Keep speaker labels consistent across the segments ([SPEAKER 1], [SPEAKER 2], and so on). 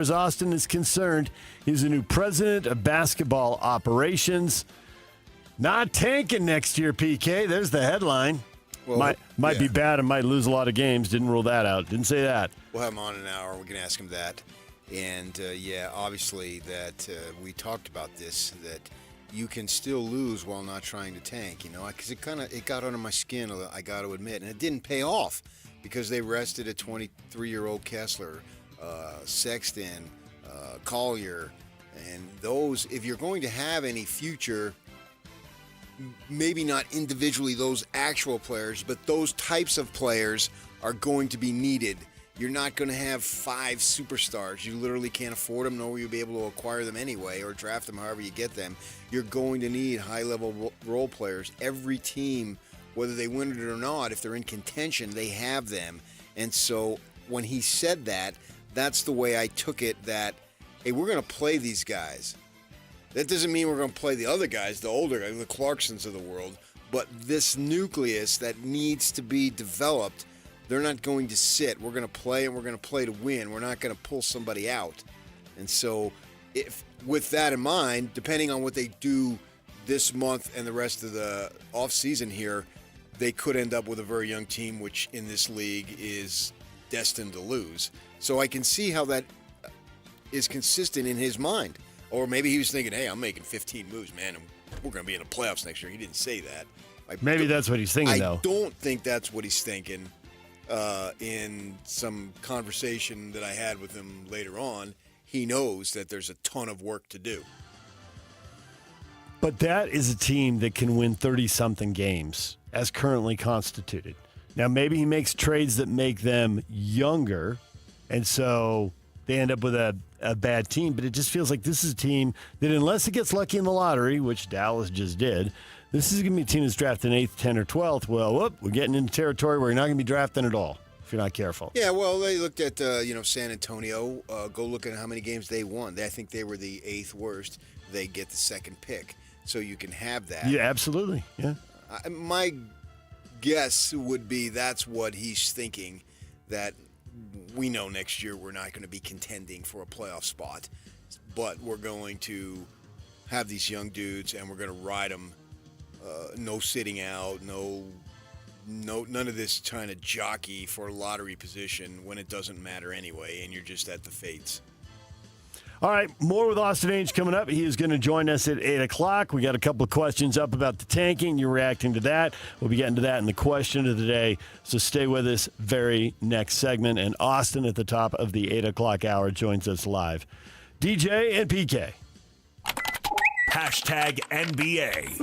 [SPEAKER 1] As Austin is concerned, he's the new president of basketball operations. Not tanking next year, PK. There's the headline. Well, might be bad and might lose a lot of games. Didn't rule that out. Didn't say that.
[SPEAKER 2] We'll have him on in an hour. We can ask him that. And, obviously that we talked about this, that you can still lose while not trying to tank, because it got under my skin, I got to admit. And it didn't pay off because they rested a 23-year-old Kessler, Sexton, Collier, and those, if you're going to have any future, maybe not individually those actual players, but those types of players are going to be needed. You're not going to have 5 superstars. You literally can't afford them, nor will you be able to acquire them anyway or draft them however you get them. You're going to need high-level role players. Every team, whether they win it or not, if they're in contention, they have them. And so when he said that, that's the way I took it, that, hey, we're going to play these guys. That doesn't mean we're going to play the other guys, the older guys, the Clarksons of the world. But this nucleus that needs to be developed, they're not going to sit. We're going to play, and we're going to play to win. We're not going to pull somebody out. And so if with that in mind, depending on what they do this month and the rest of the offseason here, they could end up with a very young team, which in this league is destined to lose. So I can see how that is consistent in his mind. Or maybe he was thinking, hey, I'm making 15 moves, man, and we're going to be in the playoffs next year. He didn't say that.
[SPEAKER 1] Maybe that's what he's thinking, though.
[SPEAKER 2] I don't think that's what he's thinking. In some conversation that I had with him later on, he knows that there's a ton of work to do.
[SPEAKER 1] But that is a team that can win 30-something games as currently constituted. Now, maybe he makes trades that make them younger, and so they end up with a bad team. But it just feels like this is a team that, unless it gets lucky in the lottery, which Dallas just did, this is going to be a team that's drafted 8th, 10th, or 12th. Well, we're getting into territory where you're not going to be drafting at all if you're not careful.
[SPEAKER 2] Yeah, well, they looked at, San Antonio. Go look at how many games they won. I think they were the 8th worst. They get the second pick. So you can have that.
[SPEAKER 1] Yeah, absolutely. Yeah.
[SPEAKER 2] My guess would be that's what he's thinking, that we know next year we're not going to be contending for a playoff spot, but we're going to have these young dudes and we're going to ride them. No sitting out, none of this trying to jockey for a lottery position when it doesn't matter anyway, and you're just at the fates.
[SPEAKER 1] All right, more with Austin Ainge coming up. He is going to join us at 8 o'clock. We got a couple of questions up about the tanking. You're reacting to that. We'll be getting to that in the question of the day, so stay with us very next segment. And Austin at the top of the 8 o'clock hour joins us live. DJ and PK.
[SPEAKER 3] #NBA.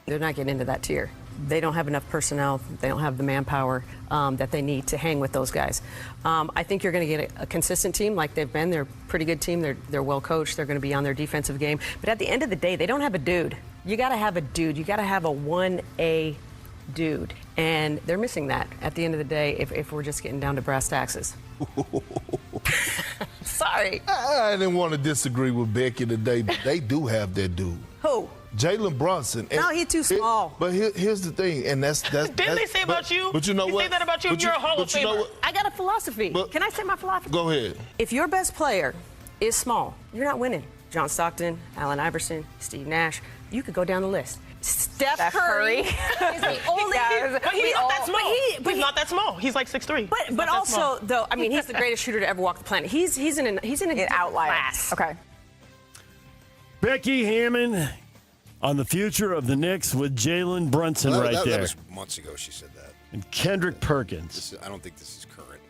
[SPEAKER 3] They're not getting into that tier. They don't have enough personnel. They don't have the manpower that they need to hang with those guys. I think you're going to get a consistent team like they've been. They're a pretty good team. They're well coached. They're going to be on their defensive game. But at the end of the day, they don't have a dude. You got to have a dude. You got to have a 1A dude. And they're missing that at the end of the day if we're just getting down to brass taxes. Sorry.
[SPEAKER 4] I didn't want to disagree with Becky today, but they do have their dude.
[SPEAKER 3] Who?
[SPEAKER 4] Jalen Brunson.
[SPEAKER 3] No, he's too small.
[SPEAKER 4] But here's the thing, and that's
[SPEAKER 5] Didn't they say about you?
[SPEAKER 4] But you know what?
[SPEAKER 5] They say that about you. You're a Hall of Famer.
[SPEAKER 3] I got a philosophy. Can I say my philosophy?
[SPEAKER 4] Go ahead.
[SPEAKER 3] If your best player is small, you're not winning. John Stockton, Allen Iverson, Steve Nash. You could go down the list. Steph Curry is the only.
[SPEAKER 5] But he's not that small. He's not that small. He's like 6'3".
[SPEAKER 3] But also, though, I mean, he's the greatest shooter to ever walk the planet. He's in an outlier class.
[SPEAKER 6] Okay.
[SPEAKER 1] Becky Hammond on the future of the Knicks with Jalen Brunson there.
[SPEAKER 2] That was months ago she said that.
[SPEAKER 1] And Kendrick Perkins.
[SPEAKER 2] I don't think this is current.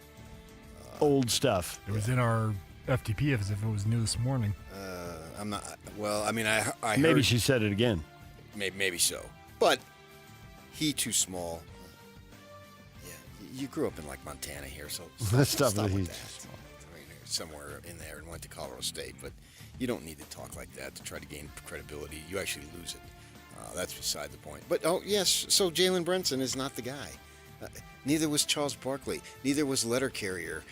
[SPEAKER 1] Old stuff.
[SPEAKER 7] It was in our FTP as if it was new this morning.
[SPEAKER 2] I'm not. Well, I mean, I
[SPEAKER 1] maybe
[SPEAKER 2] heard,
[SPEAKER 1] she said it again.
[SPEAKER 2] Maybe so. But he too small. Yeah, you grew up in like Montana here, so stop with that. Somewhere in there and went to Colorado State, but you don't need to talk like that to try to gain credibility. You actually lose it. That's beside the point. But, yes, so Jalen Brunson is not the guy. Neither was Charles Barkley. Neither was Letter Carrier.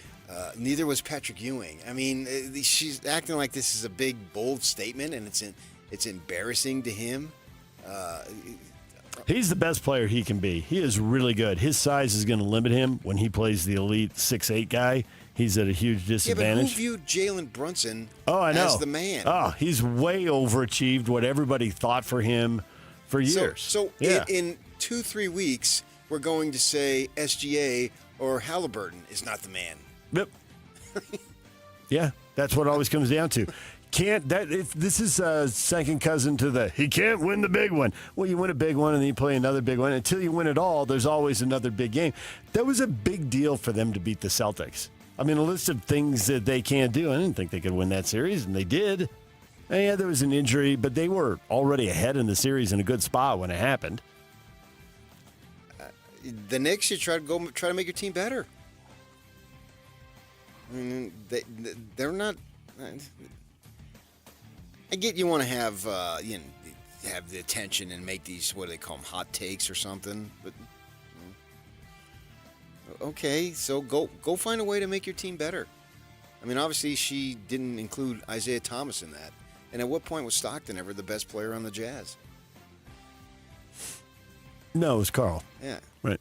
[SPEAKER 2] Neither was Patrick Ewing. I mean, she's acting like this is a big, bold statement, and it's embarrassing to him.
[SPEAKER 1] He's the best player he can be. He is really good. His size is going to limit him when he plays the elite 6'8" guy. he's at a huge disadvantage.
[SPEAKER 2] Yeah, but who viewed Jalen Brunson
[SPEAKER 1] I know.
[SPEAKER 2] as the man?
[SPEAKER 1] Oh, he's way overachieved what everybody thought for him for years.
[SPEAKER 2] So
[SPEAKER 1] yeah.
[SPEAKER 2] in 2-3 weeks, we're going to say SGA or Halliburton is not the man.
[SPEAKER 1] Yep. Yeah, that's what it always comes down to. This is second cousin to he can't win the big one. Well, you win a big one and then you play another big one. Until you win it all, there's always another big game. That was a big deal for them to beat the Celtics. I mean, a list of things that they can't do. I didn't think they could win that series, and they did. And yeah, there was an injury, but they were already ahead in the series in a good spot when it happened.
[SPEAKER 2] The Knicks, you try to make your team better. I mean, they're not. I get you want to have have the attention and make these, what do they call them, hot takes or something. But okay, so go find a way to make your team better. I mean, obviously she didn't include Isaiah Thomas in that. And at what point was Stockton ever the best player on the Jazz?
[SPEAKER 1] No, it was Carl.
[SPEAKER 2] Yeah.
[SPEAKER 1] Right.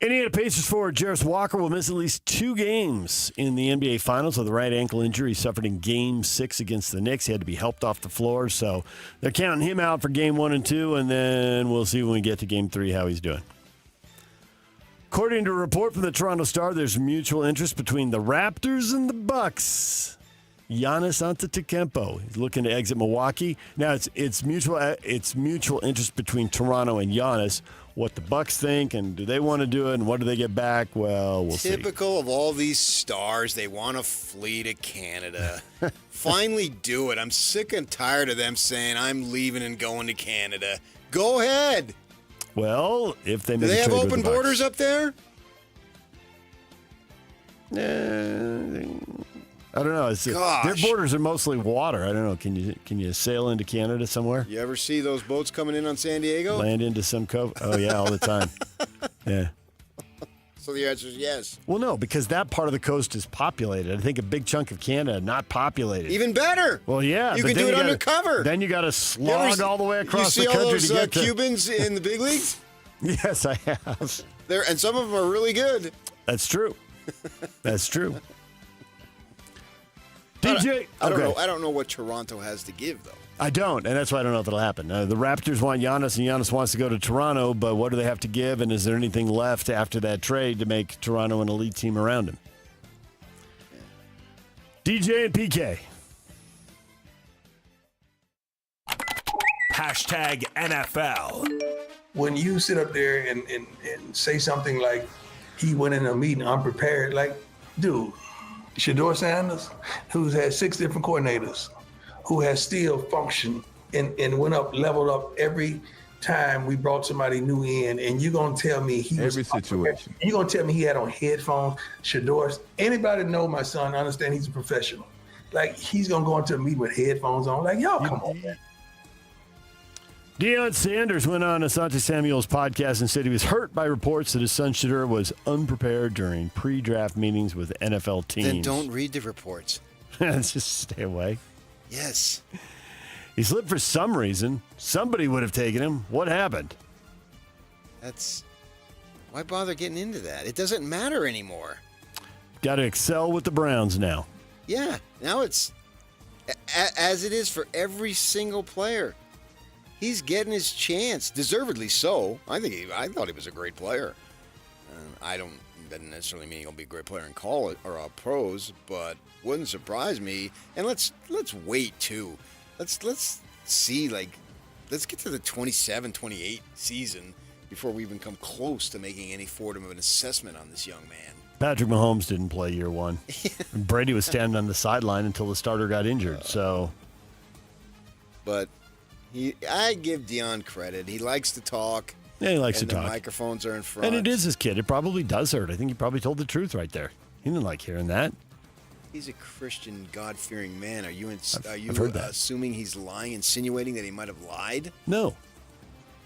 [SPEAKER 1] Indiana Pacers forward Jarris Walker will miss at least 2 games in the NBA Finals with a right ankle injury he suffered in Game 6 against the Knicks. He had to be helped off the floor, so they're counting him out for Game 1 and 2, and then we'll see when we get to Game 3 how he's doing. According to a report from the Toronto Star, there's mutual interest between the Raptors and the Bucks. Giannis Antetokounmpo is looking to exit Milwaukee. Now it's mutual interest between Toronto and Giannis. What the Bucks think, and do they want to do it, and what do they get back? Well, we'll see.
[SPEAKER 2] Typical of all these stars, they want to flee to Canada. Finally do it. I'm sick and tired of them saying, I'm leaving and going to Canada. Go ahead.
[SPEAKER 1] Well, if they
[SPEAKER 2] Do
[SPEAKER 1] make
[SPEAKER 2] they
[SPEAKER 1] a
[SPEAKER 2] have
[SPEAKER 1] trade with
[SPEAKER 2] open
[SPEAKER 1] the Bucks.
[SPEAKER 2] borders up there?
[SPEAKER 1] I don't know.
[SPEAKER 2] Gosh.
[SPEAKER 1] Their borders are mostly water. I don't know. Can you sail into Canada somewhere?
[SPEAKER 2] You ever see those boats coming in on San Diego?
[SPEAKER 1] Land into some cove? Oh, yeah, all the time. Yeah.
[SPEAKER 2] So the answer is yes.
[SPEAKER 1] Well, no, because that part of the coast is populated. I think a big chunk of Canada not populated.
[SPEAKER 2] Even better.
[SPEAKER 1] Well, yeah.
[SPEAKER 2] You
[SPEAKER 1] but
[SPEAKER 2] can
[SPEAKER 1] then
[SPEAKER 2] do it
[SPEAKER 1] gotta-
[SPEAKER 2] undercover.
[SPEAKER 1] Then you got to slog all the way across
[SPEAKER 2] you see
[SPEAKER 1] the country
[SPEAKER 2] all those
[SPEAKER 1] to get to.
[SPEAKER 2] Cubans in the big leagues?
[SPEAKER 1] Yes, I have.
[SPEAKER 2] And some of them are really good.
[SPEAKER 1] That's true. That's true. DJ,
[SPEAKER 2] I don't
[SPEAKER 1] okay.
[SPEAKER 2] know. I don't know what Toronto has to give, though.
[SPEAKER 1] I don't, and that's why I don't know if it'll happen. The Raptors want Giannis, and Giannis wants to go to Toronto, but what do they have to give, and is there anything left after that trade to make Toronto an elite team around him? DJ and PK.
[SPEAKER 6] Hashtag NFL.
[SPEAKER 8] When you sit up there and say something like, he went in a meeting unprepared, like, dude, Shedeur Sanders, who's had 6 different coordinators, who has still functioned and went up, leveled up every time we brought somebody new in, and you're going to tell me he was...
[SPEAKER 4] Every situation.
[SPEAKER 8] You're going to tell me he had on headphones, Shedeur. Anybody know my son, understand he's a professional. Like, he's going to go into a meeting with headphones on. Like, y'all, come on, man.
[SPEAKER 1] Deion Sanders went on Asante Samuel's podcast and said he was hurt by reports that his son Shedeur was unprepared during pre-draft meetings with NFL teams.
[SPEAKER 2] Then don't read the reports.
[SPEAKER 1] Just stay away.
[SPEAKER 2] Yes.
[SPEAKER 1] He slipped for some reason. Somebody would have taken him. What happened?
[SPEAKER 2] Why bother getting into that? It doesn't matter anymore.
[SPEAKER 1] Got to excel with the Browns now.
[SPEAKER 2] Yeah. Now it's as it is for every single player. He's getting his chance, deservedly so. I thought he was a great player. That doesn't necessarily mean he'll be a great player in college or pros, but wouldn't surprise me. And let's wait too. Let's see, let's get to the 27-28 season before we even come close to making any form of an assessment on this young man.
[SPEAKER 1] Patrick Mahomes didn't play year one. Brady was standing on the sideline until the starter got injured.
[SPEAKER 2] But I give Deion credit. He likes to talk.
[SPEAKER 1] Yeah, he likes to
[SPEAKER 2] the
[SPEAKER 1] talk.
[SPEAKER 2] Microphones are in front.
[SPEAKER 1] And it is his kid. It probably does hurt. I think he probably told the truth right there. He didn't like hearing that.
[SPEAKER 2] He's a Christian, God-fearing man. Are you
[SPEAKER 1] I've heard that.
[SPEAKER 2] assuming he's lying, insinuating that he might have lied?
[SPEAKER 1] No.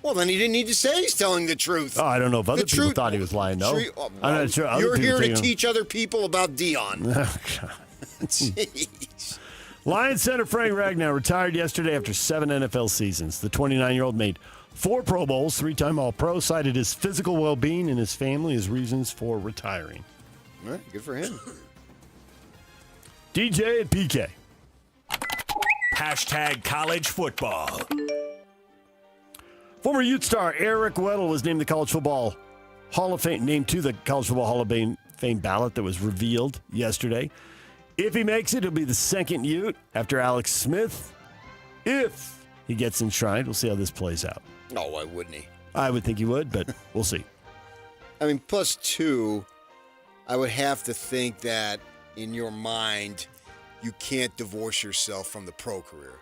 [SPEAKER 2] Well, then he didn't need to say he's telling the truth.
[SPEAKER 1] Oh, I don't know if other
[SPEAKER 2] The
[SPEAKER 1] people
[SPEAKER 2] truth-
[SPEAKER 1] thought he was lying, though. I'm not sure. Other
[SPEAKER 2] You're
[SPEAKER 1] people
[SPEAKER 2] here to
[SPEAKER 1] think him-
[SPEAKER 2] teach other people about Deion.
[SPEAKER 1] Oh, God.
[SPEAKER 2] Jeez.
[SPEAKER 1] Lions center Frank Ragnow retired yesterday after 7 NFL seasons. The 29-year-old made 4 Pro Bowls, 3-time All-Pro, cited his physical well-being and his family as reasons for retiring.
[SPEAKER 2] All right, good for him.
[SPEAKER 1] DJ and PK.
[SPEAKER 6] Hashtag college football.
[SPEAKER 1] Former Ute star Eric Weddle was named the College Football Hall of Fame, named to the College Football Hall of Fame ballot that was revealed yesterday. If he makes it, he'll be the second Ute after Alex Smith. If he gets enshrined, we'll see how this plays out.
[SPEAKER 2] Oh, why wouldn't he?
[SPEAKER 1] I would think he would, but we'll see.
[SPEAKER 2] I mean, plus 2, I would have to think that in your mind, you can't divorce yourself from the pro career.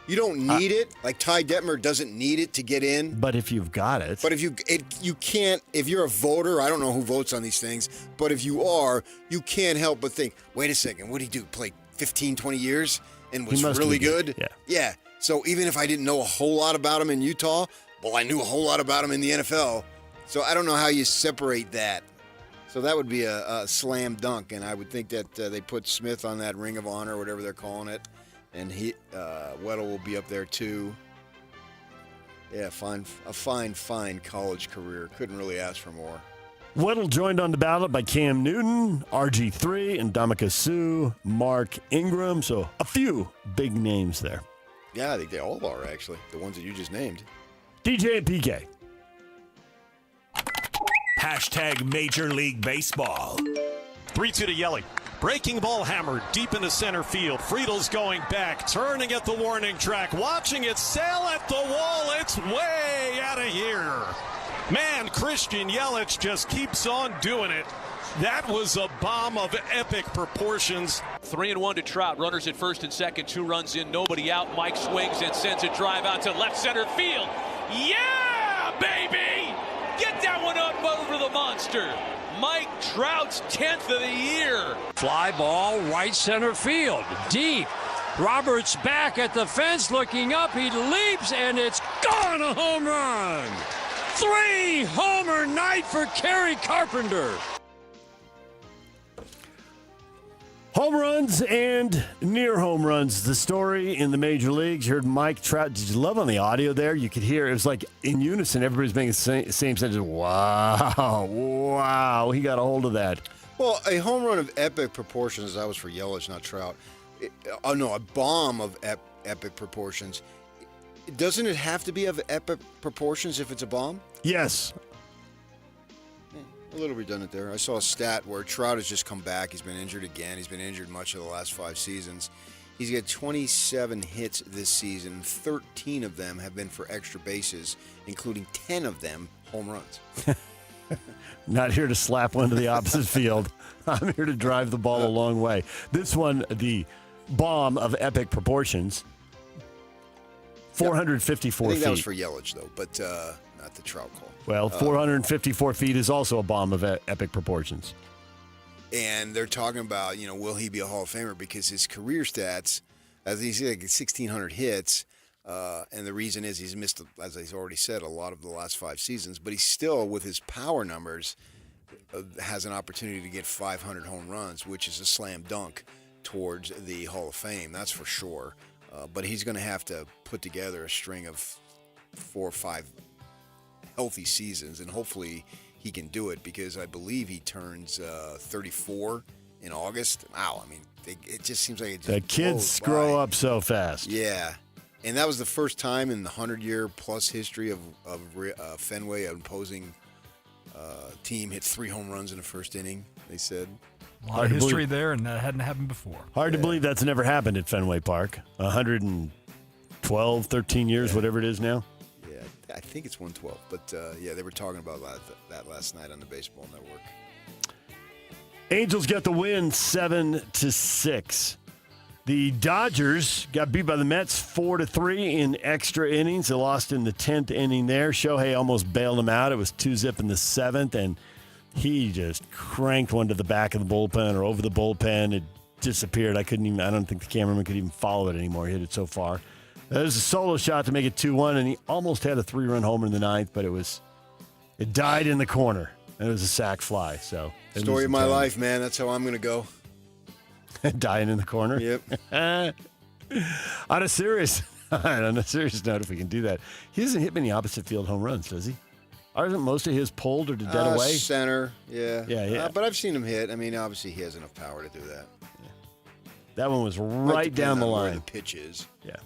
[SPEAKER 2] You don't need it. Like Ty Detmer doesn't need it to get in.
[SPEAKER 1] But if you've got it.
[SPEAKER 2] But if you can't, if you're a voter, I don't know who votes on these things, but if you are, you can't help but think, wait a second, what did he do? Play 15, 20 years and was really good?
[SPEAKER 1] Yeah.
[SPEAKER 2] Yeah. So even if I didn't know a whole lot about him in Utah, well, I knew a whole lot about him in the NFL. So I don't know how you separate that. So that would be a slam dunk, and I would think that they put Smith on that Ring of Honor, whatever they're calling it, and Weddle will be up there too. Yeah, a fine college career. Couldn't really ask for more.
[SPEAKER 1] Weddle joined on the ballot by Cam Newton, RG3, and Ndamukong Suh, Mark Ingram. So a few big names there.
[SPEAKER 2] Yeah, I think they all are, actually. The ones that you just named.
[SPEAKER 1] DJ and PK.
[SPEAKER 6] Hashtag Major League Baseball.
[SPEAKER 9] 3-2 to Yelly. Breaking ball hammered deep into center field. Friedel's going back, turning at the warning track, watching it sail at the wall. It's way out of here. Man, Christian Yelich just keeps on doing it. That was a bomb of epic proportions.
[SPEAKER 10] 3-1 to Trout. Runners at first and second. 2 runs in, nobody out. Mike swings and sends a drive out to left center field. Yeah, baby! Get that one up over the monster. Mike Trout's 10th of the year.
[SPEAKER 11] Fly ball, right center field, deep. Roberts back at the fence, looking up. He leaps, and it's gone, a home run. 3-homer night for Kerry Carpenter.
[SPEAKER 1] Home runs and near home runs. The story in the major leagues. You heard Mike Trout. Did you love on the audio there? You could hear it was like in unison. Everybody's making the same sentence. Wow. He got a hold of that.
[SPEAKER 2] Well, a home run of epic proportions. That was for Yelich, not Trout. A bomb of epic proportions. Doesn't it have to be of epic proportions if it's a bomb?
[SPEAKER 1] Yes.
[SPEAKER 2] A little redundant there. I saw a stat where Trout has just come back. He's been injured again. He's been injured much of the last 5 seasons. He's got 27 hits this season. 13 of them have been for extra bases, including 10 of them home runs.
[SPEAKER 1] Not here to slap one to the opposite field. I'm here to drive the ball a long way. This one, the bomb of epic proportions, 454
[SPEAKER 2] I think
[SPEAKER 1] feet.
[SPEAKER 2] that was for Yelich, though, but not the Trout call.
[SPEAKER 1] Well, 454 feet is also a bomb of epic proportions.
[SPEAKER 2] And they're talking about, will he be a Hall of Famer? Because his career stats, as he's like 1,600 hits, and the reason is he's missed, as I already said, a lot of the last 5 seasons, but he's still, with his power numbers, has an opportunity to get 500 home runs, which is a slam dunk towards the Hall of Fame, that's for sure. But he's going to have to put together a string of 4 or 5 healthy seasons, and hopefully he can do it, because I believe he turns 34 in August. Wow, I mean, it just seems like it just
[SPEAKER 1] the kids grow up so fast.
[SPEAKER 2] Yeah, and that was the first time in the 100-year-plus history of Fenway, an opposing team hit 3 home runs in the first inning, they said.
[SPEAKER 7] A lot of history there, and that hadn't happened before.
[SPEAKER 1] Hard to believe that's never happened at Fenway Park. 112, 13 years, whatever it is now.
[SPEAKER 2] I think it's 112, but they were talking about that last night on the Baseball Network.
[SPEAKER 1] Angels got the win 7-6. The Dodgers got beat by the Mets 4-3 in extra innings. They lost in the 10th inning there. Shohei almost bailed them out. It was 2-zip in the 7th, and he just cranked one to the back of the bullpen or over the bullpen. It disappeared. I don't think the cameraman could even follow it anymore. He hit it so far. There's a solo shot to make it 2-1, and he almost had a 3-run homer in the 9th, but it died in the corner. It was a sac fly. So
[SPEAKER 2] story of my life, man. That's how I'm going to go.
[SPEAKER 1] Dying in the corner.
[SPEAKER 2] Yep.
[SPEAKER 1] On a serious note, if we can do that, he doesn't hit many opposite field home runs, does he? Aren't most of his pulled or to dead away?
[SPEAKER 2] Center, yeah.
[SPEAKER 1] Yeah.
[SPEAKER 2] But I've seen him hit. I mean, obviously he has enough power to do that.
[SPEAKER 1] That one was right down the line.
[SPEAKER 2] Where the pitch is.
[SPEAKER 1] Yeah.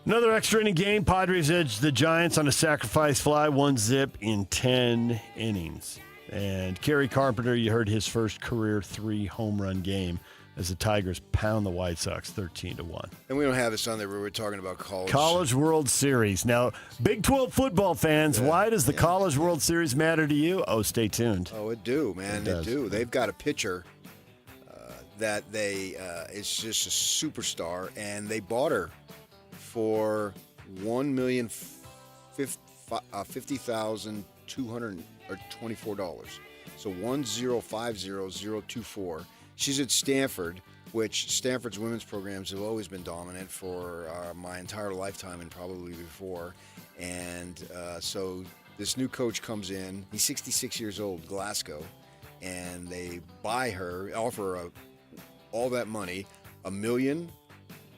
[SPEAKER 1] Another extra inning game. Padres edged the Giants on a sacrifice fly, 1-0 in 10 innings. And Kerry Carpenter, you heard his first career 3-home run game as the Tigers pound the White Sox 13-1.
[SPEAKER 2] And we don't have this on there, but we're talking about
[SPEAKER 1] College World Series. Now, Big 12 football fans, why does the College World Series matter to you? Oh, stay tuned.
[SPEAKER 2] Oh, it do, man. It do. They've got a pitcher that they is just a superstar, and they bought her for $1,050,224. So 1050024. She's at Stanford, which Stanford's women's programs have always been dominant for my entire lifetime and probably before. And so this new coach comes in. He's 66 years old, Glasgow, and they buy her, offer her all that money, $1 million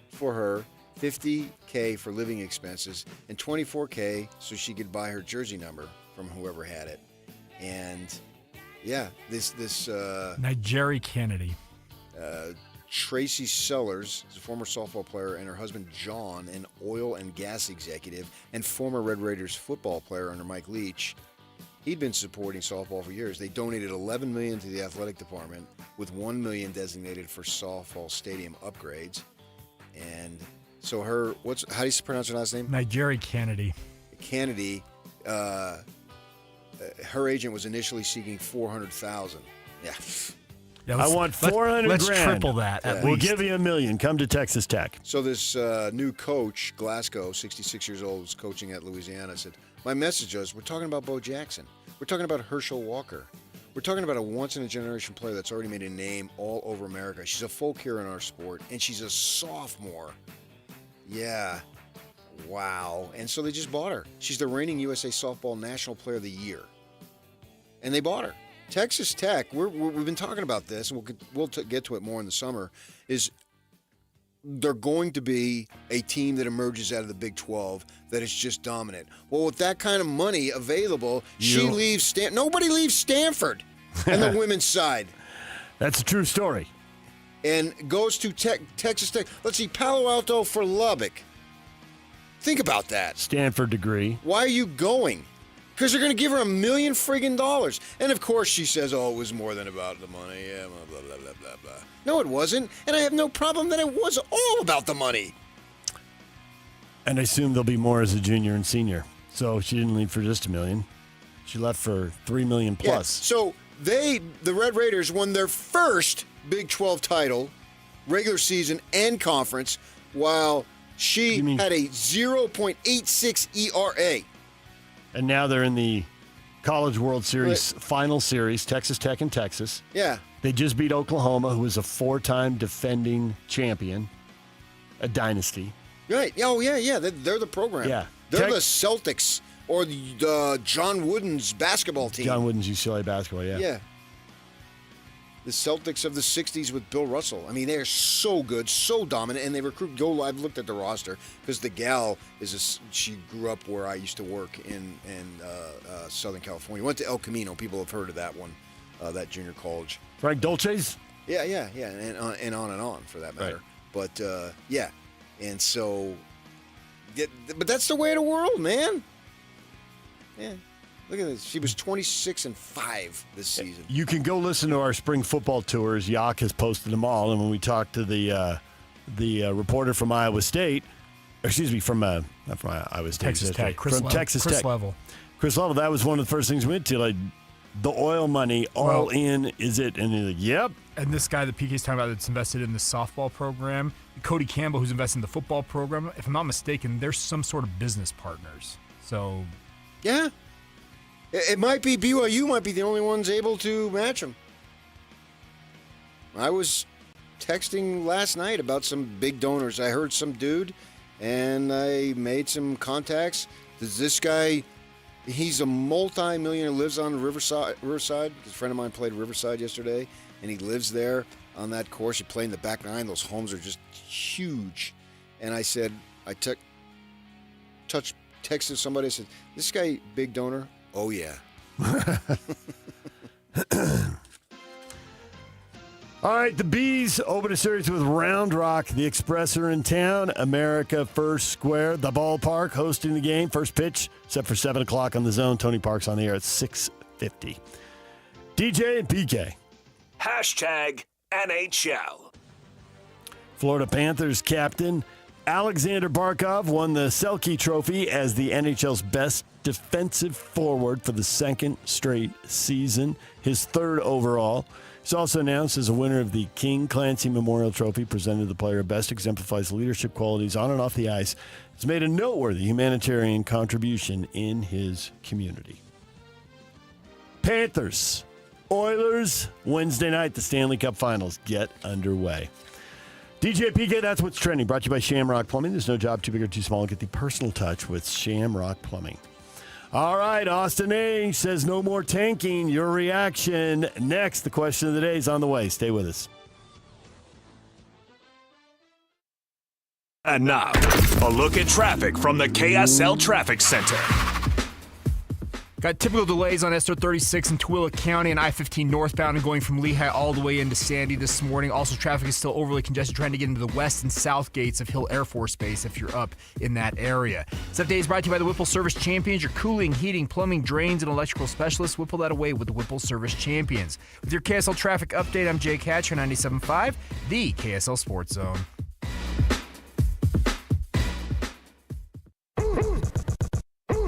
[SPEAKER 2] for her, $50K for living expenses, and $24K so she could buy her jersey number from whoever had it. And yeah, this
[SPEAKER 7] Nigeri Kennedy.
[SPEAKER 2] Tracy Sellers is a former softball player, and her husband John, an oil and gas executive and former Red Raiders football player under Mike Leach. He'd been supporting softball for years. They donated $11 million to the athletic department, with $1 million designated for softball stadium upgrades. And so how do you pronounce her last name?
[SPEAKER 7] Nigeri Kennedy.
[SPEAKER 2] Kennedy. Her agent was initially seeking $400,000. Yeah.
[SPEAKER 1] I want $400,000.
[SPEAKER 7] Let's triple that.
[SPEAKER 1] We'll give you $1 million. Come to Texas Tech.
[SPEAKER 2] So this new coach, Glasgow, 66 years old, was coaching at Louisiana, said, my message is, we're talking about Bo Jackson. We're talking about Herschel Walker. We're talking about a once-in-a-generation player that's already made a name all over America. She's a folk hero in our sport, and she's a sophomore. Yeah. Wow. And so they just bought her. She's the reigning USA Softball National Player of the Year. And they bought her. Texas Tech, we've been talking about this, and we'll get to it more in the summer, is they're going to be a team that emerges out of the Big 12 that is just dominant. Well, with that kind of money available, she leaves nobody leaves Stanford on the women's side.
[SPEAKER 1] That's a true story.
[SPEAKER 2] And goes to Texas Tech. Let's see, Palo Alto for Lubbock. Think about that.
[SPEAKER 1] Stanford degree.
[SPEAKER 2] Why are you going? Because they're going to give her $1 million friggin' dollars. And of course she says, oh, it was more than about the money. Yeah, blah, blah, blah, blah, blah. No, it wasn't. And I have no problem that it was all about the money.
[SPEAKER 1] And I assume there'll be more as a junior and senior. So she didn't leave for just $1 million. She left for $3 million plus.
[SPEAKER 2] Yeah. So the Red Raiders, won their first Big 12 title, regular season and conference, while she had a 0.86 ERA.
[SPEAKER 1] And now they're in the College World Series final series, Texas Tech and Texas.
[SPEAKER 2] Yeah.
[SPEAKER 1] They just beat Oklahoma, who is a 4-time defending champion, a dynasty.
[SPEAKER 2] Right. Oh, yeah. They're the program.
[SPEAKER 1] Yeah.
[SPEAKER 2] They're the Celtics or the John Wooden's basketball team.
[SPEAKER 1] John Wooden's UCLA basketball, yeah.
[SPEAKER 2] Yeah. The Celtics of the 60s with Bill Russell. I mean, they're so good, so dominant, and they recruit. I've looked at the roster because the gal she grew up where I used to work in Southern California. Went to El Camino. People have heard of that one, that junior college.
[SPEAKER 1] Frank Dolce's?
[SPEAKER 2] Yeah, and on for that matter. Right. But yeah, and so, but that's the way of the world, man. Yeah. Look at this. She was 26-5 this season.
[SPEAKER 1] You can go listen to our spring football tours. Yak has posted them all. And when we talked to the reporter from Iowa State, not from Iowa State,
[SPEAKER 7] Texas Tech, Chris Level.
[SPEAKER 1] Chris Level. That was one of the first things we went to. Like the oil money, all in, is it? And he's like, yep.
[SPEAKER 7] And this guy that PK's talking about that's invested in the softball program, Cody Campbell, who's invested in the football program. If I'm not mistaken, they're some sort of business partners. So,
[SPEAKER 2] yeah. It might be BYU might be the only ones able to match them. I was texting last night about some big donors. I heard some dude, and I made some contacts. Does this guy, he's a multi-millionaire, lives on Riverside. A friend of mine played Riverside yesterday, and he lives there on that course. He played in the back nine. Those homes are just huge. And I said, texted somebody and said, "This guy big donor?" Oh yeah.
[SPEAKER 1] All right, the Bees open a series with Round Rock. The Express are in town. America First Square, the ballpark, hosting the game. First pitch set for 7 o'clock on the Zone. Tony Park's on the air at 6:50. DJ and PK.
[SPEAKER 6] Hashtag NHL.
[SPEAKER 1] Florida Panthers captain Alexander Barkov won the Selke Trophy as the NHL's best defensive forward for the second straight season, his third overall. He's also announced as a winner of the King Clancy Memorial Trophy, presented to the player best exemplifies leadership qualities on and off the ice. Has made a noteworthy humanitarian contribution in his community. Panthers, Oilers, Wednesday night, the Stanley Cup Finals get underway. DJ PK, that's what's trending. Brought to you by Shamrock Plumbing. There's no job too big or too small. Get the personal touch with Shamrock Plumbing. All right, Austin A says no more tanking. Your reaction next. The question of the day is on the way. Stay with us.
[SPEAKER 6] And now, a look at traffic from the KSL Traffic Center.
[SPEAKER 7] Got typical delays on SR36 in Tooele County and I-15 northbound and going from Lehigh all the way into Sandy this morning. Also, traffic is still overly congested trying to get into the west and south gates of Hill Air Force Base if you're up in that area. This update is brought to you by the Whipple Service Champions, your cooling, heating, plumbing, drains, and electrical specialists. Whipple that away with the Whipple Service Champions. With your KSL traffic update, I'm Jake Hatcher, 97.5, the KSL Sports Zone.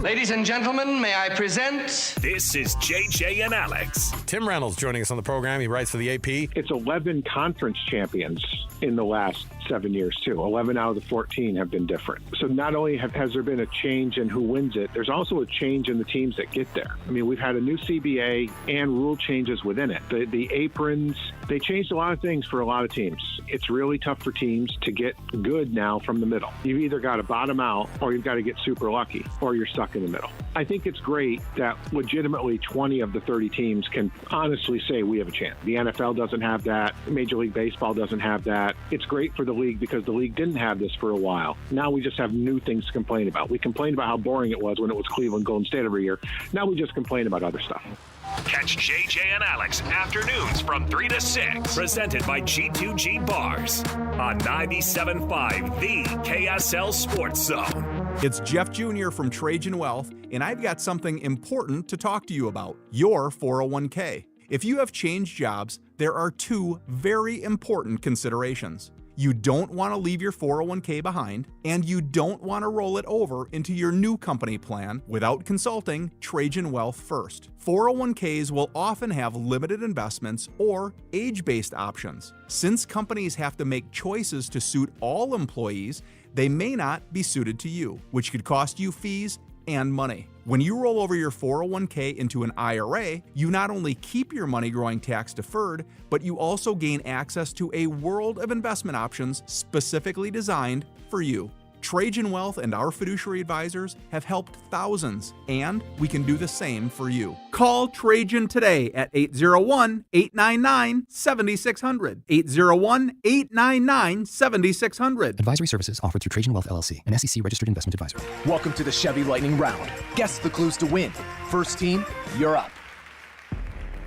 [SPEAKER 12] Ladies and gentlemen, may I present...
[SPEAKER 6] This is JJ and Alex.
[SPEAKER 13] Tim Reynolds joining us on the program. He writes for the AP.
[SPEAKER 14] It's 11 conference champions in the last 7 years, too. 11 out of the 14 have been different. So not only has there been a change in who wins it, there's also a change in the teams that get there. I mean, we've had a new CBA and rule changes within it. The aprons, they changed a lot of things for a lot of teams. It's really tough for teams to get good now from the middle. You've either got to bottom out or you've got to get super lucky or you're stuck in the middle. I think it's great that legitimately 20 of the 30 teams can honestly say we have a chance. The NFL doesn't have that. Major League Baseball doesn't have that. It's great for the league because the league didn't have this for a while. Now we just have new things to complain about. We complained about how boring it was when it was Cleveland Golden State every year. Now we just complain about other stuff.
[SPEAKER 6] Catch JJ and Alex afternoons from 3 to 6. Presented by G2G Bars on 97.5, the KSL Sports Zone.
[SPEAKER 15] It's Jeff Jr. from Trajan Wealth, and I've got something important to talk to you about, your 401k. If you have changed jobs, there are two very important considerations. You don't want to leave your 401k behind, and you don't want to roll it over into your new company plan without consulting Trajan Wealth first. 401ks will often have limited investments or age-based options. Since companies have to make choices to suit all employees, they may not be suited to you, which could cost you fees and money. When you roll over your 401k into an IRA, you not only keep your money growing tax deferred, but you also gain access to a world of investment options specifically designed for you. Trajan Wealth and our fiduciary advisors have helped thousands, and we can do the same for you. Call Trajan today at 801-899-7600. 801-899-7600.
[SPEAKER 16] Advisory services offered through Trajan Wealth LLC, an SEC registered investment advisor.
[SPEAKER 17] Welcome to the Chevy Lightning Round. Guess the clues to win. First team, you're up.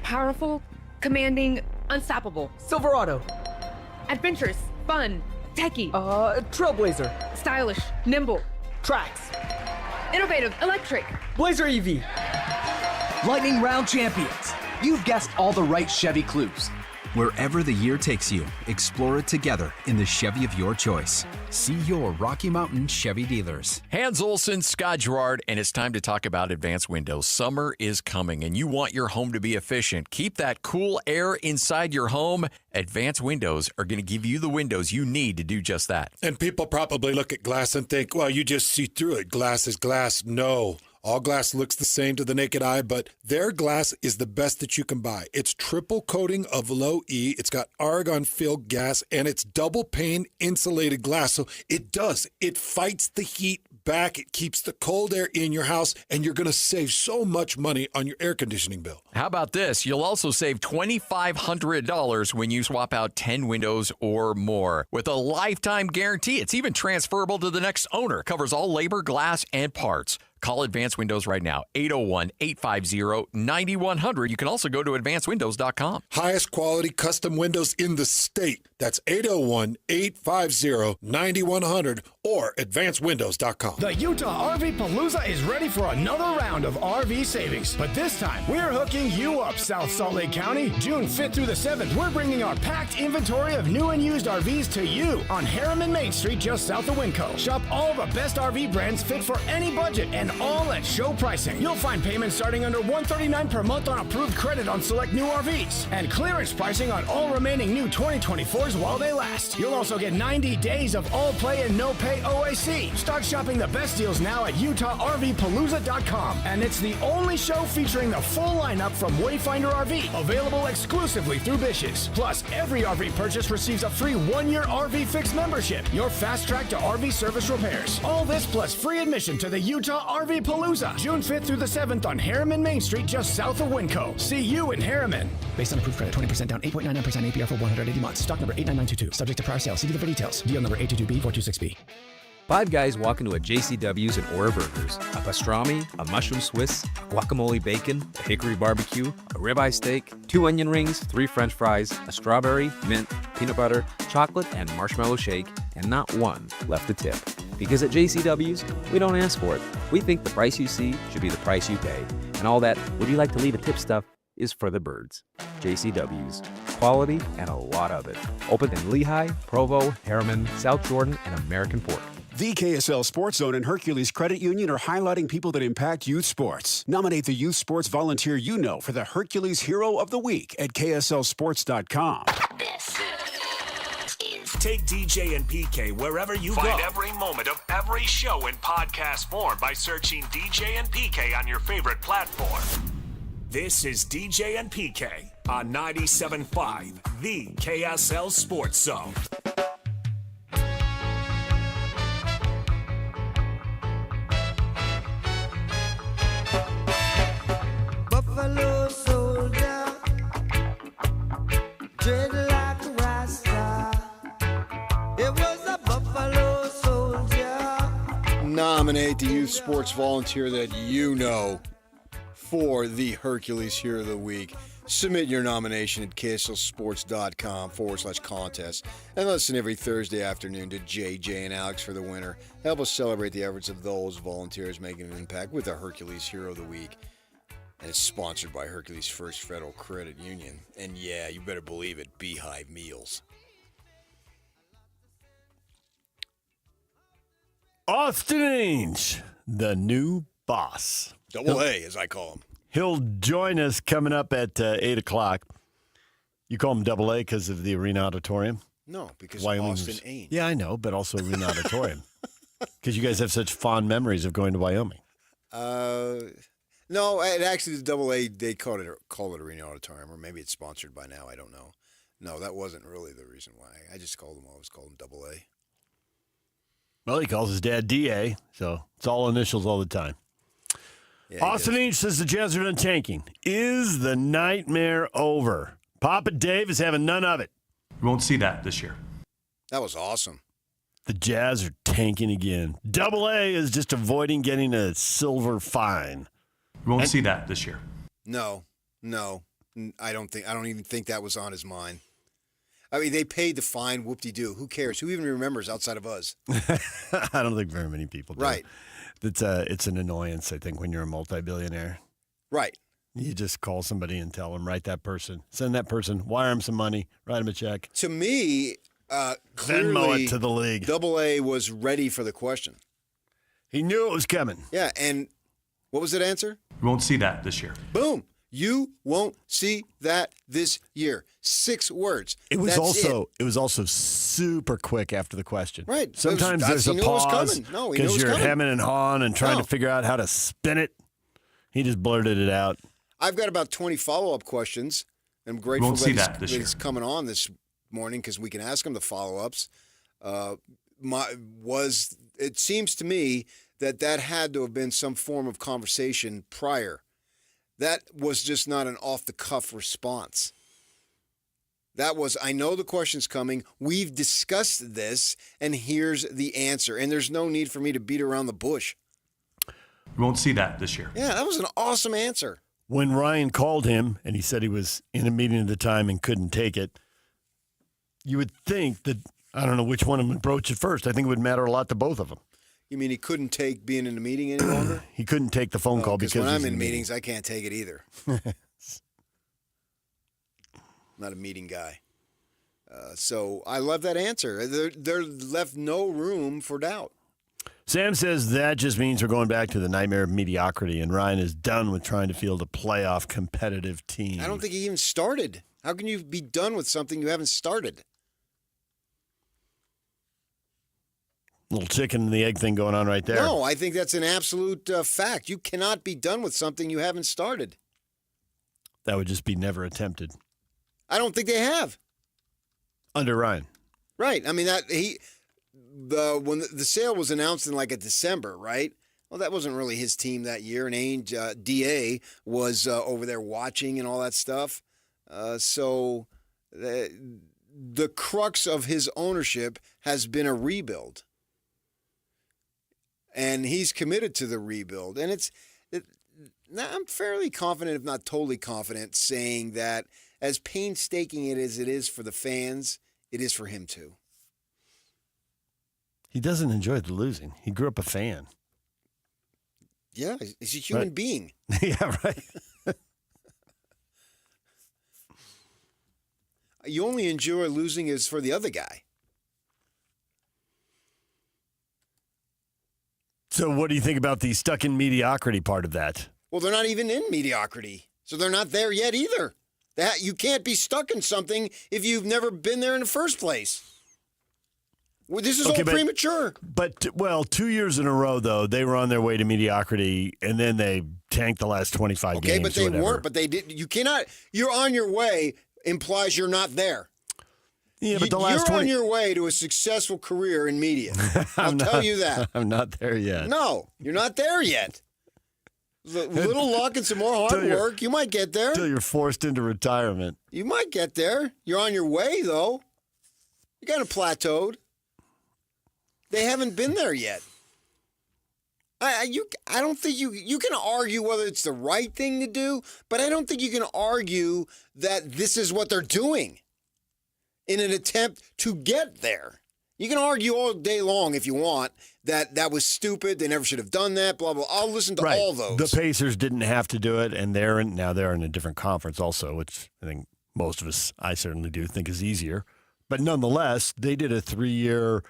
[SPEAKER 18] Powerful, commanding, unstoppable.
[SPEAKER 17] Silverado.
[SPEAKER 18] Adventurous, fun, techie.
[SPEAKER 17] Trailblazer.
[SPEAKER 18] Stylish, nimble.
[SPEAKER 17] Trax.
[SPEAKER 18] Innovative, electric.
[SPEAKER 17] Blazer EV. Lightning Round champions. You've guessed all the right Chevy clues.
[SPEAKER 19] Wherever the year takes you, explore it together in the Chevy of your choice. See your Rocky Mountain Chevy dealers.
[SPEAKER 20] Hans Olsen, Scott Gerard, and it's time to talk about Advanced Windows. Summer is coming, and you want your home to be efficient. Keep that cool air inside your home. Advanced Windows are going to give you the windows you need to do just that.
[SPEAKER 21] And people probably look at glass and think, well, you just see through it. Glass is glass. No. All glass looks the same to the naked eye, but their glass is the best that you can buy. It's triple coating of low E, it's got argon-filled gas, and it's double pane insulated glass. So it fights the heat back. It keeps the cold air in your house, and you're going to save so much money on your air conditioning bill.
[SPEAKER 20] How about this? You'll also save $2,500 when you swap out 10 windows or more. With a lifetime guarantee, it's even transferable to the next owner. Covers all labor, glass, and parts. Call Advanced Windows right now, 801-850-9100. You can also go to advancedwindows.com.
[SPEAKER 21] Highest quality custom windows in the state. That's 801-850-9100 or advancedwindows.com.
[SPEAKER 5] The Utah RV Palooza is ready for another round of RV savings. But this time, we're hooking you up, South Salt Lake County. June 5th through the 7th, we're bringing our packed inventory of new and used RVs to you on Harriman Main Street, just south of Winco. Shop all the best RV brands fit for any budget and all at show pricing. You'll find payments starting under $139 per month on approved credit on select new RVs and clearance pricing on all remaining new 2024s while they last. You'll also get 90 days of all play and no pay OAC. Start shopping the best deals now at UtahRVPalooza.com. And it's the only show featuring the full lineup from Wayfinder RV, available exclusively through Bish's. Plus, every RV purchase receives a free 1-year RV Fix membership, your fast track to RV service repairs. All this plus free admission to the Utah RV Palooza, June 5th through the 7th on Harriman Main Street, just south of Winco. See you in Harriman.
[SPEAKER 16] Based on approved credit, 20% down, 8.99% APR for 180 months. Stock number 89922. Subject to prior sale. See dealer for details. Deal number 822B426B.
[SPEAKER 22] Five guys walk into a JCW's and order burgers. A pastrami, a mushroom Swiss, guacamole bacon, a hickory barbecue, a ribeye steak, 2 onion rings, 3 french fries, a strawberry, mint, peanut butter, chocolate, and marshmallow shake, and not one left to tip. Because at JCW's, we don't ask for it. We think the price you see should be the price you pay. And all that, would you like to leave a tip stuff, is for the birds. JCW's. Quality and a lot of it. Open in Lehigh, Provo, Harriman, South Jordan, and American Fork.
[SPEAKER 23] The KSL Sports Zone and Hercules Credit Union are highlighting people that impact youth sports. Nominate the youth sports volunteer you know for the Hercules Hero of the Week at KSLSports.com.
[SPEAKER 6] Take DJ and PK wherever you go.
[SPEAKER 24] Find every moment of every show in podcast form by searching DJ and PK on your favorite platform.
[SPEAKER 6] This is DJ and PK on 97.5, the KSL Sports Zone.
[SPEAKER 25] Buffalo soldier, dreadlock rasta. It was a buffalo soldier.
[SPEAKER 2] Nominate the youth sports volunteer that you know for the Hercules Hero of the Week. Submit your nomination at KSLSports.com/contest and listen every Thursday afternoon to JJ and Alex for the winner. Help us celebrate the efforts of those volunteers making an impact with the Hercules Hero of the Week. And it's sponsored by Hercules First Federal Credit Union. And yeah, you better believe it, Beehive Meals.
[SPEAKER 1] Austin Ainge, the new boss.
[SPEAKER 2] Double A, as I call him.
[SPEAKER 1] He'll join us coming up at 8 o'clock. You call him Double A because of the Arena Auditorium?
[SPEAKER 2] No, because
[SPEAKER 1] Wyoming's,
[SPEAKER 2] Austin Ainge.
[SPEAKER 1] Yeah, I know, but also Arena Auditorium. Because you guys have such fond memories of going to Wyoming.
[SPEAKER 2] No, it actually the Double A, they call it Arena Auditorium, or maybe it's sponsored by now. I don't know. No, that wasn't really the reason why. I just always called him Double A.
[SPEAKER 1] Well, he calls his dad DA, so it's all initials all the time.
[SPEAKER 2] Yeah,
[SPEAKER 1] Austin Ainge says the Jazz are done tanking. Is the nightmare over? Papa Dave is having none of it.
[SPEAKER 26] We won't see that this year.
[SPEAKER 2] That was awesome.
[SPEAKER 1] The Jazz are tanking again. Double A is just avoiding getting a silver fine.
[SPEAKER 26] We won't see that this year.
[SPEAKER 2] No. I don't even think that was on his mind. I mean, they paid the fine, whoop-de-doo. Who cares? Who even remembers outside of us?
[SPEAKER 1] I don't think very many people do.
[SPEAKER 2] Right.
[SPEAKER 1] It's an annoyance, I think, when you're a multi-billionaire.
[SPEAKER 2] Right.
[SPEAKER 1] You just call somebody and tell them, write that person, send that person, wire them some money, write them a check.
[SPEAKER 2] To me, clearly,
[SPEAKER 1] Venmo it to the league.
[SPEAKER 2] Double A was ready for the question.
[SPEAKER 1] He knew it was coming.
[SPEAKER 2] Yeah, and what was that answer?
[SPEAKER 26] We won't see that this year.
[SPEAKER 2] Boom. You won't see that this year. 6 words.
[SPEAKER 1] It was also super quick after the question.
[SPEAKER 2] Right.
[SPEAKER 1] Sometimes there's a pause because you're hemming and hawing and trying to figure out how to spin it. He just blurted it out.
[SPEAKER 2] I've got about 20 follow-up questions. I'm grateful that he's coming on this morning because we can ask him the follow-ups. it seems to me that had to have been some form of conversation prior. That was just not an off-the-cuff response. That was, I know the question's coming, we've discussed this, and here's the answer. And there's no need for me to beat around the bush.
[SPEAKER 26] We won't see that this year.
[SPEAKER 2] Yeah, that was an awesome answer.
[SPEAKER 1] When Ryan called him and he said he was in a meeting at the time and couldn't take it, you would think that, I don't know which one of them would broach it first. I think it would matter a lot to both of them.
[SPEAKER 2] You mean he couldn't take being in a meeting any longer?
[SPEAKER 1] He couldn't take the phone call because
[SPEAKER 2] when
[SPEAKER 1] he's
[SPEAKER 2] I'm in
[SPEAKER 1] a
[SPEAKER 2] meetings, I can't take it either. I'm not a meeting guy. So I love that answer. There left no room for doubt.
[SPEAKER 1] Sam says that just means we're going back to the nightmare of mediocrity, and Ryan is done with trying to field a playoff competitive team.
[SPEAKER 2] I don't think he even started. How can you be done with something you haven't started?
[SPEAKER 1] Little chicken and the egg thing going on right there.
[SPEAKER 2] No, I think that's an absolute fact. You cannot be done with something you haven't started.
[SPEAKER 1] That would just be never attempted.
[SPEAKER 2] I don't think they have.
[SPEAKER 1] Under Ryan.
[SPEAKER 2] Right. I mean, when the sale was announced in like a December, right? Well, that wasn't really his team that year, and Ainge, DA was over there watching and all that stuff. So the crux of his ownership has been a rebuild. And he's committed to the rebuild. And I'm fairly confident, if not totally confident, saying that as painstaking as it is for the fans, it is for him too.
[SPEAKER 1] He doesn't enjoy the losing. He grew up a fan.
[SPEAKER 2] Yeah, he's a human being.
[SPEAKER 1] Yeah, right.
[SPEAKER 2] You only enjoy losing is for the other guy.
[SPEAKER 1] So what do you think about the stuck in mediocrity part of that?
[SPEAKER 2] Well, they're not even in mediocrity, so they're not there yet either. You can't be stuck in something if you've never been there in the first place. Well, this is all premature.
[SPEAKER 1] But 2 years in a row, though, they were on their way to mediocrity, and then they tanked the last 25 games.
[SPEAKER 2] Okay, but they weren't. But they did. You cannot. You're on your way implies you're not there.
[SPEAKER 1] Yeah, but
[SPEAKER 2] you're on your way to a successful career in media. I'll tell you that.
[SPEAKER 1] I'm not there yet.
[SPEAKER 2] No, you're not there yet. A little luck and some more hard work, you might get there.
[SPEAKER 1] Until you're forced into retirement.
[SPEAKER 2] You might get there. You're on your way, though. You kind of plateaued. They haven't been there yet. I don't think you can argue whether it's the right thing to do, but I don't think you can argue that this is what they're doing in an attempt to get there. You can argue all day long if you want that was stupid. They never should have done that. Blah blah. I'll listen to all those.
[SPEAKER 1] The Pacers didn't have to do it, and they're in a different conference also, which I think most of us, I certainly do, think is easier. But nonetheless, they did a 3-year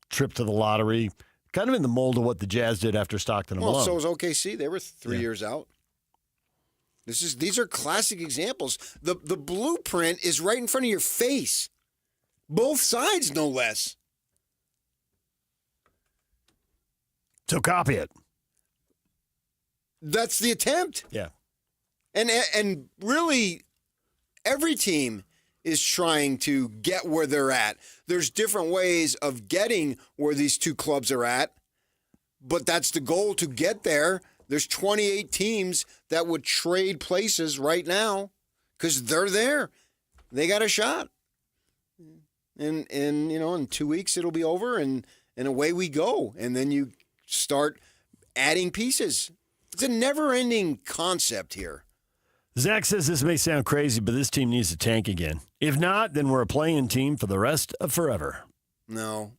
[SPEAKER 1] trip to the lottery, kind of in the mold of what the Jazz did after Stockton and Malone.
[SPEAKER 2] Well, so was OKC. They were 3 years out. These are classic examples. The blueprint is right in front of your face. Both sides, no less.
[SPEAKER 1] So copy it.
[SPEAKER 2] That's the attempt.
[SPEAKER 1] Yeah.
[SPEAKER 2] And really, every team is trying to get where they're at. There's different ways of getting where these two clubs are at, but that's the goal, to get there. There's 28 teams that would trade places right now because they're there. They got a shot. And in 2 weeks it'll be over, and away we go. And then you start adding pieces. It's a never-ending concept here.
[SPEAKER 1] Zach says this may sound crazy, but this team needs to tank again. If not, then we're a play-in team for the rest of forever.
[SPEAKER 2] No.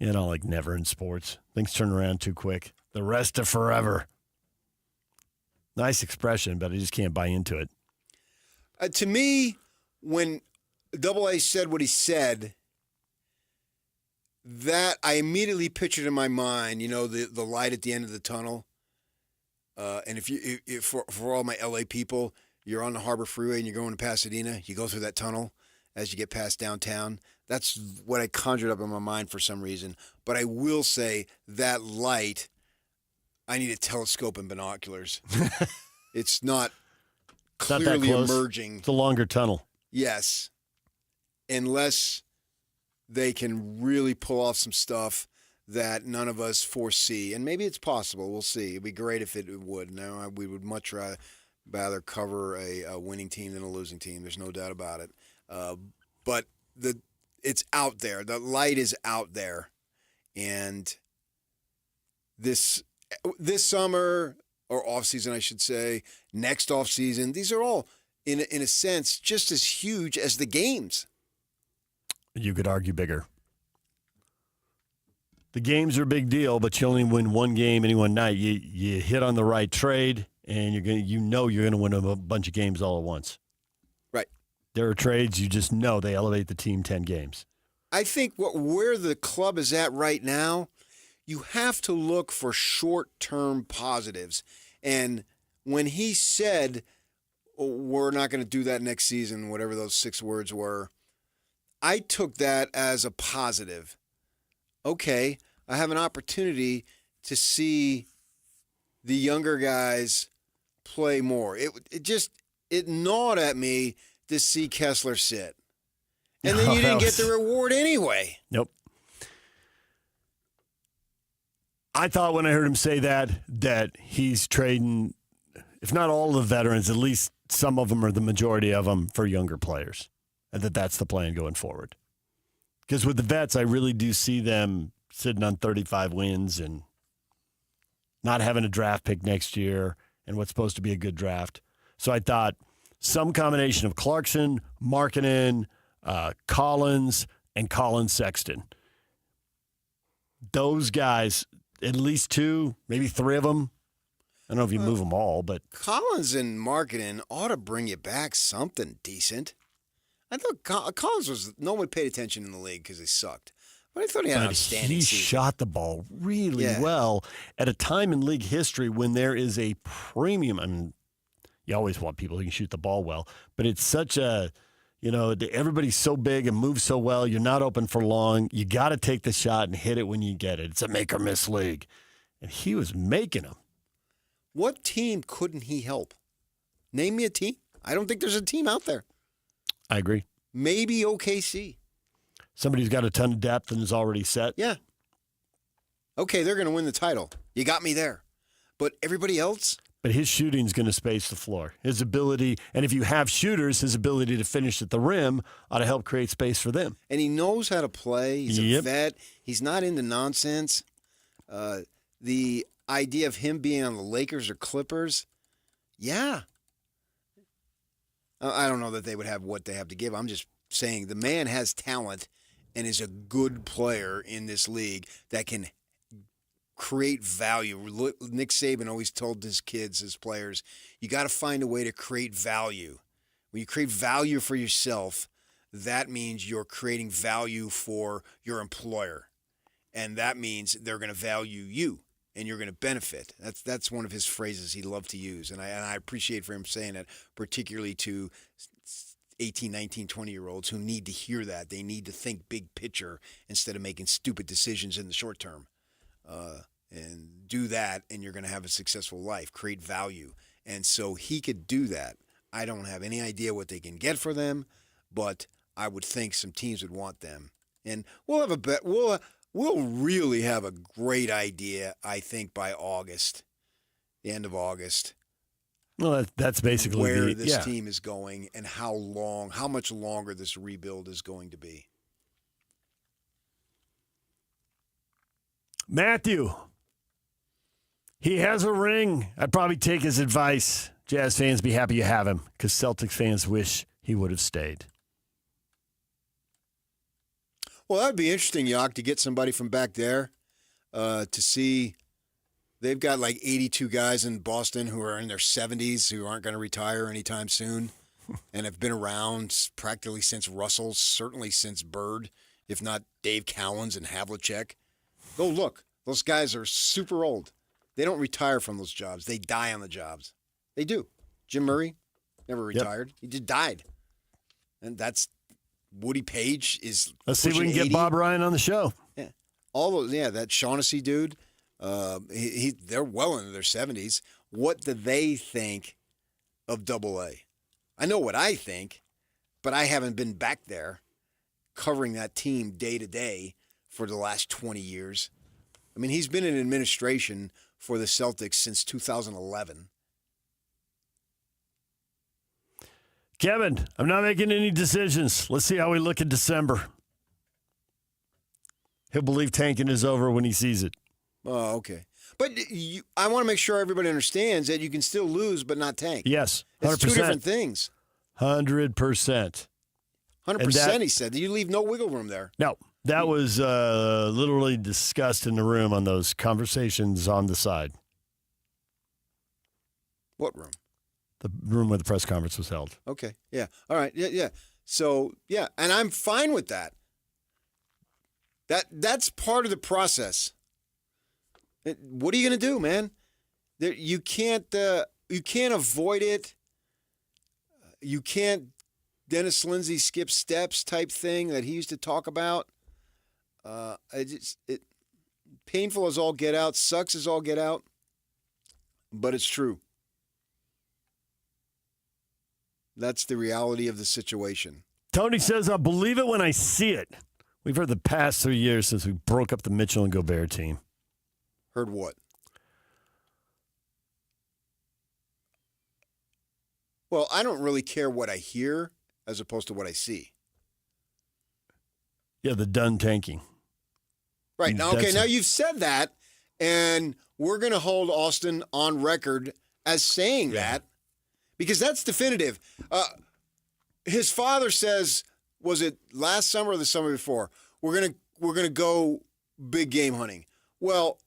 [SPEAKER 1] Like never in sports. Things turn around too quick. The rest of forever. Nice expression, but I just can't buy into it.
[SPEAKER 2] To me, when AA said what he said, that I immediately pictured in my mind, the light at the end of the tunnel. And if for all my LA people, you're on the Harbor Freeway and you're going to Pasadena, you go through that tunnel as you get past downtown. That's what I conjured up in my mind for some reason. But I will say that light, I need a telescope and binoculars. It's not clearly emerging.
[SPEAKER 1] It's a longer tunnel.
[SPEAKER 2] Yes. Unless they can really pull off some stuff that none of us foresee. And maybe it's possible. We'll see. It'd be great if it would. Now, we would much rather cover a winning team than a losing team. There's no doubt about it. But it's out there. The light is out there. And this summer, or offseason, I should say, next offseason, these are all, in a sense, just as huge as the games.
[SPEAKER 1] You could argue bigger. The games are a big deal, but you only win one game any one night. You hit on the right trade, and you're gonna win a bunch of games all at once.
[SPEAKER 2] Right.
[SPEAKER 1] There are trades you just know they elevate the team 10 games.
[SPEAKER 2] I think where the club is at right now, you have to look for short-term positives. And when he said, we're not going to do that next season, whatever those 6 words were, I took that as a positive. Okay, I have an opportunity to see the younger guys play more. It gnawed at me to see Kessler sit. And then you didn't get the reward anyway.
[SPEAKER 1] Nope. I thought when I heard him say that he's trading, if not all of the veterans, at least some of them or the majority of them for younger players. And that's the plan going forward. Because with the vets, I really do see them sitting on 35 wins and not having a draft pick next year and what's supposed to be a good draft. So I thought some combination of Clarkson, Markkanen, Collins, and Colin Sexton. Those guys, at least 2, maybe 3 of them. I don't know if you move them all, but
[SPEAKER 2] Collins and Markkanen ought to bring you back something decent. I thought Collins no one paid attention in the league because he sucked. But I thought he had an outstanding
[SPEAKER 1] he
[SPEAKER 2] season.
[SPEAKER 1] Shot the ball really well at a time in league history when there is a premium. I mean, you always want people who can shoot the ball well, but it's such a, everybody's so big and moves so well. You're not open for long. You got to take the shot and hit it when you get it. It's a make or miss league. And he was making them.
[SPEAKER 2] What team couldn't he help? Name me a team. I don't think there's a team out there.
[SPEAKER 1] I agree.
[SPEAKER 2] Maybe OKC.
[SPEAKER 1] Somebody who's got a ton of depth and is already set.
[SPEAKER 2] Yeah. Okay, they're going to win the title. You got me there. But everybody else?
[SPEAKER 1] But his shooting's going to space the floor. His ability, and if you have shooters, his ability to finish at the rim ought to help create space for them.
[SPEAKER 2] And he knows how to play. He's a vet. He's not into nonsense. The idea of him being on the Lakers or Clippers, yeah. I don't know that they would have what they have to give. I'm just saying the man has talent and is a good player in this league that can create value. Nick Saban always told his kids, his players, you got to find a way to create value. When you create value for yourself, that means you're creating value for your employer. And that means they're going to value you and you're going to benefit. That's one of his phrases he loved to use. And I appreciate for him saying that, particularly to 18, 19, 20-year-olds who need to hear that. They need to think big picture instead of making stupid decisions in the short term. And do that, and you're going to have a successful life, create value. And so he could do that. I don't have any idea what they can get for them, but I would think some teams would want them. And we'll have a bet. We'll really have a great idea, I think, by August, the end of August.
[SPEAKER 1] Well, that's basically
[SPEAKER 2] where this team is going and how much longer this rebuild is going to be.
[SPEAKER 1] Matthew, he has a ring. I'd probably take his advice. Jazz fans, be happy you have him, because Celtics fans wish he would have stayed.
[SPEAKER 2] Well, that'd be interesting, Yock, to get somebody from back there to see. They've got like 82 guys in Boston who are in their 70s who aren't going to retire anytime soon and have been around practically since Russell, certainly since Bird, if not Dave Cowens and Havlicek. Go look. Those guys are super old. They don't retire from those jobs. They die on the jobs. They do. Jim Murray never retired. He just died. And that's Woody Page is.
[SPEAKER 1] Let's see if we can
[SPEAKER 2] 80.
[SPEAKER 1] get Bob Ryan on the show.
[SPEAKER 2] Yeah. All those, that Shaughnessy dude, they're well into their 70s. What do they think of Double-A? I know what I think, but I haven't been back there. covering that team day to day for the last 20 years. I mean, he's been in administration for the Celtics since 2011.
[SPEAKER 1] Kevin, I'm not making any decisions. Let's see how we look in December. He'll believe tanking is over when he sees it.
[SPEAKER 2] Oh, okay. But I want to make sure everybody understands that you can still lose but not tank.
[SPEAKER 1] Yes, 100%.
[SPEAKER 2] It's two different things.
[SPEAKER 1] 100%.
[SPEAKER 2] 100%, he said. You leave no wiggle room there.
[SPEAKER 1] No, that was literally discussed in the room on those conversations on the side.
[SPEAKER 2] What room?
[SPEAKER 1] The room where the press conference was held.
[SPEAKER 2] Okay, yeah. All right, yeah. So, yeah, and I'm fine with that. That's part of the process. What are you going to do, man? You can't avoid it. You can't Dennis Lindsay skip steps type thing that he used to talk about. Painful as all get out, sucks as all get out, but it's true. That's the reality of the situation.
[SPEAKER 1] Tony says, I'll believe it when I see it. We've heard the past 3 years since we broke up the Mitchell and Gobert team.
[SPEAKER 2] Heard what? Well, I don't really care what I hear as opposed to what I see.
[SPEAKER 1] Yeah, the done tanking.
[SPEAKER 2] Right. Now, okay, now you've said that, and we're going to hold Austin on record as saying that because that's definitive. His father says, was it last summer or the summer before? We're gonna go big game hunting. Well,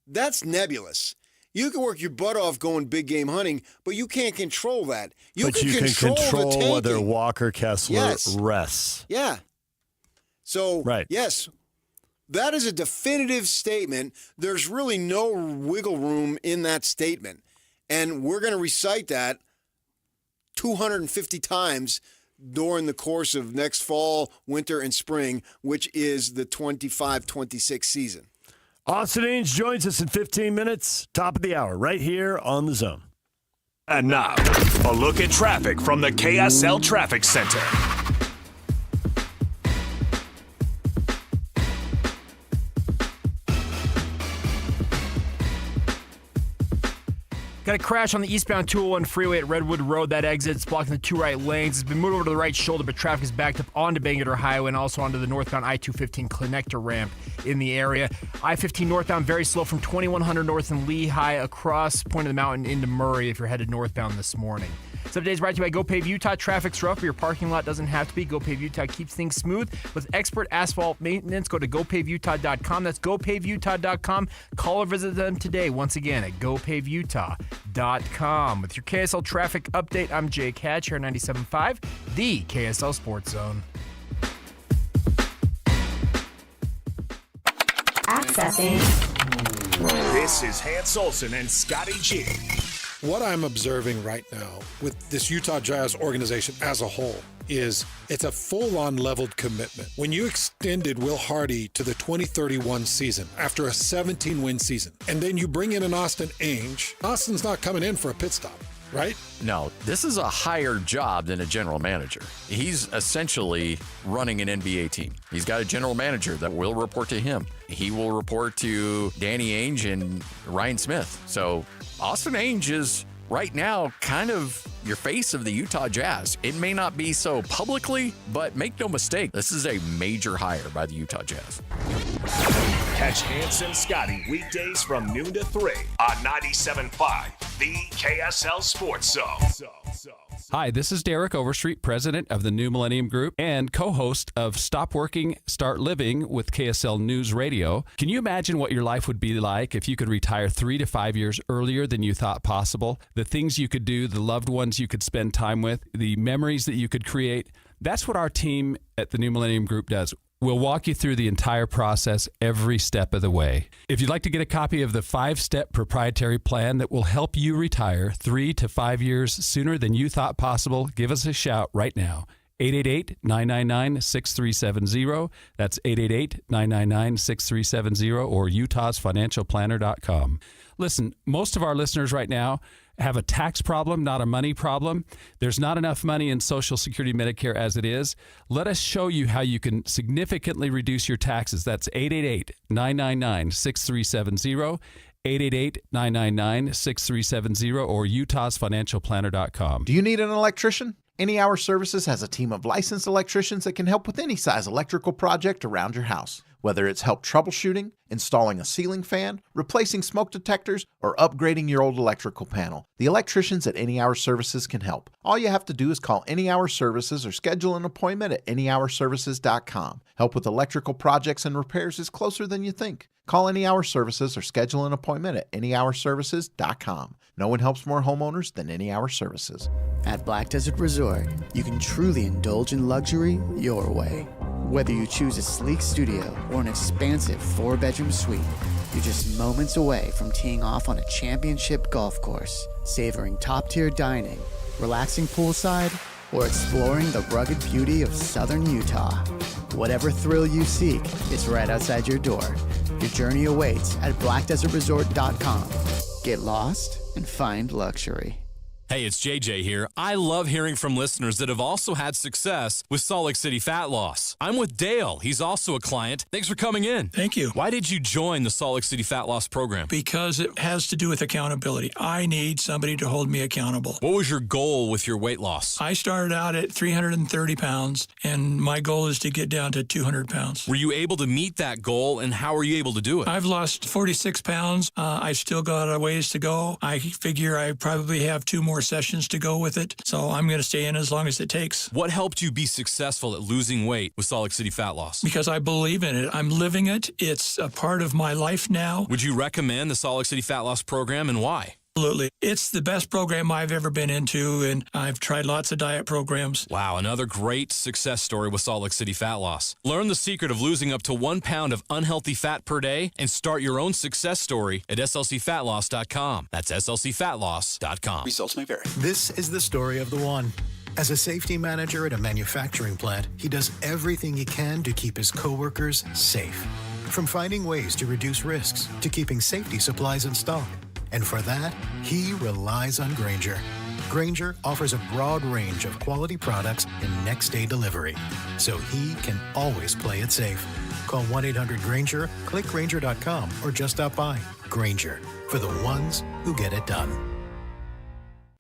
[SPEAKER 2] that's nebulous. You can work your butt off going big game hunting, but you can't control that.
[SPEAKER 1] You can control whether Walker Kessler rests.
[SPEAKER 2] Yeah. So, yes, that is a definitive statement. There's really no wiggle room in that statement. And we're going to recite that 250 times during the course of next fall, winter, and spring, which is the 25-26 season.
[SPEAKER 1] Austin Ains joins us in 15 minutes, top of the hour, right here on The Zone.
[SPEAKER 6] And now, a look at traffic from the KSL Traffic Center.
[SPEAKER 7] Got a crash on the eastbound 201 freeway at Redwood Road. That exit's blocking the two right lanes. It's been moved over to the right shoulder, but traffic is backed up onto Bangor Highway and also onto the northbound I-215 connector ramp in the area. I-15 northbound very slow from 2100 north and Lehigh across Point of the Mountain into Murray if you're headed northbound this morning. Some days brought to you by GoPave Utah. Traffic's rough, but your parking lot doesn't have to be. GoPave Utah keeps things smooth with expert asphalt maintenance. Go to GoPaveUtah.com. That's GoPaveUtah.com. Call or visit them today. Once again at GoPaveUtah.com. With your KSL traffic update, I'm Jake Hatch here on 97.5, the KSL Sports Zone.
[SPEAKER 3] Accessing.
[SPEAKER 6] This is Hans Olsen and Scotty G.
[SPEAKER 21] What I'm observing right now with this Utah Jazz organization as a whole is it's a full-on leveled commitment. When you extended Will Hardy to the 2031 season after a 17-win season, and then you bring in an Austin Ainge, Austin's not coming in for a pit stop, right?
[SPEAKER 20] No, this is a higher job than a general manager. He's essentially running an NBA team. He's got a general manager that will report to him. He will report to Danny Ainge and Ryan Smith. So Austin Ainge is right now kind of your face of the Utah Jazz. It may not be so publicly, but make no mistake, this is a major hire by the Utah Jazz.
[SPEAKER 6] Catch Hans and Scotty weekdays from noon to 3 on 97.5, the KSL Sports Zone.
[SPEAKER 4] Hi, this is Derek Overstreet, president of the New Millennium Group and co-host of Stop Working, Start Living with KSL News Radio. Can you imagine what your life would be like if you could retire 3 to 5 years earlier than you thought possible? The things you could do, the loved ones you could spend time with, the memories that you could create. That's what our team at the New Millennium Group does. We'll walk you through the entire process every step of the way. If you'd like to get a copy of the 5-step proprietary plan that will help you retire 3 to 5 years sooner than you thought possible, give us a shout right now. 888-999-6370. That's 888-999-6370 or utahsfinancialplanner.com. Listen, most of our listeners right now have a tax problem, not a money problem. There's not enough money in Social Security, Medicare as it is. Let us show you how you can significantly reduce your taxes. That's 888-999-6370, 888-999-6370, or utahsfinancialplanner.com.
[SPEAKER 3] Do you need an electrician? Any Hour Services has a team of licensed electricians that can help with any size electrical project around your house. Whether it's help troubleshooting, installing a ceiling fan, replacing smoke detectors, or upgrading your old electrical panel, the electricians at Any Hour Services can help. All you have to do is call Any Hour Services or schedule an appointment at anyhourservices.com. Help with electrical projects and repairs is closer than you think. Call Any Hour Services or schedule an appointment at anyhourservices.com. No one helps more homeowners than Any Hour Services.
[SPEAKER 8] At Black Desert Resort, you can truly indulge in luxury your way. Whether you choose a sleek studio or an expansive 4-bedroom suite, you're just moments away from teeing off on a championship golf course, savoring top-tier dining, relaxing poolside, or exploring the rugged beauty of southern Utah. Whatever thrill you seek, it's right outside your door. Your journey awaits at blackdesertresort.com. Get lost and find luxury.
[SPEAKER 9] Hey, it's JJ here. I love hearing from listeners that have also had success with Salt Lake City fat loss. I'm with Dale. He's also a client. Thanks for coming in.
[SPEAKER 10] Thank you.
[SPEAKER 9] Why did you join the Salt Lake City fat loss program?
[SPEAKER 10] Because it has to do with accountability. I need somebody to hold me accountable.
[SPEAKER 9] What was your goal with your weight loss?
[SPEAKER 10] I started out at 330 pounds, and my goal is to get down to 200 pounds.
[SPEAKER 9] Were you able to meet that goal, and how were you able to do it?
[SPEAKER 10] I've lost 46 pounds. I still got a ways to go. I figure I probably have 2 more sessions to go with it, so I'm going to stay in as long as it takes.
[SPEAKER 9] What helped you be successful at losing weight with Salt Lake City fat loss?
[SPEAKER 10] Because I believe in it. I'm living it. It's a part of my life now.
[SPEAKER 9] Would you recommend the Salt Lake City fat loss program, and why?
[SPEAKER 10] Absolutely. It's the best program I've ever been into, and I've tried lots of diet programs.
[SPEAKER 9] Wow, another great success story with Salt Lake City fat loss. Learn the secret of losing up to 1 pound of unhealthy fat per day and start your own success story at slcfatloss.com. That's slcfatloss.com.
[SPEAKER 11] Results may vary. This is the story of the one. As a safety manager at a manufacturing plant, he does everything he can to keep his coworkers safe. From finding ways to reduce risks to keeping safety supplies in stock. And for that, he relies on Grainger. Grainger offers a broad range of quality products and next-day delivery, so he can always play it safe. Call 1-800-GRAINGER, click Grainger.com, or just stop by. Grainger, for the ones who get it done.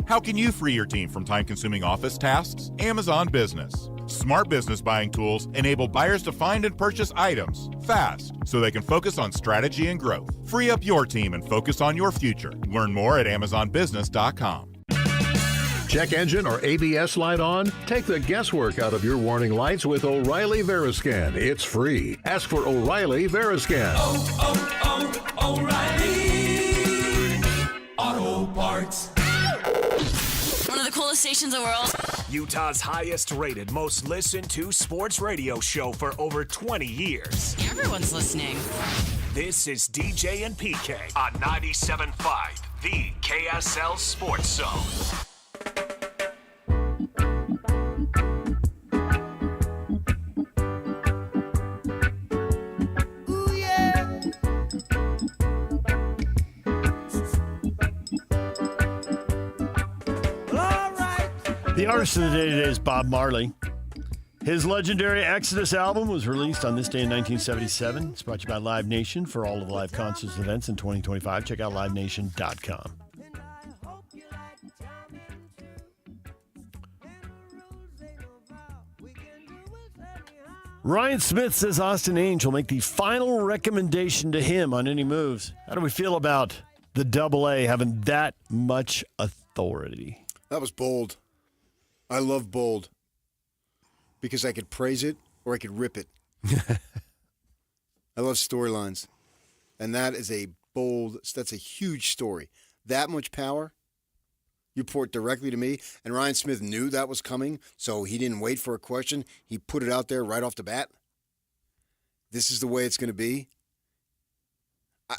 [SPEAKER 12] How can you free your team from time-consuming office tasks? Amazon Business. Smart business buying tools enable buyers to find and purchase items fast so they can focus on strategy and growth. Free up your team and focus on your future. Learn more at amazonbusiness.com.
[SPEAKER 27] Check engine or ABS light on? Take the guesswork out of your warning lights with O'Reilly Veriscan. It's free. Ask for O'Reilly Veriscan.
[SPEAKER 25] O'Reilly Auto Parts.
[SPEAKER 28] One of the coolest stations in the world.
[SPEAKER 24] Utah's highest rated, most listened to sports radio show for over 20 years.
[SPEAKER 28] Everyone's listening.
[SPEAKER 24] This is DJ and PK on 97.5, the KSL Sports Zone.
[SPEAKER 1] The artist of the day today is Bob Marley. His legendary Exodus album was released on this day in 1977. It's brought to you by Live Nation. For all of the live concerts and events in 2025, check out livenation.com. Ryan Smith says Austin Ainge will make the final recommendation to him on any moves. How do we feel about the AA having that much authority?
[SPEAKER 2] That was bold. I love bold because I could praise it or I could rip it. I love storylines. And that is that's a huge story. That much power, you pour it directly to me. And Ryan Smith knew that was coming, so he didn't wait for a question. He put it out there right off the bat. This is the way it's going to be.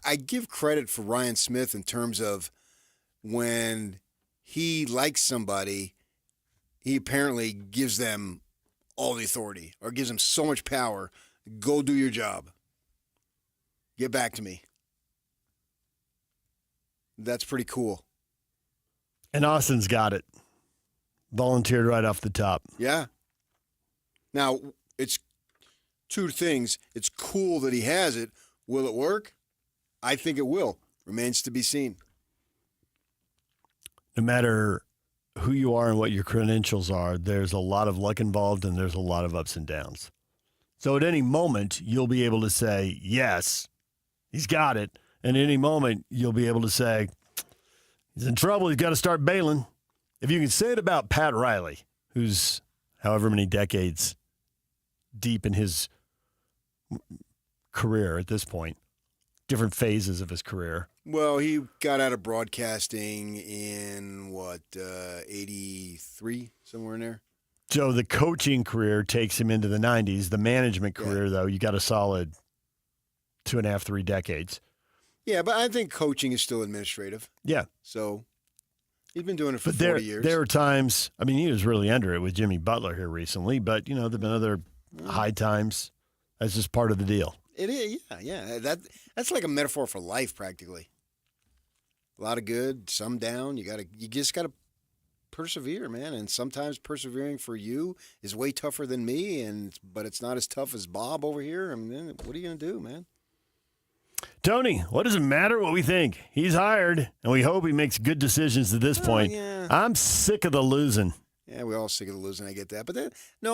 [SPEAKER 2] I give credit for Ryan Smith in terms of when he likes somebody, he apparently gives them all the authority or gives them so much power. Go do your job. Get back to me. That's pretty cool.
[SPEAKER 1] And Austin's got it. Volunteered right off the top.
[SPEAKER 2] Yeah. Now, it's two things. It's cool that he has it. Will it work? I think it will. Remains to be seen.
[SPEAKER 1] No matter who you are and what your credentials are, there's a lot of luck involved and there's a lot of ups and downs. So at any moment, you'll be able to say, yes, he's got it. And at any moment, you'll be able to say, he's in trouble. He's got to start bailing. If you can say it about Pat Riley, who's however many decades deep in his career at this point, different phases of his career.
[SPEAKER 2] Well, he got out of broadcasting in, 83, somewhere in there?
[SPEAKER 1] So the coaching career takes him into the 90s. The management career, though, you got a solid 2.5, 3 decades.
[SPEAKER 2] Yeah, but I think coaching is still administrative.
[SPEAKER 1] Yeah.
[SPEAKER 2] So he's been doing it for
[SPEAKER 1] But
[SPEAKER 2] 40 years.
[SPEAKER 1] There are times, I mean, he was really under it with Jimmy Butler here recently, but, there have been other high times. That's just part of the deal.
[SPEAKER 2] It is, yeah. That's like a metaphor for life, practically. A lot of good, some down. You just gotta persevere, man. And sometimes persevering for you is way tougher than me, but it's not as tough as Bob over here. I mean, what are you gonna do, man?
[SPEAKER 1] Tony, what does it matter what we think? He's hired, and we hope he makes good decisions at this point.
[SPEAKER 2] Yeah.
[SPEAKER 1] I'm sick of the losing.
[SPEAKER 2] Yeah, we're all sick of the losing. I get that, but what do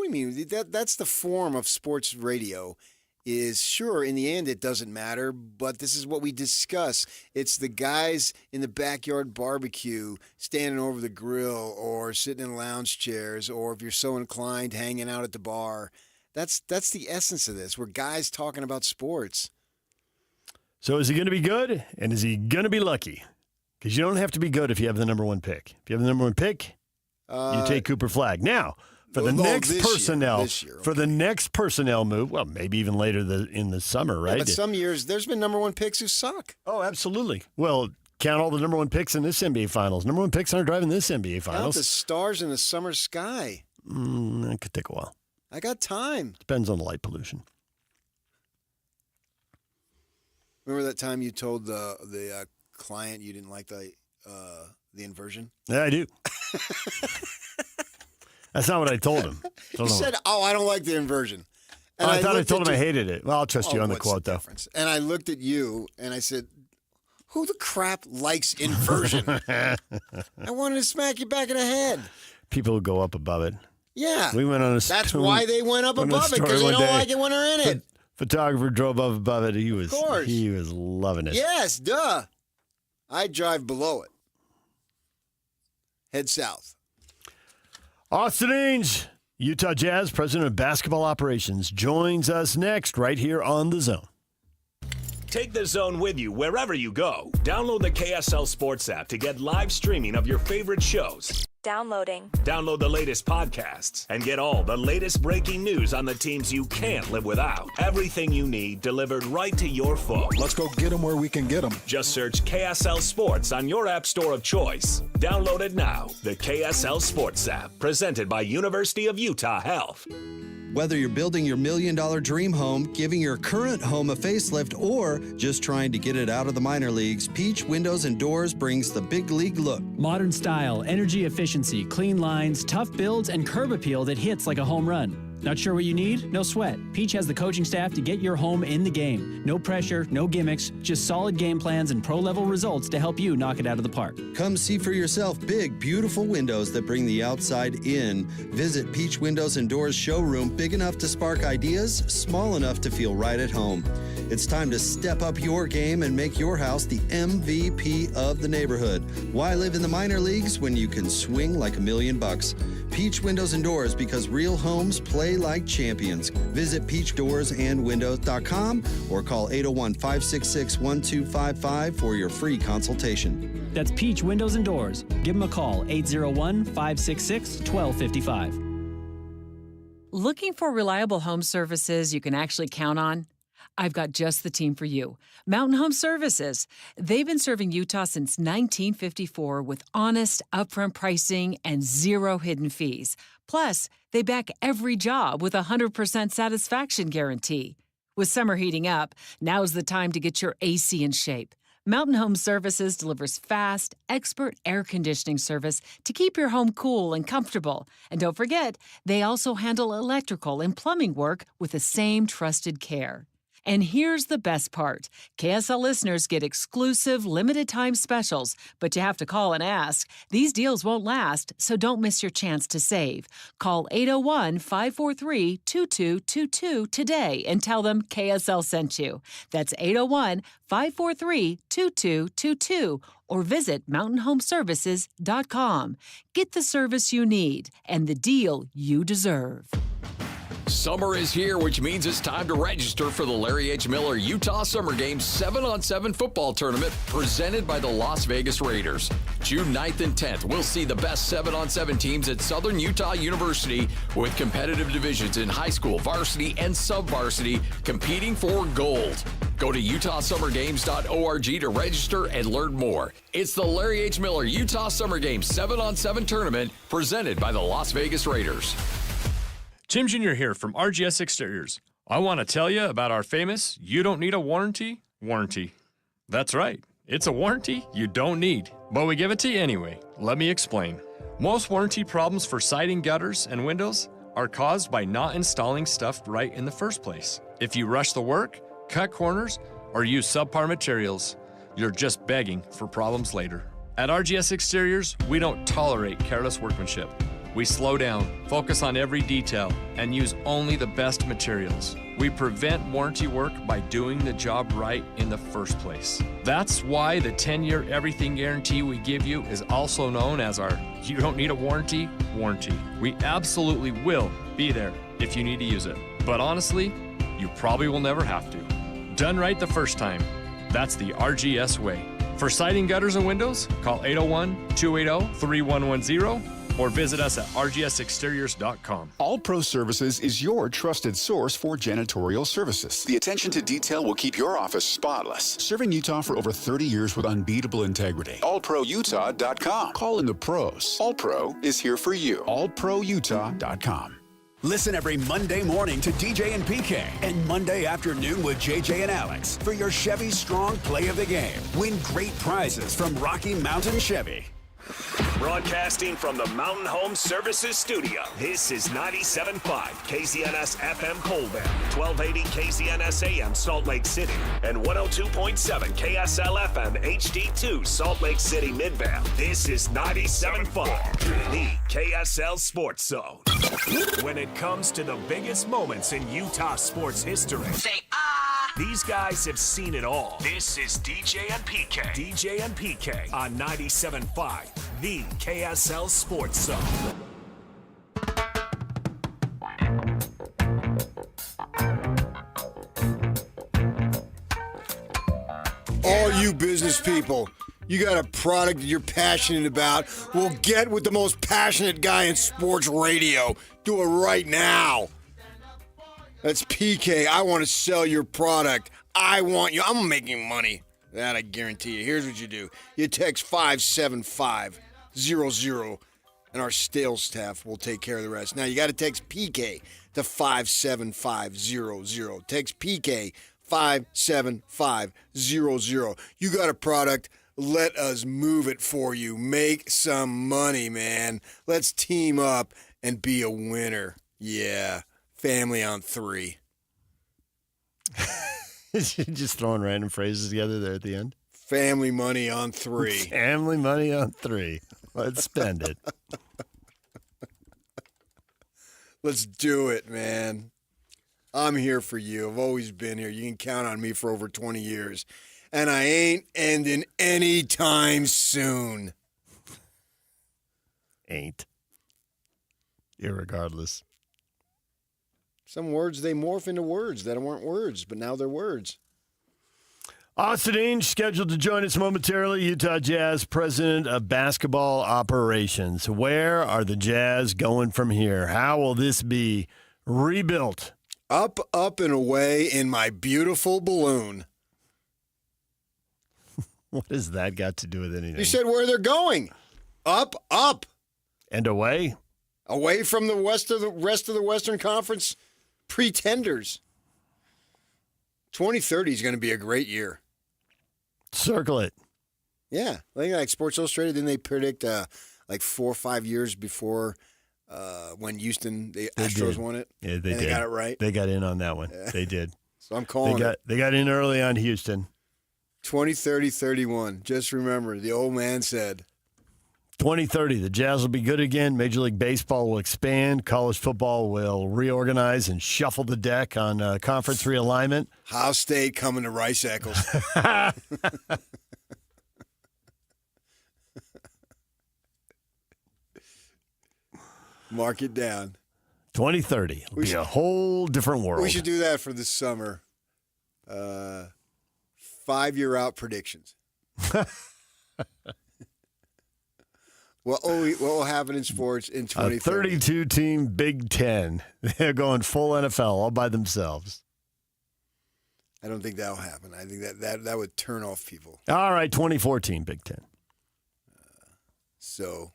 [SPEAKER 2] you mean? That's the form of sports radio. Is sure, in the end, it doesn't matter, but this is what we discuss. It's the guys in the backyard barbecue standing over the grill or sitting in lounge chairs, or if you're so inclined, hanging out at the bar. That's the essence of this. We're guys talking about sports.
[SPEAKER 1] So is he going to be good, and is he going to be lucky? Because you don't have to be good if you have the number one pick. If you have the number one pick, you take Cooper Flagg. Now, for the next personnel move, well, maybe even later in the summer, right?
[SPEAKER 2] Yeah, but some years, there's been number one picks who suck.
[SPEAKER 1] Oh, absolutely. Well, count all the number one picks in this NBA Finals. Number one picks aren't driving this NBA Finals.
[SPEAKER 2] Count the stars in the summer sky.
[SPEAKER 1] That could take a while.
[SPEAKER 2] I got time.
[SPEAKER 1] Depends on the light pollution.
[SPEAKER 2] Remember that time you told the client you didn't like the inversion?
[SPEAKER 1] Yeah, I do. That's not what I told him.
[SPEAKER 2] He said, I don't like the inversion. And
[SPEAKER 1] I thought I told him I hated it. Well, I'll trust you on the quote, though.
[SPEAKER 2] And I looked at you, and I said, who the crap likes inversion? I wanted to smack you back in the head.
[SPEAKER 1] People who go up above it.
[SPEAKER 2] Yeah.
[SPEAKER 1] We went on a
[SPEAKER 2] That's why they went up above it, because they don't like it when they're in it.
[SPEAKER 1] Photographer drove up above it. He was loving it.
[SPEAKER 2] Yes, duh. I drive below it. Head south.
[SPEAKER 1] Austin Ainge, Utah Jazz president of basketball operations, joins us next right here on The Zone.
[SPEAKER 6] Take The Zone with you wherever you go. Download the KSL Sports app to get live streaming of your favorite shows.
[SPEAKER 5] Downloading.
[SPEAKER 6] Download the latest podcasts and get all the latest breaking news on the teams you can't live without. Everything you need delivered right to your phone.
[SPEAKER 21] Let's go get them where we can get them.
[SPEAKER 6] Just search KSL Sports on your app store of choice. Download it now. The KSL Sports app, presented by University of Utah Health.
[SPEAKER 13] Whether you're building your $1 million dream home, giving your current home a facelift, or just trying to get it out of the minor leagues, Peach Windows and Doors brings the big league look.
[SPEAKER 14] Modern style, energy efficiency, clean lines, tough builds, and curb appeal that hits like a home run. Not sure what you need? No sweat. Peach has the coaching staff to get your home in the game. No pressure, no gimmicks, just solid game plans and pro-level results to help you knock it out of the park.
[SPEAKER 13] Come see for yourself big, beautiful windows that bring the outside in. Visit Peach Windows and Doors showroom, big enough to spark ideas, small enough to feel right at home. It's time to step up your game and make your house the MVP of the neighborhood. Why live in the minor leagues when you can swing like $1 million? Peach Windows and Doors, because real homes play like champions. Visit peachdoorsandwindows.com or call 801-566-1255 for your free consultation.
[SPEAKER 14] That's Peach Windows and Doors. Give them a call, 801-566-1255.
[SPEAKER 15] Looking for reliable home services you can actually count on? I've got just the team for you. Mountain Home Services. They've been serving Utah since 1954 with honest, upfront pricing and zero hidden fees. Plus, they back every job with a 100% satisfaction guarantee. With summer heating up, now's the time to get your AC in shape. Mountain Home Services delivers fast, expert air conditioning service to keep your home cool and comfortable. And don't forget, they also handle electrical and plumbing work with the same trusted care. And here's the best part. KSL listeners get exclusive limited-time specials, but you have to call and ask. These deals won't last, so don't miss your chance to save. Call 801-543-2222 today and tell them KSL sent you. That's 801-543-2222 or visit mountainhomeservices.com. Get the service you need and the deal you deserve.
[SPEAKER 20] Summer is here, which means it's time to register for the Larry H. Miller Utah Summer Games 7-on-7 football tournament presented by the Las Vegas Raiders. June 9th and 10th, we'll see the best 7-on-7 teams at Southern Utah University with competitive divisions in high school, varsity, and sub-varsity competing for gold. Go to utahsummergames.org to register and learn more. It's the Larry H. Miller Utah Summer Games 7-on-7 tournament presented by the Las Vegas Raiders.
[SPEAKER 5] Tim Jr. here from RGS Exteriors. I want to tell you about our famous "You Don't Need a Warranty" warranty. That's right, it's a warranty you don't need, but we give it to you anyway. Let me explain. Most warranty problems for siding, gutters, and windows are caused by not installing stuff right in the first place. If you rush the work, cut corners, or use subpar materials, you're just begging for problems later. At RGS Exteriors, we don't tolerate careless workmanship. We slow down, focus on every detail, and use only the best materials. We prevent warranty work by doing the job right in the first place. That's why the 10-year everything guarantee we give you is also known as our "You Don't Need a Warranty" warranty. We absolutely will be there if you need to use it. But honestly, you probably will never have to. Done right the first time. That's the RGS way. For siding, gutters, and windows, call 801-280-3110 or visit us at rgsexteriors.com.
[SPEAKER 16] All Pro Services is your trusted source for janitorial services. The attention to detail will keep your office spotless. Serving Utah for over 30 years with unbeatable integrity. AllProUtah.com. Call in the pros. All Pro is here for you. AllProUtah.com.
[SPEAKER 17] Listen every Monday morning to DJ and PK and Monday afternoon with JJ and Alex for your Chevy Strong Play of the Game. Win great prizes from Rocky Mountain Chevy.
[SPEAKER 6] Broadcasting from the Mountain Home Services Studio, this is 97.5 KZNS FM Colville, 1280 KZNS AM Salt Lake City, and 102.7 KSL FM HD2 Salt Lake City Midvale. This is 97.5, the KSL Sports Zone. When it comes to the biggest moments in Utah sports history, say these guys have seen it all. This is DJ and PK. DJ and PK on 97.5, the KSL Sports Zone.
[SPEAKER 2] All you business people, you got a product that you're passionate about, well, get with the most passionate guy in sports radio. Do it right now. That's PK. I want to sell your product. I want you. I'm making money. That I guarantee you. Here's what you do. You text 57500 and our sales staff will take care of the rest. Now, you got to text PK to 57500. Text PK 57500. You got a product. Let us move it for you. Make some money, man. Let's team up and be a winner. Yeah. Family on 3.
[SPEAKER 1] Just throwing random phrases together there at the end.
[SPEAKER 2] Family money on 3.
[SPEAKER 1] Family money on 3. Let's spend it.
[SPEAKER 2] Let's do it, man. I'm here for you. I've always been here. You can count on me for over 20 years. And I ain't ending anytime soon.
[SPEAKER 1] Ain't. Irregardless.
[SPEAKER 2] Some words, they morph into words that weren't words, but now they're words.
[SPEAKER 1] Austin Ainge scheduled to join us momentarily. Utah Jazz president of basketball operations. Where are the Jazz going from here? How will this be rebuilt?
[SPEAKER 2] Up, up, and away in my beautiful balloon.
[SPEAKER 1] What has that got to do with anything?
[SPEAKER 2] You said where they're going. Up, up.
[SPEAKER 1] And away?
[SPEAKER 2] Away from the rest of the Western Conference pretenders. 2030 is going to be a great year.
[SPEAKER 1] Circle it.
[SPEAKER 2] Yeah, like Sports Illustrated, didn't they predict like 4 or 5 years before when Houston, the Astros won it?
[SPEAKER 1] Yeah, they did.
[SPEAKER 2] They got it right.
[SPEAKER 1] They got in on that one.
[SPEAKER 2] Yeah.
[SPEAKER 1] They did.
[SPEAKER 2] So I'm calling it.
[SPEAKER 1] They got in early on Houston.
[SPEAKER 2] 2030-31. Just remember, the old man said.
[SPEAKER 1] 2030, the Jazz will be good again. Major League Baseball will expand. College football will reorganize and shuffle the deck on conference realignment.
[SPEAKER 2] Ohio State coming to Rice Eccles. Mark it down.
[SPEAKER 1] 2030 will be a whole different world.
[SPEAKER 2] We should do that for this summer. 5-year out predictions. What will happen in sports in 2030?
[SPEAKER 1] A 32-team Big Ten. They're going full NFL all by themselves.
[SPEAKER 2] I don't think that'll happen. I think that would turn off people.
[SPEAKER 1] All right, 2014 Big Ten.
[SPEAKER 2] So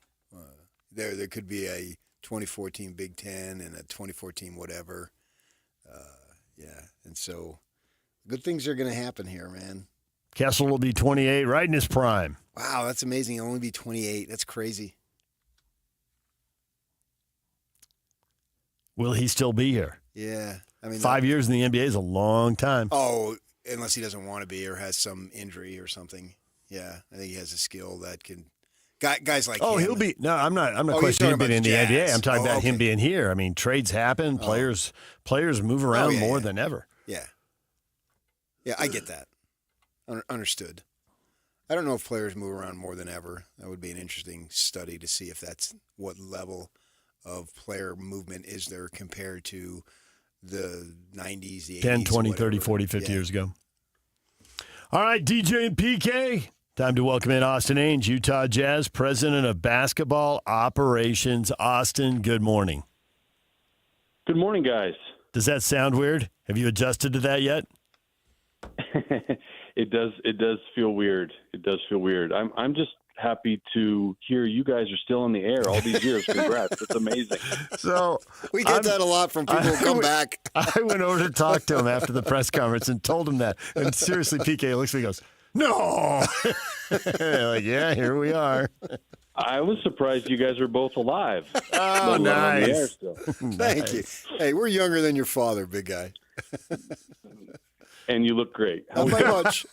[SPEAKER 2] there could be a 2014 Big Ten and a 2014 whatever. Yeah, and so good things are going to happen here, man.
[SPEAKER 1] Kessel will be 28, right in his prime.
[SPEAKER 2] Wow, that's amazing. He'll only be 28. That's crazy.
[SPEAKER 1] Will he still be here?
[SPEAKER 2] Yeah. I mean,
[SPEAKER 1] 5 years in the NBA is a long time.
[SPEAKER 2] Oh, unless he doesn't want to be or has some injury or something. Yeah, I think he has a skill that can. Guys like him.
[SPEAKER 1] He'll be. No, I'm not questioning him being in the NBA. I'm talking about
[SPEAKER 2] okay.
[SPEAKER 1] him being here. I mean, trades happen. Players move around more than ever.
[SPEAKER 2] Yeah. Yeah, I get that. Understood. I don't know if players move around more than ever. That would be an interesting study to see if that's what level of player movement is there compared to the 90s, the 80s.
[SPEAKER 1] 10, 20, 30, 40, 50 years ago. All right, DJ and PK. Time to welcome in Austin Ainge, Utah Jazz, president of basketball operations. Austin, good morning.
[SPEAKER 3] Good morning, guys.
[SPEAKER 1] Does that sound weird? Have you adjusted to that yet?
[SPEAKER 3] It does feel weird. It does feel weird. I'm just happy to hear you guys are still in the air all these years. Congrats. It's amazing.
[SPEAKER 1] So
[SPEAKER 2] we get that a lot from people who come back.
[SPEAKER 1] I went over to talk to him after the press conference and told him that. And seriously, PK looks at me and goes, no. Like, yeah, here we are.
[SPEAKER 3] I was surprised you guys were both alive.
[SPEAKER 1] Oh, nice.
[SPEAKER 2] Thank you. Hey, we're younger than your father, big guy.
[SPEAKER 3] And you look great.
[SPEAKER 2] Not by much.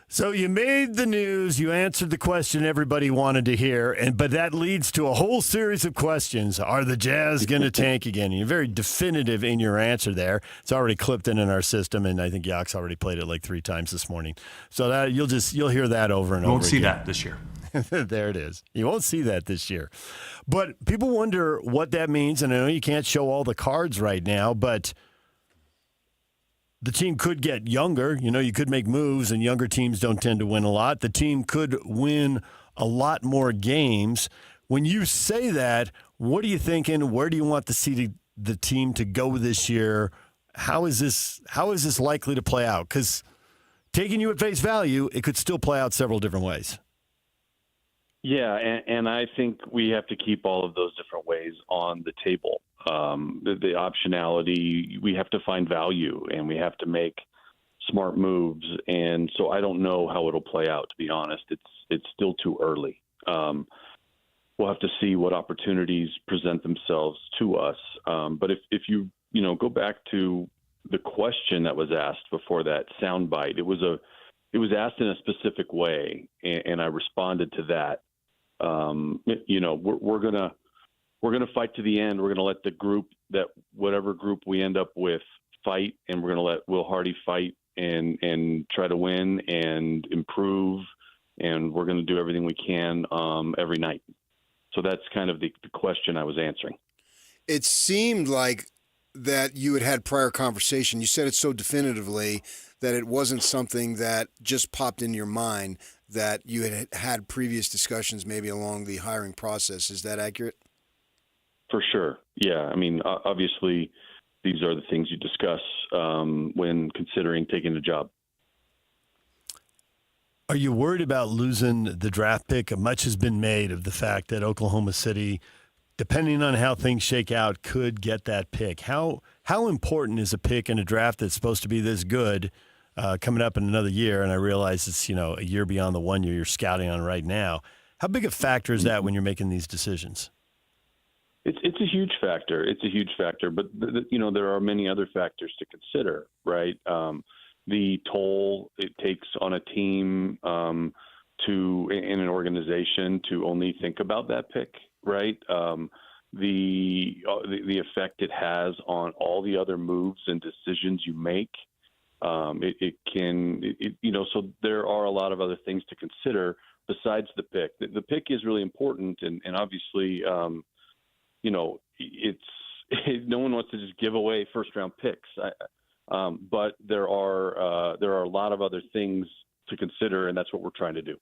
[SPEAKER 1] So you made the news. You answered the question everybody wanted to hear, but that leads to a whole series of questions. Are the Jazz going to tank again? And you're very definitive in your answer there. It's already clipped in our system, and I think Yak's already played it like 3 times this morning. So that you'll hear that over and over again.
[SPEAKER 4] Won't see that this year.
[SPEAKER 1] There it is. You won't see that this year. But people wonder what that means, and I know you can't show all the cards right now, but the team could get younger. You know, you could make moves, and younger teams don't tend to win a lot. The team could win a lot more games. When you say that, what are you thinking? Where do you want to see the team to go this year? How is this likely to play out? Because taking you at face value, it could still play out several different ways.
[SPEAKER 3] Yeah, and I think we have to keep all of those different ways on the table. The optionality, we have to find value, and we have to make smart moves. And so I don't know how it'll play out, to be honest. It's still too early. We'll have to see what opportunities present themselves to us. But if you go back to the question that was asked before that soundbite, it was asked in a specific way, and I responded to that. We're gonna fight to the end. We're gonna let the group whatever group we end up with fight, and we're gonna let Will Hardy fight and try to win and improve, and we're gonna do everything we can every night. So that's kind of the question I was answering.
[SPEAKER 2] It seemed like that you had prior conversation. You said it so definitively that it wasn't something that just popped in your mind, that you had previous discussions maybe along the hiring process. Is that accurate?
[SPEAKER 3] For sure. Yeah. I mean, obviously, these are the things you discuss when considering taking a job.
[SPEAKER 1] Are you worried about losing the draft pick? Much has been made of the fact that Oklahoma City, depending on how things shake out, could get that pick. How How important is a pick in a draft that's supposed to be this good coming up in another year? And I realize it's, a year beyond the 1 year you're scouting on right now. How big a factor is that when you're making these decisions?
[SPEAKER 3] It's a huge factor. It's a huge factor, but there are many other factors to consider, right? The toll it takes on a team in an organization to only think about that pick, right? The effect it has on all the other moves and decisions you make. So there are a lot of other things to consider besides the pick. The pick is really important, and obviously, no one wants to just give away first round picks. But there are a lot of other things to consider, and that's what we're trying to do.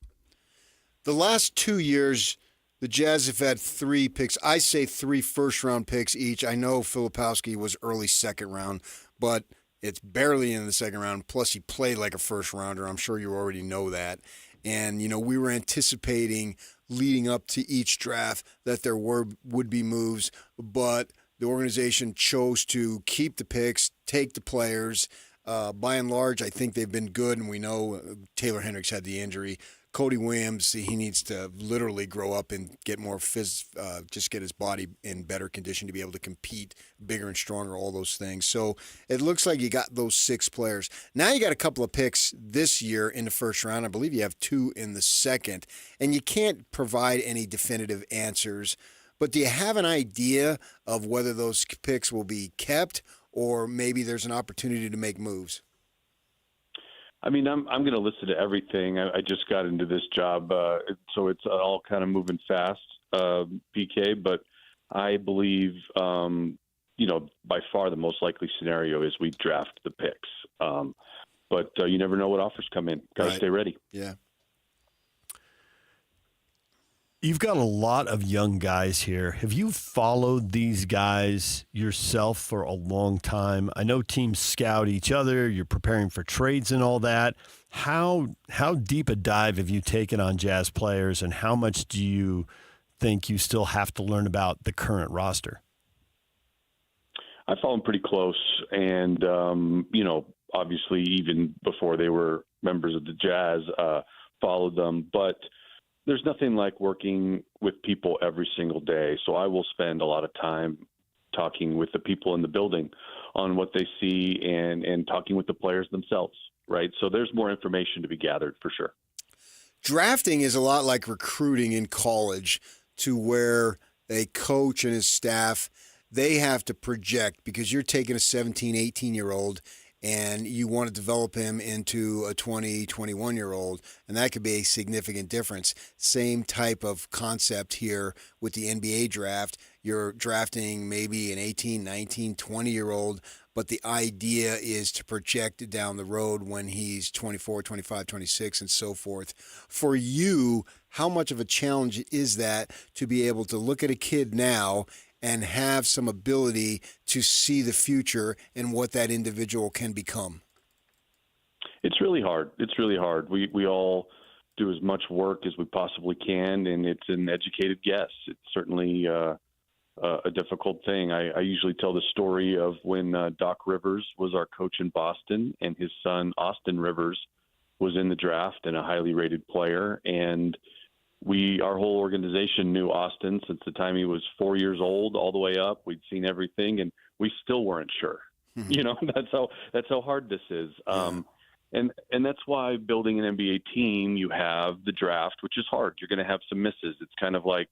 [SPEAKER 2] The last 2 years, the Jazz have had 3 picks. I say 3 first-round picks each. I know Filipowski was early second round, but it's barely in the second round. Plus, he played like a first-rounder. I'm sure you already know that. And, we were anticipating leading up to each draft that there would be moves, but the organization chose to keep the picks, take the players. By and large, I think they've been good, and we know Taylor Hendricks had the injury. Cody Williams, he needs to literally grow up and get more just get his body in better condition to be able to compete, bigger and stronger, all those things. So it looks like you got those 6 players. Now you got a couple of picks this year in the first round. I believe you have 2 in the second, and you can't provide any definitive answers. But do you have an idea of whether those picks will be kept or maybe there's an opportunity to make moves?
[SPEAKER 3] I mean, I'm going to listen to everything. I just got into this job, so it's all kind of moving fast, PK. But I believe, by far the most likely scenario is we draft the picks. But you never know what offers come in. Got to stay ready.
[SPEAKER 2] Yeah.
[SPEAKER 1] You've got a lot of young guys here. Have you followed these guys yourself for a long time? I know teams scout each other. You're preparing for trades and all that. How deep a dive have you taken on Jazz players, and how much do you think you still have to learn about the current roster?
[SPEAKER 3] I follow them pretty close, and obviously even before they were members of the Jazz, followed them, but there's nothing like working with people every single day. So I will spend a lot of time talking with the people in the building on what they see and talking with the players themselves, right? So there's more information to be gathered for sure.
[SPEAKER 2] Drafting is a lot like recruiting in college, to where a coach and his staff, they have to project, because you're taking a 17, 18-year-old and you want to develop him into a 20, 21-year-old, and that could be a significant difference. Same type of concept here with the NBA draft. You're drafting maybe an 18, 19, 20-year-old, but the idea is to project down the road when he's 24, 25, 26, and so forth. For you, how much of a challenge is that to be able to look at a kid now and have some ability to see the future and what that individual can become?
[SPEAKER 3] It's really hard. It's really hard. We all do as much work as we possibly can, and it's an educated guess. It's certainly a difficult thing. I usually tell the story of when Doc Rivers was our coach in Boston, and his son, Austin Rivers, was in the draft and a highly rated player, and our whole organization knew Austin since the time he was 4 years old all the way up. We'd seen everything, and we still weren't sure. Mm-hmm. That's how hard this is. Yeah. And that's why building an NBA team, you have the draft, which is hard. You're going to have some misses. It's kind of like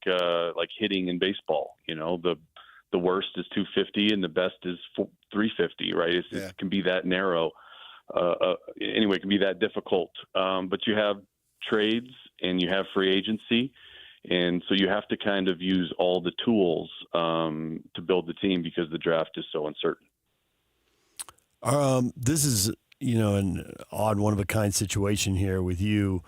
[SPEAKER 3] hitting in baseball. The worst is 250 and the best is 350, right? It can be that narrow. Anyway, it can be that difficult. But you have trades and you have free agency, and so you have to kind of use all the tools to build the team, because the draft is so uncertain.
[SPEAKER 1] This is an odd, one-of-a-kind situation here with you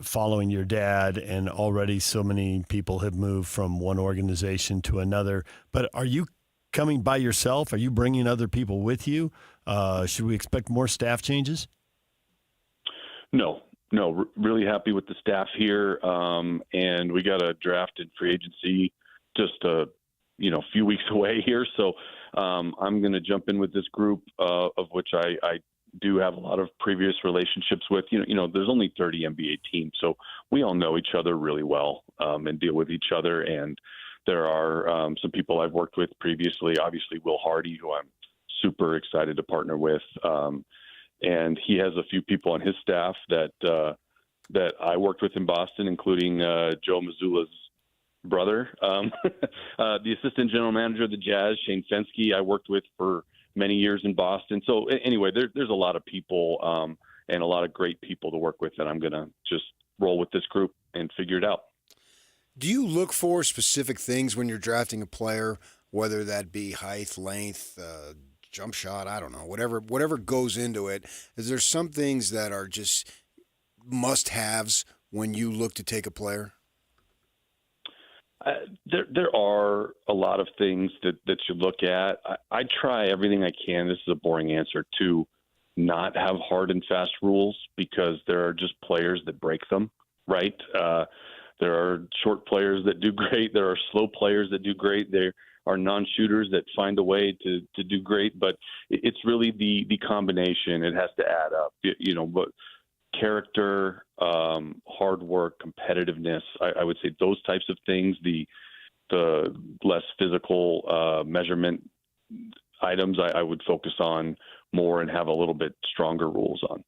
[SPEAKER 1] following your dad, and already so many people have moved from one organization to another. But are you coming by yourself? Are you bringing other people with you? Should we expect more staff changes?
[SPEAKER 3] No, really happy with the staff here. And we got a draft and free agency just a few weeks away here. So I'm going to jump in with this group of which I do have a lot of previous relationships with. There's only 30 NBA teams, so we all know each other really well and deal with each other. And there are some people I've worked with previously, obviously Will Hardy, who I'm super excited to partner with. And he has a few people on his staff that I worked with in Boston, including Joe Mazzulla's brother, the assistant general manager of the Jazz, Shane Fensky, I worked with for many years in Boston. So anyway, there's a lot of people and a lot of great people to work with, and I'm going to just roll with this group and figure it out.
[SPEAKER 2] Do you look for specific things when you're drafting a player, whether that be height, length, jump shot, I don't know, whatever goes into it? Is there some things that are just must-haves when you look to take a player?
[SPEAKER 3] There are a lot of things that you look at. I try everything I can. This is a boring answer, to not have hard and fast rules, because there are just players that break them, right? There are short players that do great. There are slow players that do great. There are non-shooters that find a way to do great. But it's really the combination. It has to add up, but character, hard work, competitiveness. I would say those types of things, the less physical measurement items, I would focus on more and have a little bit stronger rules on.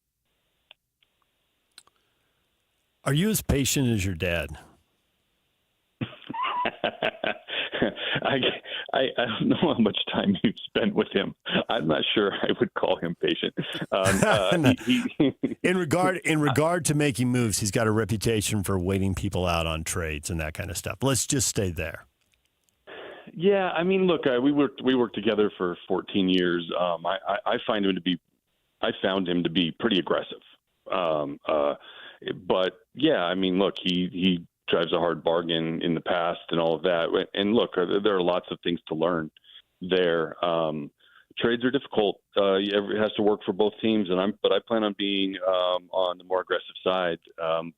[SPEAKER 1] Are you as patient as your dad?
[SPEAKER 3] I don't know how much time you've spent with him. I'm not sure I would call him patient.
[SPEAKER 1] In regard to making moves, he's got a reputation for waiting people out on trades and that kind of stuff. Let's just stay there.
[SPEAKER 3] Yeah, I mean, look, we worked together for 14 years. I found him to be pretty aggressive. But yeah, I mean, look, he drives a hard bargain in the past and all of that. And look, there are lots of things to learn there. Trades are difficult. It has to work for both teams, but I plan on being on the more aggressive side.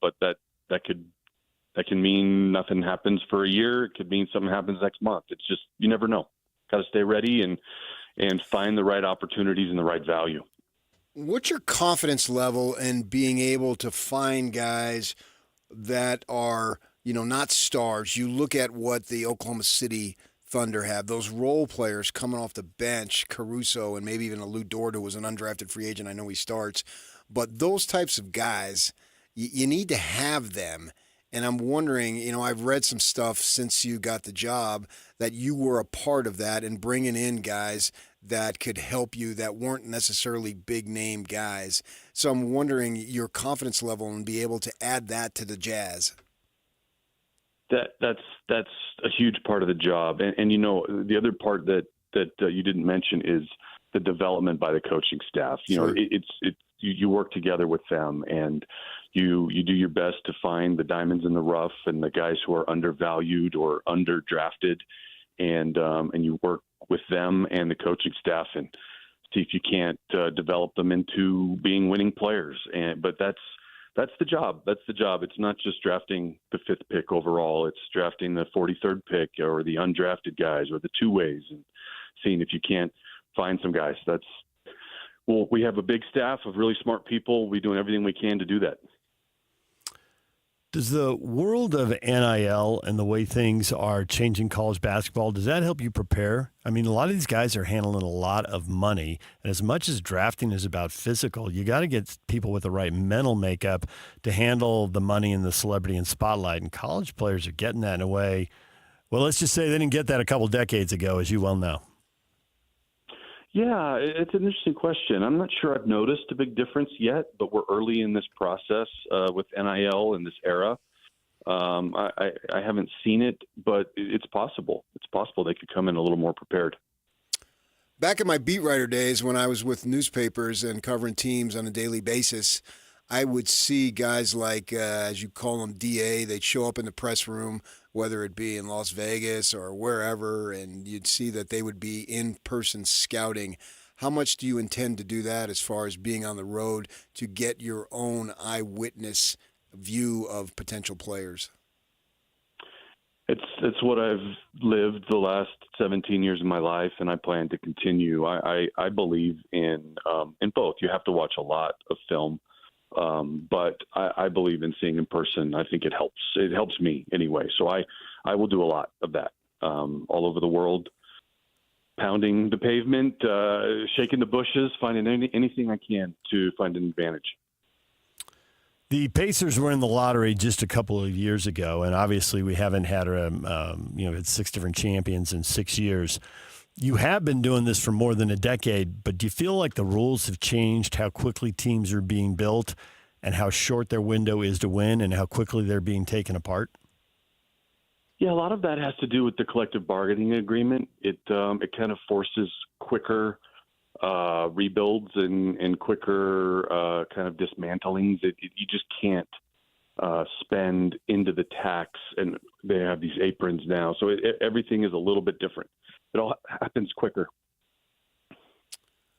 [SPEAKER 3] But that can mean nothing happens for a year. It could mean something happens next month. It's just, you never know. Got to stay ready and find the right opportunities and the right value.
[SPEAKER 2] What's your confidence level in being able to find guys that are, not stars? You look at what the Oklahoma City Thunder have, those role players coming off the bench, Caruso and maybe even a Lou Dort, who was an undrafted free agent. I know he starts. But those types of guys, you need to have them. And I'm wondering, I've read some stuff since you got the job that you were a part of that and bringing in guys that could help you that weren't necessarily big name guys. So I'm wondering your confidence level and be able to add that to the Jazz.
[SPEAKER 3] That's a huge part of the job. And the other part that you didn't mention is the development by the coaching staff.
[SPEAKER 2] Sure.
[SPEAKER 3] You work together with them, and you do your best to find the diamonds in the rough and the guys who are undervalued or underdrafted, and you work with them and the coaching staff and see if you can't develop them into being winning players. But that's the job. That's the job. It's not just drafting the 5th pick overall. It's drafting the 43rd pick or the undrafted guys or the two ways and seeing if you can't find some guys. We have a big staff of really smart people. We're doing everything we can to do that.
[SPEAKER 1] Does the world of NIL and the way things are changing college basketball, does that help you prepare? I mean, a lot of these guys are handling a lot of money, and as much as drafting is about physical, you got to get people with the right mental makeup to handle the money and the celebrity and spotlight, and college players are getting that in a way. Well, let's just say they didn't get that a couple decades ago, as you well know.
[SPEAKER 3] Yeah, it's an interesting question. I'm not sure I've noticed a big difference yet, but we're early in this process with NIL in this era. I haven't seen it, but it's possible. It's possible they could come in a little more prepared.
[SPEAKER 2] Back in my beat writer days when I was with newspapers and covering teams on a daily basis, I would see guys like, as you call them, DA. They'd show up in the press room, whether it be in Las Vegas or wherever, and you'd see that they would be in-person scouting. How much do you intend to do that as far as being on the road to get your own eyewitness view of potential players?
[SPEAKER 3] It's what I've lived the last 17 years of my life, and I plan to continue. I believe in both. You have to watch a lot of film, but I believe in seeing in person. I think it helps. It helps me anyway. So I will do a lot of that all over the world, pounding the pavement, shaking the bushes, finding anything I can to find an advantage.
[SPEAKER 1] The Pacers were in the lottery just a couple of years ago, and obviously we haven't had had 6 different champions in 6 years. You have been doing this for more than a decade, but do you feel like the rules have changed, how quickly teams are being built, and how short their window is to win, and how quickly they're being taken apart?
[SPEAKER 3] Yeah, a lot of that has to do with the collective bargaining agreement. It kind of forces quicker rebuilds and quicker kind of dismantlings. You just can't spend into the tax, and they have these aprons now. So everything is a little bit different. It all happens quicker.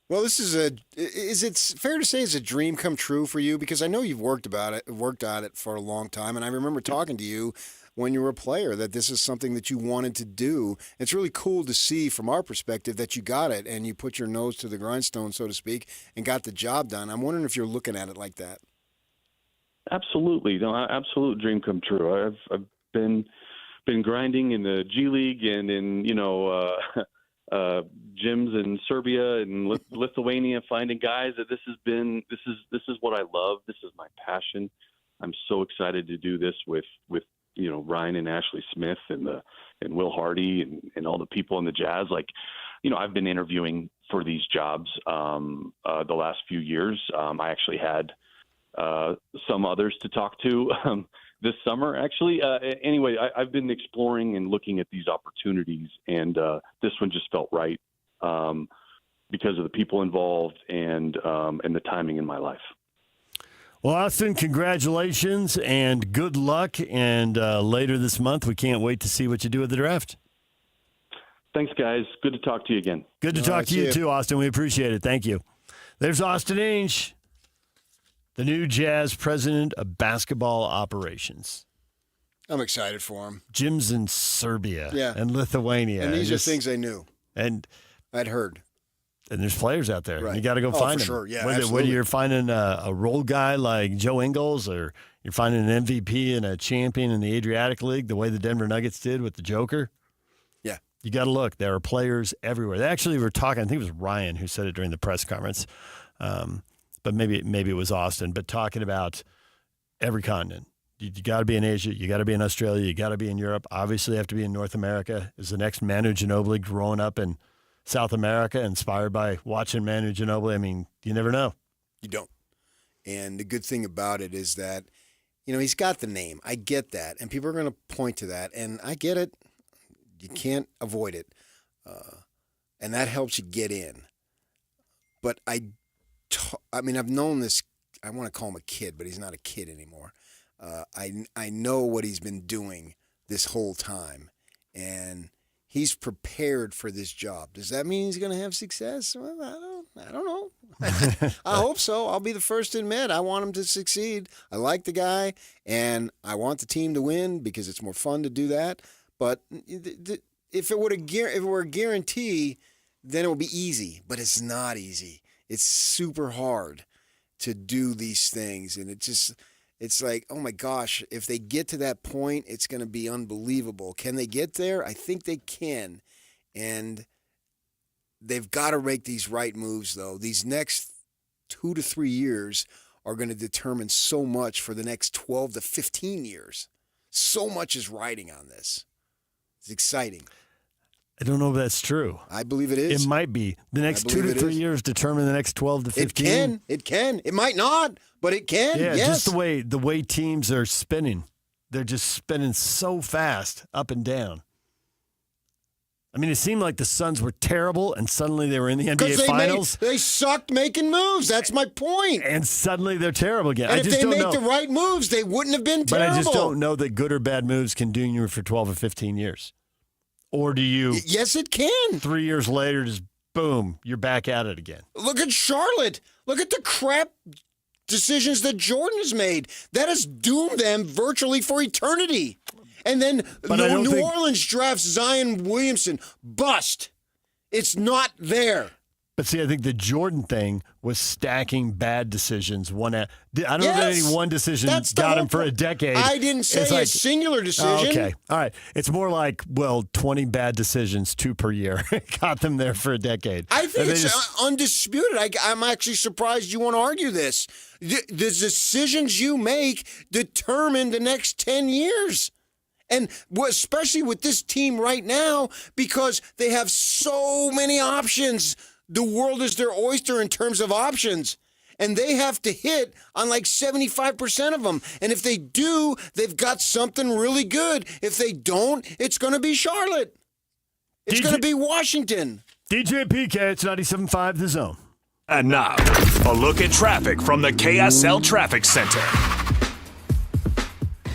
[SPEAKER 2] Well, is it fair to say it's a dream come true for you? Because I know you've worked on it for a long time, and I remember talking to you when you were a player that this is something that you wanted to do. It's really cool to see from our perspective that you got it and you put your nose to the grindstone, so to speak, and got the job done. I'm wondering if you're looking at it like that.
[SPEAKER 3] Absolutely. No, absolute dream come true. I've been grinding in the G League and in, gyms in Serbia and Lithuania, finding guys that this is what I love. This is my passion. I'm so excited to do this with Ryan and Ashley Smith and Will Hardy and all the people in the Jazz. I've been interviewing for these jobs the last few years. I actually had some others to talk to this summer, actually. Anyway, I've been exploring and looking at these opportunities, and this one just felt right because of the people involved and the timing in my life.
[SPEAKER 1] Well, Austin, congratulations and good luck. And later this month, we can't wait to see what you do with the draft.
[SPEAKER 3] Thanks, guys. Good to talk to you again.
[SPEAKER 1] Good to talk to you too, Austin. We appreciate it. Thank you. There's Austin Ainge, the new Jazz president of basketball operations.
[SPEAKER 2] I'm excited for him.
[SPEAKER 1] Gyms in Serbia and Lithuania.
[SPEAKER 2] And these are things I knew.
[SPEAKER 1] And
[SPEAKER 2] I'd heard.
[SPEAKER 1] And there's players out there.
[SPEAKER 2] Right.
[SPEAKER 1] You got to go find them.
[SPEAKER 2] Sure. Yeah,
[SPEAKER 1] whether you're finding a role guy like Joe Ingles or you're finding an MVP and a champion in the Adriatic League, the way the Denver Nuggets did with the Joker.
[SPEAKER 2] Yeah.
[SPEAKER 1] You got to look. There are players everywhere. They actually were talking, I think it was Ryan who said it during the press conference, but maybe it was Austin, but talking about every continent. You got to be in Asia. You got to be in Australia. You got to be in Europe. Obviously, you have to be in North America. Is the next Manu Ginobili growing up in South America, inspired by watching Manu Ginobili? I mean, you never know.
[SPEAKER 2] You don't. And the good thing about it is that, he's got the name. I get that. And people are going to point to that. And I get it. You can't avoid it. And that helps you get in. But I've known this, I want to call him a kid, but he's not a kid anymore. I know what he's been doing this whole time. And he's prepared for this job. Does that mean he's going to have success? Well, I don't know. I hope so. I'll be the first to admit I want him to succeed. I like the guy, and I want the team to win because it's more fun to do that. But if it were a guarantee, then it would be easy. But it's not easy. It's super hard to do these things, and it's like, oh my gosh, if they get to that point, it's going to be unbelievable. Can they get there? I think they can. And they've got to make these right moves, though. These next 2 to 3 years are going to determine so much for the next 12 to 15 years. So much is riding on this. It's exciting.
[SPEAKER 1] I don't know if that's true.
[SPEAKER 2] I believe it is.
[SPEAKER 1] It might be. The next 2 to 3 years determine the next 12 to 15.
[SPEAKER 2] It can. It might not, but it can.
[SPEAKER 1] Yeah,
[SPEAKER 2] yes.
[SPEAKER 1] just the way teams are spinning. They're just spinning so fast up and down. I mean, it seemed like the Suns were terrible, and suddenly they were in the NBA Finals.
[SPEAKER 2] They sucked making moves. That's my point.
[SPEAKER 1] And suddenly they're terrible again.
[SPEAKER 2] And if they make the right moves, they wouldn't have been terrible.
[SPEAKER 1] But I just don't know that good or bad moves can do you for 12 or 15 years. Or do you?
[SPEAKER 2] Yes, it can.
[SPEAKER 1] 3 years later, just boom, you're back at it again.
[SPEAKER 2] Look at Charlotte. Look at the crap decisions that Jordan has made. That has doomed them virtually for eternity. And then
[SPEAKER 1] But
[SPEAKER 2] New Orleans drafts Zion Williamson. Bust. It's not there.
[SPEAKER 1] But see, I think the Jordan thing was stacking bad decisions. I don't know that any one decision got him for a decade.
[SPEAKER 2] I didn't say a singular decision.
[SPEAKER 1] Okay. All right. It's more like, 20 bad decisions, 2 per year. Got them there for a decade.
[SPEAKER 2] I think it's undisputed. I'm actually surprised you want to argue this. The decisions you make determine the next 10 years. And especially with this team right now, because they have so many options. The world is their oyster in terms of options. And they have to hit on like 75% of them. And if they do, they've got something really good. If they don't, it's going to be Charlotte. It's going to be Washington.
[SPEAKER 1] DJ PK, it's 97.5 The Zone.
[SPEAKER 6] And now, a look at traffic from the KSL Traffic Center.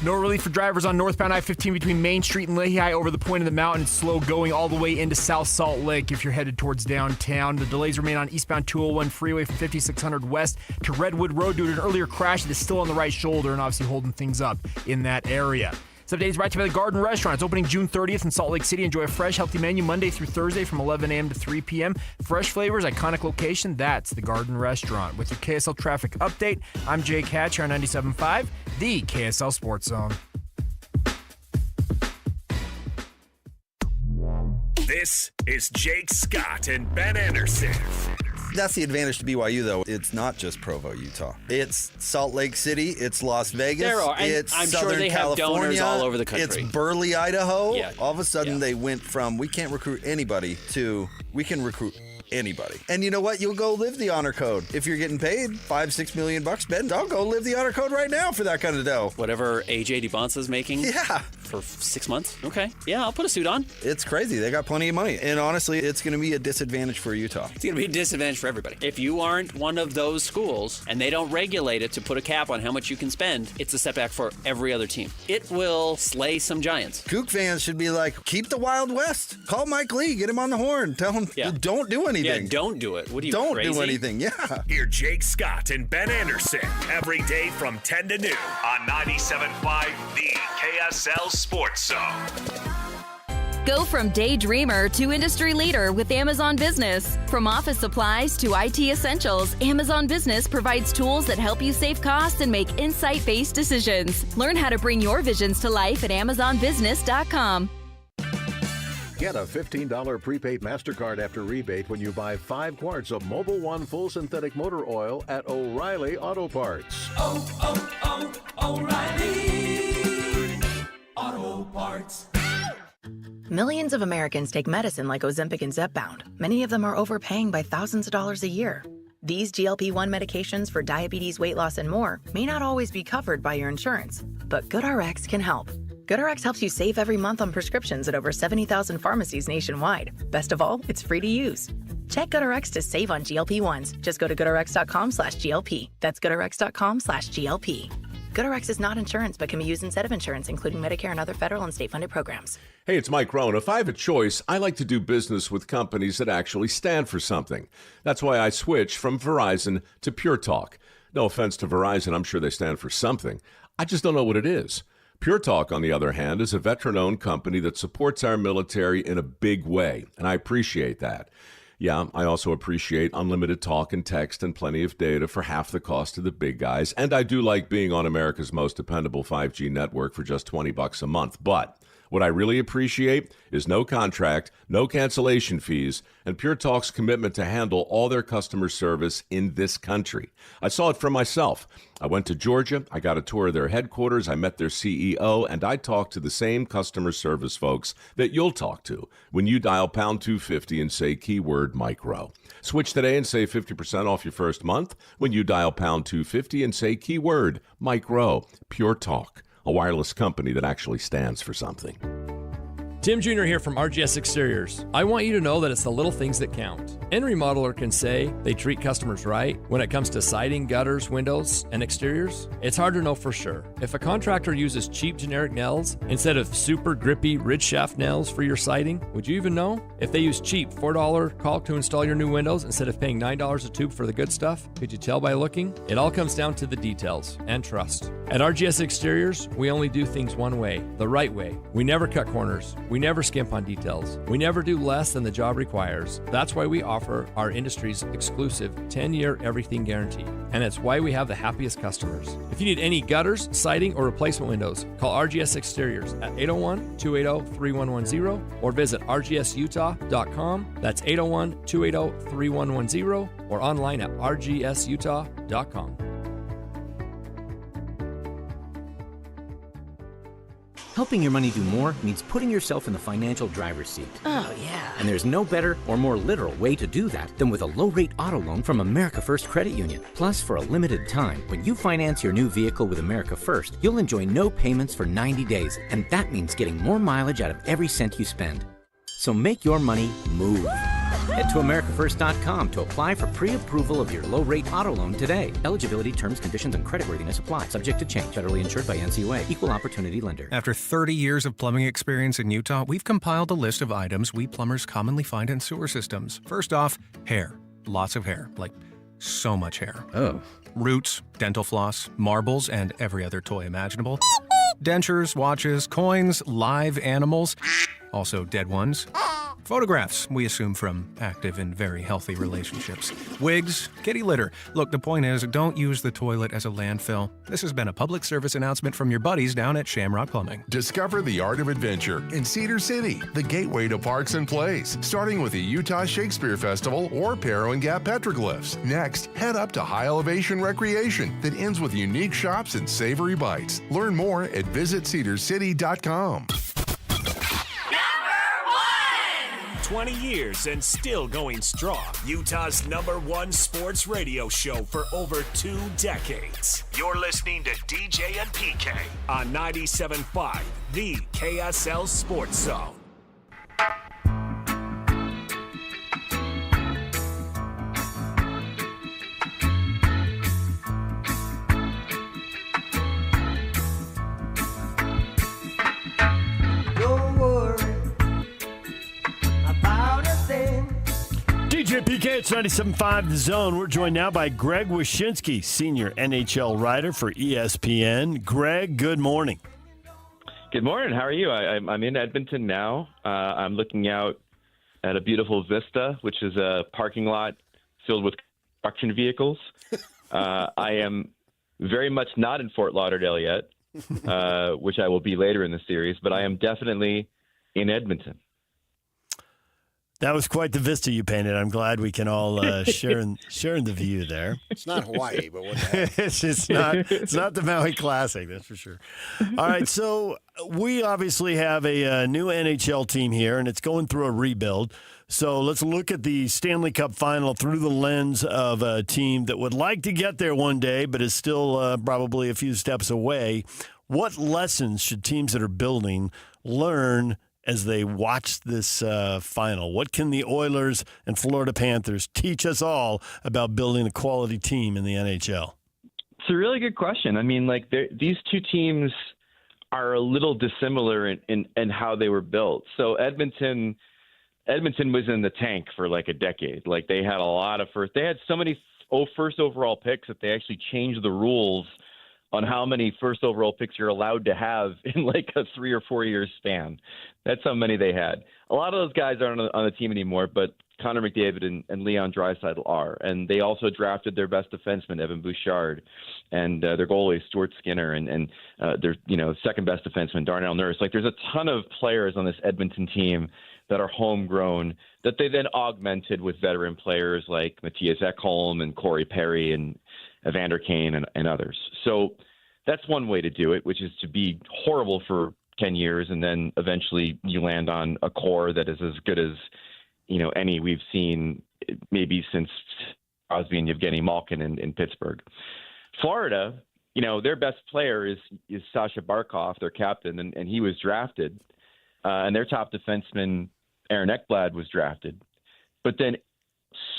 [SPEAKER 4] No relief for drivers on northbound I-15 between Main Street and Lehigh over the point of the mountain. It's slow going all the way into South Salt Lake if you're headed towards downtown. The delays remain on eastbound 201 freeway from 5600 west to Redwood Road due to an earlier crash that is still on the right shoulder and obviously holding things up in that area. This update is brought to you by the Garden Restaurant. It's opening June 30th in Salt Lake City. Enjoy a fresh, healthy menu Monday through Thursday from 11 a.m. to 3 p.m. Fresh flavors, iconic location. That's the Garden Restaurant. With your KSL traffic update, I'm Jake Hatch here on 97.5, the KSL Sports Zone.
[SPEAKER 6] This is Jake Scott and Ben Anderson.
[SPEAKER 13] That's the advantage to BYU, though. It's not just Provo, Utah. It's Salt Lake City. It's Las Vegas. It's
[SPEAKER 7] I'm
[SPEAKER 13] Southern
[SPEAKER 7] sure they
[SPEAKER 13] California.
[SPEAKER 7] have donors all over the country.
[SPEAKER 13] It's Burley, Idaho.
[SPEAKER 7] Yeah.
[SPEAKER 13] All of a sudden, they went from we can't recruit anybody to we can recruit anybody. And you know what? You'll go live the honor code. If you're getting paid $5-6 million, Ben, I'll go live the honor code right now for that kind of dough.
[SPEAKER 7] Whatever AJ DeBonsa's making.
[SPEAKER 13] Yeah.
[SPEAKER 7] For 6 months? Okay. Yeah, I'll put a suit on.
[SPEAKER 13] It's crazy. They got plenty of money. And honestly, it's going to be a disadvantage for Utah.
[SPEAKER 7] It's going to be a disadvantage for everybody. If you aren't one of those schools and they don't regulate it to put a cap on how much you can spend, it's a setback for every other team. It will slay some giants.
[SPEAKER 13] Kook fans should be like, keep the Wild West. Call Mike Lee. Get him on the horn. Tell him, don't do anything.
[SPEAKER 7] Yeah, don't do it. What are you,
[SPEAKER 13] Don't
[SPEAKER 7] crazy?
[SPEAKER 13] do anything. Yeah.
[SPEAKER 6] Hear Jake Scott and Ben Anderson every day from 10 to noon on 97.5 The KSL Sports Zone.
[SPEAKER 8] Go from daydreamer to industry leader with Amazon Business. From office supplies to IT essentials, Amazon Business provides tools that help you save costs and make insight-based decisions. Learn how to bring your visions to life at AmazonBusiness.com.
[SPEAKER 27] Get a $15 prepaid MasterCard after rebate when you buy 5 quarts of Mobil 1 full synthetic motor oil at O'Reilly Auto Parts.
[SPEAKER 25] O'Reilly Auto Parts.
[SPEAKER 18] Millions of Americans take medicine like Ozempic and Zepbound. Many of them are overpaying by thousands of dollars a year. These GLP-1 medications for diabetes, weight loss, and more may not always be covered by your insurance, but GoodRx can help. GoodRx helps you save every month on prescriptions at over 70,000 pharmacies nationwide. Best of all, it's free to use. Check GoodRx to save on GLP-1s. Just go to GoodRx.com/GLP. That's GoodRx.com/GLP. GoodRx is not insurance, but can be used instead of insurance, including Medicare and other federal and state-funded programs.
[SPEAKER 19] Hey, it's Mike Rohn. If I have a choice, I like to do business with companies that actually stand for something. That's why I switched from Verizon to Pure Talk. No offense to Verizon, I'm sure they stand for something. I just don't know what it is. Pure Talk, on the other hand, is a veteran-owned company that supports our military in a big way, and I appreciate that. Yeah, I also appreciate unlimited talk and text and plenty of data for half the cost of the big guys, and I do like being on America's most dependable 5G network for just $20 a month. But what I really appreciate is no contract, no cancellation fees, and Pure Talk's commitment to handle all their customer service in this country. I saw it for myself. I went to Georgia, I got a tour of their headquarters, I met their CEO, and I talked to the same customer service folks that you'll talk to when you dial pound 250 and say keyword micro. Switch today and save 50% off your first month when you dial pound 250 and say keyword micro. Pure Talk, a wireless company that actually stands for something.
[SPEAKER 5] Tim Jr. here from RGS Exteriors. I want you to know that it's the little things that count. Any remodeler can say they treat customers right when it comes to siding, gutters, windows, and exteriors. It's hard to know for sure. If a contractor uses cheap generic nails instead of super grippy ridge shaft nails for your siding, would you even know? If they use cheap $4 caulk to install your new windows instead of paying $9 a tube for the good stuff, could you tell by looking? It all comes down to the details and trust. At RGS Exteriors, we only do things one way, the right way. We never cut corners. We never skimp on details. We never do less than the job requires. That's why we offer our industry's exclusive 10-year everything guarantee. And it's why we have the happiest customers. If you need any gutters, siding, or replacement windows, call RGS Exteriors at 801-280-3110 or visit rgsutah.com. That's 801-280-3110 or online at rgsutah.com.
[SPEAKER 9] Helping your money do more means putting yourself in the financial driver's seat.
[SPEAKER 10] Oh, yeah.
[SPEAKER 9] And there's no better or more literal way to do that than with a low-rate auto loan from America First Credit Union. Plus, for a limited time, when you finance your new vehicle with America First, you'll enjoy no payments for 90 days. And that means getting more mileage out of every cent you spend. So make your money move. Head to AmericaFirst.com to apply for pre-approval of your low-rate auto loan today. Eligibility, terms, conditions, and creditworthiness apply. Subject to change. Federally insured by NCUA. Equal opportunity lender.
[SPEAKER 11] After 30 years of plumbing experience in Utah, we've compiled a list of items we plumbers commonly find in sewer systems. First off, hair. Lots of hair. Like, so much hair.
[SPEAKER 9] Oh.
[SPEAKER 11] Roots, dental floss, marbles, and every other toy imaginable. Dentures, watches, coins, live animals. Also dead ones. Photographs, we assume from active and very healthy relationships. Wigs, kitty litter. Look, the point is, don't use the toilet as a landfill. This has been a public service announcement from your buddies down at Shamrock Plumbing.
[SPEAKER 12] Discover the art of adventure in Cedar City, the gateway to parks and plays, starting with the Utah Shakespeare Festival or Perro and Gap petroglyphs. Next, head up to High Elevation Recreation that ends with unique shops and savory bites. Learn more at visitcedarcity.com.
[SPEAKER 6] 20 years and still going strong. Utah's #1 sports radio show for over 2 decades. You're listening to DJ and PK on 97.5, the KSL Sports Zone.
[SPEAKER 1] DJ PK, it's 97.5 The Zone. We're joined now by Greg Wyshynski, senior NHL writer for ESPN. Greg, good morning.
[SPEAKER 22] Good morning. How are you? I'm in Edmonton now. I'm looking out at a beautiful vista, which is a parking lot filled with construction vehicles. I am very much not in Fort Lauderdale yet, which I will be later in the series, but I am definitely in Edmonton.
[SPEAKER 1] That was quite the vista you painted. I'm glad we can all share in the view there.
[SPEAKER 2] It's not Hawaii, but what the heck?
[SPEAKER 1] it's not the Maui Classic, that's for sure. All right, so we obviously have a new NHL team here, and it's going through a rebuild. So let's look at the Stanley Cup Final through the lens of a team that would like to get there one day, but is still probably a few steps away. What lessons should teams that are building learn as they watch this final? What can the Oilers and Florida Panthers teach us all about building a quality team in the NHL?
[SPEAKER 22] It's a really good question. I mean, like these two teams are a little dissimilar in how they were built. So Edmonton was in the tank for like a decade. Like they had a lot of they had so many first overall picks that they actually changed the rules on how many first overall picks you're allowed to have in like a 3 or 4 year span. That's how many they had. A lot of those guys aren't on the team anymore, but Connor McDavid and Leon Draisaitl are. And they also drafted their best defenseman, Evan Bouchard, and their goalie, Stuart Skinner, and their second best defenseman, Darnell Nurse. Like there's a ton of players on this Edmonton team that are homegrown that they then augmented with veteran players like Matthias Ekholm and Corey Perry and Evander Kane and others. So that's one way to do it, which is to be horrible for 10 years and then eventually you land on a core that is as good as any we've seen maybe since Crosby and Evgeny Malkin in Pittsburgh. Florida, their best player is Sasha Barkov, their captain, and he was drafted. and their top defenseman, Aaron Ekblad, was drafted. But then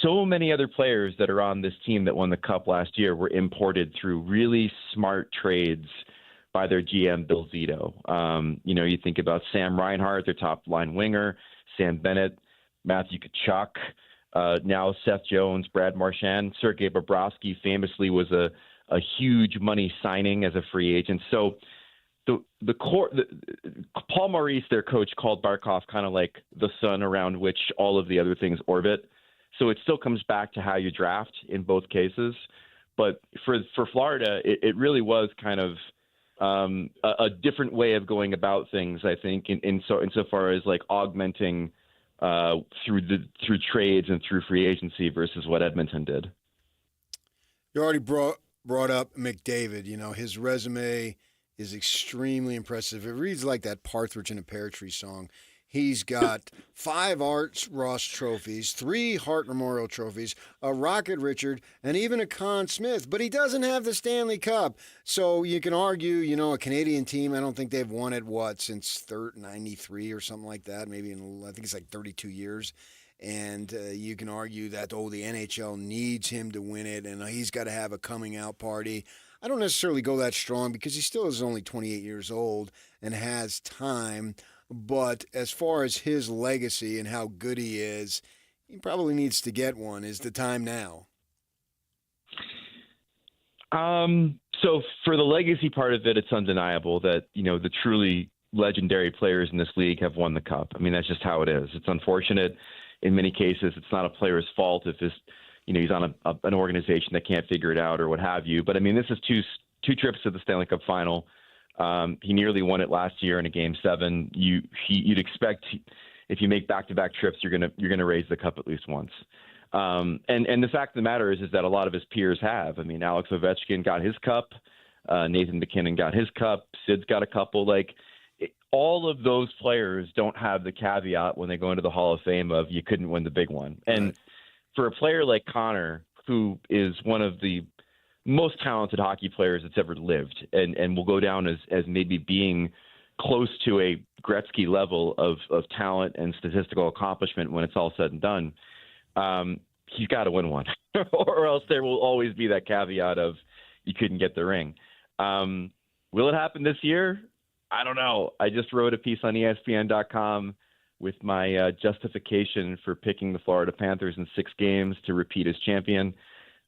[SPEAKER 22] so many other players that are on this team that won the Cup last year were imported through really smart trades by their GM, Bill Zito. You think about Sam Reinhart, their top-line winger, Sam Bennett, Matthew Tkachuk, now Seth Jones, Brad Marchand. Sergei Bobrovsky famously was a huge money signing as a free agent. So the Paul Maurice, their coach, called Barkov kind of like the sun around which all of the other things orbit. So it still comes back to how you draft in both cases. But for Florida, it really was kind of a different way of going about things, I think, insofar as like augmenting through trades and through free agency versus what Edmonton did.
[SPEAKER 2] You already brought up McDavid. His resume is extremely impressive. It reads like that Partridge in a Pear Tree song. He's got 5 Art Ross trophies, 3 Hart Memorial trophies, a Rocket Richard, and even a Conn Smythe. But he doesn't have the Stanley Cup. So you can argue, a Canadian team, I don't think they've won it, since 93 or something like that. Maybe I think it's like 32 years. And you can argue that, the NHL needs him to win it, and he's got to have a coming out party. I don't necessarily go that strong because he still is only 28 years old and has time. But as far as his legacy and how good he is, he probably needs to get one. Is the time now?
[SPEAKER 22] So for the legacy part of it, it's undeniable that, the truly legendary players in this league have won the Cup. I mean, that's just how it is. It's unfortunate. In many cases, it's not a player's fault if he's on an organization that can't figure it out or what have you. But I mean, this is two trips to the Stanley Cup final. He nearly won it last year in a Game 7. You'd expect if you make back-to-back trips, you're gonna raise the cup at least once. And the fact of the matter is that a lot of his peers have. I mean, Alex Ovechkin got his cup. Nathan McKinnon got his cup. Sid's got a couple. All of those players don't have the caveat when they go into the Hall of Fame of you couldn't win the big one. And for a player like Connor, who is one of the most talented hockey players that's ever lived and will go down as maybe being close to a Gretzky level of talent and statistical accomplishment when it's all said and done, he's got to win one or else there will always be that caveat of you couldn't get the ring. Will it happen this year? I don't know. I just wrote a piece on ESPN.com with my justification for picking the Florida Panthers in 6 games to repeat as champion.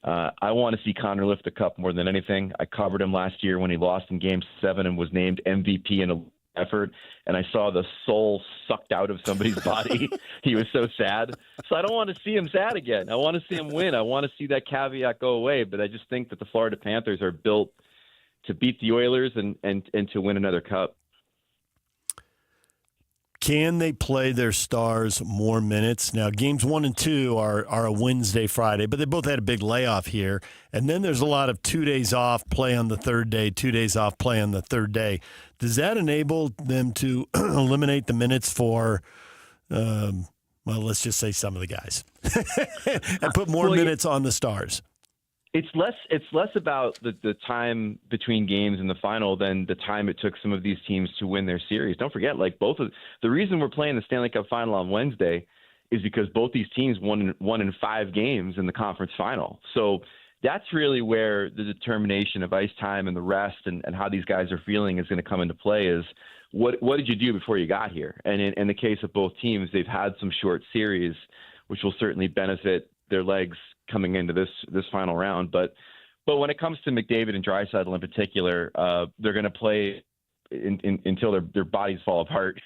[SPEAKER 22] I want to see Connor lift the cup more than anything. I covered him last year when he lost in Game 7 and was named MVP in an effort, and I saw the soul sucked out of somebody's body. He was so sad. So I don't want to see him sad again. I want to see him win. I want to see that caveat go away, but I just think that the Florida Panthers are built to beat the Oilers and to win another cup.
[SPEAKER 1] Can they play their stars more minutes? Now, games 1 and 2 are a Wednesday, Friday, but they both had a big layoff here. And then there's a lot of 2 days off, play on the third day, 2 days off, play on the third day. Does that enable them to eliminate the minutes for, let's just say some of the guys and put more minutes on the stars?
[SPEAKER 22] It's less about the time between games in the final than the time it took some of these teams to win their series. Don't forget, the reason we're playing the Stanley Cup final on Wednesday is because both these teams won in 5 games in the conference final. So that's really where the determination of ice time and the rest and how these guys are feeling is going to come into play is what did you do before you got here? And in the case of both teams, they've had some short series, which will certainly benefit their legs coming into this final round. But when it comes to McDavid and Draisaitl in particular, they're going to play until their bodies fall apart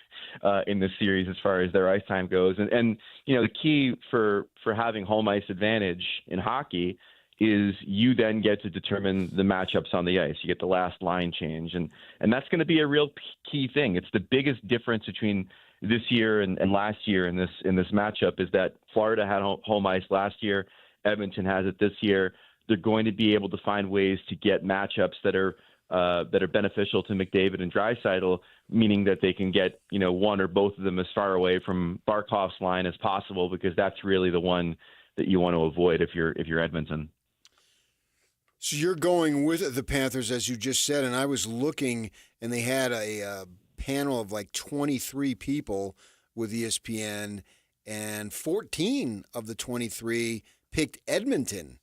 [SPEAKER 22] in this series as far as their ice time goes. And the key for having home ice advantage in hockey is you then get to determine the matchups on the ice. You get the last line change. And that's going to be a real key thing. It's the biggest difference between this year and last year in this matchup is that Florida had home ice last year. Edmonton has it this year. They're going to be able to find ways to get matchups that are beneficial to McDavid and Draisaitl, meaning that they can get one or both of them as far away from Barkov's line as possible, because that's really the one that you want to avoid if you're Edmonton. So
[SPEAKER 2] you're going with the Panthers, as you just said, and I was looking, and they had a panel of like 23 people with ESPN, and 14 of the 23 picked Edmonton.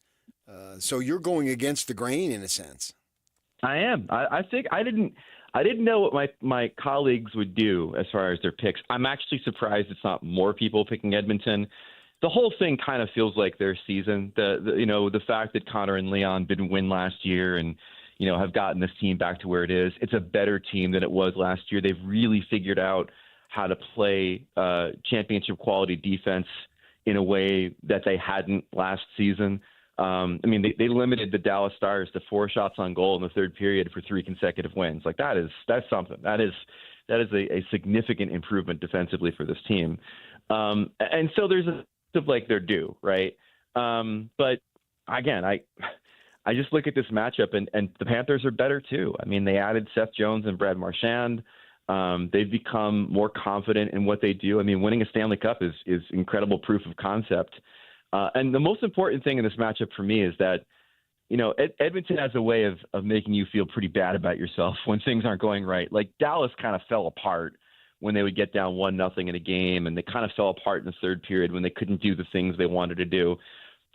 [SPEAKER 2] So you're going against the grain in a sense.
[SPEAKER 22] I am. I think I didn't know what my colleagues would do as far as their picks. I'm actually surprised it's not more people picking Edmonton. The whole thing kind of feels like their season. The fact that Connor and Leon didn't win last year and have gotten this team back to where it is. It's a better team than it was last year. They've really figured out how to play championship quality defense in a way that they hadn't last season. They limited the Dallas Stars to 4 shots on goal in the third period for 3 consecutive wins. Like that's something. That is a significant improvement defensively for this team. And so there's a of like they're due, right? But again, I just look at this matchup and the Panthers are better too. I mean, they added Seth Jones and Brad Marchand. They've become more confident in what they do. I mean, winning a Stanley Cup is incredible proof of concept. And the most important thing in this matchup for me is that, Edmonton has a way of making you feel pretty bad about yourself when things aren't going right. Like Dallas kind of fell apart when they would get down 1-0 in a game, and they kind of fell apart in the third period when they couldn't do the things they wanted to do.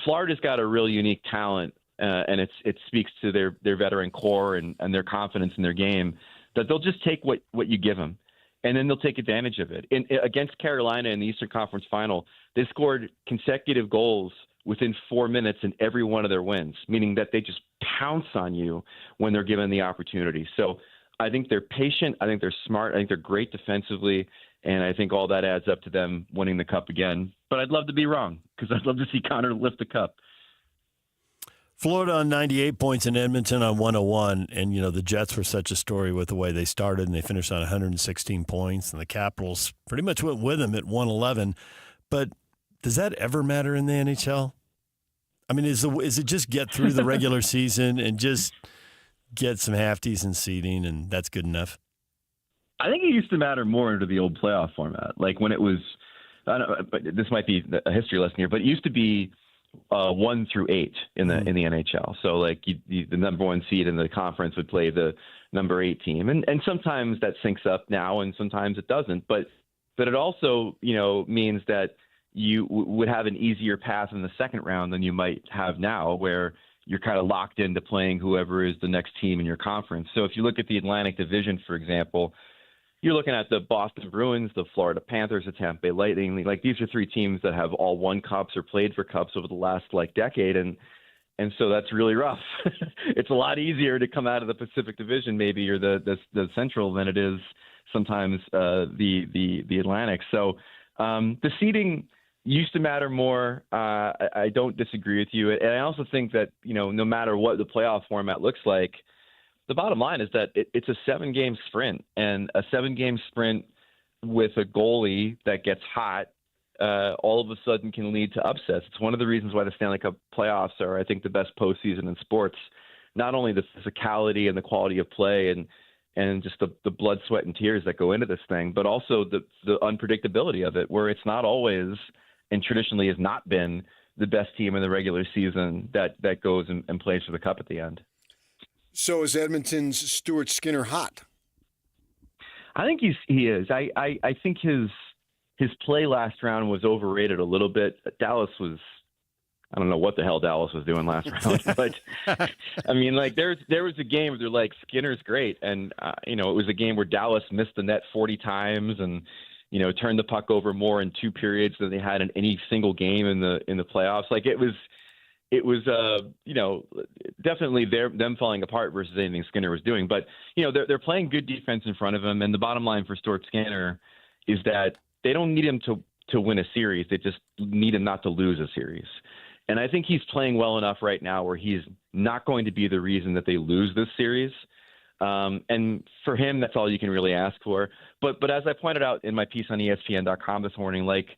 [SPEAKER 22] Florida's got a real unique talent, and it speaks to their veteran core and their confidence in their game, that they'll just take what you give them, and then they'll take advantage of it. Against Carolina in the Eastern Conference Final, they scored consecutive goals within 4 minutes in every one of their wins, meaning that they just pounce on you when they're given the opportunity. So I think they're patient. I think they're smart. I think they're great defensively, and I think all that adds up to them winning the cup again. But I'd love to be wrong because I'd love to see Connor lift the cup.
[SPEAKER 1] Florida on 98 points and Edmonton on 101. And, the Jets were such a story with the way they started, and they finished on 116 points, and the Capitals pretty much went with them at 111. But does that ever matter in the NHL? I mean, is it just get through the regular season and just get some half-decent seeding, and that's good enough?
[SPEAKER 22] I think it used to matter more under the old playoff format. Like when it was, I don't know, but this might be a history lesson here, but it used to be 1 through 8 in the NHL. So like the number 1 seed in the conference would play the number 8 team, and sometimes that syncs up now, and sometimes it doesn't. But it also means that you would have an easier path in the second round than you might have now, where you're kind of locked into playing whoever is the next team in your conference. So if you look at the Atlantic Division, for example, you're looking at the Boston Bruins, the Florida Panthers, the Tampa Bay Lightning. Like these are 3 teams that have all won cups or played for cups over the last decade, and so that's really rough. It's a lot easier to come out of the Pacific Division maybe or the Central than it is sometimes the Atlantic. So the seeding used to matter more. I don't disagree with you. And I also think that, no matter what the playoff format looks like, the bottom line is that it's a 7-game sprint, and a 7-game sprint with a goalie that gets hot all of a sudden can lead to upsets. It's one of the reasons why the Stanley Cup playoffs are, I think, the best postseason in sports. Not only the physicality and the quality of play and just the blood, sweat, and tears that go into this thing, but also the unpredictability of it, where it's not always and traditionally has not been the best team in the regular season that goes and plays for the cup at the end.
[SPEAKER 2] So is Edmonton's Stuart Skinner hot?
[SPEAKER 22] I think he is. I think his play last round was overrated a little bit. Dallas was, I don't know what the hell Dallas was doing last round, but I mean, like there was a game where they're like, Skinner's great, and it was a game where Dallas missed the net 40 times and turned the puck over more in 2 periods than they had in any single game in the playoffs. Like it was definitely them falling apart versus anything Skinner was doing. But they're playing good defense in front of him, and the bottom line for Stuart Skinner is that they don't need him to win a series. They just need him not to lose a series. And I think he's playing well enough right now where he's not going to be the reason that they lose this series. And for him, that's all you can really ask for. But as I pointed out in my piece on ESPN.com this morning, like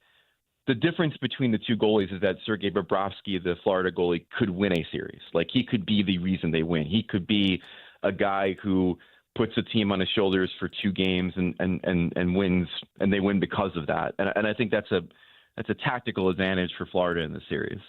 [SPEAKER 22] the difference between the 2 goalies is that Sergei Bobrovsky, the Florida goalie, could win a series. Like he could be the reason they win. He could be a guy who puts a team on his shoulders for 2 games and wins, and they win because of that. And I think that's a tactical advantage for Florida in the series.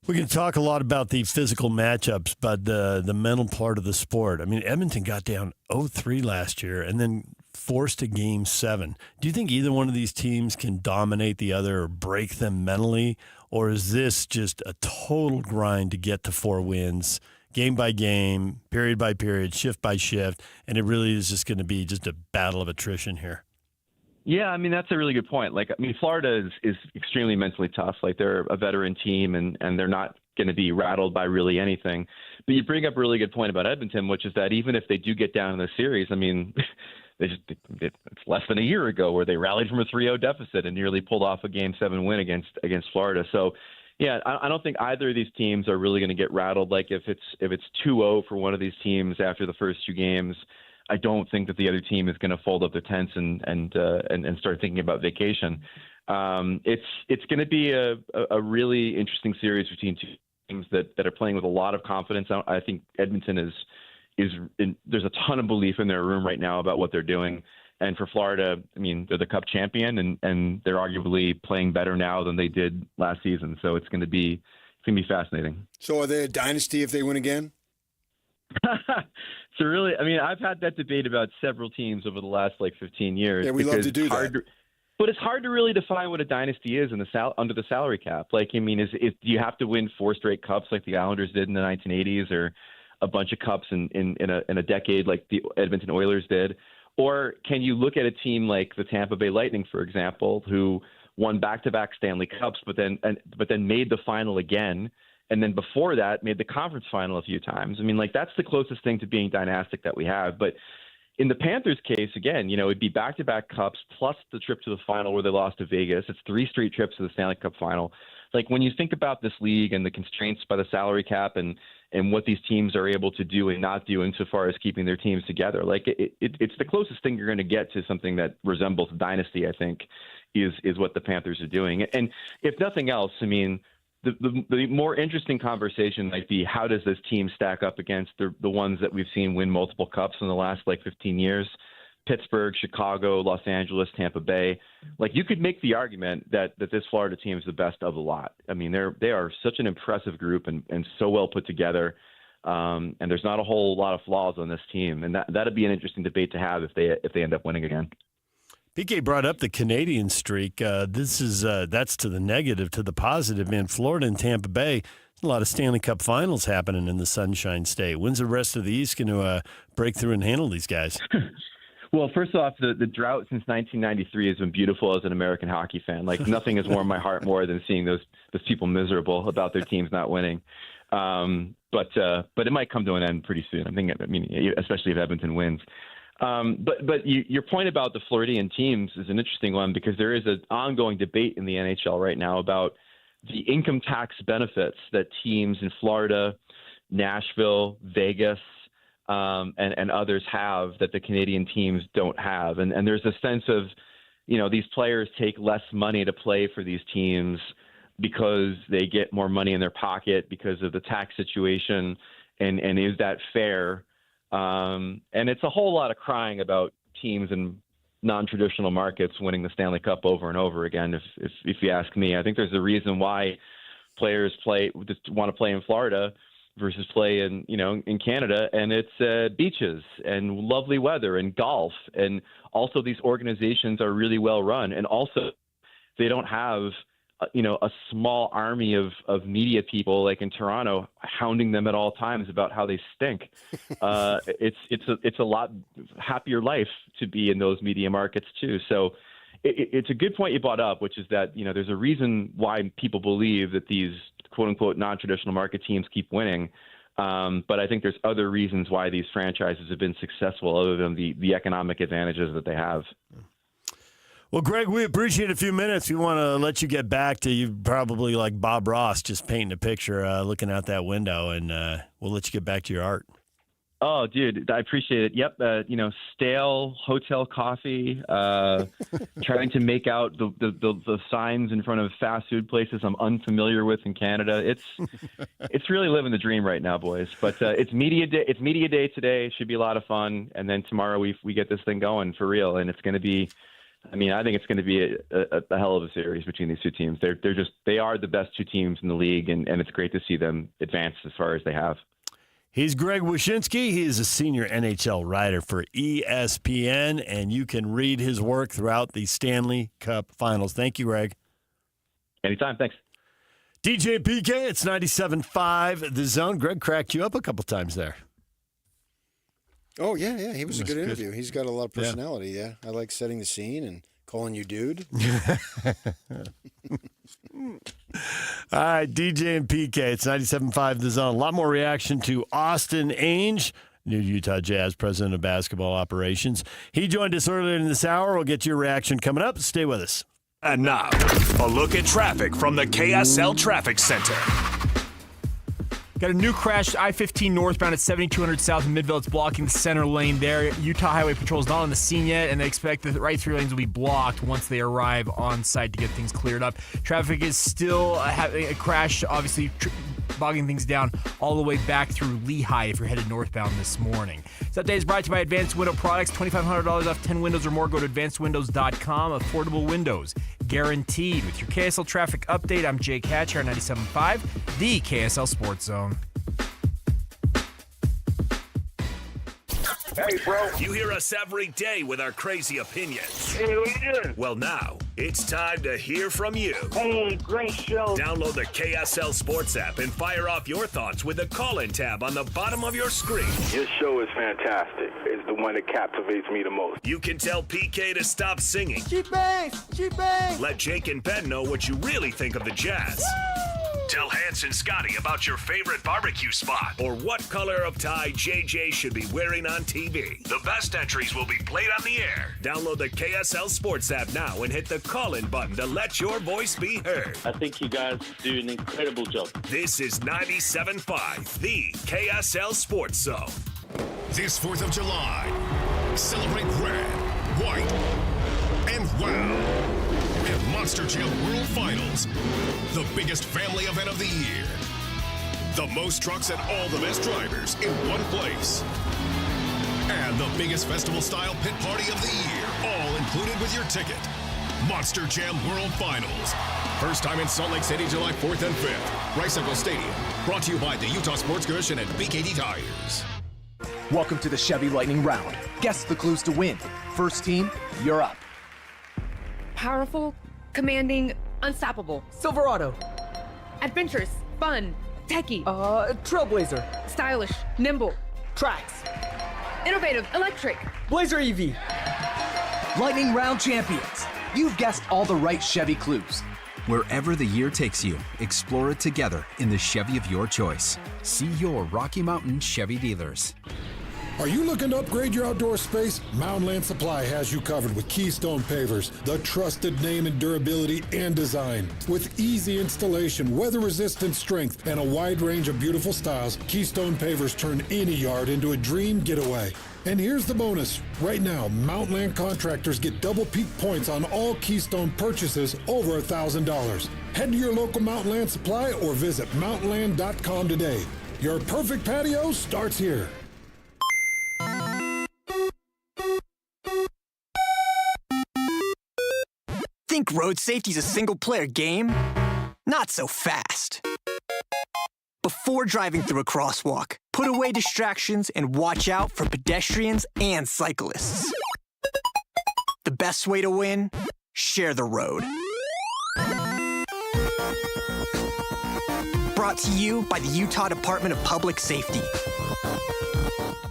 [SPEAKER 1] We can talk a lot about the physical matchups, but the mental part of the sport. I mean, Edmonton got down 0-3 last year and then forced to Game 7. Do you think either one of these teams can dominate the other or break them mentally? Or is this just a total grind to get to 4 wins, game by game, period by period, shift by shift, and it really is just going to be just a battle of attrition here?
[SPEAKER 22] Yeah, I mean, that's a really good point. Florida is extremely mentally tough. They're a veteran team, and they're not going to be rattled by really anything. But you bring up a really good point about Edmonton, which is that even if they do get down in the series, I mean, it's less than a year ago where they rallied from a 3-0 deficit and nearly pulled off a Game 7 win against Florida. So, yeah, I don't think either of these teams are really going to get rattled. If it's 2-0 for one of these teams after the first 2 games, I don't think that the other team is going to fold up their tents and start thinking about vacation. It's going to be a really interesting series between 2 teams that are playing with a lot of confidence. I think Edmonton there's a ton of belief in their room right now about what they're doing. And for Florida, I mean, they're the Cup champion, and they're arguably playing better now than they did last season. So it's going to be fascinating.
[SPEAKER 2] So are they a dynasty if they win again?
[SPEAKER 22] So really, I mean, I've had that debate about several teams over the last 15 years.
[SPEAKER 2] Yeah, we love to do that.
[SPEAKER 22] But it's hard to really define what a dynasty is under the salary cap. Do you have to win 4 straight cups like the Islanders did in the 1980s, or a bunch of cups in a decade like the Edmonton Oilers did? Or can you look at a team like the Tampa Bay Lightning, for example, who won back-to-back Stanley Cups, but then made the final again, and then before that made the conference final a few times? I mean, that's the closest thing to being dynastic that we have. But in the Panthers' case, again, it'd be back-to-back cups plus the trip to the final where they lost to Vegas. It's 3 straight trips to the Stanley Cup final. When you think about this league and the constraints by the salary cap and what these teams are able to do and not do insofar as keeping their teams together, it's the closest thing you're going to get to something that resembles a dynasty, I think, is what the Panthers are doing. And if nothing else, I mean, the more interesting conversation might be, how does this team stack up against the ones that we've seen win multiple cups in the last 15 years? Pittsburgh, Chicago, Los Angeles, Tampa Bay. You could make the argument that this Florida team is the best of the lot. I mean, they are such an impressive group and so well put together. And there's not a whole lot of flaws on this team. And that'd be an interesting debate to have if they end up winning again.
[SPEAKER 1] PK brought up the Canadian streak. That's to the negative. To the positive, man, Florida and Tampa Bay, a lot of Stanley Cup finals happening in the Sunshine State. When's the rest of the East going to break through and handle these guys?
[SPEAKER 22] Well, first off, the drought since 1993 has been beautiful as an American hockey fan. Nothing has warmed my heart more than seeing those people miserable about their teams not winning. But it might come to an end pretty soon. I mean, especially if Edmonton wins. But your point about the Floridian teams is an interesting one, because there is an ongoing debate in the NHL right now about the income tax benefits that teams in Florida, Nashville, Vegas, and others have that the Canadian teams don't have. And there's a sense of, these players take less money to play for these teams because they get more money in their pocket because of the tax situation. And is that fair? And it's a whole lot of crying about teams in non-traditional markets winning the Stanley Cup over and over again. If you ask me, I think there's a reason why players just want to play in Florida versus play in Canada, and it's beaches and lovely weather and golf, and also these organizations are really well run, and also they don't have a small army of media people like in Toronto hounding them at all times about how they stink. It's a lot happier life to be in those media markets too. So it's a good point you brought up, which is that there's a reason why people believe that these quote unquote non-traditional market teams keep winning. But I think there's other reasons why these franchises have been successful other than the economic advantages that they have.
[SPEAKER 1] Well, Greg, we appreciate a few minutes. We want to let you get back to you probably like Bob Ross, just painting a picture, looking out that window, and we'll let you get back to your art.
[SPEAKER 22] Oh, dude, I appreciate it. Yep, stale hotel coffee, trying to make out the signs in front of fast food places I'm unfamiliar with in Canada. It's really living the dream right now, boys. But it's media day. It's media day today. It should be a lot of fun. And then tomorrow we get this thing going for real, and it's going to be. I think it's going to be a hell of a series between these two teams. They are the best two teams in the league, and it's great to see them advance as far as they have.
[SPEAKER 1] He's Greg Wyshynski. He is a senior NHL writer for ESPN, and you can read his work throughout the Stanley Cup Finals. Thank you, Greg.
[SPEAKER 22] Anytime. Thanks.
[SPEAKER 1] DJ PK, it's 97.5 The Zone. Greg cracked you up a couple times there.
[SPEAKER 2] Oh, yeah. He was a good interview. He's got a lot of personality, yeah. I like setting the scene and calling you dude.
[SPEAKER 1] All right, DJ and PK, it's 97.5 The Zone. A lot more reaction to Austin Ainge, new Utah Jazz president of basketball operations. He joined us earlier in this hour. We'll get your reaction coming up. Stay with us.
[SPEAKER 6] And now, a look at traffic from the KSL Traffic Center.
[SPEAKER 4] Got a new crash, I-15 northbound at 7200 South in Midville. It's blocking the center lane there. Utah Highway Patrol is not on the scene yet, and they expect the right three lanes will be blocked once they arrive on site to get things cleared up. Traffic is still having a crash, obviously bogging things down all the way back through Lehigh if you're headed northbound this morning. This update is brought to you by Advanced Window Products. $2,500 off 10 windows or more. Go to advancedwindows.com. Affordable windows, guaranteed. With your KSL traffic update, I'm Jake Hatch here on 97.5, the KSL Sports Zone.
[SPEAKER 6] Hey, bro. You hear us every day with our crazy opinions.
[SPEAKER 10] Hey, what you doing?
[SPEAKER 6] Well, now, it's time to hear from you.
[SPEAKER 10] Hey, great show.
[SPEAKER 6] Download the KSL Sports app and fire off your thoughts with the call-in tab on the bottom of your screen.
[SPEAKER 10] Your show is fantastic. It's the one that captivates me the most.
[SPEAKER 6] You can tell PK to stop singing.
[SPEAKER 10] Cheap bass!
[SPEAKER 6] Let Jake and Ben know what you really think of the Jazz. Woo! Tell Hans and Scotty about your favorite barbecue spot or what color of tie JJ should be wearing on TV. The best entries will be played on the air. Download the KSL Sports app now and hit the call-in button to let your voice be heard.
[SPEAKER 14] I think you guys do an incredible job.
[SPEAKER 6] This is 97.5, the KSL Sports Zone.
[SPEAKER 15] This 4th of July, celebrate red, white, and wow at Monster Jam World Finals, the biggest family event of the year. The most trucks and all the best drivers in one place. And the biggest festival-style pit party of the year, all included with your ticket. Monster Jam World Finals. First time in Salt Lake City, July 4th and 5th. Rice-Echo Stadium. Brought to you by the Utah Sports Commission and BKD Tires.
[SPEAKER 21] Welcome to the Chevy Lightning Round. Guess the clues to win. First team, you're up.
[SPEAKER 23] Powerful, commanding, unstoppable.
[SPEAKER 21] Silverado.
[SPEAKER 23] Adventurous, fun, techie.
[SPEAKER 21] Trailblazer.
[SPEAKER 23] Stylish, nimble.
[SPEAKER 21] Trax.
[SPEAKER 23] Innovative, electric.
[SPEAKER 21] Blazer EV. Lightning Round champions. You've guessed all the right Chevy clues.
[SPEAKER 24] Wherever the year takes you, explore it together in the Chevy of your choice. See your Rocky Mountain Chevy dealers.
[SPEAKER 26] Are you looking to upgrade your outdoor space? Mountain Land Supply has you covered with Keystone Pavers, the trusted name in durability and design. With easy installation, weather-resistant strength, and a wide range of beautiful styles, Keystone Pavers turn any yard into a dream getaway. And here's the bonus. Right now, Mountain Land contractors get double peak points on all Keystone purchases over $1,000. Head to your local Mountain Land Supply or visit mountainland.com today. Your perfect patio starts here.
[SPEAKER 28] Think road safety's a single-player game? Not so fast. Before driving through a crosswalk, put away distractions and watch out for pedestrians and cyclists. The best way to win? Share the road. Brought to you by the Utah Department of Public Safety.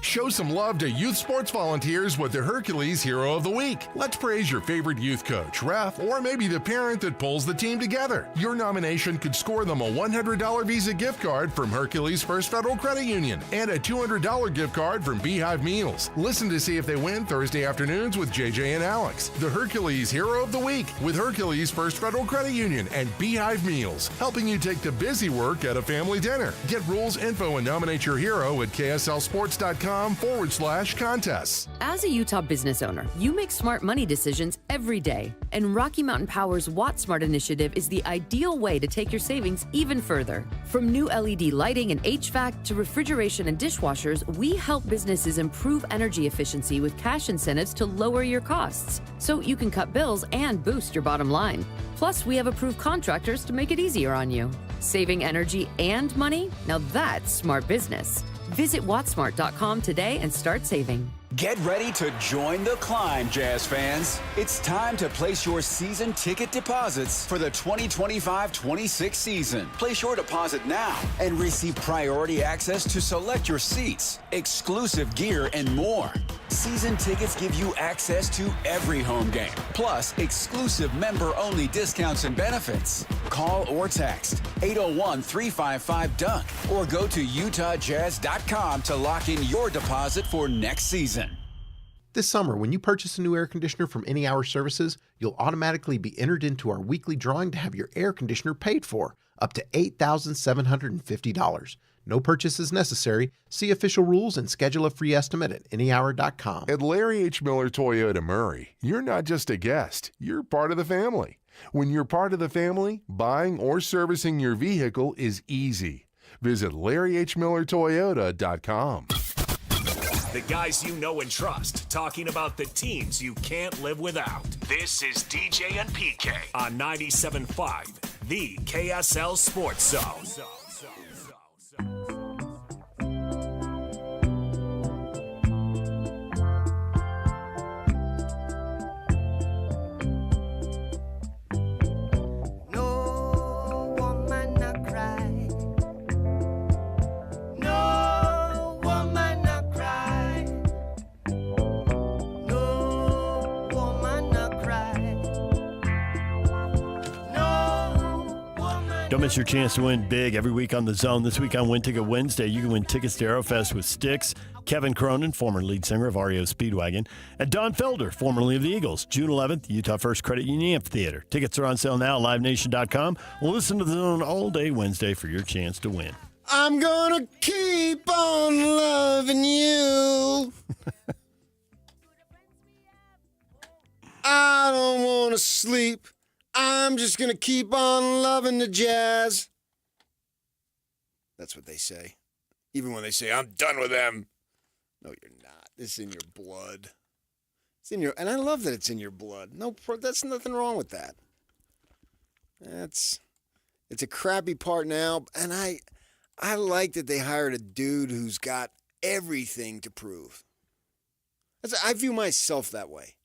[SPEAKER 12] Show some love to youth sports volunteers with the Hercules Hero of the Week. Let's praise your favorite youth coach, ref, or maybe the parent that pulls the team together. Your nomination could score them a $100 Visa gift card from Hercules First Federal Credit Union and a $200 gift card from Beehive Meals. Listen to see if they win Thursday afternoons with JJ and Alex. The Hercules Hero of the Week with Hercules First Federal Credit Union and Beehive Meals, helping you take the busy work at a family dinner. Get rules, info, and nominate your hero at KSLSports.com/contests.
[SPEAKER 29] As a Utah business owner, you make smart money decisions every day, and Rocky Mountain Power's WattSmart initiative is the ideal way to take your savings even further. From new LED lighting and HVAC to refrigeration and dishwashers, we help businesses improve energy efficiency with cash incentives to lower your costs, so you can cut bills and boost your bottom line. Plus, we have approved contractors to make it easier on you. Saving energy and money? Now that's smart business. Visit wattsmart.com today and start saving.
[SPEAKER 3] Get ready to join the climb, Jazz fans. It's time to place your season ticket deposits for the 2025-26 season. Place your deposit now and receive priority access to select your seats, exclusive gear, and more. Season tickets give you access to every home game, plus exclusive member-only discounts and benefits. Call or text 801-355-DUNK or go to utahjazz.com to lock in your deposit for next season.
[SPEAKER 7] This summer, when you purchase a new air conditioner from Any Hour Services, you'll automatically be entered into our weekly drawing to have your air conditioner paid for, up to $8,750. No purchase is necessary. See official rules and schedule a free estimate at anyhour.com.
[SPEAKER 12] At Larry H. Miller Toyota Murray, you're not just a guest, you're part of the family. When you're part of the family, buying or servicing your vehicle is easy. Visit LarryHMillerToyota.com.
[SPEAKER 6] The guys you know and trust, talking about the teams you can't live without. This is DJ and PK on 97.5, the KSL Sports Zone.
[SPEAKER 1] Don't miss your chance to win big every week on The Zone. This week on Win Ticket Wednesday, you can win tickets to Aerofest with Styx, Kevin Cronin, former lead singer of REO Speedwagon, and Don Felder, formerly of the Eagles. June 11th, Utah First Credit Union Amphitheater. Tickets are on sale now at livenation.com. We'll listen to The Zone all day Wednesday for your chance to win.
[SPEAKER 2] I'm gonna keep on loving you. I don't want to sleep. I'm just going to keep on loving the Jazz. That's what they say. Even when they say, I'm done with them. No, you're not. It's in your blood. It's in your, and I love that it's in your blood. No, that's nothing wrong with that. It's a crappy part now, and I like that they hired a dude who's got everything to prove. I view myself that way.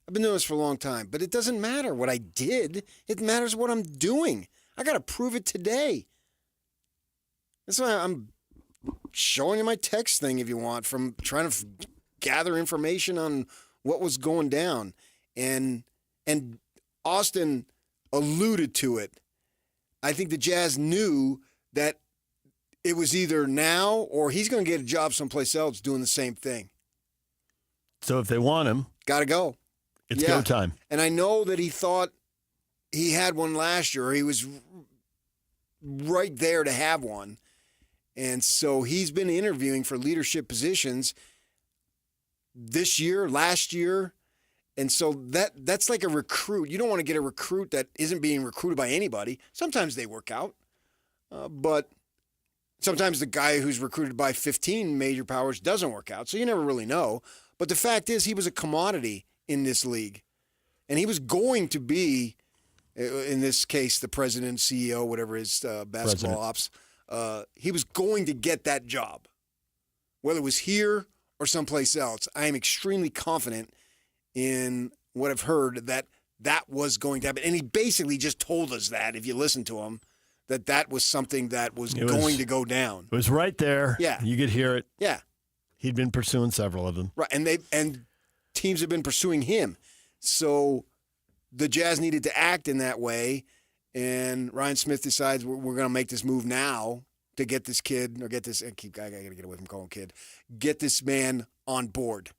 [SPEAKER 2] I've been doing this for a long time, but it doesn't matter what I did. It matters what I'm doing. I got to prove it today. That's why I'm showing you my text thing, if you want, from trying to gather information on what was going down. And Austin alluded to it. I think the Jazz knew that it was either now or he's going to get a job someplace else doing the same thing.
[SPEAKER 1] So if they want him,
[SPEAKER 2] got to go.
[SPEAKER 1] It's go time.
[SPEAKER 2] And I know that he thought he had one last year. He was right there to have one. And so he's been interviewing for leadership positions this year, last year. And so that's like a recruit. You don't want to get a recruit that isn't being recruited by anybody. Sometimes they work out. But sometimes the guy who's recruited by 15 major powers doesn't work out. So you never really know. But the fact is he was a commodity in this league. And he was going to be, in this case, the president, CEO, whatever his basketball ops, he was going to get that job. Whether it was here or someplace else, I am extremely confident in what I've heard that was going to happen. And he basically just told us that, if you listen to him, that was something that was going to go down.
[SPEAKER 1] It was right there.
[SPEAKER 2] Yeah.
[SPEAKER 1] You could hear it.
[SPEAKER 2] Yeah.
[SPEAKER 1] He'd been pursuing several of them.
[SPEAKER 2] Right. And teams have been pursuing him. So the Jazz needed to act in that way. And Ryan Smith decides we're going to make this move now to get this kid, or get this, I got to get away from calling kid, get this man on board.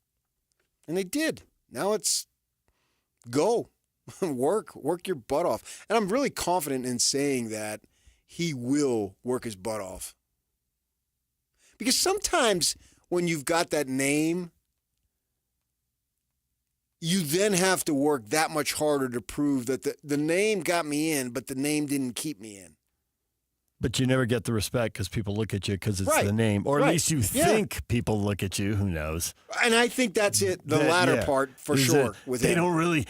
[SPEAKER 2] And they did. Now it's go. Work your butt off. And I'm really confident in saying that he will work his butt off. Because sometimes when you've got that name, you then have to work that much harder to prove that the name got me in, but the name didn't keep me in.
[SPEAKER 1] But you never get the respect because people look at you because it's the name. Or at least you think people look at you. Who knows?
[SPEAKER 2] And I think that's it, the latter part for sure.
[SPEAKER 1] They don't really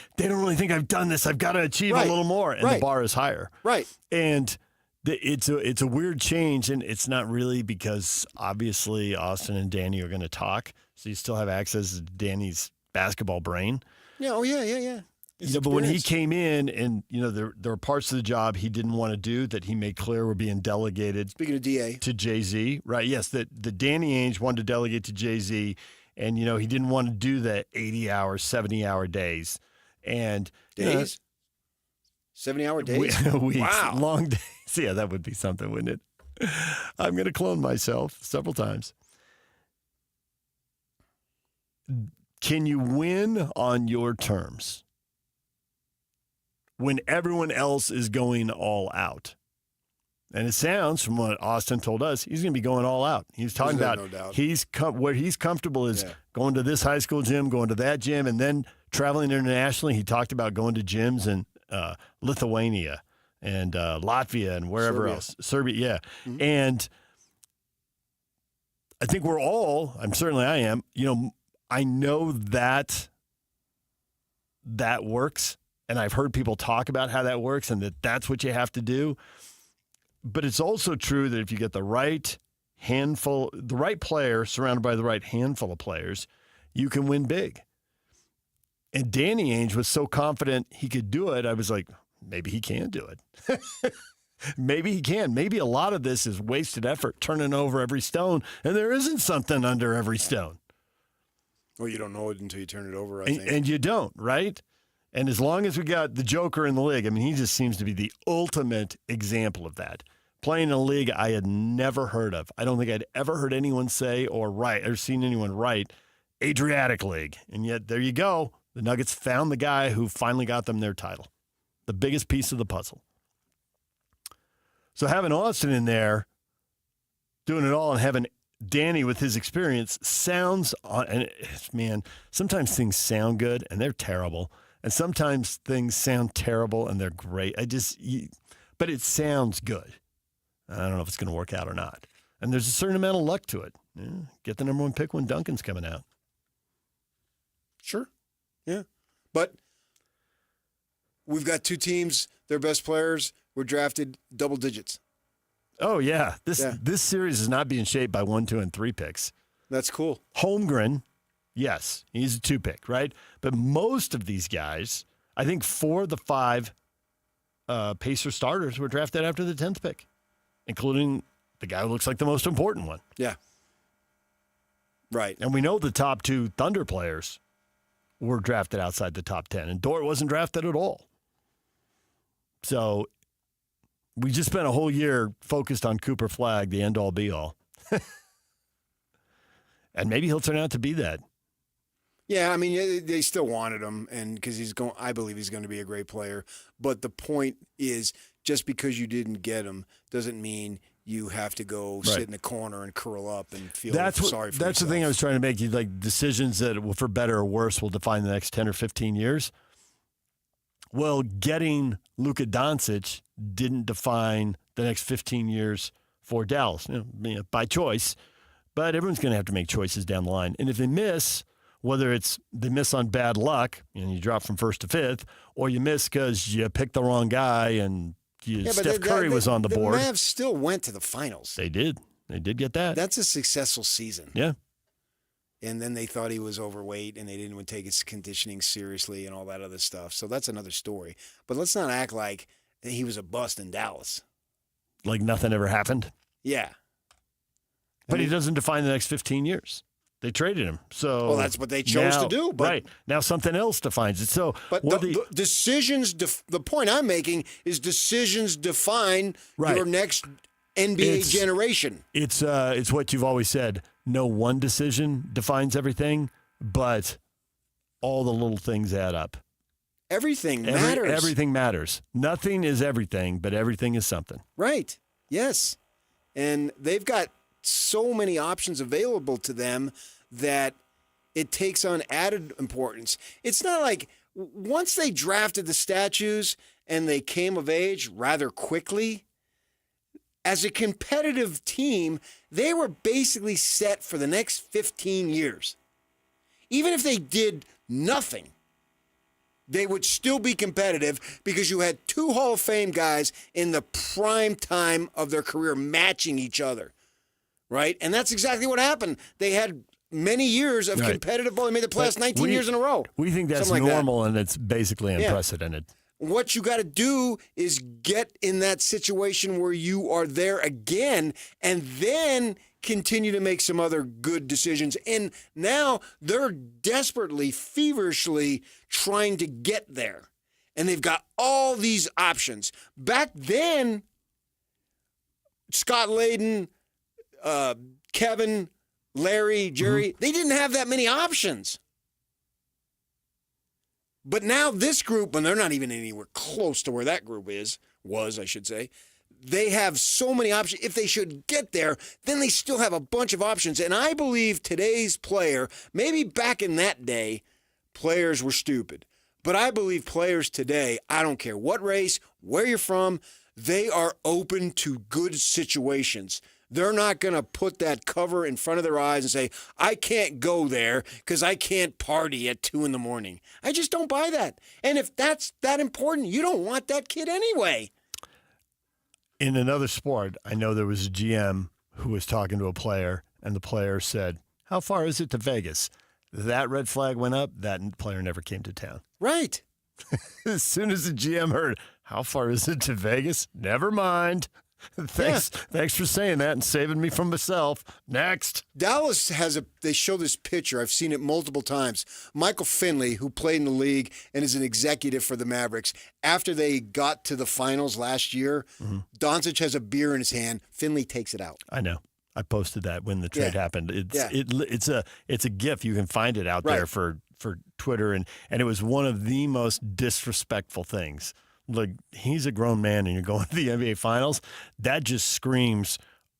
[SPEAKER 1] think I've done this. I've got to achieve a little more. And the bar is higher.
[SPEAKER 2] Right.
[SPEAKER 1] And It's a weird change, and it's not really because obviously Austin and Danny are going to talk, so you still have access to Danny's basketball brain.
[SPEAKER 2] Yeah. Oh yeah.
[SPEAKER 1] But when he came in, and there were parts of the job he didn't want to do that he made clear were being delegated.
[SPEAKER 2] Speaking of DA,
[SPEAKER 1] to Jay-Z, right? Yes, that the Danny Ainge wanted to delegate to Jay-Z, and he didn't want to do the 80-hour, 70-hour days, and
[SPEAKER 2] days. 70-hour days?
[SPEAKER 1] Weeks.
[SPEAKER 2] Wow.
[SPEAKER 1] Long days. Yeah, that would be something, wouldn't it? I'm going to clone myself several times. Can you win on your terms when everyone else is going all out? And it sounds, from what Austin told us, he's going to be going all out. He's talking about where he's comfortable is going to this high school gym, going to that gym, and then traveling internationally. He talked about going to gyms in Lithuania and Latvia and wherever else. Serbia, yeah. Mm-hmm. And I think I am, I know that works, and I've heard people talk about how that works and that's what you have to do. But it's also true that if you get the right player surrounded by the right handful of players, you can win big. And Danny Ainge was so confident he could do it, I was like, maybe he can do it. Maybe he can. Maybe a lot of this is wasted effort, turning over every stone, and there isn't something under every stone.
[SPEAKER 2] Well, you don't know it until you turn it over, I think.
[SPEAKER 1] And you don't, right? And as long as we got the Joker in the league, I mean, he just seems to be the ultimate example of that. Playing in a league I had never heard of. I don't think I'd ever heard anyone say or seen anyone write Adriatic League. And yet, there you go. The Nuggets found the guy who finally got them their title. The biggest piece of the puzzle. So having Austin in there, doing it all, and having Danny with his experience sometimes things sound good and they're terrible. And sometimes things sound terrible and they're great. But it sounds good. I don't know if it's going to work out or not. And there's a certain amount of luck to it. Yeah, get the number one pick when Duncan's coming out.
[SPEAKER 2] Sure. Yeah. But we've got two teams, their best players were drafted double digits.
[SPEAKER 1] Oh, yeah. This series is not being shaped by 1, 2, and 3 picks.
[SPEAKER 2] That's cool.
[SPEAKER 1] Holmgren, yes, he's a 2 pick, right? But most of these guys, I think 4 of the 5 Pacer starters were drafted after the 10th pick, including the guy who looks like the most important one.
[SPEAKER 2] Yeah. Right.
[SPEAKER 1] And we know the top 2 Thunder players were drafted outside the top 10, and Dort wasn't drafted at all. So we just spent a whole year focused on Cooper Flagg, the end-all, be-all. And maybe he'll turn out to be that.
[SPEAKER 2] Yeah, I mean, they still wanted him, and because I believe he's going to be a great player. But the point is, just because you didn't get him doesn't mean you have to go sit in a corner and curl up and feel sorry for yourself.
[SPEAKER 1] That's the thing I was trying to make. You like decisions that, for better or worse, will define the next 10 or 15 years. Well, getting Luka Doncic didn't define the next 15 years for Dallas, by choice. But everyone's going to have to make choices down the line. And if they miss, whether it's they miss on bad luck and you drop from 1st to 5th, or you miss because you picked the wrong guy and Steph Curry was on the board.
[SPEAKER 2] The Mavs still went to the finals.
[SPEAKER 1] They did. They did get that.
[SPEAKER 2] That's a successful season.
[SPEAKER 1] Yeah.
[SPEAKER 2] And then they thought he was overweight and they didn't want to take his conditioning seriously and all that other stuff. So that's another story. But let's not act like he was a bust in Dallas.
[SPEAKER 1] Like nothing ever happened?
[SPEAKER 2] Yeah.
[SPEAKER 1] But he doesn't define the next 15 years. They traded him. So
[SPEAKER 2] well, that's what they chose to do. But,
[SPEAKER 1] right. Now something else defines it. So,
[SPEAKER 2] but the decisions, the point I'm making is decisions define your next NBA generation.
[SPEAKER 1] It's what you've always said. No one decision defines everything, but all the little things add up.
[SPEAKER 2] Everything matters.
[SPEAKER 1] Everything matters. Nothing is everything, but everything is something.
[SPEAKER 2] Right. Yes. And they've got so many options available to them that it takes on added importance. It's not like once they drafted the statues and they came of age rather quickly, as a competitive team, they were basically set for the next 15 years. Even if they did nothing, they would still be competitive because you had two Hall of Fame guys in the prime time of their career matching each other, right? And that's exactly what happened. They had many years of competitive ball. They made the playoffs 19 years in a row.
[SPEAKER 1] We think that's normal, and it's basically unprecedented.
[SPEAKER 2] What you got to do is get in that situation where you are there again, and then continue to make some other good decisions. And now they're desperately, feverishly trying to get there. And they've got all these options. Back then, Scott Layden, Kevin, Larry, Jerry, they didn't have that many options. But now this group, and they're not even anywhere close to where that group was, I should say, they have so many options. If they should get there, then they still have a bunch of options. And I believe today's player, maybe back in that day, players were stupid. But I believe players today, I don't care what race, where you're from, they are open to good situations. They're not going to put that cover in front of their eyes and say, I can't go there because I can't party at 2 a.m. I just don't buy that. And if that's that important, you don't want that kid anyway.
[SPEAKER 1] In another sport, I know there was a GM who was talking to a player, and the player said, how far is it to Vegas? That red flag went up, that player never came to town.
[SPEAKER 2] Right.
[SPEAKER 1] As soon as the GM heard, how far is it to Vegas? Never mind. Thanks for saying that and saving me from myself. Next.
[SPEAKER 2] Dallas they show this picture. I've seen it multiple times. Michael Finley, who played in the league and is an executive for the Mavericks, after they got to the finals last year, Doncic has a beer in his hand. Finley takes it out.
[SPEAKER 1] I know. I posted that when the trade happened. It's a GIF. You can find it out there for Twitter, and it was one of the most disrespectful things. Look, he's a grown man and you're going to the NBA Finals. That just screams,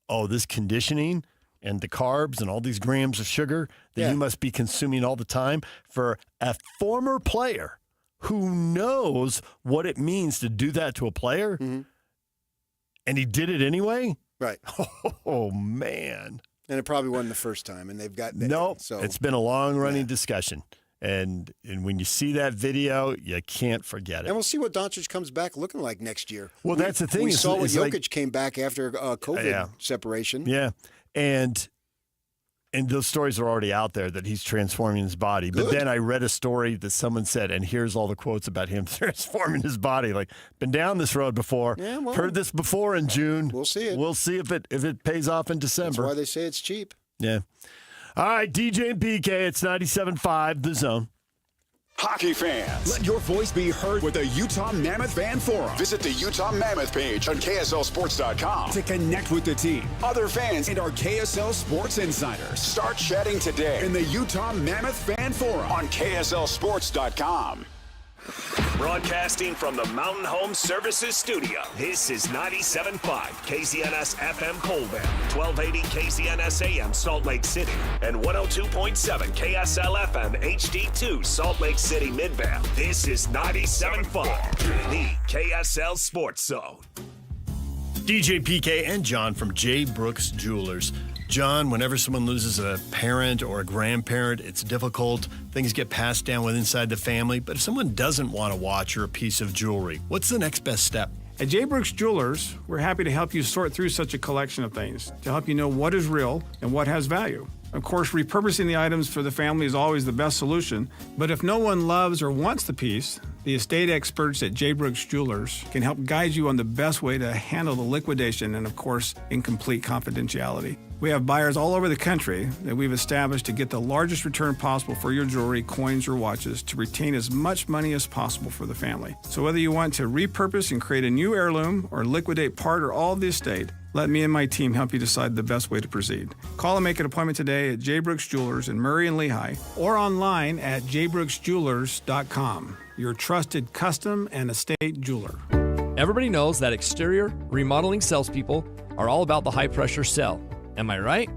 [SPEAKER 1] oh, this conditioning and the carbs and all these grams of sugar that you must be consuming all the time for a former player who knows what it means to do that to a player, and he did it anyway?
[SPEAKER 2] Right.
[SPEAKER 1] Oh, man.
[SPEAKER 2] And it probably wasn't the first time, and they've got...
[SPEAKER 1] It's been a long-running discussion. And when you see that video, you can't forget it.
[SPEAKER 2] And we'll see what Doncic comes back looking like next year.
[SPEAKER 1] Well, that's the thing.
[SPEAKER 2] We saw what Jokic came back after COVID separation.
[SPEAKER 1] Yeah, and those stories are already out there that he's transforming his body.
[SPEAKER 2] Good.
[SPEAKER 1] But then I read a story that someone said, and here's all the quotes about him transforming his body. Like, been down this road before.
[SPEAKER 2] Yeah, well,
[SPEAKER 1] heard this before in June.
[SPEAKER 2] We'll see it.
[SPEAKER 1] We'll see if it pays off in December.
[SPEAKER 2] That's why they say it's cheap.
[SPEAKER 1] Yeah. All right, DJ and PK, it's 97.5, The Zone.
[SPEAKER 3] Hockey fans, let your voice be heard with the Utah Mammoth Fan Forum. Visit the Utah Mammoth page on KSLSports.com to connect with the team, other fans, and our KSL Sports insiders. Start chatting today in the Utah Mammoth Fan Forum on KSLSports.com.
[SPEAKER 6] Broadcasting from the Mountain Home Services Studio, this is 97.5 KZNS FM Colville, 1280 KZNS AM Salt Lake City, and 102.7 KSL FM HD2 Salt Lake City Midvale. This is 97.5, the KSL Sports Zone.
[SPEAKER 1] DJ PK and John from J. Brooks Jewelers. John, whenever someone loses a parent or a grandparent, it's difficult. Things get passed down inside the family. But if someone doesn't want a watch or a piece of jewelry, what's the next best step?
[SPEAKER 8] At J. Brooks Jewelers, we're happy to help you sort through such a collection of things to help you know what is real and what has value. Of course, repurposing the items for the family is always the best solution, but if no one loves or wants the piece, the estate experts at J. Brooks Jewelers can help guide you on the best way to handle the liquidation and, of course, in complete confidentiality. We have buyers all over the country that we've established to get the largest return possible for your jewelry, coins, or watches to retain as much money as possible for the family. So whether you want to repurpose and create a new heirloom or liquidate part or all of the estate, let me and my team help you decide the best way to proceed. Call and make an appointment today at J. Brooks Jewelers in Murray and Lehigh or online at jbrooksjewelers.com, your trusted custom and estate jeweler.
[SPEAKER 5] Everybody knows that exterior remodeling salespeople are all about the high-pressure sell. Am I right?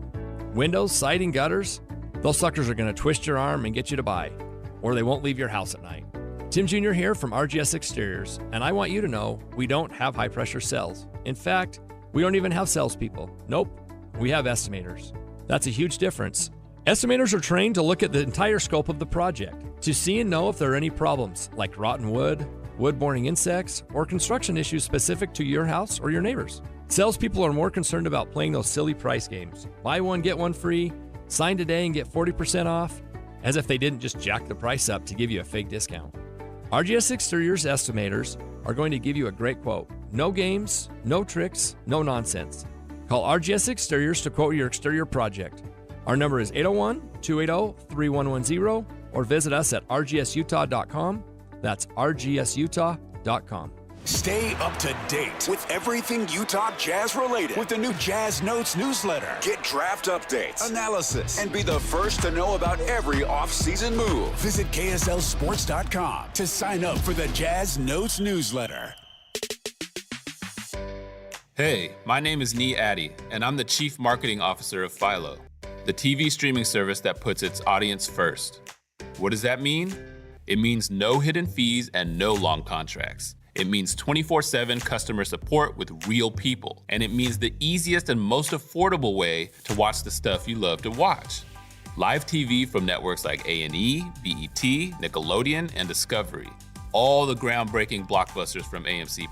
[SPEAKER 5] Windows, siding, gutters, those suckers are going to twist your arm and get you to buy, or they won't leave your house at night. Tim Jr. here from RGS Exteriors, and I want you to know we don't have high-pressure sells. In fact, we don't even have salespeople. Nope, we have estimators. That's a huge difference. Estimators are trained to look at the entire scope of the project, to see and know if there are any problems, like rotten wood, wood-borne insects, or construction issues specific to your house or your neighbors. Salespeople are more concerned about playing those silly price games. Buy one, get one free, sign today and get 40% off, as if they didn't just jack the price up to give you a fake discount. RGS Exteriors estimators are going to give you a great quote. No games, no tricks, no nonsense. Call RGS Exteriors to quote your exterior project. Our number is 801-280-3110 or visit us at rgsutah.com. That's rgsutah.com.
[SPEAKER 3] Stay up to date with everything Utah Jazz related with the new Jazz Notes newsletter. Get draft updates, analysis, and be the first to know about every off-season move. Visit KSLSports.com to sign up for the Jazz Notes newsletter.
[SPEAKER 9] Hey, my name is Nee Addy, and I'm the Chief Marketing Officer of Philo, the TV streaming service that puts its audience first. What does that mean? It means no hidden fees and no long contracts. It means 24/7 customer support with real people. And it means the easiest and most affordable way to watch the stuff you love to watch. Live TV from networks like A&E, BET, Nickelodeon, and Discovery. All the groundbreaking blockbusters from AMC+.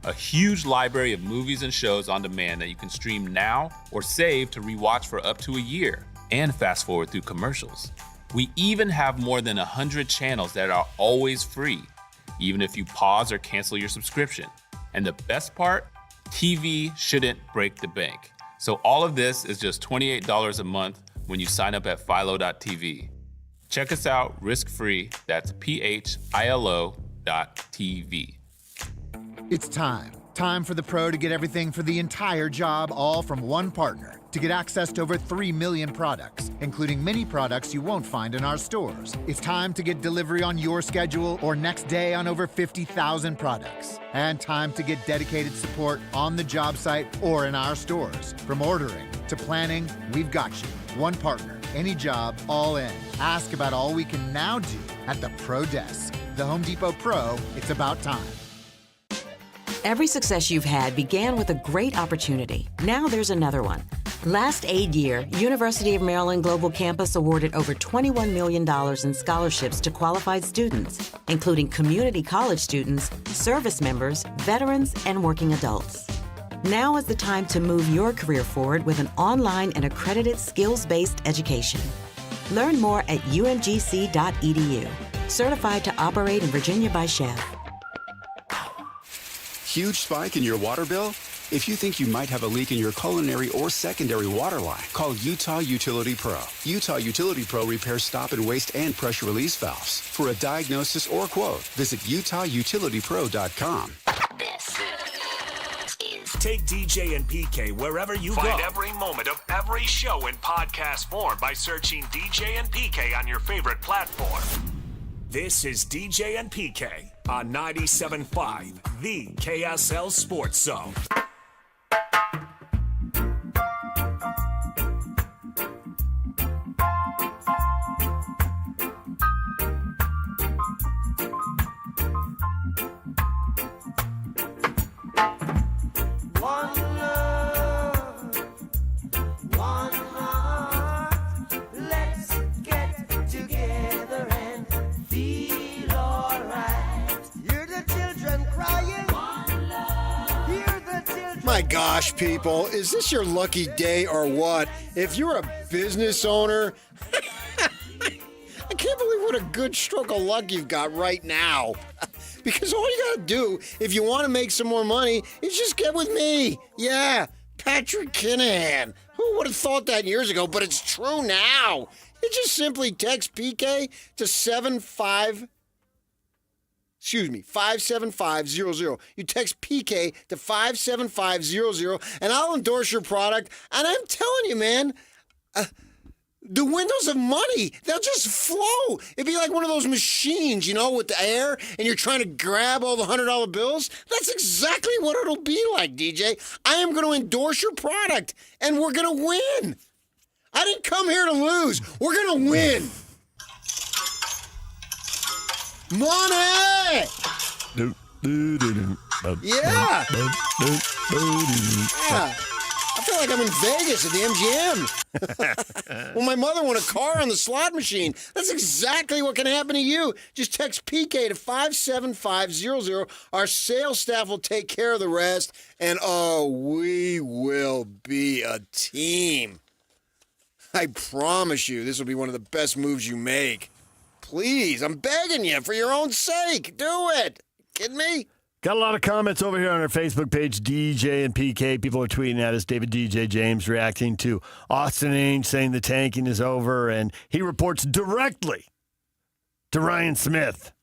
[SPEAKER 9] A huge library of movies and shows on demand that you can stream now or save to rewatch for up to a year. And fast forward through commercials. We even have more than 100 channels that are always free, even if you pause or cancel your subscription. And the best part, TV shouldn't break the bank. So all of this is just $28 a month when you sign up at philo.tv. Check us out risk-free, that's philo.tv.
[SPEAKER 13] It's time for the pro to get everything for the entire job, all from one partner. To get access to over 3 million products, including many products you won't find in our stores. It's time to get delivery on your schedule or next day on over 50,000 products. And time to get dedicated support on the job site or in our stores. From ordering to planning, we've got you. One partner, any job, all in. Ask about all we can now do at the Pro Desk. The Home Depot Pro, it's about time.
[SPEAKER 16] Every success you've had began with a great opportunity. Now there's another one. Last aid year, University of Maryland Global Campus awarded over $21 million in scholarships to qualified students, including community college students, service members, veterans, and working adults. Now is the time to move your career forward with an online and accredited skills-based education. Learn more at umgc.edu. Certified to operate in Virginia by Chef.
[SPEAKER 3] Huge spike in your water bill? If you think you might have a leak in your culinary or secondary water line, call Utah Utility Pro. Utah Utility Pro repairs stop and waste and pressure release valves. For a diagnosis or quote, visit utahutilitypro.com.
[SPEAKER 6] Take DJ and PK wherever you go. Find every moment of every show in podcast form by searching DJ and PK on your favorite platform. This is DJ and PK on 97.5, the KSL Sports Zone.
[SPEAKER 2] My gosh, people, is this your lucky day or what? If you're a business owner, I can't believe what a good stroke of luck you've got right now. Because all you gotta do, if you want to make some more money, is just get with me. Yeah, Patrick Kinahan. Who would have thought that years ago? But it's true now. You just simply text PK to 57500. You text PK to 57500, and I'll endorse your product. And I'm telling you, man, the windows of money, they'll just flow. It'd be like one of those machines, you know, with the air, and you're trying to grab all the $100 bills. That's exactly what it'll be like, DJ. I am going to endorse your product, and we're going to win. I didn't come here to lose. We're going to win. Money! Yeah! Yeah. I feel like I'm in Vegas at the MGM. Well, my mother won a car on the slot machine. That's exactly what can happen to you. Just text PK to 57500. Our sales staff will take care of the rest. And, we will be a team. I promise you, this will be one of the best moves you make. Please, I'm begging you, for your own sake. Do it. Kidding me?
[SPEAKER 1] Got a lot of comments over here on our Facebook page, DJ and PK. People are tweeting at us. David DJ James reacting to Austin Ainge saying the tanking is over, and he reports directly to Ryan Smith.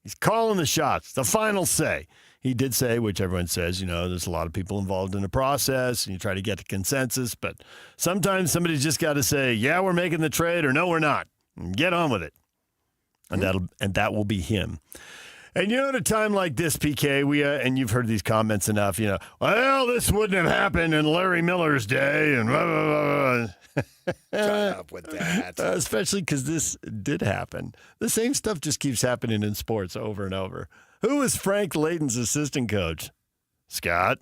[SPEAKER 1] He's calling the shots. The final say. He did say, which everyone says, there's a lot of people involved in the process, and you try to get to consensus, but sometimes somebody's just got to say, yeah, we're making the trade, or no, we're not. And get on with it. And that will be him. And at a time like this, PK, and you've heard these comments enough, well, this wouldn't have happened in Larry Miller's day, and blah, blah, blah.
[SPEAKER 2] Shut up with that.
[SPEAKER 1] Especially because this did happen. The same stuff just keeps happening in sports over and over. Who was Frank Layton's assistant coach? Scott.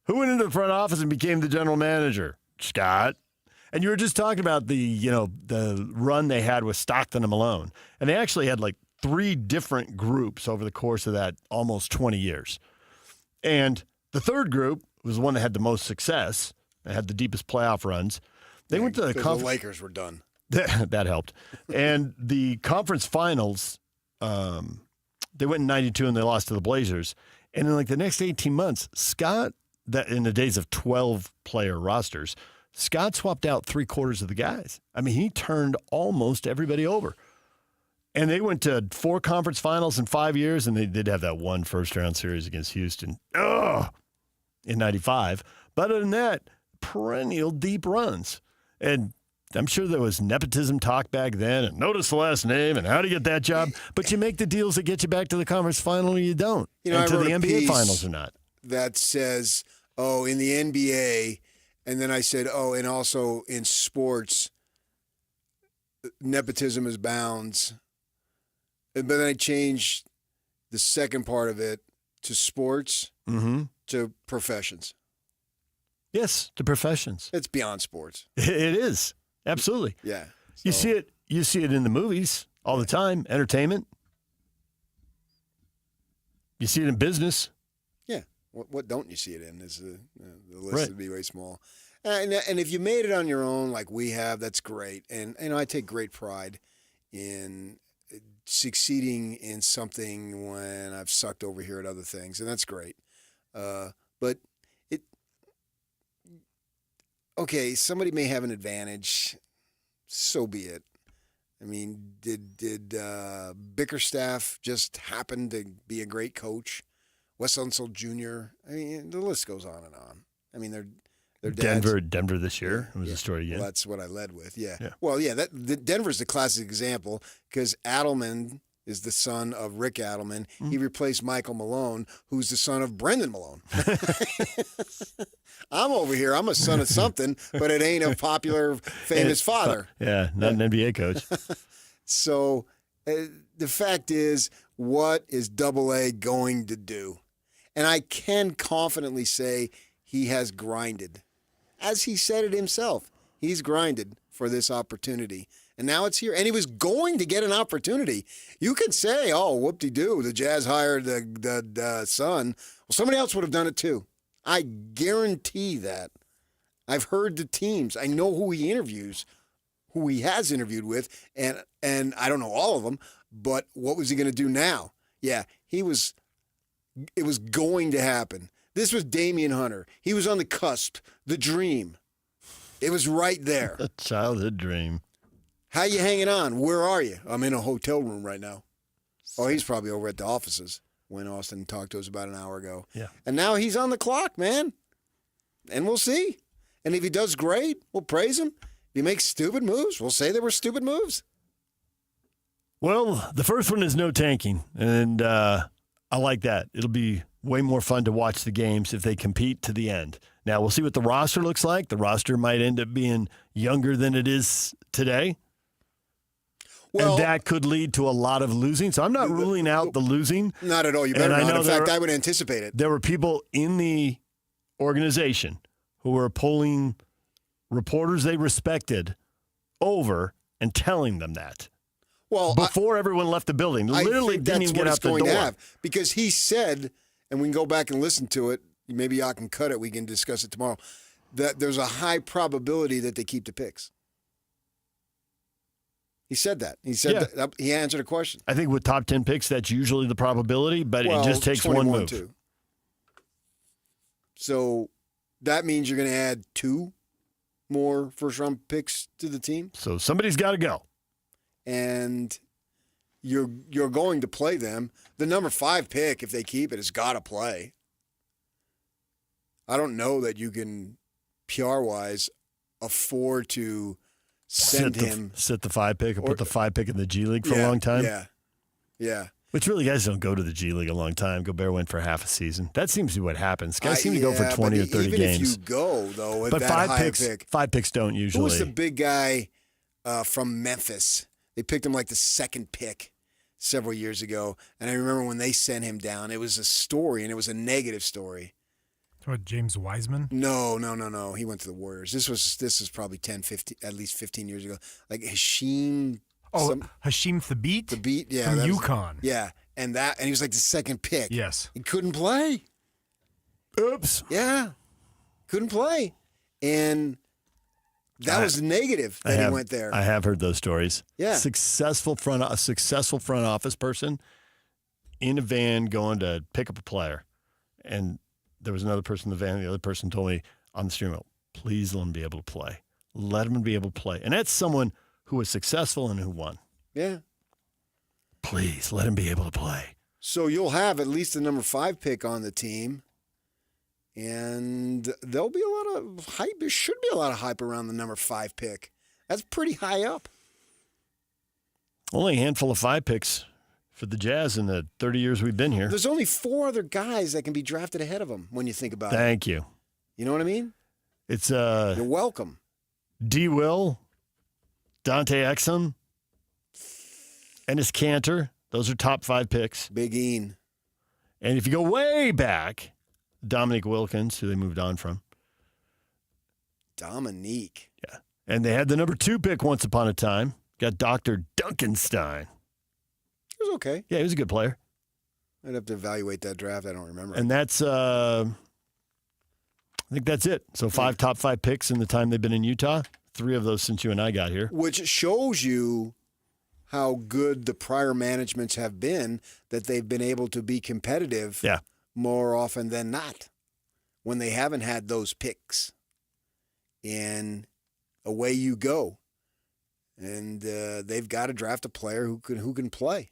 [SPEAKER 1] Who went into the front office and became the general manager? Scott. And you were just talking about the run they had with Stockton and Malone. And they actually had 3 different groups over the course of that almost 20 years. And the third group was the one that had the most success and had the deepest playoff runs. They went to the
[SPEAKER 2] conference. The Lakers were done.
[SPEAKER 1] That helped. And the conference finals, they went in 92 and they lost to the Blazers. And in the next 18 months, Scott, that in the days of 12-player rosters, Scott swapped out 3/4 of the guys. I mean, he turned almost everybody over. And they went to 4 conference finals in 5 years, and they did have that one first-round series against Houston in 95. But other than that, perennial deep runs. And I'm sure there was nepotism talk back then, and notice the last name, and how to get that job. But you make the deals that get you back to the conference final, or you don't. And to the NBA finals or not.
[SPEAKER 2] That says, in the NBA, and then I said, and also in sports, nepotism is bounds. But then I changed the second part of it to sports, to professions.
[SPEAKER 1] Yes, to professions.
[SPEAKER 2] It's beyond sports.
[SPEAKER 1] It is. Absolutely.
[SPEAKER 2] Yeah.
[SPEAKER 1] So. You see it in the movies all the time, entertainment. You see it in business.
[SPEAKER 2] Yeah. What don't you see it in? Is the list would be way small. And if you made it on your own like we have, that's great. And I take great pride in succeeding in something when I've sucked over here at other things, and that's great. But somebody may have an advantage. So be it. I mean, did Bickerstaff just happen to be a great coach? Wes Unseld Jr. I mean, the list goes on and on. I mean, they're
[SPEAKER 1] Denver this year. It was a story again.
[SPEAKER 2] Well, that's what I led with. Yeah. Well, yeah. Denver's the classic example because Adelman is the son of Rick Adelman. He replaced Michael Malone, who's the son of Brendan Malone. I'm over here. I'm a son of something, but it ain't a popular, famous father.
[SPEAKER 1] Yeah, not an NBA coach.
[SPEAKER 2] So the fact is, what is AA going to do? And I can confidently say he has grinded. As he said it himself, he's grinded for this opportunity. And now it's here. And he was going to get an opportunity. You could say, whoop-de-doo, the Jazz hired the son. Well, somebody else would have done it too. I guarantee that. I've heard the teams. I know who he has interviewed with, and I don't know all of them, but what was he going to do now? Yeah, it was going to happen. This was Damian Hunter. He was on the cusp, the dream. It was right there.
[SPEAKER 1] A childhood dream.
[SPEAKER 2] How you hanging on? Where are you? I'm in a hotel room right now. Oh, he's probably over at the offices when Austin talked to us about an hour ago.
[SPEAKER 1] Yeah.
[SPEAKER 2] And now he's on the clock, man. And we'll see. And if he does great, we'll praise him. If he makes stupid moves, we'll say they were stupid moves.
[SPEAKER 1] Well, the first one is no tanking, and I like that. It'll be way more fun to watch the games if they compete to the end. Now, we'll see what the roster looks like. The roster might end up being younger than it is today. Well, and that could lead to a lot of losing. So I'm not ruling out the losing.
[SPEAKER 2] Not at all. You better not. In fact, I would anticipate it.
[SPEAKER 1] There were people in the organization who were pulling reporters they respected over and telling them that.
[SPEAKER 2] Well,
[SPEAKER 1] before everyone left the building, literally didn't even get out the door.
[SPEAKER 2] Because he said, and we can go back and listen to it. Maybe I can cut it. We can discuss it tomorrow. That there's a high probability that they keep the picks. He said that. He said that he answered a question.
[SPEAKER 1] I think with top 10 picks, that's usually the probability, but it just takes one move.
[SPEAKER 2] Too. So that means you're going to add 2 more first-round picks to the team.
[SPEAKER 1] So somebody's got to go.
[SPEAKER 2] And you're going to play them. The number 5 pick, if they keep it, has got to play. I don't know that you can, PR-wise, afford to send him.
[SPEAKER 1] Sit the 5 pick and put the 5 pick in the G League for a long time.
[SPEAKER 2] Yeah.
[SPEAKER 1] Which really, guys don't go to the G League a long time. Go bare win for half a season. That seems to be what happens. Guys seem to go for 20 or 30
[SPEAKER 2] even
[SPEAKER 1] games.
[SPEAKER 2] If you go, though, with
[SPEAKER 1] but
[SPEAKER 2] that high
[SPEAKER 1] pick. 5 picks don't usually.
[SPEAKER 2] Who was the big guy from Memphis? They picked him like the 2nd pick several years ago. And I remember when they sent him down, it was a story, and it was a negative story.
[SPEAKER 4] What, James Wiseman?
[SPEAKER 2] No. He went to the Warriors. This was probably 10, 15, at least 15 years ago. Like Hashim.
[SPEAKER 4] Hashim Thabit?
[SPEAKER 2] Thabit, yeah.
[SPEAKER 4] From UConn.
[SPEAKER 2] Yeah, and he was like the 2nd pick.
[SPEAKER 4] Yes.
[SPEAKER 2] He couldn't play.
[SPEAKER 1] Oops.
[SPEAKER 2] Yeah. Couldn't play. And that was negative that he went there.
[SPEAKER 1] I have heard those stories.
[SPEAKER 2] Yeah.
[SPEAKER 1] A successful front office person in a van going to pick up a player. And there was another person in the van. The other person told me on the steering wheel, please let him be able to play. Let him be able to play. And that's someone who was successful and who won.
[SPEAKER 2] Yeah.
[SPEAKER 1] Please let him be able to play.
[SPEAKER 2] So you'll have at least the number 5 pick on the team. And there'll be a lot of hype. There should be a lot of hype around the number 5 pick. That's pretty high up.
[SPEAKER 1] Only a handful of 5 picks for the Jazz in the 30 years we've been here.
[SPEAKER 2] There's only 4 other guys that can be drafted ahead of him when you think about it.
[SPEAKER 1] Thank you.
[SPEAKER 2] You know what I mean?
[SPEAKER 1] It's
[SPEAKER 2] You're welcome.
[SPEAKER 1] D. Will, Dante Exum, Enes Kanter. Those are top 5 picks.
[SPEAKER 2] Big Ian.
[SPEAKER 1] And if you go way back, Dominique Wilkins, who they moved on from.
[SPEAKER 2] Dominique.
[SPEAKER 1] Yeah. And they had the number 2 pick once upon a time. Got Dr. Duncanstein.
[SPEAKER 2] He was okay.
[SPEAKER 1] Yeah, he was a good player.
[SPEAKER 2] I'd have to evaluate that draft. I don't remember.
[SPEAKER 1] And that's, I think that's it. So 5 top 5 picks in the time they've been in Utah. 3 of those since you and I got here.
[SPEAKER 2] Which shows you how good the prior managements have been, that they've been able to be competitive more often than not when they haven't had those picks. And away you go. And they've got to draft a player who can play.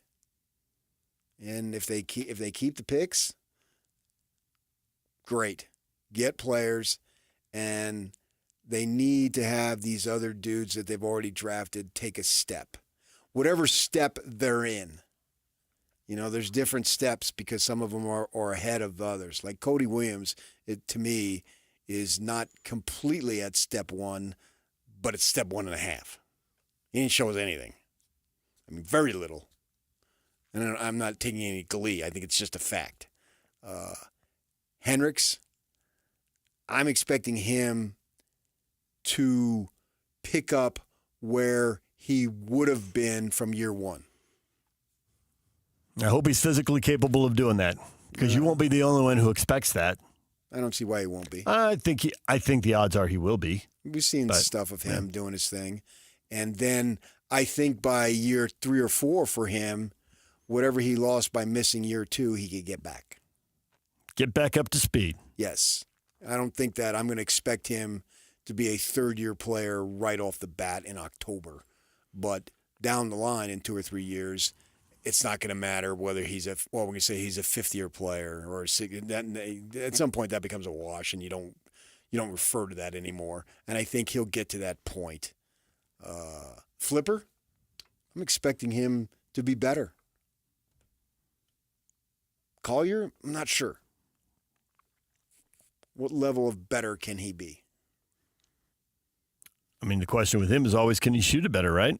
[SPEAKER 2] And if they keep the picks, great. Get players, and they need to have these other dudes that they've already drafted take a step. Whatever step they're in. You know, there's different steps because some of them are ahead of others. Like Cody Williams, to me, is not completely at step 1, but it's step 1.5. He didn't show us anything. I mean, very little. And I'm not taking any glee. I think it's just a fact. Hendricks, I'm expecting him to pick up where he would have been from year 1.
[SPEAKER 1] I hope he's physically capable of doing that, because you won't be the only one who expects that.
[SPEAKER 2] I don't see why he won't be.
[SPEAKER 1] I think the odds are he will be.
[SPEAKER 2] We've seen stuff of him doing his thing. And then I think by year 3 or 4 for him, whatever he lost by missing year 2, he could get back.
[SPEAKER 1] Get back up to speed.
[SPEAKER 2] Yes. I don't think that I'm going to expect him to be a third-year player right off the bat in October. But down the line in 2 or 3 years, it's not going to matter whether he's we're going to say he's a 5th-year player or at some point that becomes a wash, and you don't refer to that anymore. And I think he'll get to that point. Flipper, I'm expecting him to be better. Collier, I'm not sure. What level of better can he be?
[SPEAKER 1] I mean, the question with him is always, can he shoot it better, right?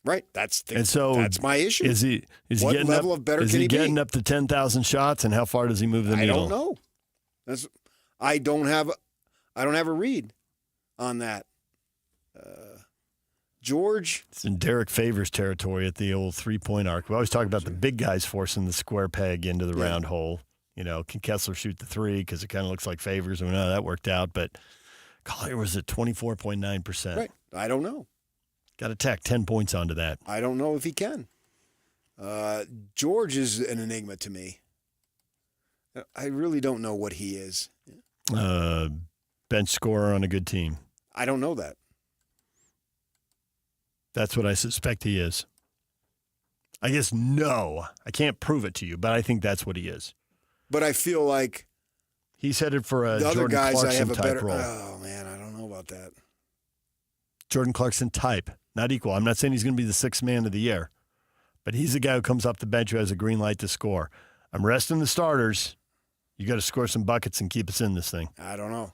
[SPEAKER 2] Right. That's my issue.
[SPEAKER 1] Is he
[SPEAKER 2] what level of better can he be?
[SPEAKER 1] Getting up to 10,000 shots, and how far does he move the needle?
[SPEAKER 2] I don't know. I I don't have a read on that. George.
[SPEAKER 1] It's in Derek Favors territory at the old three-point arc. We always talk about the big guys forcing the square peg into the round hole. You know, can Kessler shoot the three because it kind of looks like Favors? We know that worked out, but Collier was at 24.9%.
[SPEAKER 2] Right. I don't know.
[SPEAKER 1] Got to tack 10 points onto that.
[SPEAKER 2] I don't know if he can. George is an enigma to me. I really don't know what he is.
[SPEAKER 1] Bench scorer on a good team.
[SPEAKER 2] I don't know that.
[SPEAKER 1] That's what I suspect he is. I guess no. I can't prove it to you, but I think that's what he is.
[SPEAKER 2] But I feel like
[SPEAKER 1] he's headed for a
[SPEAKER 2] the other
[SPEAKER 1] Jordan
[SPEAKER 2] guys
[SPEAKER 1] Clarkson
[SPEAKER 2] I have a
[SPEAKER 1] type
[SPEAKER 2] better
[SPEAKER 1] role.
[SPEAKER 2] Oh man, I don't know about that.
[SPEAKER 1] Jordan Clarkson type, not equal. I'm not saying he's going to be the sixth man of the year, but he's the guy who comes off the bench who has a green light to score. I'm resting the starters. You got to score some buckets and keep us in this thing.
[SPEAKER 2] I don't know.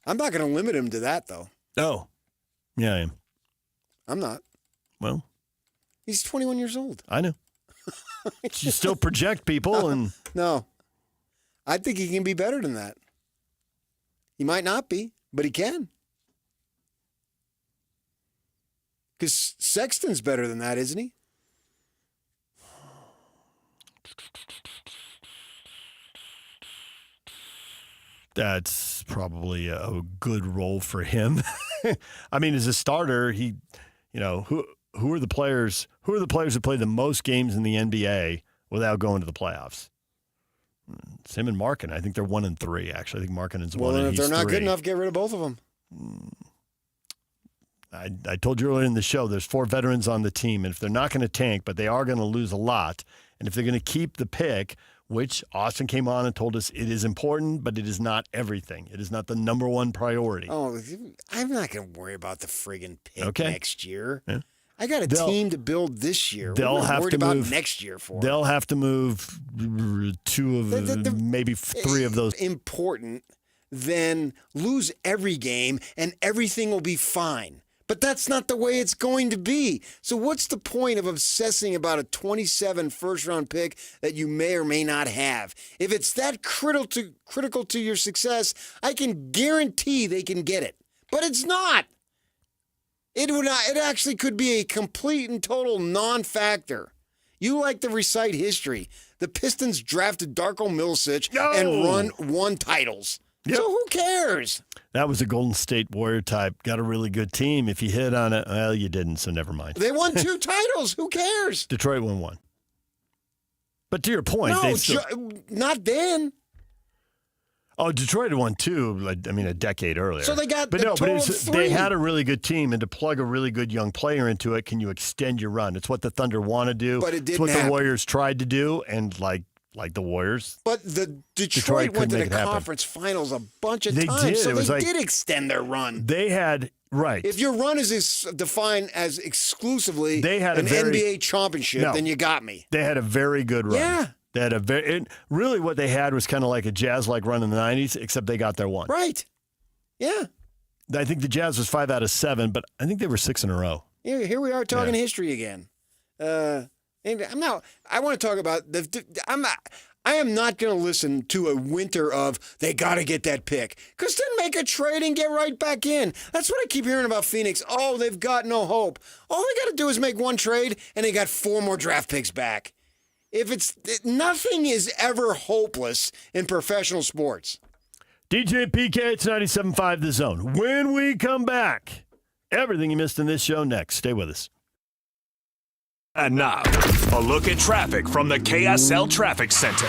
[SPEAKER 2] I'm not going to limit him to that though.
[SPEAKER 1] Oh, yeah, I am.
[SPEAKER 2] I'm not.
[SPEAKER 1] Well,
[SPEAKER 2] he's 21 years old.
[SPEAKER 1] I know. You still project people and
[SPEAKER 2] no. I think he can be better than that. He might not be, but he can. Because Sexton's better than that, isn't he?
[SPEAKER 1] That's probably a good role for him. I mean, as a starter, he, you know, who are the players? Who are the players who play the most games in the NBA without going to the playoffs? It's him and Markin. I think they're 1-3. Actually, I think Markkinen's one.
[SPEAKER 2] Well,
[SPEAKER 1] and
[SPEAKER 2] if they're
[SPEAKER 1] he's
[SPEAKER 2] not
[SPEAKER 1] 3.
[SPEAKER 2] good enough, get rid of both of them.
[SPEAKER 1] I told you earlier in the show, there's 4 veterans on the team, and if they're not going to tank, but they are going to lose a lot, and if they're going to keep the pick, which Austin came on and told us it is important, but it is not everything. It is not the number one priority.
[SPEAKER 2] Oh, I'm not going to worry about the friggin' pick next year. Yeah. I got a team to build this year.
[SPEAKER 1] They'll have to
[SPEAKER 2] about
[SPEAKER 1] move
[SPEAKER 2] next year for.
[SPEAKER 1] They'll have to move 2 of maybe 3 of those.
[SPEAKER 2] Important, then lose every game and everything will be fine. But that's not the way it's going to be. So what's the point of obsessing about a 27 first-round pick that you may or may not have? If it's that critical to your success, I can guarantee they can get it. But it's not. It actually could be a complete and total non-factor. You like to recite history. The Pistons drafted Darko Milicic and won titles. Yep. So who cares?
[SPEAKER 1] That was a Golden State Warrior type. Got a really good team. If you hit on it, well, you didn't, so never mind.
[SPEAKER 2] They won 2 titles. Who cares?
[SPEAKER 1] Detroit won 1. But to your point,
[SPEAKER 2] not then.
[SPEAKER 1] Oh, Detroit won 2, I mean, a decade earlier.
[SPEAKER 2] So they got of 3.
[SPEAKER 1] They had a really good team, and to plug a really good young player into it, can you extend your run? It's what the Thunder want to do.
[SPEAKER 2] But it didn't
[SPEAKER 1] It's what
[SPEAKER 2] happen.
[SPEAKER 1] the Warriors tried to do, and like the Warriors.
[SPEAKER 2] But the Detroit went to the conference finals a bunch of times,
[SPEAKER 1] did.
[SPEAKER 2] so they
[SPEAKER 1] did
[SPEAKER 2] did extend their run.
[SPEAKER 1] They had, right.
[SPEAKER 2] If your run is defined as exclusively an NBA championship, then you got me.
[SPEAKER 1] They had a very good run.
[SPEAKER 2] Yeah.
[SPEAKER 1] They had really what they had was kind of like a Jazz-like run in the 90s, except they got their 1.
[SPEAKER 2] Right. Yeah.
[SPEAKER 1] I think the Jazz was 5 out of 7, but I think they were 6 in a row.
[SPEAKER 2] Here we are talking history again. And I want to talk about I am not going to listen to a winter of they got to get that pick. Because then make a trade and get right back in. That's what I keep hearing about Phoenix. Oh, they've got no hope. All they got to do is make 1 trade and they got 4 more draft picks back. Nothing is ever hopeless in professional sports.
[SPEAKER 1] DJ PK, it's 97.5 The Zone. When we come back, everything you missed in this show next. Stay with us.
[SPEAKER 6] And now, a look at traffic from the KSL Traffic Center.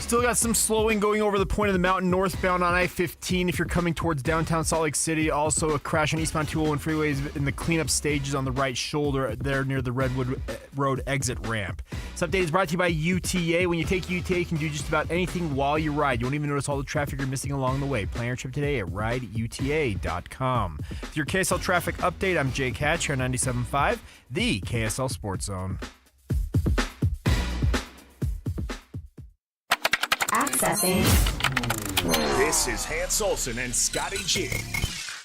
[SPEAKER 10] Still got some slowing going over the point of the mountain northbound on I-15 if you're coming towards downtown Salt Lake City. Also a crash on eastbound 201 freeways in the cleanup stages on the right shoulder there near the Redwood Road exit ramp. This update is brought to you by UTA. When you take UTA, you can do just about anything while you ride. You won't even notice all the traffic you're missing along the way. Plan your trip today at rideuta.com. With your KSL traffic update, I'm Jake Hatch here on 97.5, the KSL Sports Zone.
[SPEAKER 11] Accessing.
[SPEAKER 6] This is Hans Olsen and Scotty G.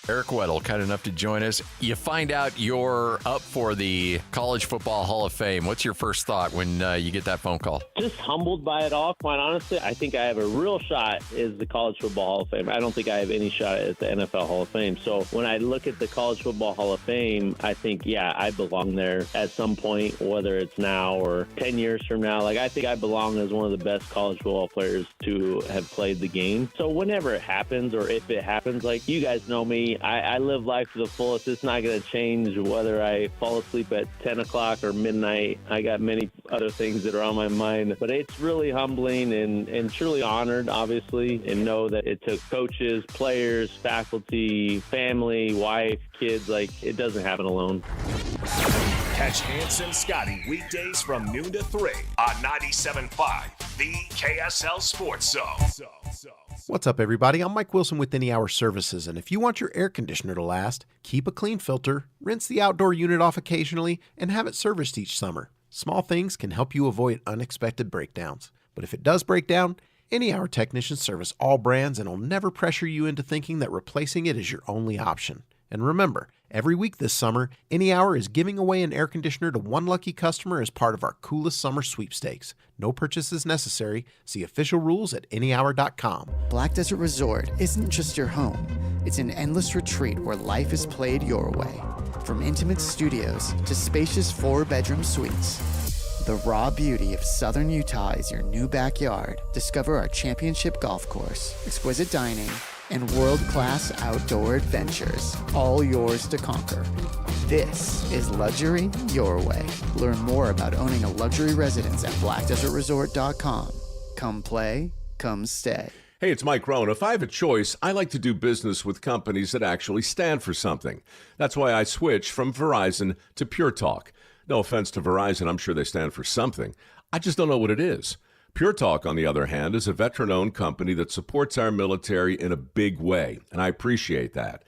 [SPEAKER 11] Eric Weddle, kind enough to join us. You find out you're up for the College Football Hall of Fame. What's your first thought when you get that phone call?
[SPEAKER 14] Just humbled by it all, quite honestly. I think I have a real shot is the College Football Hall of Fame. I don't think I have any shot at the NFL Hall of Fame. So when I look at the College Football Hall of Fame, I think, yeah, I belong there at some point, whether it's now or 10 years from now. Like, I think I belong as one of the best college football players to have played the game. So whenever it happens, or if it happens, like, you guys know me, I live life to the fullest. It's not going to change whether I fall asleep at 10 o'clock or midnight. I got many other things that are on my mind. But it's really humbling and truly honored, obviously, and know that it took coaches, players, faculty, family, wife, kids. Like, it doesn't happen alone.
[SPEAKER 6] Catch Hans and Scotty weekdays from noon to 3 on 97.5, the KSL Sports Zone.
[SPEAKER 7] What's up, everybody? I'm Mike Wilson with Any Hour Services, and if you want your air conditioner to last, keep a clean filter, rinse the outdoor unit off occasionally, and have it serviced each summer. Small things can help you avoid unexpected breakdowns. But if it does break down, Any Hour technicians service all brands and will never pressure you into thinking that replacing it is your only option. And remember, every week this summer, Any Hour is giving away an air conditioner to one lucky customer as part of our coolest summer sweepstakes. No purchases necessary. See official rules at anyhour.com.
[SPEAKER 17] Black Desert Resort isn't just your home. It's an endless retreat where life is played your way. From intimate studios to spacious 4-bedroom suites. The raw beauty of southern Utah is your new backyard. Discover our championship golf course, exquisite dining, and world-class outdoor adventures, all yours to conquer. This is luxury your way. Learn more about owning a luxury residence at blackdesertresort.com. Come play, come stay.
[SPEAKER 18] Hey, it's Mike Rohn. If I have a choice, I like to do business with companies that actually stand for something. That's why I switched from Verizon to Pure Talk. No offense to Verizon, I'm sure they stand for something. I just don't know what it is. Pure Talk, on the other hand, is a veteran-owned company that supports our military in a big way, and I appreciate that.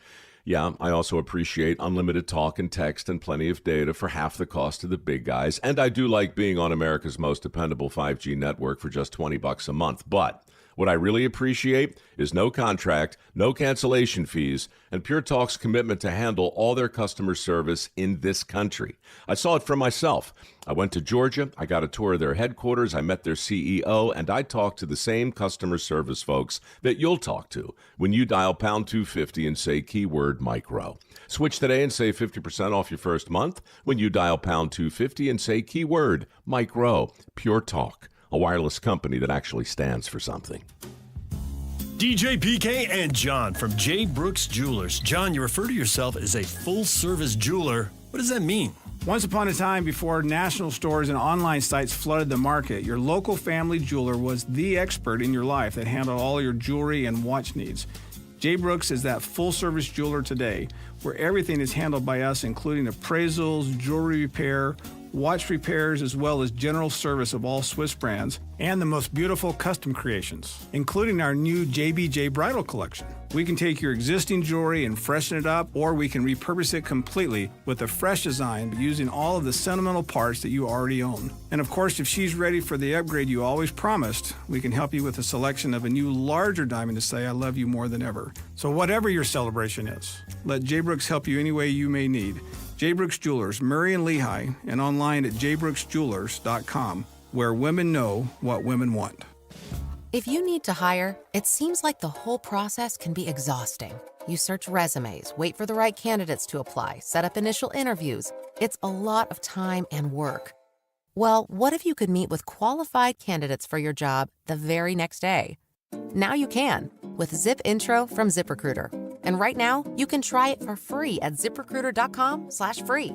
[SPEAKER 18] Yeah, I also appreciate unlimited talk and text and plenty of data for half the cost of the big guys, and I do like being on America's most dependable 5G network for just $20 a month. But what I really appreciate is no contract, no cancellation fees, and Pure Talk's commitment to handle all their customer service in this country. I saw it for myself. I went to Georgia, I got a tour of their headquarters, I met their CEO, and I talked to the same customer service folks that you'll talk to when you dial pound 250 and say keyword micro. Switch today and save 50% off your first month when you dial pound 250 and say keyword micro. Pure Talk, a wireless company that actually stands for something.
[SPEAKER 1] DJ PK and John from J. Brooks Jewelers. John, you refer to yourself as a full-service jeweler. What does that mean?
[SPEAKER 8] Once upon a time, before national stores and online sites flooded the market, your local family jeweler was the expert in your life that handled all your jewelry and watch needs. J. Brooks is that full-service jeweler today, where everything is handled by us, including appraisals, jewelry repair, watch repairs, as well as general service of all Swiss brands, and the most beautiful custom creations, including our new JBJ Bridal Collection. We can take your existing jewelry and freshen it up, or we can repurpose it completely with a fresh design, but using all of the sentimental parts that you already own. And of course, if she's ready for the upgrade you always promised, we can help you with a selection of a new larger diamond to say, I love you more than ever. So whatever your celebration is, let J. Brooks help you any way you may need. J. Brooks Jewelers, Murray and Lehigh, and online at jbrooksjewelers.com, where women know what women want.
[SPEAKER 19] If you need to hire, it seems like the whole process can be exhausting. You search resumes, wait for the right candidates to apply, set up initial interviews. It's a lot of time and work. Well, what if you could meet with qualified candidates for your job the very next day? Now you can with Zip Intro from ZipRecruiter. And right now, you can try it for free at ZipRecruiter.com/free.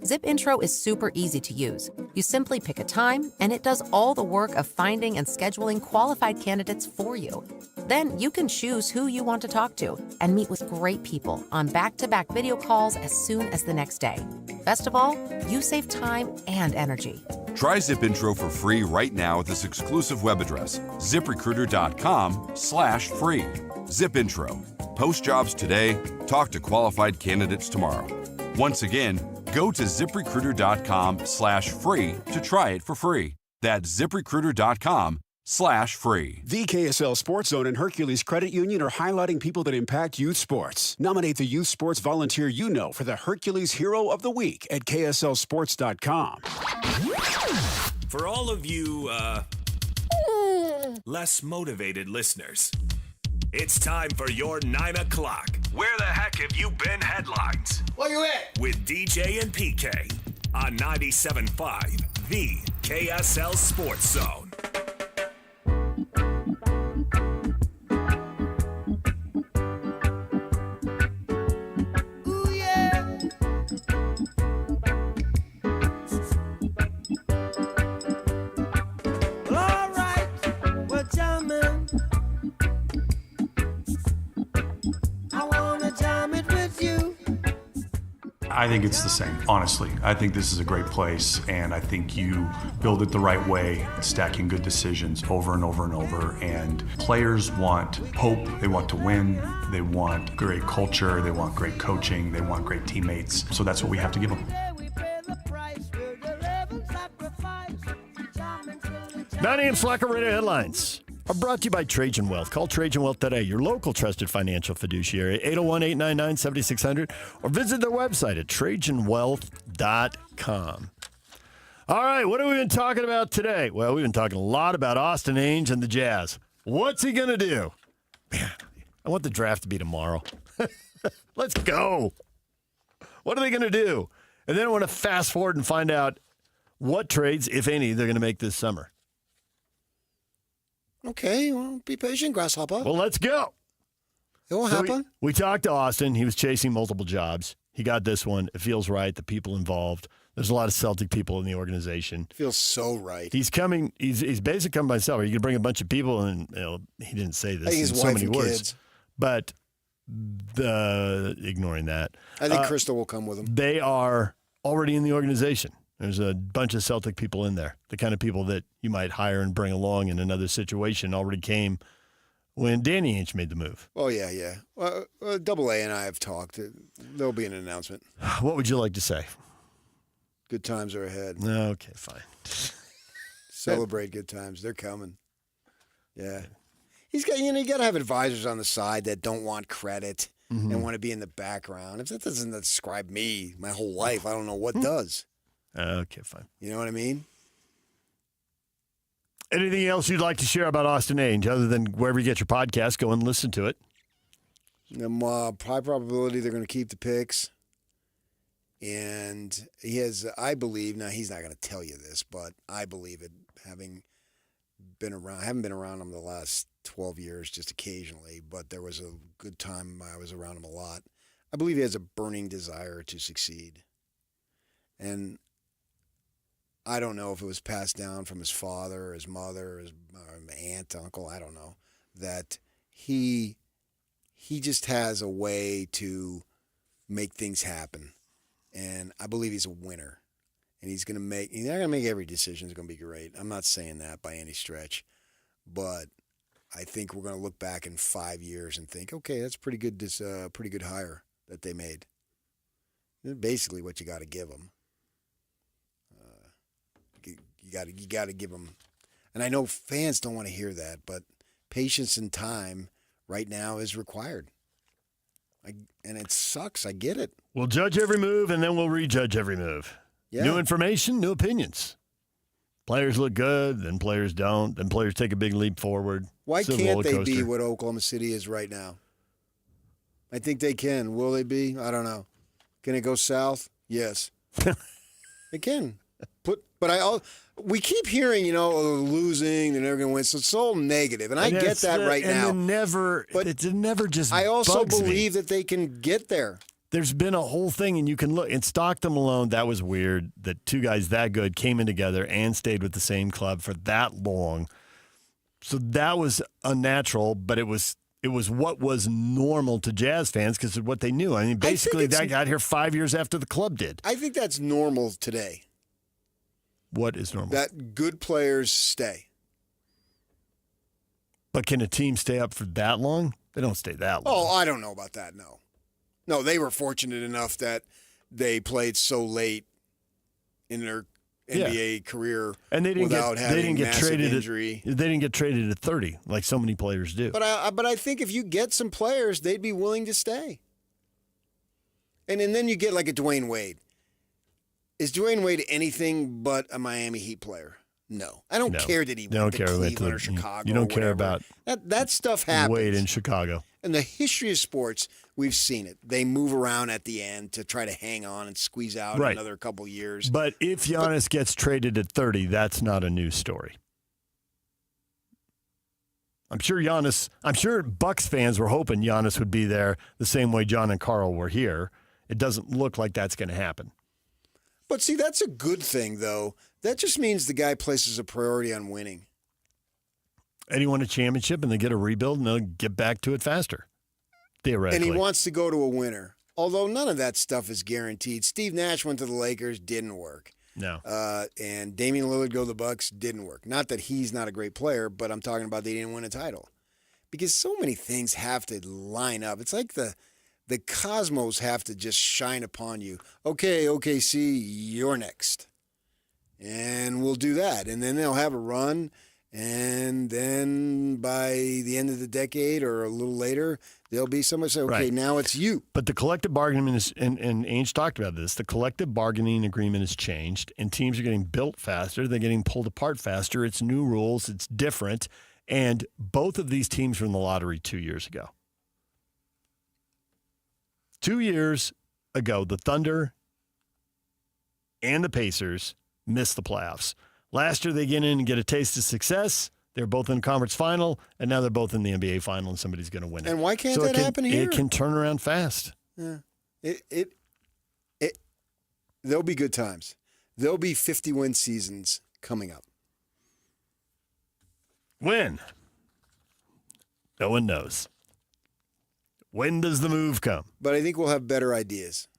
[SPEAKER 19] Zip Intro is super easy to use. You simply pick a time, and it does all the work of finding and scheduling qualified candidates for you. Then you can choose who you want to talk to and meet with great people on back-to-back video calls as soon as the next day. Best of all, you save time and energy.
[SPEAKER 20] Try Zip Intro for free right now at this exclusive web address, ZipRecruiter.com/free. Zip Intro. Post jobs today, talk to qualified candidates tomorrow. Once again, go to ZipRecruiter.com/free to try it for free. That's ZipRecruiter.com
[SPEAKER 15] The KSL Sports Zone and Hercules Credit Union are highlighting people that impact youth sports. Nominate the youth sports volunteer you know for the Hercules Hero of the Week at KSLSports.com.
[SPEAKER 6] For all of you, less motivated listeners, it's time for your 9 o'clock. Where the heck have you been headlines?
[SPEAKER 2] Where you at?
[SPEAKER 6] With DJ and PK on 97.5, the KSL Sports Zone.
[SPEAKER 21] I think it's the same, honestly. I think this is a great place, and I think you build it the right way, stacking good decisions over and over and over. And players want hope, they want to win, they want great culture, they want great coaching, they want great teammates. So that's what we have to give them.
[SPEAKER 1] 9 a.m. Slacker Radio headlines are brought to you by Trajan Wealth. Call Trajan Wealth today, your local trusted financial fiduciary, 801-899-7600, or visit their website at trajanwealth.com. All right, what have we been talking about today? Well, we've been talking a lot about Austin Ainge and the Jazz. What's he going to do? Man, I want the draft to be tomorrow. Let's go. What are they going to do? And then I want to fast forward and find out what trades, if any, they're going to make this summer.
[SPEAKER 2] Okay, well, be patient, Grasshopper.
[SPEAKER 1] Well, let's go.
[SPEAKER 2] It will happen.
[SPEAKER 1] We talked to Austin. He was chasing multiple jobs. He got this one. It feels right. The people involved. There's a lot of Celtic people in the organization.
[SPEAKER 2] It feels so right.
[SPEAKER 1] He's coming. He's basically coming by himself. Are you going to bring a bunch of people? And he didn't say this in so many words.
[SPEAKER 2] Kids.
[SPEAKER 1] But ignoring that,
[SPEAKER 2] I think Crystal will come with him.
[SPEAKER 1] They are already in the organization. There's a bunch of Celtic people in there. The kind of people that you might hire and bring along in another situation already came when Danny Ainge made the move.
[SPEAKER 2] Oh, yeah. Well, Double A and I have talked. There'll be an announcement.
[SPEAKER 1] What would you like to say?
[SPEAKER 2] Good times are ahead.
[SPEAKER 1] Okay, fine.
[SPEAKER 2] Celebrate good times. They're coming. Yeah. You got to have advisors on the side that don't want credit and want to be in the background. If that doesn't describe me my whole life, I don't know what does.
[SPEAKER 1] Okay, fine.
[SPEAKER 2] You know what I mean?
[SPEAKER 1] Anything else you'd like to share about Austin Ainge other than wherever you get your podcast, go and listen to it?
[SPEAKER 2] High probability they're going to keep the picks. And he has, I believe, now he's not going to tell you this, but I believe it, having been around, I haven't been around him the last 12 years, just occasionally, but there was a good time I was around him a lot. I believe he has a burning desire to succeed. And I don't know if it was passed down from his father, his mother, his aunt, uncle, I don't know, that he just has a way to make things happen. And I believe he's a winner. And he's not going to make every decision is going to be great. I'm not saying that by any stretch. But I think we're going to look back in 5 years and think, okay, that's pretty good hire that they made. That's basically what you got to give them. You got to give them, and I know fans don't want to hear that, but patience and time right now is required. And it sucks. I get it.
[SPEAKER 1] We'll judge every move, and then we'll rejudge every move.
[SPEAKER 2] Yeah.
[SPEAKER 1] New information, new opinions. Players look good, then players don't. Then players take a big leap forward.
[SPEAKER 2] Why can't they be what Oklahoma City is right now? I think they can. Will they be? I don't know. Can it go south? Yes. It can. We keep hearing, losing, they're never going to win. So it's all negative, and I get that right now.
[SPEAKER 1] It never just.
[SPEAKER 2] I also
[SPEAKER 1] bugs
[SPEAKER 2] believe
[SPEAKER 1] me.
[SPEAKER 2] that they can get there.
[SPEAKER 1] There's been a whole thing, and you can look in Stockton Malone. That was weird that two guys that good came in together and stayed with the same club for that long. So that was unnatural, but it was what was normal to Jazz fans because of what they knew. I mean, basically, that got here 5 years after the club did.
[SPEAKER 2] I think that's normal today.
[SPEAKER 1] What is normal?
[SPEAKER 2] That good players stay.
[SPEAKER 1] But can a team stay up for that long? They don't stay that long.
[SPEAKER 2] Oh, I don't know about that, no. No, they were fortunate enough that they played so late in their NBA career
[SPEAKER 1] and they didn't
[SPEAKER 2] without having massive
[SPEAKER 1] traded
[SPEAKER 2] injury.
[SPEAKER 1] They didn't get traded at 30 like so many players do.
[SPEAKER 2] But I think if you get some players, they'd be willing to stay. And then you get like a Dwayne Wade. Is Dwayne Wade anything but a Miami Heat player? No. I don't care that he went to Cleveland or Chicago.
[SPEAKER 1] You don't
[SPEAKER 2] or
[SPEAKER 1] care
[SPEAKER 2] whatever.
[SPEAKER 1] about
[SPEAKER 2] that stuff happens.
[SPEAKER 1] Wade in Chicago.
[SPEAKER 2] In the history of sports, we've seen it. They move around at the end to try to hang on and squeeze out another couple years.
[SPEAKER 1] But if Giannis gets traded at 30, that's not a news story. I'm sure Bucks fans were hoping Giannis would be there the same way John and Carl were here. It doesn't look like that's going to happen.
[SPEAKER 2] But see, that's a good thing, though. That just means the guy places a priority on winning.
[SPEAKER 1] And he won a championship, and they get a rebuild, and they'll get back to it faster, theoretically.
[SPEAKER 2] And he wants to go to a winner. Although none of that stuff is guaranteed. Steve Nash went to the Lakers, didn't work.
[SPEAKER 1] No.
[SPEAKER 2] And Damian Lillard go to the Bucks, didn't work. Not that he's not a great player, but I'm talking about they didn't win a title. Because so many things have to line up. It's like the cosmos have to just shine upon you. Okay, OKC, you're next. And we'll do that. And then they'll have a run. And then by the end of the decade or a little later, there'll be somebody say, okay, now it's you.
[SPEAKER 1] But the collective bargaining is, and Ainge talked about this, the collective bargaining agreement has changed, and teams are getting built faster. They're getting pulled apart faster. It's new rules. It's different. And both of these teams were in the lottery 2 years ago. 2 years ago, the Thunder and the Pacers missed the playoffs. Last year, they get in and get a taste of success. They're both in the conference final, and now they're both in the NBA final, and somebody's going to win it.
[SPEAKER 2] And why can't that happen here?
[SPEAKER 1] It can turn around fast.
[SPEAKER 2] Yeah. There'll be good times. There'll be 50-win seasons coming up.
[SPEAKER 1] When? No one knows. When does the move come?
[SPEAKER 2] But I think we'll have better ideas.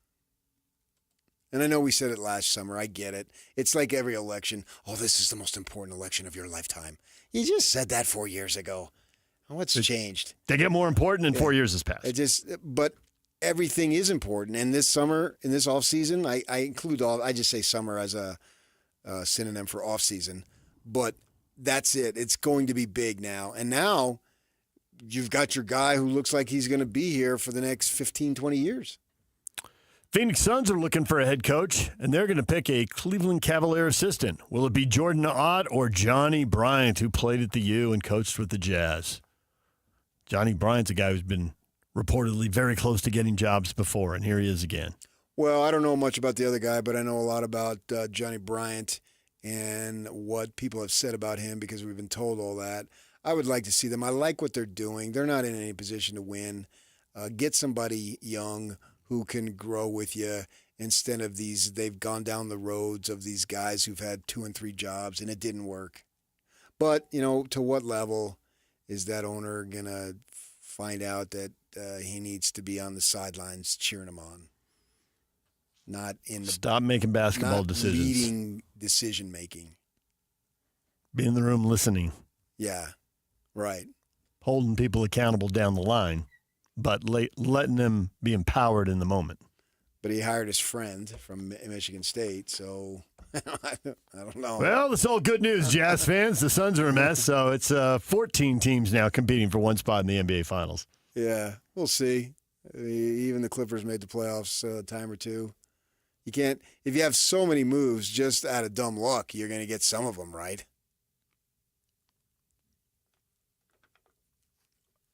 [SPEAKER 2] And I know we said it last summer. I get it. It's like every election. Oh, this is the most important election of your lifetime. You just said that 4 years ago. What's changed?
[SPEAKER 1] They get more important and 4 years has passed.
[SPEAKER 2] But everything is important. And this summer, in this off season, I include all. I just say summer as a synonym for off season. But that's it. It's going to be big now. And now you've got your guy who looks like he's going to be here for the next 15, 20 years.
[SPEAKER 1] Phoenix Suns are looking for a head coach, and they're going to pick a Cleveland Cavalier assistant. Will it be Jordan Ott or Johnny Bryant, who played at the U and coached with the Jazz? Johnny Bryant's a guy who's been reportedly very close to getting jobs before, and here he is again.
[SPEAKER 2] Well, I don't know much about the other guy, but I know a lot about Johnny Bryant and what people have said about him because we've been told all that. I would like to see them. I like what they're doing. They're not in any position to win. Get somebody young who can grow with you instead of they've gone down the roads of these guys who've had 2 and 3 jobs and it didn't work. But, to what level is that owner going to find out that he needs to be on the sidelines cheering him on? Not in the
[SPEAKER 1] Stop making basketball decisions.
[SPEAKER 2] Leading decision making.
[SPEAKER 1] Be in the room listening.
[SPEAKER 2] Yeah, right.
[SPEAKER 1] Holding people accountable down the line, but letting them be empowered in the moment.
[SPEAKER 2] But he hired his friend from Michigan State, so I don't know.
[SPEAKER 1] Well, that's all good news, Jazz fans. The Suns are a mess, so it's 14 teams now competing for one spot in the NBA Finals.
[SPEAKER 2] Yeah, we'll see. Even the Clippers made the playoffs a time or two. You can't, if you have so many moves just out of dumb luck, you're going to get some of them right.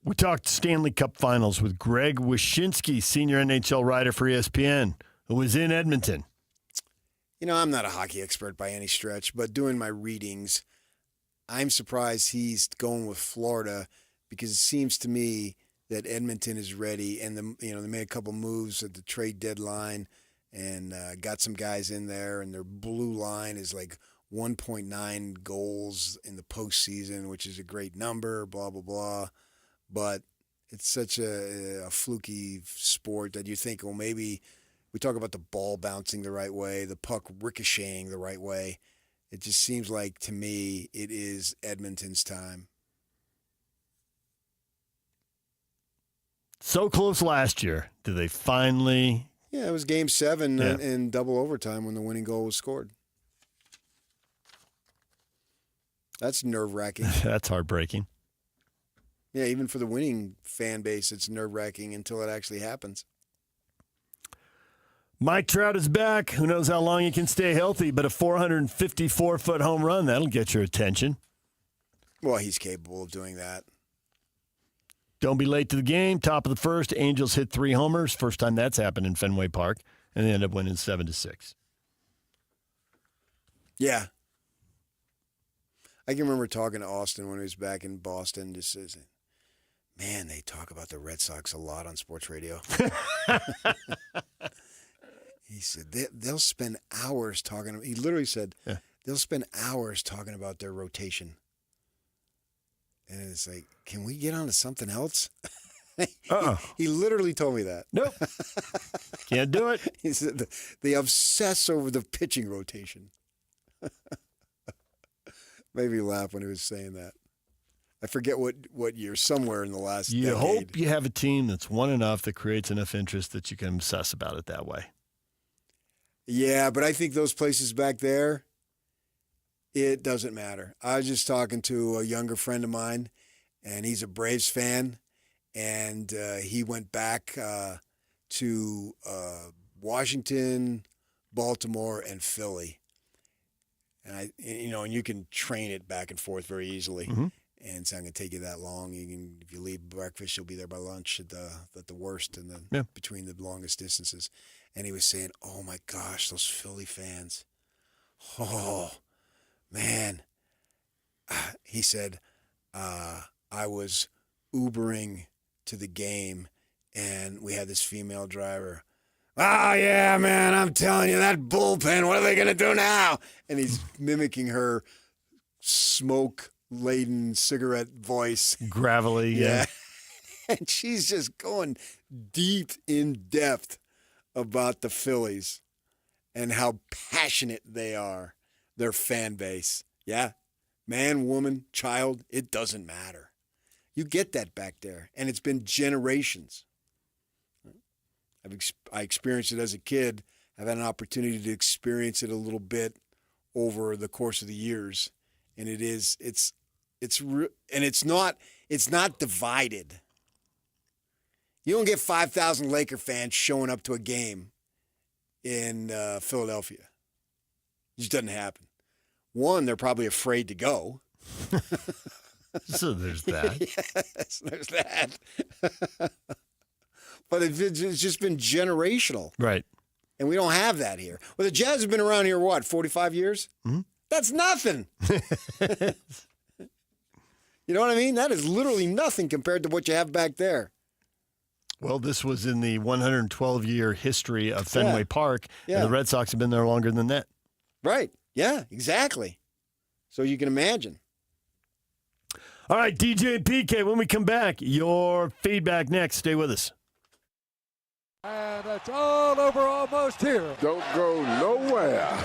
[SPEAKER 1] We talked Stanley Cup Finals with Greg Wyshynski, senior NHL writer for ESPN, who was in Edmonton.
[SPEAKER 2] I'm not a hockey expert by any stretch, but doing my readings, I'm surprised he's going with Florida because it seems to me that Edmonton is ready, and they made a couple moves at the trade deadline and got some guys in there, and their blue line is like 1.9 goals in the postseason, which is a great number, blah, blah, blah. But it's such a fluky sport that you think, well, maybe we talk about the ball bouncing the right way, the puck ricocheting the right way. It just seems like, to me, it is Edmonton's time.
[SPEAKER 1] So close last year. Did they finally...
[SPEAKER 2] Yeah, it was Game 7 in double overtime when the winning goal was scored. That's nerve-wracking.
[SPEAKER 1] That's heartbreaking.
[SPEAKER 2] Yeah, even for the winning fan base, it's nerve-wracking until it actually happens.
[SPEAKER 1] Mike Trout is back. Who knows how long he can stay healthy, but a 454-foot home run, that'll get your attention.
[SPEAKER 2] Well, he's capable of doing that.
[SPEAKER 1] Don't be late to the game. Top of the first, Angels hit 3 homers. First time that's happened in Fenway Park, and they end up winning 7-6.
[SPEAKER 2] Yeah. I can remember talking to Austin when he was back in Boston, just saying, man, they talk about the Red Sox a lot on sports radio. He said, they'll spend hours talking. He literally said, they'll spend hours talking about their rotation. And it's like, can we get on to something else? He literally told me that.
[SPEAKER 1] Nope. Can't do it.
[SPEAKER 2] He said they obsess over the pitching rotation. Made me laugh when he was saying that. I forget what year, somewhere in the last decade.
[SPEAKER 1] You hope you have a team that's won enough that creates enough interest that you can obsess about it that way.
[SPEAKER 2] Yeah, but I think those places back there, it doesn't matter. I was just talking to a younger friend of mine, and he's a Braves fan, and he went back to Washington, Baltimore, and Philly. And and you can train it back and forth very easily.
[SPEAKER 1] Mm-hmm.
[SPEAKER 2] And it's not going to take you that long. If you leave breakfast, you'll be there by lunch at the worst, and then between the longest distances. And he was saying, "Oh my gosh, those Philly fans! Oh man!" He said, "I was Ubering to the game, and we had this female driver. Oh yeah, man! I'm telling you, that bullpen. What are they going to do now?" And he's mimicking her smoke-laden cigarette voice,
[SPEAKER 1] gravelly, yeah.
[SPEAKER 2] And she's just going deep in depth about the Phillies and how passionate they are, their fan base. Yeah, man, woman, child, it doesn't matter. You get that back there, and it's been generations. I experienced it as a kid. I've had an opportunity to experience it a little bit over the course of the years, and it's not divided. You don't get 5,000 Laker fans showing up to a game in Philadelphia. It just doesn't happen. One, they're probably afraid to go.
[SPEAKER 1] So there's that.
[SPEAKER 2] Yes, there's that. But it's just been generational.
[SPEAKER 1] Right.
[SPEAKER 2] And we don't have that here. Well, the Jazz have been around here, 45 years?
[SPEAKER 1] Mm-hmm.
[SPEAKER 2] That's nothing. You know what I mean? That is literally nothing compared to what you have back there.
[SPEAKER 1] Well, this was in the 112-year history of Fenway Park, and the Red Sox have been there longer than that.
[SPEAKER 2] Right. Yeah, exactly. So you can imagine.
[SPEAKER 1] All right, DJ and PK, when we come back, your feedback next. Stay with us.
[SPEAKER 12] And it's all over almost here. Don't go nowhere.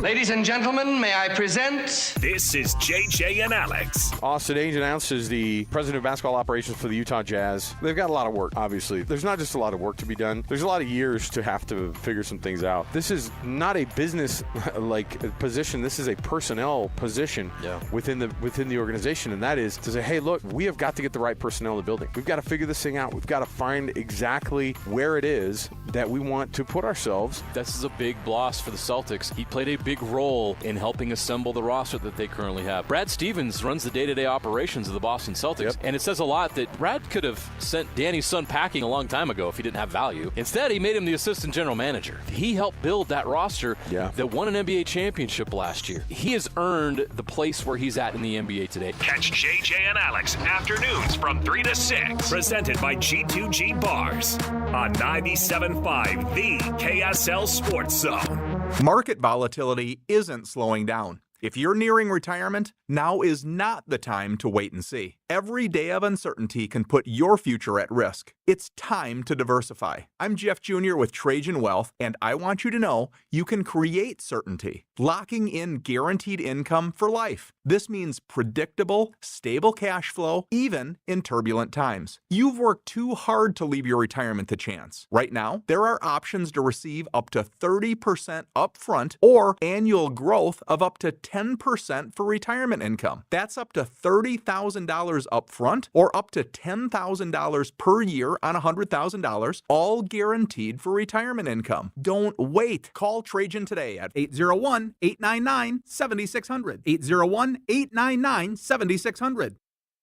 [SPEAKER 22] Ladies and gentlemen, may I present...
[SPEAKER 6] This is JJ and Alex.
[SPEAKER 23] Austin Ainge announces the president of basketball operations for the Utah Jazz. They've got a lot of work, obviously. There's not just a lot of work to be done. There's a lot of years to have to figure some things out. This is not a business-like position. This is a personnel position within the organization, and that is to say, hey, look, we have got to get the right personnel in the building. We've got to figure this thing out. We've got to find exactly where it is that we want to put ourselves.
[SPEAKER 24] This is a big loss for the Celtics. He played a big role in helping assemble the roster that they currently have. Brad Stevens runs the day-to-day operations of the Boston Celtics, and it says a lot that Brad could have sent Danny's son packing a long time ago if he didn't have value. Instead, he made him the assistant general manager. He helped build that roster that won an NBA championship last year. He has earned the place where he's at in the NBA today.
[SPEAKER 6] Catch JJ and Alex afternoons from 3 to 6. Presented by G2G Bars on 97.5, the KSL Sports Zone.
[SPEAKER 25] Market volatility isn't slowing down. If you're nearing retirement, now is not the time to wait and see. Every day of uncertainty can put your future at risk. It's time to diversify. I'm Jeff Jr. with Trajan Wealth, and I want you to know you can create certainty, locking in guaranteed income for life. This means predictable, stable cash flow, even in turbulent times. You've worked too hard to leave your retirement to chance. Right now, there are options to receive up to 30% upfront or annual growth of up to 10% for retirement income. That's up to $30,000 upfront or up to $10,000 per year on $100,000, all guaranteed for retirement income. Don't wait. Call Trajan today at 801-899-7600. 801-899-7600.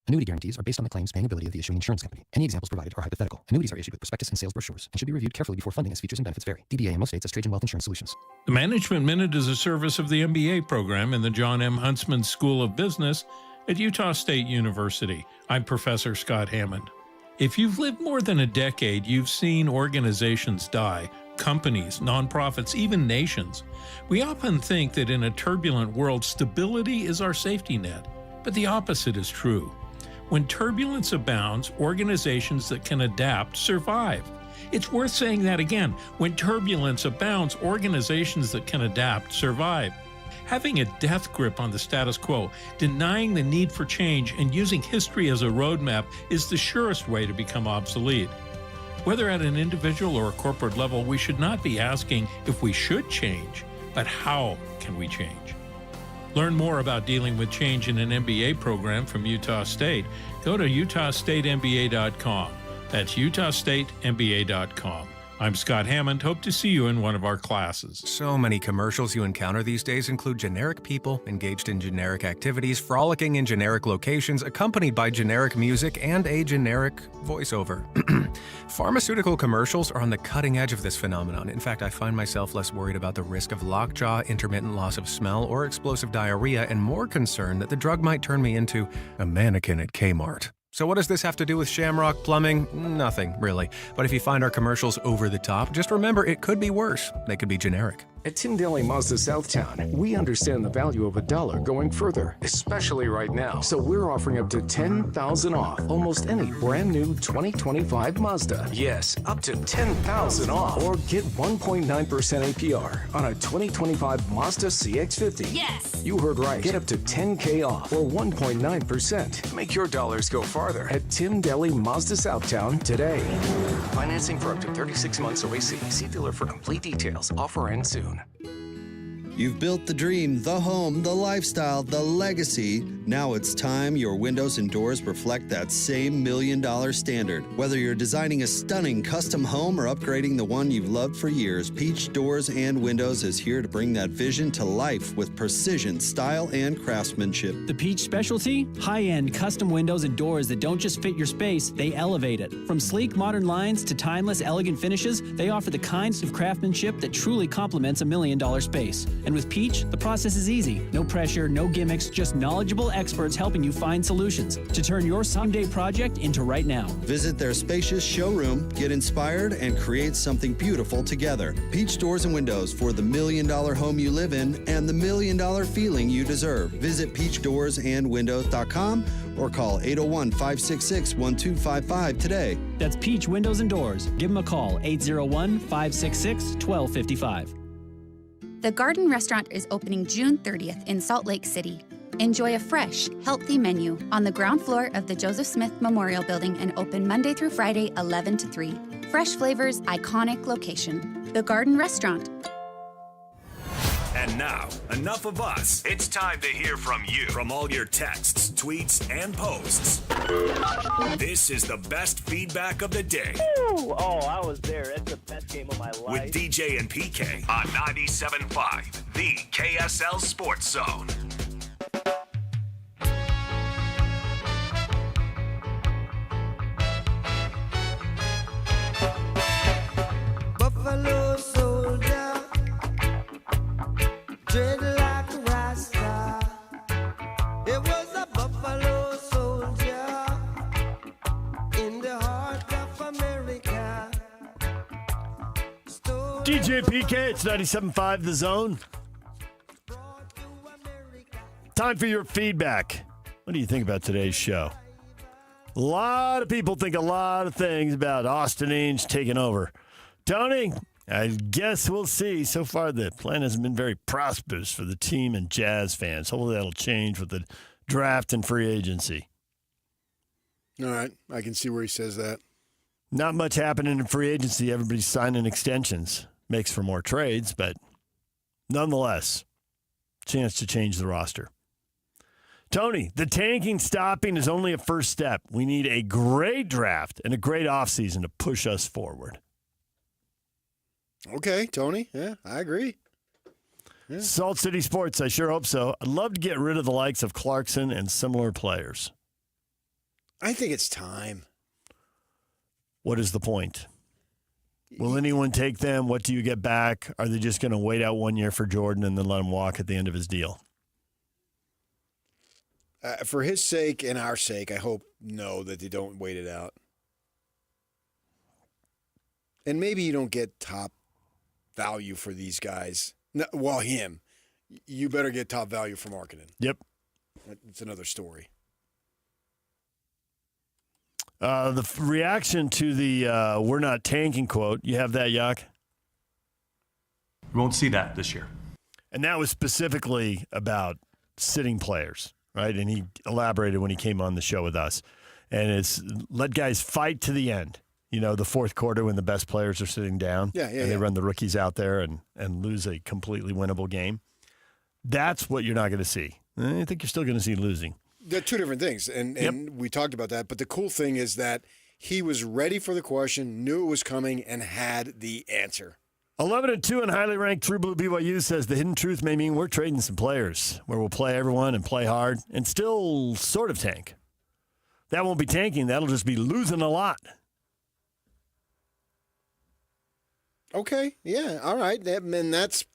[SPEAKER 3] Annuity guarantees are based on the claims paying ability of the issuing insurance company. Any examples provided are hypothetical. Annuities are issued with prospectus and sales brochures and should be reviewed carefully before funding as features and benefits vary. DBA in most states as Trajan Wealth Insurance Solutions.
[SPEAKER 5] The Management Minute is a service of the MBA program in the John M. Huntsman School of Business at Utah State University. I'm Professor Scott Hammond. If you've lived more than a decade, you've seen organizations die, companies, nonprofits, even nations. We often think that in a turbulent world, stability is our safety net, but the opposite is true. When turbulence abounds, organizations that can adapt survive. It's worth saying that again. When turbulence abounds, organizations that can adapt survive. Having a death grip on the status quo, denying the need for change, and using history as a roadmap is the surest way to become obsolete. Whether at an individual or a corporate level, we should not be asking if we should change, but how can we change? Learn more about dealing with change in an MBA program from Utah State. Go to utahstatemba.com. That's utahstatemba.com. I'm Scott Hammond. Hope to see you in one of our classes.
[SPEAKER 9] So many commercials you encounter these days include generic people engaged in generic activities, frolicking in generic locations, accompanied by generic music and a generic voiceover. Pharmaceutical commercials are on the cutting edge of this phenomenon. In fact, I find myself less worried about the risk of lockjaw, intermittent loss of smell, or explosive diarrhea, and more concerned that the drug might turn me into a mannequin at Kmart. So what does this have to do with Shamrock Plumbing? Nothing, really. But if you find our commercials over the top, just remember it could be worse. They could be generic.
[SPEAKER 13] At Tim Daly Mazda Southtown, we understand the value of a dollar going further, especially right now. So we're offering up to $10,000 off almost any brand new 2025 Mazda. Yes, up to $10,000 off. Or get 1.9% APR on a 2025 Mazda CX-50.
[SPEAKER 16] Yes!
[SPEAKER 13] You heard right. Get up to $10K off or 1.9%. Make your dollars go farther at Tim Daly Mazda Southtown today. Financing for up to 36 months OAC. See dealer for complete details. Offer ends soon.
[SPEAKER 26] You've built the dream, the home, the lifestyle, the legacy. Now it's time your windows and doors reflect that same $1 million standard. Whether you're designing a stunning custom home or upgrading the one you've loved for years, Peach Doors and Windows is here to bring that vision to life with precision, style, and craftsmanship.
[SPEAKER 27] The Peach specialty? High-end custom windows and doors that don't just fit your space, they elevate it. From sleek modern lines to timeless elegant finishes, they offer the kinds of craftsmanship that truly complements a $1 million space. And with Peach, the process is easy. No pressure, no gimmicks, just knowledgeable experts helping you find solutions to turn your someday project into right now.
[SPEAKER 26] Visit their spacious showroom, get inspired, and create something beautiful together. Peach Doors and Windows for the $1 million home you live in and the $1 million feeling you deserve. Visit peachdoorsandwindows.com or call 801-566-1255 today.
[SPEAKER 27] That's Peach Windows and Doors. Give them a call, 801-566-1255.
[SPEAKER 28] The Garden Restaurant is opening June 30th in Salt Lake City. Enjoy a fresh, healthy menu on the ground floor of the Joseph Smith Memorial Building and open Monday through Friday, 11 to 3. Fresh flavors, iconic location. The Garden Restaurant.
[SPEAKER 6] And now, enough of us. It's time to hear from you. From all your texts, tweets, and posts. This is the best feedback of the day.
[SPEAKER 29] Ooh, I was there. It's the best game of my life.
[SPEAKER 6] With DJ and PK on 97.5, the KSL Sports Zone.
[SPEAKER 30] Buffalo soldier, tread like a rasta. It was a buffalo soldier in the heart of America.
[SPEAKER 1] DJ PK, it's 97.5 The Zone. Time for your feedback. What do you think about today's show? A lot of people think a lot of things about Austin Ainge taking over. Tony, I guess we'll see. So far, the plan hasn't been very prosperous for the team and Jazz fans. Hopefully that'll change with the draft and free agency.
[SPEAKER 2] All right. I can see where he says that.
[SPEAKER 1] Not much happening in free agency. Everybody's signing extensions. Makes for more trades, but nonetheless, chance to change the roster. Tony, the tanking stopping is only a first step. We need a great draft and a great offseason to push us forward.
[SPEAKER 2] Okay, Tony. Yeah, I agree. Yeah.
[SPEAKER 1] Salt City Sports, I sure hope so. I'd love to get rid of the likes of Clarkson and similar players.
[SPEAKER 2] I think it's time.
[SPEAKER 1] What is the point? Will anyone take them? What do you get back? Are they just going to wait out 1 year for Jordan and then let him walk at the end of his deal?
[SPEAKER 2] For his sake and our sake, I hope that they don't wait it out. And maybe you don't get top value for these guys. No, well, him. You better get top value for marketing.
[SPEAKER 1] Yep.
[SPEAKER 2] It's another story.
[SPEAKER 1] The reaction to the "we're not tanking" quote, you have that, Yak?
[SPEAKER 21] We won't see that this year.
[SPEAKER 1] And that was specifically about sitting players, right? And he elaborated when he came on the show with us. And it's let guys fight to the end. You know, the fourth quarter when the best players are sitting down.
[SPEAKER 2] Yeah,
[SPEAKER 1] and they run the rookies out there and lose a completely winnable game. That's what you're not going to see. I think you're still going to see losing.
[SPEAKER 2] They're two different things, and we talked about that. But the cool thing is that he was ready for the question, knew it was coming, and had the answer.
[SPEAKER 1] 11-2 and highly ranked True Blue BYU says the hidden truth may mean we're trading some players where we'll play everyone and play hard and still sort of tank. That won't be tanking. That'll just be losing a lot.
[SPEAKER 2] Okay, yeah, all right. And that's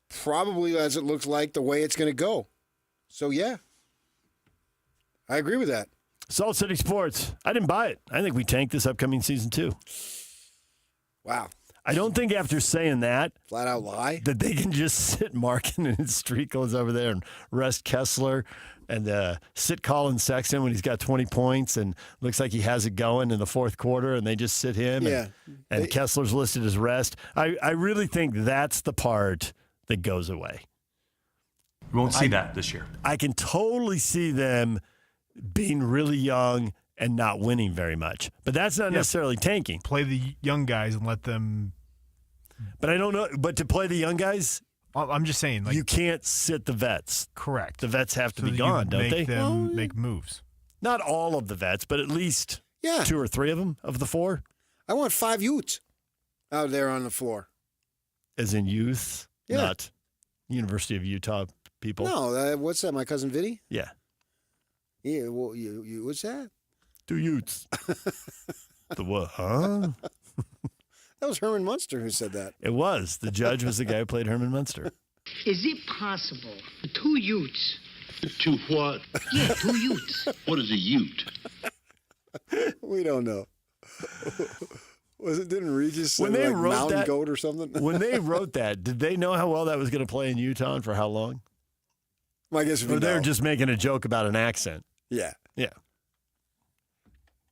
[SPEAKER 2] probably, as it looks like, the way it's going to go. So, yeah. I agree with that.
[SPEAKER 1] Salt City Sports. I didn't buy it. I think we tank this upcoming season, too.
[SPEAKER 2] Wow.
[SPEAKER 1] I don't think after saying that,
[SPEAKER 2] flat out lie,
[SPEAKER 1] that they can just sit Markin and Streakles over there and rest Kessler and sit Colin Sexton when he's got 20 points and looks like he has it going in the fourth quarter, and they just sit him. And Kessler's listed as rest. I really think that's the part that goes away.
[SPEAKER 21] We won't see that this year.
[SPEAKER 1] I can totally see them being really young and not winning very much. But that's not necessarily tanking.
[SPEAKER 4] Play the young guys and let them.
[SPEAKER 1] But I don't know. But to play the young guys,
[SPEAKER 4] I'm just saying, like,
[SPEAKER 1] you can't sit the vets.
[SPEAKER 4] Correct.
[SPEAKER 1] The vets have to be gone, don't they?
[SPEAKER 4] Them make moves.
[SPEAKER 1] Not all of the vets, but at least 2 or 3 of them of the 4.
[SPEAKER 2] I want 5 Utes out there on the floor.
[SPEAKER 1] As in youth, not University of Utah people.
[SPEAKER 2] No, what's that? My cousin Vinny?
[SPEAKER 1] Yeah.
[SPEAKER 2] Yeah, well, you what's that?
[SPEAKER 1] 2 Utes. The what? Huh?
[SPEAKER 2] That was Herman Munster who said that.
[SPEAKER 1] It was. The judge was the guy who played Herman Munster.
[SPEAKER 7] Is it possible 2 Utes?
[SPEAKER 8] 2 what?
[SPEAKER 7] Yeah, 2 Utes.
[SPEAKER 8] What is a Ute?
[SPEAKER 2] We don't know. Didn't Regis say
[SPEAKER 1] when they wrote
[SPEAKER 2] mountain
[SPEAKER 1] that,
[SPEAKER 2] goat or something?
[SPEAKER 1] When they wrote that, did they know how well that was going to play in Utah and for how long?
[SPEAKER 2] Well, I guess
[SPEAKER 1] or they were just making a joke about an accent.
[SPEAKER 2] Yeah.
[SPEAKER 1] Yeah.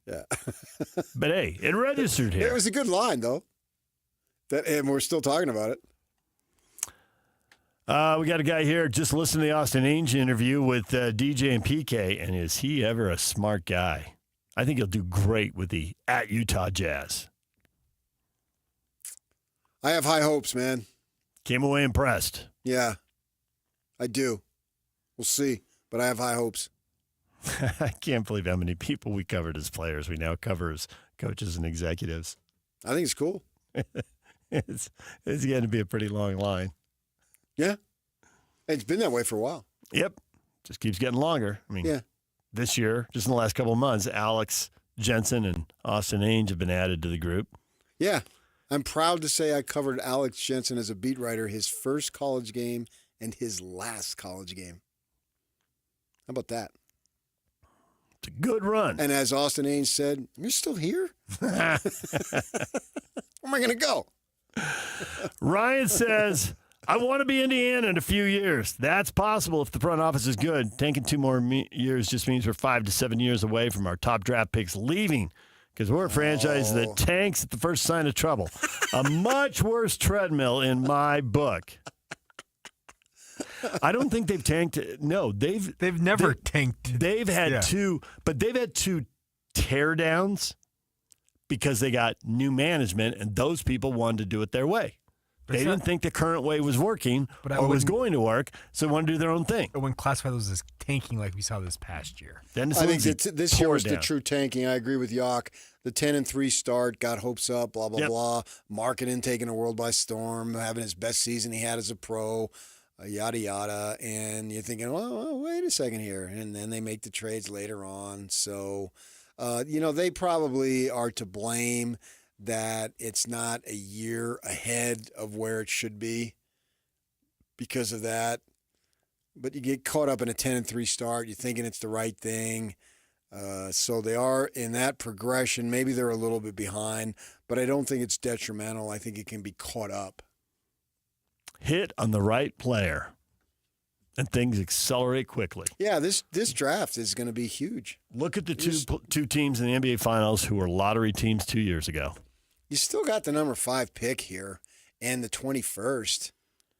[SPEAKER 2] Yeah.
[SPEAKER 1] But hey, it registered here.
[SPEAKER 2] It was a good line, though. And we're still talking about it.
[SPEAKER 1] We got a guy here just listening to the Austin Ainge interview with DJ and PK, and is he ever a smart guy? I think he'll do great with the @Utah Jazz.
[SPEAKER 2] I have high hopes, man.
[SPEAKER 1] Came away impressed.
[SPEAKER 2] Yeah, I do. We'll see, but I have high hopes.
[SPEAKER 1] I can't believe how many people we covered as players we now cover as coaches and executives.
[SPEAKER 2] I think it's cool.
[SPEAKER 1] It's going to be a pretty long line.
[SPEAKER 2] Yeah. It's been that way for a while.
[SPEAKER 1] Yep. Just keeps getting longer. I mean, this year, just in the last couple of months, Alex Jensen and Austin Ainge have been added to the group.
[SPEAKER 2] Yeah. I'm proud to say I covered Alex Jensen as a beat writer his first college game and his last college game. How about that?
[SPEAKER 1] It's a good run.
[SPEAKER 2] And as Austin Ainge said, you're still here? Where am I going to go?
[SPEAKER 1] Ryan says, I want to be Indiana in a few years. That's possible if the front office is good. Tanking 2 more years just means we're 5 to 7 years away from our top draft picks leaving because we're a franchise that tanks at the first sign of trouble. A much worse treadmill in my book. I don't think they've tanked. No, they've
[SPEAKER 4] never tanked.
[SPEAKER 1] They've had two teardowns because they got new management, and those people wanted to do it their way. They didn't think the current way was working or was going to work, so they wanted to do their own thing.
[SPEAKER 4] I wouldn't classify those as tanking like we saw this past year.
[SPEAKER 2] I think this year was the true tanking. I agree with Yock. The 10-3 start got hopes up, blah, blah, blah. Marketing taking the world by storm, having his best season he had as a pro, yada, yada. And you're thinking, well, wait a second here. And then they make the trades later on. So, they probably are to blame that it's not a year ahead of where it should be because of that. But you get caught up in a 10-3 start. You're thinking it's the right thing. So they are in that progression. Maybe they're a little bit behind, but I don't think it's detrimental. I think it can be caught up.
[SPEAKER 1] Hit on the right player, and things accelerate quickly.
[SPEAKER 2] Yeah, this draft is going to be huge.
[SPEAKER 1] Look at the two teams in the NBA Finals who were lottery teams 2 years ago.
[SPEAKER 2] You still got the number 5 pick here and the 21st.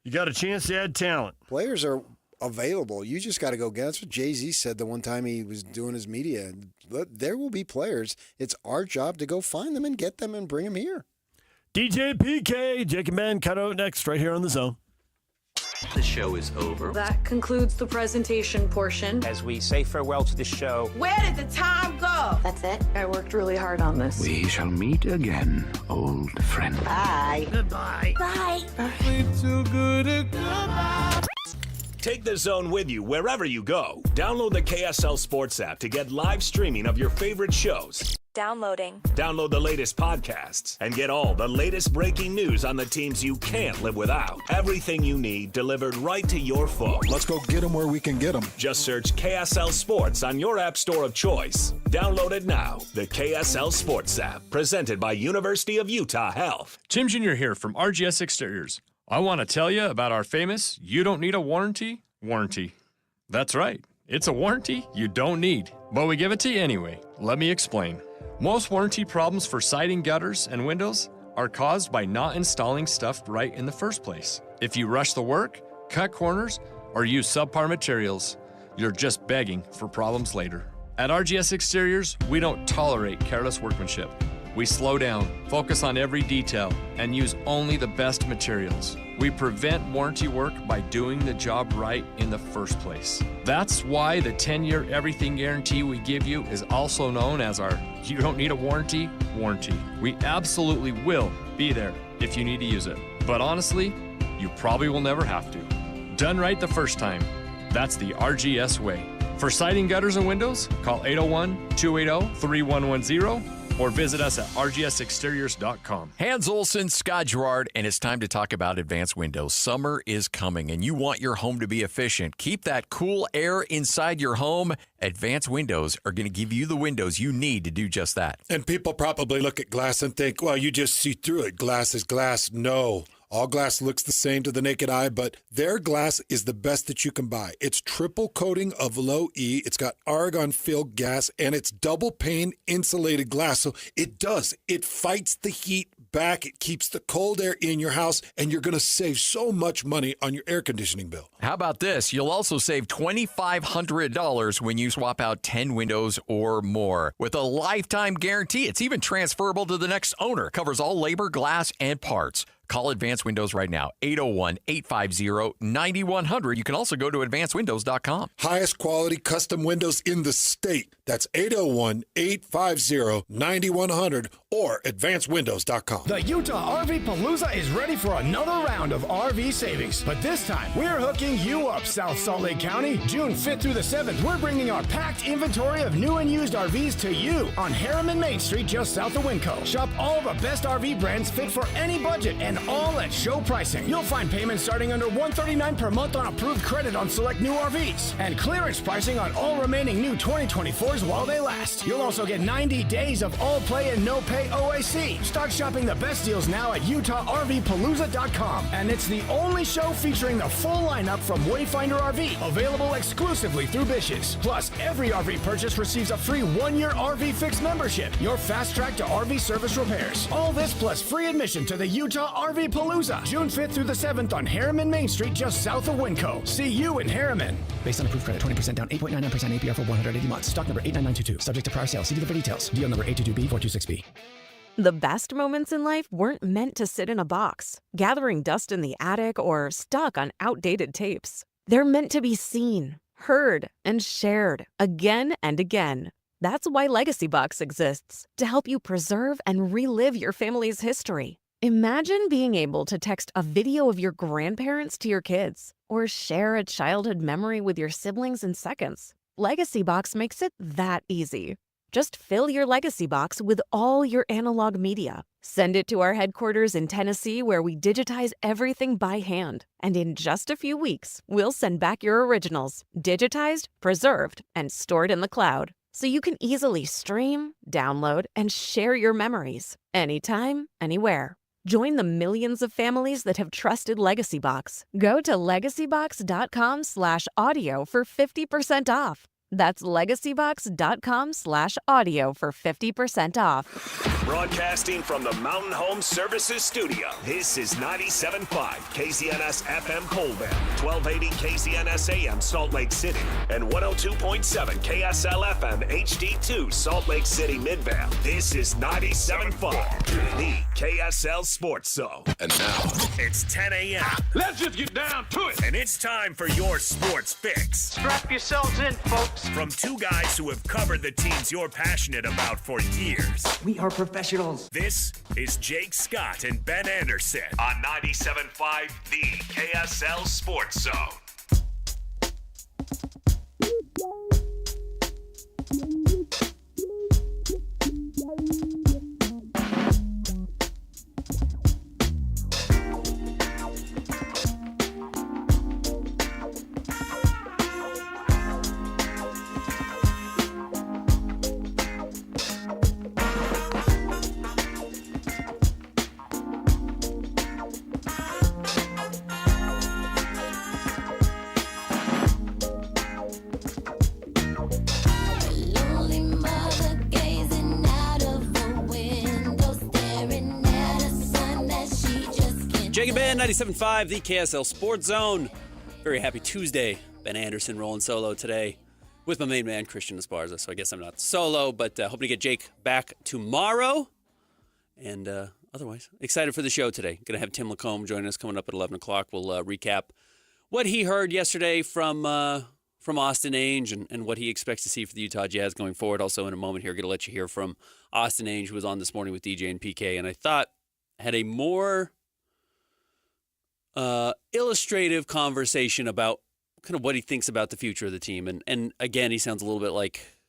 [SPEAKER 1] You got a chance to add talent.
[SPEAKER 2] Players are available. You just got to go get. That's what Jay-Z said the one time he was doing his media. There will be players. It's our job to go find them and get them and bring them here.
[SPEAKER 1] DJ PK, Jake and Ben, cut out next right here on The Zone.
[SPEAKER 10] The show is over.
[SPEAKER 11] That concludes the presentation portion.
[SPEAKER 10] As we say farewell to the show.
[SPEAKER 11] Where did the time go? That's it. I worked really hard on this.
[SPEAKER 8] We shall meet again, old friend.
[SPEAKER 11] Bye.
[SPEAKER 7] Goodbye.
[SPEAKER 11] Bye.
[SPEAKER 10] Too good at goodbye.
[SPEAKER 6] Take The Zone with you wherever you go. Download the KSL Sports app to get live streaming of your favorite shows.
[SPEAKER 12] Downloading.
[SPEAKER 6] Download the latest podcasts and get all the latest breaking news on the teams you can't live without. Everything you need delivered right to your phone.
[SPEAKER 14] Let's go get them where we can get them.
[SPEAKER 6] Just search KSL Sports on your app store of choice. Download it now. The KSL Sports app, presented by University of Utah Health.
[SPEAKER 15] Tim Jr. here from RGS Exteriors. I want to tell you about our famous "You Don't Need a Warranty" warranty. That's right. It's a warranty you don't need, but we give it to you anyway. Let me explain. Most warranty problems for siding, gutters, and windows are caused by not installing stuff right in the first place. If you rush the work, cut corners, or use subpar materials, you're just begging for problems later. At RGS Exteriors, we don't tolerate careless workmanship. We slow down, focus on every detail, and use only the best materials. We prevent warranty work by doing the job right in the first place. That's why the 10-year everything guarantee we give you is also known as our "You Don't Need a Warranty" warranty. We absolutely will be there if you need to use it. But honestly, you probably will never have to. Done right the first time. That's the RGS way. For siding, gutters, and windows, call 801-280-3110 or visit us at rgsexteriors.com.
[SPEAKER 16] Hans Olsen, Scott Gerard, and it's time to talk about Advanced Windows. Summer is coming, and you want your home to be efficient. Keep that cool air inside your home. Advanced Windows are going to give you the windows you need to do just that.
[SPEAKER 14] And people probably look at glass and think, well, you just see through it. Glass is glass. No. All glass looks the same to the naked eye, but their glass is the best that you can buy. It's triple coating of low E. It's got argon-filled gas, and it's double pane insulated glass. So it fights the heat back. It keeps the cold air in your house, and you're going to save so much money on your air conditioning bill.
[SPEAKER 16] How about this? You'll also save $2,500 when you swap out 10 windows or more. With a lifetime guarantee, it's even transferable to the next owner. Covers all labor, glass, and parts. Call Advanced Windows right now, 801-850-9100. You can also go to advancedwindows.com.
[SPEAKER 14] Highest quality custom windows in the state. That's 801-850-9100 or advancedwindows.com.
[SPEAKER 17] The Utah RV Palooza is ready for another round of RV savings. But this time, we're hooking you up, South Salt Lake County. June 5th through the 7th, we're bringing our packed inventory of new and used RVs to you on Harriman Main Street, just south of Winco. Shop all the best RV brands fit for any budget and and all at show pricing. You'll find payments starting under $139 per month on approved credit on select new RVs, and clearance pricing on all remaining new 2024s while they last. You'll also get 90 days of all play and no pay OAC. Start shopping the best deals now at UtahRVPalooza.com. And it's the only show featuring the full lineup from Wayfinder RV, available exclusively through Bish's. Plus, every RV purchase receives a free 1-year RV Fix membership, your fast track to RV service repairs. All this plus free admission to the Utah RV Palooza, June 5th through the 7th on Harriman Main Street, just south of Winco. See you in Harriman.
[SPEAKER 3] Based on approved credit, 20% down, 8.99% APR for 180 months. Stock number 89922. Subject to prior sale. See dealer for details. Deal number 822B426B.
[SPEAKER 5] The best moments in life weren't meant to sit in a box, gathering dust in the attic, or stuck on outdated tapes. They're meant to be seen, heard, and shared again and again. That's why Legacy Box exists, to help you preserve and relive your family's history. Imagine being able to text a video of your grandparents to your kids, or share a childhood memory with your siblings in seconds. Legacy Box makes it that easy. Just fill your Legacy Box with all your analog media. Send it to our headquarters in Tennessee, where we digitize everything by hand. And in just a few weeks, we'll send back your originals, digitized, preserved, and stored in the cloud, so you can easily stream, download, and share your memories anytime, anywhere. Join the millions of families that have trusted Legacy Box. Go to legacybox.com/audio for 50% off. That's legacybox.com/audio for 50% off.
[SPEAKER 6] Broadcasting from the Mountain Home Services Studio, this is 97.5 KZNS FM Colville, 1280 KZNS AM Salt Lake City, and 102.7 KSL FM HD2 Salt Lake City Midvale. This is 97.5, the KSL Sports Zone.
[SPEAKER 12] And now,
[SPEAKER 6] it's 10 a.m.
[SPEAKER 12] Let's just get down to it.
[SPEAKER 6] And it's time for your sports fix.
[SPEAKER 29] Strap yourselves in, folks.
[SPEAKER 6] From two guys who have covered the teams you're passionate about for years.
[SPEAKER 29] We are professionals.
[SPEAKER 6] This is Jake Scott and Ben Anderson on 97.5, the KSL Sports Zone.
[SPEAKER 18] Jake and Ben, 97.5, the KSL Sports Zone. Very happy Tuesday. Ben Anderson rolling solo today with my main man, Christian Esparza. So I guess I'm not solo, but hoping to get Jake back tomorrow. And otherwise, excited for the show today. Going to have Tim Lacombe join us coming up at 11 o'clock. We'll recap what he heard yesterday from Austin Ainge and what he expects to see for the Utah Jazz going forward. Also, in a moment here, going to let you hear from Austin Ainge, who was on this morning with DJ and PK. And I thought had a more illustrative conversation about kind of what he thinks about the future of the team. And again, he sounds a little bit like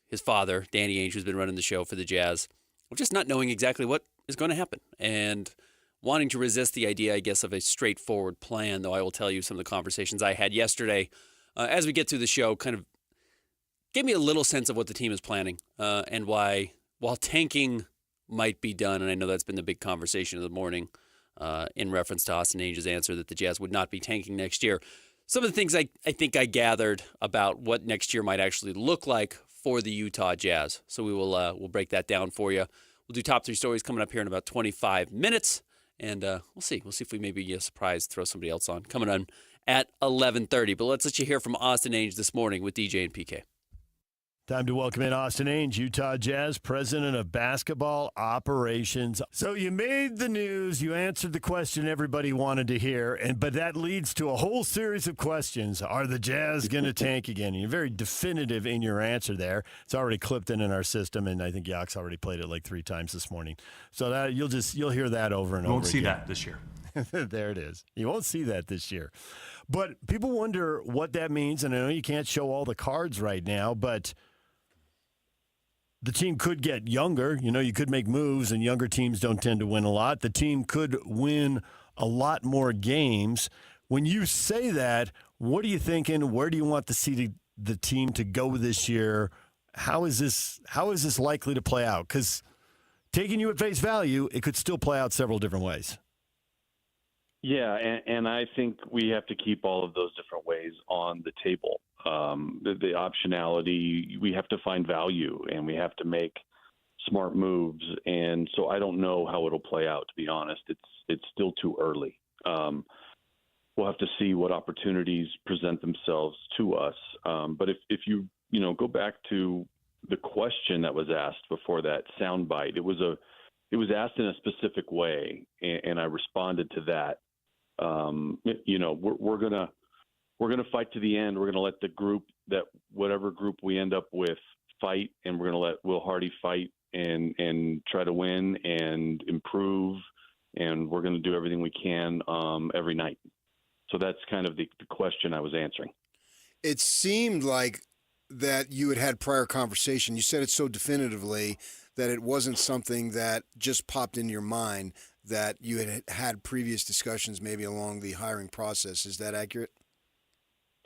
[SPEAKER 18] his father, Danny Ainge, who's been running the show for the Jazz, just not knowing exactly what is going to happen and wanting to resist the idea, I guess, of a straightforward plan, though I will tell you some of the conversations I had yesterday as we get through the show kind of gave me a little sense of what the team is planning and why, while tanking might be done, and I know that's been the big conversation of the morning, in reference to Austin Ainge's answer that the Jazz would not be tanking next year. Some of the things I think I gathered about what next year might actually look like for the Utah Jazz. So we will we'll break that down for you. We'll do top three stories coming up here in about 25 minutes, and we'll see. We'll see if we maybe get a surprise, throw somebody else on coming on at 11:30. But let's let you hear from Austin Ainge this morning with DJ and PK.
[SPEAKER 1] Time to welcome in Austin Ainge, Utah Jazz president of basketball operations. So you made the news, you answered the question everybody wanted to hear, but that leads to a whole series of questions. Are the Jazz going to tank again? And you're very definitive in your answer there. It's already clipped in our system, and I think Yak's already played it like 3 times this morning. So that you'll hear that over and over again.
[SPEAKER 21] You won't see that this year.
[SPEAKER 1] There it is. You won't see that this year. But people wonder what that means, and I know you can't show all the cards right now, but the team could get younger. You could make moves, and younger teams don't tend to win a lot. The team could win a lot more games. When you say that, what are you thinking? Where do you want the team to go this year? How is this likely to play out? Because taking you at face value, it could still play out several different ways.
[SPEAKER 9] Yeah, and I think we have to keep all of those different ways on the table. The optionality, we have to find value, and we have to make smart moves. And so I don't know how it'll play out, to be honest. It's still too early. We'll have to see what opportunities present themselves to us. But if you go back to the question that was asked before that soundbite, it was asked in a specific way, and I responded to that. We're gonna fight to the end. We're gonna let the group, that whatever group we end up with, fight, and we're gonna let Will Hardy fight and try to win and improve, and we're gonna do everything we can every night. So that's kind of the question I was answering.
[SPEAKER 2] It seemed like that you had prior conversation. You said it so definitively that it wasn't something that just popped into your mind, that you had previous discussions maybe along the hiring process. Is that accurate?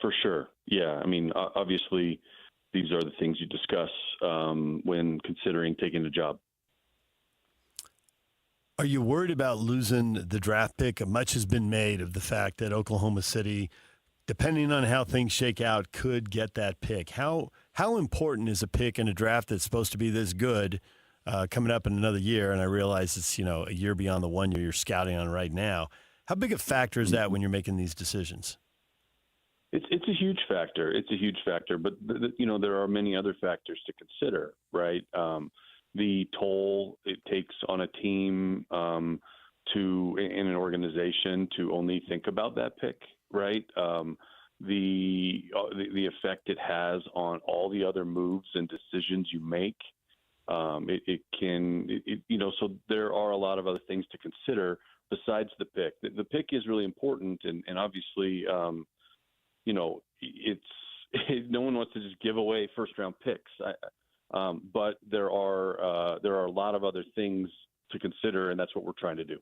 [SPEAKER 9] For sure. Yeah. I mean, obviously, these are the things you discuss when considering taking a job.
[SPEAKER 1] Are you worried about losing the draft pick? Much has been made of the fact that Oklahoma City, depending on how things shake out, could get that pick. How important is a pick in a draft that's supposed to be this good coming up in another year? And I realize it's a year beyond the 1 year you're scouting on right now. How big a factor is that when you're making these decisions?
[SPEAKER 9] It's a huge factor. It's a huge factor, but there are many other factors to consider, right? The toll it takes on a team in an organization to only think about that pick, right? The effect it has on all the other moves and decisions you make. So there are a lot of other things to consider besides the pick. The pick is really important, and obviously, no one wants to just give away first round picks. But there are a lot of other things to consider, and that's what we're trying to do.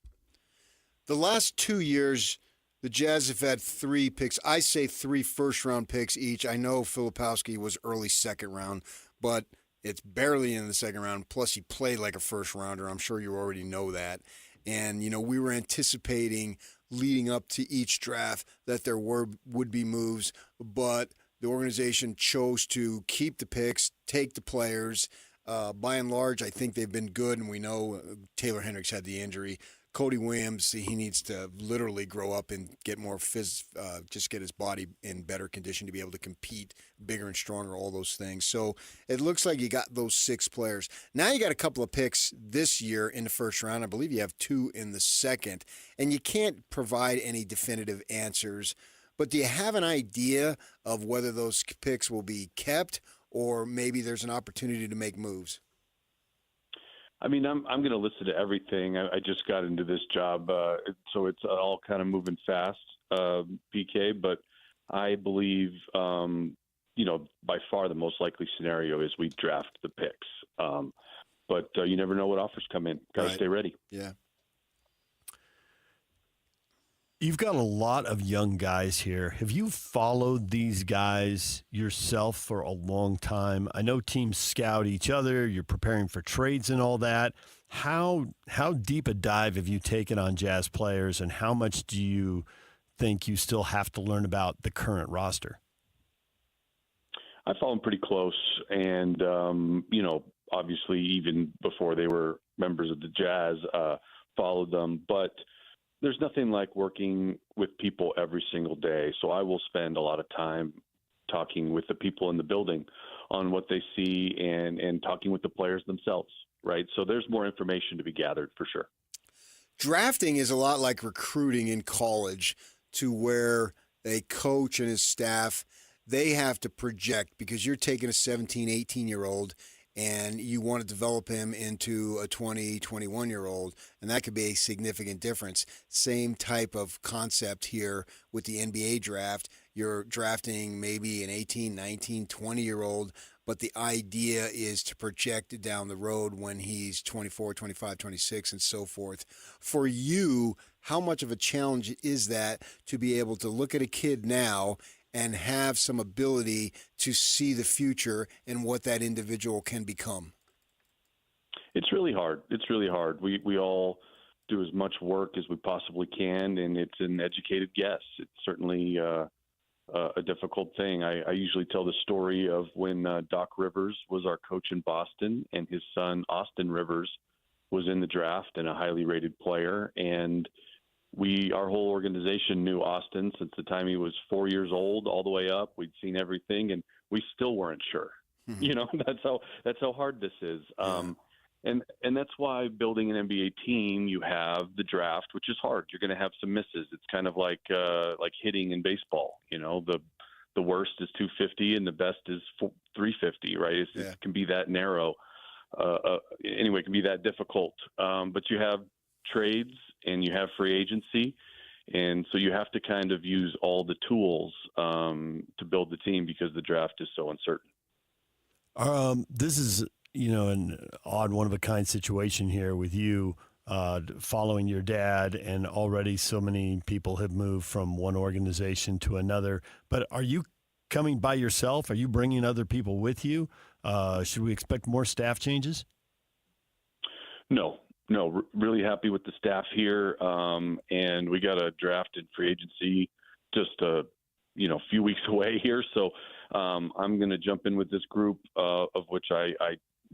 [SPEAKER 2] The last 2 years, the Jazz have had 3 picks. I say 3 first-round picks each. I know Filipowski was early second round, but it's barely in the second round. Plus, he played like a first-rounder. I'm sure you already know that. And, we were anticipating leading up to each draft that there would be moves, but the organization chose to keep the picks, take the players. By and large, I think they've been good, and we know Taylor Hendricks had the injury. Cody Williams, he needs to literally grow up and get more just get his body in better condition to be able to compete bigger and stronger, all those things. So it looks like you got those 6 players. Now you got a couple of picks this year in the first round. I believe you have 2 in the second, and you can't provide any definitive answers. But do you have an idea of whether those picks will be kept, or maybe there's an opportunity to make moves?
[SPEAKER 9] I mean, I'm going to listen to everything. I just got into this job, so it's all kind of moving fast, PK. But I believe, by far the most likely scenario is we draft the picks. But you never know what offers come in. Got to stay ready.
[SPEAKER 2] Yeah.
[SPEAKER 1] You've got a lot of young guys here. Have you followed these guys yourself for a long time? I know teams scout each other. You're preparing for trades and all that. How deep a dive have you taken on Jazz players, and how much do you think you still have to learn about the current roster?
[SPEAKER 9] I follow them pretty close, and obviously even before they were members of the Jazz, followed them, but there's nothing like working with people every single day. So I will spend a lot of time talking with the people in the building on what they see and talking with the players themselves, right? So there's more information to be gathered for sure.
[SPEAKER 2] Drafting is a lot like recruiting in college, to where a coach and his staff, they have to project, because you're taking a 17, 18-year-old and you want to develop him into a 20, 21-year-old, and that could be a significant difference. Same type of concept here with the NBA draft. You're drafting maybe an 18, 19, 20-year-old, but the idea is to project it down the road when he's 24, 25, 26, and so forth. For you, how much of a challenge is that to be able to look at a kid now and have some ability to see the future and what that individual can become?
[SPEAKER 9] It's really hard. It's really hard. We all do as much work as we possibly can, and it's an educated guess. It's certainly a difficult thing. I usually tell the story of when Doc Rivers was our coach in Boston, and his son, Austin Rivers, was in the draft and a highly rated player. And our whole organization knew Austin since the time he was 4 years old all the way up. We'd seen everything, and we still weren't sure. You know, that's how hard this is. And that's why building an NBA team, you have the draft, which is hard. You're going to have some misses. It's kind of like hitting in baseball. You know, the worst is 250 and the best is 350, right? It can be that narrow. Anyway, it can be that difficult. But you have trades and you have free agency. And so you have to kind of use all the tools to build the team because the draft is so uncertain.
[SPEAKER 1] This is, an odd one-of-a-kind situation here with you following your dad, and already so many people have moved from one organization to another. But are you coming by yourself? Are you bringing other people with you? Should we expect more staff changes?
[SPEAKER 9] No, really happy with the staff here. And we got a draft and free agency just a few weeks away here. So I'm going to jump in with this group of which I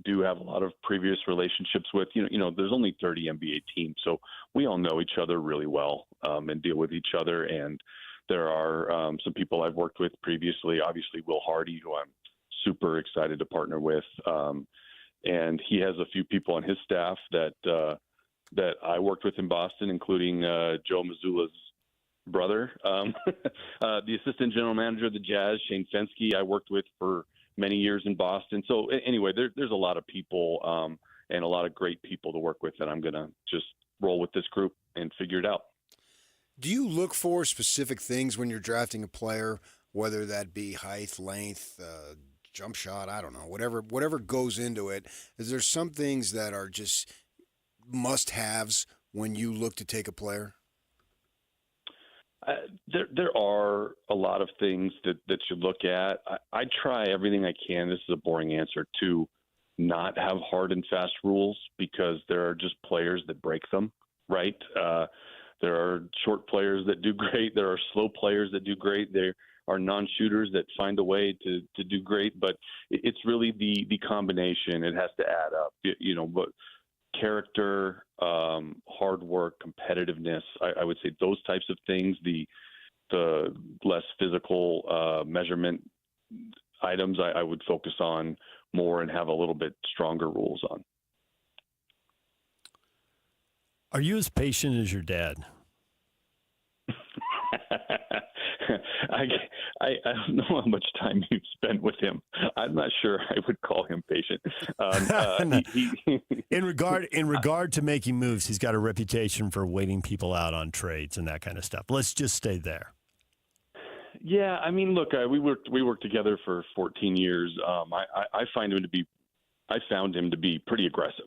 [SPEAKER 9] do have a lot of previous relationships with. There's only 30 NBA teams, so we all know each other really well and deal with each other. And there are some people I've worked with previously, obviously Will Hardy, who I'm super excited to partner with. And he has a few people on his staff that I worked with in Boston, including Joe Mazzulla's brother, the assistant general manager of the Jazz, Shane Fensky, I worked with for many years in Boston. So anyway, there's a lot of people and a lot of great people to work with, and I'm going to just roll with this group and figure it out.
[SPEAKER 2] Do you look for specific things when you're drafting a player, whether that be height, length, jump shot, I don't know, whatever goes into it? Is there some things that are just must-haves when you look to take a player?
[SPEAKER 9] There are a lot of things that you look at. I try everything I can. This is a boring answer, to not have hard and fast rules, because there are just players that break them, right? There are short players that do great. There are slow players that do great. There are non-shooters that find a way to do great. But it's really the combination. It has to add up, but character, hard work, competitiveness. I would say those types of things, the less physical measurement items, I would focus on more and have a little bit stronger rules on.
[SPEAKER 1] Are you as patient as your dad?
[SPEAKER 9] I don't know how much time you've spent with him. I'm not sure I would call him patient.
[SPEAKER 1] In regard to making moves, he's got a reputation for waiting people out on trades and that kind of stuff. Let's just stay there.
[SPEAKER 9] Yeah, I mean, look, we worked together for 14 years. I found him to be pretty aggressive.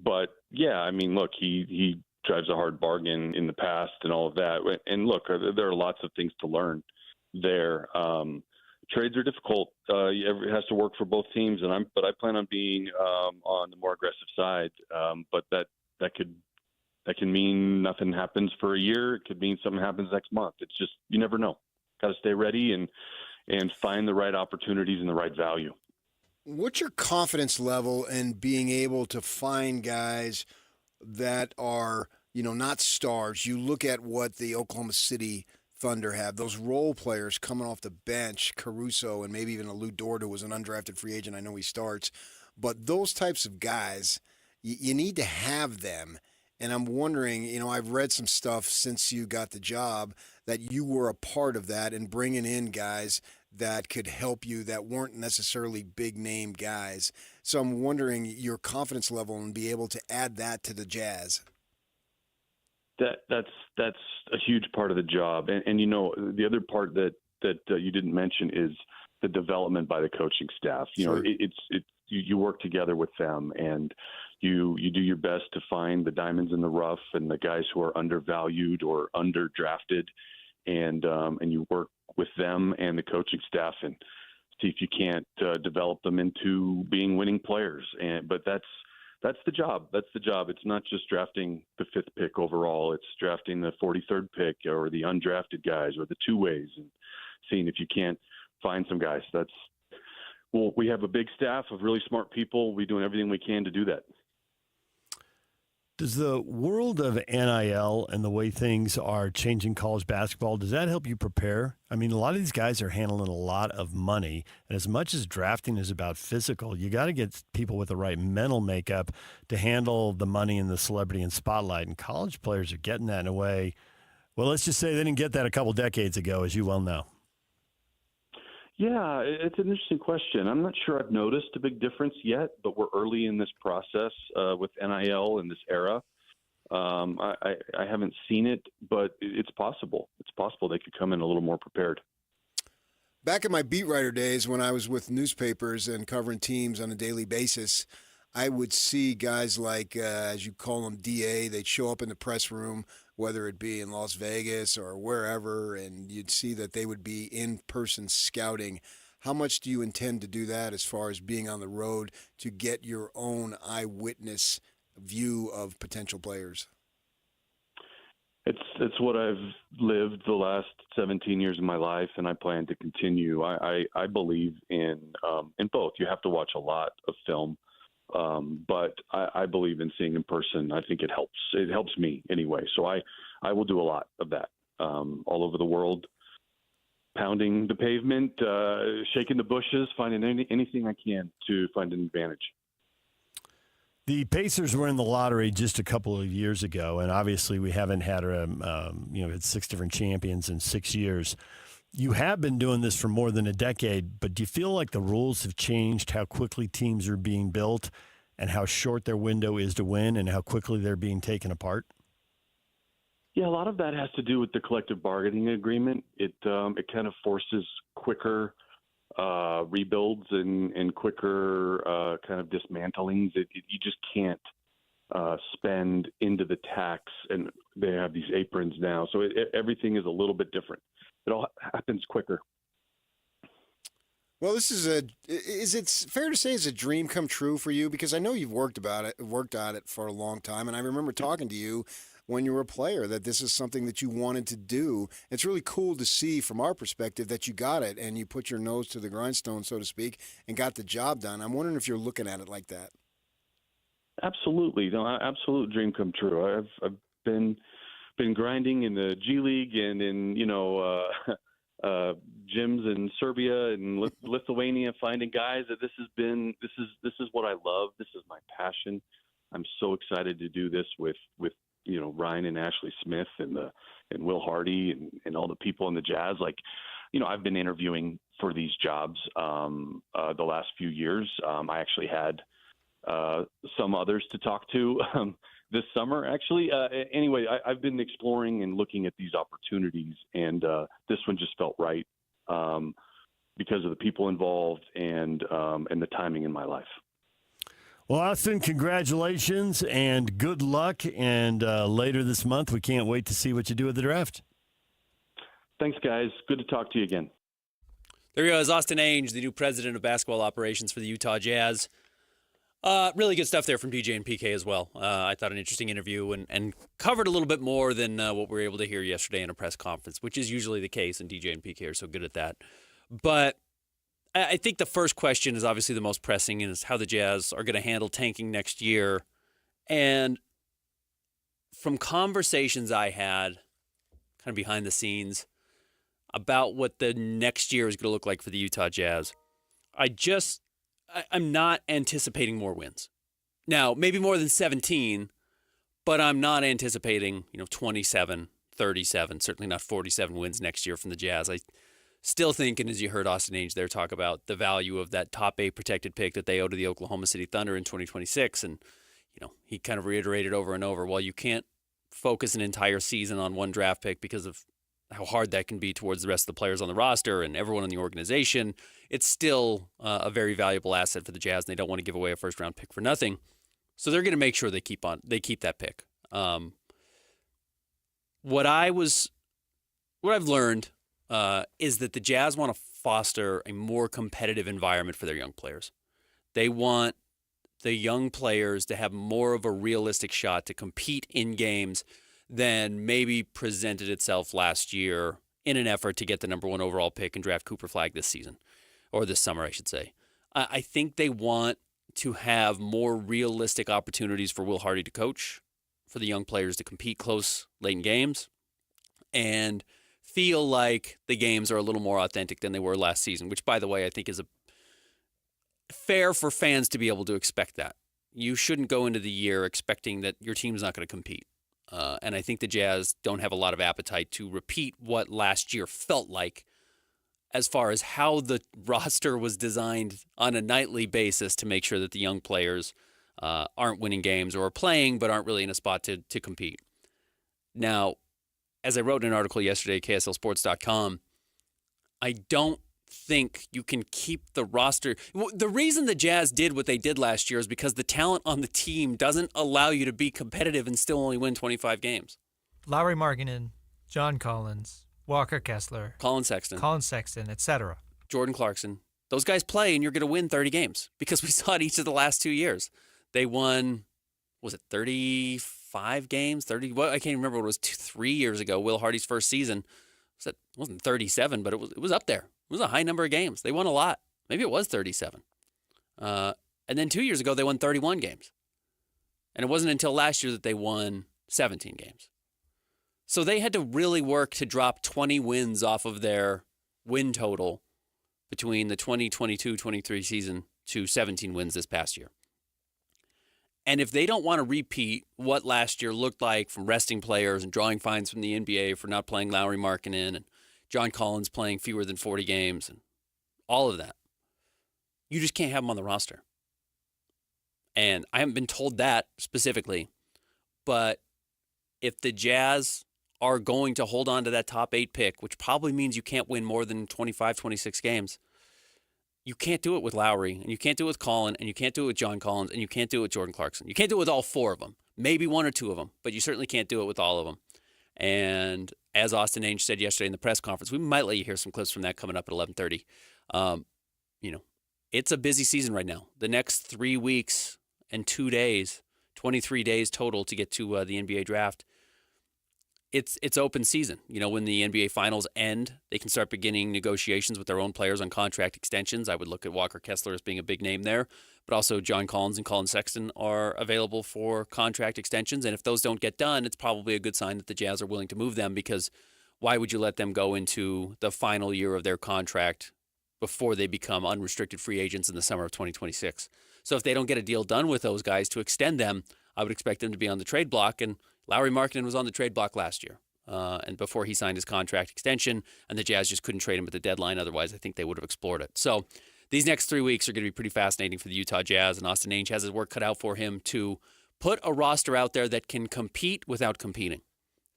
[SPEAKER 9] But yeah, I mean, look, he drives a hard bargain in the past and all of that. And look, there are lots of things to learn there. Trades are difficult. It has to work for both teams, but I plan on being on the more aggressive side. But that can mean nothing happens for a year. It could mean something happens next month. It's just, you never know. Got to stay ready and find the right opportunities and the right value.
[SPEAKER 2] What's your confidence level in being able to find guys that are, not stars? You look at what the Oklahoma City Thunder have, those role players coming off the bench, Caruso and maybe even a Lou Dort, who was an undrafted free agent. I know he starts. But those types of guys, you need to have them. And I'm wondering, I've read some stuff since you got the job that you were a part of that and bringing in guys that could help you that weren't necessarily big name guys. So I'm wondering your confidence level and be able to add that to the Jazz.
[SPEAKER 9] That's a huge part of the job. And the other part that you didn't mention is the development by the coaching staff.
[SPEAKER 2] Sure.
[SPEAKER 9] You work together with them, and you do your best to find the diamonds in the rough and the guys who are undervalued or underdrafted, and you work with them and the coaching staff and see if you can't develop them into being winning players. But that's the job. That's the job. It's not just drafting the 5th pick overall. It's drafting the 43rd pick or the undrafted guys or the two-ways and seeing if you can't find some guys. We have a big staff of really smart people. We're doing everything we can to do that.
[SPEAKER 1] Does the world of NIL and the way things are changing college basketball, does that help you prepare? I mean, a lot of these guys are handling a lot of money, and as much as drafting is about physical, you got to get people with the right mental makeup to handle the money and the celebrity and spotlight, and college players are getting that in a way. Well, let's just say they didn't get that a couple decades ago, as you well know.
[SPEAKER 9] Yeah, it's an interesting question. I'm not sure I've noticed a big difference yet, but we're early in this process with NIL in this era. I haven't seen it, but it's possible. It's possible they could come in a little more prepared.
[SPEAKER 2] Back in my beat writer days when I was with newspapers and covering teams on a daily basis, I would see guys like, as you call them, DA. They'd show up in the press room, whether it be in Las Vegas or wherever, and you'd see that they would be in-person scouting. How much do you intend to do that as far as being on the road to get your own eyewitness view of potential players?
[SPEAKER 9] It's what I've lived the last 17 years of my life, and I plan to continue. I believe in both. You have to watch a lot of film. But I believe in seeing in person. I think it helps. It helps me anyway. So I will do a lot of that all over the world, pounding the pavement, shaking the bushes, finding anything I can to find an advantage.
[SPEAKER 1] The Pacers were in the lottery just a couple of years ago, and obviously we haven't had had 6 different champions in 6 years. You have been doing this for more than a decade, but do you feel like the rules have changed, how quickly teams are being built and how short their window is to win and how quickly they're being taken apart?
[SPEAKER 9] Yeah, a lot of that has to do with the collective bargaining agreement. It kind of forces quicker rebuilds and quicker kind of dismantlings. You just can't spend into the tax, and they have these aprons now. So everything is a little bit different. It all happens quicker.
[SPEAKER 2] Well, is it fair to say it's a dream come true for you? Because I know you've worked on it for a long time, and I remember talking to you when you were a player that this is something that you wanted to do. It's really cool to see from our perspective that you got it and you put your nose to the grindstone, so to speak, and got the job done. I'm wondering if you're looking at it like that.
[SPEAKER 9] Absolutely. No, absolute dream come true. I've been grinding in the G League and in, gyms in Serbia and Lithuania, finding guys that this is what I love. This is my passion. I'm so excited to do this with Ryan and Ashley Smith and Will Hardy and all the people in the Jazz. I've been interviewing for these jobs the last few years. I actually had some others to talk to this summer, actually. Anyway, I've been exploring and looking at these opportunities, and this one just felt right because of the people involved and the timing in my life.
[SPEAKER 1] Well, Austin, congratulations and good luck. And later this month, we can't wait to see what you do at the draft.
[SPEAKER 9] Thanks, guys. Good to talk to you again.
[SPEAKER 18] There he goes, Austin Ainge, the new president of basketball operations for the Utah Jazz. Really good stuff there from DJ and PK as well. I thought an interesting interview and covered a little bit more than what we were able to hear yesterday in a press conference, which is usually the case, and DJ and PK are so good at that. But I think the first question is obviously the most pressing, and is how the Jazz are going to handle tanking next year. And from conversations I had kind of behind the scenes about what the next year is going to look like for the Utah Jazz, I'm not anticipating more wins. Now, maybe more than 17, but I'm not anticipating, 27, 37, certainly not 47 wins next year from the Jazz. I still think, and as you heard Austin Ainge there talk about the value of that top 8 protected pick that they owe to the Oklahoma City Thunder in 2026, and he kind of reiterated over and over, well, you can't focus an entire season on one draft pick because of how hard that can be towards the rest of the players on the roster and everyone in the organization, it's still a very valuable asset for the Jazz, and they don't want to give away a first-round pick for nothing. So they're going to make sure they keep that pick. What I've learned is that the Jazz want to foster a more competitive environment for their young players. They want the young players to have more of a realistic shot to compete in games than maybe presented itself last year in an effort to get the number 1 overall pick and draft Cooper Flagg this season, or this summer, I should say. I think they want to have more realistic opportunities for Will Hardy to coach, for the young players to compete close late in games, and feel like the games are a little more authentic than they were last season, which, by the way, I think is fair for fans to be able to expect that. You shouldn't go into the year expecting that your team's not going to compete. And I think the Jazz don't have a lot of appetite to repeat what last year felt like as far as how the roster was designed on a nightly basis to make sure that the young players aren't winning games or are playing but aren't really in a spot to compete. Now, as I wrote in an article yesterday, KSLSports.com, I don't think you can keep the roster. The reason the Jazz did what they did last year is because the talent on the team doesn't allow you to be competitive and still only win 25 games.
[SPEAKER 13] Lauri Markkanen, John Collins, Walker Kessler,
[SPEAKER 18] Colin Sexton,
[SPEAKER 13] etc.
[SPEAKER 18] Jordan Clarkson. Those guys play and you're going to win 30 games because we saw it each of the last 2 years. They won, was it 35 games? 30? Well, I can't remember what it was 3 years ago. Will Hardy's first season. It wasn't 37, but it was up there. It was a high number of games. They won a lot. Maybe it was 37. And then 2 years ago, they won 31 games. And it wasn't until last year that they won 17 games. So they had to really work to drop 20 wins off of their win total between the 2022-23 season to 17 wins this past year. And if they don't want to repeat what last year looked like from resting players and drawing fines from the NBA for not playing Lauri Markkanen and John Collins playing fewer than 40 games and all of that, you just can't have them on the roster. And I haven't been told that specifically, but if the Jazz are going to hold on to that top 8 pick, which probably means you can't win more than 25, 26 games, you can't do it with Lauri, and you can't do it with Colin, and you can't do it with John Collins, and you can't do it with Jordan Clarkson. You can't do it with all 4 of them, maybe 1 or 2 of them, but you certainly can't do it with all of them. And as Austin Ainge said yesterday in the press conference, we might let you hear some clips from that coming up at 11:30. It's a busy season right now. The next 3 weeks and 2 days, 23 days total to get to the NBA draft. It's open season. When the NBA Finals end, they can start beginning negotiations with their own players on contract extensions. I would look at Walker Kessler as being a big name there, but also John Collins and Colin Sexton are available for contract extensions. And if those don't get done, it's probably a good sign that the Jazz are willing to move them, because why would you let them go into the final year of their contract before they become unrestricted free agents in the summer of 2026? So if they don't get a deal done with those guys to extend them, I would expect them to be on the trade block. And Lauri Markkanen was on the trade block last year, and before he signed his contract extension, and the Jazz just couldn't trade him at the deadline. Otherwise, I think they would have explored it. So these next 3 weeks are going to be pretty fascinating for the Utah Jazz, and Austin Ainge has his work cut out for him to put a roster out there that can compete without competing,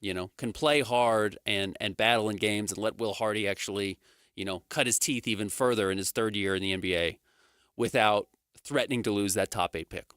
[SPEAKER 18] can play hard and battle in games and let Will Hardy actually, cut his teeth even further in his 3rd year in the NBA without threatening to lose that top 8 pick.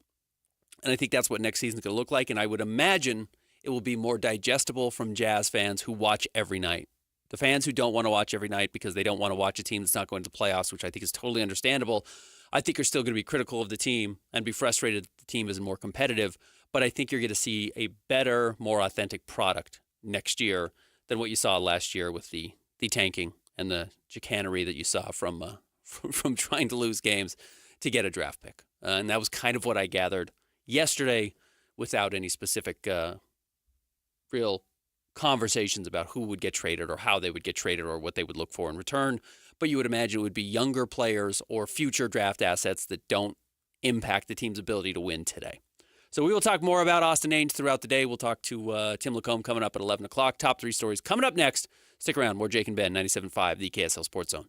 [SPEAKER 18] And I think that's what next season is going to look like, and I would imagine it will be more digestible from Jazz fans who watch every night. The fans who don't want to watch every night because they don't want to watch a team that's not going to the playoffs, which I think is totally understandable, I think are still going to be critical of the team and be frustrated that the team isn't more competitive. But I think you're going to see a better, more authentic product next year than what you saw last year with the tanking and the chicanery that you saw from trying to lose games to get a draft pick. And that was kind of what I gathered yesterday without any specific real conversations about who would get traded or how they would get traded or what they would look for in return. But you would imagine it would be younger players or future draft assets that don't impact the team's ability to win today. So we will talk more about Austin Ainge throughout the day. We'll talk to Tim Lacombe coming up at 11 o'clock. Top 3 stories coming up next. Stick around. More Jake and Ben, 97.5, the KSL Sports Zone.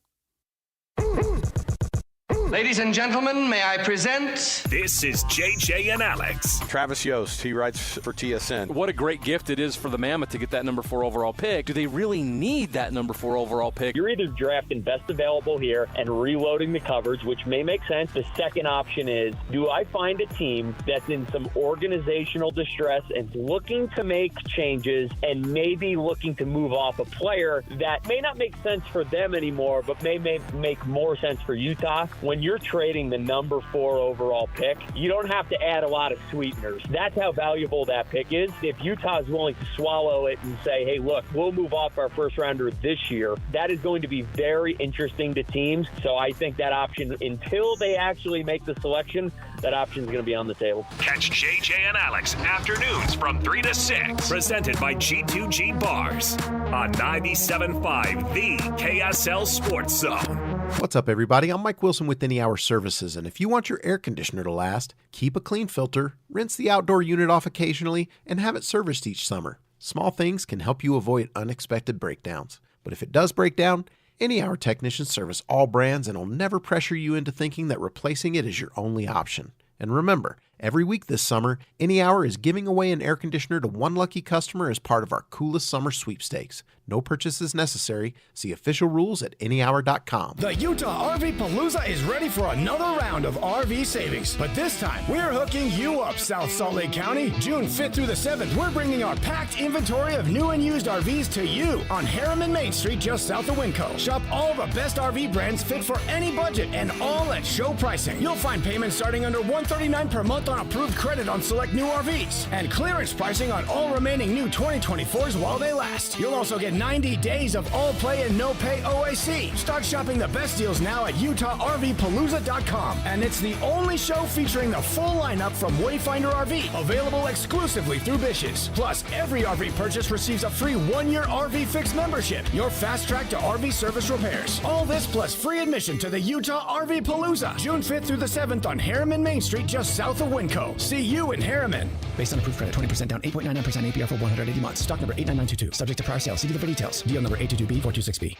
[SPEAKER 29] Ladies and gentlemen, may I present...
[SPEAKER 6] This is JJ and Alex.
[SPEAKER 19] Travis Yost, he writes for TSN.
[SPEAKER 20] What a great gift it is for the Mammoth to get that number 4 overall pick. Do they really need that number 4 overall pick?
[SPEAKER 22] You're either drafting best available here and reloading the coverage, which may make sense. The second option is, do I find a team that's in some organizational distress and looking to make changes and maybe looking to move off a player that may not make sense for them anymore, but may make more sense for Utah? When you're trading the number 4 overall pick, you don't have to add a lot of sweeteners. That's how valuable that pick is. If Utah is willing to swallow it and say, hey, look, we'll move off our first rounder this year, that is going to be very interesting to teams. So I think that option, until they actually make the selection, that option is going to be on the table.
[SPEAKER 6] Catch JJ and Alex afternoons from 3 to 6. Presented by G2G Bars on 97.5, the KSL Sports Zone.
[SPEAKER 23] What's up, everybody? I'm Mike Wilson with Any Hour Services, and if you want your air conditioner to last, keep a clean filter, rinse the outdoor unit off occasionally, and have it serviced each summer. Small things can help you avoid unexpected breakdowns. But if it does break down, Any Hour technicians service all brands and will never pressure you into thinking that replacing it is your only option. And remember, every week this summer, Any Hour is giving away an air conditioner to one lucky customer as part of our coolest summer sweepstakes. No purchases necessary. See official rules at anyhour.com.
[SPEAKER 17] The Utah RV Palooza is ready for another round of RV savings. But this time, we're hooking you up, South Salt Lake County. June 5th through the 7th, we're bringing our packed inventory of new and used RVs to you on Harriman Main Street, just south of Winco. Shop all the best RV brands fit for any budget and all at show pricing. You'll find payments starting under $139 per month on approved credit on select new RVs and clearance pricing on all remaining new 2024s while they last. You'll also get 90 days of all play and no pay OAC. Start shopping the best deals now at UtahRVPalooza.com. And it's the only show featuring the full lineup from Wayfinder RV, available exclusively through Bish's. Plus, every RV purchase receives a free 1-year RV Fix membership, your fast track to RV service repairs. All this plus free admission to the Utah RV Palooza, June 5th through the 7th on Harriman Main Street, just south of Winco. See you in Harriman.
[SPEAKER 3] Based on approved credit, 20% down, 8.99% APR for 180 months. Stock number 89922. Subject to prior sale. See dealer for details. Deal number 822B426B.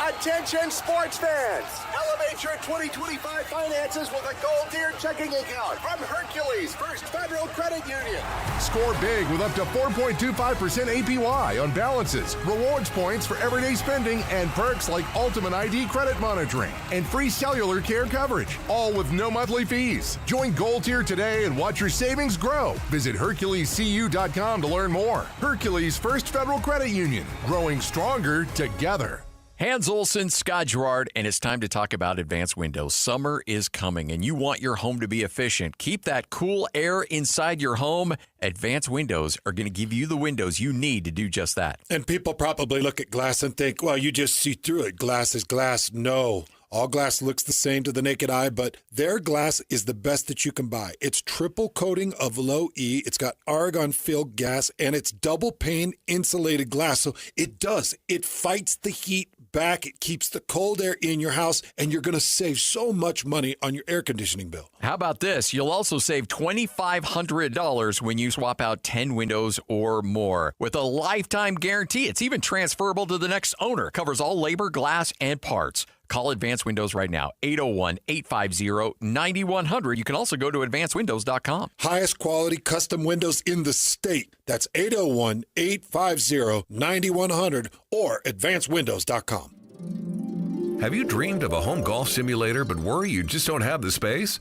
[SPEAKER 24] Attention sports fans! Elevate your 2025 finances with a Gold Tier checking account from Hercules First Federal Credit Union.
[SPEAKER 25] Score big with up to 4.25% APY on balances, rewards points for everyday spending, and perks like Ultimate ID credit monitoring and free cellular care coverage, all with no monthly fees. Join Gold Tier today and watch your savings grow. Visit HerculesCU.com to learn more. Hercules First Federal Credit Union, growing stronger together.
[SPEAKER 16] Hans Olsen, Scott Gerard, and it's time to talk about Advanced Windows. Summer is coming, and you want your home to be efficient. Keep that cool air inside your home. Advanced Windows are going to give you the windows you need to do just that.
[SPEAKER 14] And people probably look at glass and think, well, you just see through it. Glass is glass. No. All glass looks the same to the naked eye, but their glass is the best that you can buy. It's triple coating of low E. It's got argon-filled gas, and it's double pane insulated glass. So it fights the heat back. It keeps the cold air in your house, and you're going to save so much money on your air conditioning bill.
[SPEAKER 16] How about this? You'll also save $2,500 when you swap out 10 windows or more. With a lifetime guarantee, it's even transferable to the next owner. Covers all labor, glass, and parts. Call Advanced Windows right now, 801-850-9100. You can also go to advancedwindows.com.
[SPEAKER 14] Highest quality custom windows in the state. That's 801-850-9100 or advancedwindows.com.
[SPEAKER 26] Have you dreamed of a home golf simulator but worry you just don't have the space?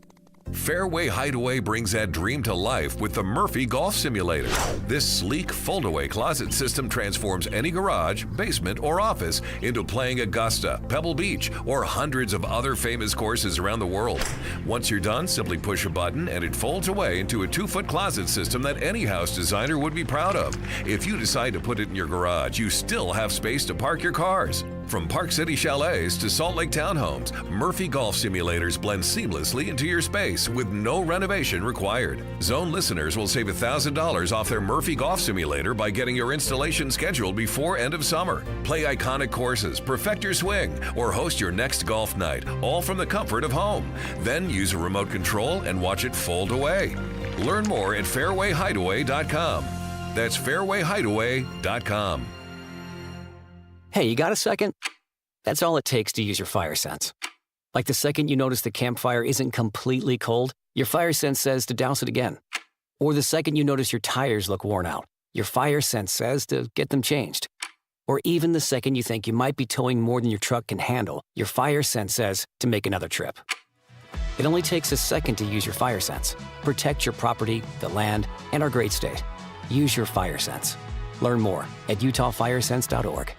[SPEAKER 26] Fairway Hideaway brings that dream to life with the Murphy Golf Simulator. This sleek fold-away closet system transforms any garage, basement, or office into playing Augusta, Pebble Beach, or hundreds of other famous courses around the world. Once you're done, simply push a button and it folds away into a 2-foot closet system that any house designer would be proud of. If you decide to put it in your garage, you still have space to park your cars. From Park City Chalets to Salt Lake Townhomes, Murphy Golf Simulators blend seamlessly into your space with no renovation required. Zone listeners will save $1,000 off their Murphy Golf Simulator by getting your installation scheduled before end of summer. Play iconic courses, perfect your swing, or host your next golf night, all from the comfort of home. Then use a remote control and watch it fold away. Learn more at fairwayhideaway.com. That's fairwayhideaway.com.
[SPEAKER 27] Hey, you got a second? That's all it takes to use your fire sense.
[SPEAKER 4] Like the second you notice the campfire isn't completely cold, your fire sense says to douse it again. Or the second you notice your tires look worn out, your fire sense says to get them changed. Or even the second you think you might be towing more than your truck can handle, your fire sense says to make another trip. It only takes a second to use your fire sense. Protect your property, the land, and our great state. Use your fire sense. Learn more at utahfiresense.org.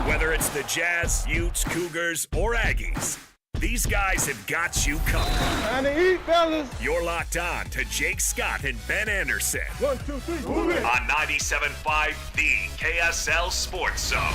[SPEAKER 6] Whether it's the Jazz, Utes, Cougars, or Aggies, these guys have got you covered.
[SPEAKER 24] Time to eat, fellas.
[SPEAKER 6] You're locked on to Jake Scott and Ben Anderson.
[SPEAKER 24] 1, 2, 3, move it.
[SPEAKER 6] On 97.5, the KSL Sports Zone.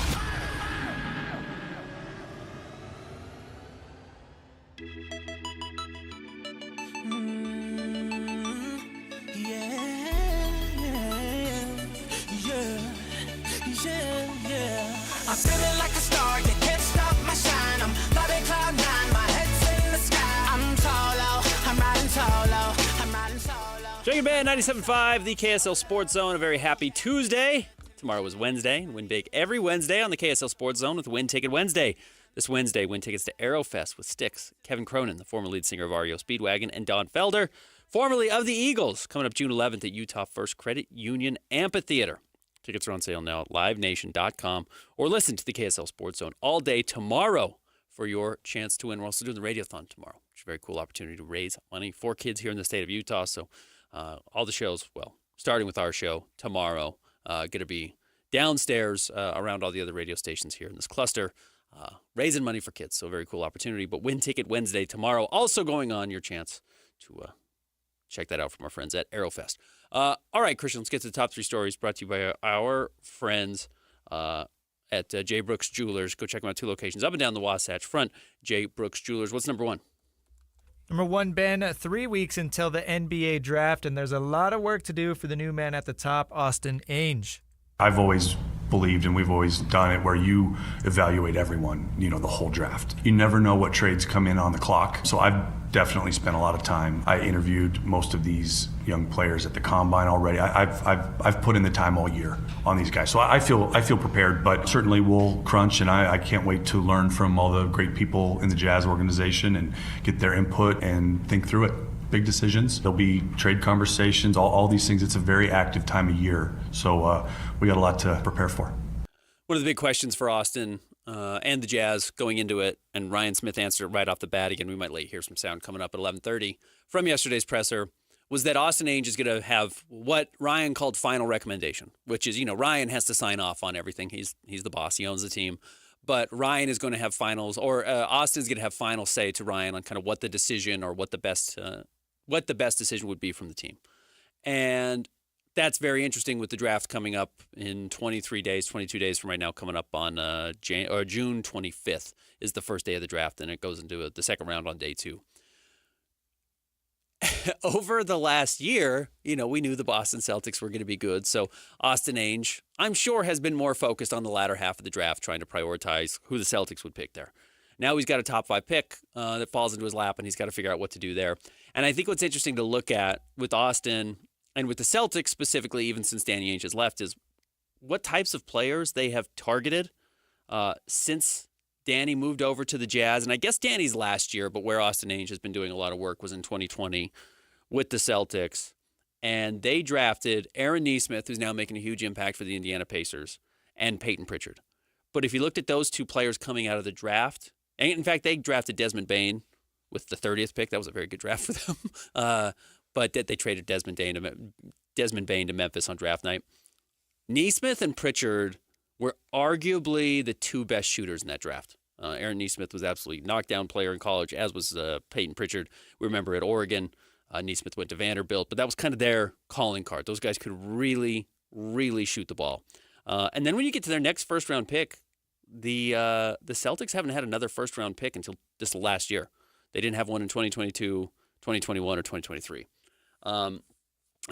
[SPEAKER 5] I'm feeling like a star, you can't stop my shine. I'm floating cloud nine, my head's in the sky. I'm solo, I'm riding solo, I'm riding solo.
[SPEAKER 18] Jake and Ben, 97.5, the KSL Sports Zone. A very happy Tuesday. Tomorrow is Wednesday. Win big every Wednesday on the KSL Sports Zone with Win Ticket Wednesday. This Wednesday, win tickets to Aerofest with Styx, Kevin Cronin, the former lead singer of REO Speedwagon, and Don Felder, formerly of the Eagles, coming up June 11th at Utah First Credit Union Amphitheater. Tickets are on sale now at livenation.com or listen to the KSL Sports Zone all day tomorrow for your chance to win. We're also doing the Radiothon tomorrow, which is a very cool opportunity to raise money for kids here in the state of Utah. So all the shows, well, starting with our show tomorrow, going to be downstairs around all the other radio stations here in this cluster, raising money for kids. So a very cool opportunity. But Win Ticket Wednesday tomorrow also going on, your chance to check that out from our friends at Aerofest. All right, Christian, let's get to the top three stories brought to you by our friends at J. Brooks Jewelers. Go check them out, 2 locations up and down the Wasatch Front. J. Brooks Jewelers. What's number one?
[SPEAKER 13] Number one, Ben, 3 weeks until the NBA draft, and there's a lot of work to do for the new man at the top, Austin Ainge.
[SPEAKER 21] I've always believed, and we've always done it, where you evaluate everyone, the whole draft. You never know what trades come in on the clock. So I've definitely spent a lot of time. I interviewed most of these young players at the combine already. I've put in the time all year on these guys. So I feel prepared, but certainly we'll crunch, and I can't wait to learn from all the great people in the Jazz organization and get their input and think through it. Big decisions. There'll be trade conversations, all these things. It's a very active time of year. So we got a lot to prepare for.
[SPEAKER 18] One of the big questions for Austin and the Jazz going into it, and Ryan Smith answered it right off the bat. Again, we might let you hear some sound coming up at 11:30 from yesterday's presser, was that Austin Ainge is going to have what Ryan called final recommendation, which is, Ryan has to sign off on everything. He's the boss. He owns the team. But Ryan is going to have finals, or Austin's going to have final say to Ryan on kind of what the decision or what the best decision would be from the team. And that's very interesting with the draft coming up in 22 days from right now, coming up on June 25th is the first day of the draft, and it goes into the second round on day 2. Over the last year, we knew the Boston Celtics were going to be good. So Austin Ainge, I'm sure, has been more focused on the latter half of the draft, trying to prioritize who the Celtics would pick there. Now he's got a top 5 pick that falls into his lap, and he's got to figure out what to do there. And I think what's interesting to look at with Austin and with the Celtics specifically, even since Danny Ainge has left, is what types of players they have targeted since Danny moved over to the Jazz. And I guess Danny's last year, but where Austin Ainge has been doing a lot of work was in 2020 with the Celtics. And they drafted Aaron Nesmith, who's now making a huge impact for the Indiana Pacers, and Peyton Pritchard. But if you looked at those 2 players coming out of the draft, and in fact, they drafted Desmond Bane with the 30th pick. That was a very good draft for them. But they traded Desmond Bane to Memphis on draft night. Nesmith and Pritchard were arguably the 2 best shooters in that draft. Aaron Nesmith was absolutely knockdown player in college, as was Peyton Pritchard. We remember at Oregon, Nesmith went to Vanderbilt, but that was kind of their calling card. Those guys could really, really shoot the ball. And then when you get to their next first-round pick, the Celtics haven't had another first-round pick until this last year. They didn't have one in 2022, 2021, or 2023. And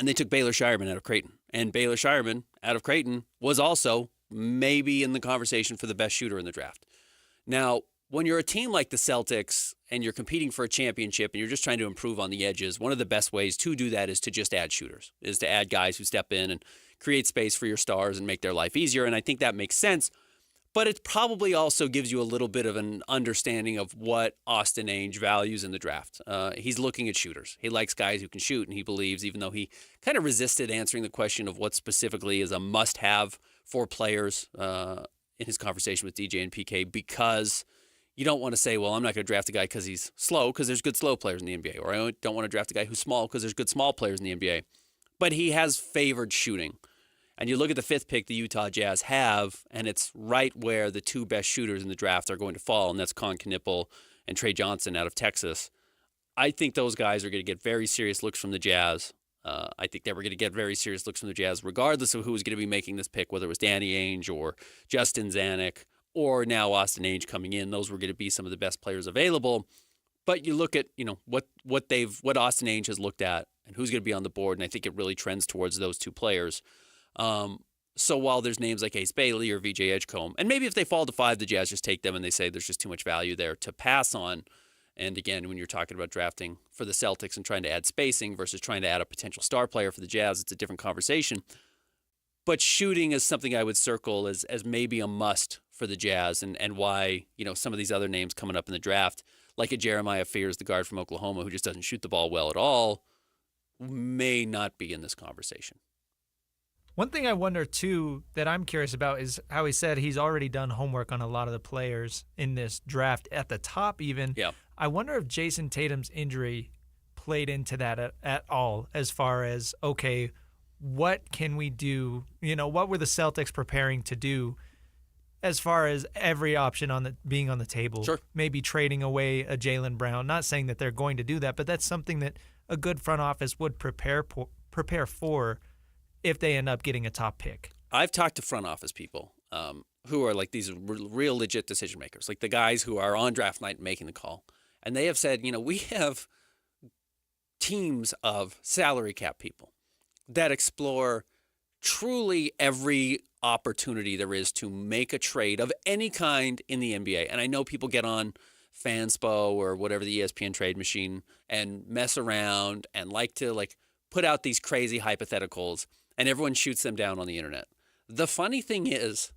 [SPEAKER 18] they took Baylor Shireman out of Creighton. And Baylor Shireman out of Creighton was also maybe in the conversation for the best shooter in the draft. Now, when you're a team like the Celtics and you're competing for a championship and you're just trying to improve on the edges, one of the best ways to do that is to just add shooters, is to add guys who step in and create space for your stars and make their life easier. And I think that makes sense. But it probably also gives you a little bit of an understanding of what Austin Ainge values in the draft. He's looking at shooters. He likes guys who can shoot, and he believes, even though he kind of resisted answering the question of what specifically is a must-have for players in his conversation with DJ and PK, because you don't want to say, well, I'm not going to draft a guy because he's slow, because there's good slow players in the NBA, or I don't want to draft a guy who's small because there's good small players in the NBA. But he has favored shooting. And you look at the 5th pick the Utah Jazz have, and it's right where the 2 best shooters in the draft are going to fall, and that's Con Knippel and Trey Johnson out of Texas. I think those guys are going to get very serious looks from the Jazz. I think they were going to get very serious looks from the Jazz, regardless of who was going to be making this pick, whether it was Danny Ainge or Justin Zanuck or now Austin Ainge coming in. Those were going to be some of the best players available. But you look at, what Austin Ainge has looked at and who's going to be on the board, and I think it really trends towards those 2 players. So while there's names like Ace Bailey or VJ Edgecombe, and maybe if they fall to 5, the Jazz just take them and they say there's just too much value there to pass on. And again, when you're talking about drafting for the Celtics and trying to add spacing versus trying to add a potential star player for the Jazz, it's a different conversation. But shooting is something I would circle as maybe a must for the Jazz, and why, some of these other names coming up in the draft, like a Jeremiah Fears, the guard from Oklahoma, who just doesn't shoot the ball well at all, may not be in this conversation.
[SPEAKER 13] One thing I wonder, too, that I'm curious about is how he said he's already done homework on a lot of the players in this draft at the top even.
[SPEAKER 18] Yeah.
[SPEAKER 13] I wonder if Jason Tatum's injury played into that at all, as far as, okay, what can we do? What were the Celtics preparing to do as far as every option being on the table?
[SPEAKER 18] Sure.
[SPEAKER 13] Maybe trading away a Jaylen Brown. Not saying that they're going to do that, but that's something that a good front office would prepare for if they end up getting a top pick.
[SPEAKER 18] I've talked to front office people who are like these real legit decision makers, like the guys who are on draft night making the call. And they have said, we have teams of salary cap people that explore truly every opportunity there is to make a trade of any kind in the NBA. And I know people get on Fanspo or whatever, the ESPN trade machine, and mess around and like to put out these crazy hypotheticals, and everyone shoots them down on the internet. The funny thing is,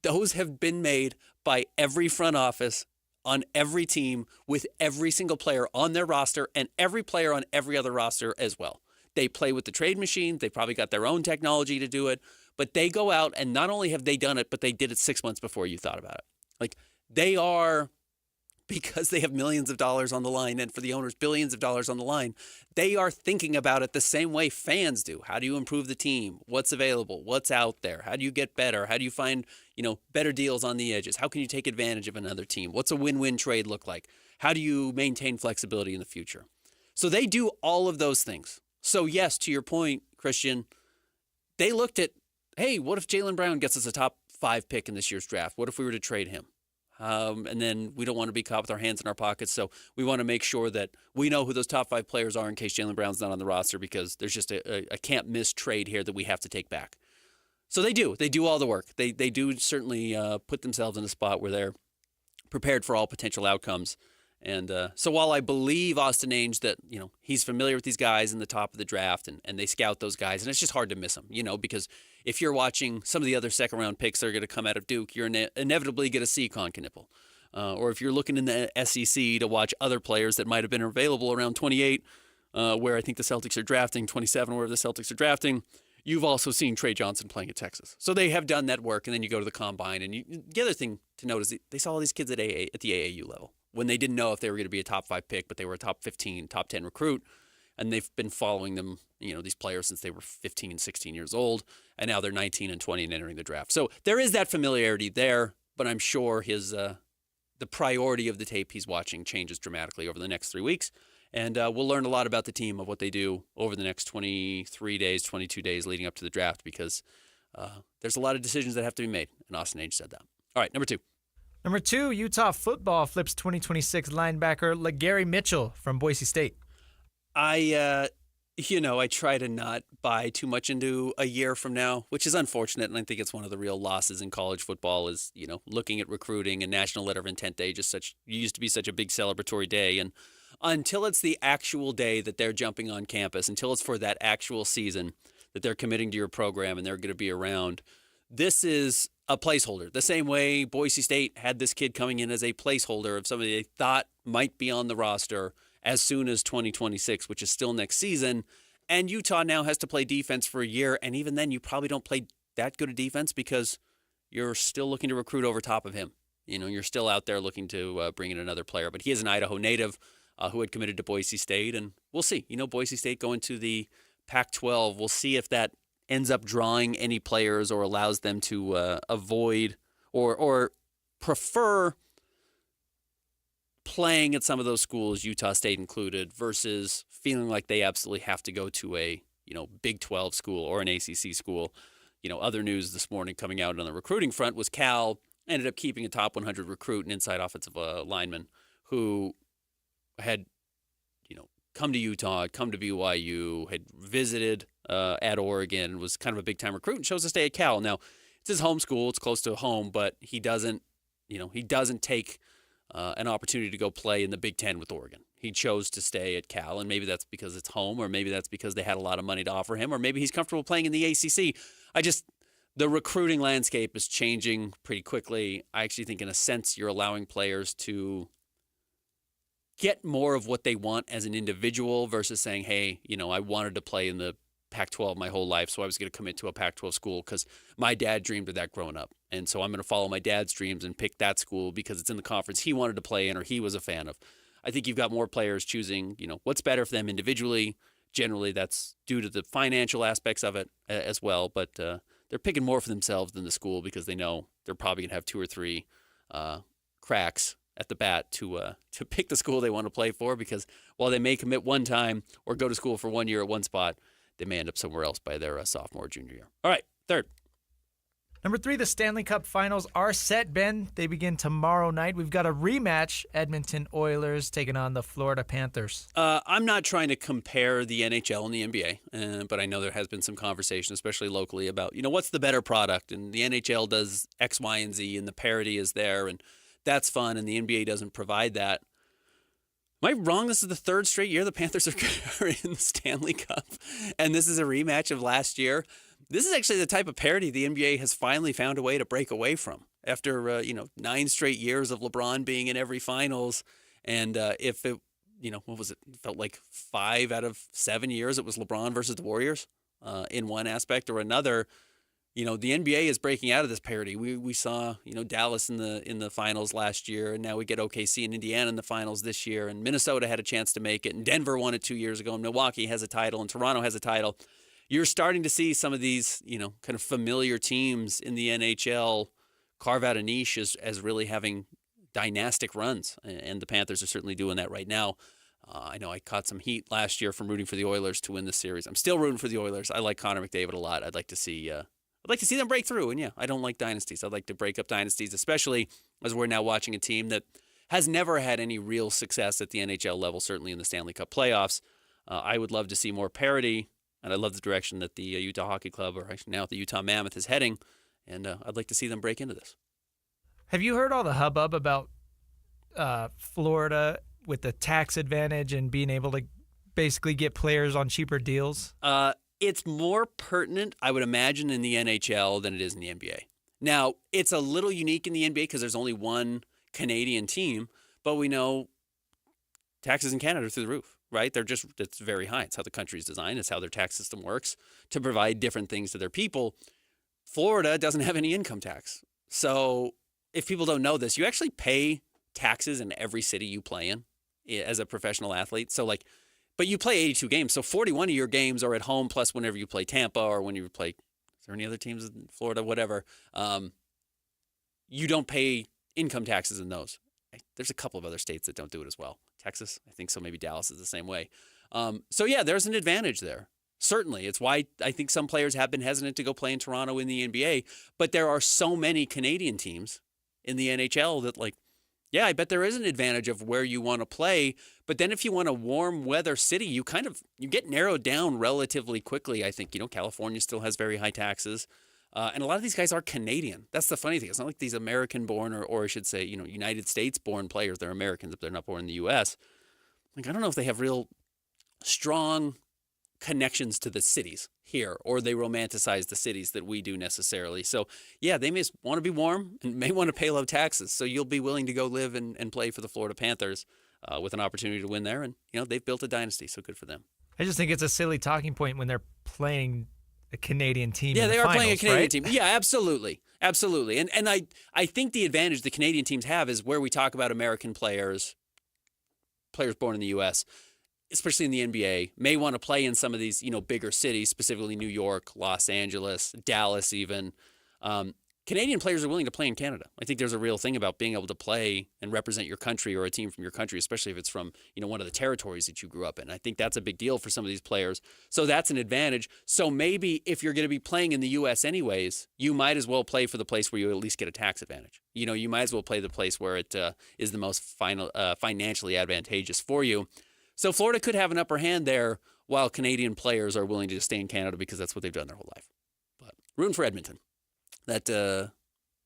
[SPEAKER 18] those have been made by every front office on every team with every single player on their roster and every player on every other roster as well. They play with the trade machine. They probably got their own technology to do it, but they go out and not only have they done it, but they did it 6 months before you thought about it. They are, because they have millions of dollars on the line, and for the owners, billions of dollars on the line, they are thinking about it the same way fans do. How do you improve the team? What's available? What's out there? How do you get better? How do you find, better deals on the edges? How can you take advantage of another team? What's a win-win trade look like? How do you maintain flexibility in the future? So they do all of those things. So yes, to your point, Christian, they looked at, hey, what if Jaylen Brown gets us a top 5 pick in this year's draft? What if we were to trade him? And then we don't want to be caught with our hands in our pockets, so we want to make sure that we know who those top 5 players are in case Jaylen Brown's not on the roster, because there's just a can't-miss trade here that we have to take back. So they do all the work. They do certainly put themselves in a spot where they're prepared for all potential outcomes. And so while I believe Austin Ainge that, he's familiar with these guys in the top of the draft, and they scout those guys, and it's just hard to miss them, because if you're watching some of the other second-round picks that are going to come out of Duke, you're inevitably going to see Con Knippel. Or if you're looking in the SEC to watch other players that might have been available around 28, where I think the Celtics are drafting, 27, where the Celtics are drafting, you've also seen Trey Johnson playing at Texas. So they have done that work, and then you go to the Combine. And the other thing to note is they saw all these kids at the AAU level when they didn't know if they were going to be a top 5 pick, but they were a top 15, top 10 recruit. And they've been following them, these players since they were 15 and 16 years old. And now they're 19 and 20 and entering the draft. So there is that familiarity there, but I'm sure the priority of the tape he's watching changes dramatically over the next 3 weeks. And we'll learn a lot about the team, of what they do over the next 23 days, 22 days leading up to the draft, because there's a lot of decisions that have to be made. And Austin Ainge said that. All right, number 2.
[SPEAKER 13] Number 2, Utah football flips 2026 linebacker LaGarry Mitchell from Boise State.
[SPEAKER 18] I try to not buy too much into a year from now, which is unfortunate. And I think it's one of the real losses in college football is, looking at recruiting and National Letter of Intent Day, used to be such a big celebratory day. And until it's the actual day that they're jumping on campus, until it's for that actual season that they're committing to your program and they're going to be around, this is a placeholder. The same way Boise State had this kid coming in as a placeholder of somebody they thought might be on the roster as soon as 2026, which is still next season. And Utah now has to play defense for a year, and even then you probably don't play that good a defense because you're still looking to recruit over top of him. You're still out there looking to bring in another player. But he is an Idaho native who had committed to Boise State, and we'll see. Boise State going to the Pac-12. We'll see if that ends up drawing any players or allows them to avoid or prefer playing at some of those schools, Utah State included, versus feeling like they absolutely have to go to a Big 12 school or an ACC school. Other news this morning coming out on the recruiting front was Cal ended up keeping a top 100 recruit, an inside offensive lineman who had come to Utah, had come to BYU, had visited at Oregon, was kind of a big-time recruit, and chose to stay at Cal. Now, it's his home school. It's close to home, but he doesn't take an opportunity to go play in the Big Ten with Oregon. He chose to stay at Cal, and maybe that's because it's home, or maybe that's because they had a lot of money to offer him, or maybe he's comfortable playing in the ACC. The recruiting landscape is changing pretty quickly. I actually think, in a sense, you're allowing players to get more of what they want as an individual versus saying, hey, I wanted to play in the Pac-12 my whole life, so I was going to commit to a Pac-12 school because my dad dreamed of that growing up. And so I'm going to follow my dad's dreams and pick that school because it's in the conference he wanted to play in or he was a fan of. I think you've got more players choosing, what's better for them individually. Generally, that's due to the financial aspects of it as well, but they're picking more for themselves than the school because they know they're probably going to have 2 or 3 cracks at the bat to pick the school they want to play for, because while they may commit one time or go to school for 1 year at one spot, they may end up somewhere else by their sophomore or junior year. All right, third.
[SPEAKER 13] Number 3, the Stanley Cup Finals are set, Ben. They begin tomorrow night. We've got a rematch, Edmonton Oilers taking on the Florida Panthers.
[SPEAKER 18] I'm not trying to compare the NHL and the NBA, but I know there has been some conversation, especially locally, about, what's the better product? And the NHL does X, Y, and Z, and the parity is there, and that's fun, and the NBA doesn't provide that. Am I wrong? This is the 3rd straight year the Panthers are in the Stanley Cup, and this is a rematch of last year. This is actually the type of parity the NBA has finally found a way to break away from after 9 straight years of LeBron being in every finals. And if it, what was it? It felt like 5 out of 7 years it was LeBron versus the Warriors in one aspect or another. The NBA is breaking out of this parity. We saw Dallas in the finals last year, and now we get OKC and Indiana in the finals this year, and Minnesota had a chance to make it, and Denver won it 2 years ago, and Milwaukee has a title, and Toronto has a title. You're starting to see some of these, kind of familiar teams in the NHL carve out a niche as really having dynastic runs, and the Panthers are certainly doing that right now. I know I caught some heat last year from rooting for the Oilers to win this series. I'm still rooting for the Oilers. I like Connor McDavid a lot. I'd like to see them break through, and I don't like dynasties. I'd like to break up dynasties, especially as we're now watching a team that has never had any real success at the NHL level, certainly in the Stanley Cup playoffs. I would love to see more parity. And I love the direction that the Utah Hockey Club, or actually now the Utah Mammoth, is heading. And I'd like to see them break into this.
[SPEAKER 13] Have you heard all the hubbub about Florida with the tax advantage and being able to basically get players on cheaper deals?
[SPEAKER 18] It's more pertinent, I would imagine, in the NHL than it is in the NBA. Now, it's a little unique in the NBA because there's only one Canadian team, but we know taxes in Canada are through the roof. Right? It's very high. It's how the country's designed. It's how their tax system works to provide different things to their people. Florida doesn't have any income tax. So if people don't know this, you actually pay taxes in every city you play in as a professional athlete. So but you play 82 games. So 41 of your games are at home, plus whenever you play Tampa or when you play, is there any other teams in Florida? Whatever. You don't pay income taxes in those. There's a couple of other states that don't do it as well. Texas, I think so. Maybe Dallas is the same way. So yeah, there's an advantage there. Certainly. It's why I think some players have been hesitant to go play in Toronto in the NBA. But there are so many Canadian teams in the NHL that I bet there is an advantage of where you want to play. But then if you want a warm weather city, you get narrowed down relatively quickly. I think, California still has very high taxes. And a lot of these guys are Canadian. That's the funny thing. It's not like these American-born or I should say, United States-born players. They're Americans, but they're not born in the U.S. I don't know if they have real strong connections to the cities here, or they romanticize the cities that we do necessarily. So, yeah, they may want to be warm and may want to pay low taxes. So you'll be willing to go live and play for the Florida Panthers with an opportunity to win there. And, they've built a dynasty, so good for them.
[SPEAKER 13] I just think it's a silly talking point when they're playing a Canadian team.
[SPEAKER 18] Yeah,
[SPEAKER 13] in the
[SPEAKER 18] they are
[SPEAKER 13] finals,
[SPEAKER 18] playing a Canadian
[SPEAKER 13] right?
[SPEAKER 18] team. Yeah, absolutely. Absolutely. And I think the advantage the Canadian teams have is where we talk about American players born in the U.S., especially in the NBA, may want to play in some of these, bigger cities, specifically New York, Los Angeles, Dallas even. Canadian players are willing to play in Canada. I think there's a real thing about being able to play and represent your country or a team from your country, especially if it's from, one of the territories that you grew up in. I think that's a big deal for some of these players. So that's an advantage. So maybe if you're going to be playing in the U.S. anyways, you might as well play for the place where you at least get a tax advantage. You might as well play the place where it is the most financially advantageous for you. So Florida could have an upper hand there while Canadian players are willing to just stay in Canada because that's what they've done their whole life. But rooting for Edmonton. That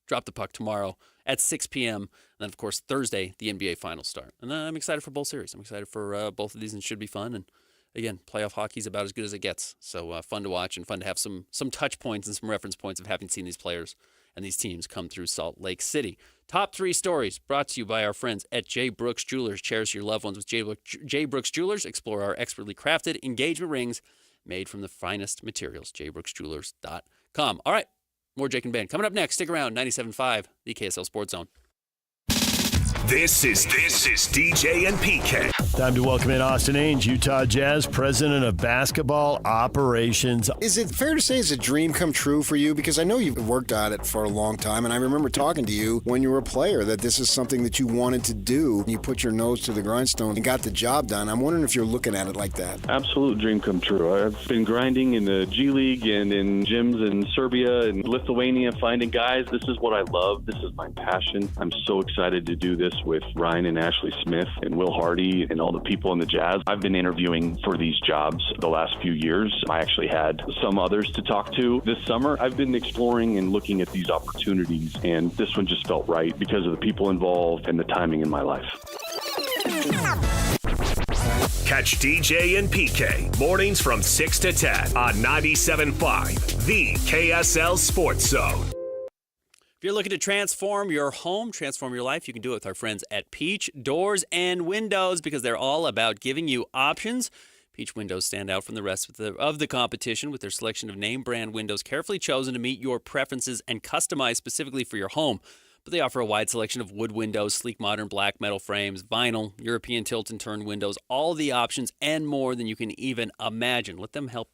[SPEAKER 18] drop the puck tomorrow at 6 p.m. And then, of course, Thursday, the NBA Finals start. And I'm excited for both series. I'm excited for both of these, and it should be fun. And, again, playoff hockey is about as good as it gets. So fun to watch and fun to have some touch points and some reference points of having seen these players and these teams come through Salt Lake City. Top 3 stories brought to you by our friends at J. Brooks Jewelers. Cherish your loved ones with J. Brooks Jewelers. Explore our expertly crafted engagement rings made from the finest materials. jbrooksjewelers.com. All right. More Jake and Ben. Coming up next, stick around, 97.5, the KSL Sports Zone.
[SPEAKER 6] This is DJ and PK.
[SPEAKER 1] Time to welcome in Austin Ainge, Utah Jazz president of basketball operations.
[SPEAKER 2] Is it fair to say it's a dream come true for you? Because I know you've worked on it for a long time, and I remember talking to you when you were a player that this is something that you wanted to do. You put your nose to the grindstone and got the job done. I'm wondering if you're looking at it like that.
[SPEAKER 9] Absolute dream come true. I've been grinding in the G League and in gyms in Serbia and Lithuania, finding guys. This is what I love. This is my passion. I'm so excited to do this with Ryan and Ashley Smith and Will Hardy and all the people in the Jazz. I've been interviewing for these jobs the last few years. I actually had some others to talk to this summer. I've been exploring and looking at these opportunities, and this one just felt right because of the people involved and the timing in my life.
[SPEAKER 6] Catch DJ and PK mornings from 6 to 10 on 97.5, the KSL Sports Zone.
[SPEAKER 18] If you're looking to transform your home, transform your life, you can do it with our friends at Peach Doors and Windows, because they're all about giving you options. Peach Windows stand out from the rest of the competition with their selection of name brand windows carefully chosen to meet your preferences and customized specifically for your home. But they offer a wide selection of wood windows, sleek modern black metal frames, vinyl, European tilt and turn windows, all the options and more than you can even imagine. Let them help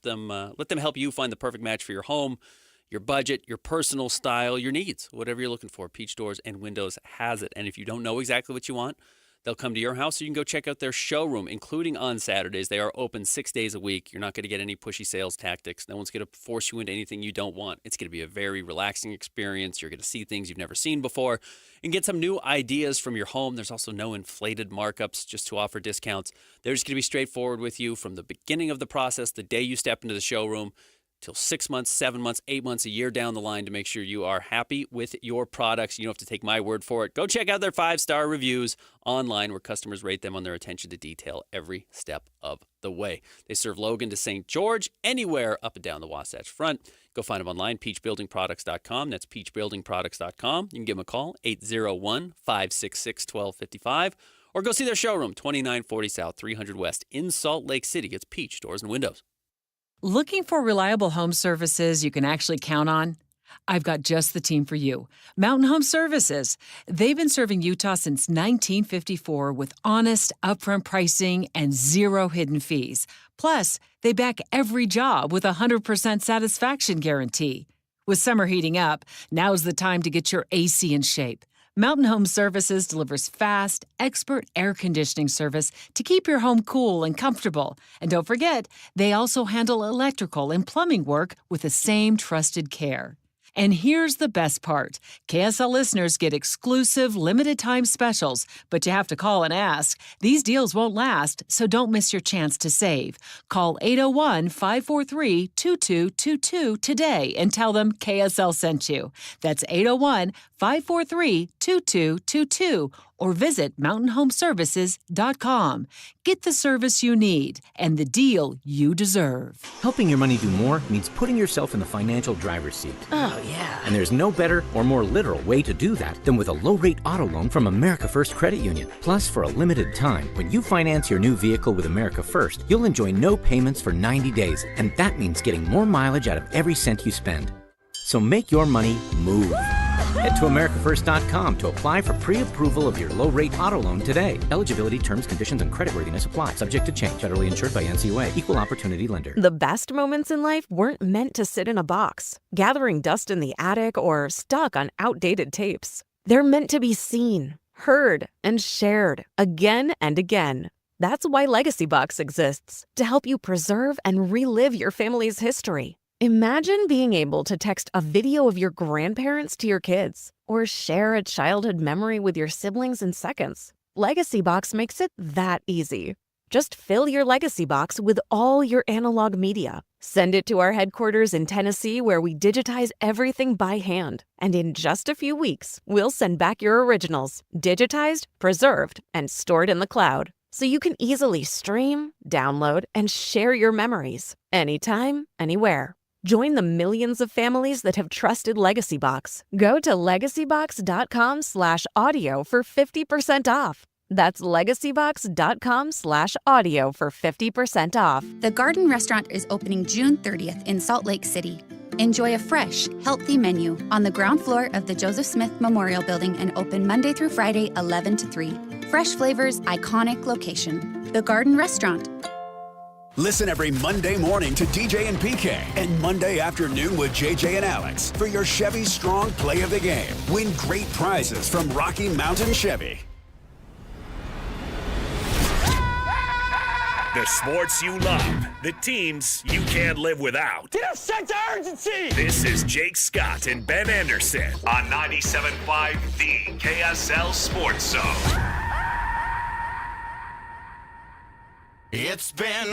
[SPEAKER 18] you find the perfect match for your home, your budget, your personal style, your needs, whatever you're looking for. Peach Doors and Windows has it. And if you don't know exactly what you want, they'll come to your house, so you can go check out their showroom, including on Saturdays. They are open 6 days a week. You're not going to get any pushy sales tactics. No one's going to force you into anything you don't want. It's going to be a very relaxing experience. You're going to see things you've never seen before and get some new ideas from your home. There's also no inflated markups just to offer discounts. They're just going to be straightforward with you from the beginning of the process, the day you step into the showroom, till 6 months, 7 months, 8 months, a year down the line to make sure you are happy with your products. You don't have to take my word for it. Go check out their 5-star reviews online where customers rate them on their attention to detail every step of the way. They serve Logan to St. George, anywhere up and down the Wasatch Front. Go find them online, peachbuildingproducts.com. That's peachbuildingproducts.com. You can give them a call, 801-566-1255. Or go see their showroom, 2940 South, 300 West in Salt Lake City. It's Peach Doors and Windows.
[SPEAKER 7] Looking for reliable home services you can actually count on? I've got just the team for you. Mountain Home Services. They've been serving Utah since 1954 with honest, upfront pricing and zero hidden fees. Plus, they back every job with a 100% satisfaction guarantee. With summer heating up, now's the time to get your AC in shape. Mountain Home Services delivers fast, expert air conditioning service to keep your home cool and comfortable. And don't forget, they also handle electrical and plumbing work with the same trusted care. And here's the best part. KSL listeners get exclusive limited-time specials, but you have to call and ask. These deals won't last, so don't miss your chance to save. Call 801-543-2222 today and tell them KSL sent you. That's 801-543-2222. or visit mountainhomeservices.com. Get the service you need and the deal you deserve.
[SPEAKER 8] Helping your money do more means putting yourself in the financial driver's seat.
[SPEAKER 3] Oh, yeah.
[SPEAKER 8] And there's no better or more literal way to do that than with a low-rate auto loan from America First Credit Union. Plus, for a limited time, when you finance your new vehicle with America First, you'll enjoy no payments for 90 days. And that means getting more mileage out of every cent you spend. So make your money move. Head to AmericaFirst.com to apply for pre-approval of your low-rate auto loan today. Eligibility, terms, conditions, and creditworthiness apply. Subject to change. Federally insured by NCUA. Equal opportunity lender.
[SPEAKER 10] The best moments in life weren't meant to sit in a box, gathering dust in the attic, or stuck on outdated tapes. They're meant to be seen, heard, and shared again and again. That's why Legacy Box exists, to help you preserve and relive your family's history. Imagine being able to text a video of your grandparents to your kids, or share a childhood memory with your siblings in seconds. Legacy Box makes it that easy. Just fill your Legacy Box with all your analog media. Send it to our headquarters in Tennessee, where we digitize everything by hand. And in just a few weeks, we'll send back your originals, digitized, preserved, and stored in the cloud, so you can easily stream, download, and share your memories anytime, anywhere. Join the millions of families that have trusted Legacy Box. Go to legacybox.com/audio for 50% off. That's legacybox.com/audio for 50% off.
[SPEAKER 11] The Garden Restaurant is opening June 30th in Salt Lake City. Enjoy a fresh, healthy menu on the ground floor of the Joseph Smith Memorial Building and open Monday through Friday, 11 to 3. Fresh flavors, iconic location. The Garden Restaurant.
[SPEAKER 12] Listen every Monday morning to DJ and PK and Monday afternoon with JJ and Alex for your Chevy Strong Play of the Game. Win great prizes from Rocky Mountain Chevy.
[SPEAKER 6] The sports you love, the teams you can't live without.
[SPEAKER 5] Get a sense of urgency!
[SPEAKER 6] This is Jake Scott and Ben Anderson on 97.5 The KSL Sports Zone.
[SPEAKER 5] It's been 1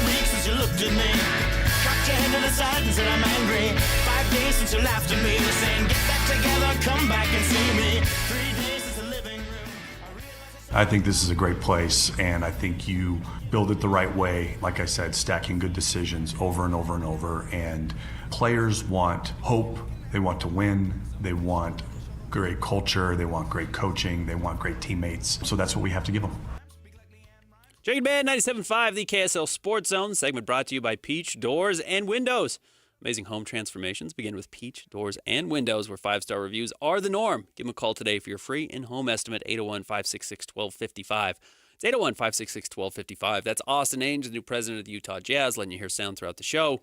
[SPEAKER 5] week since you looked at me. Cocked your head to the side and said I'm angry. 5 days since you laughed at me, saying get back together, come back and see me. 3 days since the living room.
[SPEAKER 21] I think this is a great place, and I think you build it the right way. Like I said, stacking good decisions over and over and over. And players want hope. They want to win. They want great culture. They want great coaching. They want great teammates. So that's what we have to give them.
[SPEAKER 18] Jake and Ben, 97.5, the KSL Sports Zone. Segment brought to you by Peach Doors and Windows. Amazing home transformations begin with Peach Doors and Windows, where 5-star reviews are the norm. Give them a call today for your free in-home estimate, 801-566-1255. It's 801-566-1255. That's Austin Ainge, the new president of the Utah Jazz, letting you hear sound throughout the show.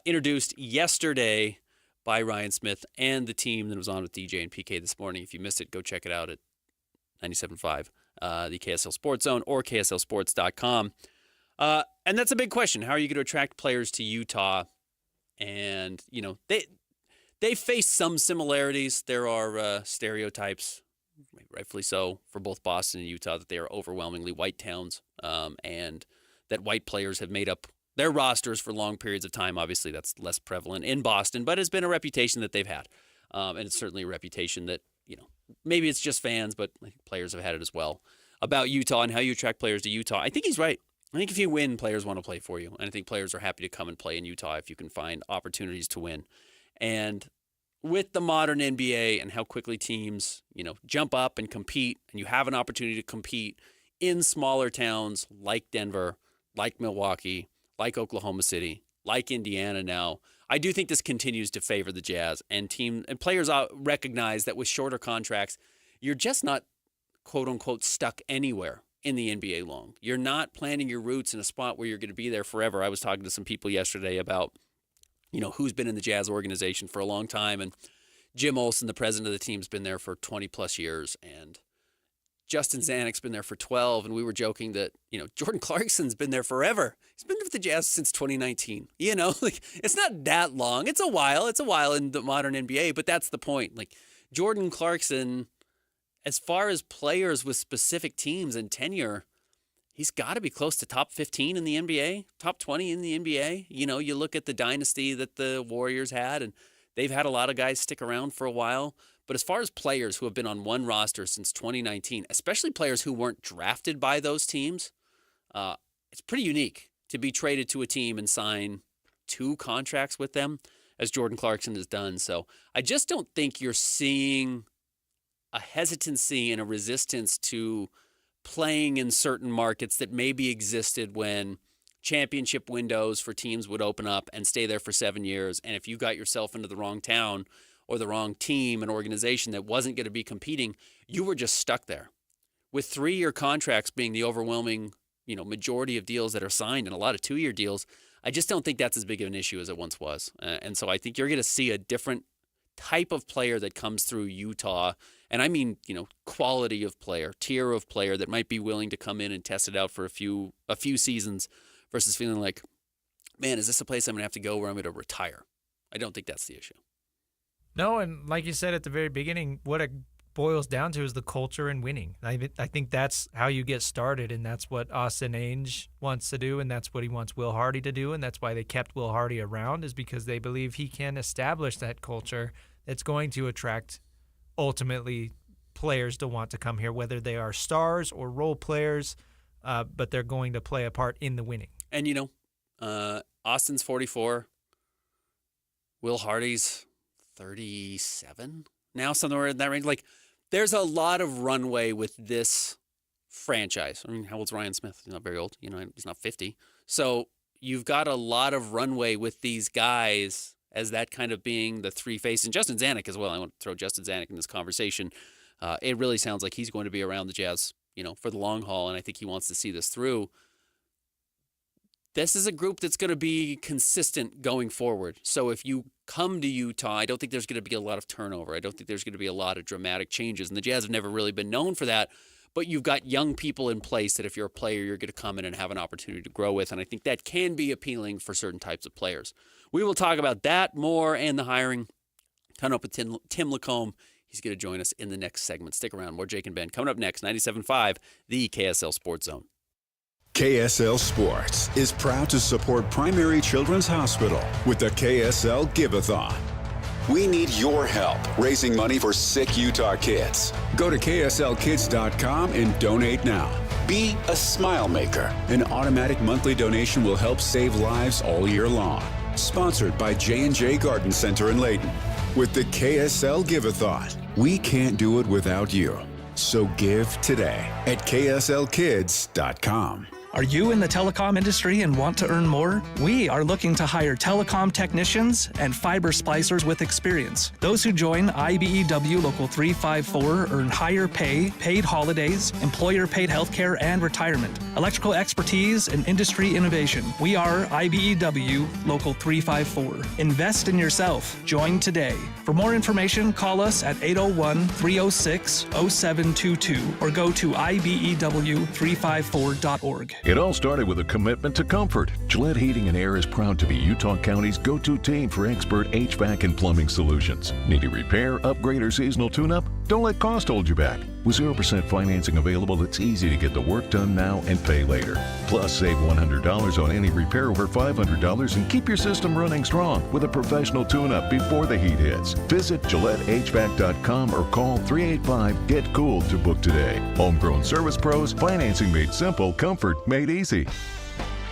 [SPEAKER 18] Introduced yesterday by Ryan Smith and the team that was on with DJ and PK this morning. If you missed it, go check it out at 97.5. The KSL Sports Zone or KSLSports.com. And that's a big question. How are you going to attract players to Utah? And, you know, they face some similarities. There are stereotypes, rightfully so, for both Boston and Utah, that they are overwhelmingly white towns, and that white players have made up their rosters for long periods of time. Obviously, that's less prevalent in Boston, but it's been a reputation that they've had. And it's certainly a reputation that, you know, maybe it's just fans, but I think players have had it as well, about Utah and how you attract players to Utah. I think he's right. I think if you win, players want to play for you. And I think players are happy to come and play in Utah if you can find opportunities to win. And with the modern NBA and how quickly teams, you know, jump up and compete, and you have an opportunity to compete in smaller towns like Denver, like Milwaukee, like Oklahoma City, like Indiana now, I do think this continues to favor the Jazz, and players recognize that with shorter contracts, you're just not, quote unquote, stuck anywhere in the NBA long. You're not planting your roots in a spot where you're going to be there forever. I was talking to some people yesterday about, you know, who's been in the Jazz organization for a long time, and Jim Olsen, the president of the team, has been there for 20 plus years, and Justin Zanuck's been there for 12, and we were joking that, you know, Jordan Clarkson's been there forever. He's been with the Jazz since 2019. You know, like, it's not that long. It's a while. It's a while in the modern NBA, but that's the point. Like, Jordan Clarkson, as far as players with specific teams and tenure, he's got to be close to top 15 in the NBA, top 20 in the NBA. You know, you look at the dynasty that the Warriors had, and they've had a lot of guys stick around for a while. But as far as players who have been on one roster since 2019, especially players who weren't drafted by those teams, it's pretty unique to be traded to a team and sign 2 contracts with them, as Jordan Clarkson has done. So I just don't think you're seeing a hesitancy and a resistance to playing in certain markets that maybe existed when championship windows for teams would open up and stay there for 7 years. And if you got yourself into the wrong town or the wrong team and organization that wasn't going to be competing, you were just stuck there. With 3-year contracts being the overwhelming, majority of deals that are signed, and a lot of 2-year deals, I just don't think that's as big of an issue as it once was. And so I think you're going to see a different type of player that comes through Utah. And I mean, quality of player, tier of player that might be willing to come in and test it out for a few seasons versus feeling like, man, is this a place I'm going to have to go where I'm going to retire? I don't think that's the issue.
[SPEAKER 13] No, and like you said at the very beginning, what it boils down to is the culture and winning. I think that's how you get started, and that's what Austin Ainge wants to do, and that's what he wants Will Hardy to do, and that's why they kept Will Hardy around, is because they believe he can establish that culture that's going to attract, ultimately, players to want to come here, whether they are stars or role players, but they're going to play a part in the winning.
[SPEAKER 18] And, Austin's 44. Will Hardy's 37 now, somewhere in that range. Like, there's a lot of runway with this franchise. I mean, how old's Ryan Smith? He's not very old. He's not 50. So you've got a lot of runway with these guys as that kind of being the 3 face. And Justin Zanuck as well. I want to throw Justin Zanuck in this conversation. It really sounds like he's going to be around the Jazz, for the long haul, and I think he wants to see this through. This is a group that's going to be consistent going forward. So if you come to Utah, I don't think there's going to be a lot of turnover. I don't think there's going to be a lot of dramatic changes. And the Jazz have never really been known for that. But you've got young people in place that if you're a player, you're going to come in and have an opportunity to grow with. And I think that can be appealing for certain types of players. We will talk about that more and the hiring. Coming up with Tim Lacombe. He's going to join us in the next segment. Stick around. More Jake and Ben coming up next. 97.5, the KSL Sports Zone.
[SPEAKER 12] KSL Sports is proud to support Primary Children's Hospital with the KSL Give-A-Thon. We need your help raising money for sick Utah kids. Go to kslkids.com and donate now. Be a smile maker. An automatic monthly donation will help save lives all year long. Sponsored by J&J Garden Center in Layton. With the KSL Give-A-Thon, we can't do it without you. So give today at kslkids.com.
[SPEAKER 15] Are you in the telecom industry and want to earn more? We are looking to hire telecom technicians and fiber splicers with experience. Those who join IBEW Local 354 earn higher pay, paid holidays, employer-paid healthcare, and retirement. Electrical expertise and industry innovation. We are IBEW Local 354. Invest in yourself. Join today. For more information, call us at 801-306-0722 or go to IBEW354.org.
[SPEAKER 26] It all started with a commitment to comfort. Gillette Heating and Air is proud to be Utah County's go-to team for expert HVAC and plumbing solutions. Need a repair, upgrade, or seasonal tune-up? Don't let cost hold you back. With 0% financing available, it's easy to get the work done now and pay later. Plus, save $100 on any repair over $500 and keep your system running strong with a professional tune-up before the heat hits. Visit GilletteHVAC.com or call 385-GET-COOL to book today. Homegrown service pros, financing made simple, comfort made easy.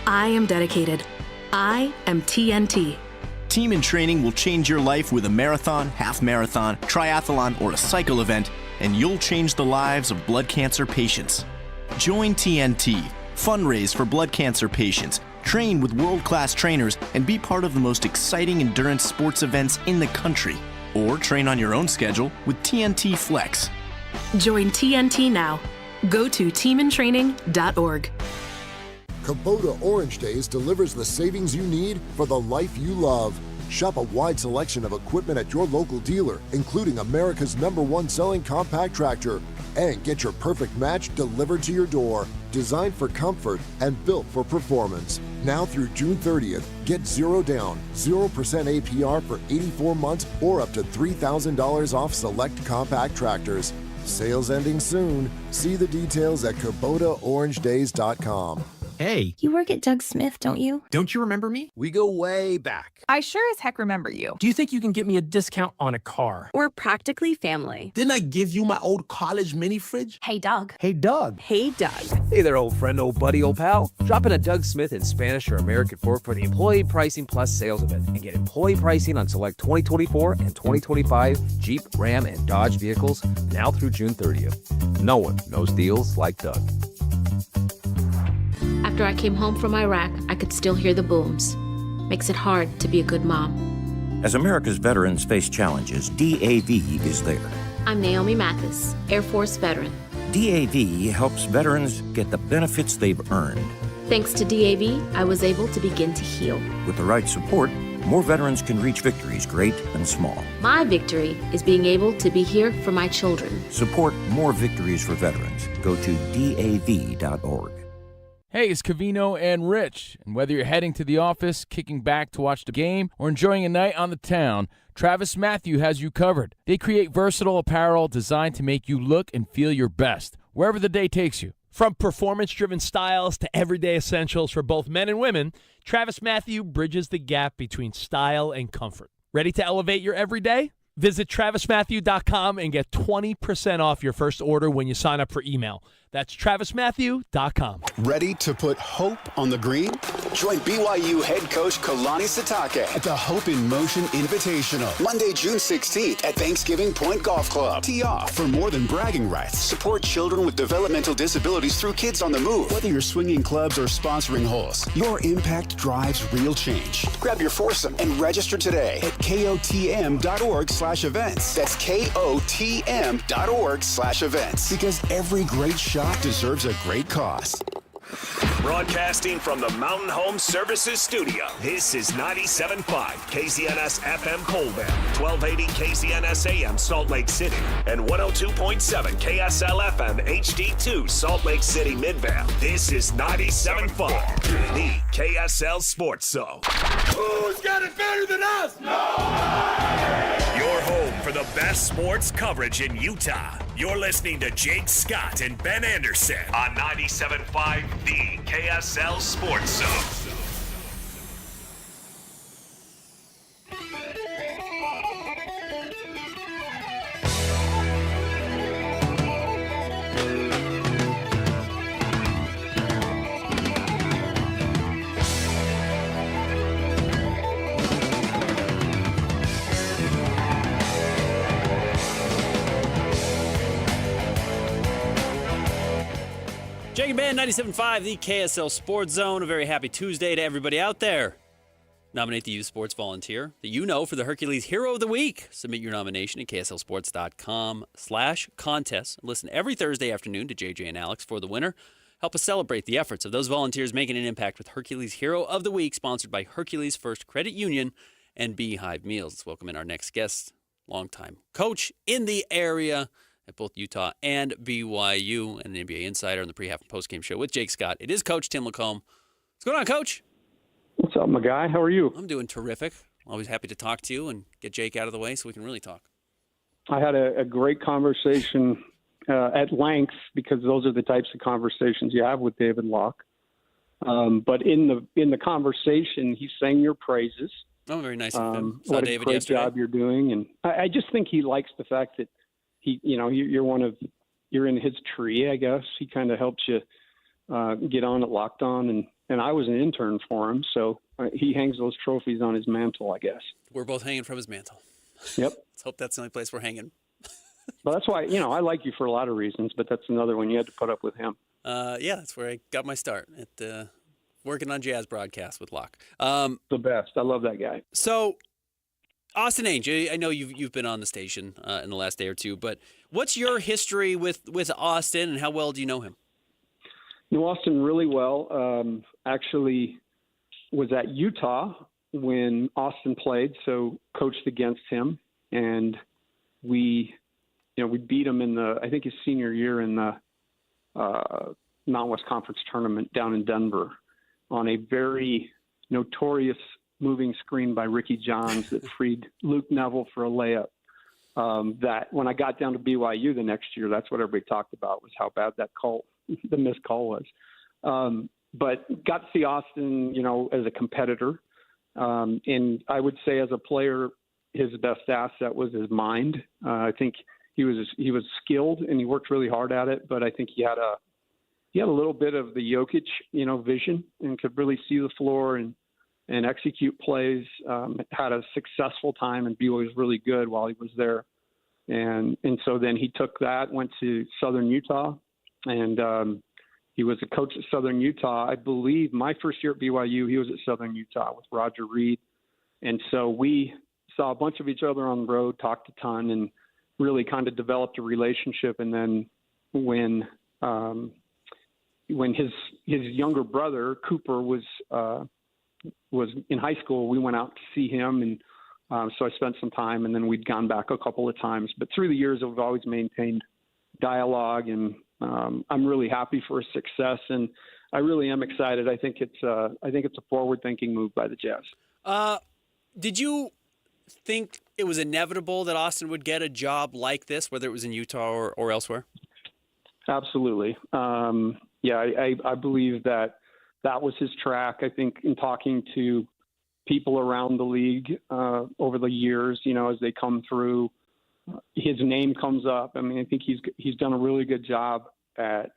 [SPEAKER 17] I am dedicated. I am TNT.
[SPEAKER 19] Team in Training will change your life with a marathon, half marathon, triathlon, or a cycle event, and you'll change the lives of blood cancer patients. Join TNT, fundraise for blood cancer patients, train with world-class trainers, and be part of the most exciting endurance sports events in the country. Or train on your own schedule with TNT Flex.
[SPEAKER 17] Join TNT now. Go to teamintraining.org.
[SPEAKER 20] Kubota Orange Days delivers the savings you need for the life you love. Shop a wide selection of equipment at your local dealer, including America's #1 selling compact tractor. And get your perfect match delivered to your door. Designed for comfort and built for performance. Now through June 30th, get 0 down, 0% APR for 84 months or up to $3,000 off select compact tractors. Sales ending soon. See the details at KubotaOrangeDays.com.
[SPEAKER 4] Hey.
[SPEAKER 14] You work at Doug Smith, don't you?
[SPEAKER 4] Don't you remember me? We go way back.
[SPEAKER 16] I sure as heck remember you.
[SPEAKER 4] Do you think you can get me a discount on a car?
[SPEAKER 14] We're practically family.
[SPEAKER 4] Didn't I give you my old college mini fridge?
[SPEAKER 14] Hey, Doug.
[SPEAKER 4] Hey, Doug.
[SPEAKER 14] Hey, Doug.
[SPEAKER 22] Hey there, old friend, old buddy, old pal. Drop in a Doug Smith in Spanish or American Fork for the Employee Pricing Plus sales event and get employee pricing on select 2024 and 2025 Jeep, Ram, and Dodge vehicles now through June 30th. No one knows deals like Doug.
[SPEAKER 17] After I came home from Iraq, I could still hear the booms. Makes it hard to be a good mom.
[SPEAKER 23] As America's veterans face challenges, DAV is there.
[SPEAKER 17] I'm Naomi Mathis, Air Force veteran.
[SPEAKER 23] DAV helps veterans get the benefits they've earned.
[SPEAKER 17] Thanks to DAV, I was able to begin to heal.
[SPEAKER 23] With the right support, more veterans can reach victories great and small.
[SPEAKER 17] My victory is being able to be here for my children.
[SPEAKER 23] Support more victories for veterans. Go to DAV.org.
[SPEAKER 25] Hey, it's Cavino and Rich. And whether you're heading to the office, kicking back to watch the game, or enjoying a night on the town, Travis Matthew has you covered. They create versatile apparel designed to make you look and feel your best, wherever the day takes you.
[SPEAKER 27] From performance-driven styles to everyday essentials for both men and women, Travis Matthew bridges the gap between style and comfort. Ready to elevate your everyday? Visit TravisMatthew.com and get 20% off your first order when you sign up for email. That's TravisMatthew.com.
[SPEAKER 28] Ready to put hope on the green? Join BYU head coach Kalani Sitake at the Hope in Motion Invitational, Monday, June 16th at Thanksgiving Point Golf Club. Tee off for more than bragging rights. Support children with developmental disabilities through Kids on the Move. Whether you're swinging clubs or sponsoring holes, your impact drives real change. Grab your foursome and register today at KOTM.org/events. That's KOTM.org/events. Because every great shot deserves a great cause.
[SPEAKER 6] Broadcasting from the Mountain Home Services Studio, this is 97.5 KZNS FM Colville, 1280 KZNS AM Salt Lake City, and 102.7 KSL FM HD2 Salt Lake City Midvale. This is 97.5, the KSL Sports Zone.
[SPEAKER 24] Who's got it better than us? Nobody!
[SPEAKER 6] Your home for the best sports coverage in Utah. You're listening to Jake Scott and Ben Anderson on 97.5, the KSL Sports Zone.
[SPEAKER 18] Jake and Ben, 97.5, the KSL Sports Zone. A very happy Tuesday to everybody out there. Nominate the youth sports volunteer that you know for the Hercules Hero of the Week. Submit your nomination at kslsports.com/contest. Listen every Thursday afternoon to JJ and Alex for the winner. Help us celebrate the efforts of those volunteers making an impact with Hercules Hero of the Week, sponsored by Hercules First Credit Union and Beehive Meals. Let's welcome in our next guest, longtime coach in the area at both Utah and BYU, and an NBA insider on the pre-half and post-game show with Jake Scott. It is Coach Tim Lacombe. What's going on, Coach?
[SPEAKER 29] What's up, my guy? How are you?
[SPEAKER 18] I'm doing terrific. Always happy to talk to you and get Jake out of the way so we can really talk.
[SPEAKER 29] I had a great conversation at length, because those are the types of conversations you have with David Locke. But in the conversation, he sang your praises.
[SPEAKER 18] Oh, very nice of him. Saw
[SPEAKER 29] What a
[SPEAKER 18] David
[SPEAKER 29] great
[SPEAKER 18] yesterday.
[SPEAKER 29] job you're doing, and I just think he likes the fact that you're in his tree, I guess. He kind of helps you get on at Locked On, and I was an intern for him, so he hangs those trophies on his mantle, I guess.
[SPEAKER 18] We're both hanging from his mantle.
[SPEAKER 29] Yep.
[SPEAKER 18] Let's hope that's the only place we're hanging.
[SPEAKER 29] Well, that's why, I like you for a lot of reasons, but that's another one. You had to put up with him.
[SPEAKER 18] Yeah, that's where I got my start, at working on jazz broadcasts with Locke.
[SPEAKER 29] The best. I love that guy.
[SPEAKER 18] So, Austin Ainge, I know you've been on the station in the last day or two, but what's your history with Austin, and how well do you know him?
[SPEAKER 29] Knew Austin really well. Actually was at Utah when Austin played, so coached against him, and we beat him in I think his senior year in the Mountain West Conference tournament down in Denver on a very notorious moving screen by Ricky Johns that freed Luke Neville for a layup. That when I got down to BYU the next year, that's what everybody talked about, was how bad that the missed call was. but got to see Austin, as a competitor. And I would say as a player, his best asset was his mind. I think he was skilled and he worked really hard at it, but I think he had a little bit of the Jokic, vision and could really see the floor and execute plays. Had a successful time, and BYU was really good while he was there. And so then he took that, went to Southern Utah, and he was a coach at Southern Utah. I believe my first year at BYU, he was at Southern Utah with Roger Reed. And so we saw a bunch of each other on the road, talked a ton, and really kind of developed a relationship. And then when his younger brother Cooper was in high school, we went out to see him, and so I spent some time, and then we'd gone back a couple of times. But through the years, we've always maintained dialogue, and I'm really happy for his success, and I really am excited. I think it's a forward-thinking move by the Jazz.
[SPEAKER 18] Did you think it was inevitable that Austin would get a job like this, whether it was in Utah or elsewhere?
[SPEAKER 29] Absolutely. I believe that was his track. I think in talking to people around the league over the years, as they come through, his name comes up. I mean, I think he's done a really good job at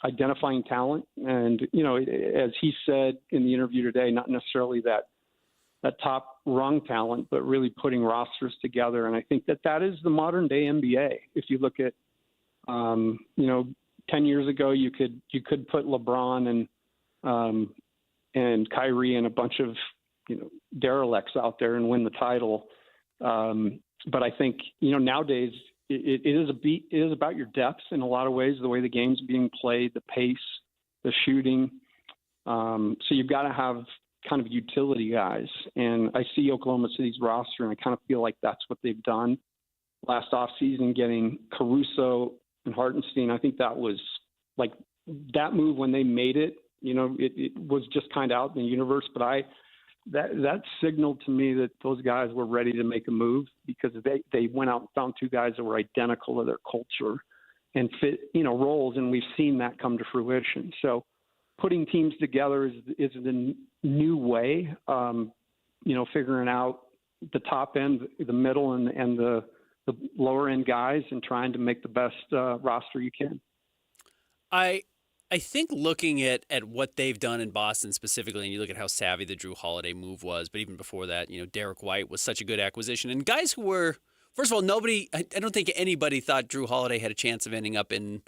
[SPEAKER 29] identifying talent. And, as he said in the interview today, not necessarily that top rung talent, but really putting rosters together. And I think that is the modern day NBA. If you look at, 10 years ago, you could put LeBron and Kyrie and a bunch of, derelicts out there and win the title. But I think, nowadays it is about your depth in a lot of ways, the way the game's being played, the pace, the shooting. So you've got to have kind of utility guys. And I see Oklahoma City's roster, and I kind of feel like that's what they've done last offseason, getting Caruso and Hartenstein. I think that was like that move when they made it, it was just kind of out in the universe. But that signaled to me that those guys were ready to make a move, because they went out and found two guys that were identical to their culture and fit, roles. And we've seen that come to fruition. So putting teams together is the new way, figuring out the top end, the middle, and the lower end guys, and trying to make the best roster you can.
[SPEAKER 18] I think looking at what they've done in Boston specifically, and you look at how savvy the Drew Holiday move was, but even before that, Derek White was such a good acquisition. And guys who were, first of all, I don't think anybody thought Drew Holiday had a chance of ending up in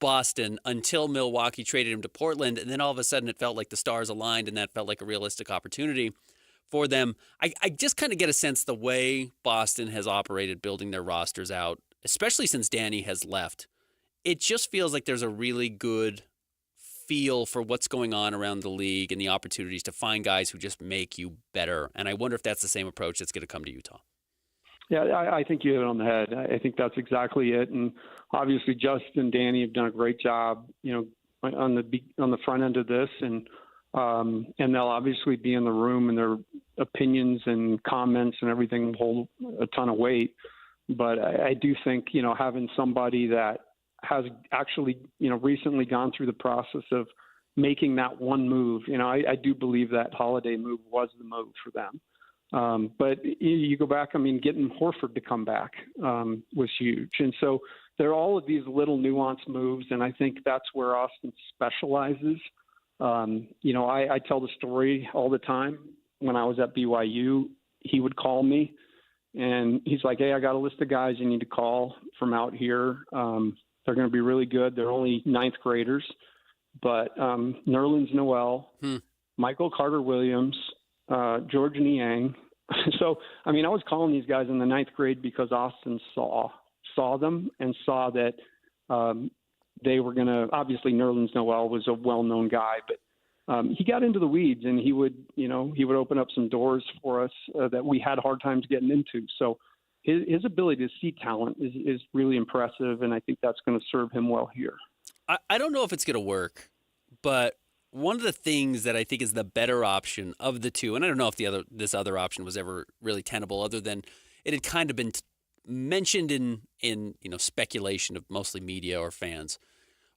[SPEAKER 18] Boston until Milwaukee traded him to Portland. And then all of a sudden it felt like the stars aligned, and that felt like a realistic opportunity for them. I just kind of get a sense the way Boston has operated building their rosters out, especially since Danny has left, it just feels like there's a really good feel for what's going on around the league and the opportunities to find guys who just make you better. And I wonder if that's the same approach that's going to come to Utah.
[SPEAKER 29] Yeah, I think you hit it on the head. I think that's exactly it. And obviously Justin and Danny have done a great job, on the front end of this, and they'll obviously be in the room, and their opinions and comments and everything hold a ton of weight. But I do think, having somebody that has actually, recently gone through the process of making that one move, I do believe that Holiday move was the move for them. But you go back, getting Horford to come back was huge. And so there are all of these little nuanced moves, and I think that's where Austin specializes. I tell the story all the time. When I was at BYU, he would call me, and he's like, "Hey, I got a list of guys you need to call from out here. They're going to be really good. They're only ninth graders, but Nerlens Noel, Michael Carter-Williams, George Niang." So, I was calling these guys in the ninth grade because Austin saw them and saw that they were going to, obviously Nerlens Noel was a well-known guy, but he got into the weeds, and he would open up some doors for us that we had hard times getting into. So his ability to see talent is really impressive, and I think that's going to serve him well here.
[SPEAKER 18] I don't know if it's going to work, but one of the things that I think is the better option of the two, and I don't know if this other option was ever really tenable, other than it had kind of been mentioned in speculation of mostly media or fans,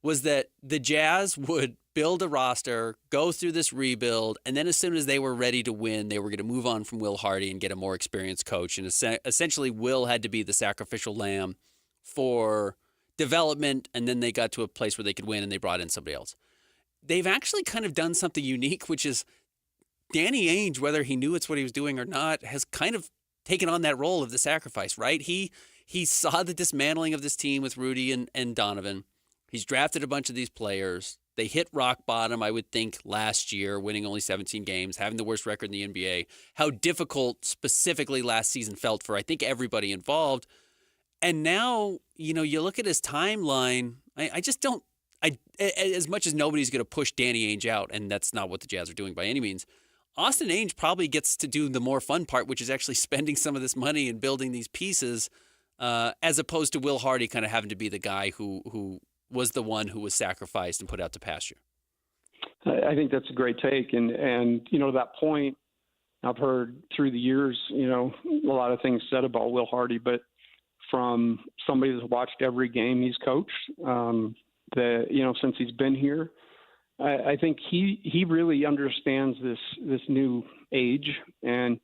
[SPEAKER 18] was that the Jazz would build a roster, go through this rebuild, and then as soon as they were ready to win, they were going to move on from Will Hardy and get a more experienced coach. And essentially, Will had to be the sacrificial lamb for development, and then they got to a place where they could win, and they brought in somebody else. They've actually kind of done something unique, which is Danny Ainge, whether he knew it's what he was doing or not, has kind of taken on that role of the sacrifice, right? He saw the dismantling of this team with Rudy and Donovan. He's drafted a bunch of these players. They hit rock bottom, I would think, last year, winning only 17 games, having the worst record in the NBA. How difficult specifically last season felt for, I think, everybody involved. And now, you look at his timeline, I just don't, as much as nobody's going to push Danny Ainge out, and that's not what the Jazz are doing by any means, Austin Ainge probably gets to do the more fun part, which is actually spending some of this money and building these pieces, as opposed to Will Hardy kind of having to be the guy who was the one who was sacrificed and put out to pasture.
[SPEAKER 29] I think that's a great take. And to that point, I've heard through the years, a lot of things said about Will Hardy, but from somebody that's watched every game he's coached, since he's been here, I think he really understands this new age. And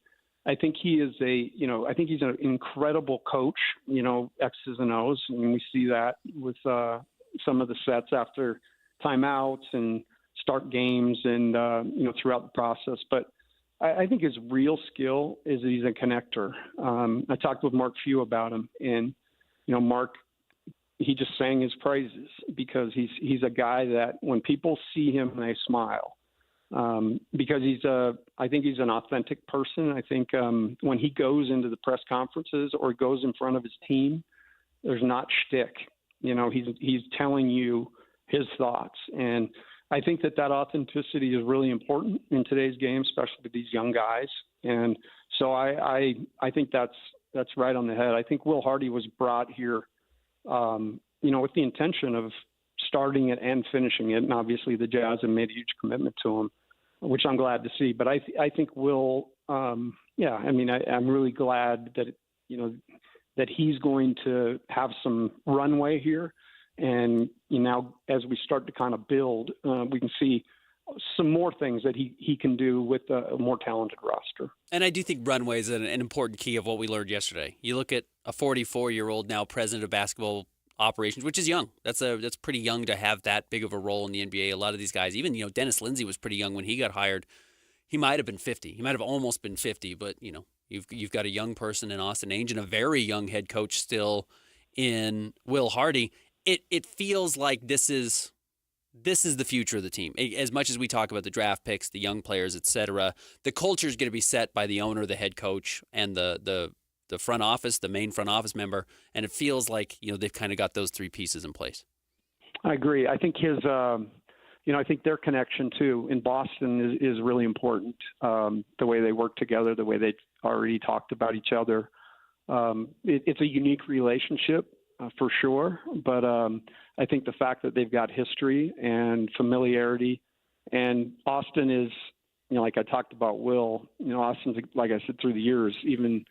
[SPEAKER 29] I think he is he's an incredible coach, X's and O's. And we see that with some of the sets after timeouts and start games and, throughout the process. But I think his real skill is he's a connector. I talked with Mark Few about him, and, Mark, he just sang his praises because he's a guy that when people see him, they smile. Because I think he's an authentic person. I think when he goes into the press conferences or goes in front of his team, there's not shtick. He's telling you his thoughts. And I think that authenticity is really important in today's game, especially with these young guys. And so I think that's right on the head. I think Will Hardy was brought here, with the intention of starting it and finishing it. And obviously the Jazz have made a huge commitment to him, which I'm glad to see. But I think Will, I'm really glad that, that he's going to have some runway here. And, as we start to kind of build, we can see some more things that he can do with a more talented roster. And I do think runway is an important key of what we learned yesterday. You look at a 44-year-old now president of basketball operations, which is young. That's pretty young to have that big of a role in the NBA. A lot of these guys, even, Dennis Lindsey was pretty young when he got hired. He might have been 50. He might have almost been 50, but, you've got a young person in Austin Ainge and a very young head coach still in Will Hardy. It feels like this is the future of the team. As much as we talk about the draft picks, the young players, et cetera, the culture is going to be set by the owner, the head coach, and the front office, the main front office member. And it feels like, they've kind of got those three pieces in place. I agree. I think I think their connection too in Boston is really important. The way they work together, the way they already talked about each other. It's a unique relationship. For sure. But I think the fact that they've got history and familiarity, and Austin is, like I talked about Will, Austin's, like I said, through the years, even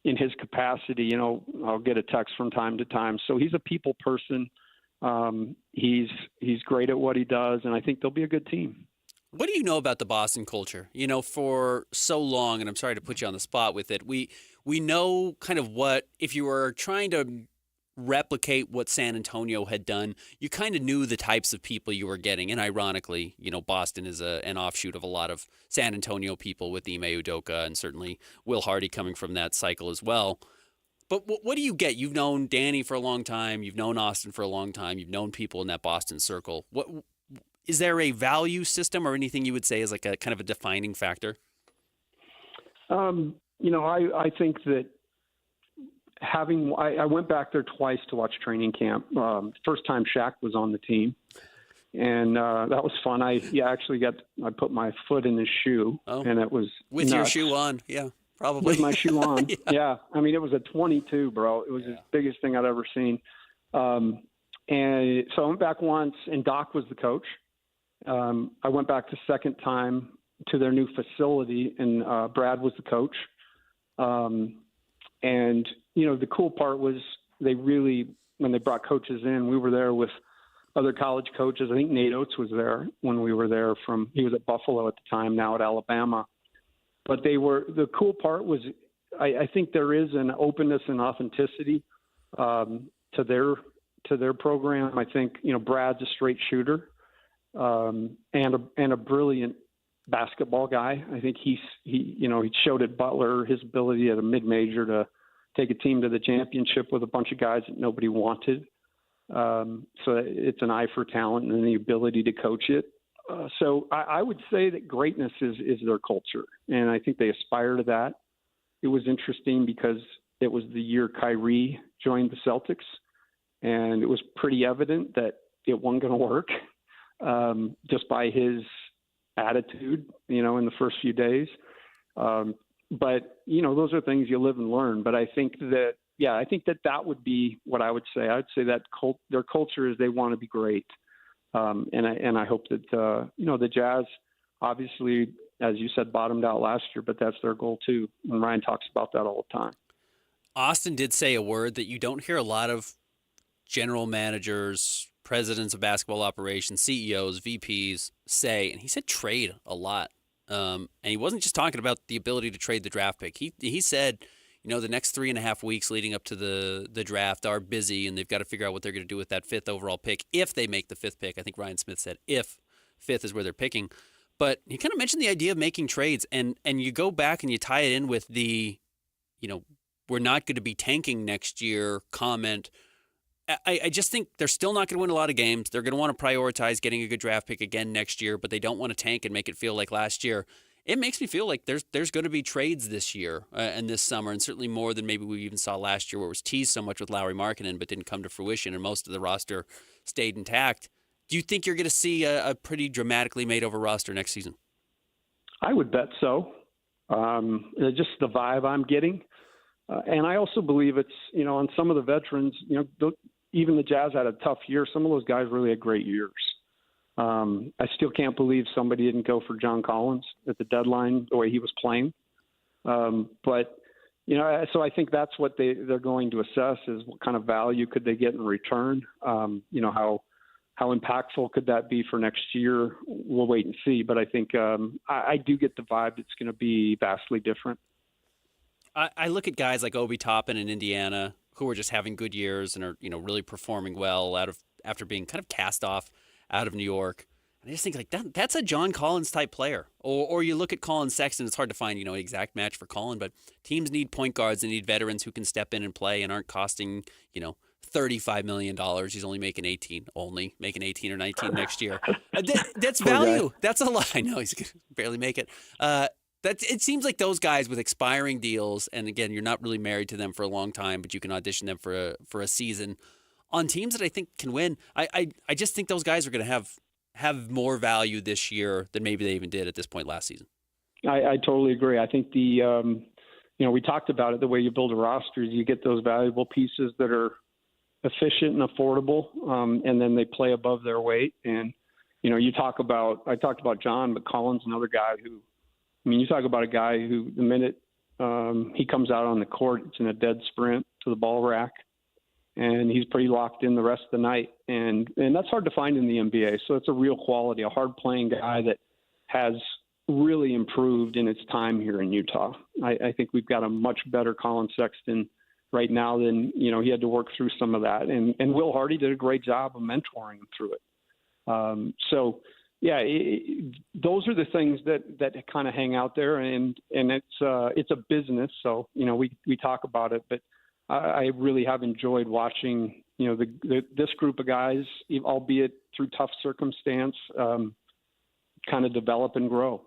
[SPEAKER 29] in his capacity, I'll get a text from time to time. So he's a people person. He's great at what he does, and I think they'll be a good team. What do you know about the Boston culture? For so long, and I'm sorry to put you on the spot with it, we know kind of what, if you were trying to replicate what San Antonio had done, you kind of knew the types of people you were getting. And ironically, Boston is an offshoot of a lot of San Antonio people with Ime Udoka and certainly Will Hardy coming from that cycle as well. But what do you get? You've known Danny for a long time. You've known Austin for a long time. You've known people in that Boston circle. What is there a value system or anything you would say is like a kind of a defining factor? I think that I went back there twice to watch training camp. First time Shaq was on the team, and that was fun. I put my foot in his shoe, and it was with nuts. Your shoe on, yeah, probably with my shoe on. Yeah, I mean it was a 22, bro. It was the biggest thing I'd ever seen. And so I went back once, and Doc was the coach. I went back the second time to their new facility, and Brad was the coach. And, the cool part was they really, when they brought coaches in, we were there with other college coaches. I think Nate Oates was there when we were there. He was at Buffalo at the time, now at Alabama. But the cool part was I think there is an openness and authenticity to their program. I think, Brad's a straight shooter and a brilliant basketball guy. I think he showed at Butler his ability at a mid-major to take a team to the championship with a bunch of guys that nobody wanted. So it's an eye for talent and the ability to coach it. So I would say that greatness is their culture, and I think they aspire to that. It was interesting because it was the year Kyrie joined the Celtics, and it was pretty evident that it wasn't going to work just by his attitude, in the first few days. But, those are things you live and learn. But I think that would be what I would say. I would say that their culture is they want to be great. And I hope that, the Jazz, obviously, as you said, bottomed out last year, but that's their goal too. And Ryan talks about that all the time.
[SPEAKER 18] Austin did say a word that you don't hear a lot of general managers, presidents of basketball operations, CEOs, VPs say, and he said trade a lot. And he wasn't just talking about the ability to trade the draft pick. He said, the next 3.5 weeks leading up to the draft are busy, and they've got to figure out what they're going to do with that 5th overall pick if they make the 5th pick. I think Ryan Smith said if 5th is where they're picking. But he kind of mentioned the idea of making trades, and you go back and you tie it in with the, we're not going to be tanking next year comment. I just think they're still not going to win a lot of games. They're going to want to prioritize getting a good draft pick again next year, but they don't want to tank and make it feel like last year. It makes me feel like there's going to be trades this year and this summer, and certainly more than maybe we even saw last year, where it was teased so much with Lauri Markkanen but didn't come to fruition, and most of the roster stayed intact. Do you think you're going to see a pretty dramatically made-over roster next season? I would bet so. Just the vibe I'm getting. And I also believe it's, on some of the veterans, even the Jazz had a tough year. Some of those guys really had great years. I still can't believe somebody didn't go for John Collins at the deadline the way he was playing. But, so I think that's what they're going to assess is what kind of value could they get in return. How impactful could that be for next year? We'll wait and see. But I think I do get the vibe it's going to be vastly different. I look at guys like Obi Toppin in Indiana who are just having good years and are, really performing well after being kind of cast off out of New York. And I just think that's a John Collins type player. Or you look at Colin Sexton, it's hard to find, an exact match for Colin, but teams need point guards. They need veterans who can step in and play and aren't costing, $35 million. He's only making 18 or 19 next year. That's value. That's a lot. I know he's going to barely make it. It seems like those guys with expiring deals, and again, you're not really married to them for a long time, but you can audition them for a season on teams that I think can win. I just think those guys are going to have more value this year than maybe they even did at this point last season. I totally agree. I think we talked about it. The way you build a roster is you get those valuable pieces that are efficient and affordable, and then they play above their weight. And I talked about John, but Collins, another guy who. You talk about a guy who the minute he comes out on the court, it's in a dead sprint to the ball rack, and he's pretty locked in the rest of the night. And that's hard to find in the NBA. So it's a real quality, a hard-playing guy that has really improved in its time here in Utah. I think we've got a much better Colin Sexton right now than, he had to work through some of that. And Will Hardy did a great job of mentoring him through it. Yeah, those are the things that kind of hang out there, and it's a business. So we talk about it, but I really have enjoyed watching this group of guys, albeit through tough circumstance, kind of develop and grow.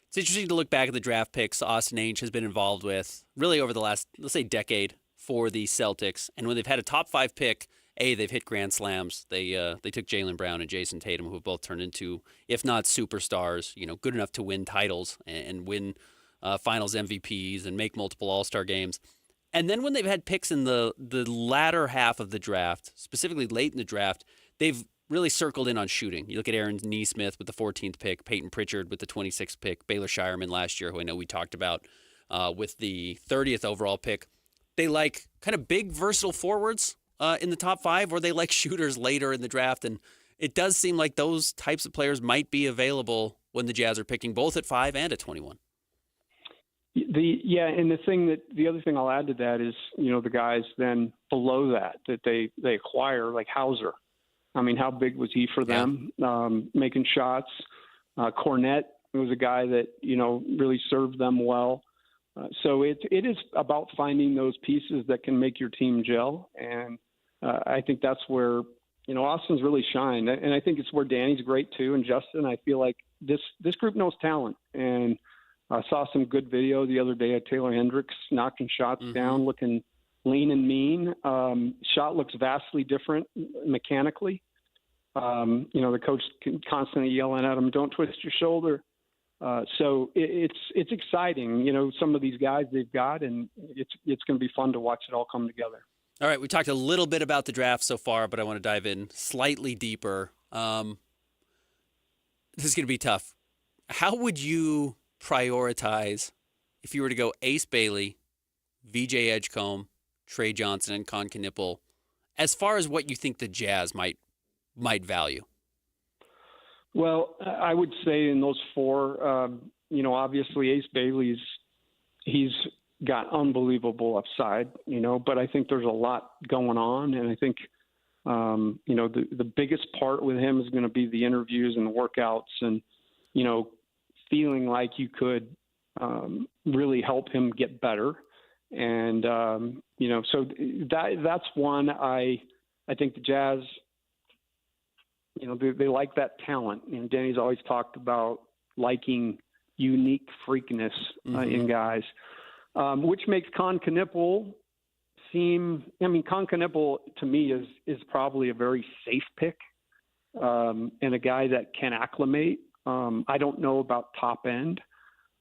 [SPEAKER 18] It's interesting to look back at the draft picks Austin Ainge has been involved with really over the last, let's say, decade for the Celtics, and when they've had a top 5 pick. They've hit grand slams. They took Jaylen Brown and Jason Tatum, who have both turned into, if not superstars, good enough to win titles and win finals MVPs and make multiple All-Star games. And then when they've had picks in the latter half of the draft, specifically late in the draft, they've really circled in on shooting. You look at Aaron Nesmith with the 14th pick, Peyton Pritchard with the 26th pick, Baylor Shireman last year, who I know we talked about, with the 30th overall pick. They like kind of big, versatile forwards. in the top 5, or they like shooters later in the draft. And it does seem like those types of players might be available when the Jazz are picking both at 5 and at 21.
[SPEAKER 29] And the other thing I'll add to that is, the guys then below that they acquire, like Hauser. I mean, how big was he for them? Making shots. Cornette was a guy that, really served them well. So it is about finding those pieces that can make your team gel. And I think that's where, Austin's really shined. And I think it's where Danny's great too. And Justin, I feel like this group knows talent. And I saw some good video the other day of Taylor Hendricks knocking shots down, looking lean and mean. Shot looks vastly different mechanically. The coach constantly yelling at him, "Don't twist your shoulder." So it's exciting. Some of these guys they've got, and it's going to be fun to watch it all come together.
[SPEAKER 18] All right, we talked a little bit about the draft so far, but I want to dive in slightly deeper. This is going to be tough. How would you prioritize if you were to go Ace Bailey, VJ Edgecombe, Trey Johnson, and Con Knipple, as far as what you think the Jazz might value?
[SPEAKER 29] Well, I would say in those 4, obviously Ace Bailey's, he's got unbelievable upside, but I think there's a lot going on. And I think, the biggest part with him is going to be the interviews and the workouts and, feeling like you could really help him get better. And, so that's one. I think the Jazz, they like that talent. And Danny's always talked about liking unique freakness in guys, which makes Con Knipple seem. I mean, Con Knipple to me is probably a very safe pick and a guy that can acclimate. I don't know about top end.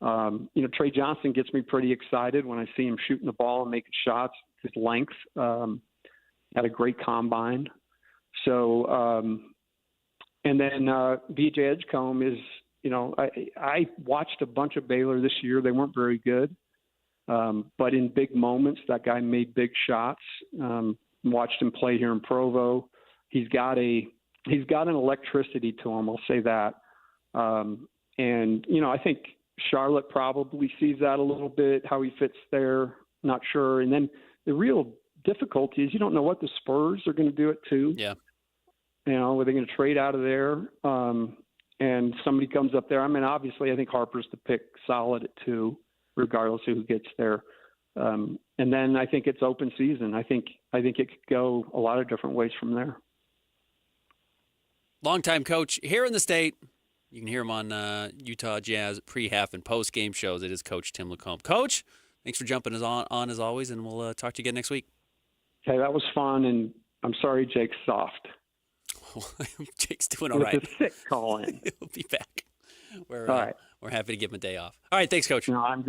[SPEAKER 29] Trey Johnson gets me pretty excited when I see him shooting the ball and making shots. His length, had a great combine. So, and then VJ Edgecombe is, I watched a bunch of Baylor this year. They weren't very good. But in big moments, that guy made big shots. Watched him play here in Provo. He's got an electricity to him. I'll say that. And I think Charlotte probably sees that a little bit, how he fits there. Not sure. And then the real difficulty is you don't know what the Spurs are going to do it too.
[SPEAKER 18] Yeah.
[SPEAKER 29] Are they going to trade out of there? And somebody comes up there. I mean, obviously, I think Harper's the pick solid at 2, regardless of who gets there. And then I think it's open season. I think it could go a lot of different ways from there.
[SPEAKER 18] Longtime coach here in the state. You can hear him on Utah Jazz pre-half and post-game shows. It is Coach Tim Lacombe. Coach, thanks for jumping us on as always, and we'll talk to you again next week.
[SPEAKER 29] Hey, that was fun, and I'm sorry Jake's soft.
[SPEAKER 18] Jake's doing all right.
[SPEAKER 29] It's a sick call-in.
[SPEAKER 18] He'll be back. All
[SPEAKER 29] right.
[SPEAKER 18] We're happy to give him a day off. All right, thanks, Coach.
[SPEAKER 29] No, I'm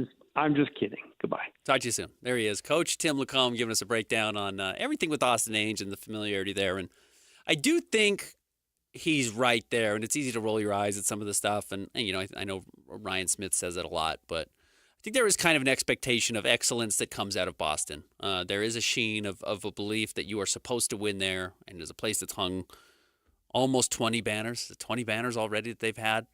[SPEAKER 29] just kidding. Goodbye.
[SPEAKER 18] Talk to you soon. There he is, Coach Tim Lacombe, giving us a breakdown on everything with Austin Ainge and the familiarity there. And I do think he's right there, and it's easy to roll your eyes at some of the stuff. And I know Ryan Smith says that a lot, but I think there is kind of an expectation of excellence that comes out of Boston. There is a sheen of a belief that you are supposed to win there, and there's a place that's hung almost 20 banners already that they've had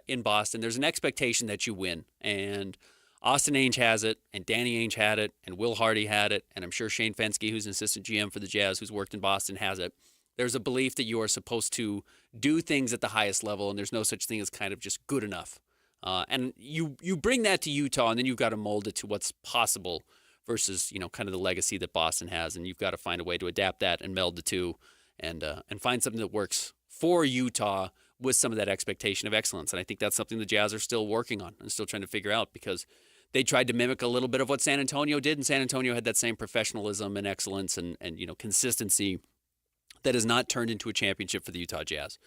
[SPEAKER 18] in Boston. There's an expectation that you win, and Austin Ainge has it, and Danny Ainge had it, and Will Hardy had it, and I'm sure Shane Fenske, who's an assistant GM for the Jazz, who's worked in Boston, has it. There's a belief that you are supposed to do things at the highest level, and there's no such thing as kind of just good enough. And you bring that to Utah, and then you've got to mold it to what's possible versus, kind of the legacy that Boston has, and you've got to find a way to adapt that and meld the two and find something that works for Utah with some of that expectation of excellence. And I think that's something the Jazz are still working on and still trying to figure out, because they tried to mimic a little bit of what San Antonio did, and San Antonio had that same professionalism and excellence and consistency that has not turned into a championship for the Utah Jazz.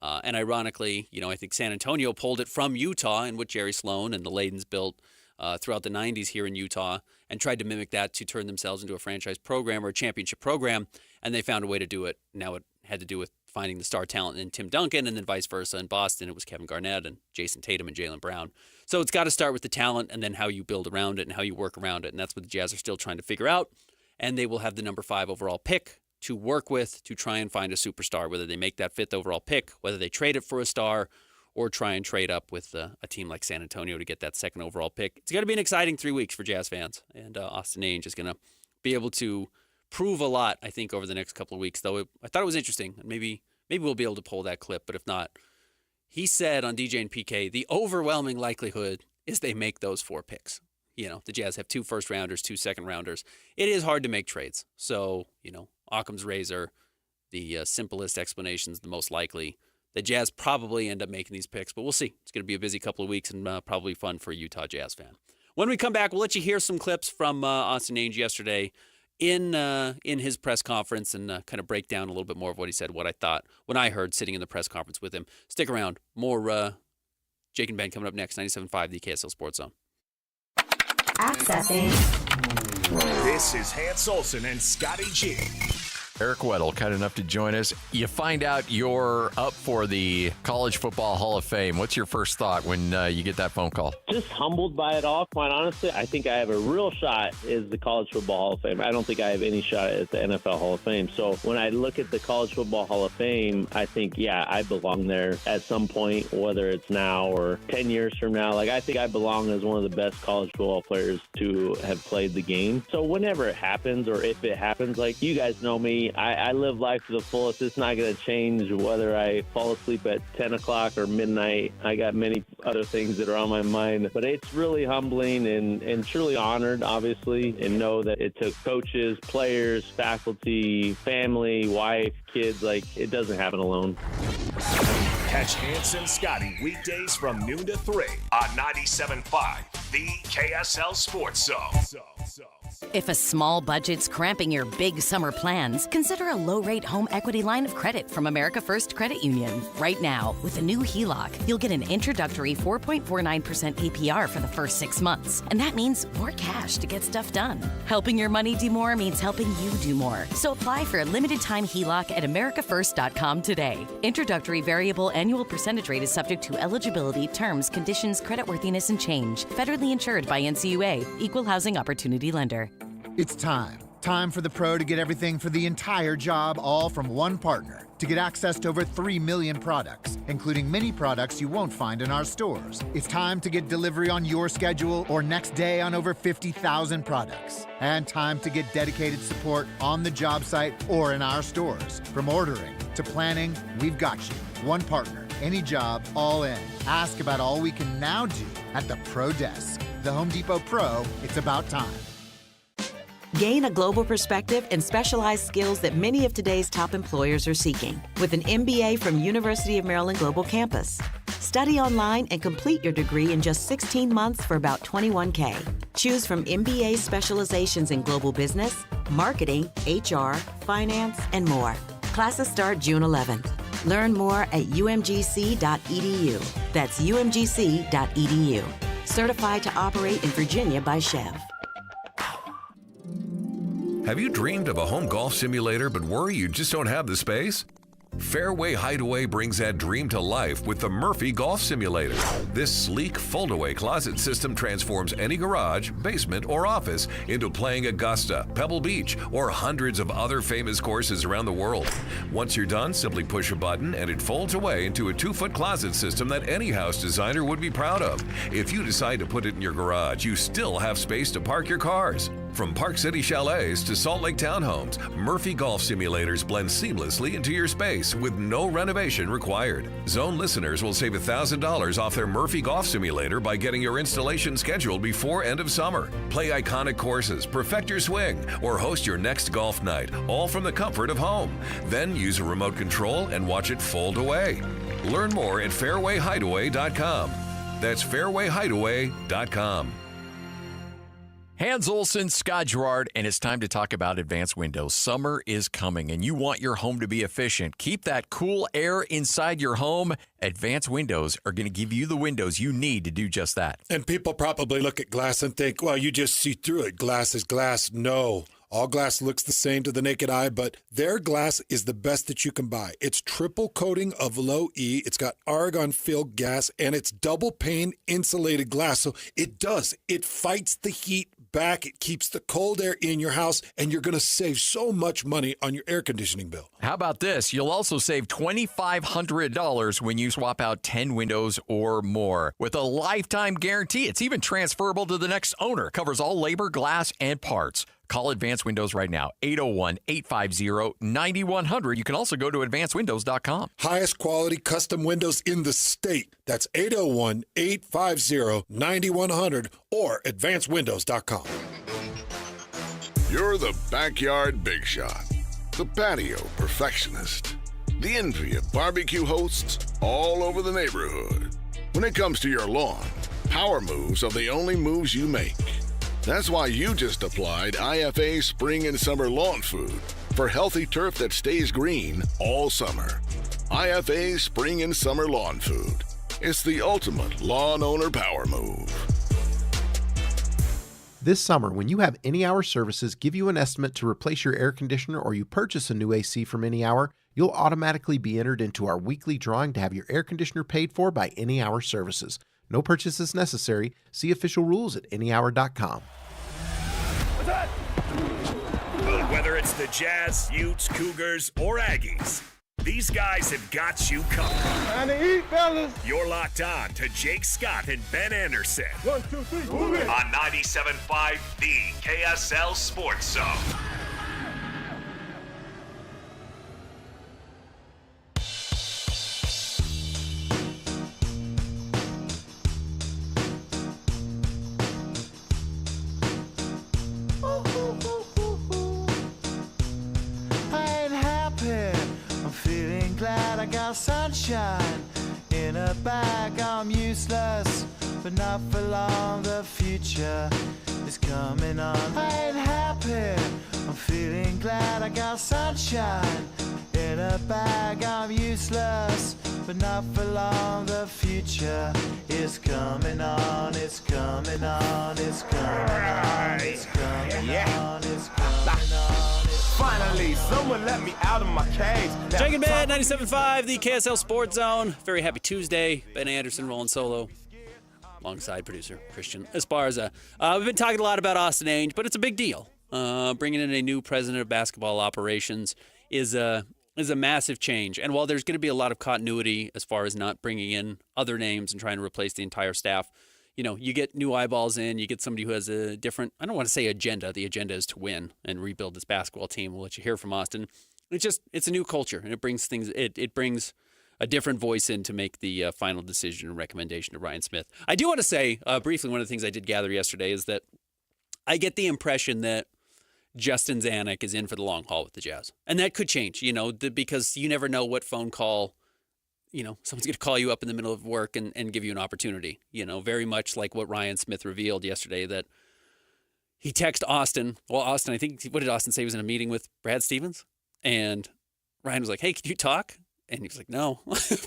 [SPEAKER 18] And ironically, I think San Antonio pulled it from Utah and what Jerry Sloan and the Ladens built throughout the 90s here in Utah and tried to mimic that to turn themselves into a franchise program or a championship program, and they found a way to do it. Now it had to do with finding the star talent in Tim Duncan, and then vice versa. In Boston, it was Kevin Garnett and Jason Tatum and Jaylen Brown. So it's got to start with the talent and then how you build around it and how you work around it, and that's what the Jazz are still trying to figure out. And they will have the number 5 overall pick to work with to try and find a superstar, whether they make that 5th overall pick, whether they trade it for a star, or try and trade up with a team like San Antonio to get that 2nd overall pick. It's going to be an exciting 3 weeks for Jazz fans, and Austin Ainge is going to be able to prove a lot, I think, over the next couple of weeks, though I thought it was interesting. Maybe we'll be able to pull that clip, but if not, he said on DJ and PK, the overwhelming likelihood is they make those 4 picks. You know, the Jazz have 2 first-rounders, 2 second-rounders. It is hard to make trades. So, you know, Occam's razor, the simplest explanations, the most likely. The Jazz probably end up making these picks, but we'll see. It's going to be a busy couple of weeks and probably fun for a Utah Jazz fan. When we come back, we'll let you hear some clips from Austin Ainge yesterday in his press conference and kind of break down a little bit more of what he said, what I thought when I heard sitting in the press conference with him. Stick around. More Jake and Ben coming up next, 97.5, the KSL Sports Zone.
[SPEAKER 1] Accessing.
[SPEAKER 6] This is Hans Olsen and Scotty G.
[SPEAKER 2] Eric Weddle, kind enough to join us. You find out you're up for the College Football Hall of Fame. What's your first thought when you get that phone call?
[SPEAKER 3] Just humbled by it all, quite honestly. I think I have a real shot is the College Football Hall of Fame. I don't think I have any shot at the NFL Hall of Fame. So when I look at the College Football Hall of Fame, I think, yeah, I belong there at some point, whether it's now or 10 years from now. Like, I think I belong as one of the best college football players to have played the game. So whenever it happens, or if it happens, like, you guys know me, I live life to the fullest. It's not going to change whether I fall asleep at 10 o'clock or midnight. I got many other things that are on my mind. But it's really humbling and truly honored, obviously, and know that it took coaches, players, faculty, family, wife, kids. Like, it doesn't happen alone.
[SPEAKER 6] Catch Hans and Scotty weekdays from noon to 3 on 97.5, the KSL Sports Zone.
[SPEAKER 7] If a small budget's cramping your big summer plans, consider a low-rate home equity line of credit from America First Credit Union. Right now, with a new HELOC, you'll get an introductory 4.49% APR for the first 6 months. And that means more cash to get stuff done. Helping your money do more means helping you do more. So apply for a limited-time HELOC at americafirst.com today. Introductory variable annual percentage rate is subject to eligibility, terms, conditions, creditworthiness, and change. Federally insured by NCUA. Equal Housing Opportunity Lender.
[SPEAKER 8] It's time. Time for the pro to get everything for the entire job, all from one partner. To get access to over 3 million products, including many products you won't find in our stores. It's time to get delivery on your schedule or next day on over 50,000 products. And time to get dedicated support on the job site or in our stores. From ordering to planning, we've got you. One partner, any job, all in. Ask about all we can now do at the Pro Desk. The Home Depot Pro, it's about time.
[SPEAKER 9] Gain a global perspective and specialized skills that many of today's top employers are seeking with an MBA from University of Maryland Global Campus. Study online and complete your degree in just 16 months for about $21K. Choose from MBA specializations in global business, marketing, HR, finance, and more. Classes start June 11th. Learn more at umgc.edu. That's umgc.edu. Certified to operate in Virginia by Chev.
[SPEAKER 26] Have you dreamed of a home golf simulator but worry you just don't have the space? Fairway Hideaway brings that dream to life with the Murphy Golf Simulator. This sleek fold-away closet system transforms any garage, basement, or office into playing Augusta, Pebble Beach, or hundreds of other famous courses around the world. Once you're done, simply push a button and it folds away into a 2-foot closet system that any house designer would be proud of. If you decide to put it in your garage, you still have space to park your cars. From Park City Chalets to Salt Lake Townhomes, Murphy Golf Simulators blend seamlessly into your space with no renovation required. Zone listeners will save $1,000 off their Murphy Golf Simulator by getting your installation scheduled before end of summer. Play iconic courses, perfect your swing, or host your next golf night, all from the comfort of home. Then use a remote control and watch it fold away. Learn more at fairwayhideaway.com. That's fairwayhideaway.com.
[SPEAKER 2] Hans Olsen, Scott Gerard, and it's time to talk about advanced windows. Summer is coming, and you want your home to be efficient. Keep that cool air inside your home. Advanced Windows are going to give you the windows you need to do just that.
[SPEAKER 10] And people probably look at glass and think, well, you just see through it. Glass is glass. No. All glass looks the same to the naked eye, but their glass is the best that you can buy. It's triple coating of low E. It's got argon-filled gas, and it's double pane insulated glass. So it fights the heat back. It keeps the cold air in your house, and you're going to save so much money on your air conditioning bill.
[SPEAKER 2] How about this? You'll also save $2,500 when you swap out 10 windows or more. With a lifetime guarantee, it's even transferable to the next owner. Covers all labor, glass, and parts. Call Advanced Windows right now, 801-850-9100. You can also go to advancedwindows.com.
[SPEAKER 10] Highest quality custom windows in the state. That's 801-850-9100 or advancedwindows.com.
[SPEAKER 1] You're the backyard big shot, the patio perfectionist, the envy of barbecue hosts all over the neighborhood. When it comes to your lawn, power moves are the only moves you make. That's why you just applied IFA Spring and Summer Lawn Food for healthy turf that stays green all summer. IFA Spring and Summer Lawn Food. It's the ultimate lawn owner power move.
[SPEAKER 5] This summer, when you have Any Hour Services give you an estimate to replace your air conditioner or you purchase a new AC from Any Hour, you'll automatically be entered into our weekly drawing to have your air conditioner paid for by Any Hour Services. No purchase is necessary. See official rules at anyhour.com.
[SPEAKER 6] Whether it's the Jazz, Utes, Cougars, or Aggies, these guys have got you covered.
[SPEAKER 24] Time to eat, fellas.
[SPEAKER 6] You're locked on to Jake Scott and Ben Anderson.
[SPEAKER 24] 1, 2, 3, move it.
[SPEAKER 6] On 97.5, the KSL Sports Zone.
[SPEAKER 11] I got sunshine in a bag. I'm useless, but not for long. The future is coming on. I ain't happy. I'm feeling glad. I got sunshine in a bag. I'm useless, but not for long. The future is coming on. It's coming on. It's coming on. It's coming on. It's coming on.
[SPEAKER 24] Finally, someone let me out of my cage.
[SPEAKER 18] Jake and Ben, 97.5, the KSL Sports Zone. Very happy Tuesday. Ben Anderson rolling solo alongside producer Christian Esparza. We've been talking a lot about Austin Ainge, but it's a big deal. Bringing in a new president of basketball operations is a massive change. And while there's going to be a lot of continuity as far as not bringing in other names and trying to replace the entire staff, you know, you get new eyeballs in, you get somebody who has a different, I don't want to say agenda. The agenda is to win and rebuild this basketball team. We'll let you hear from Austin. It's a new culture, and it brings things, it brings a different voice in to make the final decision and recommendation to Ryan Smith. I do want to say briefly, one of the things I did gather yesterday is that I get the impression that Justin Zanuck is in for the long haul with the Jazz. And that could change, you know, because you never know what phone call, you know, someone's going to call you up in the middle of work and give you an opportunity, you know, very much like what Ryan Smith revealed yesterday, that he texted Austin. Well, Austin, I think, what did Austin say? He was in a meeting with Brad Stevens, and Ryan was like, hey, can you talk? And he was like, no,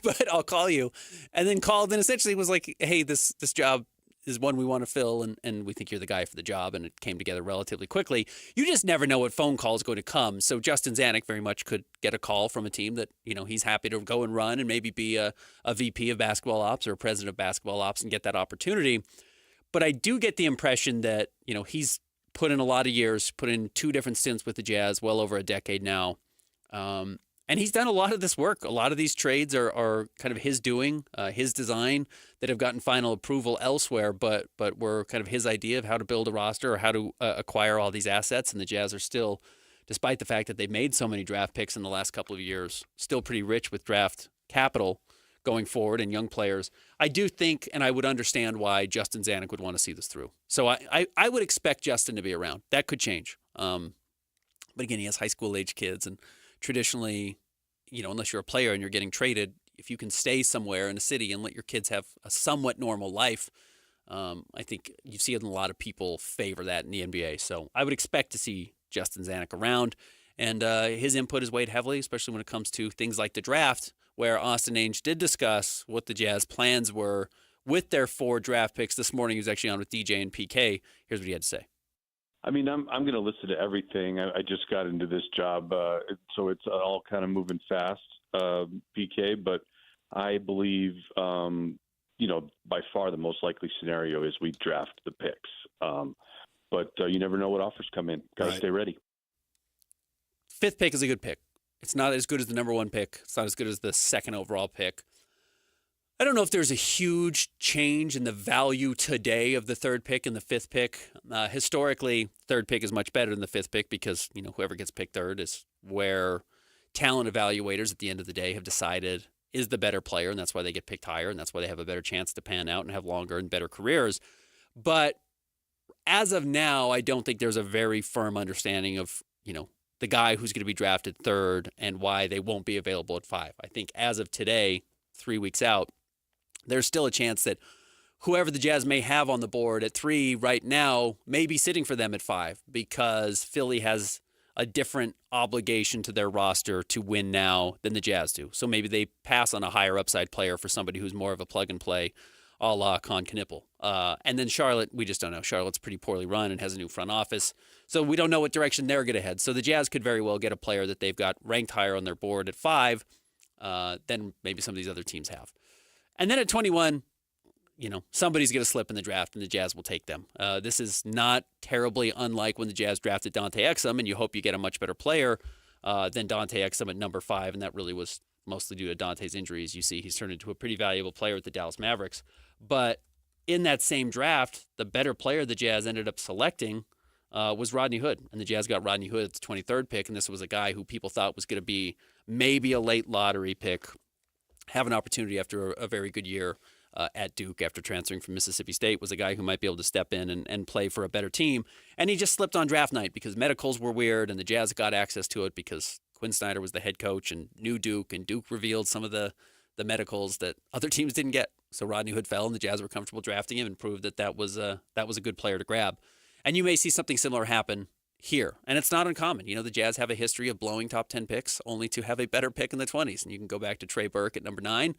[SPEAKER 18] but I'll call you. And then called and essentially was like, hey, this job is one we want to fill, and we think you're the guy for the job, and it came together relatively quickly. You just never know what phone call is going to come. So Justin Zanuck very much could get a call from a team that, you know, he's happy to go and run and maybe be a VP of basketball ops or a president of basketball ops and get that opportunity. But I do get the impression that, you know, he's put in a lot of years, put in 2 different stints with the Jazz, well over a decade now. And he's done a lot of this work. A lot of these trades are kind of his doing, his design, that have gotten final approval elsewhere, but were kind of his idea of how to build a roster or how to acquire all these assets. And the Jazz are still, despite the fact that they've made so many draft picks in the last couple of years, still pretty rich with draft capital going forward and young players. I do think, and I would understand why Justin Zanuck would want to see this through. So I would expect Justin to be around. That could change. But again, he has high school age kids, and traditionally, you know, unless you're a player and you're getting traded, if you can stay somewhere in a city and let your kids have a somewhat normal life, I think you see a lot of people favor that in the NBA. So I would expect to see Justin Zanuck around, and his input is weighed heavily, especially when it comes to things like the draft, where Austin Ainge did discuss what the Jazz plans were with their 4 draft picks. This morning he was actually on with DJ and PK. Here's what he had to say.
[SPEAKER 12] I mean, I'm going to listen to everything. I just got into this job, so it's all kind of moving fast, PK. But I believe, you know, by far the most likely scenario is we draft the picks. but you never know what offers come in. Got to stay ready.
[SPEAKER 18] 5th pick is a good pick. It's not as good as the number 1 pick. It's not as good as the 2nd overall pick. I don't know if there's a huge change in the value today of the 3rd pick and the 5th pick. Historically, 3rd pick is much better than the 5th pick because, whoever gets picked 3rd is where talent evaluators at the end of the day have decided is the better player, and that's why they get picked higher, and that's why they have a better chance to pan out and have longer and better careers. But as of now, I don't think there's a very firm understanding of, the guy who's going to be drafted 3rd and why they won't be available at 5. I think as of today, 3 weeks out, there's still a chance that whoever the Jazz may have on the board at 3 right now may be sitting for them at 5 because Philly has a different obligation to their roster to win now than the Jazz do. So maybe they pass on a higher upside player for somebody who's more of a plug-and-play a la Con Knippel. And then Charlotte, we just don't know. Charlotte's pretty poorly run and has a new front office. So we don't know what direction they're going to head. So the Jazz could very well get a player that they've got ranked higher on their board at 5 than maybe some of these other teams have. And then at 21, somebody's going to slip in the draft and the Jazz will take them. This is not terribly unlike when the Jazz drafted Dante Exum, and you hope you get a much better player than Dante Exum at number 5, and that really was mostly due to Dante's injuries. You see, he's turned into a pretty valuable player at the Dallas Mavericks. But in that same draft, the better player the Jazz ended up selecting was Rodney Hood, and the Jazz got Rodney Hood at the 23rd pick, and this was a guy who people thought was going to be maybe a late lottery pick, have an opportunity after a very good year at Duke after transferring from Mississippi State, was a guy who might be able to step in and play for a better team. And he just slipped on draft night because medicals were weird, and the Jazz got access to it because Quinn Snyder was the head coach and knew Duke, and Duke revealed some of the medicals that other teams didn't get. So Rodney Hood fell, and the Jazz were comfortable drafting him and proved that was a good player to grab. And you may see something similar happen here. And it's not uncommon. The Jazz have a history of blowing top 10 picks only to have a better pick in the 20s. And you can go back to Trey Burke at number 9,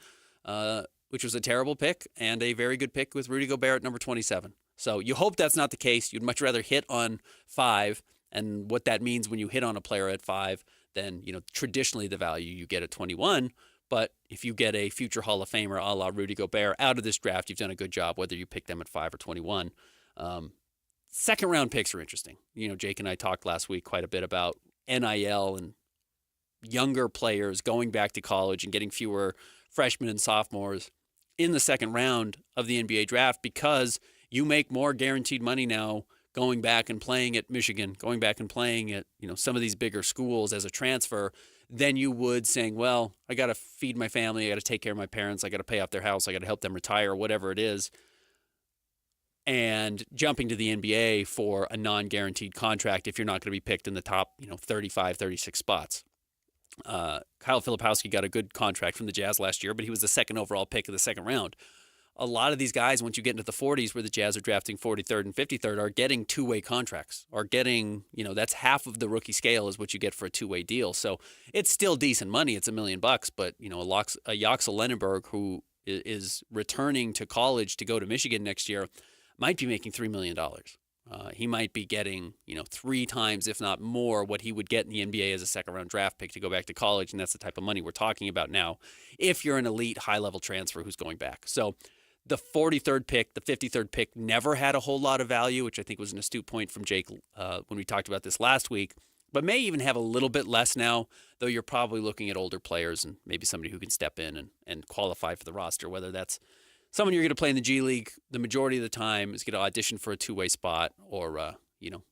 [SPEAKER 18] which was a terrible pick, and a very good pick with Rudy Gobert at number 27. So you hope that's not the case. You'd much rather hit on 5, and what that means when you hit on a player at 5 than, traditionally the value you get at 21. But if you get a future Hall of Famer a la Rudy Gobert out of this draft, you've done a good job, whether you pick them at 5 or 21. Second round picks are interesting. Jake and I talked last week quite a bit about NIL and younger players going back to college and getting fewer freshmen and sophomores in the second round of the NBA draft because you make more guaranteed money now going back and playing at Michigan, going back and playing at, some of these bigger schools as a transfer than you would saying, well, I got to feed my family, I got to take care of my parents, I got to pay off their house, I got to help them retire, whatever it is, and jumping to the NBA for a non-guaranteed contract if you're not going to be picked in the top, 35, 36 spots. Kyle Filipowski got a good contract from the Jazz last year, but he was the second overall pick of the second round. A lot of these guys, once you get into the 40s where the Jazz are drafting 43rd and 53rd, are getting two-way contracts, are getting, that's half of the rookie scale is what you get for a two-way deal. So it's still decent money. It's $1 million, but, a Yaxel Lenenberg who is returning to college to go to Michigan next year might be making $3 million. He might be getting, 3 times, if not more, what he would get in the NBA as a second-round draft pick to go back to college, and that's the type of money we're talking about now if you're an elite high-level transfer who's going back. So the 43rd pick, the 53rd pick never had a whole lot of value, which I think was an astute point from Jake when we talked about this last week, but may even have a little bit less now, though you're probably looking at older players and maybe somebody who can step in and qualify for the roster, whether that's someone you're going to play in the G League the majority of the time is going to audition for a two-way spot, or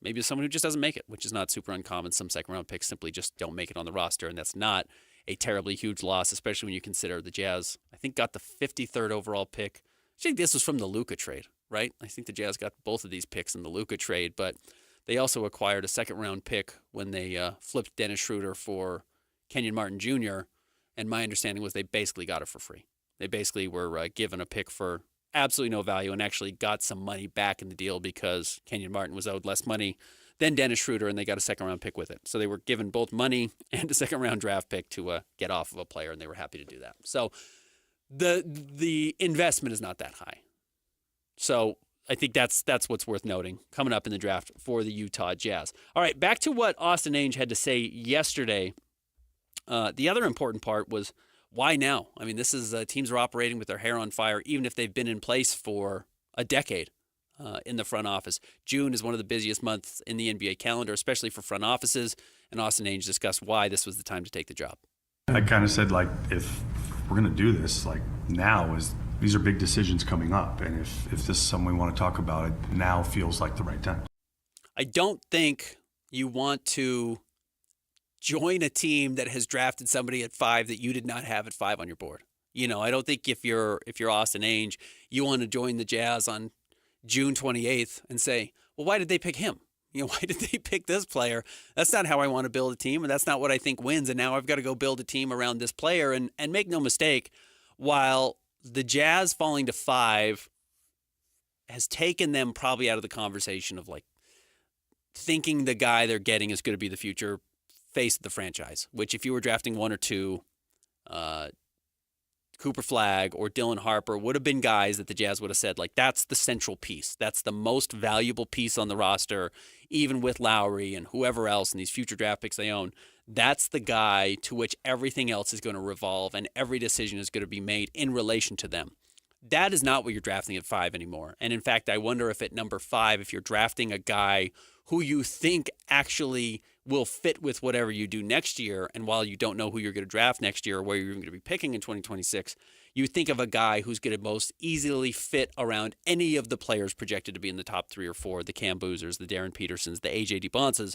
[SPEAKER 18] maybe someone who just doesn't make it, which is not super uncommon. Some second-round picks simply just don't make it on the roster, and that's not a terribly huge loss, especially when you consider the Jazz, I think, got the 53rd overall pick. I think this was from the Luka trade, right? I think the Jazz got both of these picks in the Luka trade, but they also acquired a second-round pick when they flipped Dennis Schroeder for Kenyon Martin Jr., and my understanding was they basically got it for free. They basically were given a pick for absolutely no value and actually got some money back in the deal because Kenyon Martin was owed less money than Dennis Schroeder, and they got a second-round pick with it. So they were given both money and a second-round draft pick to get off of a player, and they were happy to do that. So the investment is not that high. So I think that's what's worth noting coming up in the draft for the Utah Jazz. All right, back to what Austin Ainge had to say yesterday. The other important part was, why now? I mean, this is teams are operating with their hair on fire, even if they've been in place for a decade. in the front office. June is one of the busiest months in the NBA calendar, especially for front offices, and Austin Ainge discussed why this was the time to take the job.
[SPEAKER 4] I kind of said, like, if we're going to do this, like, these are big decisions coming up, and if this is something we want to talk about, it now feels like the right time.
[SPEAKER 18] I don't think you want to join a team that has drafted somebody at 5 that you did not have at 5 on your board. I don't think if you're Austin Ainge, you want to join the Jazz on June 28th and say, well, why did they pick him? Why did they pick this player? That's not how I want to build a team, and that's not what I think wins. And now I've got to go build a team around this player. And make no mistake, while the Jazz falling to 5 has taken them probably out of the conversation of, like, thinking the guy they're getting is going to be the future face of the franchise, which if you were drafting 1 or 2, Cooper Flagg or Dylan Harper would have been guys that the Jazz would have said, like, that's the central piece. That's the most valuable piece on the roster, even with Lowry and whoever else in these future draft picks they own. That's the guy to which everything else is going to revolve and every decision is going to be made in relation to them. That is not what you're drafting at 5 anymore. And in fact, I wonder if at number 5, if you're drafting a guy who you think actually will fit with whatever you do next year, and while you don't know who you're going to draft next year or where you're going to be picking in 2026, you think of a guy who's going to most easily fit around any of the players projected to be in the top 3 or 4, the Cam Boozers, the Darren Petersons, the AJ DeBonces.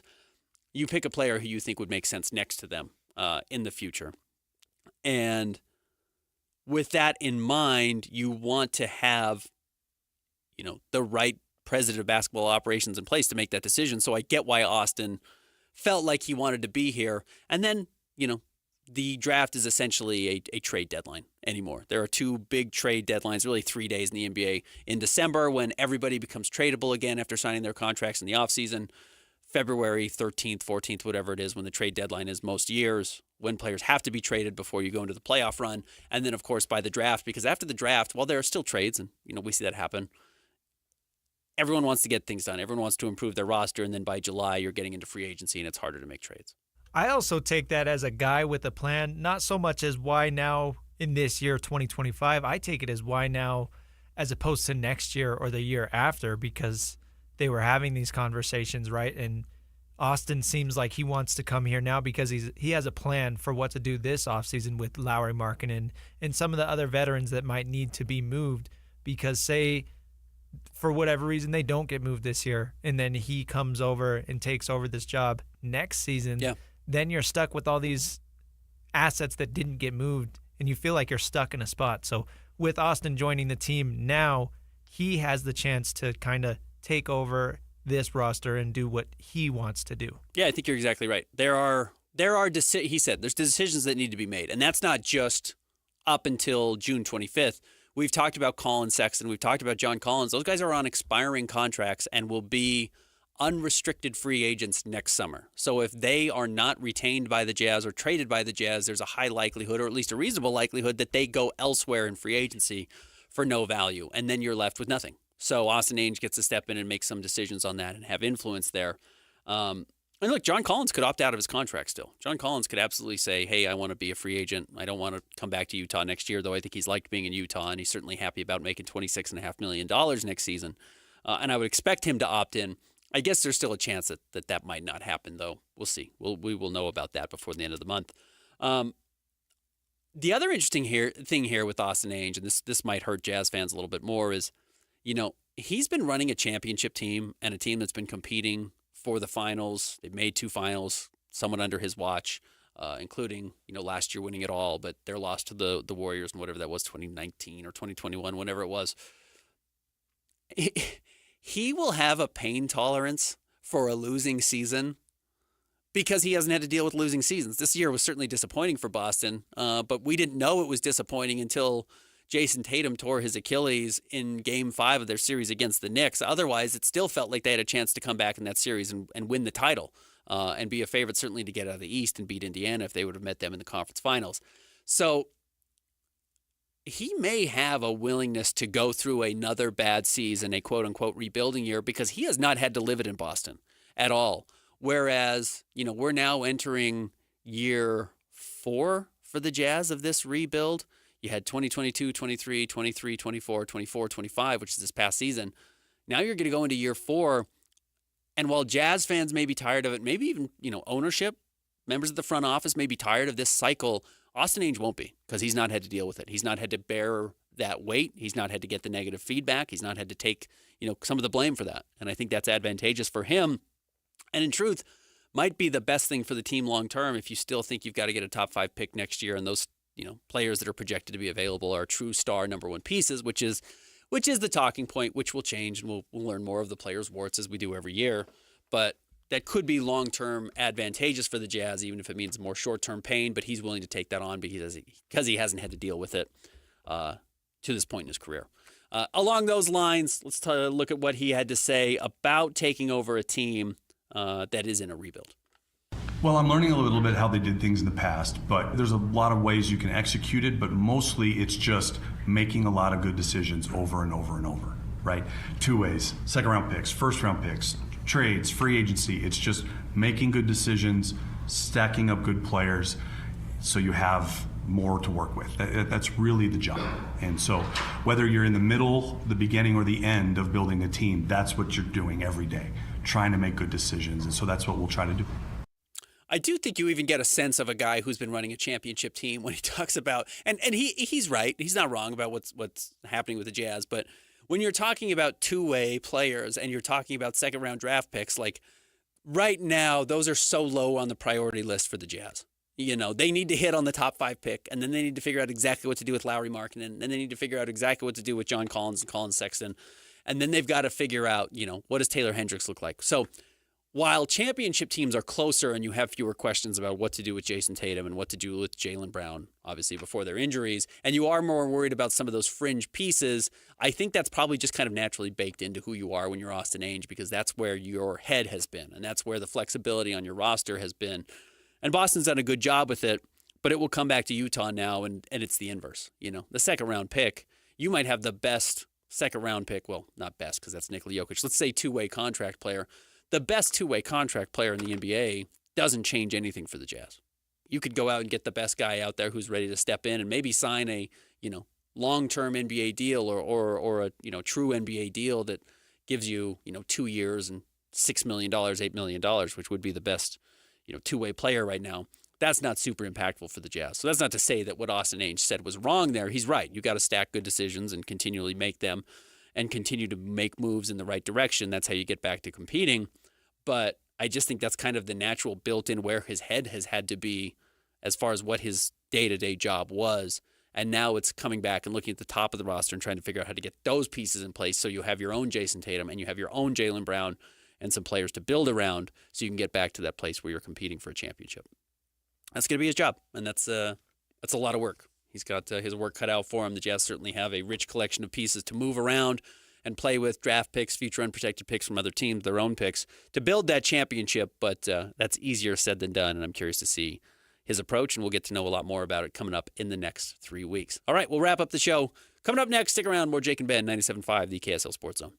[SPEAKER 18] You pick a player who you think would make sense next to them in the future. And with that in mind, you want to have, the right president of basketball operations in place to make that decision. So I get why Austin felt like he wanted to be here. And then, the draft is essentially a trade deadline anymore. There are 2 big trade deadlines, really 3 days in the NBA. In December, when everybody becomes tradable again after signing their contracts in the offseason. February 13th, 14th, whatever it is, when the trade deadline is most years, when players have to be traded before you go into the playoff run. And then, of course, by the draft, because after the draft, while there are still trades, and, we see that happen, everyone wants to get things done. Everyone wants to improve their roster, and then by July, you're getting into free agency, and it's harder to make trades.
[SPEAKER 13] I also take that as a guy with a plan, not so much as why now in this year, 2025. I take it as why now as opposed to next year or the year after, because they were having these conversations, right? And Austin seems like he wants to come here now because he has a plan for what to do this offseason with Lowry Markkanen and some of the other veterans that might need to be moved, because say for whatever reason they don't get moved this year and then he comes over and takes over this job next season, then you're stuck with all these assets that didn't get moved and you feel like you're stuck in a spot. So with Austin joining the team now, he has the chance to kind of take over this roster and do what he wants to do.
[SPEAKER 18] Yeah, I think you're exactly right. He said there's decisions that need to be made, and that's not just up until June 25th. We've talked about Colin Sexton. We've talked about John Collins. Those guys are on expiring contracts and will be unrestricted free agents next summer. So if they are not retained by the Jazz or traded by the Jazz, there's a high likelihood, or at least a reasonable likelihood, that they go elsewhere in free agency for no value, and then you're left with nothing. So Austin Ainge gets to step in and make some decisions on that and have influence there. And look, John Collins could opt out of his contract still. John Collins could absolutely say, hey, I want to be a free agent. I don't want to come back to Utah next year, though I think he's liked being in Utah, and he's certainly happy about making $26.5 million next season. And I would expect him to opt in. I guess there's still a chance that might not happen, though. We'll see. We will know about that before the end of the month. The other interesting thing here with Austin Ainge, and this might hurt Jazz fans a little bit more, is, he's been running a championship team and a team that's been competing for the finals. They've made 2 finals, somewhat under his watch, including, last year winning it all, but their loss to the Warriors and whatever that was, 2019 or 2021, whenever it was. He will have a pain tolerance for a losing season because he hasn't had to deal with losing seasons. This year was certainly disappointing for Boston, but we didn't know it was disappointing until Jason Tatum tore his Achilles in Game 5 of their series against the Knicks. Otherwise, it still felt like they had a chance to come back in that series and win the title and be a favorite certainly to get out of the East and beat Indiana if they would have met them in the conference finals. So he may have a willingness to go through another bad season, a quote-unquote rebuilding year, because he has not had to live it in Boston at all. Whereas, we're now entering year 4 for the Jazz of this rebuild. You had 2022, 23, 24, 25, which is this past season. Now you're going to go into year 4, and while Jazz fans may be tired of it, maybe even, ownership, members of the front office may be tired of this cycle, Austin Ainge won't be, because he's not had to deal with it. He's not had to bear that weight. He's not had to get the negative feedback. He's not had to take, some of the blame for that. And I think that's advantageous for him. And in truth, might be the best thing for the team long term if you still think you've got to get a top 5 pick next year, and those players that are projected to be available are true star number 1 pieces, which is the talking point, which will change, and we'll learn more of the players' warts as we do every year. But that could be long-term advantageous for the Jazz, even if it means more short-term pain. But he's willing to take that on because he hasn't had to deal with it to this point in his career. Along those lines, let's look at what he had to say about taking over a team that is in a rebuild.
[SPEAKER 4] Well, I'm learning a little bit how they did things in the past, but there's a lot of ways you can execute it, but mostly it's just making a lot of good decisions over and over and over, right? 2 ways: second-round picks, first-round picks, trades, free agency. It's just making good decisions, stacking up good players so you have more to work with. That's really the job. And so whether you're in the middle, the beginning, or the end of building a team, that's what you're doing every day, trying to make good decisions. And so that's what we'll try to do.
[SPEAKER 18] I do think you even get a sense of a guy who's been running a championship team when he talks about, and he's right, he's not wrong about what's happening with the Jazz, but when you're talking about two-way players and you're talking about second-round draft picks, like right now, those are so low on the priority list for the Jazz. They need to hit on the top 5 pick, and then they need to figure out exactly what to do with Lauri Markkanen, and then they need to figure out exactly what to do with John Collins and Colin Sexton, and then they've got to figure out, what does Taylor Hendricks look like? So while championship teams are closer and you have fewer questions about what to do with Jason Tatum and what to do with Jaylen Brown, obviously before their injuries, and you are more worried about some of those fringe pieces, I think that's probably just kind of naturally baked into who you are when you're Austin Ainge, because that's where your head has been, and that's where the flexibility on your roster has been. And Boston's done a good job with it, but it will come back to Utah now, and it's the inverse. The second-round pick, you might have the best second-round pick, well, not best because that's Nikola Jokic, let's say two-way contract player. The best two-way contract player in the NBA doesn't change anything for the Jazz. You could go out and get the best guy out there who's ready to step in and maybe sign a, long-term NBA deal or a, true NBA deal that gives you, 2 years and $6 million, $8 million, which would be the best, two-way player right now. That's not super impactful for the Jazz. So that's not to say that what Austin Ainge said was wrong there. He's right. You got to stack good decisions and continually make them and continue to make moves in the right direction. That's how you get back to competing. But I just think that's kind of the natural built-in where his head has had to be as far as what his day-to-day job was. And now it's coming back and looking at the top of the roster and trying to figure out how to get those pieces in place so you have your own Jason Tatum and you have your own Jaylen Brown and some players to build around so you can get back to that place where you're competing for a championship. That's going to be his job, and that's a lot of work. He's got his work cut out for him. The Jazz certainly have a rich collection of pieces to move around and play with, draft picks, future unprotected picks from other teams, their own picks, to build that championship, but that's easier said than done, and I'm curious to see his approach, and we'll get to know a lot more about it coming up in the next 3 weeks. All right, we'll wrap up the show. Coming up next, stick around, more Jake and Ben, 97.5, the KSL Sports Zone.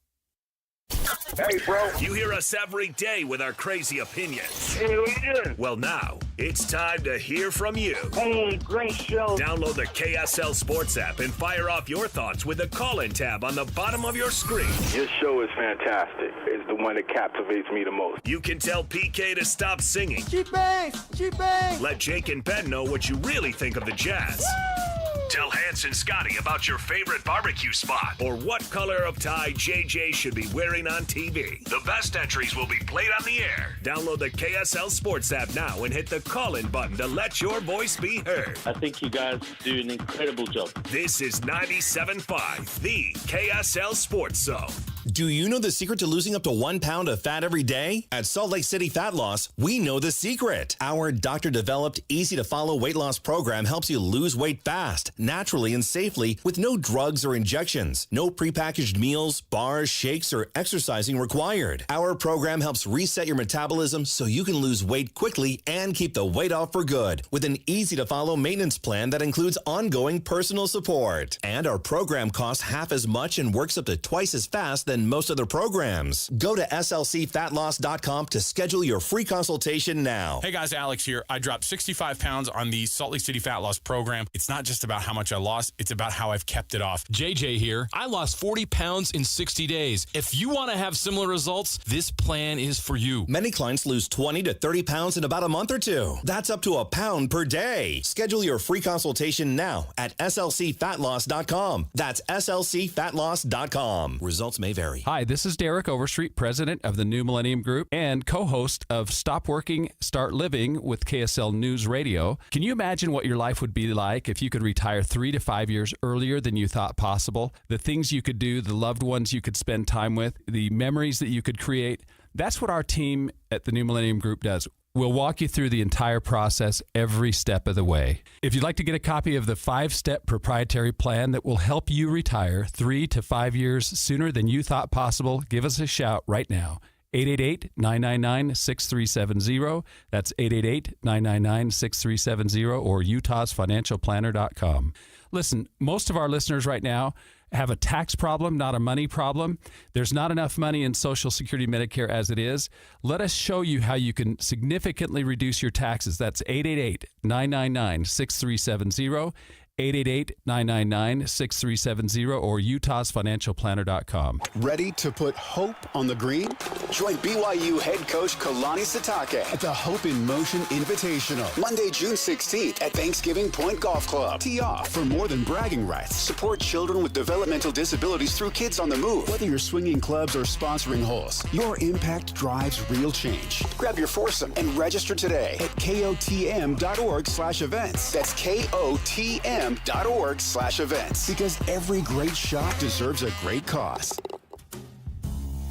[SPEAKER 6] Hey, bro. You hear us every day with our crazy opinions.
[SPEAKER 24] Hey, what you doing?
[SPEAKER 6] Well, now, it's time to hear from you.
[SPEAKER 24] Hey, great show.
[SPEAKER 6] Download the KSL Sports app and fire off your thoughts with the call-in tab on the bottom of your screen.
[SPEAKER 24] Your show is fantastic. It's the one that captivates me the most.
[SPEAKER 6] You can tell PK to stop singing.
[SPEAKER 24] G-Bang! G-Bang!
[SPEAKER 6] Let Jake and Ben know what you really think of the Jazz. Woo! Tell Hans and Scotty about your favorite barbecue spot or what color of tie JJ should be wearing on TV. The best entries will be played on the air. Download the KSL Sports app now and hit the call-in button to let your voice be heard.
[SPEAKER 3] I think you guys do an incredible job.
[SPEAKER 6] This is 97.5, the KSL Sports Zone.
[SPEAKER 14] Do you know the secret to losing up to 1 pound of fat every day? At Salt Lake City Fat Loss, we know the secret. Our doctor-developed, easy-to-follow weight loss program helps you lose weight fast, naturally and safely with no drugs or injections. No prepackaged meals, bars, shakes, or exercising required. Our program helps reset your metabolism so you can lose weight quickly and keep the weight off for good with an easy-to-follow maintenance plan that includes ongoing personal support. And our program costs half as much and works up to twice as fast than than most other programs. Go to slcfatloss.com to schedule your free consultation now.
[SPEAKER 15] Hey guys, Alex here. I dropped 65 pounds on the Salt Lake City Fat Loss Program. It's not just about how much I lost, it's about how I've kept it off.
[SPEAKER 16] JJ here. I lost 40 pounds in 60 days. If you want to have similar results, this plan is for you.
[SPEAKER 14] Many clients lose 20 to 30 pounds in about a month or two. That's up to a pound per day. Schedule your free consultation now at slcfatloss.com. That's slcfatloss.com. Results may vary.
[SPEAKER 17] Hi, this is Derek Overstreet, president of the New Millennium Group and co-host of Stop Working, Start Living with KSL News Radio. Can you imagine what your life would be like if you could retire 3 to 5 years earlier than you thought possible? The things you could do, the loved ones you could spend time with, the memories that you could create. That's what our team at the New Millennium Group does. We'll walk you through the entire process every step of the way. If you'd like to get a copy of the 5-step proprietary plan that will help you retire 3 to 5 years sooner than you thought possible, give us a shout right now. 888-999-6370. That's 888-999-6370 or utahsfinancialplanner.com. Listen, most of our listeners right now have a tax problem, not a money problem. There's not enough money in Social Security Medicare as it is. Let us show you how you can significantly reduce your taxes. That's 888-999-6370. 888-999-6370 or utahsfinancialplanner.com.
[SPEAKER 28] Ready to put hope on the green? Join BYU head coach Kalani Sitake at the Hope in Motion Invitational, Monday, June 16th at Thanksgiving Point Golf Club. Tee off for more than bragging rights. Support children with developmental disabilities through Kids on the Move. Whether you're swinging clubs or sponsoring holes, your impact drives real change. Grab your foursome and register today at kotm.org/events. That's KOTM.org/events, because every great shot deserves a great cause.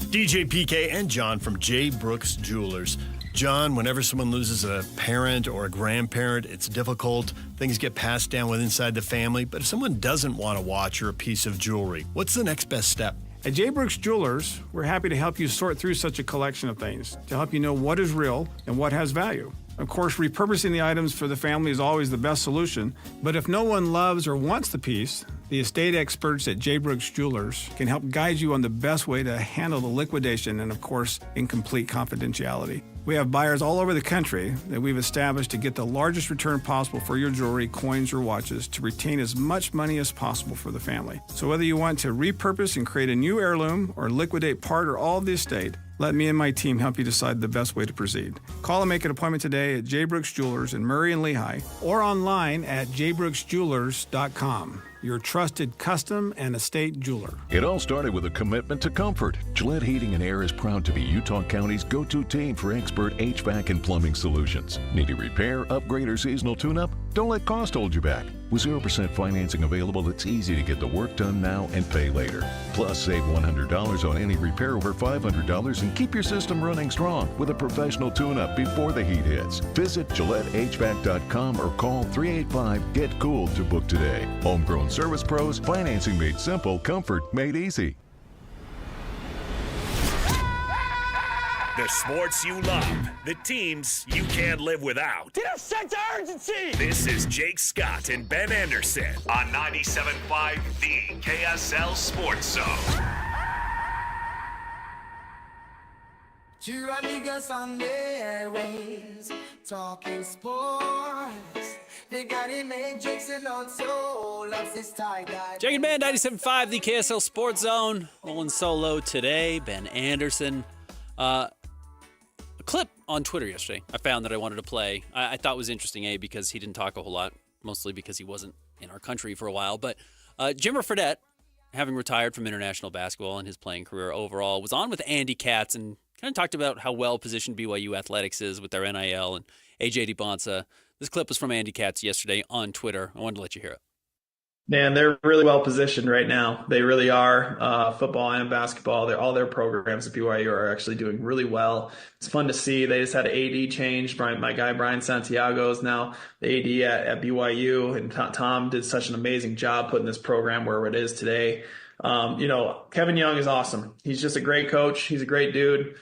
[SPEAKER 19] DJ PK and John from J. Brooks Jewelers. John, whenever someone loses a parent or a grandparent, it's difficult. Things get passed down with inside the family. But if someone doesn't want a watch or a piece of jewelry, what's the next best step?
[SPEAKER 20] At J. Brooks Jewelers, we're happy to help you sort through such a collection of things to help you know what is real and what has value. Of course, repurposing the items for the family is always the best solution, but if no one loves or wants the piece, the estate experts at J. Brooks Jewelers can help guide you on the best way to handle the liquidation and, of course, in complete confidentiality. We have buyers all over the country that we've established to get the largest return possible for your jewelry, coins, or watches to retain as much money as possible for the family. So whether you want to repurpose and create a new heirloom or liquidate part or all of the estate, let me and my team help you decide the best way to proceed. Call and make an appointment today at J. Brooks Jewelers in Murray and Lehigh or online at jbrooksjewelers.com. Your trusted custom and estate jeweler.
[SPEAKER 21] It all started with a commitment to comfort. Gillette Heating and Air is proud to be Utah County's go-to team for expert HVAC and plumbing solutions. Need a repair, upgrade, or seasonal tune-up? Don't let cost hold you back. With 0% financing available, it's easy to get the work done now and pay later. Plus, save $100 on any repair over $500 and keep your system running strong with a professional tune-up before the heat hits. Visit GilletteHVAC.com or call 385-GET-COOL to book today. Homegrown service pros, financing made simple, comfort made easy.
[SPEAKER 6] The sports you love, the teams you can't live without.
[SPEAKER 22] Get a sense of urgency!
[SPEAKER 6] This is Jake Scott and Ben Anderson on 97.5, the KSL Sports Zone.
[SPEAKER 11] Two amigos on the airwaves, talking sports. They got him made Jason on soul, loves his tie-dye.
[SPEAKER 18] Jake and Ben, 97.5, the KSL Sports Zone. Rolling solo today, Ben Anderson. A clip on Twitter yesterday I found that I wanted to play. I thought was interesting, because he didn't talk a whole lot, mostly because he wasn't in our country for a while. But Jimmer Fredette, having retired from international basketball and his playing career overall, was on with Andy Katz and kind of talked about how well-positioned BYU athletics is with their NIL and AJ DeBonsa. This clip was from Andy Katz yesterday on Twitter. I wanted to let you hear it.
[SPEAKER 23] Man, they're really well positioned right now. They really are. Football and basketball, all their programs at BYU are actually doing really well. It's fun to see. They just had an AD change. My guy Brian Santiago is now the AD at BYU, and Tom did such an amazing job putting this program where it is today. Kevin Young is awesome. He's just a great coach. He's a great dude.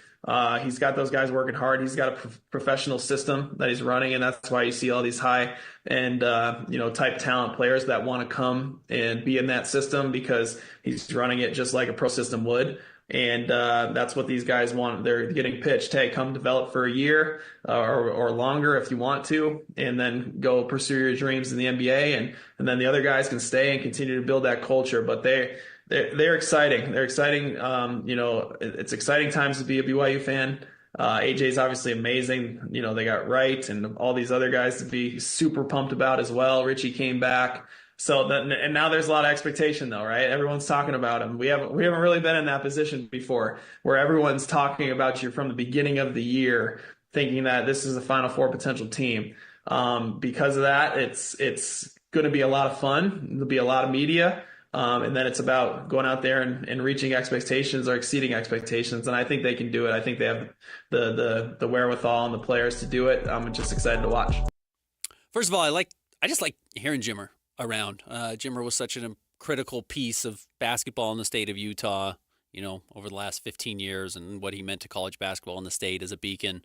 [SPEAKER 23] He's got those guys working hard. He's got a professional system that he's running, and that's why you see all these high and type talent players that want to come and be in that system, because he's running it just like a pro system would. And that's what these guys want. They're getting pitched, hey, come develop for a year or longer if you want to, and then go pursue your dreams in the NBA. And then the other guys can stay and continue to build that culture. But they're exciting. They're exciting. It's exciting times to be a BYU fan. AJ's obviously amazing. They got Wright and all these other guys to be super pumped about as well. Richie came back. And now there's a lot of expectation though, right? Everyone's talking about him. We haven't really been in that position before where everyone's talking about you from the beginning of the year, thinking that this is a Final Four potential team. Because of that, it's going to be a lot of fun. There'll be a lot of media. And then it's about going out there and reaching expectations or exceeding expectations. And I think they can do it. I think they have the wherewithal and the players to do it. I'm just excited to watch.
[SPEAKER 18] First of all, I just like hearing Jimmer around. Jimmer was such a critical piece of basketball in the state of Utah, over the last 15 years, and what he meant to college basketball in the state as a beacon,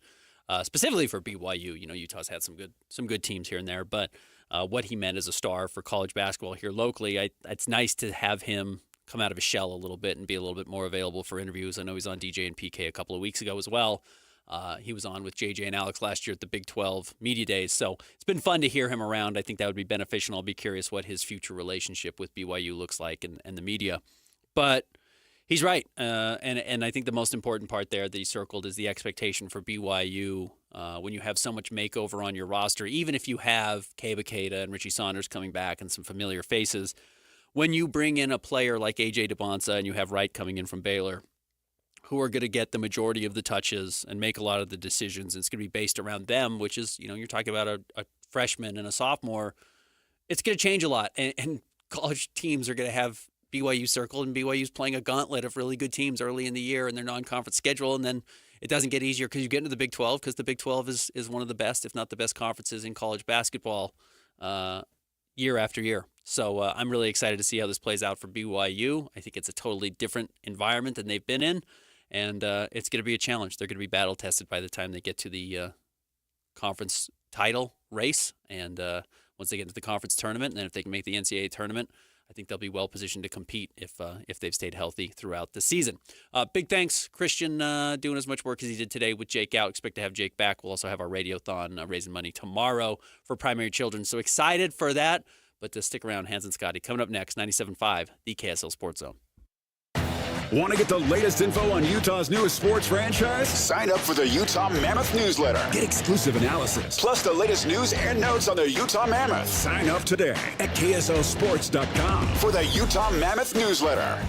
[SPEAKER 18] specifically for BYU. Utah's had some good teams here and there, but what he meant as a star for college basketball here locally, it's nice to have him come out of his shell a little bit and be a little bit more available for interviews. I know he's on DJ and PK a couple of weeks ago as well. He was on with JJ and Alex last year at the Big 12 Media Days. So it's been fun to hear him around. I think that would be beneficial. I'll be curious what his future relationship with BYU looks like and the media. But he's right. And I think the most important part there that he circled is the expectation for BYU when you have so much makeover on your roster, even if you have Keba Keita and Richie Saunders coming back and some familiar faces, when you bring in a player like AJ DeBonsa and you have Wright coming in from Baylor, who are going to get the majority of the touches and make a lot of the decisions. And it's going to be based around them, which is, you're talking about a freshman and a sophomore. It's going to change a lot. And college teams are going to have BYU circled, and BYU's playing a gauntlet of really good teams early in the year in their non-conference schedule. And then it doesn't get easier because you get into the Big 12, because the Big 12 is one of the best, if not the best conferences in college basketball year after year. So I'm really excited to see how this plays out for BYU. I think it's a totally different environment than they've been in. And it's going to be a challenge. They're going to be battle tested by the time they get to the conference title race. And once they get into the conference tournament, and then if they can make the NCAA tournament, I think they'll be well positioned to compete if they've stayed healthy throughout the season. Big thanks, Christian, doing as much work as he did today with Jake out. Expect to have Jake back. We'll also have our Radiothon raising money tomorrow for primary children. So excited for that. But to stick around, Hans and Scotty coming up next, 97.5, the KSL Sports Zone.
[SPEAKER 28] Want to get the latest info on Utah's newest sports franchise? Sign up for the Utah Mammoth newsletter. Get exclusive analysis, plus the latest news and notes on the Utah Mammoth. Sign up today at KSLSports.com for the Utah Mammoth newsletter.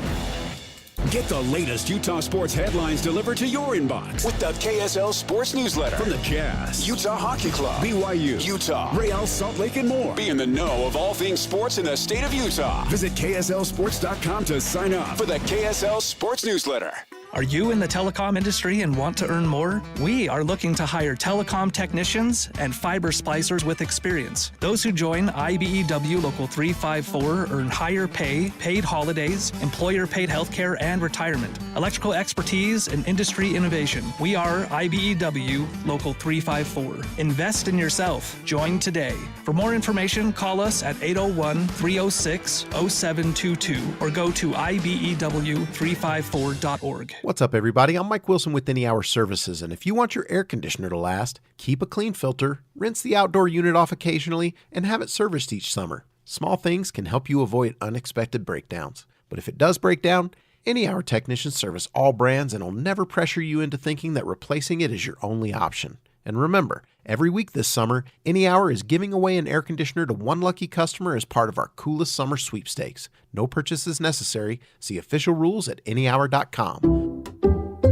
[SPEAKER 28] Get the latest Utah sports headlines delivered to your inbox with the KSL Sports Newsletter. From the Jazz, Utah Hockey Club, BYU, Utah, Real Salt Lake, and more. Be in the know of all things sports in the state of Utah. Visit KSLSports.com to sign up for the KSL Sports Newsletter.
[SPEAKER 2] Are you in the telecom industry and want to earn more? We are looking to hire telecom technicians and fiber splicers with experience. Those who join IBEW Local 354 earn higher pay, paid holidays, employer-paid healthcare, and retirement. Electrical expertise and industry innovation. We are IBEW Local 354. Invest in yourself. Join today. For more information, call us at 801-306-0722 or go to IBEW354.org.
[SPEAKER 5] What's up, everybody? I'm Mike Wilson with Any Hour Services, and if you want your air conditioner to last, keep a clean filter, rinse the outdoor unit off occasionally, and have it serviced each summer. Small things can help you avoid unexpected breakdowns. But if it does break down, Any Hour technicians service all brands and will never pressure you into thinking that replacing it is your only option. And remember, every week this summer, Any Hour is giving away an air conditioner to one lucky customer as part of our coolest summer sweepstakes. No purchases necessary. See official rules at anyhour.com.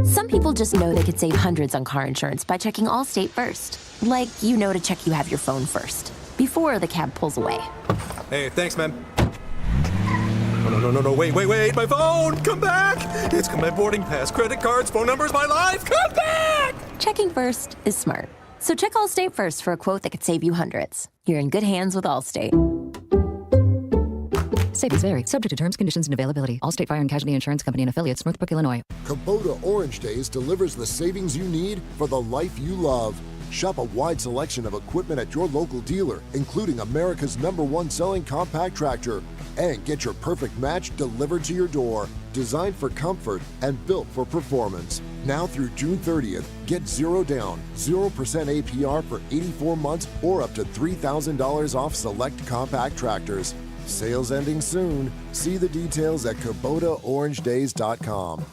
[SPEAKER 7] Some people just know they could save hundreds on car insurance by checking Allstate first. Like, to check you have your phone first, before the cab pulls away.
[SPEAKER 8] Hey, thanks, man. No, wait, my phone! Come back! It's got my boarding pass, credit cards, phone numbers, my life! Come back!
[SPEAKER 7] Checking first is smart. So check Allstate first for a quote that could save you hundreds. You're in good hands with Allstate.
[SPEAKER 9] Savings vary. Subject to terms, conditions, and availability. Allstate Fire and Casualty Insurance Company and Affiliates, Northbrook, Illinois.
[SPEAKER 22] Kubota Orange Days delivers the savings you need for the life you love. Shop a wide selection of equipment at your local dealer, including America's #1 selling compact tractor, and get your perfect match delivered to your door. Designed for comfort and built for performance. Now through June 30th, get 0 down, 0% APR for 84 months or up to $3,000 off select compact tractors. Sales ending soon. See the details at KubotaOrangeDays.com.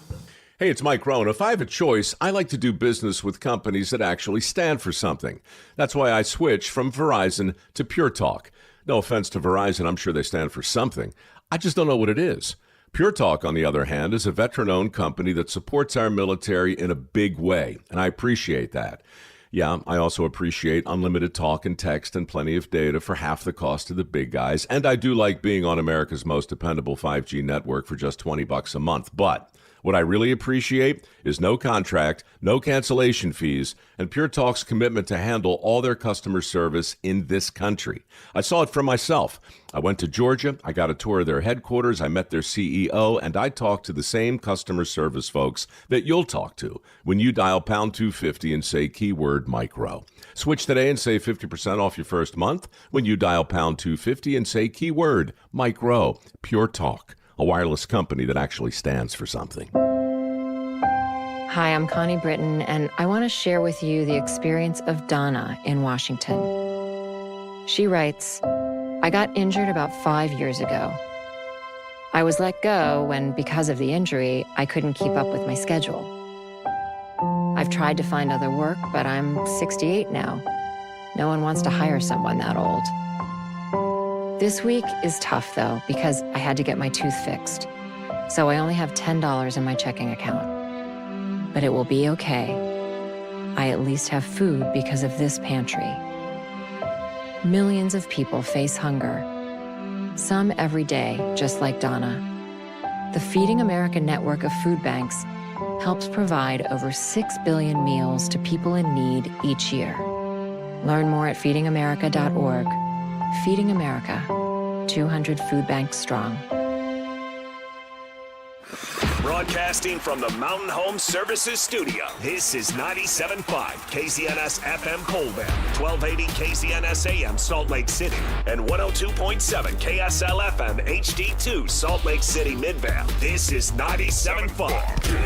[SPEAKER 1] Hey, it's Mike Rohn. If I have a choice, I like to do business with companies that actually stand for something. That's why I switched from Verizon to Pure Talk. No offense to Verizon, I'm sure they stand for something. I just don't know what it is. Pure Talk, on the other hand, is a veteran-owned company that supports our military in a big way, and I appreciate that. Yeah, I also appreciate unlimited talk and text and plenty of data for half the cost of the big guys, and I do like being on America's most dependable 5G network for just $20 a month, but what I really appreciate is no contract, no cancellation fees, and Pure Talk's commitment to handle all their customer service in this country. I saw it for myself. I went to Georgia, I got a tour of their headquarters, I met their CEO, and I talked to the same customer service folks that you'll talk to when you dial pound 250 and say keyword Mike Rowe. Switch today and save 50% off your first month when you dial pound 250 and say keyword Mike Rowe. Pure Talk. A wireless company that actually stands for something.
[SPEAKER 4] Hi, I'm Connie Britton, and I want to share with you the experience of Donna in Washington. She writes, I got injured about 5 years ago. I was let go when, because of the injury, I couldn't keep up with my schedule. I've tried to find other work, but I'm 68 now. No one wants to hire someone that old. This week is tough, though, because I had to get my tooth fixed. So I only have $10 in my checking account. But it will be okay. I at least have food because of this pantry. Millions of people face hunger. Some every day, just like Donna. The Feeding America network of food banks helps provide over 6 billion meals to people in need each year. Learn more at feedingamerica.org. Feeding America, 200 food banks strong.
[SPEAKER 6] Broadcasting from the Mountain Home Services Studio, this is 97.5 KZNS FM Colville, 1280 KZNS AM Salt Lake City, and 102.7 KSL FM HD2 Salt Lake City Midvale. This is 97.5,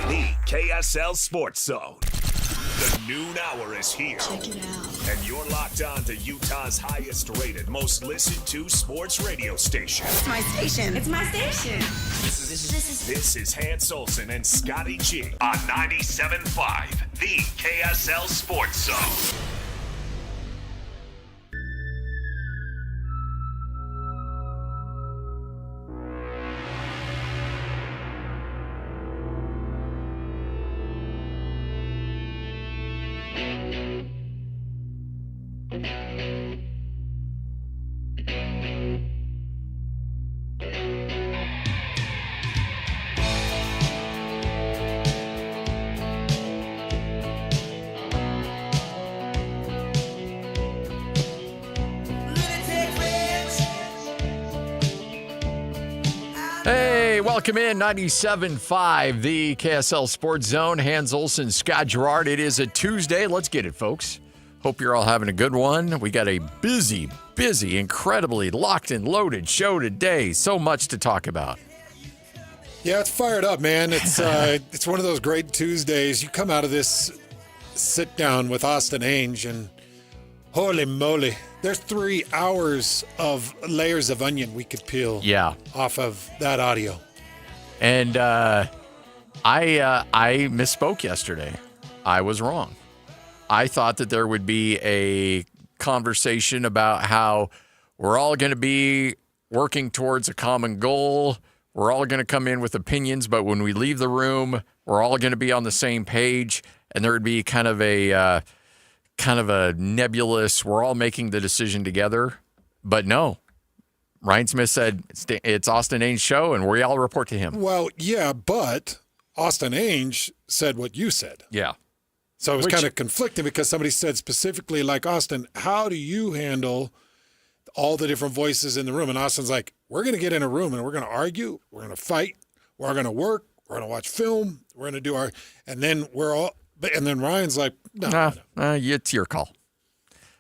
[SPEAKER 6] the KSL Sports Zone. The noon hour is here. Check it out. And you're locked on to Utah's highest rated, most listened to sports radio station.
[SPEAKER 10] It's my station. It's my station.
[SPEAKER 6] This is Hans Olsen and Scotty G on 97.5, the KSL Sports Zone.
[SPEAKER 12] Hey, welcome in 97.5, the KSL Sports Zone. Hans Olsen, Scott Gerard. It is a Tuesday. Let's get it, folks. Hope you're all having a good one. We got a busy, incredibly locked and loaded show today. So much to talk about.
[SPEAKER 13] Yeah, it's fired up, man. It's it's one of those great Tuesdays. You come out of this sit down with Austin Ainge, and holy moly, there's 3 hours of layers of onion we could peel off of that audio.
[SPEAKER 12] And I misspoke yesterday. I was wrong. I thought that there would be a conversation about how we're all going to be working towards a common goal. We're all going to come in with opinions, but when we leave the room, we're all going to be on the same page, and there would be kind of a nebulous, we're all making the decision together. But no, Ryan Smith said it's Austin Ainge's show, and we all report to him.
[SPEAKER 13] Well, yeah, but Austin Ainge said what you said.
[SPEAKER 12] Yeah.
[SPEAKER 13] So it was kind of conflicting because somebody said specifically, like, Austin, how do you handle all the different voices in the room? And Austin's like, we're going to get in a room and we're going to argue, we're going to fight, we're going to work, we're going to watch film, we're going to do our, and then Ryan's like, no.
[SPEAKER 12] It's your call.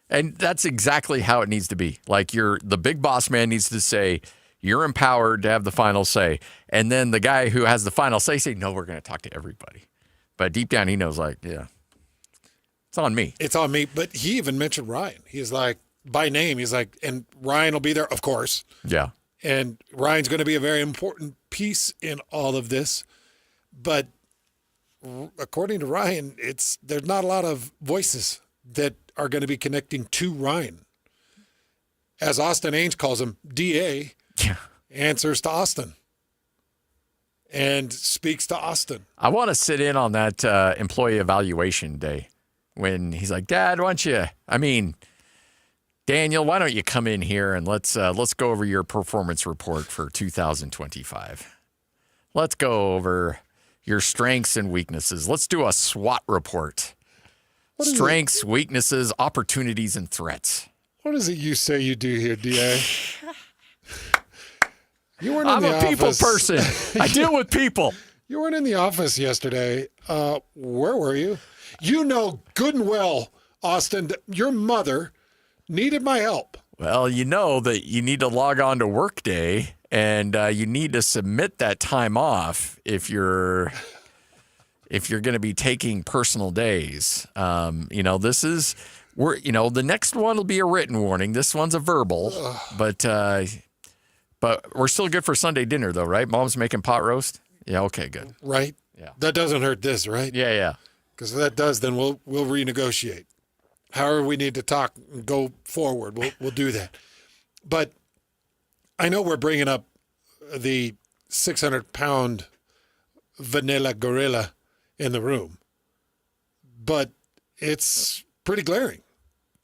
[SPEAKER 12] And that's exactly how it needs to be. Like the big boss man needs to say, You're empowered to have the final say. And then the guy who has the final say, no, we're going to talk to everybody. But deep down, he knows, like, yeah, it's on me.
[SPEAKER 13] It's on me. But he even mentioned Ryan. He's like, by name, he's like, and Ryan will be there, of course.
[SPEAKER 12] Yeah.
[SPEAKER 13] And Ryan's going to be a very important piece in all of this. But according to Ryan, there's not a lot of voices that are going to be connecting to Ryan. As Austin Ainge calls him, DA answers to Austin and speaks to Austin.
[SPEAKER 12] I want to sit in on that employee evaluation day when he's like, Dad, Daniel, why don't you come in here and let's go over your performance report for 2025. Let's go over your strengths and weaknesses. Let's do a SWOT report. Strengths, weaknesses, opportunities, and threats.
[SPEAKER 13] What is it you say you do here, DA? You weren't in the office.
[SPEAKER 12] I'm a people person. I deal with people.
[SPEAKER 13] You weren't in the office yesterday. Where were you? You know good and well, Austin, that your mother needed my help.
[SPEAKER 12] Well, you know that you need to log on to Workday and you need to submit that time off if you're going to be taking personal days. The next one will be a written warning. This one's a verbal, but we're still good for Sunday dinner though, right? Mom's making pot roast. Yeah. Okay, good.
[SPEAKER 13] Right.
[SPEAKER 12] Yeah.
[SPEAKER 13] That doesn't hurt this, right?
[SPEAKER 12] Yeah.
[SPEAKER 13] Because if that does, then we'll renegotiate. However we need to talk and go forward, we'll do that. But I know we're bringing up the 600-pound vanilla gorilla in the room, but it's pretty glaring.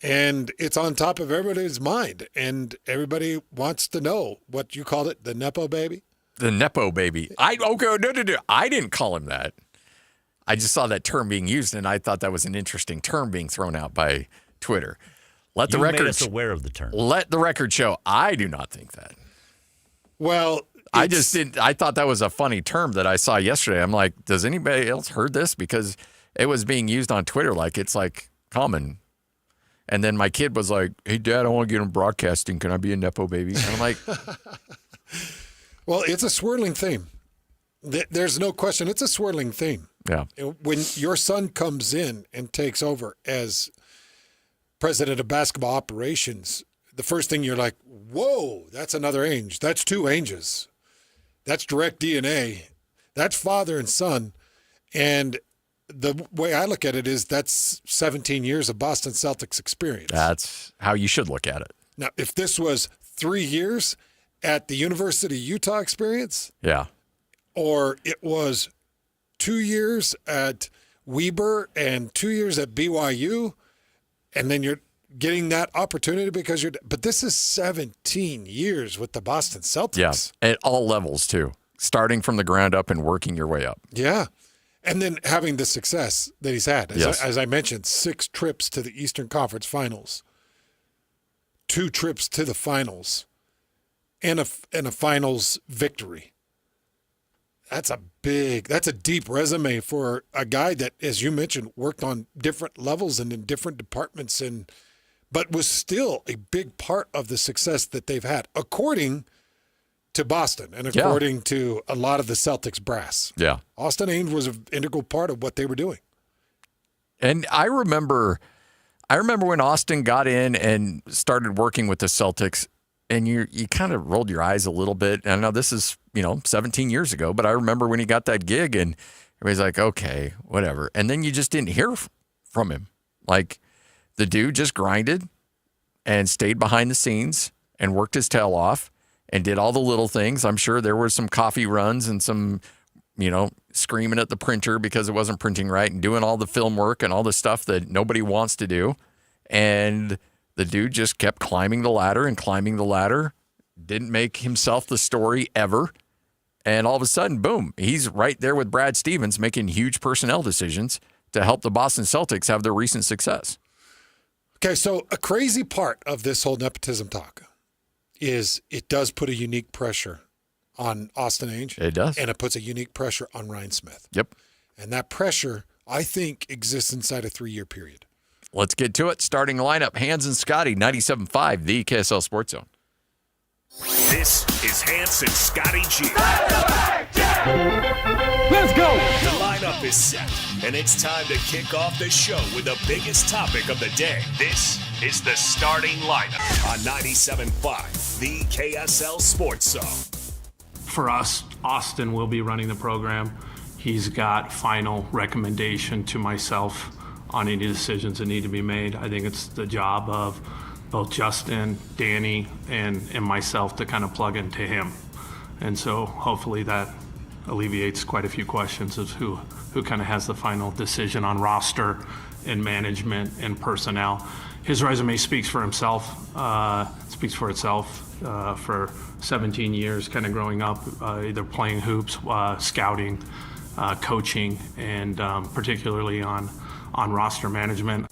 [SPEAKER 13] And it's on top of everybody's mind. And everybody wants to know what you called it, the Nepo baby?
[SPEAKER 12] The Nepo baby. No. I didn't call him that. I just saw that term being used, and I thought that was an interesting term being thrown out by Twitter. Let the record
[SPEAKER 3] made us aware of the term.
[SPEAKER 12] Let the record show. I do not think that.
[SPEAKER 13] Well,
[SPEAKER 12] I just didn't. I thought that was a funny term that I saw yesterday. I'm like, does anybody else heard this? Because it was being used on Twitter like it's like common. And then my kid was like, hey, Dad, I want to get into broadcasting. Can I be a Nepo baby? And I'm like,
[SPEAKER 13] well, it's a swirling theme. There's no question. It's a swirling theme.
[SPEAKER 12] Yeah.
[SPEAKER 13] When your son comes in and takes over as president of basketball operations, the first thing you're like, whoa, that's another Ainge. That's two Ainges. That's direct DNA. That's father and son. And the way I look at it is that's 17 years of Boston Celtics experience.
[SPEAKER 12] That's how you should look at it.
[SPEAKER 13] Now, if this was 3 years at the University of Utah experience,
[SPEAKER 12] yeah,
[SPEAKER 13] or it was 2 years at Weber and 2 years at BYU, and then you're getting that opportunity because but this is 17 years with the Boston Celtics.
[SPEAKER 12] Yeah, at all levels too, starting from the ground up and working your way up.
[SPEAKER 13] Yeah. And then having the success that he's had.
[SPEAKER 12] Yes.
[SPEAKER 13] As I mentioned, 6 trips to the Eastern Conference Finals, 2 trips to the finals, and a finals victory. That's a deep resume for a guy that, as you mentioned, worked on different levels and in different departments, but was still a big part of the success that they've had, according to Boston and according to a lot of the Celtics brass.
[SPEAKER 12] Yeah.
[SPEAKER 13] Austin Ainge was an integral part of what they were doing.
[SPEAKER 12] And I remember when Austin got in and started working with the Celtics, and you kind of rolled your eyes a little bit. And I know this is, 17 years ago, but I remember when he got that gig and everybody's like, okay, whatever. And then you just didn't hear from him. Like, the dude just grinded and stayed behind the scenes and worked his tail off and did all the little things. I'm sure there were some coffee runs and some, screaming at the printer because it wasn't printing right and doing all the film work and all the stuff that nobody wants to do. And the dude just kept climbing the ladder, didn't make himself the story ever. And all of a sudden, boom, he's right there with Brad Stevens making huge personnel decisions to help the Boston Celtics have their recent success.
[SPEAKER 13] Okay, so a crazy part of this whole nepotism talk is it does put a unique pressure on Austin Ainge.
[SPEAKER 12] It does.
[SPEAKER 13] And it puts a unique pressure on Ryan Smith.
[SPEAKER 12] Yep.
[SPEAKER 13] And that pressure, I think, exists inside a 3-year period.
[SPEAKER 12] Let's get to it. Starting lineup, Hans and Scotty, 97.5, the KSL Sports Zone.
[SPEAKER 6] This is Hans and Scotty G.
[SPEAKER 8] Let's go!
[SPEAKER 6] The lineup is set, and it's time to kick off the show with the biggest topic of the day. This is the starting lineup on 97.5, the KSL Sports Zone.
[SPEAKER 3] For us, Austin will be running the program. He's got final recommendation to myself on any decisions that need to be made. I think it's the job of both Justin, Danny, and myself to kind of plug into him. And so hopefully that alleviates quite a few questions of who kind of has the final decision on roster and management and personnel. His resume speaks for himself, speaks for itself. For 17 years, kind of growing up, either playing hoops, scouting, coaching, and particularly on roster management.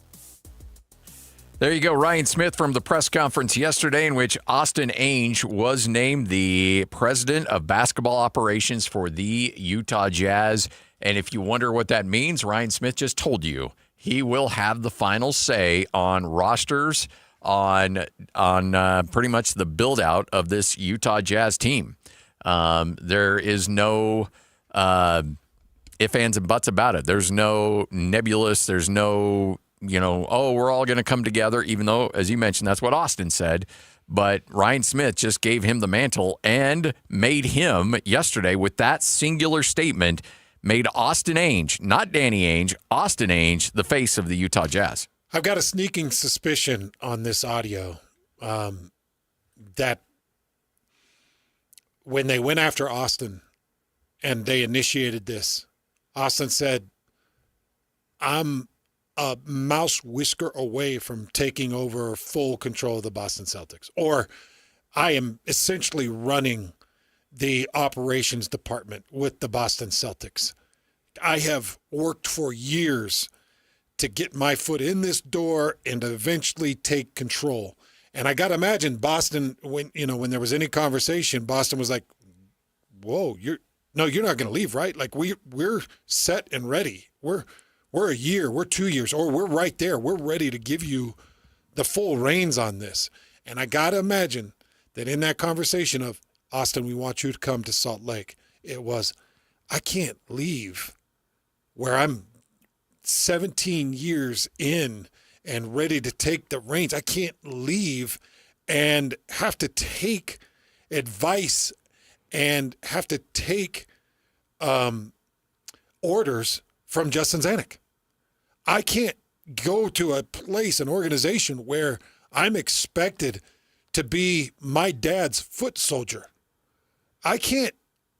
[SPEAKER 12] There you go, Ryan Smith from the press conference yesterday in which Austin Ainge was named the president of basketball operations for the Utah Jazz. And if you wonder what that means, Ryan Smith just told you. He will have the final say on rosters, on pretty much the build-out of this Utah Jazz team. There is no ifs, ands, and buts about it. There's no nebulous. There's no, we're all going to come together, even though, as you mentioned, that's what Austin said. But Ryan Smith just gave him the mantle and made him, yesterday, with that singular statement, made Austin Ainge, not Danny Ainge, Austin Ainge, the face of the Utah Jazz.
[SPEAKER 13] I've got a sneaking suspicion on this audio that when they went after Austin and they initiated this, Austin said, I'm a mouse whisker away from taking over full control of the Boston Celtics, or I am essentially running the operations department with the Boston Celtics. I have worked for years to get my foot in this door and to eventually take control. And I got to imagine Boston, when there was any conversation, Boston was like, whoa, you're not going to leave, right? Like we're set and ready. We're a year, we're 2 years, or we're right there. We're ready to give you the full reins on this. And I got to imagine that in that conversation of, Austin, we want you to come to Salt Lake, it was, I can't leave where I'm 17 years in and ready to take the reins. I can't leave and have to take advice and have to take orders from Justin Zanuck. I can't go to a place, an organization where I'm expected to be my dad's foot soldier. I can't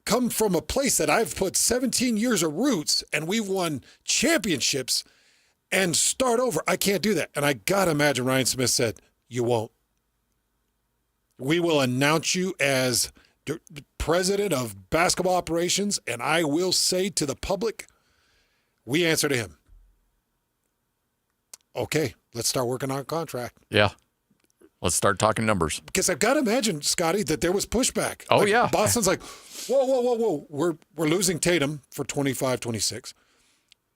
[SPEAKER 13] come from a place that I've put 17 years of roots and we've won championships and start over. I can't do that. And I got to imagine Ryan Smith said, you won't. We will announce you as the president of basketball operations, and I will say to the public, we answer to him. Okay, let's start working on a contract.
[SPEAKER 12] Yeah. Let's start talking numbers.
[SPEAKER 13] Because I've got to imagine, Scotty, that there was pushback.
[SPEAKER 12] Oh, yeah.
[SPEAKER 13] Boston's like, whoa. We're losing Tatum for 25-26.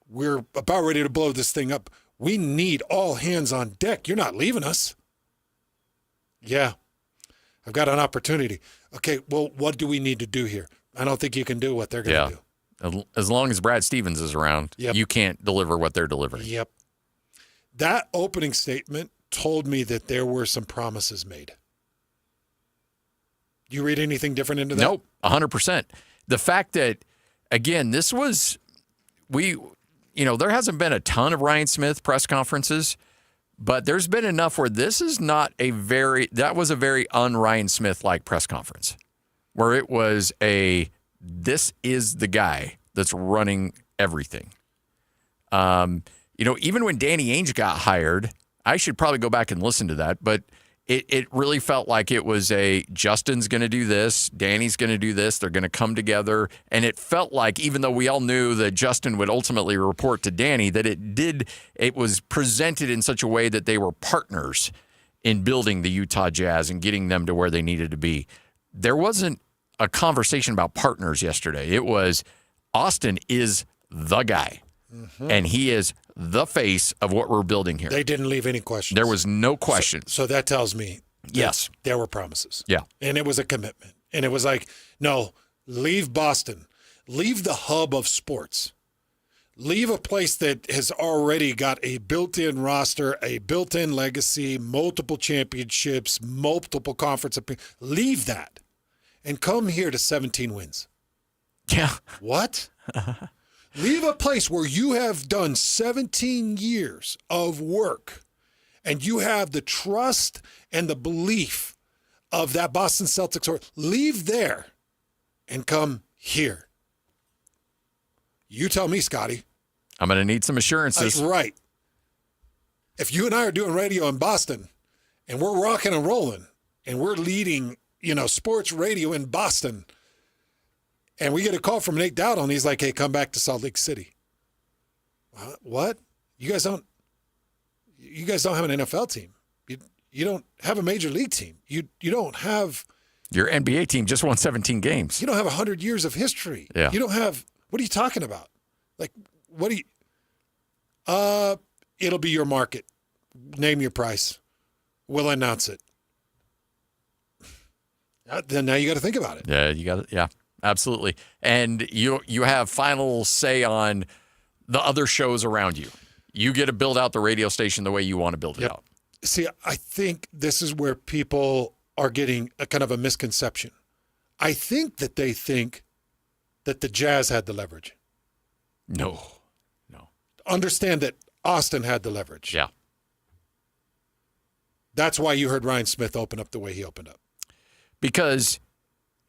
[SPEAKER 13] We're about ready to blow this thing up. We need all hands on deck. You're not leaving us. Yeah. I've got an opportunity. Okay, well, what do we need to do here? I don't think you can do what they're going to
[SPEAKER 12] do. As long as Brad Stevens is around, you can't deliver what they're delivering.
[SPEAKER 13] Yep. That opening statement told me that there were some promises made. Do you read anything different into that?
[SPEAKER 12] Nope, 100%. The fact that, again, this was, there hasn't been a ton of Ryan Smith press conferences, but there's been enough where this is not that was a very un-Ryan Smith-like press conference, where it was this is the guy that's running everything. Even when Danny Ainge got hired, I should probably go back and listen to that, but it really felt like it was Justin's going to do this, Danny's going to do this, they're going to come together, and it felt like, even though we all knew that Justin would ultimately report to Danny, that it was presented in such a way that they were partners in building the Utah Jazz and getting them to where they needed to be. There wasn't a conversation about partners yesterday. It was Austin is the guy, and he is the face of what we're building here.
[SPEAKER 13] They didn't leave any questions.
[SPEAKER 12] There was no question.
[SPEAKER 13] So that tells me
[SPEAKER 12] Yes.
[SPEAKER 13] There were promises.
[SPEAKER 12] Yeah.
[SPEAKER 13] And it was a commitment. And it was like, no, leave Boston. Leave the hub of sports. Leave a place that has already got a built-in roster, a built-in legacy, multiple championships, multiple conference appearances. Leave that and come here to 17 wins.
[SPEAKER 12] Yeah.
[SPEAKER 13] What? Leave a place where you have done 17 years of work and you have the trust and the belief of that Boston Celtics. Leave there and come here. You tell me, Scotty.
[SPEAKER 12] I'm going to need some assurances.
[SPEAKER 13] Right. If you and I are doing radio in Boston and we're rocking and rolling and we're leading, sports radio in Boston, and we get a call from Nate Dowdle and he's like, hey, come back to Salt Lake City. What? You guys don't have an NFL team. You don't have a major league team. You don't have.
[SPEAKER 12] Your NBA team just won 17 games.
[SPEAKER 13] You don't have 100 years of history.
[SPEAKER 12] Yeah.
[SPEAKER 13] You don't have. What are you talking about? Like, what do you? It'll be your market. Name your price. We'll announce it. Then now you got to think about it.
[SPEAKER 12] Yeah, you got it. Yeah, absolutely. And you have final say on the other shows around you. You get to build out the radio station the way you want to build it out.
[SPEAKER 13] See, I think this is where people are getting a kind of a misconception. I think that they think that the Jazz had the leverage.
[SPEAKER 12] No.
[SPEAKER 13] Understand that Austin had the leverage.
[SPEAKER 12] Yeah.
[SPEAKER 13] That's why you heard Ryan Smith open up the way he opened up.
[SPEAKER 12] Because,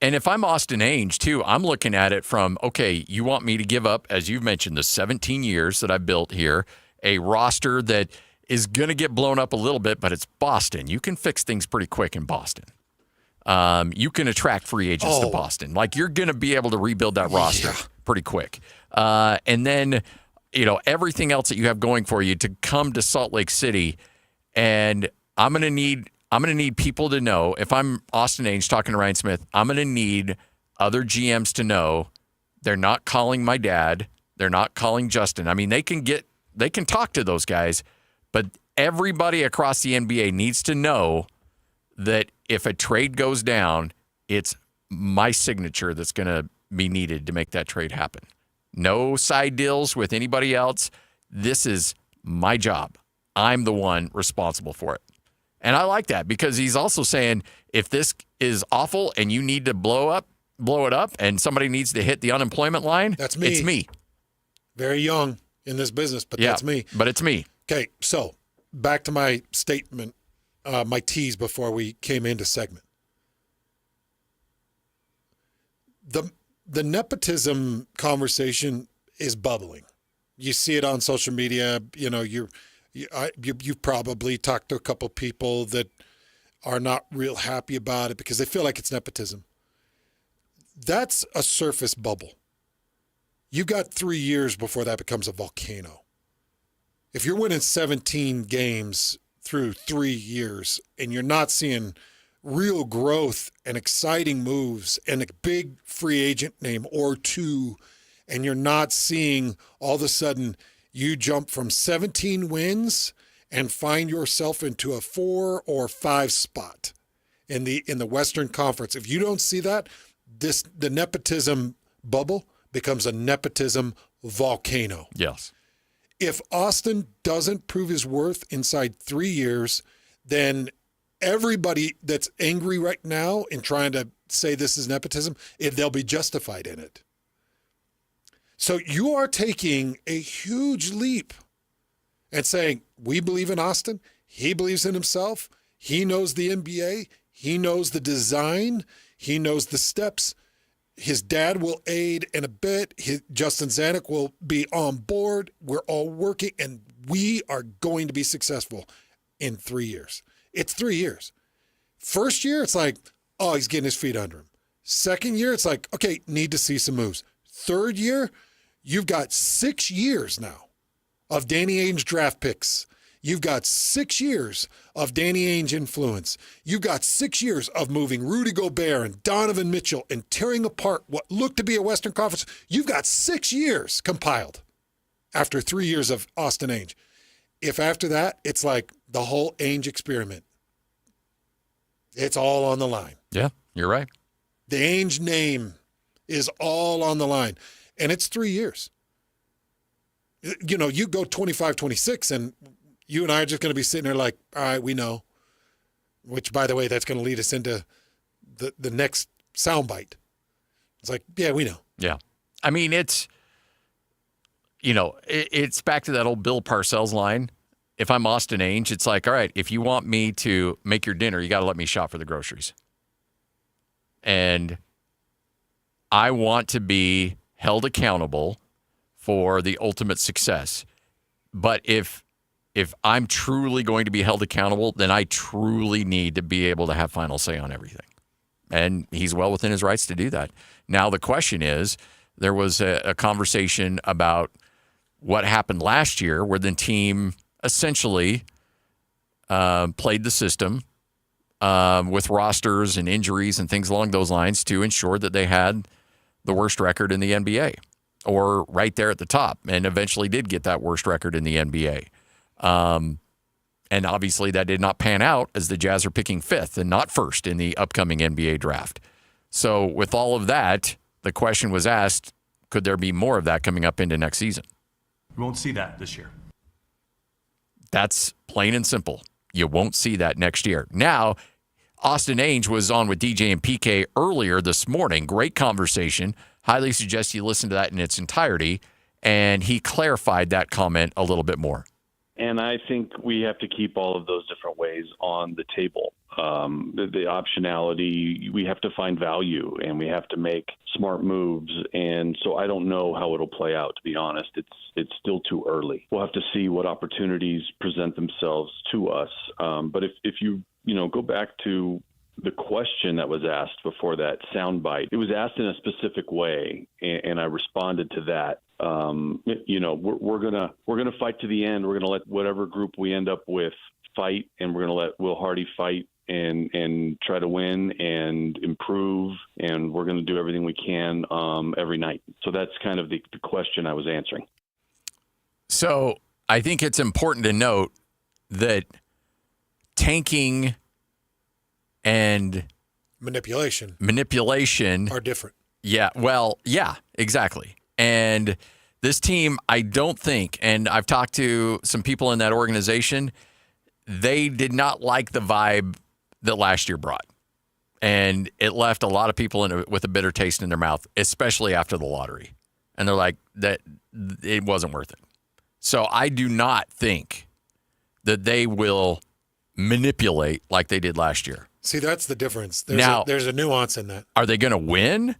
[SPEAKER 12] and if I'm Austin Ainge too, I'm looking at it from, okay, you want me to give up, as you've mentioned, the 17 years that I built here, a roster that is going to get blown up a little bit, but it's Boston. You can fix things pretty quick in Boston. You can attract free agents to Boston. Like, you're going to be able to rebuild that roster pretty quick. And then, everything else that you have going for you to come to Salt Lake City, and I'm going to need people to know, if I'm Austin Ainge talking to Ryan Smith, I'm going to need other GMs to know they're not calling my dad. They're not calling Justin. I mean, they can talk to those guys, but everybody across the NBA needs to know that if a trade goes down, it's my signature that's going to be needed to make that trade happen. No side deals with anybody else. This is my job. I'm the one responsible for it. And I like that, because he's also saying, if this is awful and you need to blow it up, and somebody needs to hit the unemployment line,
[SPEAKER 13] that's me.
[SPEAKER 12] It's me.
[SPEAKER 13] Very young in this business, but that's me.
[SPEAKER 12] But it's me.
[SPEAKER 13] Okay, so back to my statement, my tease before we came into segment. The nepotism conversation is bubbling. You see it on social media. You've probably talked to a couple people that are not real happy about it because they feel like it's nepotism. That's a surface bubble. You've got 3 years before that becomes a volcano. If you're winning 17 games through 3 years and you're not seeing real growth and exciting moves and a big free agent name or two, and you're not seeing all of a sudden you jump from 17 wins and find yourself into a 4 or 5 spot in the Western Conference. If you don't see that, the nepotism bubble becomes a nepotism volcano.
[SPEAKER 12] Yes.
[SPEAKER 13] If Austin doesn't prove his worth inside 3 years, then everybody that's angry right now and trying to say this is nepotism, they'll be justified in it. So you are taking a huge leap and saying, we believe in Austin. He believes in himself. He knows the NBA. He knows the design. He knows the steps. His dad will aid in a bit. Justin Zanuck will be on board. We're all working, and we are going to be successful in 3 years. It's 3 years. First year, it's like, oh, he's getting his feet under him. Second year, it's like, okay, need to see some moves. Third year, you've got 6 years now of Danny Ainge draft picks. You've got 6 years of Danny Ainge influence. You've got 6 years of moving Rudy Gobert and Donovan Mitchell and tearing apart what looked to be a Western Conference. You've got 6 years compiled after 3 years of Austin Ainge. If after that, it's like the whole Ainge experiment. It's all on the line.
[SPEAKER 12] Yeah, you're right.
[SPEAKER 13] The Ainge name is all on the line. And it's 3 years. You know, you go 25, 26, and you and I are just going to be sitting there like, all right, we know. Which, by the way, that's going to lead us into the next soundbite. It's like, yeah, we know.
[SPEAKER 12] Yeah. I mean, it's, it's back to that old Bill Parcells line. If I'm Austin Ainge, it's like, all right, if you want me to make your dinner, you got to let me shop for the groceries. And I want to be held accountable for the ultimate success. But if I'm truly going to be held accountable, then I truly need to be able to have final say on everything. And he's well within his rights to do that. Now, the question is, there was a conversation about what happened last year where the team essentially played the system with rosters and injuries and things along those lines to ensure that they had the worst record in the NBA, or right there at the top, and eventually did get that worst record in the NBA. And obviously that did not pan out, as the Jazz are picking 5th and not 1st in the upcoming NBA draft. So with all of that, the question was asked, could there be more of that coming up into next season?
[SPEAKER 14] You won't see that this year.
[SPEAKER 12] That's plain and simple. You won't see that next year. Now, Austin Ainge was on with DJ and PK earlier this morning. Great conversation. Highly suggest you listen to that in its entirety. And he clarified that comment a little bit more.
[SPEAKER 15] And I think we have to keep all of those different ways on the table. The optionality, we have to find value, and we have to make smart moves. And so I don't know how it'll play out, to be honest. It's still too early. We'll have to see what opportunities present themselves to us. But if you go back to the question that was asked before that soundbite, it was asked in a specific way, and I responded to that. We're gonna fight to the end. We're gonna let whatever group we end up with fight, and we're gonna let Will Hardy fight and try to win and improve, and we're gonna do everything we can every night. So that's kind of the question I was answering.
[SPEAKER 12] So I think it's important to note that tanking and manipulation
[SPEAKER 13] are different.
[SPEAKER 12] Yeah, well, yeah, exactly. And this team, I don't think, and I've talked to some people in that organization, they did not like the vibe that last year brought. And it left a lot of people with a bitter taste in their mouth, especially after the lottery. And they're like, that it wasn't worth it. So I do not think that they will manipulate like they did last year.
[SPEAKER 13] See, that's the difference. There's a nuance in that.
[SPEAKER 12] Are they going to win?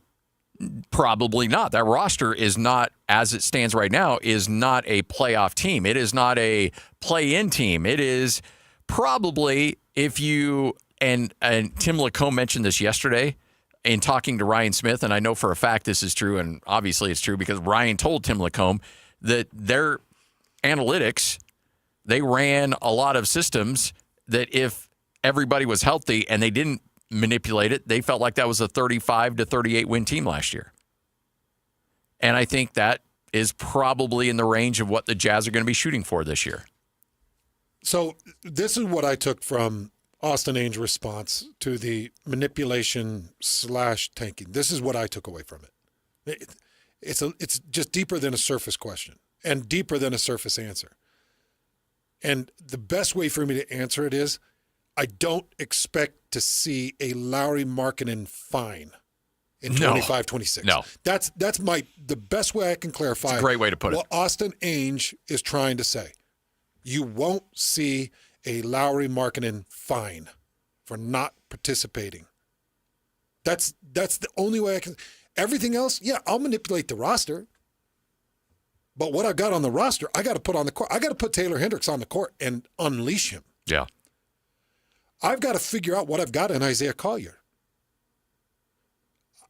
[SPEAKER 12] Probably not. That roster is not, as it stands right now, is not a playoff team. It is not a play-in team. It is probably, if you, and Tim Lacombe mentioned this yesterday in talking to Ryan Smith, and I know for a fact this is true, and obviously it's true because Ryan told Tim Lacombe that their analytics, they ran a lot of systems that if everybody was healthy and they didn't manipulate it, they felt like that was a 35 to 38 win team last year. And I think that is probably in the range of what the Jazz are going to be shooting for this year.
[SPEAKER 13] So this is what I took from Austin Ainge's response to the manipulation / tanking. This is what I took away from it. It's just deeper than a surface question and deeper than a surface answer. And the best way for me to answer it is, I don't expect to see a Lauri Markkanen fine in 25-26.
[SPEAKER 12] No.
[SPEAKER 13] That's the best way I can clarify.
[SPEAKER 12] It's a great way to put it.
[SPEAKER 13] What Austin Ainge is trying to say. You won't see a Lauri Markkanen fine for not participating. That's the only way I can. Everything else, yeah, I'll manipulate the roster. But what I've got on the roster, I got to put on the court. I got to put Taylor Hendricks on the court and unleash him.
[SPEAKER 12] Yeah.
[SPEAKER 13] I've got to figure out what I've got in Isaiah Collier.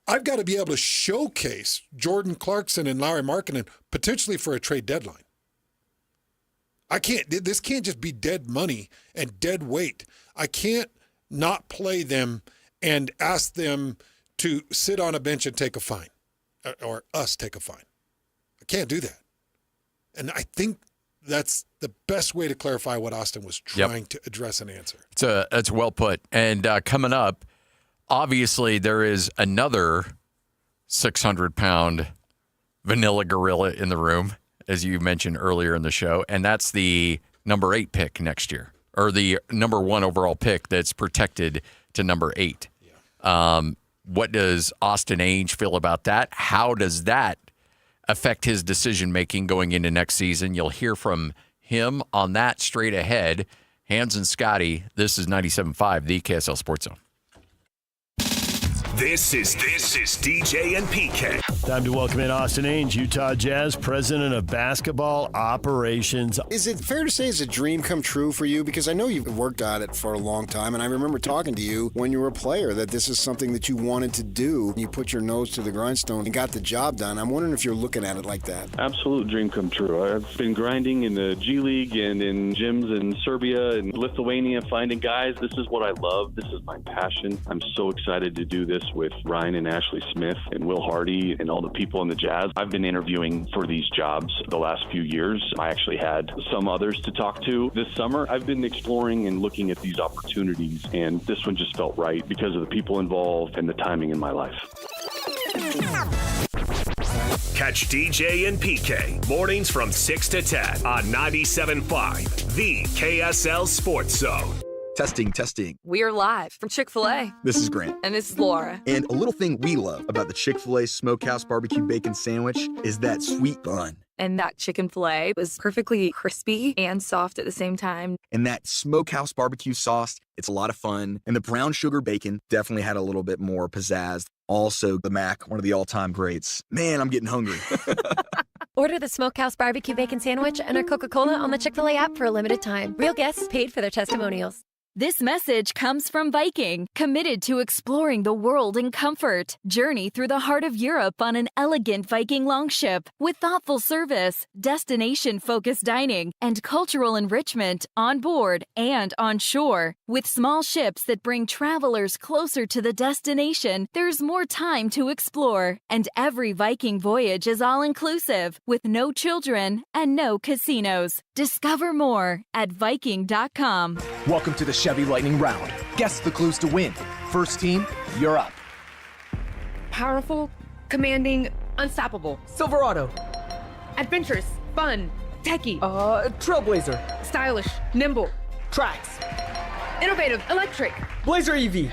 [SPEAKER 13] I've got to be able to showcase Jordan Clarkson and Lauri Markkanen potentially for a trade deadline. This can't just be dead money and dead weight. I can't not play them and ask them to sit on a bench and take a fine, or us take a fine. I can't do that. And I think that's the best way to clarify what Austin was trying to address and answer.
[SPEAKER 12] It's well put. And coming up, obviously there is another 600-pound vanilla gorilla in the room, as you mentioned earlier in the show, and that's the number 8 pick next year, or the number 1 overall pick that's protected to number 8. Yeah. What does Austin Ainge feel about that? How does that affect his decision-making going into next season? You'll hear from him on that straight ahead. Hans and Scotty, this is 97.5, the KSL Sports Zone.
[SPEAKER 6] This is DJ and PK.
[SPEAKER 16] Time to welcome in Austin Ainge, Utah Jazz President of Basketball Operations.
[SPEAKER 17] Is it fair to say it's a dream come true for you? Because I know you've worked on it for a long time, and I remember talking to you when you were a player that this is something that you wanted to do. You put your nose to the grindstone and got the job done. I'm wondering if you're looking at it like that.
[SPEAKER 15] Absolute dream come true. I've been grinding in the G League and in gyms in Serbia and Lithuania, finding guys. This is what I love. This is my passion. I'm so excited to do this with Ryan and Ashley Smith and Will Hardy and all the people in the Jazz. I've been interviewing for these jobs the last few years. I actually had some others to talk to this summer. I've been exploring and looking at these opportunities, and this one just felt right because of the people involved and the timing in my life.
[SPEAKER 6] Catch DJ and PK mornings from 6 to 10 on 97.5, the KSL Sports Zone.
[SPEAKER 19] Testing.
[SPEAKER 20] We're live from Chick-fil-A.
[SPEAKER 19] This is Grant.
[SPEAKER 20] And this is Laura.
[SPEAKER 19] And a little thing we love about the Chick-fil-A Smokehouse Barbecue Bacon Sandwich is that sweet bun.
[SPEAKER 20] And that chicken filet was perfectly crispy and soft at the same time.
[SPEAKER 19] And that Smokehouse Barbecue sauce, it's a lot of fun. And the brown sugar bacon definitely had a little bit more pizzazz. Also, the Mac, one of the all-time greats. Man, I'm getting hungry.
[SPEAKER 24] Order the Smokehouse Barbecue Bacon Sandwich and our Coca-Cola on the Chick-fil-A app for a limited time. Real guests paid for their testimonials.
[SPEAKER 25] This message comes from Viking, committed to exploring the world in comfort. Journey through the heart of Europe on an elegant Viking longship with thoughtful service, destination-focused dining, and cultural enrichment on board and on shore. With small ships that bring travelers closer to the destination, there's more time to explore. And every Viking voyage is all-inclusive, with no children and no casinos. Discover more at Viking.com.
[SPEAKER 26] Welcome to the Chevy Lightning Round. Guess the clues to win. First team, you're up.
[SPEAKER 27] Powerful, commanding, unstoppable.
[SPEAKER 26] Silverado.
[SPEAKER 27] Adventurous, fun, techie.
[SPEAKER 26] Trailblazer.
[SPEAKER 27] Stylish, nimble.
[SPEAKER 26] Trax.
[SPEAKER 27] Innovative, electric.
[SPEAKER 26] Blazer EV.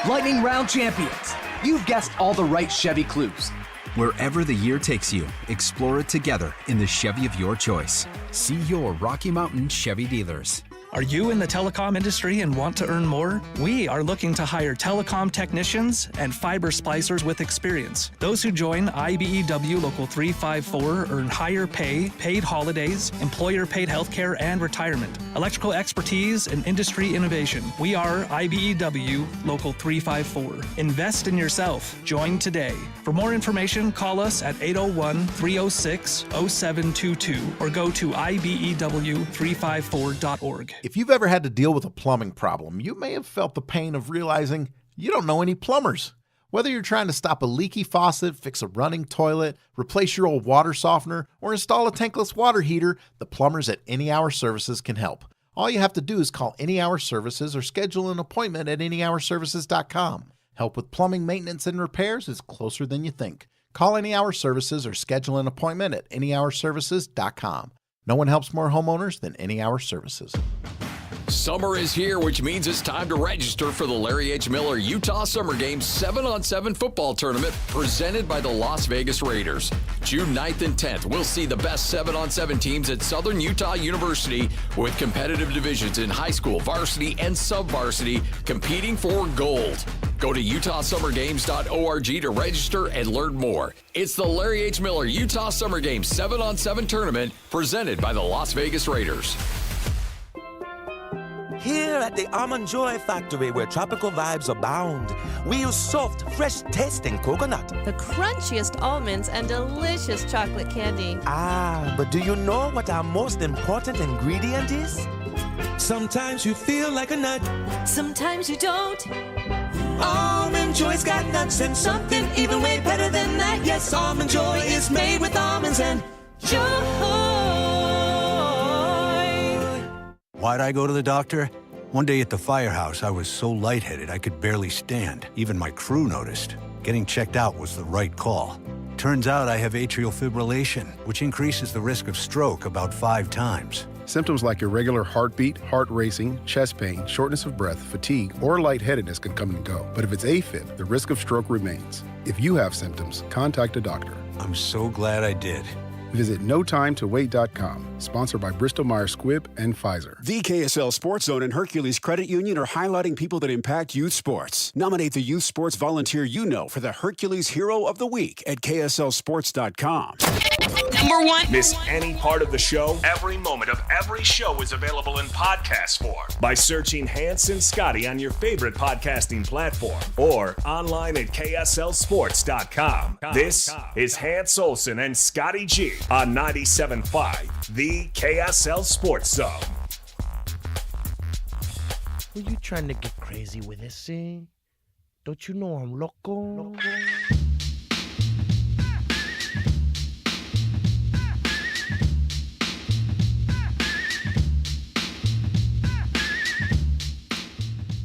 [SPEAKER 26] Lightning Round champions. You've guessed all the right Chevy clues.
[SPEAKER 28] Wherever the year takes you, explore it together in the Chevy of your choice. See your Rocky Mountain Chevy dealers.
[SPEAKER 2] Are you in the telecom industry and want to earn more? We are looking to hire telecom technicians and fiber splicers with experience. Those who join IBEW Local 354 earn higher pay, paid holidays, employer-paid healthcare, and retirement. Electrical expertise and industry innovation. We are IBEW Local 354. Invest in yourself. Join today. For more information, call us at 801-306-0722 or go to IBEW354.org.
[SPEAKER 5] If you've ever had to deal with a plumbing problem, you may have felt the pain of realizing you don't know any plumbers. Whether you're trying to stop a leaky faucet, fix a running toilet, replace your old water softener, or install a tankless water heater, the plumbers at Any Hour Services can help. All you have to do is call Any Hour Services or schedule an appointment at anyhourservices.com. Help with plumbing maintenance and repairs is closer than you think. Call Any Hour Services or schedule an appointment at anyhourservices.com. No one helps more homeowners than Any Hour Services.
[SPEAKER 12] Summer is here, which means it's time to register for the Larry H. Miller Utah Summer Games 7-on-7 football tournament presented by the Las Vegas Raiders. June 9th and 10th, we'll see the best 7-on-7 teams at Southern Utah University with competitive divisions in high school, varsity, and sub-varsity competing for gold. Go to utahsummergames.org to register and learn more. It's the Larry H. Miller Utah Summer Games 7-on-7 tournament presented by the Las Vegas Raiders.
[SPEAKER 29] Here at the Almond Joy Factory, where tropical vibes abound, we use soft, fresh-tasting coconut.
[SPEAKER 30] The crunchiest almonds and delicious chocolate candy.
[SPEAKER 29] Ah, but do you know what our most important ingredient is? Sometimes you feel like a nut.
[SPEAKER 30] Sometimes you don't.
[SPEAKER 29] Almond Joy's got nuts and something even way better than that. Yes, Almond Joy is made with almonds and joy.
[SPEAKER 1] Why'd I go to the doctor? One day at the firehouse, I was so lightheaded I could barely stand. Even my crew noticed. Getting checked out was the right call. Turns out I have atrial fibrillation, which increases the risk of stroke about 5 times.
[SPEAKER 4] Symptoms like irregular heartbeat, heart racing, chest pain, shortness of breath, fatigue, or lightheadedness can come and go. But if it's AFib, the risk of stroke remains. If you have symptoms, contact a doctor.
[SPEAKER 1] I'm so glad I did.
[SPEAKER 4] Visit notimetowait.com. Sponsored by Bristol-Myers Squibb and Pfizer.
[SPEAKER 28] The KSL Sports Zone and Hercules Credit Union are highlighting people that impact youth sports. Nominate the youth sports volunteer you know for the Hercules Hero of the Week at KSLSports.com.
[SPEAKER 6] Number 1. Miss any part of the show? Every moment of every show is available in podcast form by searching Hans and Scotty on your favorite podcasting platform or online at KSLSports.com. This is Hans Olsen and Scotty G on 97.5, the KSL Sports Zone.
[SPEAKER 7] Who you trying to get crazy with this, eh? Don't you know I'm loco?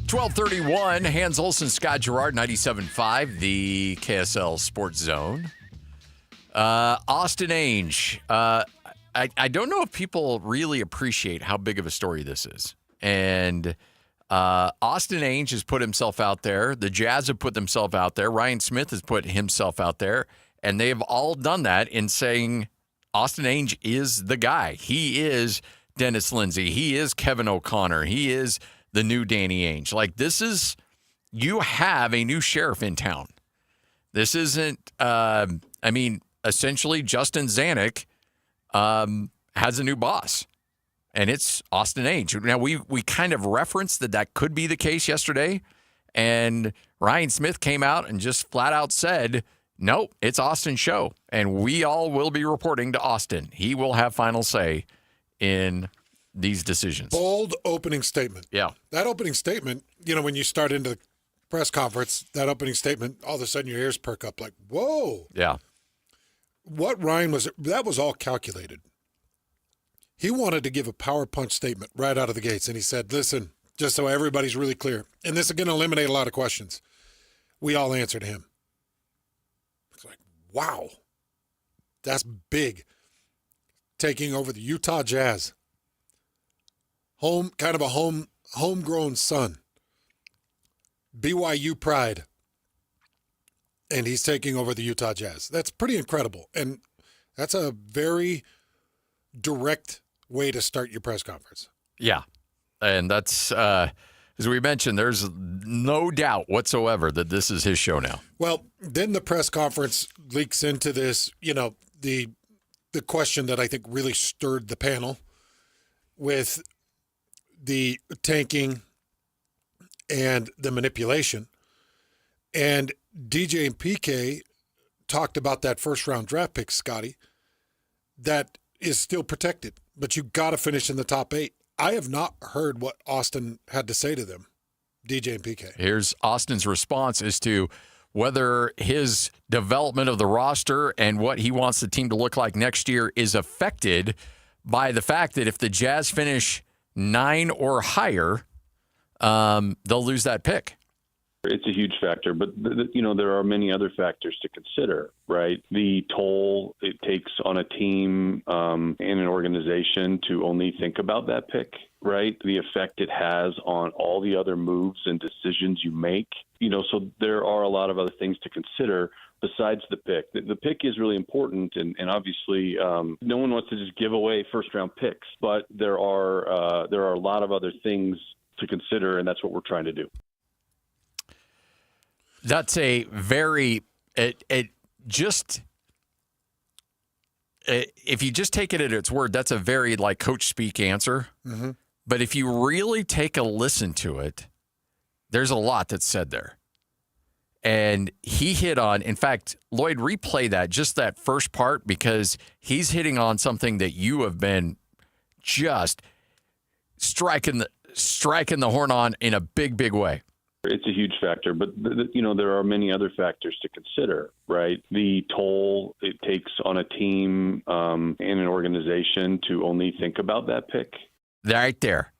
[SPEAKER 12] 12:31, Hans Olsen, Scott Gerard, 97.5, the KSL Sports Zone. Austin Ainge. I don't know if people really appreciate how big of a story this is. And Austin Ainge has put himself out there. The Jazz have put themselves out there. Ryan Smith has put himself out there. And they have all done that in saying Austin Ainge is the guy. He is Dennis Lindsey. He is Kevin O'Connor. He is the new Danny Ainge. Like, this is, you have a new sheriff in town. This isn't, essentially Justin Zanuck has a new boss, and it's Austin Ainge. Now, we kind of referenced that could be the case yesterday, and Ryan Smith came out and just flat out said, nope, it's Austin's show, and we all will be reporting to Austin. He will have final say in these decisions.
[SPEAKER 13] Bold opening statement.
[SPEAKER 12] Yeah. That
[SPEAKER 13] opening statement, when you start into the press conference, that opening statement, all of a sudden your ears perk up like, whoa.
[SPEAKER 12] Yeah.
[SPEAKER 13] What Ryan that was all calculated. He wanted to give a power punch statement right out of the gates, and he said, listen, just so everybody's really clear, and this is going to eliminate a lot of questions. We all answered him. It's like, wow. That's big. Taking over the Utah Jazz. Kind of a homegrown son. BYU pride. And he's taking over the Utah Jazz. That's pretty incredible. And that's a very direct way to start your press conference.
[SPEAKER 12] Yeah. And that's, as we mentioned, there's no doubt whatsoever that this is his show now.
[SPEAKER 13] Well, then the press conference leaks into this, the question that I think really stirred the panel with the tanking and the manipulation. And DJ and PK talked about that first-round draft pick, Scotty, that is still protected, but you got to finish in the top 8. I have not heard what Austin had to say to them, DJ and PK.
[SPEAKER 12] Here's Austin's response as to whether his development of the roster and what he wants the team to look like next year is affected by the fact that if the Jazz finish 9 or higher, they'll lose that pick.
[SPEAKER 15] It's a huge factor, but there are many other factors to consider, right? The toll it takes on a team and an organization to only think about that pick, right? The effect it has on all the other moves and decisions you make. So there are a lot of other things to consider besides the pick. The pick is really important, and obviously no one wants to just give away first-round picks, but there are a lot of other things to consider, and that's what we're trying to do.
[SPEAKER 12] That's a very if you just take it at its word, that's a very coach speak answer.
[SPEAKER 13] Mm-hmm.
[SPEAKER 12] But if you really take a listen to it, there's a lot that's said there. And he hit on, in fact, Lloyd, replay that first part, because he's hitting on something that you have been just striking the horn on in a big, big way.
[SPEAKER 15] It's a huge factor, but there are many other factors to consider, right? The toll it takes on a team and an organization to only think about that pick.
[SPEAKER 12] Right there.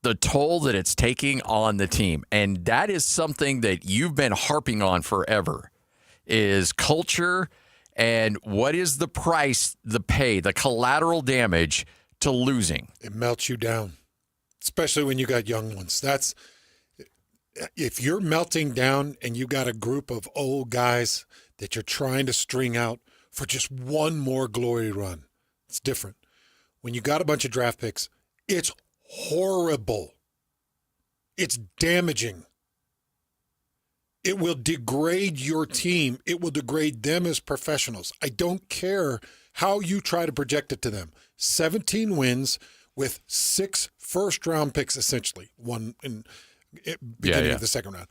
[SPEAKER 12] the toll that it's taking on the team. And that is something that you've been harping on forever, is culture and what is the price, the pay, the collateral damage to losing.
[SPEAKER 13] It melts you down, especially when you got young ones. If you're melting down and you got a group of old guys that you're trying to string out for just one more glory run, it's different. When you got a bunch of draft picks, it's horrible. It's damaging. It will degrade your team. It will degrade them as professionals. I don't care how you try to project it to them. 17 wins with 6 first-round picks, essentially. One in beginning of the second round.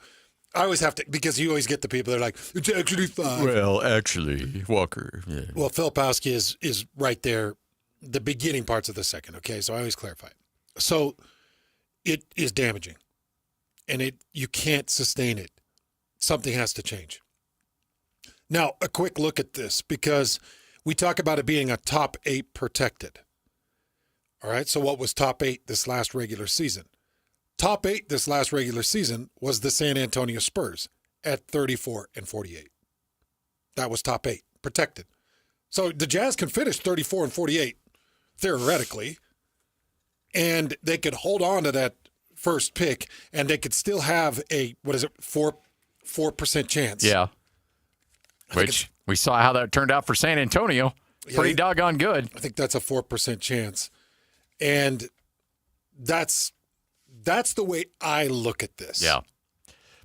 [SPEAKER 13] I always have to, because you always get the people that are like, it's actually 5.
[SPEAKER 12] Well, actually, Walker. Yeah.
[SPEAKER 13] Well, Filipowski is right there, the beginning parts of the second, okay? So I always clarify it. So it is damaging, and you can't sustain it. Something has to change. Now, a quick look at this, because we talk about it being a top 8 protected. All right, so what was top 8 this last regular season? Top 8 this last regular season was the San Antonio Spurs at 34-48. That was top 8, protected. So the Jazz can finish 34-48, theoretically, and they could hold on to that first pick, and they could still have a, 4% chance.
[SPEAKER 12] Yeah. Which we saw how that turned out for San Antonio. Pretty doggone good.
[SPEAKER 13] I think that's a 4% chance. And that's the way I look at this.
[SPEAKER 12] Yeah.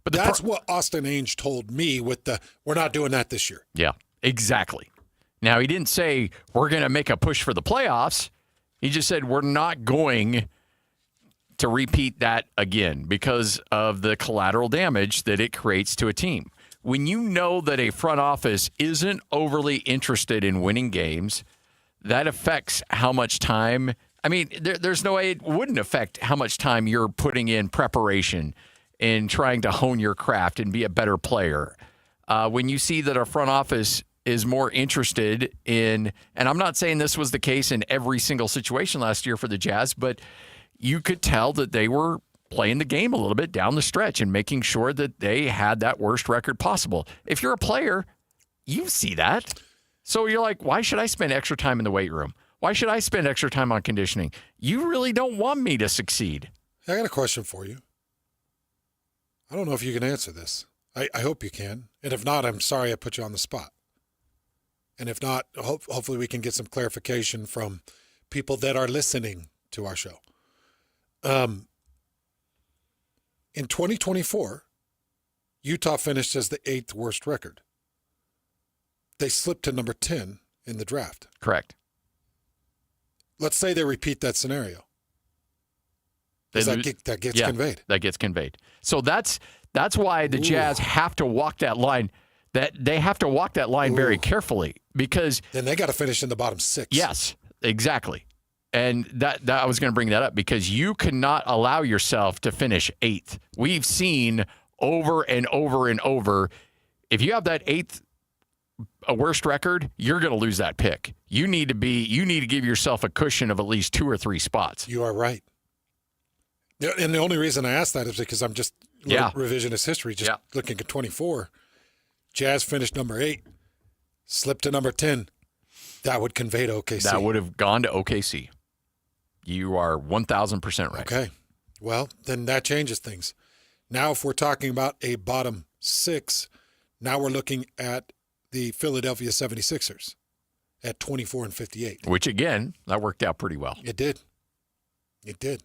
[SPEAKER 13] But that's what Austin Ainge told me with we're not doing that this year.
[SPEAKER 12] Yeah, exactly. Now, he didn't say we're going to make a push for the playoffs. He just said we're not going to repeat that again because of the collateral damage that it creates to a team. When you know that a front office isn't overly interested in winning games, that affects how much time. I mean, there's no way it wouldn't affect how much time you're putting in preparation in trying to hone your craft and be a better player. When you see that a front office is more interested in, and I'm not saying this was the case in every single situation last year for the Jazz, but you could tell that they were playing the game a little bit down the stretch and making sure that they had that worst record possible. If you're a player, you see that. So you're like, why should I spend extra time in the weight room? Why should I spend extra time on conditioning? You really don't want me to succeed.
[SPEAKER 13] I got a question for you. I don't know if you can answer this. I hope you can. And if not, I'm sorry I put you on the spot. And if not, hopefully we can get some clarification from people that are listening to our show. In 2024, Utah finished as the 8th worst record. They slipped to number 10 in the draft.
[SPEAKER 12] Correct.
[SPEAKER 13] Let's say they repeat that scenario. That gets conveyed.
[SPEAKER 12] That gets conveyed. So that's why the Jazz have to walk that line. That they have to walk that line very carefully, because
[SPEAKER 13] then they got to finish in the bottom 6.
[SPEAKER 12] Yes, exactly. And that I was going to bring that up, because you cannot allow yourself to finish 8th. We've seen over and over and over, if you have that 8th worst record, you're going to lose that pick. You need to give yourself a cushion of at least 2 or 3 spots.
[SPEAKER 13] You are right. And the only reason I asked that is because I'm just revisionist history, just looking at 24. Jazz finished number 8, slipped to number 10. That would convey to OKC.
[SPEAKER 12] That would have gone to OKC. You are 1,000% right.
[SPEAKER 13] Okay. Well, then that changes things. Now, if we're talking about a bottom 6, now we're looking at the Philadelphia 76ers at 24-58.
[SPEAKER 12] Which, again, that worked out pretty well.
[SPEAKER 13] It did. It did.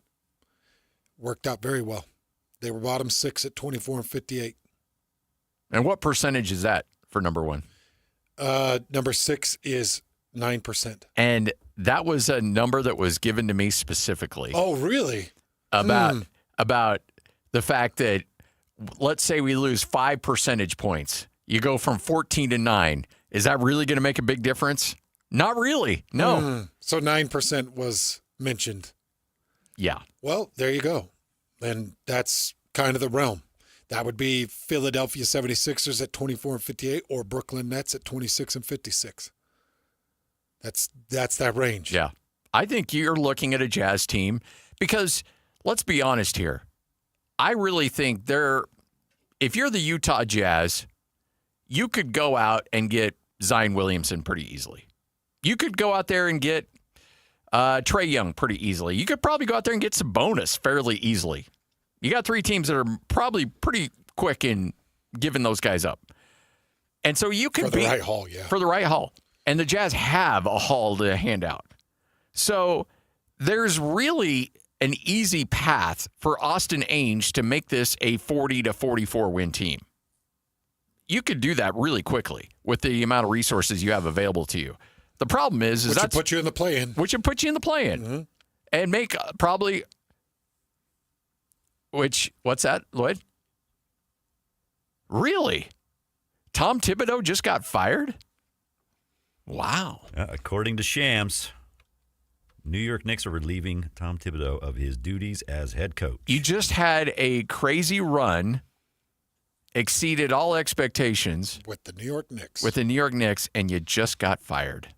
[SPEAKER 13] Worked out very well. They were bottom 6 at 24-58.
[SPEAKER 12] And what percentage is that for number 1?
[SPEAKER 13] Number 6 is 9%.
[SPEAKER 12] And that was a number that was given to me specifically.
[SPEAKER 13] Oh, really?
[SPEAKER 12] About the fact that, let's say we lose 5 percentage points. You go from 14 to 9. Is that really going to make a big difference? Not really. No.
[SPEAKER 13] So 9% was mentioned.
[SPEAKER 12] Yeah.
[SPEAKER 13] Well, there you go. And that's kind of the realm. That would be Philadelphia 76ers at 24-58 or Brooklyn Nets at 26-56. That's that range.
[SPEAKER 12] Yeah. I think you're looking at a Jazz team because let's be honest here. I really think if you're the Utah Jazz, you could go out and get Zion Williamson pretty easily. You could go out there and get Trae Young pretty easily. You could probably go out there and get Sabonis fairly easily. You got 3 teams that are probably pretty quick in giving those guys up. And so you could
[SPEAKER 13] for the right haul, yeah.
[SPEAKER 12] For the right haul. And the Jazz have a haul to hand out. So there's really an easy path for Austin Ainge to make this a 40 to 44 win team. You could do that really quickly with the amount of resources you have available to you. The problem is
[SPEAKER 13] which would put you in the play-in.
[SPEAKER 12] Which would put you in the play-in.
[SPEAKER 13] Mm-hmm.
[SPEAKER 12] And make probably what's that, Lloyd? Really? Tom Thibodeau just got fired? Wow.
[SPEAKER 3] According to Shams, New York Knicks are relieving Tom Thibodeau of his duties as head coach.
[SPEAKER 12] You just had a crazy run, exceeded all expectations.
[SPEAKER 13] With the New York Knicks.
[SPEAKER 12] And you just got fired.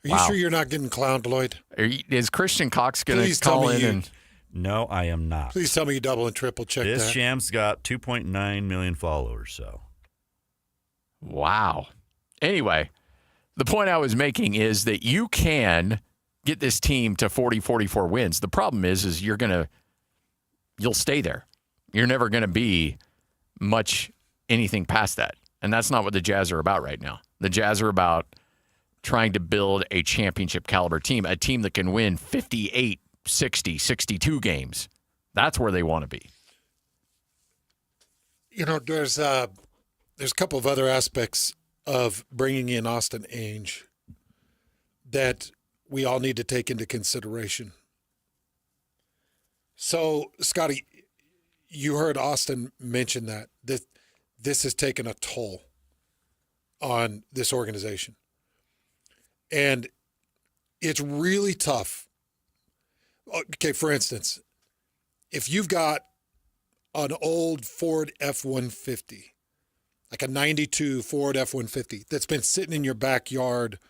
[SPEAKER 13] Are you sure you're not getting clowned, Lloyd?
[SPEAKER 12] Is Christian Cox going to call in? And
[SPEAKER 3] no, I am not.
[SPEAKER 13] Please tell me you double and triple check that.
[SPEAKER 3] This Shams got 2.9 million followers, so.
[SPEAKER 12] Wow. Anyway, the point I was making is that you can get this team to 40, 44 wins. The problem is you'll stay there. You're never going to be much anything past that. And that's not what the Jazz are about right now. The Jazz are about trying to build a championship caliber team, a team that can win 58, 60, 62 games. That's where they want to be.
[SPEAKER 13] You know, there's a couple of other aspects of bringing in Austin Ainge that we all need to take into consideration. So, Scotty, you heard Austin mention that this has taken a toll on this organization. And it's really tough. Okay, for instance, if you've got an old Ford F-150, like a 92 Ford F-150 that's been sitting in your backyard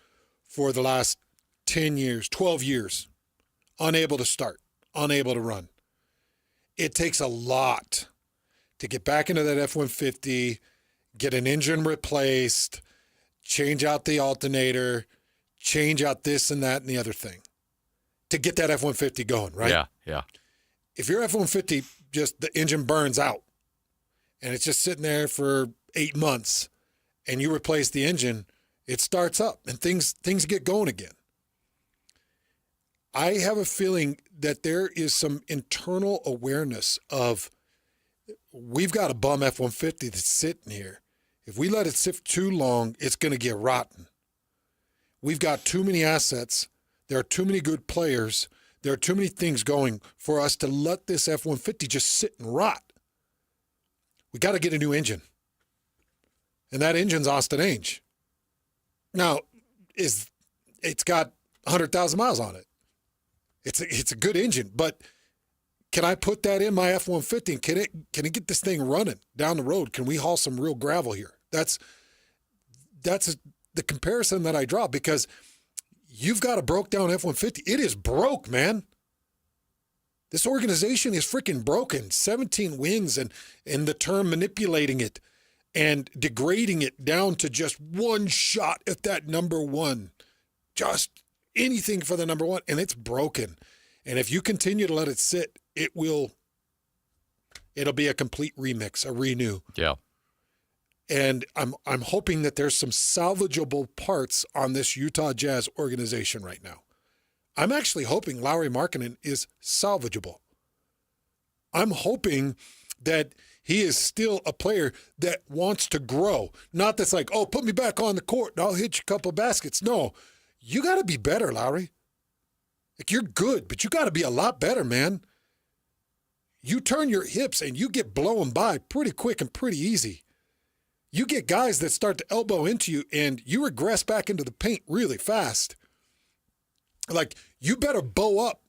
[SPEAKER 13] for the last 10 years, 12 years, unable to start, unable to run. It takes a lot to get back into that F-150, get an engine replaced, change out the alternator, change out this and that and the other thing to get that F-150 going, right?
[SPEAKER 12] Yeah.
[SPEAKER 13] If your F-150, just the engine burns out and it's just sitting there for 8 months and you replace the engine, it starts up and things get going again. I have a feeling that there is some internal awareness of we've got a bum F-150 that's sitting here. If we let it sit too long, it's going to get rotten. We've got too many assets. There are too many good players. There are too many things going for us to let this F-150 just sit and rot. We got to get a new engine. And that engine's Austin Ainge. Now, it's got 100,000 miles on it. It's a good engine, but can I put that in my F-150 and can it get this thing running down the road? Can we haul some real gravel here? That's the comparison that I draw, because you've got a broke down F-150. It is broke, man. This organization is freaking broken. 17 wins and the term manipulating it and degrading it down to just one shot at that number one. Just anything for the number one, and it's broken. And if you continue to let it sit, it'll be a complete remix, a renew.
[SPEAKER 12] Yeah.
[SPEAKER 13] And I'm hoping that there's some salvageable parts on this Utah Jazz organization right now. I'm actually hoping Lauri Markkanen is salvageable. I'm hoping that he is still a player that wants to grow. Not that's like, oh, put me back on the court and I'll hit you a couple baskets. No, you got to be better, Lauri. Like, you're good, but you got to be a lot better, man. You turn your hips and you get blown by pretty quick and pretty easy. You get guys that start to elbow into you and you regress back into the paint really fast. Like, you better bow up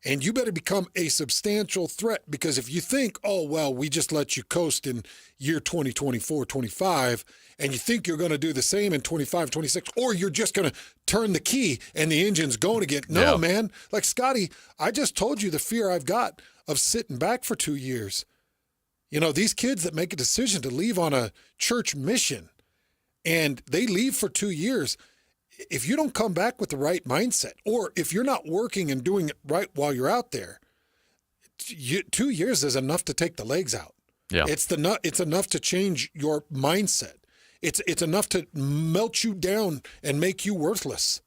[SPEAKER 13] And you better become a substantial threat, because if you think, oh, well, we just let you coast in year 2024, 25, and you think you're going to do the same in 25, 26, or you're just going to turn the key and the engine's going again. No, man. Like, Scotty, I just told you the fear I've got of sitting back for 2 years. You know, these kids that make a decision to leave on a church mission and they leave for 2 years, if you don't come back with the right mindset, or if you're not working and doing it right while you're out there, 2 years is enough to take the legs out.
[SPEAKER 12] Yeah.
[SPEAKER 13] It's enough to change your mindset. It's enough to melt you down and make you worthless.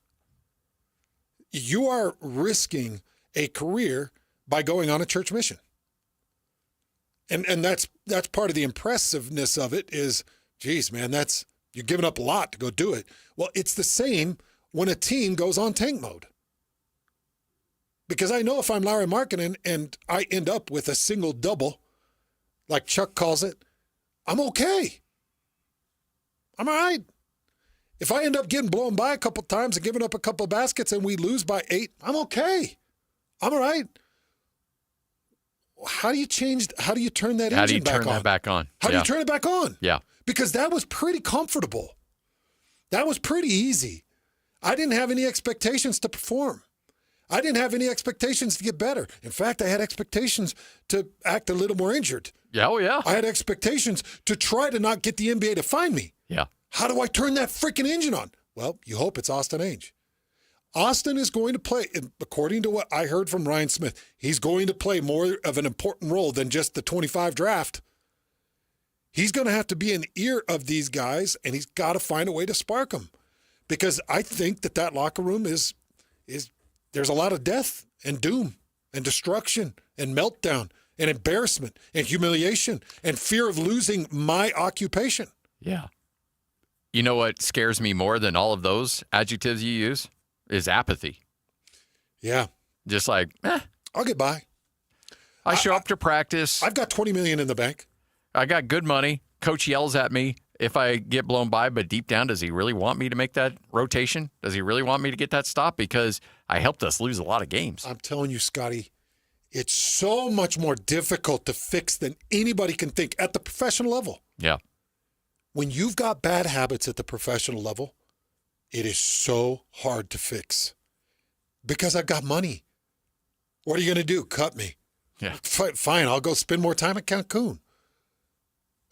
[SPEAKER 13] You are risking a career by going on a church mission. And that's part of the impressiveness of it is, geez, man, you're giving up a lot to go do it. Well, it's the same when a team goes on tank mode. Because I know if I'm Larry Markkinen and I end up with a single double, like Chuck calls it, I'm okay. I'm all right. If I end up getting blown by a couple times and giving up a couple baskets and we lose by 8, I'm okay. I'm all right. How do you turn that engine back on?
[SPEAKER 12] How do you turn that back on?
[SPEAKER 13] How do you turn it back on?
[SPEAKER 12] Yeah.
[SPEAKER 13] Because that was pretty comfortable. That was pretty easy. I didn't have any expectations to perform. I didn't have any expectations to get better. In fact, I had expectations to act a little more injured.
[SPEAKER 12] Yeah, oh yeah.
[SPEAKER 13] I had expectations to try to not get the NBA to find me.
[SPEAKER 12] Yeah.
[SPEAKER 13] How do I turn that freaking engine on? Well, you hope it's Austin Ainge. Austin is going to play, according to what I heard from Ryan Smith, he's going to play more of an important role than just the 25 draft. He's going to have to be in the ear of these guys, and he's got to find a way to spark them. Because I think that locker room is there's a lot of death and doom and destruction and meltdown and embarrassment and humiliation and fear of losing my occupation.
[SPEAKER 12] Yeah. You know what scares me more than all of those adjectives you use is apathy.
[SPEAKER 13] Yeah.
[SPEAKER 12] Just like,
[SPEAKER 13] I'll get by.
[SPEAKER 12] I show up to practice.
[SPEAKER 13] I've got $20 million in the bank.
[SPEAKER 12] I got good money. Coach yells at me if I get blown by, but deep down, does he really want me to make that rotation? Does he really want me to get that stop? Because I helped us lose a lot of games.
[SPEAKER 13] I'm telling you, Scotty, it's so much more difficult to fix than anybody can think at the professional level.
[SPEAKER 12] Yeah.
[SPEAKER 13] When you've got bad habits at the professional level, it is so hard to fix. Because I've got money. What are you going to do? Cut me.
[SPEAKER 12] Yeah.
[SPEAKER 13] Fine, I'll go spend more time at Cancun.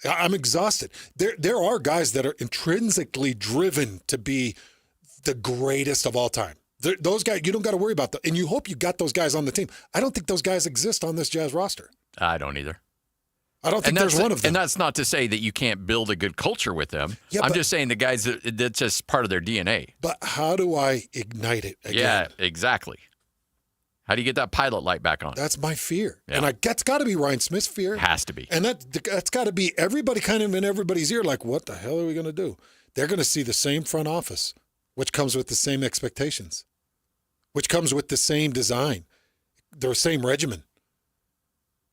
[SPEAKER 13] I'm exhausted. There are guys that are intrinsically driven to be the greatest of all time. Those guys, you don't got to worry about them. And you hope you got those guys on the team. I don't think those guys exist on this Jazz roster.
[SPEAKER 12] I don't either.
[SPEAKER 13] I don't think there's one of them.
[SPEAKER 12] And that's not to say that you can't build a good culture with them.
[SPEAKER 13] Yeah,
[SPEAKER 12] I'm just saying the guys, that's just part of their DNA.
[SPEAKER 13] But how do I ignite it again?
[SPEAKER 12] Yeah, exactly. How do you get that pilot light back on?
[SPEAKER 13] That's my fear.
[SPEAKER 12] Yeah.
[SPEAKER 13] And that's got to be Ryan Smith's fear.
[SPEAKER 12] It has to be.
[SPEAKER 13] And that's got to be everybody kind of in everybody's ear, like, what the hell are we going to do? They're going to see the same front office, which comes with the same expectations, which comes with the same design, the same regimen.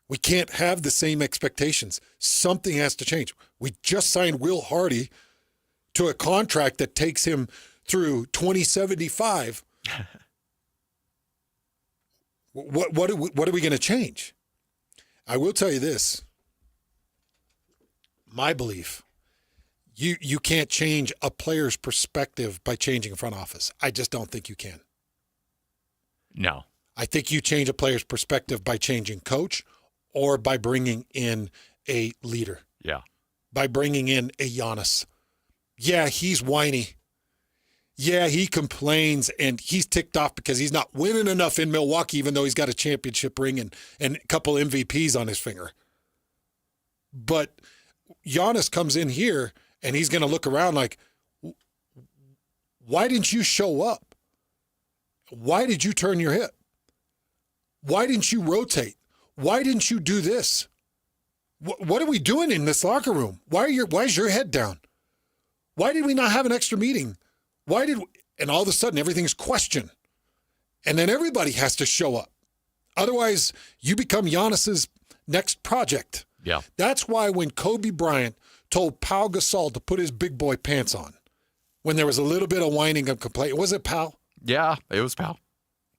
[SPEAKER 13] We can't have the same expectations. Something has to change. We just signed Will Hardy to a contract that takes him through 2075. What are we going to change? I will tell you this. My belief, you can't change a player's perspective by changing a front office. I just don't think you can.
[SPEAKER 12] No.
[SPEAKER 13] I think you change a player's perspective by changing coach or by bringing in a leader.
[SPEAKER 12] Yeah.
[SPEAKER 13] By bringing in a Giannis. Yeah, he's whiny. Yeah, he complains and he's ticked off because he's not winning enough in Milwaukee, even though he's got a championship ring and a couple MVPs on his finger. But Giannis comes in here and he's going to look around like, why didn't you show up? Why did you turn your hip? Why didn't you rotate? Why didn't you do this? What are we doing in this locker room? Why is your head down? Why did we not have an extra meeting? And all of a sudden everything's questioned. And then everybody has to show up. Otherwise, you become Giannis's next project.
[SPEAKER 12] Yeah.
[SPEAKER 13] That's why when Kobe Bryant told Pau Gasol to put his big boy pants on, when there was a little bit of whining and complaining, was it Pau?
[SPEAKER 12] Yeah, it was Pau.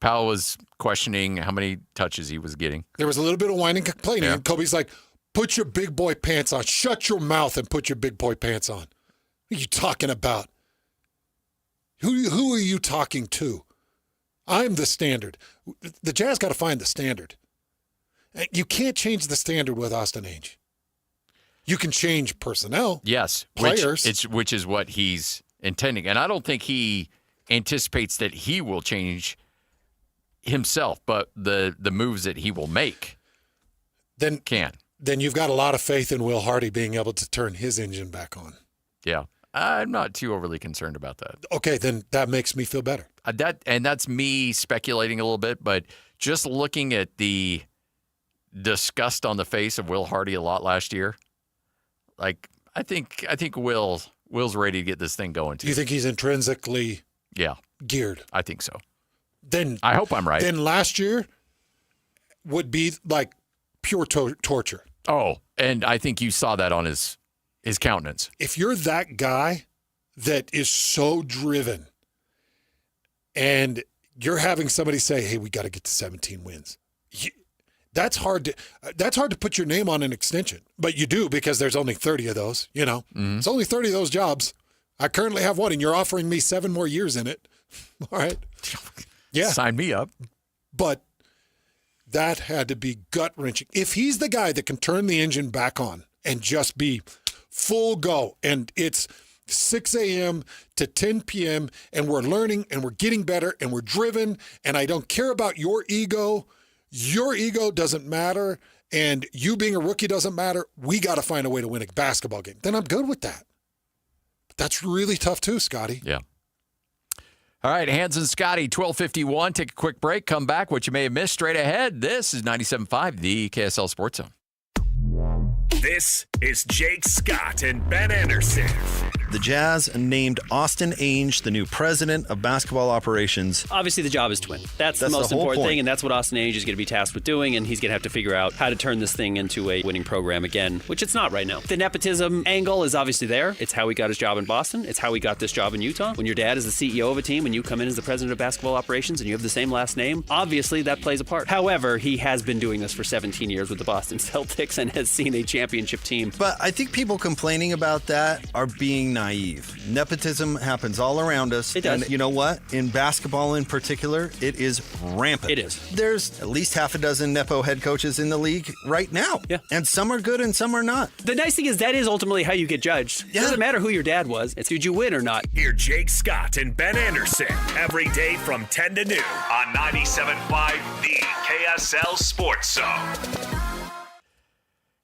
[SPEAKER 12] Powell was questioning how many touches he was getting.
[SPEAKER 13] There was a little bit of whining, complaining,
[SPEAKER 12] Yeah.
[SPEAKER 13] and Kobe's like, put your big boy pants on. Shut your mouth and put your big boy pants on. What are you talking about? Who are you talking to? I'm the standard. The Jazz got to find the standard. You can't change the standard with Austin Ainge. You can change personnel.
[SPEAKER 12] Yes.
[SPEAKER 13] Players.
[SPEAKER 12] Which is what he's intending. And I don't think he anticipates that he will change himself, but the moves that he will make can.
[SPEAKER 13] Then you've got a lot of faith in Will Hardy being able to turn his engine back on.
[SPEAKER 12] Yeah. I'm not too overly concerned about that.
[SPEAKER 13] Okay, then that makes me feel better.
[SPEAKER 12] That's me speculating a little bit, but just looking at the disgust on the face of Will Hardy a lot last year, like I think Will's ready to get this thing going too.
[SPEAKER 13] You think he's intrinsically geared?
[SPEAKER 12] I think so.
[SPEAKER 13] Then
[SPEAKER 12] I hope I'm right.
[SPEAKER 13] Then last year would be like pure torture.
[SPEAKER 12] Oh, and I think you saw that on his countenance.
[SPEAKER 13] If you're that guy that is so driven and you're having somebody say, hey, we got to get to 17 wins. That's hard to put your name on an extension, but you do because there's only 30 of those, you know.
[SPEAKER 12] Mm-hmm.
[SPEAKER 13] It's only 30 of those jobs. I currently have one, and you're offering me 7 more years in it. All right. Yeah.
[SPEAKER 12] Sign me up.
[SPEAKER 13] But that had to be gut-wrenching. If he's the guy that can turn the engine back on and just be full go, and it's 6 a.m. to 10 p.m., and we're learning, and we're getting better, and we're driven, and I don't care about your ego. Your ego doesn't matter, and you being a rookie doesn't matter. We got to find a way to win a basketball game. Then I'm good with that. But that's really tough too, Scotty.
[SPEAKER 12] Yeah. All right, Hans and Scotty, 12:51. Take a quick break. Come back. What you may have missed straight ahead. This is 97.5, the KSL Sports Zone.
[SPEAKER 6] This is Jake Scott and Ben Anderson.
[SPEAKER 8] The Jazz named Austin Ainge the new president of basketball operations.
[SPEAKER 9] Obviously, the job is twin. That's the most
[SPEAKER 8] whole
[SPEAKER 9] important
[SPEAKER 8] point.
[SPEAKER 9] thing, and that's what Austin Ainge is going to be tasked with doing, and he's going to have to figure out how to turn this thing into a winning program again, which it's not right now. The nepotism angle is obviously there. It's how he got his job in Boston. It's how he got this job in Utah. When your dad is the CEO of a team and you come in as the president of basketball operations and you have the same last name, obviously that plays a part. However, he has been doing this for 17 years with the Boston Celtics and has seen a championship team.
[SPEAKER 8] But I think people complaining about that are being naive. Nepotism happens all around us.
[SPEAKER 9] It does.
[SPEAKER 8] And you know what? In basketball in particular, it is rampant.
[SPEAKER 9] It is.
[SPEAKER 8] There's at least half a dozen Nepo head coaches in the league right now.
[SPEAKER 9] Yeah.
[SPEAKER 8] And some are good and some are not.
[SPEAKER 9] The nice thing is that is ultimately how you get judged. It doesn't matter who your dad was. It's did you win or not.
[SPEAKER 6] Hear Jake Scott and Ben Anderson every day from 10 to noon on 97.5 The KSL Sports Zone.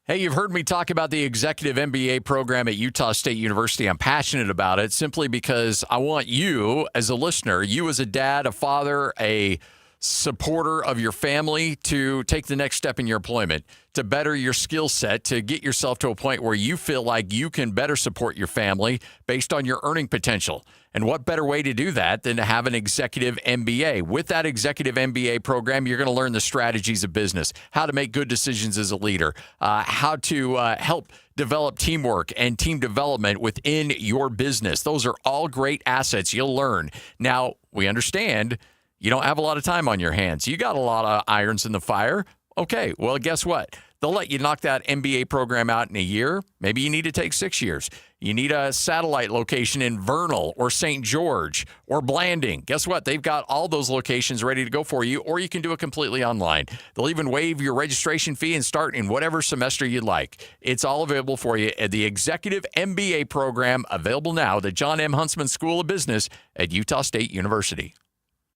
[SPEAKER 12] Hey, you've heard me talk about the executive MBA program at Utah State University. I'm passionate about it simply because I want you as a listener, you as a dad, a father, a supporter of your family to take the next step in your employment, to better your skill set, to get yourself to a point where you feel like you can better support your family based on your earning potential. And what better way to do that than to have an executive MBA? With that executive MBA program, you're going to learn the strategies of business, how to make good decisions as a leader, how to help develop teamwork and team development within your business. Those are all great assets you'll learn. Now, we understand you don't have a lot of time on your hands. You got a lot of irons in the fire. Okay, well, guess what? They'll let you knock that MBA program out in a year. Maybe you need to take 6 years. You need a satellite location in Vernal or St. George or Blanding. Guess what? They've got all those locations ready to go for you, or you can do it completely online. They'll even waive your registration fee and start in whatever semester you'd like. It's all available for you at the Executive MBA program, available now at the John M. Huntsman School of Business at Utah State University.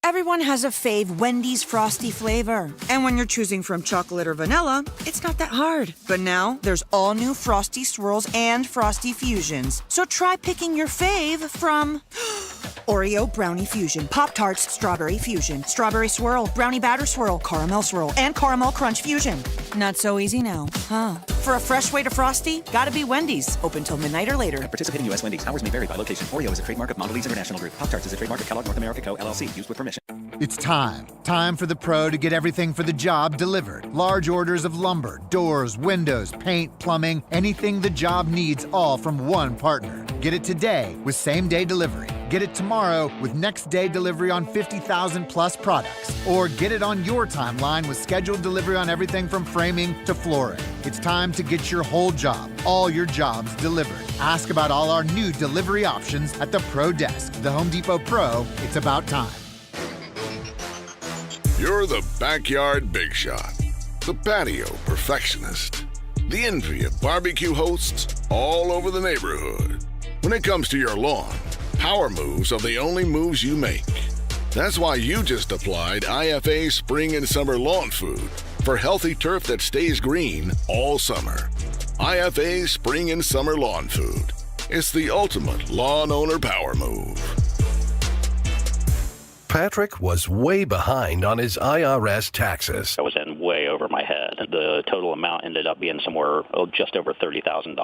[SPEAKER 10] Everyone has a fave Wendy's Frosty flavor. And when you're choosing from chocolate or vanilla, it's not that hard. But now, there's all new Frosty Swirls and Frosty Fusions. So try picking your fave from Oreo Brownie Fusion, Pop-Tarts Strawberry Fusion, Strawberry Swirl, Brownie Batter Swirl, Caramel Swirl, and Caramel Crunch Fusion. Not so easy now, huh? For a fresh way to Frosty, gotta be Wendy's. Open till midnight or later.
[SPEAKER 11] At participating U.S. Wendy's. Hours may vary by location. Oreo is a trademark of Mondelez International Group. Pop-Tarts is a trademark of Kellogg North America Co., LLC. Used with permission.
[SPEAKER 14] It's time. Time for the pro to get everything for the job delivered. Large orders of lumber, doors, windows, paint, plumbing, anything the job needs, all from one partner. Get it today with same-day delivery. Get it tomorrow with next day delivery on 50,000 plus products. Or get it on your timeline with scheduled delivery on everything from framing to flooring. It's time to get your whole job, all your jobs delivered. Ask about all our new delivery options at the Pro Desk. The Home Depot Pro, it's about time.
[SPEAKER 16] You're the backyard big shot, the patio perfectionist, the envy of barbecue hosts all over the neighborhood. When it comes to your lawn, power moves are the only moves you make. That's why you just applied IFA Spring and Summer Lawn Food for healthy turf that stays green all summer. IFA Spring and Summer Lawn Food. It's the ultimate lawn owner power move.
[SPEAKER 17] Patrick was way behind on his IRS taxes.
[SPEAKER 18] I was in way over my head. The total amount ended up being somewhere just over $30,000.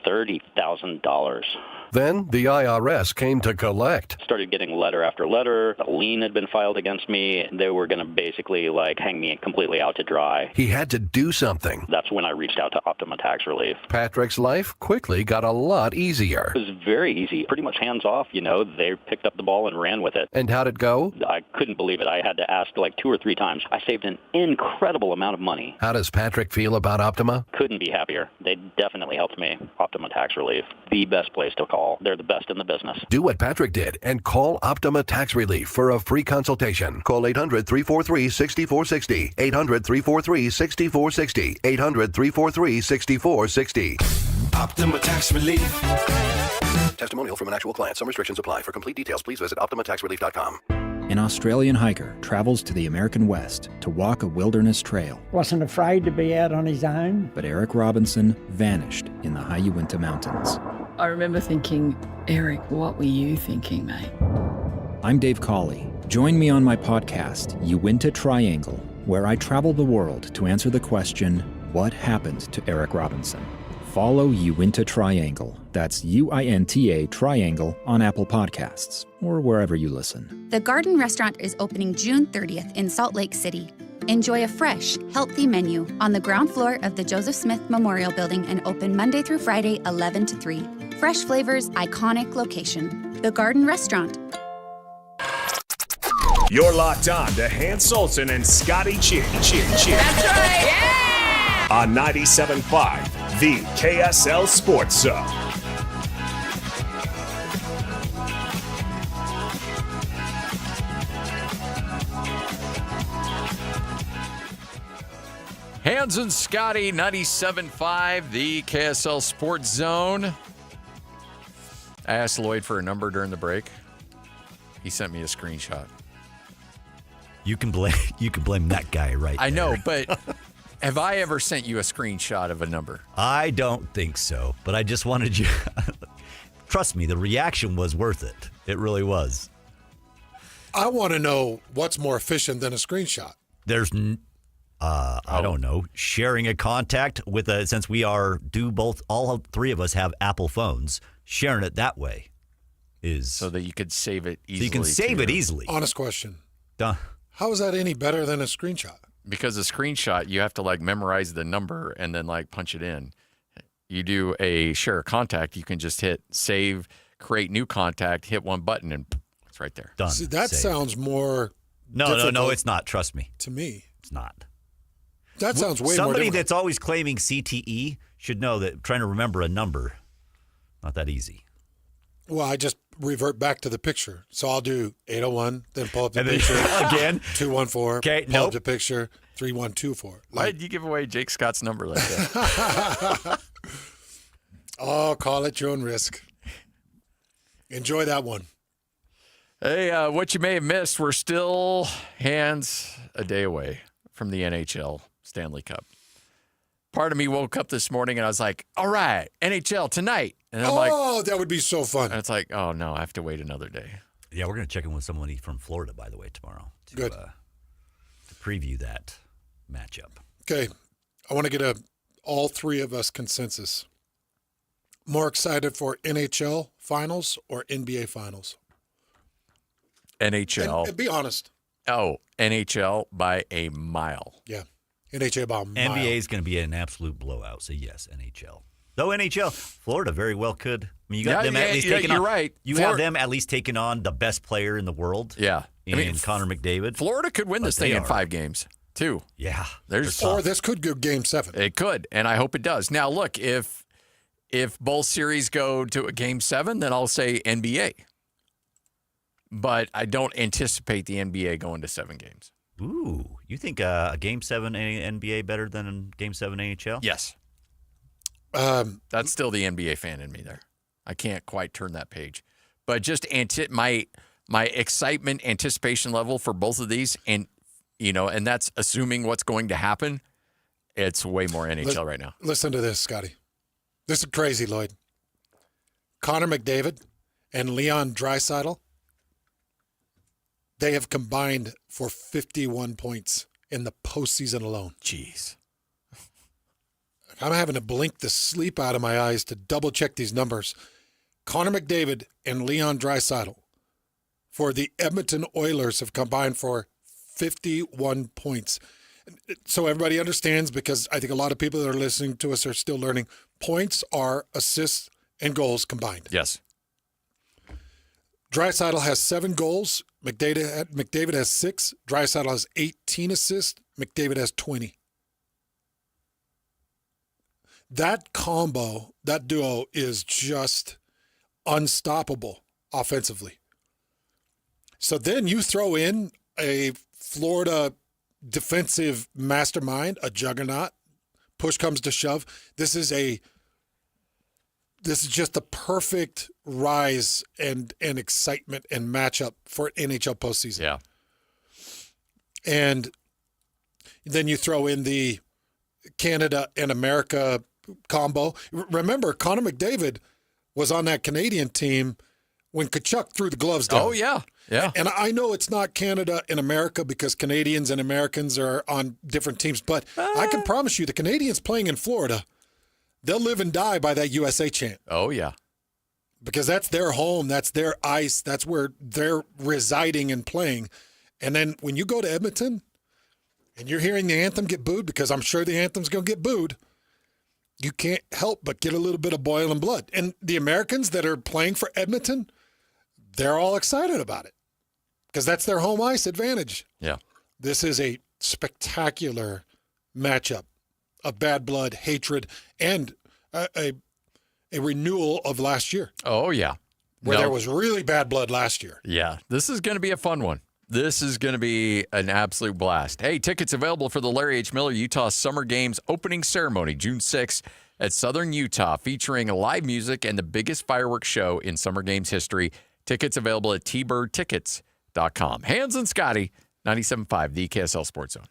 [SPEAKER 18] $30,000.
[SPEAKER 17] Then the IRS came to collect.
[SPEAKER 18] Started getting letter after letter. A lien had been filed against me. They were going to basically hang me completely out to dry.
[SPEAKER 17] He had to do something.
[SPEAKER 18] That's when I reached out to Optima Tax Relief.
[SPEAKER 17] Patrick's life quickly got a lot easier.
[SPEAKER 18] It was very easy, pretty much hands off. They picked up the ball and ran with it.
[SPEAKER 17] And how'd it go?
[SPEAKER 18] I couldn't believe it. I had to ask 2 or 3 times. I saved an incredible amount of money.
[SPEAKER 17] How does Patrick feel about Optima?
[SPEAKER 18] Couldn't be happier. They definitely helped me. Optima Tax Relief, the best place to call. They're the best in the business.
[SPEAKER 17] Do what Patrick did and call Optima Tax Relief for a free consultation. Call 800-343-6460. 800-343-6460. 800-343-6460. Optima Tax Relief. Testimonial from an actual client. Some restrictions apply. For complete details, please visit OptimaTaxRelief.com.
[SPEAKER 19] An Australian hiker travels to the American West to walk a wilderness trail.
[SPEAKER 20] Wasn't afraid to be out on his own.
[SPEAKER 19] But Eric Robinson vanished in the high Uinta Mountains.
[SPEAKER 21] I remember thinking, Eric, what were you thinking, mate?
[SPEAKER 19] I'm Dave Cawley. Join me on my podcast, Uinta Triangle, where I travel the world to answer the question, what happened to Eric Robinson? Follow Uinta Triangle. That's UINTA Triangle on Apple Podcasts or wherever you listen.
[SPEAKER 22] The Garden Restaurant is opening June 30th in Salt Lake City. Enjoy a fresh, healthy menu on the ground floor of the Joseph Smith Memorial Building and open Monday through Friday, 11 to 3. Fresh flavors, iconic location. The Garden Restaurant.
[SPEAKER 6] You're locked on to Hans Olsen and Scotty G. That's right. Yeah! On 97.5, the KSL Sports Zone.
[SPEAKER 12] Hans and Scotty, 97.5, the KSL Sports Zone. I asked Lloyd for a number during the break. He sent me a screenshot.
[SPEAKER 3] You can blame that guy right
[SPEAKER 12] I
[SPEAKER 3] there.
[SPEAKER 12] know, but have I ever sent you a screenshot of a number?
[SPEAKER 3] I don't think so, but I just wanted you. Trust me, the reaction was worth it. It really was.
[SPEAKER 13] I want to know what's more efficient than a screenshot.
[SPEAKER 3] There's, I don't know, sharing a contact with since we all 3 of us have Apple phones, sharing it that way is.
[SPEAKER 12] So that you could save it easily.
[SPEAKER 3] So you can save it easily.
[SPEAKER 13] Honest question.
[SPEAKER 3] Done.
[SPEAKER 13] How is that any better than a screenshot?
[SPEAKER 12] Because a screenshot, you have to memorize the number and then punch it in. You do a share a contact, you can just hit save, create new contact, hit one button, and it's right there.
[SPEAKER 3] Done.
[SPEAKER 13] See, that sounds more
[SPEAKER 3] No, it's not. Trust me.
[SPEAKER 13] To me.
[SPEAKER 3] It's not.
[SPEAKER 13] That sounds way more
[SPEAKER 3] Somebody
[SPEAKER 13] difficult.
[SPEAKER 3] that's always claiming CTE should know that trying to remember a number, not that easy.
[SPEAKER 13] Well, I just revert back to the picture. So I'll do 801, then pull up the
[SPEAKER 3] And then
[SPEAKER 13] picture.
[SPEAKER 3] again.
[SPEAKER 13] 214,
[SPEAKER 3] Okay,
[SPEAKER 13] pull up the picture, 3124.
[SPEAKER 12] Why did you give away Jake Scott's number like that?
[SPEAKER 13] Oh, call it your own risk. Enjoy that one.
[SPEAKER 12] Hey, what you may have missed, we're still hands a day away from the NHL Stanley Cup. Part of me woke up this morning and I was like, all right, NHL tonight. And I'm
[SPEAKER 13] that would be so fun.
[SPEAKER 12] And it's like, oh, no, I have to wait another day.
[SPEAKER 3] Yeah, we're going to check in with somebody from Florida, by the way, tomorrow.
[SPEAKER 13] Good.
[SPEAKER 3] To preview that matchup.
[SPEAKER 13] Okay. I want to get all 3 of us consensus. More excited for NHL Finals or NBA Finals?
[SPEAKER 12] NHL.
[SPEAKER 13] And be honest.
[SPEAKER 12] Oh, NHL by a mile.
[SPEAKER 13] Yeah. NHL by a mile.
[SPEAKER 3] NBA is going to be an absolute blowout. So, yes, NHL. Though NHL, Florida very well could I mean, you got them at least taking on.
[SPEAKER 12] You're right.
[SPEAKER 3] You have them at least taking on the best player in the world.
[SPEAKER 12] Yeah.
[SPEAKER 3] Connor McDavid.
[SPEAKER 12] Florida could win this thing in 5 games, too.
[SPEAKER 3] Yeah.
[SPEAKER 13] Or this could go Game 7.
[SPEAKER 12] It could, and I hope it does. Now, look, if both series go to a Game 7, then I'll say NBA. But I don't anticipate the NBA going to 7 games.
[SPEAKER 3] Ooh. You think a Game 7 NBA better than a Game 7 NHL?
[SPEAKER 12] Yes. That's still the NBA fan in me there. I can't quite turn that page. But just my excitement, anticipation level for both of these, and that's assuming what's going to happen, it's way more NHL right now.
[SPEAKER 13] Listen to this, Scotty. This is crazy, Lloyd. Connor McDavid and Leon Draisaitl, they have combined for 51 points in the postseason alone.
[SPEAKER 12] Jeez.
[SPEAKER 13] I'm having to blink the sleep out of my eyes to double-check these numbers. Connor McDavid and Leon Draisaitl for the Edmonton Oilers have combined for 51 points. So everybody understands, because I think a lot of people that are listening to us are still learning, points are assists and goals combined.
[SPEAKER 12] Yes.
[SPEAKER 13] Draisaitl has 7 goals. McDavid has 6. Draisaitl has 18 assists. McDavid has 20. That combo, that duo is just unstoppable offensively. So then you throw in a Florida defensive mastermind, a juggernaut. Push comes to shove. This is just the perfect rise and excitement and matchup for NHL postseason.
[SPEAKER 12] Yeah.
[SPEAKER 13] And then you throw in the Canada and America combo. Remember, Connor McDavid was on that Canadian team when Tkachuk threw the gloves down.
[SPEAKER 12] Oh, yeah. Yeah.
[SPEAKER 13] And I know it's not Canada and America because Canadians and Americans are on different teams, but I can promise you the Canadians playing in Florida, they'll live and die by that USA chant.
[SPEAKER 12] Oh, yeah.
[SPEAKER 13] Because that's their home, that's their ice, that's where they're residing and playing. And then when you go to Edmonton and you're hearing the anthem get booed, because I'm sure the anthem's going to get booed, you can't help but get a little bit of boiling blood. And the Americans that are playing for Edmonton, they're all excited about it because that's their home ice advantage.
[SPEAKER 12] Yeah.
[SPEAKER 13] This is a spectacular matchup of bad blood, hatred, and a renewal of last year.
[SPEAKER 12] Oh, yeah.
[SPEAKER 13] Where there was really bad blood last year.
[SPEAKER 12] Yeah. This is going to be a fun one. This is going to be an absolute blast. Hey, tickets available for the Larry H. Miller Utah Summer Games opening ceremony, June 6th at Southern Utah, featuring live music and the biggest fireworks show in Summer Games history. Tickets available at tbirdtickets.com. Hans and Scotty, 97.5, the KSL Sports Zone.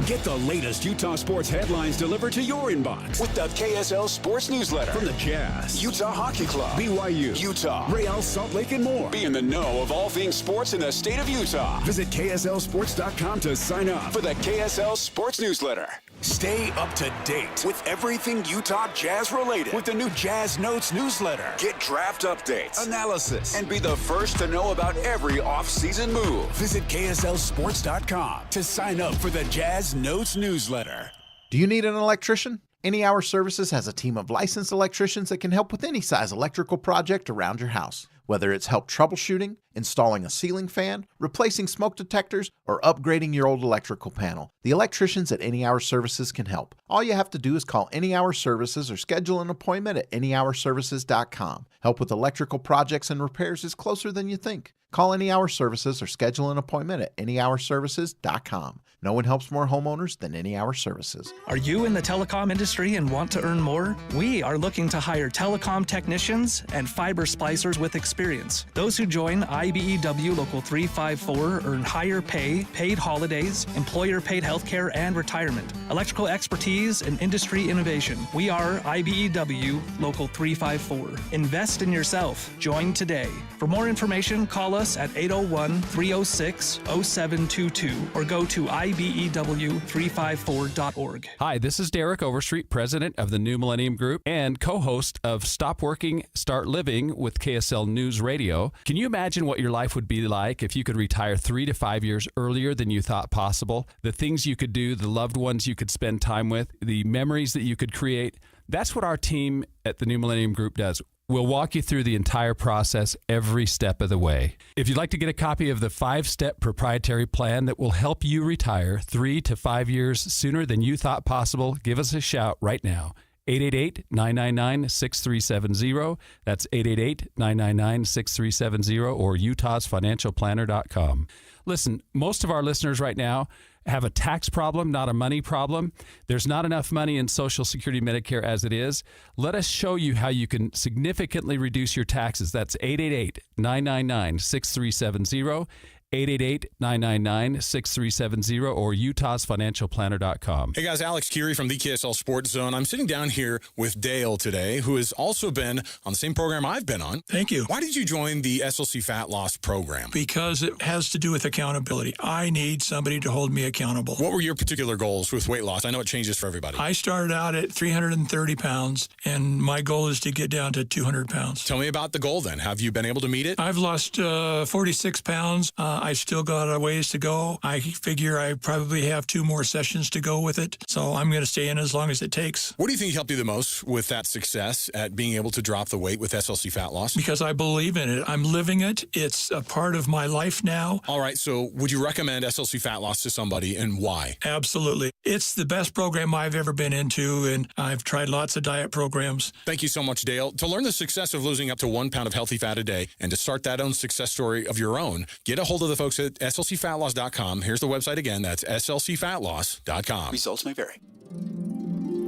[SPEAKER 28] Get the latest Utah sports headlines delivered to your inbox with the KSL Sports Newsletter. From the Jazz, Utah Hockey Club, BYU, Utah, Real Salt Lake, and more. Be in the know of all things sports in the state of Utah. Visit KSLSports.com to sign up for the KSL Sports Newsletter. Stay up to date with everything Utah Jazz related with the new Jazz Notes newsletter. Get draft updates, analysis, and be the first to know about every off-season move. Visit KSLSports.com to sign up for the Jazz Notes newsletter.
[SPEAKER 1] Do you need an electrician? Any Hour Services has a team of licensed electricians that can help with any size electrical project around your house. Whether it's help troubleshooting, installing a ceiling fan, replacing smoke detectors, or upgrading your old electrical panel, the electricians at Any Hour Services can help. All you have to do is call Any Hour Services or schedule an appointment at anyhourservices.com. Help with electrical projects and repairs is closer than you think. Call Any Hour Services or schedule an appointment at anyhourservices.com. No one helps more homeowners than Any Hour Services.
[SPEAKER 2] Are you in the telecom industry and want to earn more? We are looking to hire telecom technicians and fiber splicers with experience. Those who join IBEW Local 354 earn higher pay, paid holidays, employer-paid healthcare, and retirement. Electrical expertise and industry innovation. We are IBEW Local 354. Invest in yourself. Join today. For more information, call us at 801-306-0722 or go to IBEW354.org.
[SPEAKER 5] Hi, this is Derek Overstreet, president of the New Millennium Group and co-host of Stop Working, Start Living with KSL News Radio. Can you imagine what your life would be like if you could retire 3 to 5 years earlier than you thought possible? The things you could do, the loved ones you could spend time with, the memories that you could create. That's what our team at the New Millennium Group does. We'll walk you through the entire process every step of the way. If you'd like to get a copy of the 5-step proprietary plan that will help you retire 3 to 5 years sooner than you thought possible, give us a shout right now. 888-999-6370. That's 888-999-6370 or utahsfinancialplanner.com. Listen, most of our listeners right now have a tax problem, not a money problem. There's not enough money in Social Security Medicare as it is. Let us show you how you can significantly reduce your taxes. That's 888-999-6370. 888-999-6370 or utahsfinancialplanner.com.
[SPEAKER 4] Hey guys, Alex Curie from the KSL Sports Zone. I'm sitting down here with Dale today, who has also been on the same program I've been on.
[SPEAKER 7] Thank you.
[SPEAKER 4] Why did you join the SLC Fat Loss program?
[SPEAKER 7] Because it has to do with accountability. I need somebody to hold me accountable.
[SPEAKER 4] What were your particular goals with weight loss? I know it changes for everybody.
[SPEAKER 7] I started out at 330 pounds, and my goal is to get down to 200 pounds.
[SPEAKER 4] Tell me about the goal then. Have you been able to meet it?
[SPEAKER 7] I've lost 46 pounds. I still got a ways to go. I figure I probably have 2 more sessions to go with it, so I'm going to stay in as long as it takes.
[SPEAKER 4] What do you think helped you the most with that success at being able to drop the weight with SLC Fat Loss?
[SPEAKER 7] Because I believe in it. I'm living it. It's a part of my life now.
[SPEAKER 4] All right, so would you recommend SLC Fat Loss to somebody, and why?
[SPEAKER 7] Absolutely. It's the best program I've ever been into, and I've tried lots of diet programs.
[SPEAKER 4] Thank you so much, Dale. To learn the success of losing up to 1 pound of healthy fat a day and to start that own success story of your own, get a hold of the folks at slcfatloss.com. Here's the website again. That's slcfatloss.com.
[SPEAKER 28] Results may vary.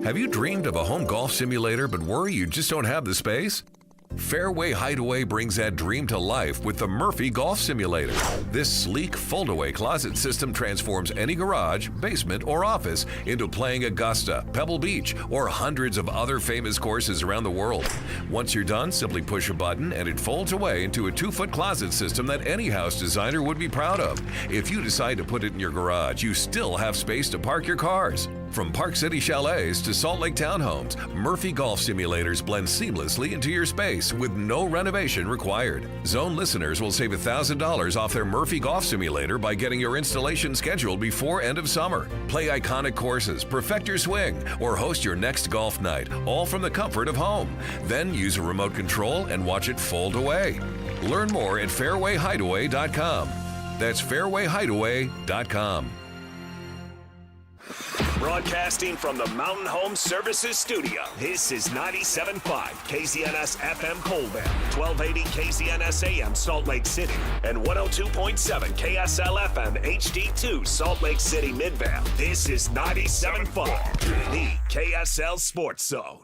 [SPEAKER 15] Have you dreamed of a home golf simulator but worry you just don't have the space? Fairway Hideaway brings that dream to life with the Murphy Golf Simulator. This sleek fold-away closet system transforms any garage, basement, or office into playing Augusta, Pebble Beach, or hundreds of other famous courses around the world. Once you're done, simply push a button and it folds away into a 2-foot closet system that any house designer would be proud of. If you decide to put it in your garage, you still have space to park your cars. From Park City Chalets to Salt Lake Townhomes, Murphy Golf Simulators blend seamlessly into your space with no renovation required. Zone listeners will save $1,000 off their Murphy Golf Simulator by getting your installation scheduled before end of summer. Play iconic courses, perfect your swing, or host your next golf night, all from the comfort of home. Then use a remote control and watch it fold away. Learn more at fairwayhideaway.com. That's fairwayhideaway.com.
[SPEAKER 6] Broadcasting from the Mountain Home Services Studio, this is 97.5 KZNS FM Colville, 1280 KZNS AM Salt Lake City, and 102.7 KSL FM HD2 Salt Lake City Midvale. This is 97.5, the KSL Sports Zone.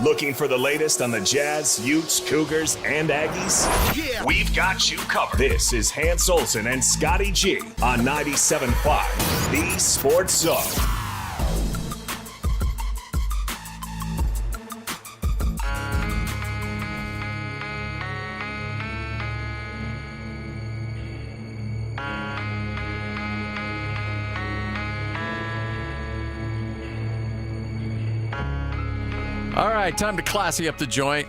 [SPEAKER 6] Looking for the latest on the Jazz, Utes, Cougars, and Aggies? Yeah. We've got you covered. This is Hans Olsen and Scotty G on 97.5, the Sports Zone.
[SPEAKER 12] All right, time to classy up the joint.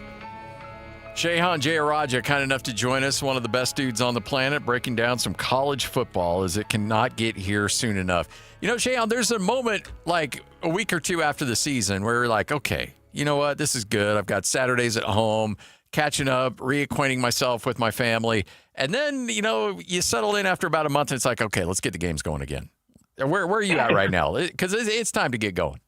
[SPEAKER 12] Shehan Jayaraja, kind enough to join us, one of the best dudes on the planet, breaking down some college football as it cannot get here soon enough. You know, Shehan, there's a moment like a week or two after the season where you're like, okay, you know what, this is good. I've got Saturdays at home, catching up, reacquainting myself with my family. And then, you know, you settle in after about a month and it's like, okay, let's get the games going again. Where are you at right now? Because it's time to get going.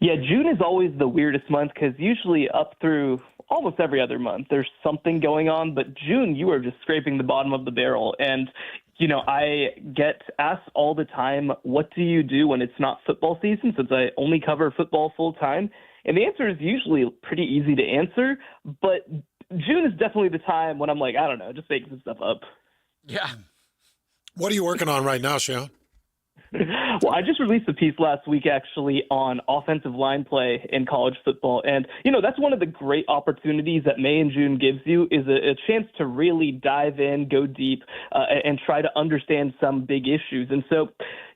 [SPEAKER 23] Yeah, June is always the weirdest month because usually up through almost every other month there's something going on. But June, you are just scraping the bottom of the barrel. And, you know, I get asked all the time, what do you do when it's not football season, since I only cover football full time? And the answer is usually pretty easy to answer. But June is definitely the time when I'm like, I don't know, just making some stuff up.
[SPEAKER 12] Yeah.
[SPEAKER 13] What are you working on right now, Sean?
[SPEAKER 23] Well, I just released a piece last week, actually, on offensive line play in college football. And, you know, that's one of the great opportunities that May and June gives you is a chance to really dive in, go deep, and try to understand some big issues. And so,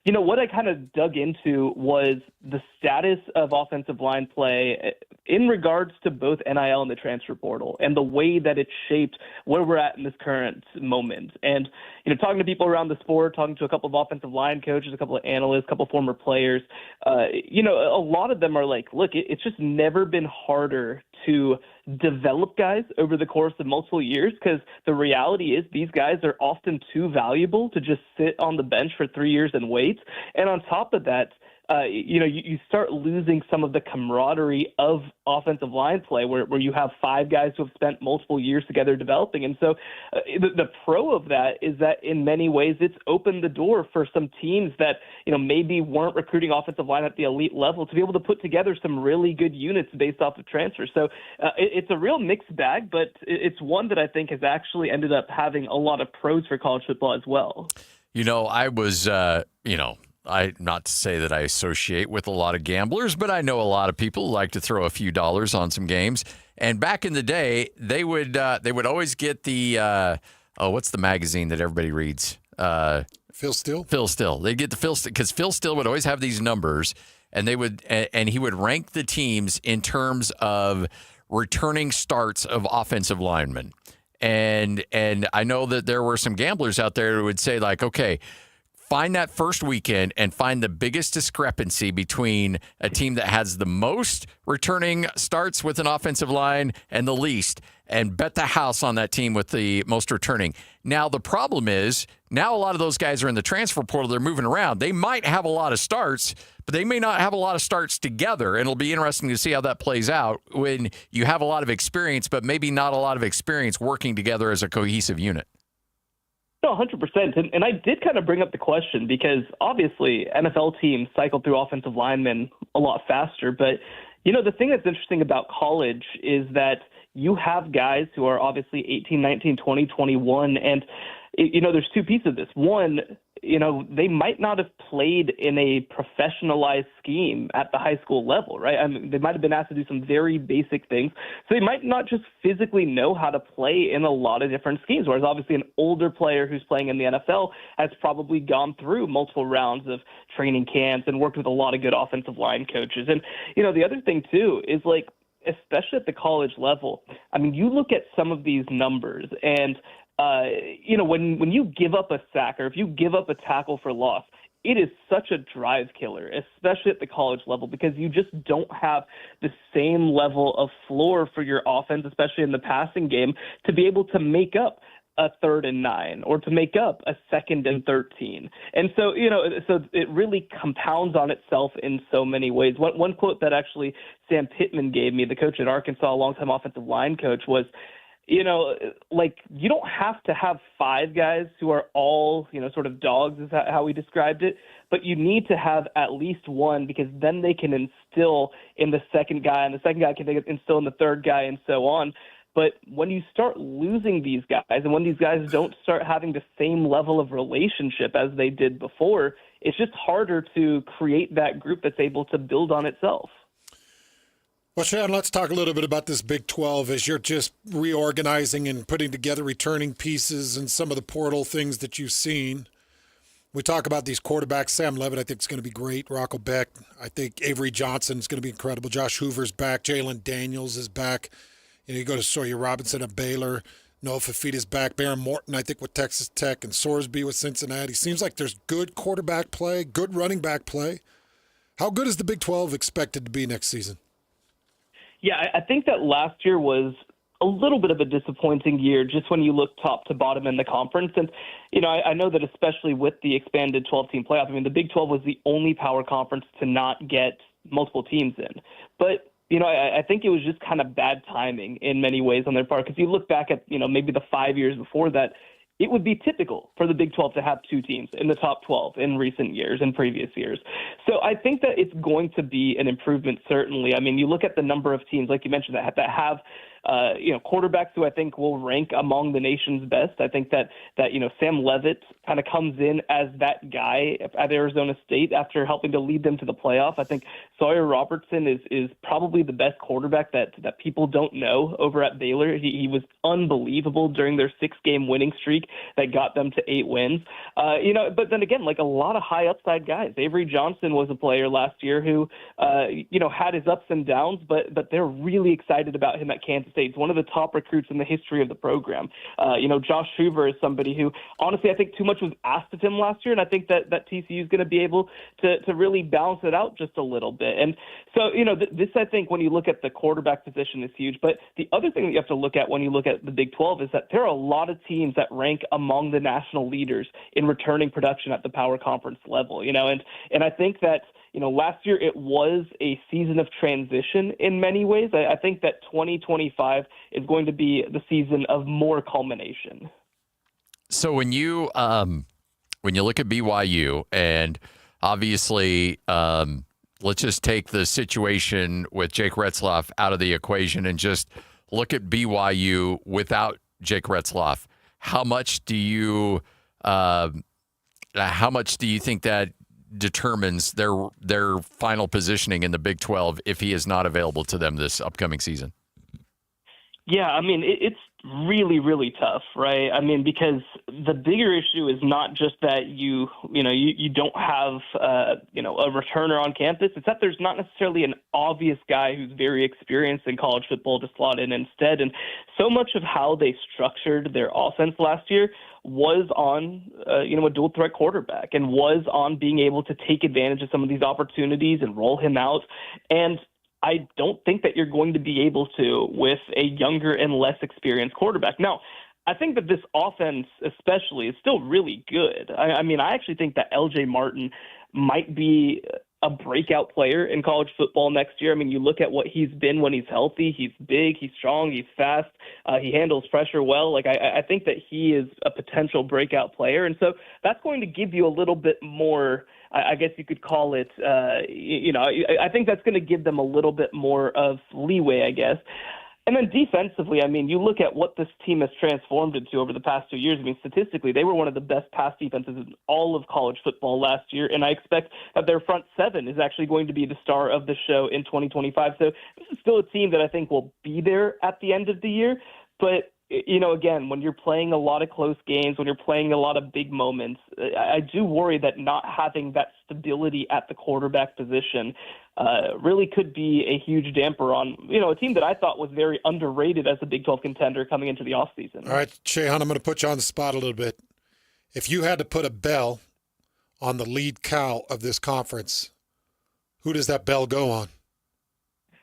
[SPEAKER 23] you know, what I kind of dug into was the status of offensive line play in regards to both NIL and the transfer portal and the way that it shaped where we're at in this current moment. And, you know, talking to people around the sport, talking to a couple of offensive line coaches, a couple of analysts, a couple of former players, you know, a lot of them are like, look, it's just never been harder to develop guys over the course of multiple years, because the reality is these guys are often too valuable to just sit on the bench for 3 years and wait. And on top of that, you start losing some of the camaraderie of offensive line play where you have 5 guys who have spent multiple years together developing. And so the pro of that is that in many ways it's opened the door for some teams that, maybe weren't recruiting offensive line at the elite level to be able to put together some really good units based off of transfer. So it's a real mixed bag, but it's one that I think has actually ended up having a lot of pros for college football as well.
[SPEAKER 12] I was, not to say that I associate with a lot of gamblers, but I know a lot of people who like to throw a few dollars on some games. And back in the day, they would always get the what's the magazine that everybody reads?
[SPEAKER 13] Phil Steele.
[SPEAKER 12] Phil Steele. They get the Phil Steele because Phil Steele would always have these numbers, and he would rank the teams in terms of returning starts of offensive linemen. And I know that there were some gamblers out there who would say, like, okay, find that first weekend and find the biggest discrepancy between a team that has the most returning starts with an offensive line and the least, and bet the house on that team with the most returning. Now, the problem is now a lot of those guys are in the transfer portal. They're moving around. They might have a lot of starts, but they may not have a lot of starts together. And it'll be interesting to see how that plays out when you have a lot of experience, but maybe not a lot of experience working together as a cohesive unit.
[SPEAKER 23] No, 100%. And I did kind of bring up the question because obviously NFL teams cycle through offensive linemen a lot faster. But, the thing that's interesting about college is that you have guys who are obviously 18, 19, 20, 21. And, there's two pieces of this. One, they might not have played in a professionalized scheme at the high school level, right? I mean, they might have been asked to do some very basic things. So they might not just physically know how to play in a lot of different schemes, whereas obviously an older player who's playing in the NFL has probably gone through multiple rounds of training camps and worked with a lot of good offensive line coaches. And, the other thing too is especially at the college level, I mean, you look at some of these numbers and when you give up a sack or if you give up a tackle for loss, it is such a drive killer, especially at the college level, because you just don't have the same level of floor for your offense, especially in the passing game, to be able to make up a 3rd and 9 or to make up a 2nd and 13. And so, so it really compounds on itself in so many ways. One quote that actually Sam Pittman gave me, the coach at Arkansas, a longtime offensive line coach, was, you don't have to have 5 guys who are all, sort of dogs is how we described it, but you need to have at least one, because then they can instill in the second guy and the second guy can instill in the third guy and so on. But when you start losing these guys and when these guys don't start having the same level of relationship as they did before, it's just harder to create that group that's able to build on itself.
[SPEAKER 13] Well, Sean, let's talk a little bit about this Big 12 as you're just reorganizing and putting together returning pieces and some of the portal things that you've seen. We talk about these quarterbacks. Sam Levitt, I think, is going to be great. Rocco Beck, I think Avery Johnson is going to be incredible. Josh Hoover's back. Jalen Daniels is back. You go to Sawyer Robinson at Baylor. Noah Fafita's back. Baron Morton, I think, with Texas Tech, and Sorsby with Cincinnati. Seems like there's good quarterback play, good running back play. How good is the Big 12 expected to be next season?
[SPEAKER 23] Yeah, I think that last year was a little bit of a disappointing year just when you look top to bottom in the conference. And, I know that especially with the expanded 12-team playoff, I mean, the Big 12 was the only power conference to not get multiple teams in. But, I think it was just kind of bad timing in many ways on their part. Because you look back at, maybe the 5 years before that, it would be typical for the Big 12 to have 2 teams in the top 12 in recent years and previous years. So I think that it's going to be an improvement, certainly. I mean, you look at the number of teams, like you mentioned, that have quarterbacks who I think will rank among the nation's best. I think that Sam Levitt kind of comes in as that guy at Arizona State after helping to lead them to the playoff. I think Sawyer Robertson is probably the best quarterback that people don't know over at Baylor. He was unbelievable during their 6-game winning streak that got them to 8 wins. But then again, a lot of high upside guys. Avery Johnson was a player last year who, had his ups and downs, but they're really excited about him at Kansas. State's one of the top recruits in the history of the program. Josh Hoover is somebody who, honestly, I think too much was asked of him last year, and I think that TCU is going to be able to really balance it out just a little bit. And so, this, I think, when you look at the quarterback position is huge. But the other thing that you have to look at when you look at the Big 12 is that there are a lot of teams that rank among the national leaders in returning production at the power conference level, and I think that, last year it was a season of transition in many ways. I think that 2025 is going to be the season of more culmination.
[SPEAKER 12] So when you look at BYU, and obviously, let's just take the situation with Jake Retzlaff out of the equation and just look at BYU without Jake Retzlaff. How much do you think that determines their final positioning in the Big 12 if he is not available to them this upcoming season?
[SPEAKER 23] Yeah, I mean, it's really, really tough, right? I mean, because the bigger issue is not just that you don't have, a returner on campus. It's that there's not necessarily an obvious guy who's very experienced in college football to slot in instead. And so much of how they structured their offense last year was on, a dual threat quarterback, and was on being able to take advantage of some of these opportunities and roll him out. And I don't think that you're going to be able to with a younger and less experienced quarterback. Now, I think that this offense especially is still really good. I mean, I actually think that LJ Martin might be a breakout player in college football next year. I mean, you look at what he's been when he's healthy. He's big, he's strong, he's fast, he handles pressure well. Like, I think that he is a potential breakout player. And so that's going to give you a little bit more, I guess you could call it, I think that's going to give them a little bit more of leeway, I guess. And then defensively, I mean, you look at what this team has transformed into over the past 2 years. I mean, statistically, they were one of the best pass defenses in all of college football last year, and I expect that their front seven is actually going to be the star of the show in 2025. So this is still a team that I think will be there at the end of the year. But, again, when you're playing a lot of close games, when you're playing a lot of big moments, I do worry that not having that stability at the quarterback position really could be a huge damper on, a team that I thought was very underrated as a Big 12 contender coming into the offseason.
[SPEAKER 13] All right, Shehan, I'm going to put you on the spot a little bit. If you had to put a bell on the lead cow of this conference, who does that bell go on?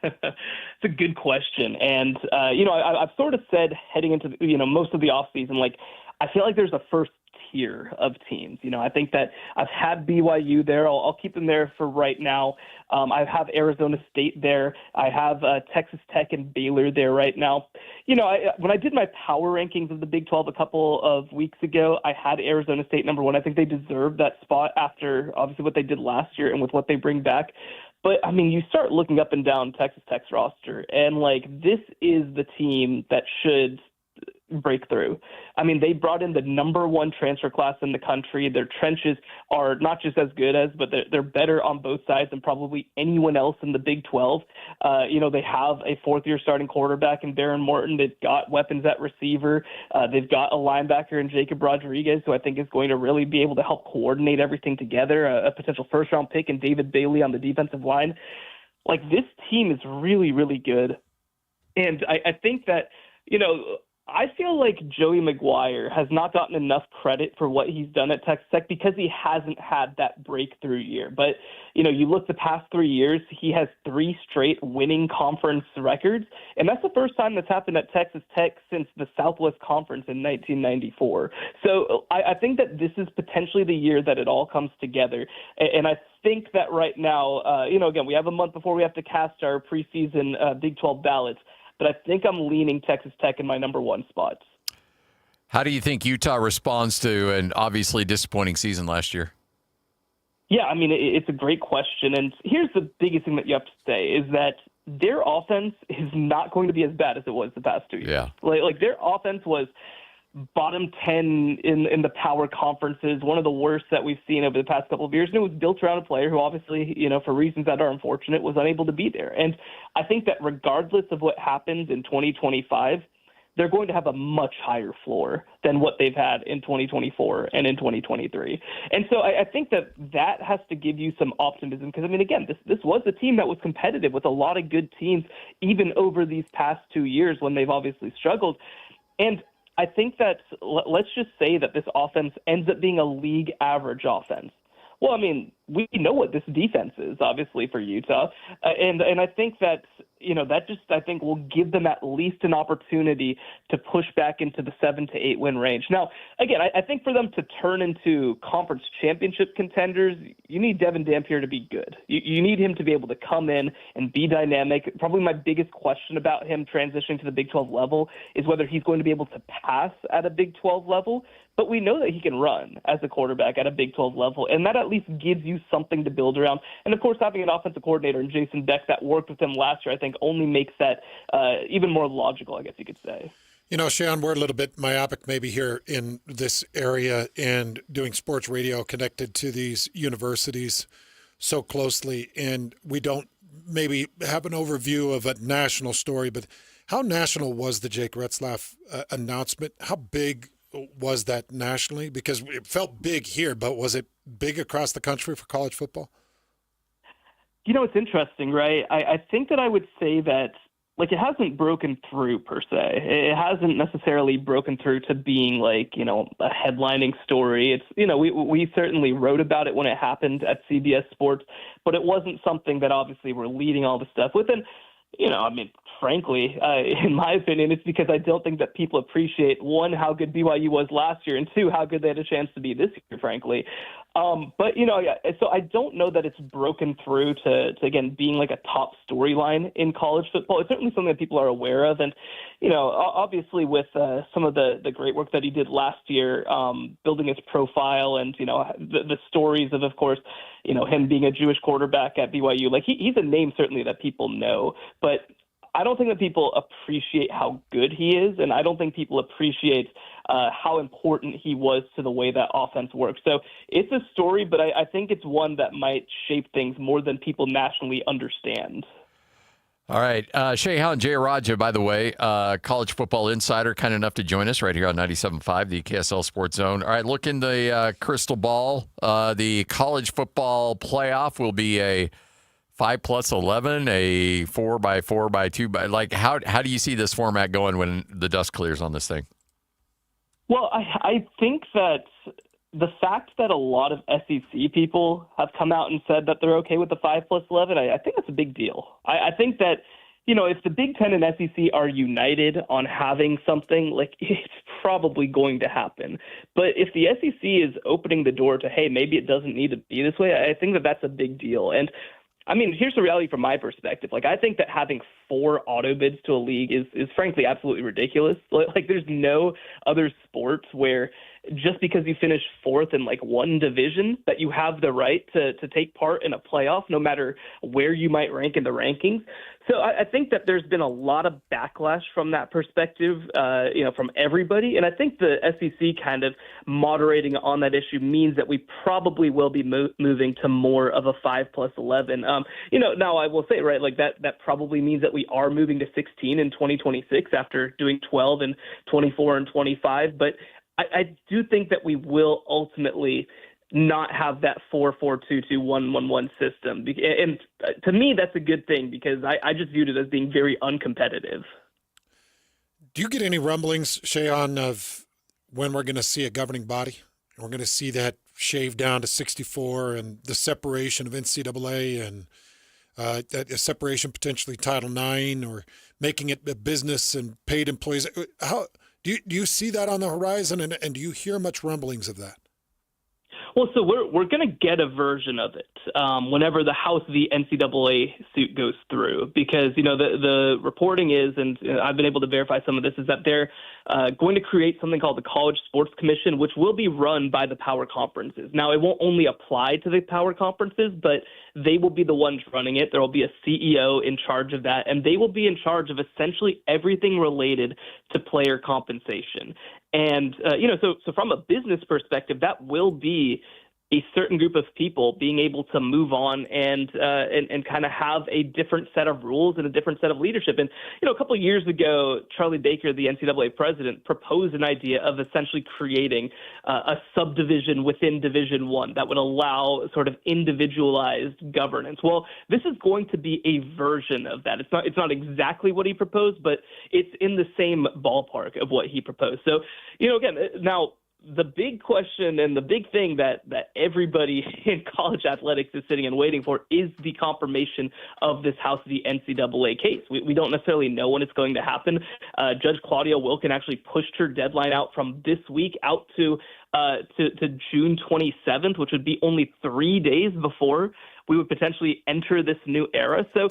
[SPEAKER 23] It's a good question. And, I've sort of said heading into, most of the offseason, like, I feel like there's a first tier of teams. I think that I've had BYU there. I'll keep them there for right now. I have Arizona State there. I have Texas Tech and Baylor there right now. When I did my power rankings of the Big 12 a couple of weeks ago, I had Arizona State number one. I think they deserve that spot after, obviously, what they did last year and with what they bring back. But, I mean, you start looking up and down Texas Tech's roster, and, this is the team that should break through. I mean, they brought in the number one transfer class in the country. Their trenches are not just as good as, but they're better on both sides than probably anyone else in the Big 12. They have a fourth-year starting quarterback in Darren Morton. They've got weapons at receiver. They've got a linebacker in Jacob Rodriguez, who I think is going to really be able to help coordinate everything together, a potential first-round pick in David Bailey on the defensive line. This team is really, really good. And I think that, I feel like Joey McGuire has not gotten enough credit for what he's done at Texas Tech because he hasn't had that breakthrough year. But, you look the past 3 years, he has 3 straight winning conference records. And that's the first time that's happened at Texas Tech since the Southwest Conference in 1994. So I think that this is potentially the year that it all comes together. And I think that right now, again, we have a month before we have to cast our preseason Big 12 ballots. But I think I'm leaning Texas Tech in my number one spot.
[SPEAKER 12] How do you think Utah responds to an obviously disappointing season last year?
[SPEAKER 23] Yeah, I mean, it's a great question. And here's the biggest thing that you have to say is that their offense is not going to be as bad as it was the past 2 years.
[SPEAKER 12] Yeah.
[SPEAKER 23] Like their offense was bottom 10 in the power conferences, one of the worst that we've seen over the past couple of years. And it was built around a player who obviously, for reasons that are unfortunate, was unable to be there. And I think that regardless of what happens in 2025, they're going to have a much higher floor than what they've had in 2024 and in 2023. And so I think that has to give you some optimism because, I mean, again, this was a team that was competitive with a lot of good teams, even over these past 2 years when they've obviously struggled. And I think that let's just say that this offense ends up being a league average offense. Well, I mean, we know what this defense is, obviously, for Utah. And I think that, that just, I think, will give them at least an opportunity to push back into the 7 to 8 win range. Now, again, I think for them to turn into conference championship contenders, you need Devin Dampier to be good. You need him to be able to come in and be dynamic. Probably my biggest question about him transitioning to the Big 12 level is whether he's going to be able to pass at a Big 12 level. But we know that he can run as a quarterback at a Big 12 level, and that at least gives you something to build around. And, of course, having an offensive coordinator in Jason Beck that worked with him last year, I think, only makes that even more logical, I guess you could say.
[SPEAKER 13] Sean, we're a little bit myopic maybe here in this area and doing sports radio connected to these universities so closely, and we don't maybe have an overview of a national story. But how national was the Jake Retzlaff announcement? How big was that nationally? Because it felt big here, but was it big across the country for college football?
[SPEAKER 23] It's interesting, right? I think that I would say that, it hasn't broken through per se. It hasn't necessarily broken through to being a headlining story. It's, we certainly wrote about it when it happened at CBS Sports, but it wasn't something that obviously we're leading all the stuff with. And, frankly, in my opinion, it's because I don't think that people appreciate, one, how good BYU was last year, and two, how good they had a chance to be this year, frankly. But, so I don't know that it's broken through to again, being a top storyline in college football. It's certainly something that people are aware of. And, obviously with some of the great work that he did last year, building his profile and, the stories of course, him being a Jewish quarterback at BYU, he's a name certainly that people know. But I don't think that people appreciate how good he is, and I don't think people appreciate how important he was to the way that offense works. So it's a story, but I think it's one that might shape things more than people nationally understand.
[SPEAKER 12] All right. Shay Hound, Jay Raja, by the way, college football insider, kind enough to join us right here on 97.5, the KSL Sports Zone. All right, look in the crystal ball. The college football playoff will be a 5+11, a 4x4x2. How do you see this format going when the dust clears on this thing?
[SPEAKER 23] Well, I think that the fact that a lot of SEC people have come out and said that they're okay with the 5+11, I think that's a big deal. I think that, if the Big Ten and SEC are united on having something, it's probably going to happen. But if the SEC is opening the door to, hey, maybe it doesn't need to be this way, I think that that's a big deal. And here's the reality from my perspective. I think that having 4 auto bids to a league is frankly absolutely ridiculous. There's no other sports where just because you finish 4th in one division that you have the right to take part in a playoff, no matter where you might rank in the rankings. So I think that there's been a lot of backlash from that perspective, from everybody. And I think the SEC kind of moderating on that issue means that we probably will be moving to more of a 5+11. Now I will say, right, that probably means that we are moving to 16 in 2026 after doing 12 and 24 and 25. But I do think that we will ultimately not have that 4-4-2-2-1-1-1 system. And to me, that's a good thing because I just viewed it as being very uncompetitive.
[SPEAKER 13] Do you get any rumblings, Shayon, of when we're going to see a governing body? We're going to see that shaved down to 64 and the separation of NCAA and that separation potentially Title IX or making it a business and paid employees. How do you see that on the horizon, and do you hear much rumblings of that?
[SPEAKER 23] Well, so we're going to get a version of it whenever the House v. NCAA suit goes through, because the reporting is, and I've been able to verify some of this, is that they're going to create something called the College Sports Commission, which will be run by the power conferences. Now, it won't only apply to the power conferences, but they will be the ones running it. There will be a CEO in charge of that, and they will be in charge of essentially everything related to player compensation. And, so from a business perspective, that will be a certain group of people being able to move on and kind of have a different set of rules and a different set of leadership. And, a couple of years ago, Charlie Baker, the NCAA president, proposed an idea of essentially creating a subdivision within Division I that would allow sort of individualized governance. Well, this is going to be a version of that. It's not exactly what he proposed, but it's in the same ballpark of what he proposed. So, again, now, the big question and the big thing that everybody in college athletics is sitting and waiting for is the confirmation of this House of the NCAA case. We don't necessarily know when it's going to happen. Judge Claudia Wilken actually pushed her deadline out from this week out to June 27th, which would be only 3 days before we would potentially enter this new era. So,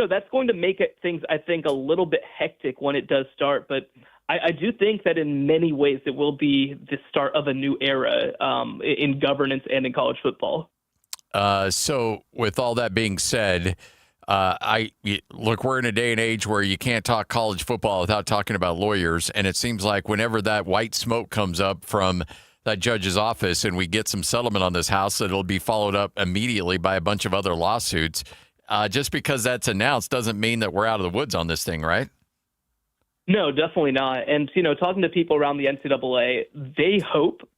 [SPEAKER 23] that's going to make things, I think, a little bit hectic when it does start. But I do think that in many ways it will be the start of a new era in governance and in college football.
[SPEAKER 12] So with all that being said, look, we're in a day and age where you can't talk college football without talking about lawyers. And it seems like whenever that white smoke comes up from that judge's office and we get some settlement on this house, it'll be followed up immediately by a bunch of other lawsuits. Just because that's announced doesn't mean that we're out of the woods on this thing, right?
[SPEAKER 23] No, definitely not. And, talking to people around the NCAA, they hope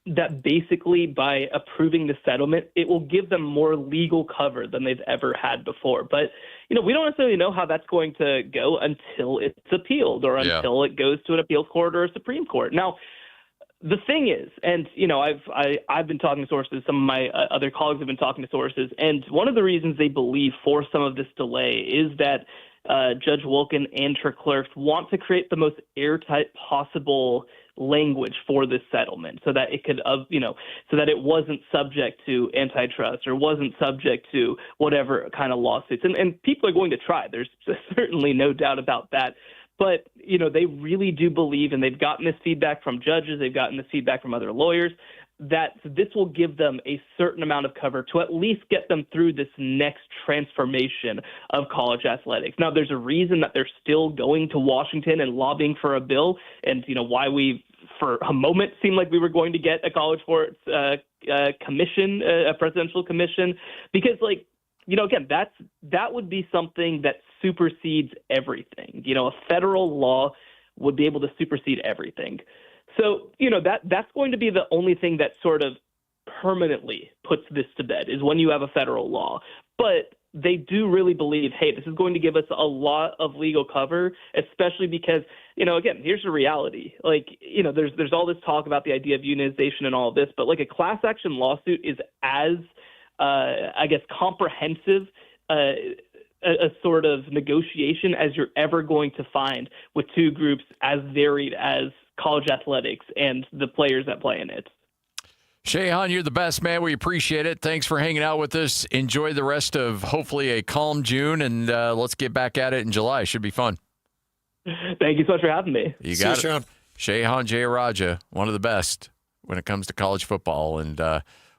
[SPEAKER 23] that basically by approving the settlement, it will give them more legal cover than they've ever had before. But, we don't necessarily know how that's going to go until it's appealed or until it goes to an appeals court or a Supreme Court. Now, the thing is, and, I've been talking to sources, some of my other colleagues have been talking to sources, and one of the reasons they believe for some of this delay is that Judge Wilken and her clerks want to create the most airtight possible language for this settlement so that it could, so that it wasn't subject to antitrust or wasn't subject to whatever kind of lawsuits. And people are going to try. There's certainly no doubt about that. But, they really do believe, and they've gotten this feedback from judges, they've gotten this feedback from other lawyers, that this will give them a certain amount of cover to at least get them through this next transformation of college athletics. Now, there's a reason that they're still going to Washington and lobbying for a bill, and why we, for a moment, seemed like we were going to get a college sports commission, a presidential commission, because, again, that would be something that supersedes everything. A federal law would be able to supersede everything. So, that's going to be the only thing that sort of permanently puts this to bed is when you have a federal law. But they do really believe, hey, this is going to give us a lot of legal cover, especially because, again, here's the reality. There's all this talk about the idea of unionization and all of this, but a class action lawsuit is as, comprehensive a sort of negotiation as you're ever going to find with two groups as varied as college athletics and the players that play in it.
[SPEAKER 12] Shehan, you're the best, man. We appreciate it. Thanks for hanging out with us. Enjoy the rest of hopefully a calm June, and let's get back at it in July. Should be fun.
[SPEAKER 23] Thank you so much for having me.
[SPEAKER 12] You got it. Shehan Jayaraja, one of the best when it comes to college football, and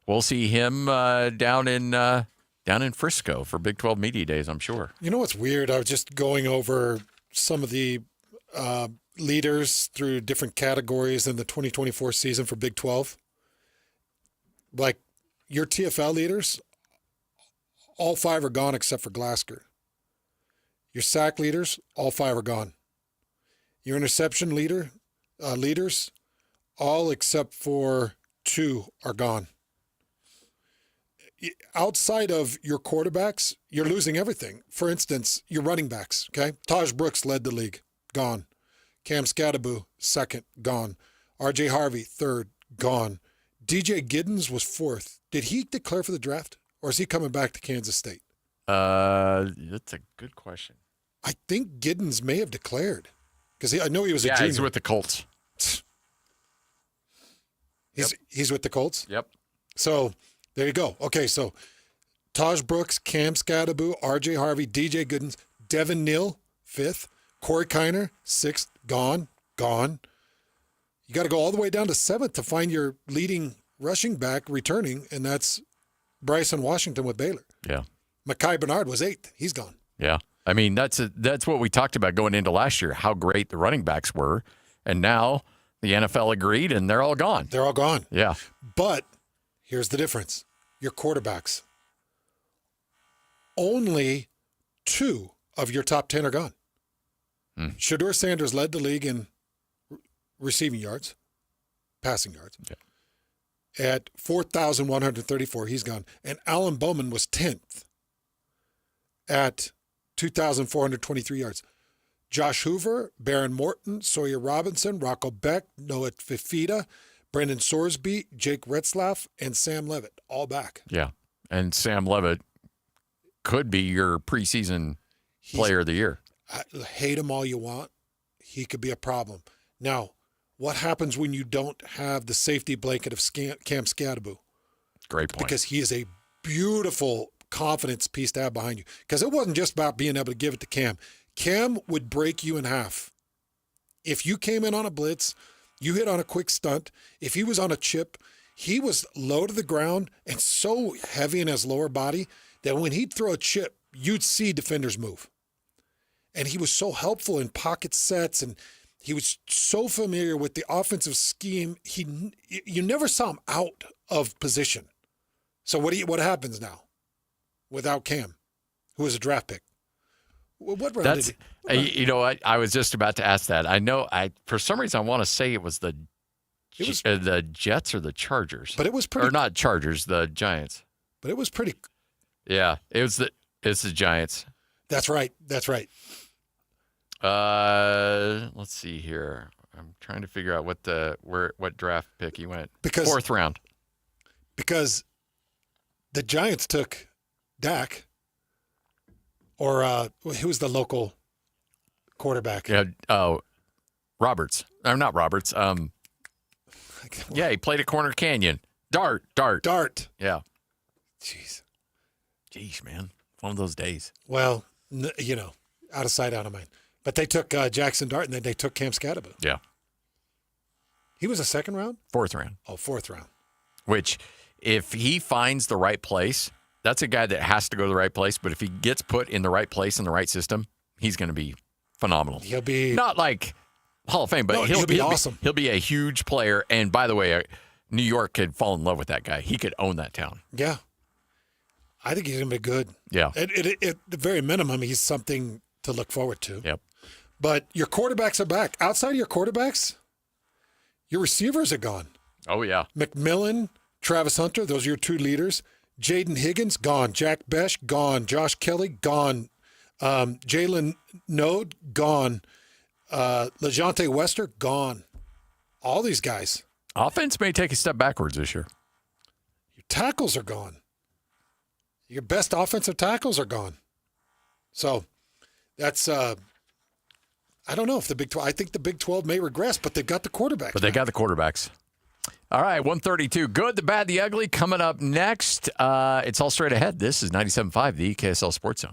[SPEAKER 12] we'll see him down in Frisco for Big 12 Media Days, I'm sure.
[SPEAKER 13] You know what's weird? I was just going over some of the leaders through different categories in the 2024 season for Big 12. Like your TFL leaders, all 5 are gone except for Glasgow. Your sack leaders, all 5 are gone. Your interception leaders, all except for 2 are gone. Outside of your quarterbacks, you're losing everything. For instance, your running backs, okay? Taj Brooks led the league, gone. Cam Scadaboo, second, gone. R.J. Harvey, third, gone. DJ Giddens was fourth. Did he declare for the draft, or is he coming back to Kansas State?
[SPEAKER 12] That's a good question.
[SPEAKER 13] I think Giddens may have declared because I know he was a junior.
[SPEAKER 12] Yeah, he's with the Colts.
[SPEAKER 13] He's with the Colts?
[SPEAKER 12] Yep.
[SPEAKER 13] So there you go. Okay, so Taj Brooks, Cam Scadaboo, R.J. Harvey, DJ Giddens, Devin Neal, fifth. Corey Kiner, sixth, gone. You got to go all the way down to seventh to find your leading rushing back returning, and that's Bryson Washington with Baylor.
[SPEAKER 12] Yeah.
[SPEAKER 13] Mekhi Bernard was eighth. He's gone.
[SPEAKER 12] Yeah. I mean, that's what we talked about going into last year, how great the running backs were. And now the NFL agreed, and they're all gone.
[SPEAKER 13] They're all gone.
[SPEAKER 12] Yeah.
[SPEAKER 13] But Here's the difference. Your quarterbacks. Only 2 of your top 10 are gone. Shedeur Sanders led the league in receiving yards, passing yards.
[SPEAKER 12] Okay.
[SPEAKER 13] At 4,134, he's gone. And Alan Bowman was 10th at 2,423 yards. Josh Hoover, Baron Morton, Sawyer Robinson, Rocco Beck, Noah Fifita, Brendan Sorsby, Jake Retzlaff, and Sam Levitt, all back.
[SPEAKER 12] Yeah. And Sam Levitt could be your preseason player of the year.
[SPEAKER 13] Hate him all you want. He could be a problem. Now, what happens when you don't have the safety blanket of Cam Scadaboo?
[SPEAKER 12] Great point.
[SPEAKER 13] Because he is a beautiful confidence piece to have behind you. Because it wasn't just about being able to give it to Cam. Cam would break you in half. If you came in on a blitz, you hit on a quick stunt. If he was on a chip, he was low to the ground and so heavy in his lower body that when he'd throw a chip, you'd see defenders move. And he was so helpful in pocket sets, and he was so familiar with the offensive scheme. You never saw him out of position. So what happens now without Cam, who was a draft pick? What round did he?
[SPEAKER 12] You know what? I was just about to ask that. I know. For some reason, I want to say it was the Jets or the Chargers,
[SPEAKER 13] but it was pretty.
[SPEAKER 12] Or not Chargers, the Giants.
[SPEAKER 13] But it was pretty.
[SPEAKER 12] Yeah, it's the Giants.
[SPEAKER 13] That's right. That's right.
[SPEAKER 12] Let's see here. I'm trying to figure out what draft pick he went.
[SPEAKER 13] Because
[SPEAKER 12] 4th round.
[SPEAKER 13] Because the Giants took Dak, or who was the local quarterback?
[SPEAKER 12] Yeah. Oh, Roberts. Or not Roberts. Yeah, he played at Corner Canyon. Dart. Yeah. Jeez, man. One of those days.
[SPEAKER 13] Well, out of sight, out of mind. But they took Jackson Dart, and then they took Cam Scadaboo.
[SPEAKER 12] Yeah.
[SPEAKER 13] He was a 2nd round?
[SPEAKER 12] 4th round.
[SPEAKER 13] Oh, 4th round.
[SPEAKER 12] Which, if he finds the right place, that's a guy that has to go to the right place. But if he gets put in the right place in the right system, he's going to be phenomenal.
[SPEAKER 13] He'll be...
[SPEAKER 12] Not like Hall of Fame, but
[SPEAKER 13] he'll be awesome.
[SPEAKER 12] He'll be a huge player. And by the way, New York could fall in love with that guy. He could own that town.
[SPEAKER 13] Yeah. I think he's going to be good.
[SPEAKER 12] Yeah.
[SPEAKER 13] At the very minimum, he's something to look forward to.
[SPEAKER 12] Yep.
[SPEAKER 13] But your quarterbacks are back. Outside of your quarterbacks, your receivers are gone.
[SPEAKER 12] Oh, yeah.
[SPEAKER 13] McMillan, Travis Hunter, those are your 2 leaders. Jaden Higgins, gone. Jack Besh, gone. Josh Kelly, gone. Jalen Node, gone. LeJonte Wester, gone. All these guys.
[SPEAKER 12] Offense may take a step backwards this year.
[SPEAKER 13] Your tackles are gone. Your best offensive tackles are gone. So that's I don't know if the Big 12. I think the Big 12 may regress, but they've got the quarterbacks.
[SPEAKER 12] But they got the quarterbacks. All right, 132. Good, the bad, the ugly. Coming up next, it's all straight ahead. This is 97.5, the KSL Sports Zone.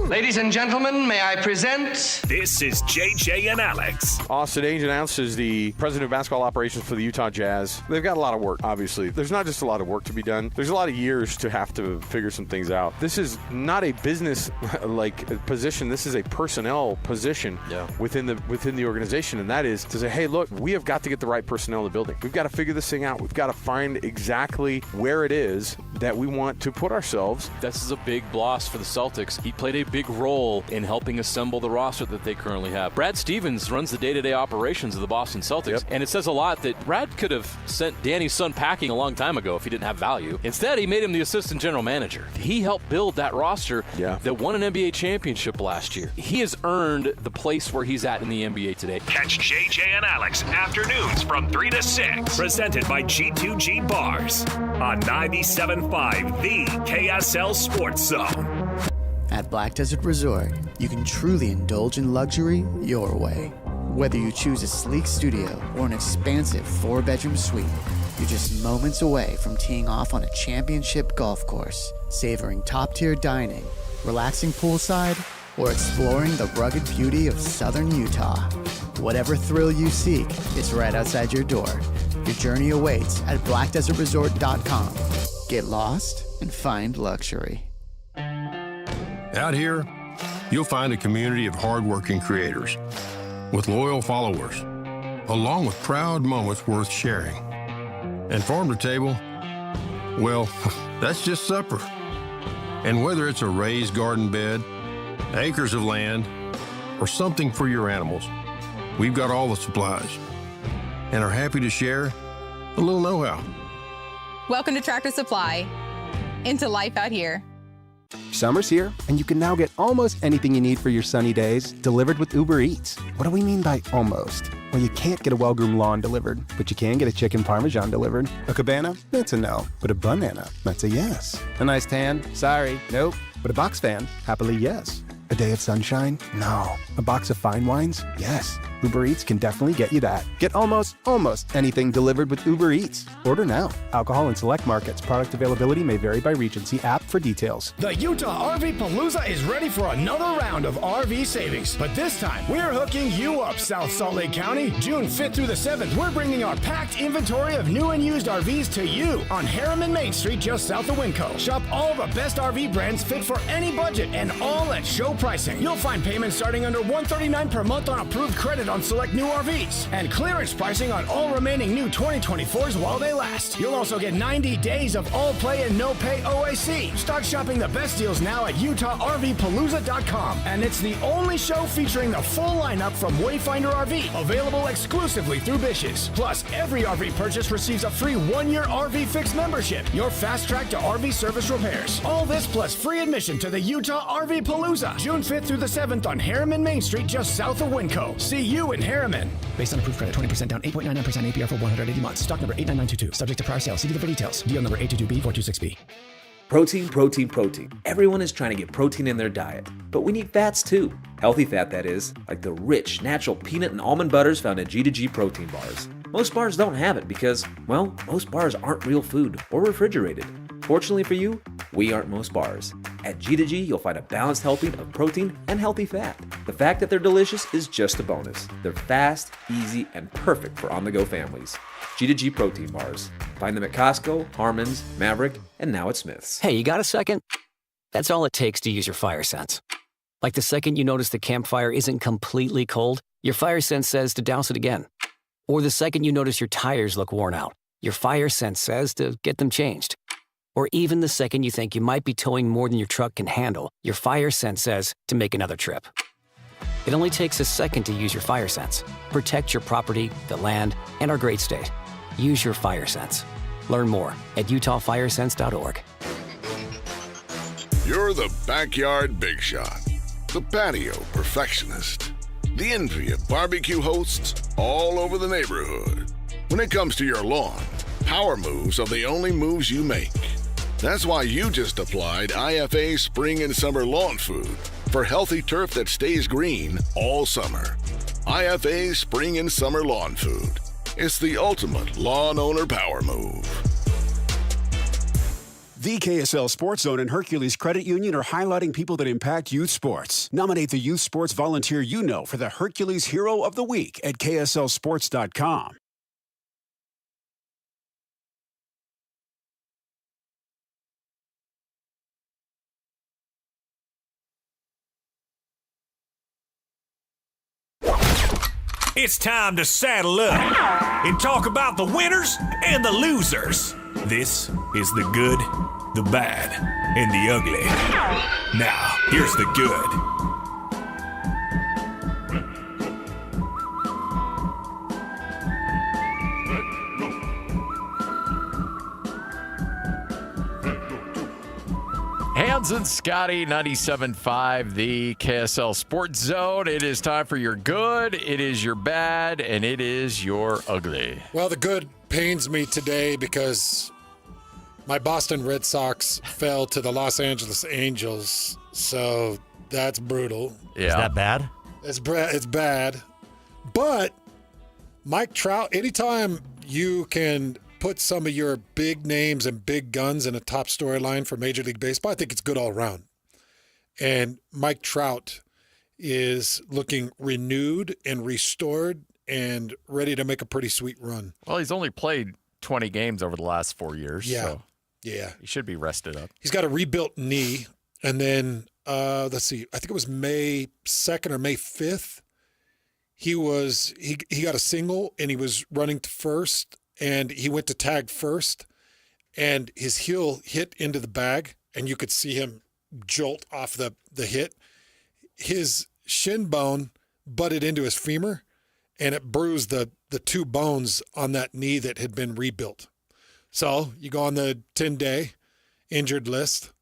[SPEAKER 8] Ladies and gentlemen, may I present...
[SPEAKER 6] This is JJ and Alex.
[SPEAKER 9] Austin Ainge announced as the president of basketball operations for the Utah Jazz. They've got a lot of work, obviously. There's not just a lot of work to be done. There's a lot of years to have to figure some things out. This is not a business-like position. This is a personnel position within the organization, and that is to say, hey, look, we have got to get the right personnel in the building. We've got to figure this thing out. We've got to find exactly where it is that we want to put ourselves.
[SPEAKER 10] This is a big loss for the Celtics. He played a big role in helping assemble the roster that they currently have. Brad Stevens runs the day-to-day operations of the Boston Celtics, and it says a lot that Brad could have sent Danny's son packing a long time ago if he didn't have value. Instead, he made him the assistant general manager. He helped build that roster that won an NBA championship last year. He has earned the place where he's at in the NBA today.
[SPEAKER 6] Catch JJ and Alex afternoons from 3 to 6. Presented by G2G Bars on 97.5, the KSL Sports Zone.
[SPEAKER 11] At Black Desert Resort, you can truly indulge in luxury your way. Whether you choose a sleek studio or an expansive 4-bedroom suite, you're just moments away from teeing off on a championship golf course, savoring top-tier dining, relaxing poolside, or exploring the rugged beauty of southern Utah. Whatever thrill you seek, it's right outside your door. Your journey awaits at blackdesertresort.com. Get lost and find luxury.
[SPEAKER 24] Out here, you'll find a community of hardworking creators with loyal followers, along with proud moments worth sharing. And farm to table, well, that's just supper. And whether it's a raised garden bed, acres of land, or something for your animals, we've got all the supplies and are happy to share a little know-how.
[SPEAKER 14] Welcome to Tractor Supply. Into life out here.
[SPEAKER 16] Summer's here, and you can now get almost anything you need for your sunny days delivered with Uber Eats. What do we mean by almost? Well, you can't get a well-groomed lawn delivered, but you can get a chicken parmesan delivered. A cabana? That's a no. But a banana? That's a yes. A nice tan? Sorry, nope. But a box fan? Happily, yes. A day of sunshine? No. A box of fine wines? Yes. Uber Eats can definitely get you that. Get almost anything delivered with Uber Eats. Order now. Alcohol in select markets. Product availability may vary by region. See app for details.
[SPEAKER 17] The Utah RV Palooza is ready for another round of RV savings. But this time, we're hooking you up, South Salt Lake County. June 5th through the 7th, we're bringing our packed inventory of new and used RVs to you on Harriman Main Street, just south of Winco. Shop all the best RV brands fit for any budget and all at show pricing. You'll find payments starting under $139 per month on approved credit on select new RVs and clearance pricing on all remaining new 2024s while they last. You'll also get 90 days of all play and no pay OAC. Start shopping the best deals now at UtahRVPalooza.com. And it's the only show featuring the full lineup from Wayfinder RV, available exclusively through Bish's. Plus, every RV purchase receives a free 1-year RV Fix membership, your fast track to RV service repairs. All this plus free admission to the Utah RV Palooza, June 5th through the 7th on Harriman Main Street, just south of Winco. See you in Harriman.
[SPEAKER 18] Based on approved credit, 20% down, 8.99% APR for 180 months. Stock number 89922. Subject to prior sale. See dealer for details. Deal number 822B426B.
[SPEAKER 20] Protein, protein, protein. Everyone is trying to get protein in their diet, but we need fats too. Healthy fat, that is, like the rich, natural peanut and almond butters found in G2G protein bars. Most bars don't have it because, well, most bars aren't real food or refrigerated. Fortunately for you, we aren't most bars. At G2G, you'll find a balanced helping of protein and healthy fat. The fact that they're delicious is just a bonus. They're fast, easy, and perfect for on-the-go families. G2G protein bars. Find them at Costco, Harmon's, Maverick, and now at Smith's.
[SPEAKER 25] Hey, you got a second? That's all it takes to use your fire sense. Like the second you notice the campfire isn't completely cold, your fire sense says to douse it again. Or the second you notice your tires look worn out, your fire sense says to get them changed. Or even the second you think you might be towing more than your truck can handle, your fire sense says to make another trip. It only takes a second to use your fire sense. Protect your property, the land, and our great state. Use your fire sense. Learn more at utahfiresense.org.
[SPEAKER 26] You're the backyard big shot, the patio perfectionist, the envy of barbecue hosts all over the neighborhood. When it comes to your lawn, power moves are the only moves you make. That's why you just applied IFA Spring and Summer Lawn Food for healthy turf that stays green all summer. IFA Spring and Summer Lawn Food. It's the ultimate lawn owner power move.
[SPEAKER 28] The KSL Sports Zone and Hercules Credit Union are highlighting people that impact youth sports. Nominate the youth sports volunteer you know for the Hercules Hero of the Week at KSLSports.com.
[SPEAKER 6] It's time to saddle up and talk about the winners and the losers. This is the good, the bad, and the ugly. Now, here's the good.
[SPEAKER 12] Hans and Scotty, 97.5, the KSL Sports Zone. It is time for your good, it is your bad, and it is your ugly.
[SPEAKER 13] Well, the good pains me today because my Boston Red Sox fell to the Los Angeles Angels, so that's brutal.
[SPEAKER 3] Yeah. Is that bad?
[SPEAKER 13] It's bad. But Mike Trout, anytime you can put some of your big names and big guns in a top storyline for Major League Baseball, I think it's good all around. And Mike Trout is looking renewed and restored and ready to make a pretty sweet run.
[SPEAKER 12] Well, he's only played 20 games over the last 4 years.
[SPEAKER 13] Yeah.
[SPEAKER 12] So
[SPEAKER 13] yeah.
[SPEAKER 12] He should be rested up.
[SPEAKER 13] He's got a rebuilt knee. And then, let's see, I think it was May 2nd or May 5th. He got a single and he was running to first. and he went to tag first, and his heel hit into the bag, and you could see him jolt off the hit. His shin bone butted into his femur, and it bruised the two bones on that knee that had been rebuilt. So you go on the 10-day injured list,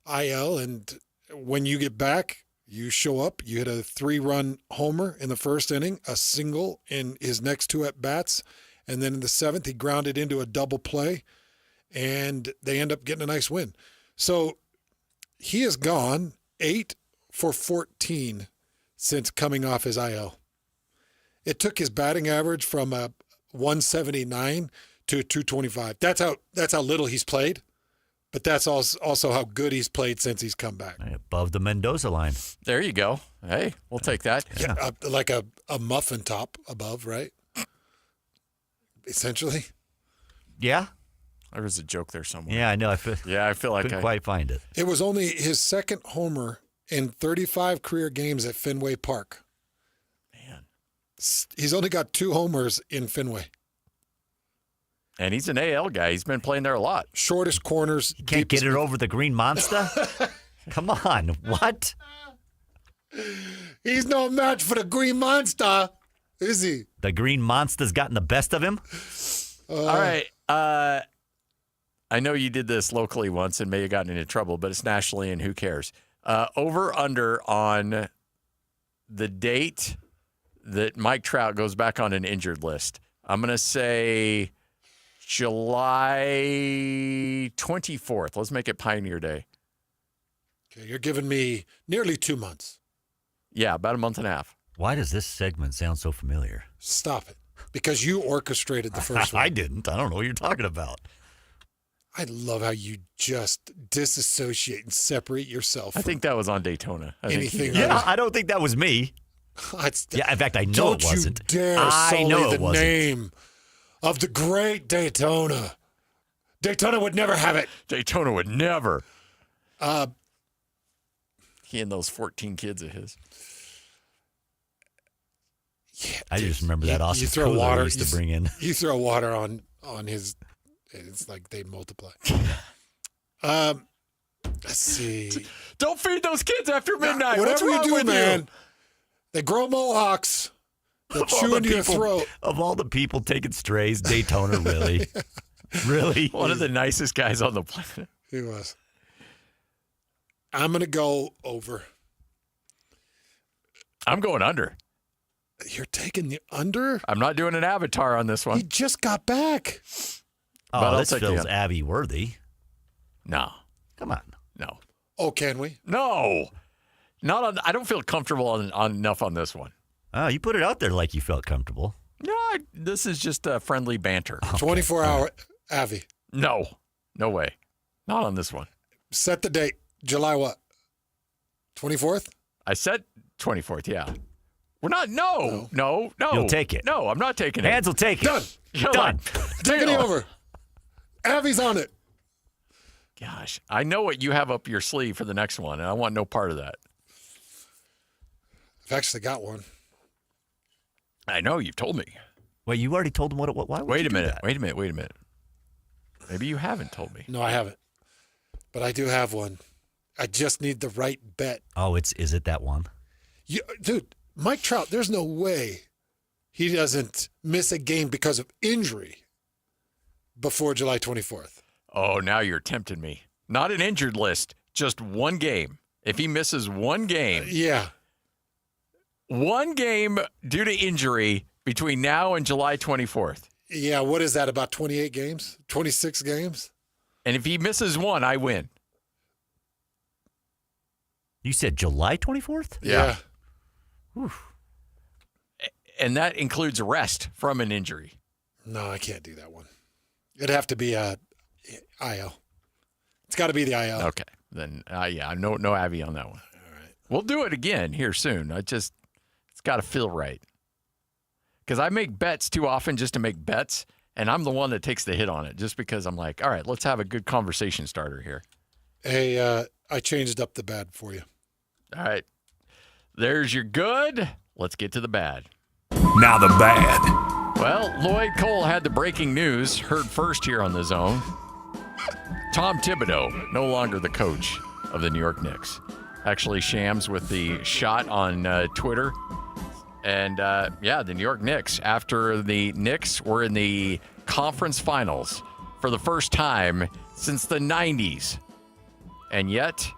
[SPEAKER 13] IL, and when you get back, you show up. You hit a 3-run homer in the first inning, a single in his next 2 at-bats, and then in the 7th, he grounded into a double play, and they end up getting a nice win. So he has gone 8 for 14 since coming off his IL. It took his batting average from a 179 to a 225. That's how little he's played, but that's also how good he's played since he's come back.
[SPEAKER 3] Above the Mendoza line.
[SPEAKER 12] There you go. Hey, we'll take that.
[SPEAKER 13] Yeah, like a muffin top above, right? Essentially.
[SPEAKER 3] Yeah.
[SPEAKER 12] There was a joke there somewhere.
[SPEAKER 3] Yeah, I know. I feel like couldn't quite find it.
[SPEAKER 13] It was only his second homer in 35 career games at Fenway Park.
[SPEAKER 12] Man.
[SPEAKER 13] He's only got 2 homers in Fenway.
[SPEAKER 12] And he's an AL guy. He's been playing there a lot.
[SPEAKER 13] Shortest corners.
[SPEAKER 3] You can't get it over the Green Monster? Come on. What?
[SPEAKER 13] He's no match for the Green Monster, is he?
[SPEAKER 3] The Green Monster's gotten the best of him?
[SPEAKER 12] All right. I know you did this locally once and may have gotten into trouble, but it's nationally, and who cares? Over under on the date that Mike Trout goes back on an injured list. I'm going to say July 24th. Let's make it Pioneer Day.
[SPEAKER 13] Okay, you're giving me nearly 2 months.
[SPEAKER 12] Yeah, about a month and a half.
[SPEAKER 3] Why does this segment sound so familiar?
[SPEAKER 13] Stop it. Because you orchestrated the first one.
[SPEAKER 3] I didn't. I don't know what you're talking about.
[SPEAKER 13] I love how you just disassociate and separate yourself.
[SPEAKER 12] I think that was on Daytona.
[SPEAKER 3] I don't think that was me. Yeah, in fact, I know it wasn't.
[SPEAKER 13] Don't you dare sully the name of the great Daytona. Daytona would never have it.
[SPEAKER 12] Daytona would never. He and those 14 kids of his.
[SPEAKER 13] Yeah,
[SPEAKER 3] I just remember that awesome
[SPEAKER 13] you throw water
[SPEAKER 3] used to bring in.
[SPEAKER 13] You throw water on his. It's like they multiply. Let's see.
[SPEAKER 12] Don't feed those kids after midnight.
[SPEAKER 13] Whatever
[SPEAKER 12] What's
[SPEAKER 13] you
[SPEAKER 12] wrong
[SPEAKER 13] do,
[SPEAKER 12] with
[SPEAKER 13] man.
[SPEAKER 12] you?
[SPEAKER 13] They grow mohawks. They'll chew into your throat.
[SPEAKER 3] Of all the people taking strays, Daytona, really? Really?
[SPEAKER 12] One of the nicest guys on the planet.
[SPEAKER 13] He was. I'm going to go over.
[SPEAKER 12] I'm going under.
[SPEAKER 13] You're taking the under?
[SPEAKER 12] I'm not doing an avatar on this one.
[SPEAKER 13] He just got back.
[SPEAKER 3] Oh, this feels Abby worthy.
[SPEAKER 12] No.
[SPEAKER 3] Come on.
[SPEAKER 12] No.
[SPEAKER 13] Oh, can we?
[SPEAKER 12] No. Not on. I don't feel comfortable on enough on this one.
[SPEAKER 3] Oh, you put it out there like you felt comfortable.
[SPEAKER 12] No, this is just a friendly banter.
[SPEAKER 3] Okay.
[SPEAKER 13] 24-hour Avi.
[SPEAKER 12] No. No way. Not on this one.
[SPEAKER 13] Set the date. July what? 24th?
[SPEAKER 12] I said 24th, yeah. We're not. No.
[SPEAKER 3] You'll take it.
[SPEAKER 12] No, I'm not taking it.
[SPEAKER 3] Hands will take it.
[SPEAKER 13] Done. Taking it over. Avi's on it.
[SPEAKER 12] Gosh, I know what you have up your sleeve for the next one, and I want no part of that.
[SPEAKER 13] I've actually got one.
[SPEAKER 12] I know, you've told me.
[SPEAKER 3] Wait, you already told them what it was? Why would
[SPEAKER 12] Wait
[SPEAKER 3] you
[SPEAKER 12] a minute.
[SPEAKER 3] do that?
[SPEAKER 12] Wait a minute. Maybe you haven't told me.
[SPEAKER 13] No, I haven't. But I do have one. I just need the right bet.
[SPEAKER 3] Oh, is it that one?
[SPEAKER 13] Dude, Mike Trout, there's no way he doesn't miss a game because of injury before July 24th.
[SPEAKER 12] Oh, now you're tempting me. Not an injured list, just one game. If he misses one game.
[SPEAKER 13] Yeah.
[SPEAKER 12] One game due to injury between now and July 24th.
[SPEAKER 13] Yeah, what is that, about 28 games? 26 games?
[SPEAKER 12] And if he misses one, I win.
[SPEAKER 3] You said July 24th?
[SPEAKER 12] Yeah. And that includes rest from an injury.
[SPEAKER 13] No, I can't do that one. It'd have to be IL. It's got to be the IL.
[SPEAKER 12] Okay. Then, no Abby on that one.
[SPEAKER 13] All right.
[SPEAKER 12] We'll do it again here soon. It's got to feel right. Because I make bets too often just to make bets, and I'm the one that takes the hit on it just because I'm like, all right, let's have a good conversation starter here.
[SPEAKER 13] Hey, I changed up the bad for you.
[SPEAKER 12] All right. There's your good. Let's get to the bad.
[SPEAKER 15] Now the bad.
[SPEAKER 12] Well, Lloyd Cole had the breaking news, heard first here on the Zone. Tom Thibodeau, no longer the coach of the New York Knicks. Actually shams with the shot on Twitter. And, the New York Knicks, after the Knicks were in the conference finals for the first time since the 90s. And yet,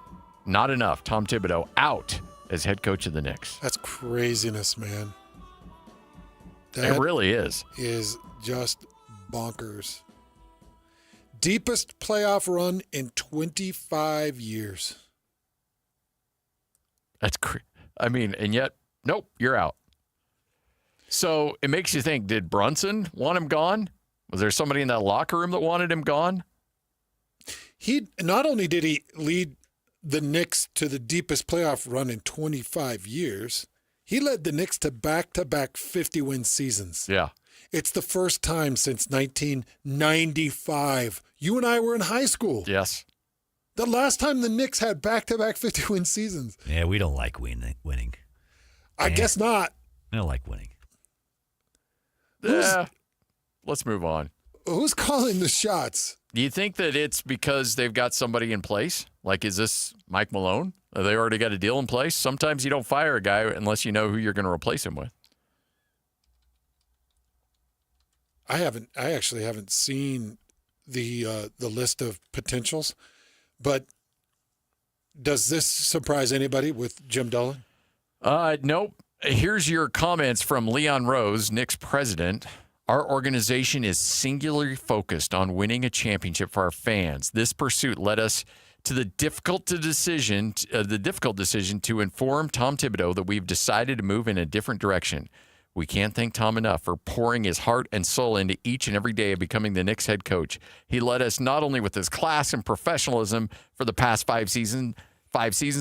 [SPEAKER 12] not enough. Tom Thibodeau out as head coach of the Knicks.
[SPEAKER 13] That's craziness, man.
[SPEAKER 12] It really is.
[SPEAKER 13] Is just bonkers. Deepest playoff run in 25 years.
[SPEAKER 12] That's and yet, nope, you're out. So it makes you think, did Brunson want him gone? Was there somebody in that locker room that wanted him gone?
[SPEAKER 13] He not only did he lead the Knicks to the deepest playoff run in 25 years, he led the Knicks to back-to-back 50-win seasons.
[SPEAKER 12] Yeah.
[SPEAKER 13] It's the first time since 1995. You and I were in high school.
[SPEAKER 12] Yes.
[SPEAKER 13] The last time the Knicks had back-to-back 50-win seasons.
[SPEAKER 3] Yeah, we don't like winning.
[SPEAKER 13] I guess not.
[SPEAKER 3] I don't like winning.
[SPEAKER 12] Let's move on.
[SPEAKER 13] Who's calling the shots?
[SPEAKER 12] Do you think that it's because they've got somebody in place? Like, is this Mike Malone? Have they already got a deal in place? Sometimes you don't fire a guy unless you know who you're going to replace him with.
[SPEAKER 13] I actually haven't seen the list of potentials, but does this surprise anybody with Jim Dolan?
[SPEAKER 12] Nope. Here's your comments from Leon Rose, Knicks president. Our organization is singularly focused on winning a championship for our fans. This pursuit led us to the difficult decision to inform Tom Thibodeau that we've decided to move in a different direction. We can't thank Tom enough for pouring his heart and soul into each and every day of becoming the Knicks head coach. He led us not only with his class and professionalism for the past five seasons,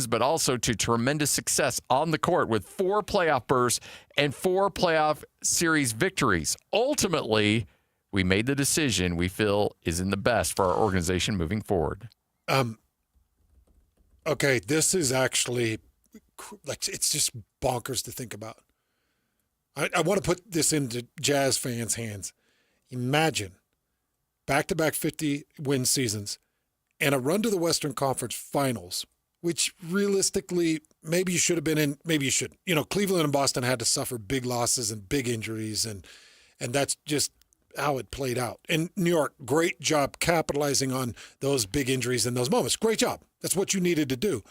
[SPEAKER 12] but also to tremendous success on the court with 4 playoff berths and 4 playoff series victories. Ultimately, we made the decision we feel is in the best for our organization moving forward.
[SPEAKER 13] Okay, this is actually it's just bonkers to think about. I want to put this into Jazz fans' hands. Imagine back-to-back 50-win seasons and a run to the Western Conference Finals, which realistically maybe you should have been in, maybe you shouldn't. You know, Cleveland and Boston had to suffer big losses and big injuries, and that's just how it played out. And New York, great job capitalizing on those big injuries and those moments. Great job. That's what you needed to do.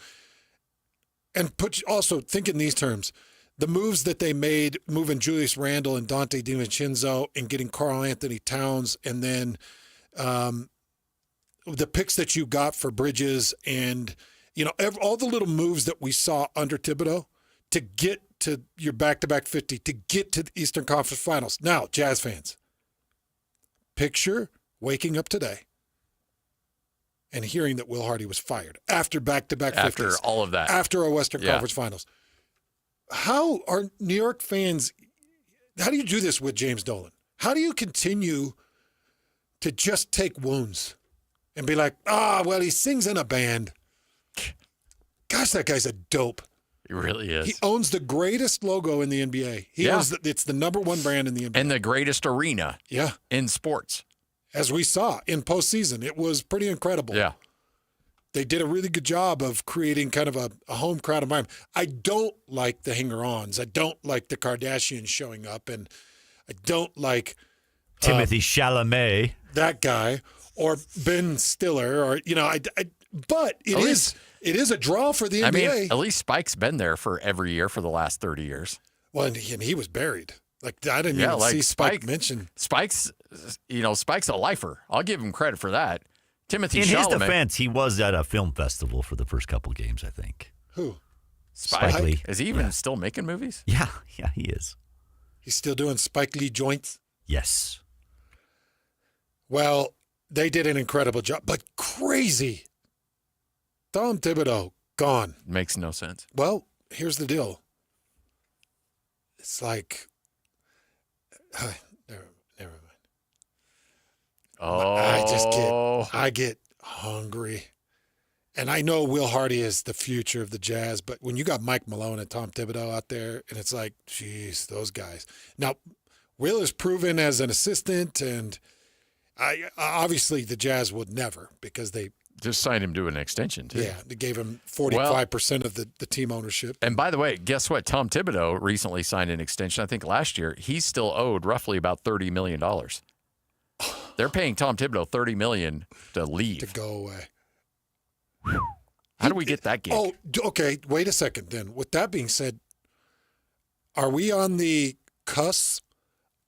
[SPEAKER 13] And also think in these terms. The moves that they made, moving Julius Randle and Dante DiVincenzo and getting Karl Anthony Towns, and then the picks that you got for Bridges and, all the little moves that we saw under Thibodeau to get to your back-to-back 50, to get to the Eastern Conference Finals. Now, Jazz fans, picture waking up today and hearing that Will Hardy was fired after back-to-back 50s.
[SPEAKER 12] After all of that.
[SPEAKER 13] After a Western Conference Finals. How are New York fans, how do you do this with James Dolan? How do you continue to just take wounds and be like, he sings in a band. Gosh, that guy's a dope.
[SPEAKER 12] He really is.
[SPEAKER 13] He owns the greatest logo in the NBA. It's the number one brand in the NBA.
[SPEAKER 12] And the greatest arena in sports.
[SPEAKER 13] As we saw in postseason, it was pretty incredible.
[SPEAKER 12] Yeah.
[SPEAKER 13] They did a really good job of creating kind of a home crowd environment. I don't like the hanger-ons. I don't like the Kardashians showing up, and I don't like
[SPEAKER 3] Timothy Chalamet,
[SPEAKER 13] that guy, or Ben Stiller, or but it is a draw for the NBA.
[SPEAKER 12] I mean, at least Spike's been there for every year for the last 30 years.
[SPEAKER 13] Well, and he was buried. Like I didn't even see Spike mentioned.
[SPEAKER 12] Spike's a lifer. I'll give him credit for that. Timothy
[SPEAKER 3] In
[SPEAKER 12] Chalamet.
[SPEAKER 3] his defense, he was at a film festival for the first couple of games, I think.
[SPEAKER 13] Who?
[SPEAKER 12] Spike
[SPEAKER 3] Lee.
[SPEAKER 12] Is he even still making movies?
[SPEAKER 3] Yeah, he is.
[SPEAKER 13] He's still doing Spike Lee joints?
[SPEAKER 3] Yes.
[SPEAKER 13] Well, they did an incredible job, but crazy. Tom Thibodeau, gone.
[SPEAKER 12] Makes no sense.
[SPEAKER 13] Well, here's the deal. It's like, never mind.
[SPEAKER 12] Oh.
[SPEAKER 13] I get hungry. And I know Will Hardy is the future of the Jazz, but when you got Mike Malone and Tom Thibodeau out there, and it's like, geez, those guys. Now, Wheeler's proven as an assistant, and obviously the Jazz would never because they
[SPEAKER 12] just signed him to an extension, too.
[SPEAKER 13] Yeah, they gave him 45% of the team ownership.
[SPEAKER 12] And by the way, guess what? Tom Thibodeau recently signed an extension, I think last year. He's still owed roughly about $30 million. They're paying Tom Thibodeau $30 million to leave.
[SPEAKER 13] To go away.
[SPEAKER 12] How do we get that gig?
[SPEAKER 13] Oh, okay. Wait a second then. With that being said, are we on the cusp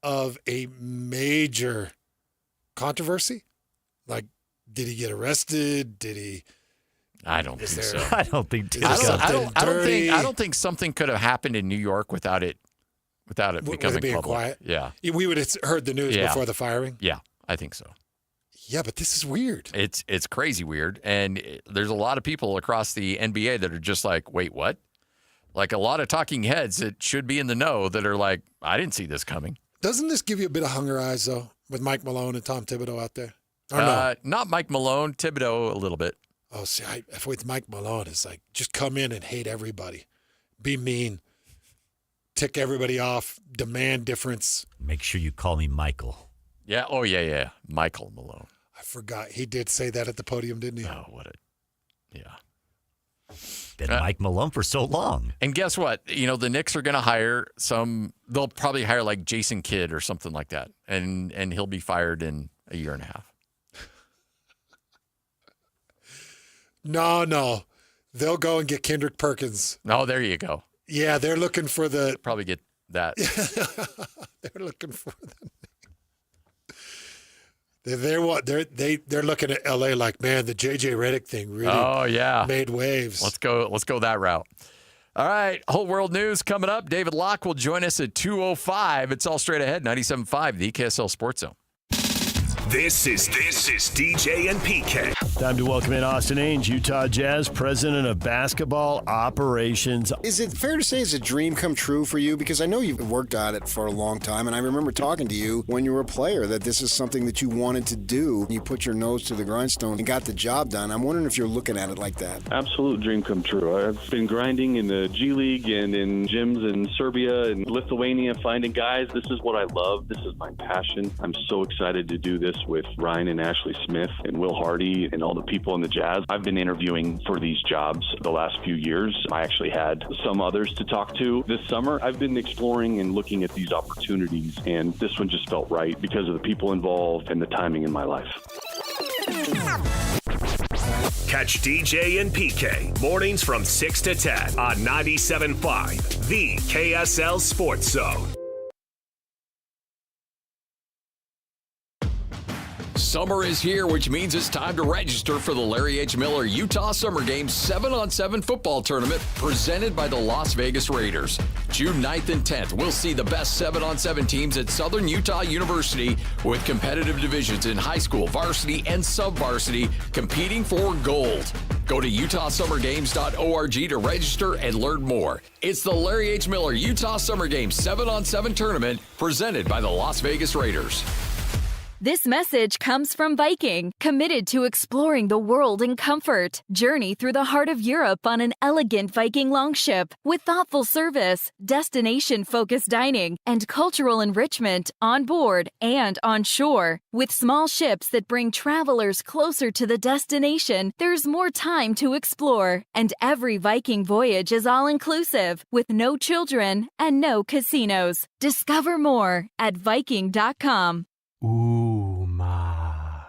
[SPEAKER 13] of a major controversy? Like, did he get arrested? Did he?
[SPEAKER 12] I don't think so.
[SPEAKER 3] I don't think.
[SPEAKER 12] I don't think something could have happened in New York without it becoming
[SPEAKER 13] being
[SPEAKER 12] public.
[SPEAKER 13] quiet.
[SPEAKER 12] Yeah,
[SPEAKER 13] we would have heard the news before the firing.
[SPEAKER 12] Yeah, I think so.
[SPEAKER 13] Yeah, but this is weird.
[SPEAKER 12] It's crazy weird, and there's a lot of people across the NBA that are just like, wait, what? Like a lot of talking heads that should be in the know that are like, I didn't see this coming.
[SPEAKER 13] Doesn't this give you a bit of hunger eyes though, with Mike Malone and Tom Thibodeau out there? Or no?
[SPEAKER 12] Not Mike Malone, Thibodeau a little bit.
[SPEAKER 13] Oh, see, with Mike Malone, it's like just come in and hate everybody, be mean, tick everybody off, demand difference.
[SPEAKER 3] Make sure you call me Michael.
[SPEAKER 12] Yeah. Oh, yeah. Michael Malone.
[SPEAKER 13] I forgot. He did say that at the podium, didn't he?
[SPEAKER 12] Oh,
[SPEAKER 3] Been Mike Malone for so long.
[SPEAKER 12] And guess what? The Knicks are going to hire they'll probably hire like Jason Kidd or something like that. And he'll be fired in a year and a half.
[SPEAKER 13] No. They'll go and get Kendrick Perkins.
[SPEAKER 12] Oh, there you go.
[SPEAKER 13] Yeah, they're looking for
[SPEAKER 12] probably get that.
[SPEAKER 13] They're looking for them. They're looking at LA like, man, the JJ Redick thing really made waves.
[SPEAKER 12] Let's go that route. All right, whole world news coming up. David Locke will join us at 2:05. It's all straight ahead. 97.5, the KSL Sports Zone.
[SPEAKER 6] This is DJ and PK.
[SPEAKER 1] Time to welcome in Austin Ainge, Utah Jazz president of basketball operations.
[SPEAKER 2] Is it fair to say it's a dream come true for you? Because I know you've worked on it for a long time, and I remember talking to you when you were a player that this is something that you wanted to do. You put your nose to the grindstone and got the job done. I'm wondering if you're looking at it like that.
[SPEAKER 5] Absolute dream come true. I've been grinding in the G League and in gyms in Serbia and Lithuania, finding guys. This is what I love. This is my passion. I'm so excited to do this with Ryan and Ashley Smith and Will Hardy and all the people in the Jazz. I've been interviewing for these jobs the last few years. I actually had some others to talk to this summer. I've been exploring and looking at these opportunities, and this one just felt right because of the people involved and the timing in my life.
[SPEAKER 6] Catch DJ and PK mornings from 6 to 10 on 97.5, the KSL Sports Zone.
[SPEAKER 12] Summer is here, which means it's time to register for the Larry H. Miller Utah Summer Games 7-on-7 football tournament presented by the Las Vegas Raiders. June 9th and 10th, we'll see the best 7-on-7 teams at Southern Utah University with competitive divisions in high school, varsity, and sub-varsity competing for gold. Go to utahsummergames.org to register and learn more. It's the Larry H. Miller Utah Summer Games 7-on-7 tournament presented by the Las Vegas Raiders.
[SPEAKER 7] This message comes from Viking, committed to exploring the world in comfort. Journey through the heart of Europe on an elegant Viking longship with thoughtful service, destination-focused dining, and cultural enrichment on board and on shore. With small ships that bring travelers closer to the destination, there's more time to explore. And every Viking voyage is all-inclusive, with no children and no casinos. Discover more at Viking.com.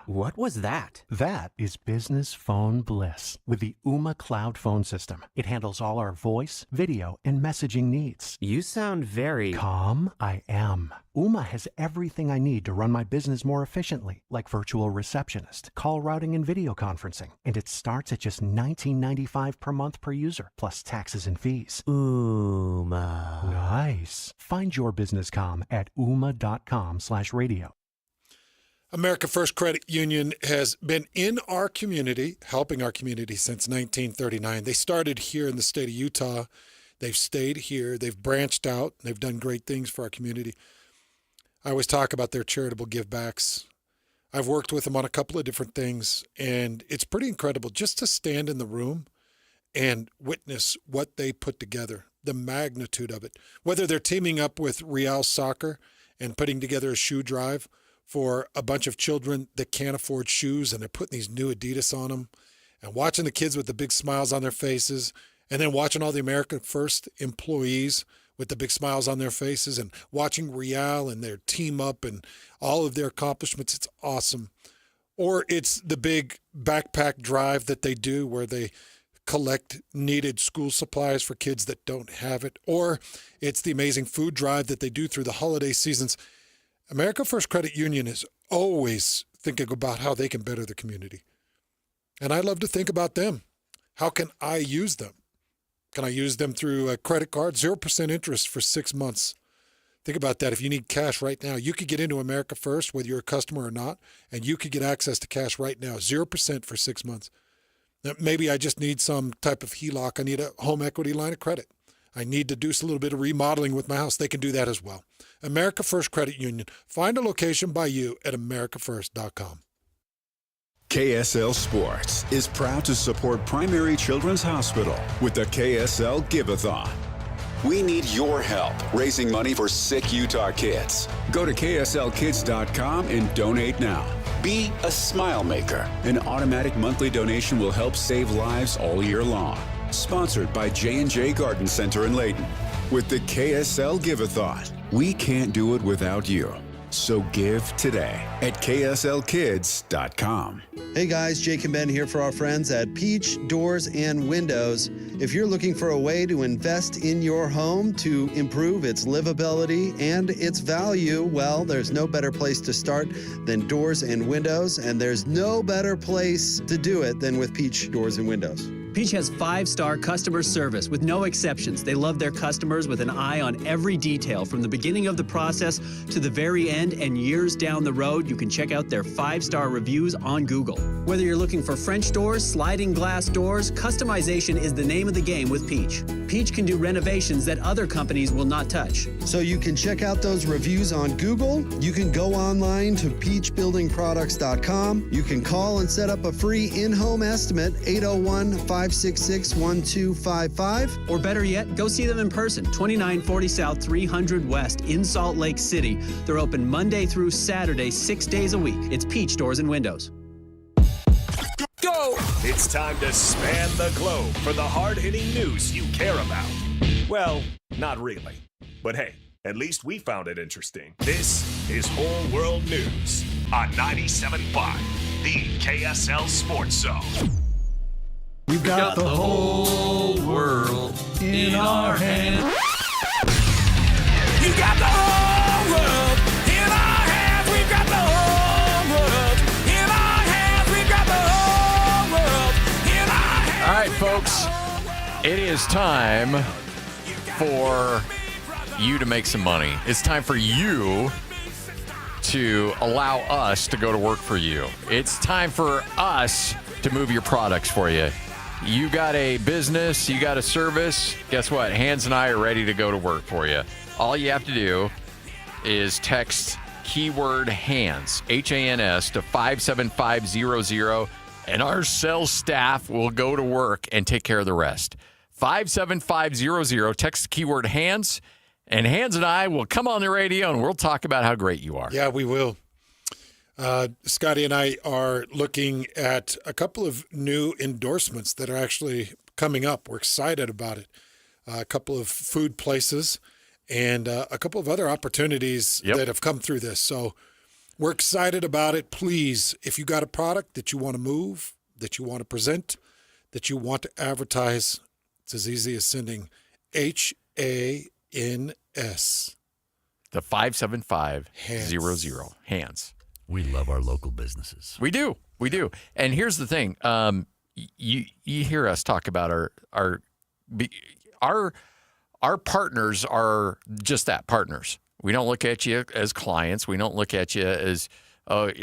[SPEAKER 19] What was that? That is business phone bliss with the Ooma Cloud phone system. It handles all our voice, video, and messaging needs. You sound very calm. I am. Ooma has everything I need to run my business more efficiently, like virtual receptionist, call routing, and video conferencing. And it starts at just $19.95 per month per user, plus taxes and fees. Ooma. Nice. Find your business comm at ooma.com/radio.
[SPEAKER 13] America First Credit Union has been in our community, helping our community since 1939. They started here in the state of Utah. They've stayed here. They've branched out. They've done great things for our community. I always talk about their charitable givebacks. I've worked with them on a couple of different things, and it's pretty incredible just to stand in the room and witness what they put together, the magnitude of it. Whether they're teaming up with Real Soccer and putting together a shoe drive for a bunch of children that can't afford shoes, and they're putting these new Adidas on them, and watching the kids with the big smiles on their faces, and then watching all the America First employees with the big smiles on their faces, and watching Real and their team up and all of their accomplishments. It's awesome. Or it's the big backpack drive that they do where they collect needed school supplies for kids that don't have it. Or it's the amazing food drive that they do through the holiday seasons. America First Credit Union is always thinking about how they can better the community. And I love to think about them. How can I use them? Can I use them through a credit card? 0% interest for 6 months. Think about that. If you need cash right now, you could get into America First, whether you're a customer or not, and you could get access to cash right now, 0% for 6 months. Now, maybe I just need some type of HELOC. I need a home equity line of credit. I need to do a little bit of remodeling with my house. They can do that as well. America First Credit Union. Find a location by you at americafirst.com.
[SPEAKER 28] KSL Sports is proud to support Primary Children's Hospital with the KSL Give-A-Thon. We need your help raising money for sick Utah kids. Go to kslkids.com and donate now. Be a smile maker. An automatic monthly donation will help save lives all year long. Sponsored by J&J Garden Center in Layton. With the KSL Give-A-Thon, we can't do it without you. So give today at kslkids.com.
[SPEAKER 4] Hey guys, Jake and Ben here for our friends at Peach Doors and Windows. If you're looking for a way to invest in your home to improve its livability and its value, well, there's no better place to start than doors and windows, and there's no better place to do it than with Peach Doors and Windows.
[SPEAKER 8] Peach has 5-star customer service with no exceptions. They love their customers with an eye on every detail from the beginning of the process to the very end, and years down the road, you can check out their 5-star reviews on Google. Whether you're looking for French doors, sliding glass doors, customization is the name of the game with Peach. Peach can do renovations that other companies will not touch.
[SPEAKER 4] So you can check out those reviews on Google. You can go online to peachbuildingproducts.com. You can call and set up a free in-home estimate, 801-566-1255.
[SPEAKER 8] Or better yet, go see them in person, 2940 South 300 West in Salt Lake City. They're open Monday through Saturday, 6 days a week. It's Peach Doors and Windows.
[SPEAKER 6] Go! It's time to span the globe for the hard-hitting news you care about. Well, not really. But hey, at least we found it interesting. This is Whole World News on 97.5, the KSL Sports Zone.
[SPEAKER 9] We've got the whole world in our hands.
[SPEAKER 6] You got the whole world in our hands. We've got the whole world in our hands. We've got the whole world in our hands.
[SPEAKER 12] All right, folks, it is time for you to make some money. It's time for you to allow us to go to work for you. It's time for us to move your products for you. You got a business, you got a service. Guess what? Hans and I are ready to go to work for you. All you have to do is text keyword HANS, H-A-N-S, to 57500, and our sales staff will go to work and take care of the rest. 57500, text the keyword HANS, and Hans and I will come on the radio and we'll talk about how great you are.
[SPEAKER 13] Yeah, we will. Scotty and I are looking at a couple of new endorsements that are actually coming up. We're excited about it. A couple of food places and a couple of other opportunities that have come through this. So we're excited about it. Please, if you got a product that you want to move, that you want to present, that you want to advertise, it's as easy as sending HANS.
[SPEAKER 12] The 57500, HANS.
[SPEAKER 3] We love our local businesses.
[SPEAKER 12] We do. We do. And here's the thing. You hear us talk about our partners are just that, partners. We don't look at you as clients. We don't look at you as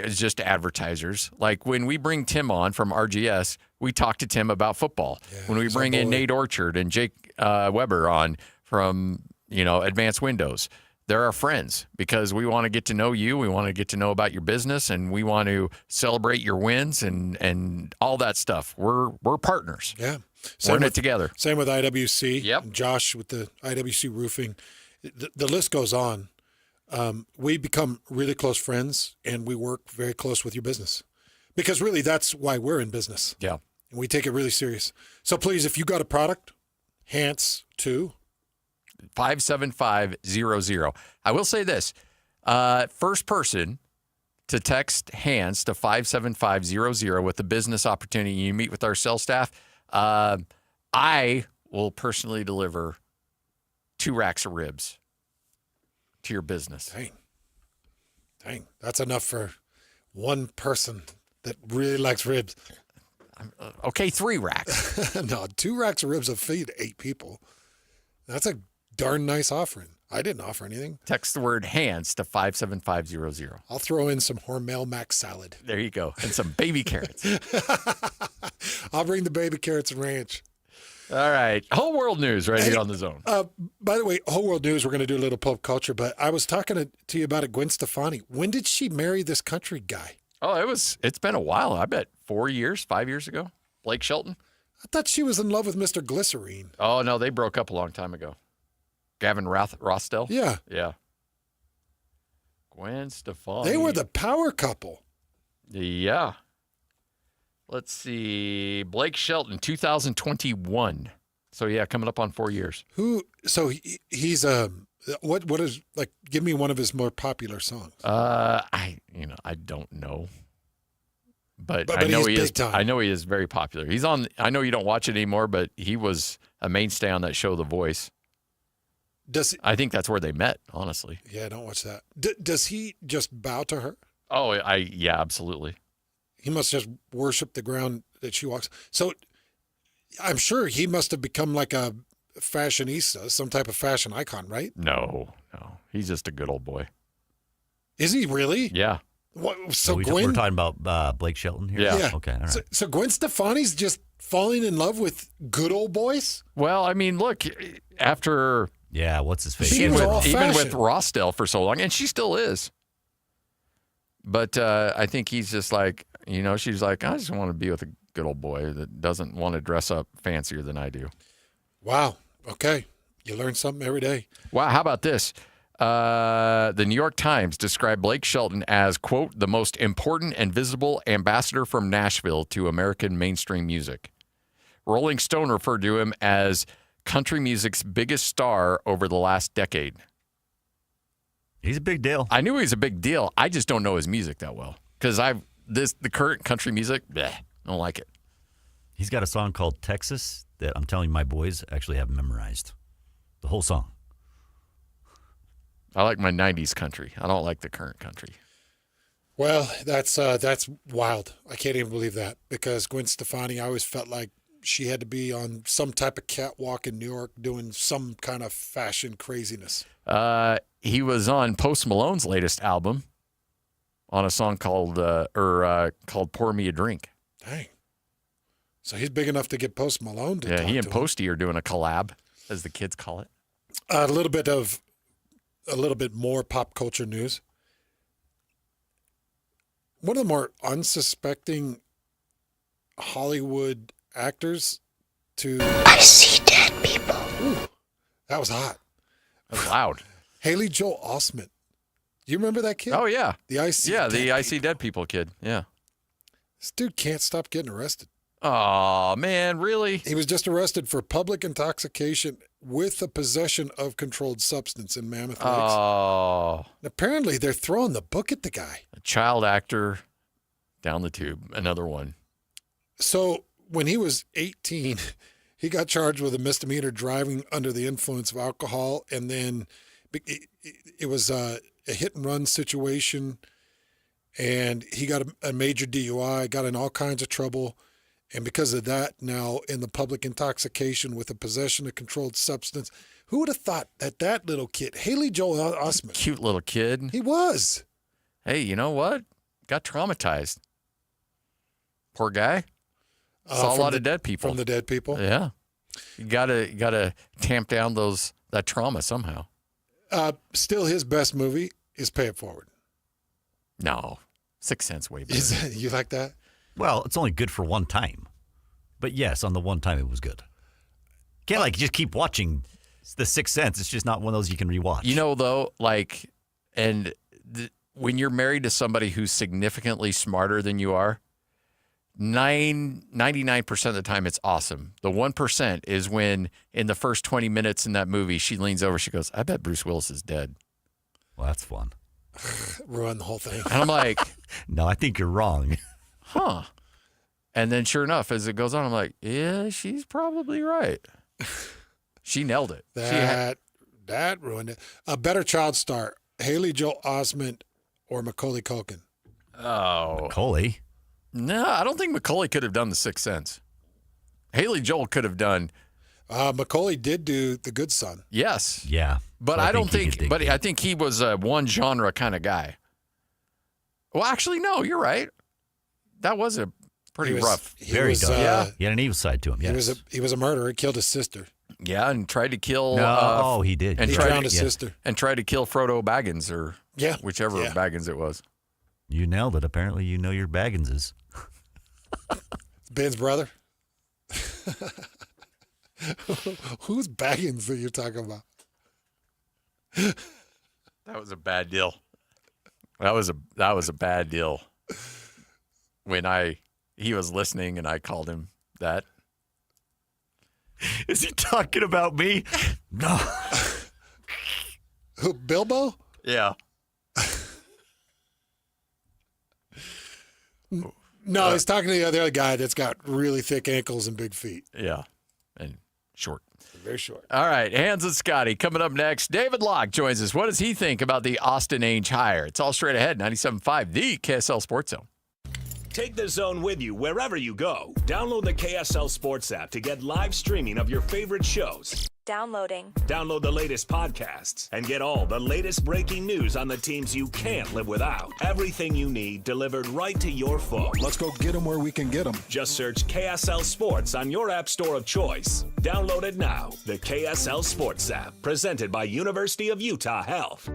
[SPEAKER 12] just advertisers. Like when we bring Tim on from RGS, we talk to Tim about football. Yeah, when we bring in Nate Orchard and Jake Weber on from Advanced Windows, they're our friends because we want to get to know you. We want to get to know about your business, and we want to celebrate your wins and all that stuff. We're partners.
[SPEAKER 13] Yeah.
[SPEAKER 12] We're in it together.
[SPEAKER 13] Same with IWC.
[SPEAKER 12] Yep.
[SPEAKER 13] Josh with the IWC roofing. The list goes on we become really close friends, and we work very close with your business. Because really, that's why we're in business.
[SPEAKER 12] Yeah.
[SPEAKER 13] And we take it really serious. So please, if you got a product, Hans to
[SPEAKER 12] 57500. I will say this. First person to text Hans to 57500 with a business opportunity, you meet with our sales staff, I will personally deliver 2 racks of ribs to your business.
[SPEAKER 13] Dang. That's enough for one person that really likes ribs.
[SPEAKER 12] Okay, 3 racks.
[SPEAKER 13] No, 2 racks of ribs will feed 8 people. That's a darn nice offering. I didn't offer anything.
[SPEAKER 12] Text the word Hans to 57500.
[SPEAKER 13] I'll throw in some Hormel Max salad.
[SPEAKER 12] There you go. And some baby carrots.
[SPEAKER 13] I'll bring the baby carrots and ranch.
[SPEAKER 12] All right. Whole world news right here on the Zone.
[SPEAKER 13] By the way, whole world news, we're going to do a little pop culture, but I was talking to you about it, Gwen Stefani. When did she marry this country guy?
[SPEAKER 12] Oh, it's been a while. I bet 4 years, 5 years ago. Blake Shelton.
[SPEAKER 13] I thought she was in love with Mr. Glycerine.
[SPEAKER 12] Oh, no, they broke up a long time ago. Gavin Rossdale?
[SPEAKER 13] Yeah.
[SPEAKER 12] Yeah. Gwen Stefani.
[SPEAKER 13] They were the power couple.
[SPEAKER 12] Yeah. Let's see. Blake Shelton, 2021. So, yeah, coming up on 4 years.
[SPEAKER 13] So he's what is, like, give me one of his more popular songs.
[SPEAKER 12] I don't know. But I know he is. I know he is very popular. He's on. I know you don't watch it anymore, but he was a mainstay on that show, The Voice. I think that's where they met. Honestly.
[SPEAKER 13] Yeah, I don't watch that. Does he just bow to her?
[SPEAKER 12] Oh, yeah, absolutely.
[SPEAKER 13] He must just worship the ground that she walks. So, I'm sure he must have become like a fashionista, some type of fashion icon, right?
[SPEAKER 12] No, he's just a good old boy.
[SPEAKER 13] Is he really?
[SPEAKER 12] Yeah.
[SPEAKER 13] What,
[SPEAKER 3] so
[SPEAKER 13] Gwen,
[SPEAKER 3] we're talking about Blake Shelton here?
[SPEAKER 12] Yeah.
[SPEAKER 3] Okay, all right.
[SPEAKER 13] So Gwen Stefani's just falling in love with good old boys?
[SPEAKER 12] Well, I mean, look, after...
[SPEAKER 3] Yeah, what's his face?
[SPEAKER 12] Even with Rossdale for so long, and she still is. But I think he's just like, she's like, I just want to be with a good old boy that doesn't want to dress up fancier than I do.
[SPEAKER 13] Wow. Okay. You learn something every day.
[SPEAKER 12] Wow. How about this? The New York Times described Blake Shelton as, quote, the most important and visible ambassador from Nashville to American mainstream music. Rolling Stone referred to him as country music's biggest star over the last decade.
[SPEAKER 3] He's a big deal.
[SPEAKER 12] I knew he was a big deal. I just don't know his music that well because the current country music, I don't like it.
[SPEAKER 3] He's got a song called Texas that I'm telling you my boys actually have memorized. The whole song.
[SPEAKER 12] I like my 90s country. I don't like the current country.
[SPEAKER 13] Well, that's wild. I can't even believe that because Gwen Stefani, I always felt like she had to be on some type of catwalk in New York doing some kind of fashion craziness.
[SPEAKER 12] He was on Post Malone's latest album on a song called Pour Me a Drink.
[SPEAKER 13] Dang. So he's big enough to get Post Malone to talk
[SPEAKER 12] he and
[SPEAKER 13] to
[SPEAKER 12] Posty are doing a collab, as the kids call it.
[SPEAKER 13] A little bit more pop culture news. One of the more unsuspecting Hollywood actors to...
[SPEAKER 10] I see dead people.
[SPEAKER 13] Ooh, that was hot.
[SPEAKER 12] That was loud.
[SPEAKER 13] Haley Joel Osment. Do you remember that kid?
[SPEAKER 12] Oh, yeah.
[SPEAKER 13] The I See
[SPEAKER 12] Dead People kid. Yeah.
[SPEAKER 13] This dude can't stop getting arrested.
[SPEAKER 12] Oh, man, really?
[SPEAKER 13] He was just arrested for public intoxication with the possession of controlled substance in Mammoth Lakes.
[SPEAKER 12] Oh.
[SPEAKER 13] And apparently, they're throwing the book at the guy.
[SPEAKER 12] A child actor down the tube. Another one.
[SPEAKER 13] So when he was 18, he got charged with a misdemeanor driving under the influence of alcohol. And then it was a hit-and-run situation. And he got a major DUI, got in all kinds of trouble. And because of that, now in the public intoxication with the possession of controlled substance, who would have thought that little kid, Haley Joel Osment,
[SPEAKER 12] cute little kid.
[SPEAKER 13] He was.
[SPEAKER 12] Hey, you know what? Got traumatized. Poor guy. Saw a lot of dead people.
[SPEAKER 13] From the dead people?
[SPEAKER 12] Yeah. You gotta tamp down that trauma somehow.
[SPEAKER 13] Still, his best movie is Pay It Forward.
[SPEAKER 12] No. 6 Sense way better.
[SPEAKER 13] You like that?
[SPEAKER 3] Well, it's only good for one time. But yes, on the one time it was good. Can't just keep watching The Sixth Sense. It's just not one of those you can rewatch.
[SPEAKER 12] Though, And when you're married to somebody who's significantly smarter than you are, 99% of the time it's awesome. The 1% is when in the first 20 minutes in that movie, she leans over, she goes, I bet Bruce Willis is dead.
[SPEAKER 3] Well, that's fun.
[SPEAKER 13] Ruin the whole thing.
[SPEAKER 12] And I'm like,
[SPEAKER 3] no, I think you're wrong.
[SPEAKER 12] Huh. And then sure enough, as it goes on, I'm like, yeah, she's probably right. She nailed it.
[SPEAKER 13] That ruined it. A better child star, Haley Joel Osment or Macaulay Culkin?
[SPEAKER 12] Oh.
[SPEAKER 3] Macaulay?
[SPEAKER 12] No, I don't think Macaulay could have done The Sixth Sense. Haley Joel could have done.
[SPEAKER 13] Macaulay did do The Good Son.
[SPEAKER 12] Yes.
[SPEAKER 3] Yeah.
[SPEAKER 12] But I don't think, but I think he was a one genre kind of guy. Well, actually, no, you're right. That was a pretty rough.
[SPEAKER 3] Very dark.
[SPEAKER 12] Yeah.
[SPEAKER 3] He had an evil side to him, yes.
[SPEAKER 13] He was a murderer. He killed his sister.
[SPEAKER 12] Yeah, and tried to kill.
[SPEAKER 3] He did.
[SPEAKER 12] And
[SPEAKER 13] He
[SPEAKER 12] tried
[SPEAKER 13] drowned his sister.
[SPEAKER 12] And tried to kill Frodo Baggins or whichever
[SPEAKER 13] Yeah.
[SPEAKER 12] Baggins it was.
[SPEAKER 3] You nailed it. Apparently, you know your Bagginses.
[SPEAKER 13] Ben's brother. Who's Baggins that you're talking about?
[SPEAKER 12] That was a bad deal. That was a bad deal. When he was listening and I called him that.
[SPEAKER 3] Is he talking about me? No.
[SPEAKER 13] Who, Bilbo?
[SPEAKER 12] Yeah.
[SPEAKER 13] No, he's talking to the other guy that's got really thick ankles and big feet.
[SPEAKER 12] Yeah. And short.
[SPEAKER 13] Very short.
[SPEAKER 12] All right, Hans and Scotty coming up next. David Locke joins us. What does he think about the Austin Ainge hire? It's all straight ahead. 97.5, the KSL Sports Zone.
[SPEAKER 6] Take the Zone with you wherever you go. Download the KSL Sports app to get live streaming of your favorite shows.
[SPEAKER 11] Downloading.
[SPEAKER 6] Download the latest podcasts and get all the latest breaking news on the teams you can't live without. Everything you need delivered right to your phone.
[SPEAKER 14] Let's go get them where we can get them.
[SPEAKER 6] Just search KSL Sports on your app store of choice. Download it now. The KSL Sports app, presented by University of Utah Health.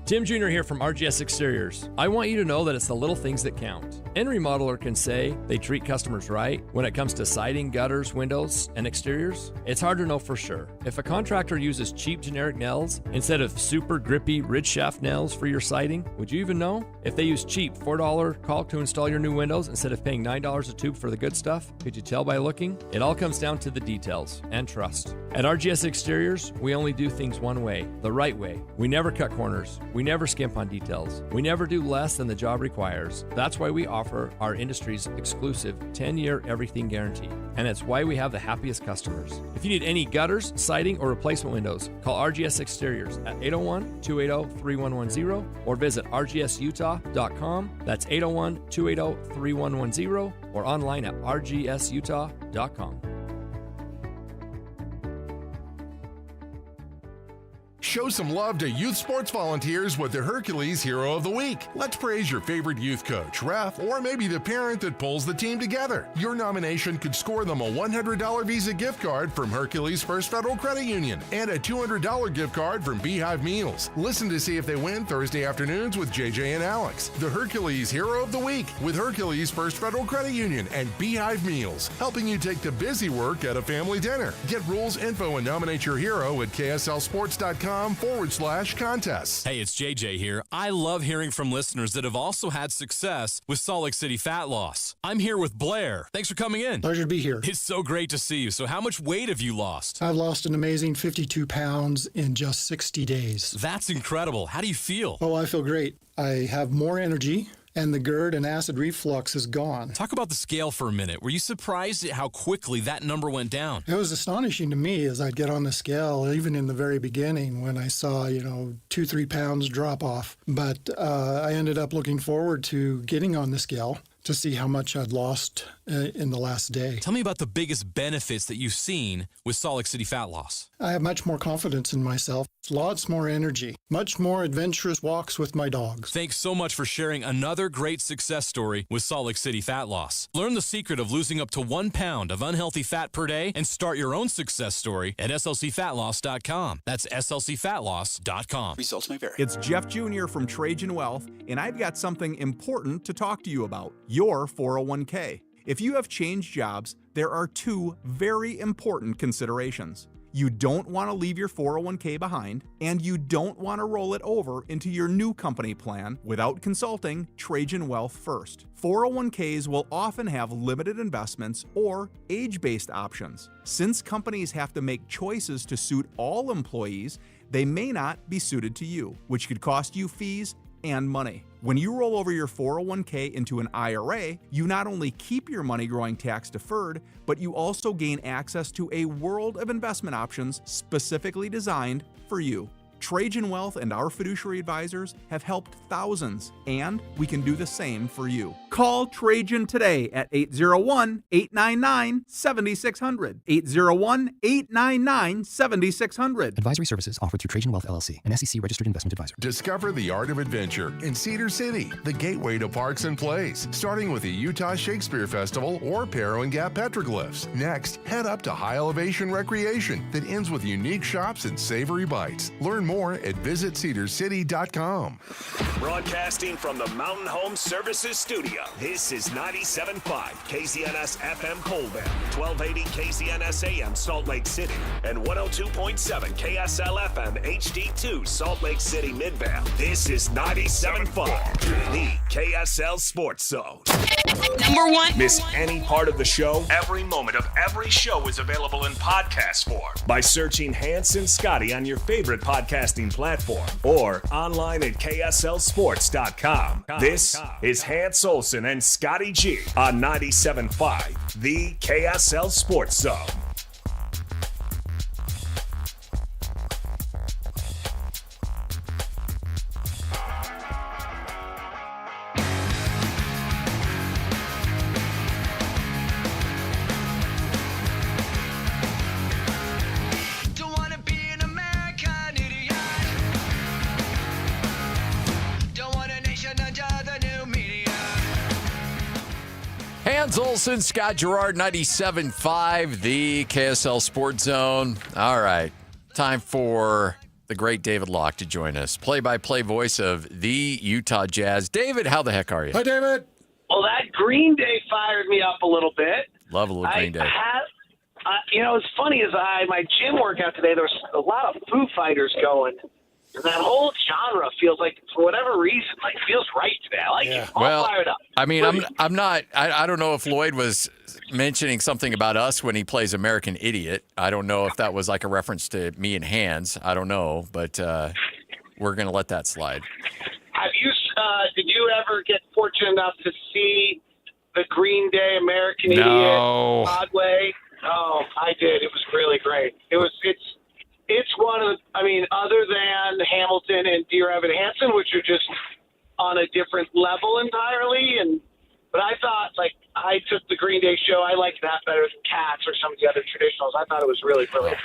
[SPEAKER 16] Tim Jr. here from RGS Exteriors. I want you to know that it's the little things that count. Any remodeler can say they treat customers right when it comes to siding, gutters, windows, and exteriors. It's hard to know for sure. If a contractor uses cheap generic nails instead of super grippy ridge shaft nails for your siding, would you even know? If they use cheap $4 caulk to install your new windows instead of paying $9 a tube for the good stuff, could you tell by looking? It all comes down to the details and trust. At RGS Exteriors, we only do things one way, the right way. We never cut corners. We never skimp on details. We never do less than the job requires. That's why we offer our industry's exclusive 10-year everything guarantee. And it's why we have the happiest customers. If you need any gutters, siding, or replacement windows, call RGS Exteriors at 801-280-3110 or visit rgsutah.com. That's 801-280-3110 or online at rgsutah.com.
[SPEAKER 21] Show some love to youth sports volunteers with the Hercules Hero of the Week. Let's praise your favorite youth coach, ref, or maybe the parent that pulls the team together. Your nomination could score them a $100 Visa gift card from Hercules First Federal Credit Union and a $200 gift card from Beehive Meals. Listen to see if they win Thursday afternoons with JJ and Alex. The Hercules Hero of the Week with Hercules First Federal Credit Union and Beehive Meals, helping you take the busy work at a family dinner. Get rules, info, and nominate your hero at kslsports.com/contests.
[SPEAKER 22] Hey, it's JJ here. I love hearing from listeners that have also had success with Salt Lake City fat loss. I'm here with Blair. Thanks for coming in.
[SPEAKER 23] Pleasure to be here.
[SPEAKER 22] It's so great to see you. So how much weight have you lost?
[SPEAKER 23] I've lost an amazing 52 pounds in just 60 days.
[SPEAKER 22] That's incredible. How do you feel?
[SPEAKER 23] Oh, I feel great. I have more energy, and the GERD and acid reflux is gone.
[SPEAKER 22] Talk about the scale for a minute. Were you surprised at how quickly that number went down?
[SPEAKER 23] It was astonishing to me as I'd get on the scale, even in the very beginning when I saw, 2-3 pounds drop off. But I ended up looking forward to getting on the scale to see how much I'd lost in the last day.
[SPEAKER 22] Tell me about the biggest benefits that you've seen with Salt Lake City fat loss.
[SPEAKER 23] I have much more confidence in myself, lots more energy, much more adventurous walks with my dogs.
[SPEAKER 22] Thanks so much for sharing another great success story with Salt Lake City fat loss. Learn the secret of losing up to 1 pound of unhealthy fat per day and start your own success story at slcfatloss.com. That's slcfatloss.com.
[SPEAKER 24] Results may vary.
[SPEAKER 27] It's Jeff Jr. from Trajan Wealth, and I've got something important to talk to you about. Your 401k. If you have changed jobs, there are 2 very important considerations. You don't want to leave your 401k behind, and you don't want to roll it over into your new company plan without consulting Trajan Wealth first. 401ks will often have limited investments or age-based options. Since companies have to make choices to suit all employees, they may not be suited to you, which could cost you fees and money. When you roll over your 401k into an IRA, you not only keep your money growing tax deferred, but you also gain access to a world of investment options specifically designed for you. Trajan Wealth and our fiduciary advisors have helped thousands, and we can do the same for you. Call Trajan today at 801-899-7600. 801-899-7600.
[SPEAKER 11] Advisory services offered through Trajan Wealth LLC, an SEC registered investment advisor.
[SPEAKER 21] Discover the art of adventure in Cedar City, the gateway to parks and plays, starting with the Utah Shakespeare Festival or Perro and Gap petroglyphs. Next, head up to high elevation recreation that ends with unique shops and savory bites. Learn more at visitcedarcity.com.
[SPEAKER 6] Broadcasting from the Mountain Home Services Studio, this is 97.5 KZNS FM Colville, 1280 KZNS AM Salt Lake City, and 102.7 KSL FM HD2 Salt Lake City Midvale. This is 97.5, the KSL Sports Zone.
[SPEAKER 15] Number one.
[SPEAKER 6] Miss any part of the show? Every moment of every show is available in podcast form by searching Hans and Scotty on your favorite podcasting platform or online at KSLSports.com. This is Hans Olsen and Scotty G on 97.5, the KSL Sports Zone.
[SPEAKER 12] Hans Olsen, Scott Gerard, 97.5, the KSL Sports Zone. All right, time for the great David Locke to join us, play-by-play voice of the Utah Jazz. David, how the heck are you?
[SPEAKER 13] Hi, David.
[SPEAKER 17] Well, that Green Day fired me up a little bit.
[SPEAKER 12] Love a little Green Day.
[SPEAKER 17] It's funny as my gym workout today, there was a lot of Foo Fighters going. And that whole genre feels like, for whatever reason, feels right today. I like it. All fired up.
[SPEAKER 12] I mean, I'm not. I don't know if Lloyd was mentioning something about us when he plays American Idiot. I don't know if that was like a reference to me and Hans. I don't know, but we're gonna let that slide.
[SPEAKER 17] Have you? Did you ever get fortunate enough to see the Green Day American Idiot Broadway? Oh, I did. It was really great. It's one of, other than Hamilton and Dear Evan Hansen, which are just on a different level entirely. But I thought, I took the Green Day show. I liked that better than Cats or some of the other traditionals. I thought it was really brilliant.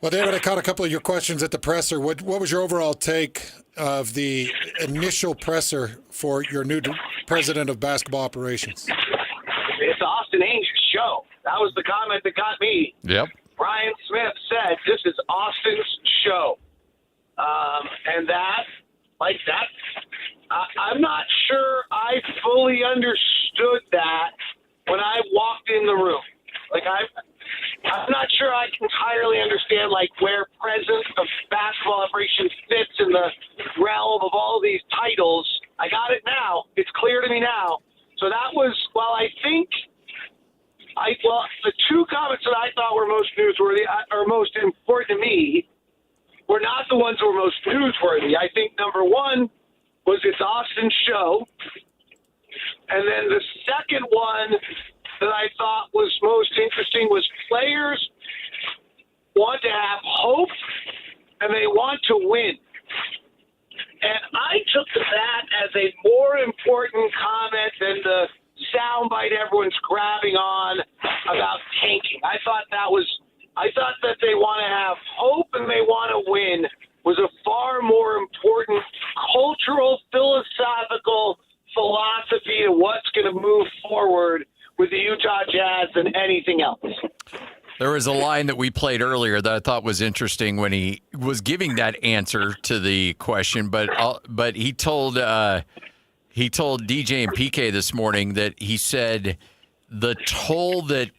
[SPEAKER 13] Well, David, I caught a couple of your questions at the presser. What was your overall take of the initial presser for your new president of basketball operations?
[SPEAKER 17] It's Austin Ainge's show. That was the comment that got me.
[SPEAKER 12] Yep.
[SPEAKER 17] Brian Smith said, this is Austin's show. And I'm not sure I fully understood that when I walked in the room. I'm not sure I can entirely understand, where president of basketball operations fits in the realm of all these titles. I got it now. It's clear to me now. So that was, the two comments that I thought were most newsworthy or most important to me were not the ones that were most newsworthy. I think number one was it's Austin's show. And then the second one that I thought was most interesting was players want to have hope and they want to win. And I took that as a more important comment than the soundbite everyone's grabbing on about tanking. I thought that they want to have hope and they want to win was a far more important cultural, philosophical philosophy of what's going to move forward with the Utah Jazz than anything else.
[SPEAKER 12] There was a line that we played earlier that I thought was interesting when he was giving that answer to the question, but he told DJ and PK this morning that he said the toll that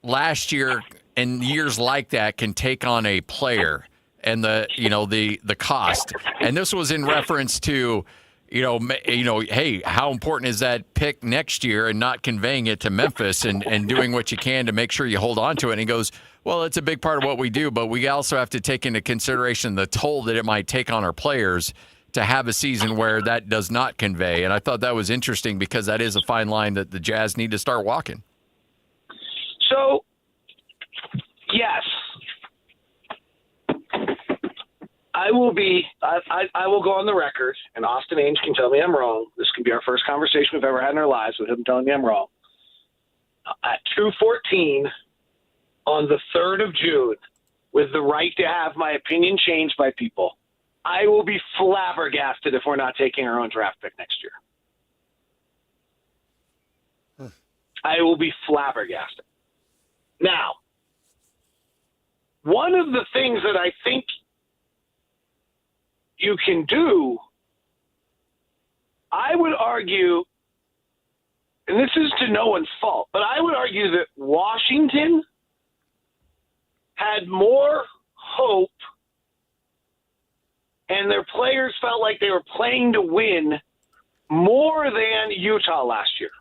[SPEAKER 12] last year and years like that can take on a player and the cost. And this was in reference to, hey, how important is that pick next year and not conveying it to Memphis and doing what you can to make sure you hold on to it. And he goes, well, it's a big part of what we do, but we also have to take into consideration the toll that it might take on our players to have a season where that does not convey. And I thought that was interesting because that is a fine line that the Jazz need to start walking.
[SPEAKER 17] So, yes, I will go on the record, and Austin Ainge can tell me I'm wrong. This could be our first conversation we've ever had in our lives with him telling me I'm wrong. At 2:14 on the 3rd of June, with the right to have my opinion changed by people, I will be flabbergasted if we're not taking our own draft pick next year. I will be flabbergasted. Now, one of the things that I think you can do, I would argue, and this is to no one's fault, but I would argue that Washington had more hope and their players felt like they were playing to win more than Utah last year.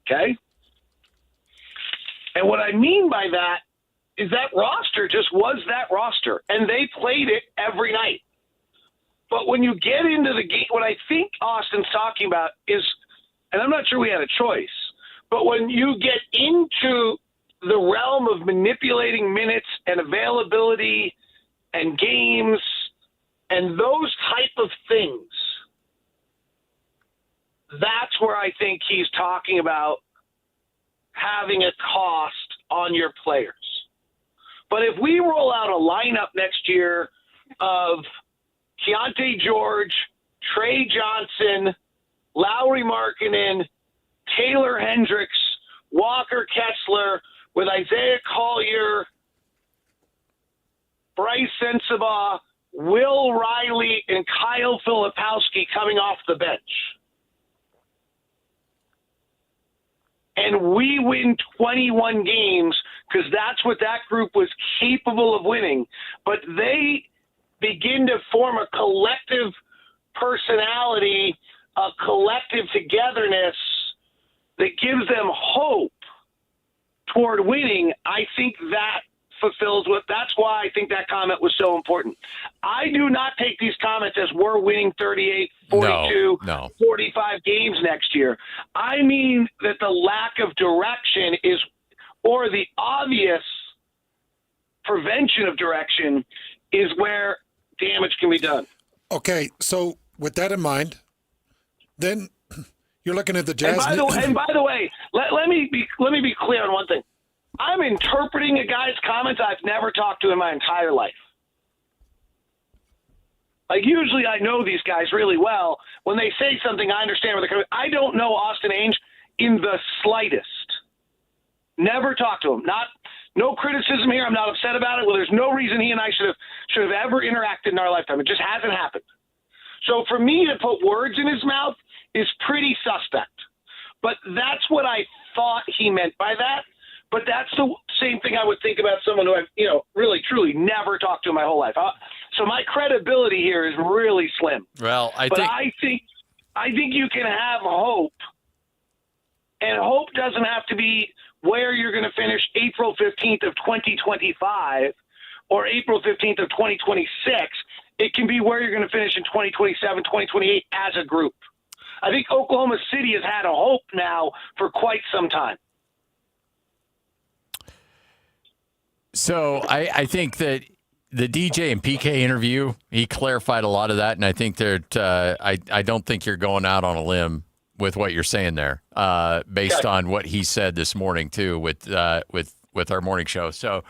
[SPEAKER 17] Okay? And what I mean by that is that roster just was that roster, and they played it every night. But when you get into the game, what I think Austin's talking about is, and I'm not sure we had a choice, but when you get into the realm of manipulating minutes and availability and games and those type of things, that's where I think he's talking about having a cost on your players. But if we roll out a lineup next year of Keontae George, Trey Johnson, Lauri Markkanen, Taylor Hendricks, Walker Kessler, with Isaiah Collier, Bryce Sensabaugh, Will Riley, and Kyle Filipowski coming off the bench, and we win 21 games because that's what that group was capable of winning, but they begin to form a collective personality, a collective togetherness that gives them hope toward winning, I think that fulfills that's why I think that comment was so important. I do not take these comments as we're winning 38, 42, 45 games next year. I mean that the lack of direction or the obvious prevention of direction is where damage can be done.
[SPEAKER 13] Okay, so with that in mind, then you're looking at the Jazz.
[SPEAKER 17] And by the way, let me be clear on one thing. I'm interpreting a guy's comments I've never talked to in my entire life. Like, usually I know these guys really well. When they say something, I understand where they're coming. I don't know Austin Ainge in the slightest. Never talked to him. No criticism here. I'm not upset about it. Well, there's no reason he and I should have ever interacted in our lifetime. It just hasn't happened. So for me to put words in his mouth is pretty suspect. But that's what I thought he meant by that. But that's the same thing I would think about someone who I've, really, truly never talked to in my whole life. So my credibility here is really slim.
[SPEAKER 12] Well, I
[SPEAKER 17] think you can have hope, and hope doesn't have to be where you're going to finish April 15th of 2025 or April 15th of 2026. It can be where you're going to finish in 2027, 2028 as a group. I think Oklahoma City has had a hope now for quite some time.
[SPEAKER 12] So I think that the DJ and PK interview, he clarified a lot of that, and I think that I don't think you're going out on a limb with what you're saying there, based on what he said this morning too with our morning show. So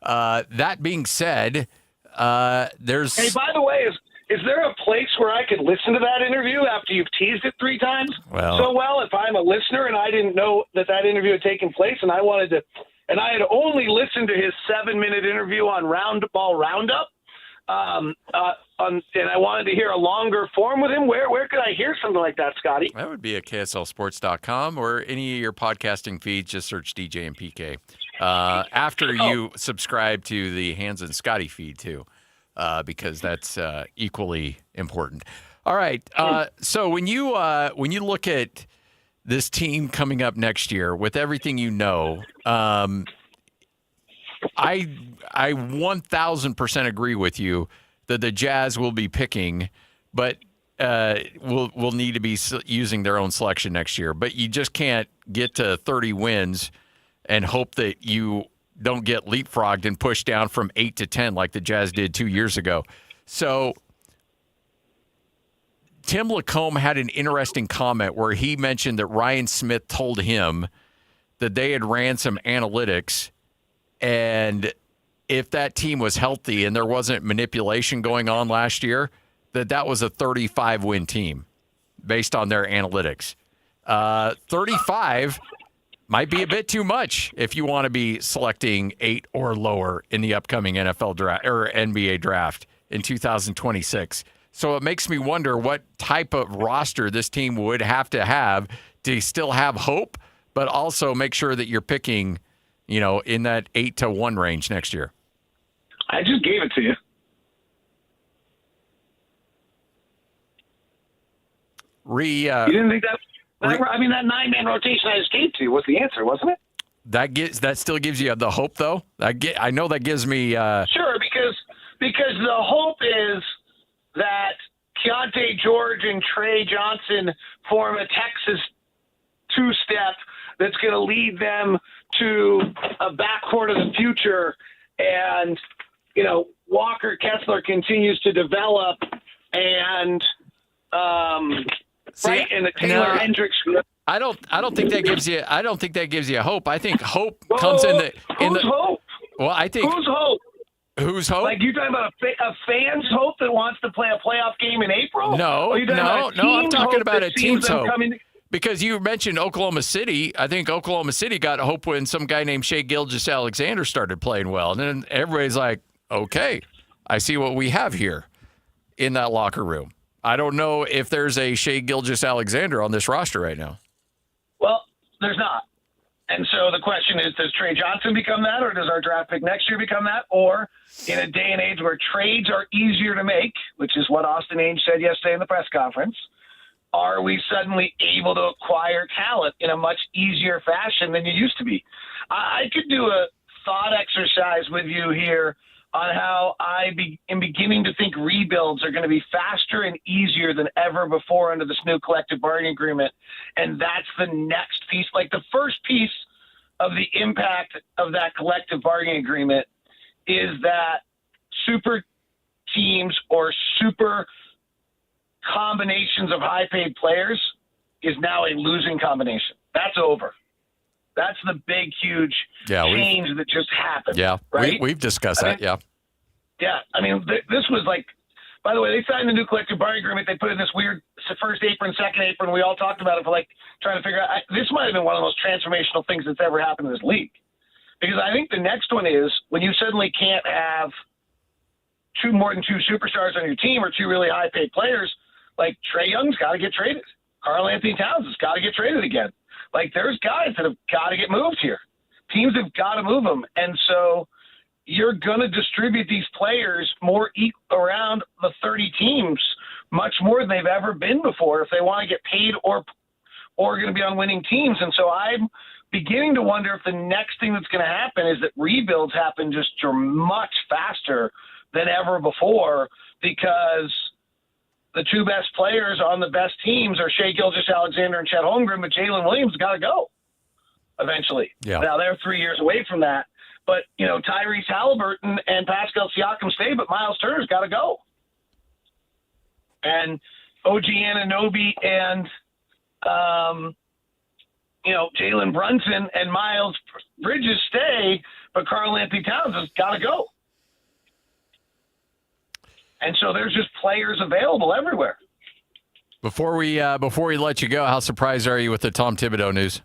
[SPEAKER 12] that being said, there's.
[SPEAKER 17] Hey, by the way, is there a place where I could listen to that interview after you've teased it 3 times? Well, if I'm a listener and I didn't know that interview had taken place, and I wanted to. And I had only listened to his 7-minute interview on Roundball Roundup. and I wanted to hear a longer form with him. Where could I hear something like that, Scotty?
[SPEAKER 12] That would be at KSLSports.com or any of your podcasting feeds. Just search DJ and PK. After you subscribe to the Hans and Scotty feed, too, because that's equally important. All right. So when you look at this team coming up next year with everything you know, I 1,000% agree with you that the Jazz will be picking, but will need to be using their own selection next year. But you just can't get to 30 wins and hope that you don't get leapfrogged and pushed down from 8 to 10 like the Jazz did 2 years ago. So Tim Lacombe had an interesting comment where he mentioned that Ryan Smith told him that they had ran some analytics, and if that team was healthy and there wasn't manipulation going on last year, that was a 35-win team based on their analytics. 35 might be a bit too much if you want to be selecting 8 or lower in the upcoming NFL draft or NBA draft in 2026. So it makes me wonder what type of roster this team would have to still have hope, but also make sure that you're picking, in that 8-1 range next year.
[SPEAKER 17] I just gave it to you. You didn't think that? That 9-man rotation I just gave to you was the answer, wasn't it?
[SPEAKER 12] That still gives you the hope, though. I know that gives me.
[SPEAKER 17] Sure, because the hope is that Keontae George and Trey Johnson form a Texas two-step that's going to lead them to a backcourt of the future, and Walker Kessler continues to develop, and and the Taylor Hendricks.
[SPEAKER 12] I don't think that gives you. I don't think that gives you hope. I think hope comes in the.
[SPEAKER 17] Hope?
[SPEAKER 12] Well, I think
[SPEAKER 17] who's hope?
[SPEAKER 12] Who's hope?
[SPEAKER 17] Like, you talking about a fan's hope that wants to play a playoff game in April?
[SPEAKER 12] No. I'm talking about a team's hope. Because you mentioned Oklahoma City. I think Oklahoma City got hope when some guy named Shai Gilgeous-Alexander started playing well. And then everybody's like, okay, I see what we have here in that locker room. I don't know if there's a Shai Gilgeous-Alexander on this roster right now.
[SPEAKER 17] Well, there's not. And so the question is, does Trey Johnson become that, or does our draft pick next year become that? Or in a day and age where trades are easier to make, which is what Austin Ainge said yesterday in the press conference, are we suddenly able to acquire talent in a much easier fashion than you used to be? I could do a thought exercise with you here on how am beginning to think rebuilds are going to be faster and easier than ever before under this new collective bargaining agreement. And that's the next piece. Like, the first piece of the impact of that collective bargaining agreement is that super teams or super combinations of high-paid players is now a losing combination. That's over. That's the big, huge change that just happened.
[SPEAKER 12] Yeah,
[SPEAKER 17] right?
[SPEAKER 12] We've discussed that, yeah.
[SPEAKER 17] Yeah, this was like, by the way, they signed the new collective bargaining agreement. They put in this weird first apron, second apron. We all talked about it for trying to figure out. This might have been one of the most transformational things that's ever happened in this league. Because I think the next one is when you suddenly can't have more than two superstars on your team or two really high-paid players, like Trae Young's got to get traded. Karl Anthony Towns has got to get traded again. Like, there's guys that have got to get moved here. Teams have got to move them. And so you're going to distribute these players more around the 30 teams much more than they've ever been before if they want to get paid or going to be on winning teams. And so I'm beginning to wonder if the next thing that's going to happen is that rebuilds happen just much faster than ever before, because the two best players on the best teams are Shai Gilgeous-Alexander and Chet Holmgren, but Jalen Williams got to go eventually.
[SPEAKER 12] Yeah.
[SPEAKER 17] Now, they're 3 years away from that. But, Tyrese Halliburton and Pascal Siakam stay, but Miles Turner's got to go. And OG Anunoby and, Jalen Brunson and Miles Bridges stay, but Karl Anthony Towns has got to go. And so there's just players available everywhere.
[SPEAKER 12] Before we let you go, how surprised are you with the Tom Thibodeau news?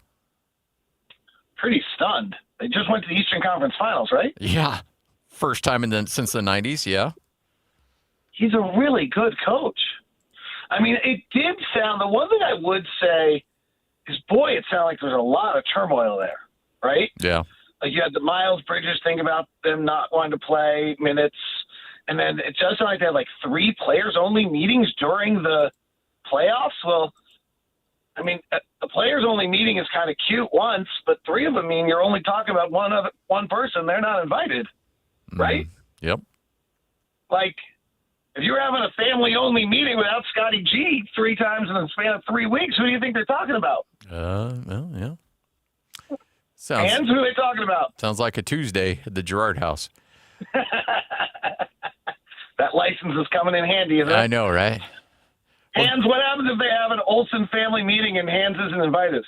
[SPEAKER 17] Pretty stunned. They just went to the Eastern Conference Finals, right?
[SPEAKER 12] Yeah. First time since the 90s, yeah.
[SPEAKER 17] he's a really good coach. I mean, it did sound, the one thing I would say is, boy, it sounded like there's a lot of turmoil there, right?
[SPEAKER 12] Yeah.
[SPEAKER 17] Like you had the Miles Bridges thing about them not wanting to play minutes. And then it does sound like they had like 3 players-only meetings during the playoffs. Well, I mean, a players-only meeting is kind of cute once, but 3 of them mean you're only talking about one person. They're not invited, right?
[SPEAKER 12] Yep.
[SPEAKER 17] Like, if you're having a family-only meeting without Scotty G 3 times in the span of 3 weeks, who do you think they're talking about?
[SPEAKER 12] Well, yeah.
[SPEAKER 17] And who are they talking about?
[SPEAKER 12] Sounds like a Tuesday at the Girard house.
[SPEAKER 17] That license is coming in handy, isn't it?
[SPEAKER 12] I know, right?
[SPEAKER 17] Hans, what happens if they have an Olsen family meeting and Hans isn't invited?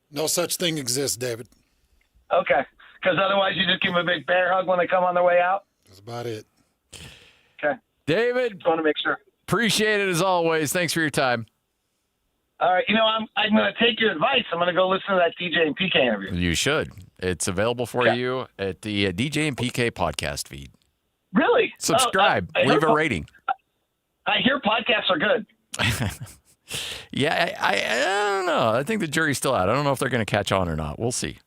[SPEAKER 13] No such thing exists, David.
[SPEAKER 17] Okay. Because otherwise you just give them a big bear hug when they come on their way out?
[SPEAKER 13] That's about it.
[SPEAKER 17] Okay.
[SPEAKER 12] David.
[SPEAKER 17] Just want to make sure.
[SPEAKER 12] Appreciate it as always. Thanks for your time.
[SPEAKER 17] All right. You know, I'm going to take your advice. I'm going to go listen to that DJ and PK interview.
[SPEAKER 12] You should. It's available for you at the DJ and PK podcast feed.
[SPEAKER 17] Really?
[SPEAKER 12] Subscribe. Leave a rating.
[SPEAKER 17] I hear podcasts are good.
[SPEAKER 12] Yeah, I don't know. I think the jury's still out. I don't know if they're going to catch on or not. We'll see.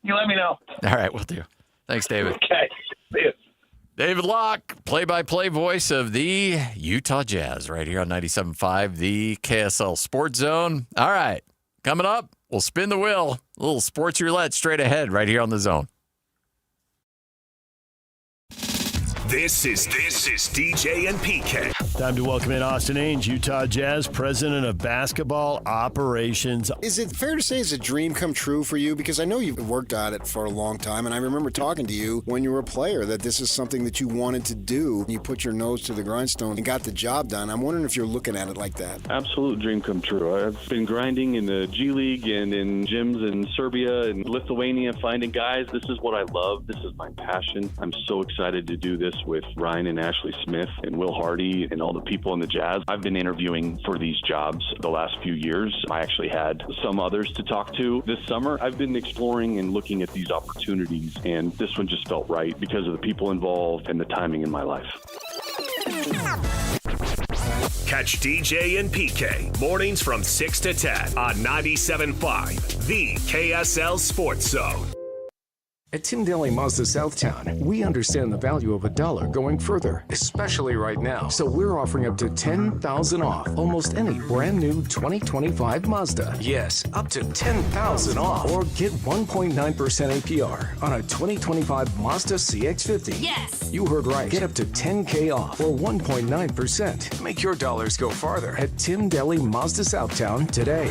[SPEAKER 17] You let me know.
[SPEAKER 12] All right, we'll do. Thanks, David.
[SPEAKER 17] Okay. See you.
[SPEAKER 12] David Locke, play-by-play voice of the Utah Jazz, right here on 97.5, the KSL Sports Zone. All right, coming up, we'll spin the wheel. A little sports roulette straight ahead right here on the Zone.
[SPEAKER 6] This is DJ and PK.
[SPEAKER 1] Time to welcome in Austin Ainge, Utah Jazz president of basketball operations.
[SPEAKER 2] Is it fair to say it's a dream come true for you? Because I know you've worked on it for a long time, and I remember talking to you when you were a player that this is something that you wanted to do. You put your nose to the grindstone and got the job done. I'm wondering if you're looking at it like that.
[SPEAKER 5] Absolute dream come true. I've been grinding in the G League and in gyms in Serbia and Lithuania, finding guys. This is what I love. This is my passion. I'm so excited to do this with Ryan and Ashley Smith and Will Hardy and all the people in the Jazz. I've been interviewing for these jobs the last few years. I actually had some others to talk to this summer. I've been exploring and looking at these opportunities, and this one just felt right because of the people involved and the timing in my life.
[SPEAKER 6] Catch DJ and PK mornings from 6 to 10 on 97.5, the KSL Sports Zone.
[SPEAKER 15] At Tim Daly Mazda Southtown, we understand the value of $1 going further, especially right now. So we're offering up to $10,000 off almost any brand new 2025 Mazda. Yes, up to $10,000 off. Or get 1.9% APR on a 2025 Mazda CX-50.
[SPEAKER 18] Yes!
[SPEAKER 15] You heard right. Get up to $10K off or 1.9%. Make your dollars go farther at Tim Daly Mazda Southtown today.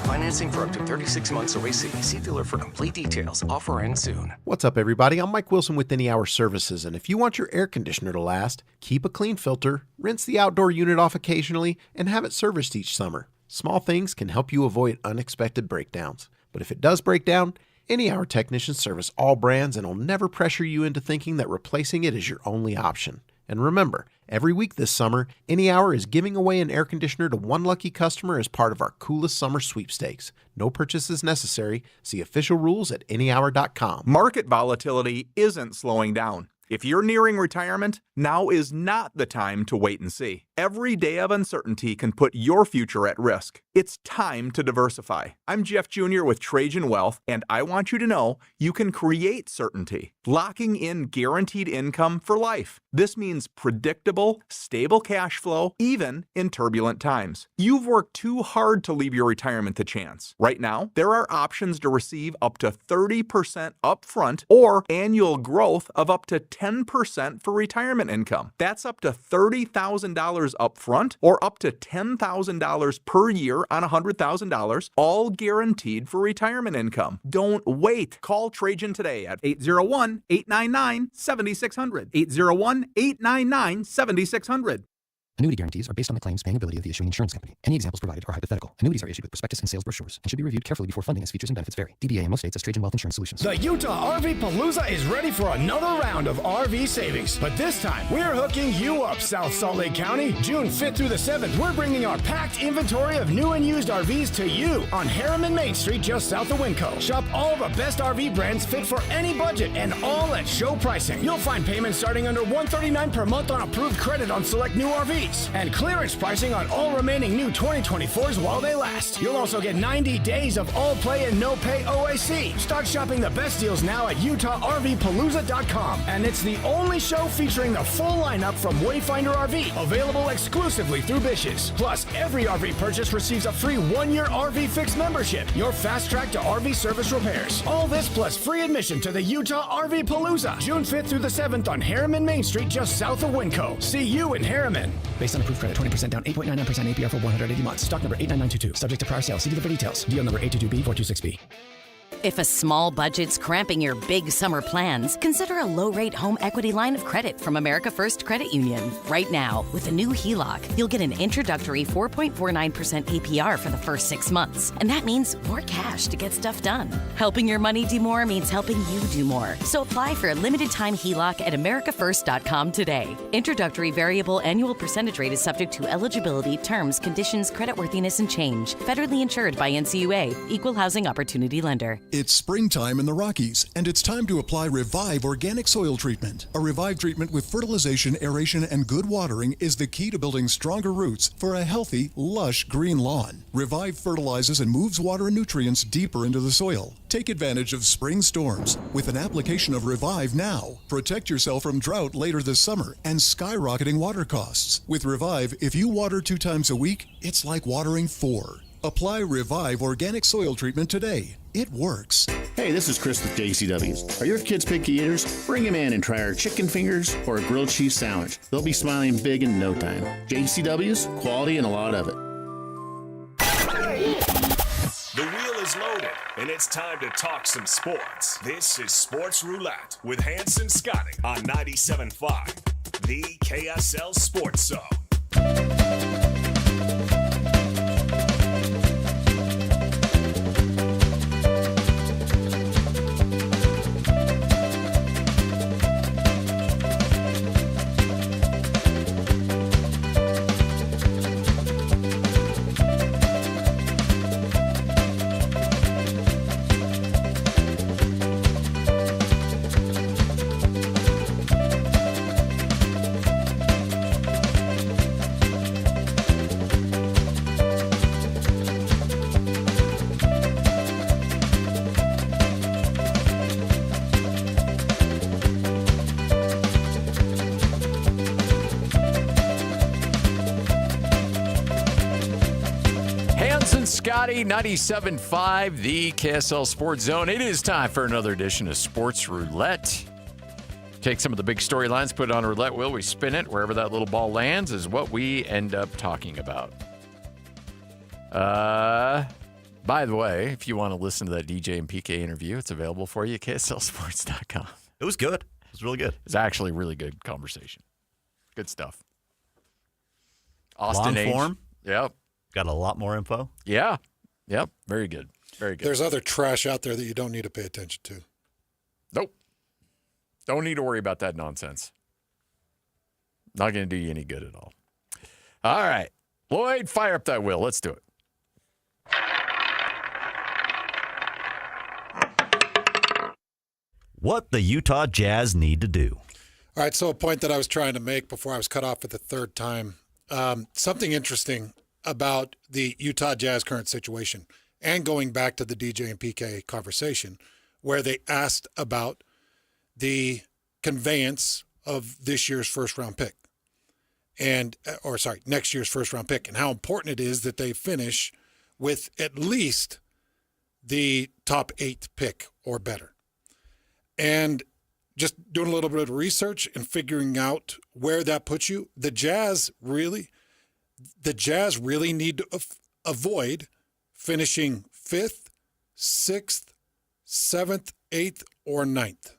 [SPEAKER 15] Financing for up to 36 months OAC. See dealer for complete details. Offer ends soon.
[SPEAKER 20] What's up, everybody? I'm Mike Wilson with Any Hour Services, and if you want your air conditioner to last, keep a clean filter, rinse the outdoor unit off occasionally, and have it serviced each summer. Small things can help you avoid unexpected breakdowns. But if it does break down, Any Hour technicians service all brands and will never pressure you into thinking that replacing it is your only option. And remember, every week this summer, Any Hour is giving away an air conditioner to one lucky customer as part of our coolest summer sweepstakes. No purchases necessary. See official rules at anyhour.com.
[SPEAKER 27] Market volatility isn't slowing down. If you're nearing retirement, now is not the time to wait and see. Every day of uncertainty can put your future at risk. It's time to diversify. I'm Jeff Jr. with Trajan Wealth, and I want you to know you can create certainty, locking in guaranteed income for life. This means predictable, stable cash flow, even in turbulent times. You've worked too hard to leave your retirement to chance. Right now, there are options to receive up to 30% upfront or annual growth of up to 10% for retirement income. That's up to $30,000 upfront or up to $10,000 per year on $100,000, all guaranteed for retirement income. Don't wait. Call Trajan today at 801-899-7600. 801-899-7600.
[SPEAKER 11] Annuity guarantees are based on the claims paying ability of the issuing insurance company. Any examples provided are hypothetical. Annuities are issued with prospectus and sales brochures and should be reviewed carefully before funding as features and benefits vary. DBA in most states as Trajan Wealth Insurance Solutions.
[SPEAKER 4] The Utah RV Palooza is ready for another round of RV savings. But this time, we're hooking you up, South Salt Lake County. June 5th through the 7th, we're bringing our packed inventory of new and used RVs to you on Harriman Main Street, just south of Winco. Shop all the best RV brands fit for any budget and all at show pricing. You'll find payments starting under $139 per month on approved credit on select new RVs and clearance pricing on all remaining new 2024s while they last. You'll also get 90 days of all play and no pay OAC. Start shopping the best deals now at UtahRVPalooza.com. And it's the only show featuring the full lineup from Wayfinder RV, available exclusively through Bish's. Plus, every RV purchase receives a free 1-year RV Fix membership, your fast track to RV service repairs. All this plus free admission to the Utah RV Palooza, June 5th through the 7th on Harriman Main Street, just south of Winco. See you in Harriman.
[SPEAKER 11] Based on approved credit, 20% down, 8.99% APR for 180 months. Stock number 89922. Subject to prior sale. See dealer for details. Deal number 822B426B.
[SPEAKER 7] If a small budget's cramping your big summer plans, consider a low-rate home equity line of credit from America First Credit Union. Right now, with a new HELOC, you'll get an introductory 4.49% APR for the first 6 months. And that means more cash to get stuff done. Helping your money do more means helping you do more. So apply for a limited-time HELOC at americafirst.com today. Introductory variable annual percentage rate is subject to eligibility, terms, conditions, creditworthiness, and change. Federally insured by NCUA. Equal Housing Opportunity Lender.
[SPEAKER 14] It's springtime in the Rockies, and it's time to apply Revive Organic Soil Treatment. A Revive treatment with fertilization, aeration, and good watering is the key to building stronger roots for a healthy, lush green lawn. Revive fertilizes and moves water and nutrients deeper into the soil. Take advantage of spring storms with an application of Revive now. Protect yourself from drought later this summer and skyrocketing water costs. With Revive, if you water 2 times a week, it's like watering 4. Apply Revive Organic Soil Treatment today. It works.
[SPEAKER 18] Hey, this is Chris with JCW's. Are your kids picky eaters? Bring them in and try our chicken fingers or a grilled cheese sandwich. They'll be smiling big in no time. JCW's, quality and a lot of it.
[SPEAKER 6] The wheel is loaded, and it's time to talk some sports. This is Sports Roulette with Hans and Scotty on 97.5, the KSL Sports Zone.
[SPEAKER 12] Scotty, 97.5, the KSL Sports Zone. It is time for another edition of Sports Roulette. Take some of the big storylines, put it on a roulette wheel, we spin it. Wherever that little ball lands is what we end up talking about. By the way, if you want to listen to that DJ and PK interview, it's available for you at KSLSports.com.
[SPEAKER 3] It was good. It was really good.
[SPEAKER 12] It's actually a really good conversation. Good stuff. Austin
[SPEAKER 3] Long form.
[SPEAKER 12] Yep.
[SPEAKER 3] Got a lot more info.
[SPEAKER 12] Yeah. Yep. Very good. Very good.
[SPEAKER 13] There's other trash out there that you don't need to pay attention to.
[SPEAKER 12] Nope. Don't need to worry about that nonsense. Not going to do you any good at all. All right. Lloyd, fire up that wheel. Let's do it.
[SPEAKER 3] What the Utah Jazz need to do.
[SPEAKER 13] All right, so a point that I was trying to make before I was cut off for the third time. Something interesting about the Utah Jazz current situation, and going back to the DJ and PK conversation, where they asked about the conveyance of this year's first-round pick, next year's first-round pick, and how important it is that they finish with at least the top 8 pick or better. And just doing a little bit of research and figuring out where that puts you, the Jazz really need to avoid finishing 5th, 6th, 7th, 8th, or 9th.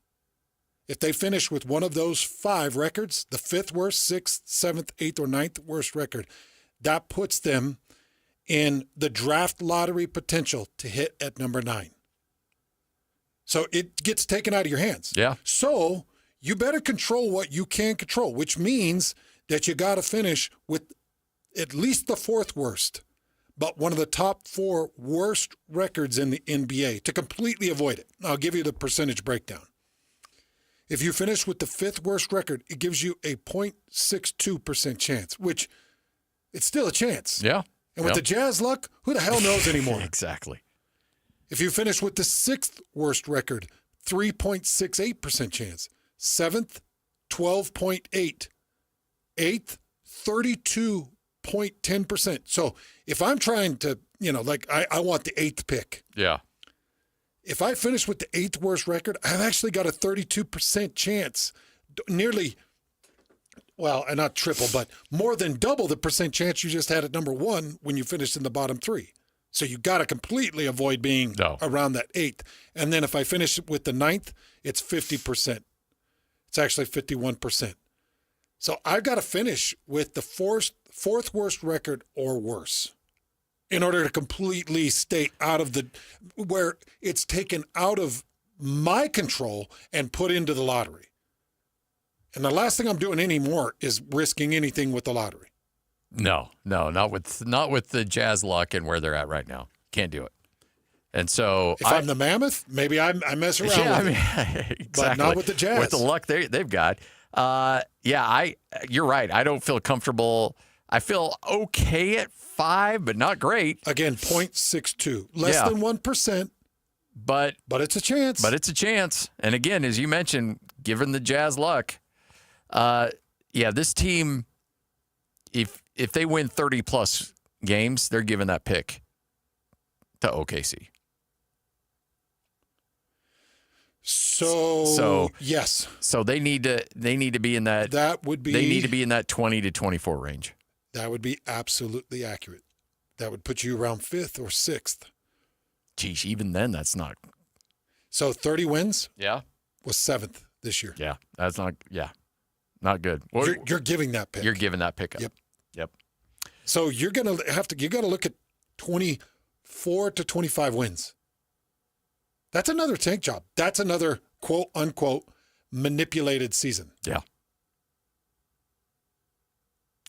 [SPEAKER 13] If they finish with one of those 5 records, the 5th worst, 6th, 7th, 8th, or 9th worst record, that puts them in the draft lottery potential to hit at number 9. So it gets taken out of your hands.
[SPEAKER 12] Yeah.
[SPEAKER 13] So you better control what you can control, which means that you got to finish with at least the 4th worst, but one of the top 4 worst records in the NBA to completely avoid it. I'll give you the percentage breakdown. If you finish with the 5th worst record, it gives you a 0.62% chance, which it's still a chance.
[SPEAKER 12] Yeah.
[SPEAKER 13] And with the Jazz luck, who the hell knows anymore?
[SPEAKER 12] Exactly.
[SPEAKER 13] If you finish with the 6th worst record, 3.68% chance. 7th, 12.8. 8th, 32.10%. So if I'm trying to, I want the 8th pick.
[SPEAKER 12] Yeah.
[SPEAKER 13] If I finish with the 8th worst record, I've actually got a 32% chance. Nearly, and not triple, but more than double the percent chance you just had at number 1 when you finished in the bottom 3. So you got to completely avoid being around that 8th. And then if I finish with the 9th, it's 50%. It's actually 51%. So I've got to finish with the 4th worst record or worse in order to completely stay out of where it's taken out of my control and put into the lottery. And the last thing I'm doing anymore is risking anything with the lottery.
[SPEAKER 12] No, not with the Jazz luck and where they're at right now. Can't do it. And so
[SPEAKER 13] if I'm the Mammoth, maybe I mess around with it.
[SPEAKER 12] Exactly.
[SPEAKER 13] But not with the Jazz.
[SPEAKER 12] With the luck they've got. You're right. I don't feel comfortable. I feel okay at 5, but not great.
[SPEAKER 13] Again, 0.62. Less than 1%.
[SPEAKER 12] But
[SPEAKER 13] it's a chance.
[SPEAKER 12] But it's a chance. And again, as you mentioned, given the Jazz luck, this team, if they win 30-plus games, they're giving that pick to OKC.
[SPEAKER 13] So yes.
[SPEAKER 12] So they need to be in that.
[SPEAKER 13] That would be.
[SPEAKER 12] They need to be in that 20 to 24 range.
[SPEAKER 13] That would be absolutely accurate. That would put you around 5th or 6th.
[SPEAKER 12] Geez, even then, that's not.
[SPEAKER 13] So 30 wins.
[SPEAKER 12] Yeah.
[SPEAKER 13] Was 7th this year.
[SPEAKER 12] Yeah, that's not. Yeah, not good.
[SPEAKER 13] You're giving that pick.
[SPEAKER 12] You're giving that pick up. Yep.
[SPEAKER 13] So you got to look at 24 to 25 wins. That's another tank job. That's another quote unquote manipulated season.
[SPEAKER 12] Yeah.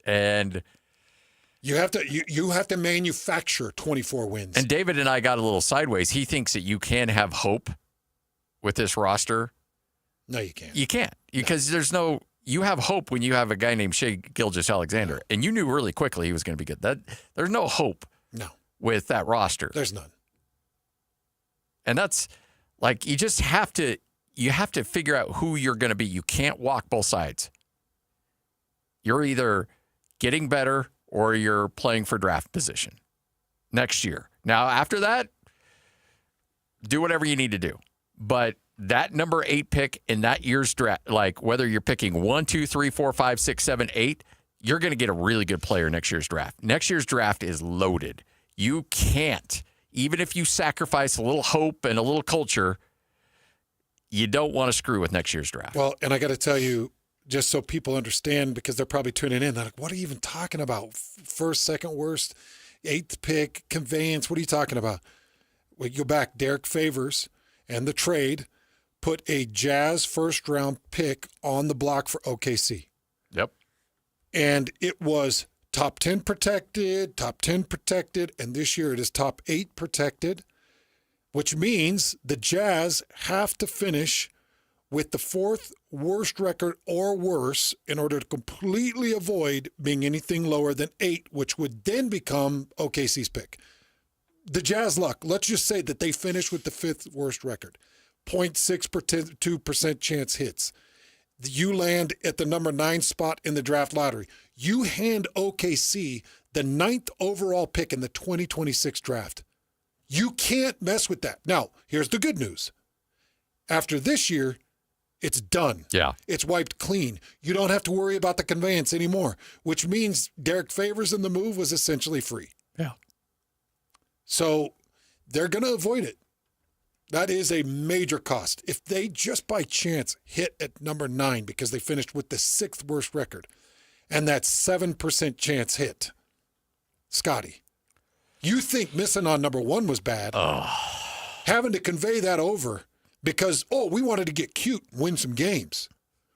[SPEAKER 12] And
[SPEAKER 13] you have to manufacture 24 wins.
[SPEAKER 12] And David and I got a little sideways. He thinks that you can have hope with this roster.
[SPEAKER 13] No, you can't.
[SPEAKER 12] You can't because you have hope when you have a guy named Shai Gilgeous-Alexander, and you knew really quickly he was going to be good. There's no hope.
[SPEAKER 13] No.
[SPEAKER 12] With that roster.
[SPEAKER 13] There's none.
[SPEAKER 12] And that's like you have to figure out who you're going to be. You can't walk both sides. You're either getting better or you're playing for draft position next year. Now, after that, do whatever you need to do. But that number 8 pick in that year's draft, like whether you're picking 1, 2, 3, 4, 5, 6, 7, 8, you're going to get a really good player next year's draft. Next year's draft is loaded. You can't, even if you sacrifice a little hope and a little culture, you don't want to screw with next year's draft.
[SPEAKER 13] Well, and I got to tell you, just so people understand, because they're probably tuning in, they're like, what are you even talking about? 1st, 2nd worst, 8th pick, conveyance, what are you talking about? We go back, Derek Favors and the trade put a Jazz 1st-round pick on the block for OKC.
[SPEAKER 12] Yep.
[SPEAKER 13] And it was top 10 protected, and this year it is top 8 protected, which means the Jazz have to finish with the 4th worst record or worse in order to completely avoid being anything lower than 8, which would then become OKC's pick. The Jazz luck, let's just say that they finish with the 5th worst record, 0.62% chance hits. You land at the number 9 spot in the draft lottery. You hand OKC the 9th overall pick in the 2026 draft. You can't mess with that. Now, here's the good news. After this year, it's done.
[SPEAKER 12] Yeah.
[SPEAKER 13] It's wiped clean. You don't have to worry about the conveyance anymore, which means Derek Favors in the move was essentially free.
[SPEAKER 12] Yeah.
[SPEAKER 13] So they're going to avoid it. That is a major cost. If they just by chance hit at number 9 because they finished with the 6th worst record, and that 7% chance hit, Scotty, you think missing on number 1 was bad? Having to convey that over because, we wanted to get cute, win some games.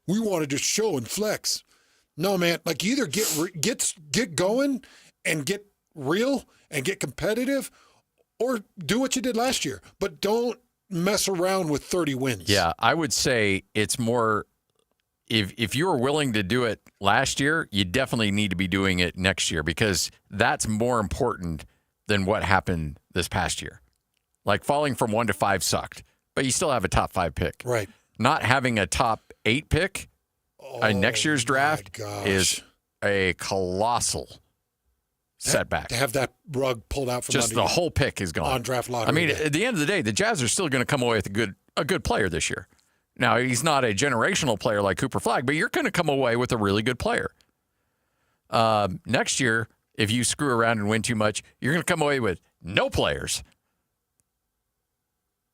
[SPEAKER 13] We wanted to show and flex. No, man, like you either get going and get real and get competitive, or do what you did last year, but don't mess around with 30 wins.
[SPEAKER 12] Yeah, I would say it's more if you were willing to do it last year, you definitely need to be doing it next year because that's more important than what happened this past year. Like falling from 1 to 5 sucked, but you still have a top 5 pick.
[SPEAKER 13] Right.
[SPEAKER 12] Not having a top 8 pick in next year's draft is a colossal setback.
[SPEAKER 13] To have that rug pulled out from
[SPEAKER 12] just
[SPEAKER 13] under
[SPEAKER 12] the
[SPEAKER 13] you
[SPEAKER 12] whole pick is gone
[SPEAKER 13] on draft lottery.
[SPEAKER 12] I mean,
[SPEAKER 13] day.
[SPEAKER 12] at the end of the day, the Jazz are still going to come away with a good player this year. Now, he's not a generational player like Cooper Flagg, but you're going to come away with a really good player. Next year, if you screw around and win too much, you're going to come away with no players.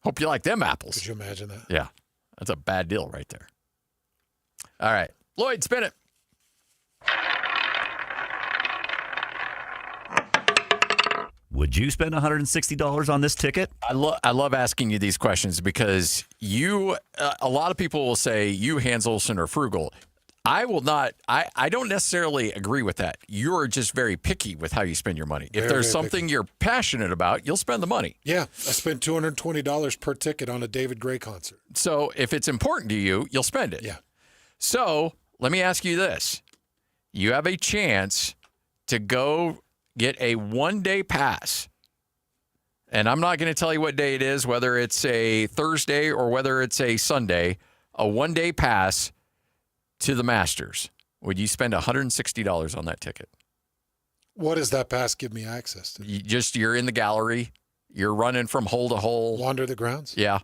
[SPEAKER 12] Hope you like them apples.
[SPEAKER 13] Could you imagine that?
[SPEAKER 12] Yeah, that's a bad deal right there. All right, Lloyd, spin it.
[SPEAKER 3] Would you spend $160 on this ticket?
[SPEAKER 12] I love asking you these questions because a lot of people will say you, Hans Olsen, are frugal. I will not. I don't necessarily agree with that. You're just very picky with how you spend your money. If there's something you're passionate about, you'll spend the money.
[SPEAKER 13] Yeah, I spent $220 per ticket on a David Gray concert.
[SPEAKER 12] So if it's important to you, you'll spend it.
[SPEAKER 13] Yeah.
[SPEAKER 12] So let me ask you this. You have a chance to go get a one-day pass. And I'm not going to tell you what day it is, whether it's a Thursday or whether it's a Sunday, a one-day pass to the Masters. Would you spend $160 on that ticket?
[SPEAKER 13] What does that pass give me access to?
[SPEAKER 12] You're in the gallery. You're running from hole to hole.
[SPEAKER 13] Wander the grounds?
[SPEAKER 12] Yeah.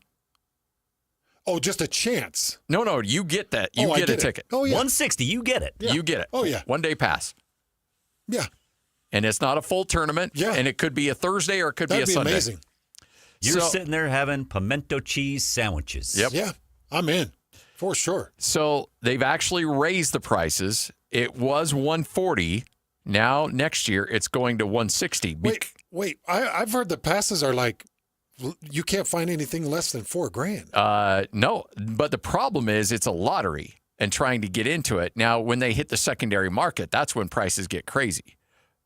[SPEAKER 13] Oh, just a chance.
[SPEAKER 12] No, you get that. You get a ticket.
[SPEAKER 13] Oh, yeah.
[SPEAKER 3] $160, you get it.
[SPEAKER 12] Yeah. You get it.
[SPEAKER 13] Oh, yeah.
[SPEAKER 12] One-day pass.
[SPEAKER 13] Yeah.
[SPEAKER 12] And it's not a full tournament.
[SPEAKER 13] Yeah.
[SPEAKER 12] And it could be a Thursday or it could be a Sunday.
[SPEAKER 13] That'd be amazing.
[SPEAKER 3] You're sitting there having pimento cheese sandwiches.
[SPEAKER 12] Yep.
[SPEAKER 13] Yeah, I'm in. For sure.
[SPEAKER 12] So they've actually raised the prices. It was $140. Now, next year, it's going to $160.
[SPEAKER 13] Wait. I've heard the passes are like, you can't find anything less than $4,000.
[SPEAKER 12] No, but the problem is it's a lottery and trying to get into it. Now, when they hit the secondary market, that's when prices get crazy.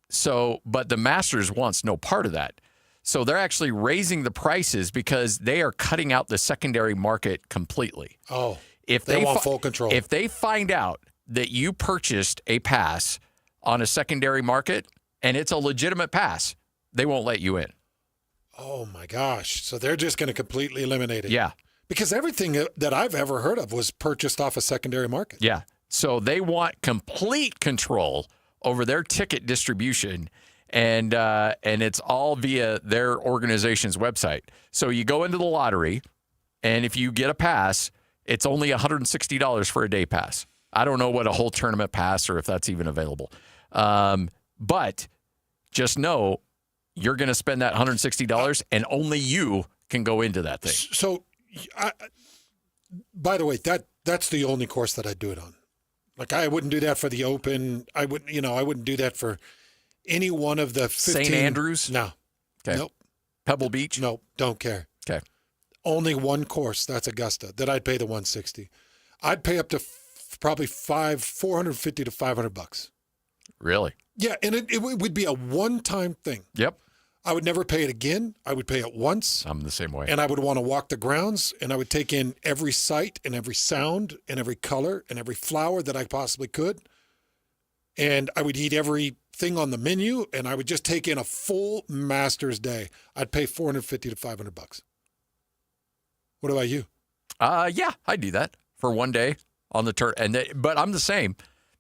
[SPEAKER 12] So, but the Masters wants no part of that. So they're actually raising the prices because they are cutting out the secondary market completely.
[SPEAKER 13] Oh,
[SPEAKER 12] if
[SPEAKER 13] they want full control.
[SPEAKER 12] If they find out that you purchased a pass on a secondary market and it's a legitimate pass, they won't let you in.
[SPEAKER 13] Oh, my gosh. So they're just going to completely eliminate it.
[SPEAKER 12] Yeah.
[SPEAKER 13] Because everything that I've ever heard of was purchased off a secondary market.
[SPEAKER 12] Yeah. So they want complete control over their ticket distribution, and it's all via their organization's website. So you go into the lottery, and if you get a pass, it's only $160 for a day pass. I don't know what a whole tournament pass or if that's even available. But just know you're going to spend that $160, and only you can go into that thing.
[SPEAKER 13] So, by the way, that's the only course that I'd do it on. Like, I wouldn't do that for the Open. I wouldn't do that for any one of the 15.
[SPEAKER 12] St. Andrews?
[SPEAKER 13] No.
[SPEAKER 12] Okay.
[SPEAKER 13] Nope.
[SPEAKER 12] Pebble Beach?
[SPEAKER 13] Nope. Don't care.
[SPEAKER 12] Okay.
[SPEAKER 13] Only one course. That's Augusta. That I'd pay the $160. I'd pay up to probably $450 to $500.
[SPEAKER 12] Really?
[SPEAKER 13] Yeah, and it would be a one-time thing.
[SPEAKER 12] Yep.
[SPEAKER 13] I would never pay it again. I would pay it once.
[SPEAKER 12] I'm the same way.
[SPEAKER 13] And I would want to walk the grounds, and I would take in every sight and every sound and every color and every flower that I possibly could. And I would eat everything on the menu, and I would just take in a full Masters day. I'd pay $450 to $500. What about you?
[SPEAKER 12] Yeah, I'd do that for one day on the tour. But I'm the same.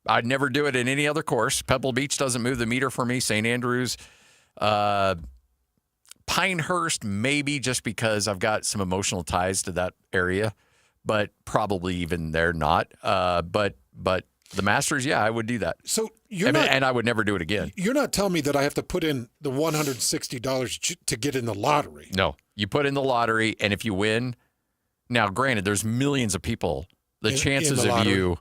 [SPEAKER 12] I'd never do it in any other course. Pebble Beach doesn't move the meter for me. St. Andrews. Pinehurst, maybe just because I've got some emotional ties to that area, but probably even they're not. But The Masters, yeah, I would do that.
[SPEAKER 13] So
[SPEAKER 12] and I would never do it again.
[SPEAKER 13] You're not telling me that I have to put in the $160 to get in the lottery.
[SPEAKER 12] No, you put in the lottery, and if you win, now granted, there's millions of people. The chances of you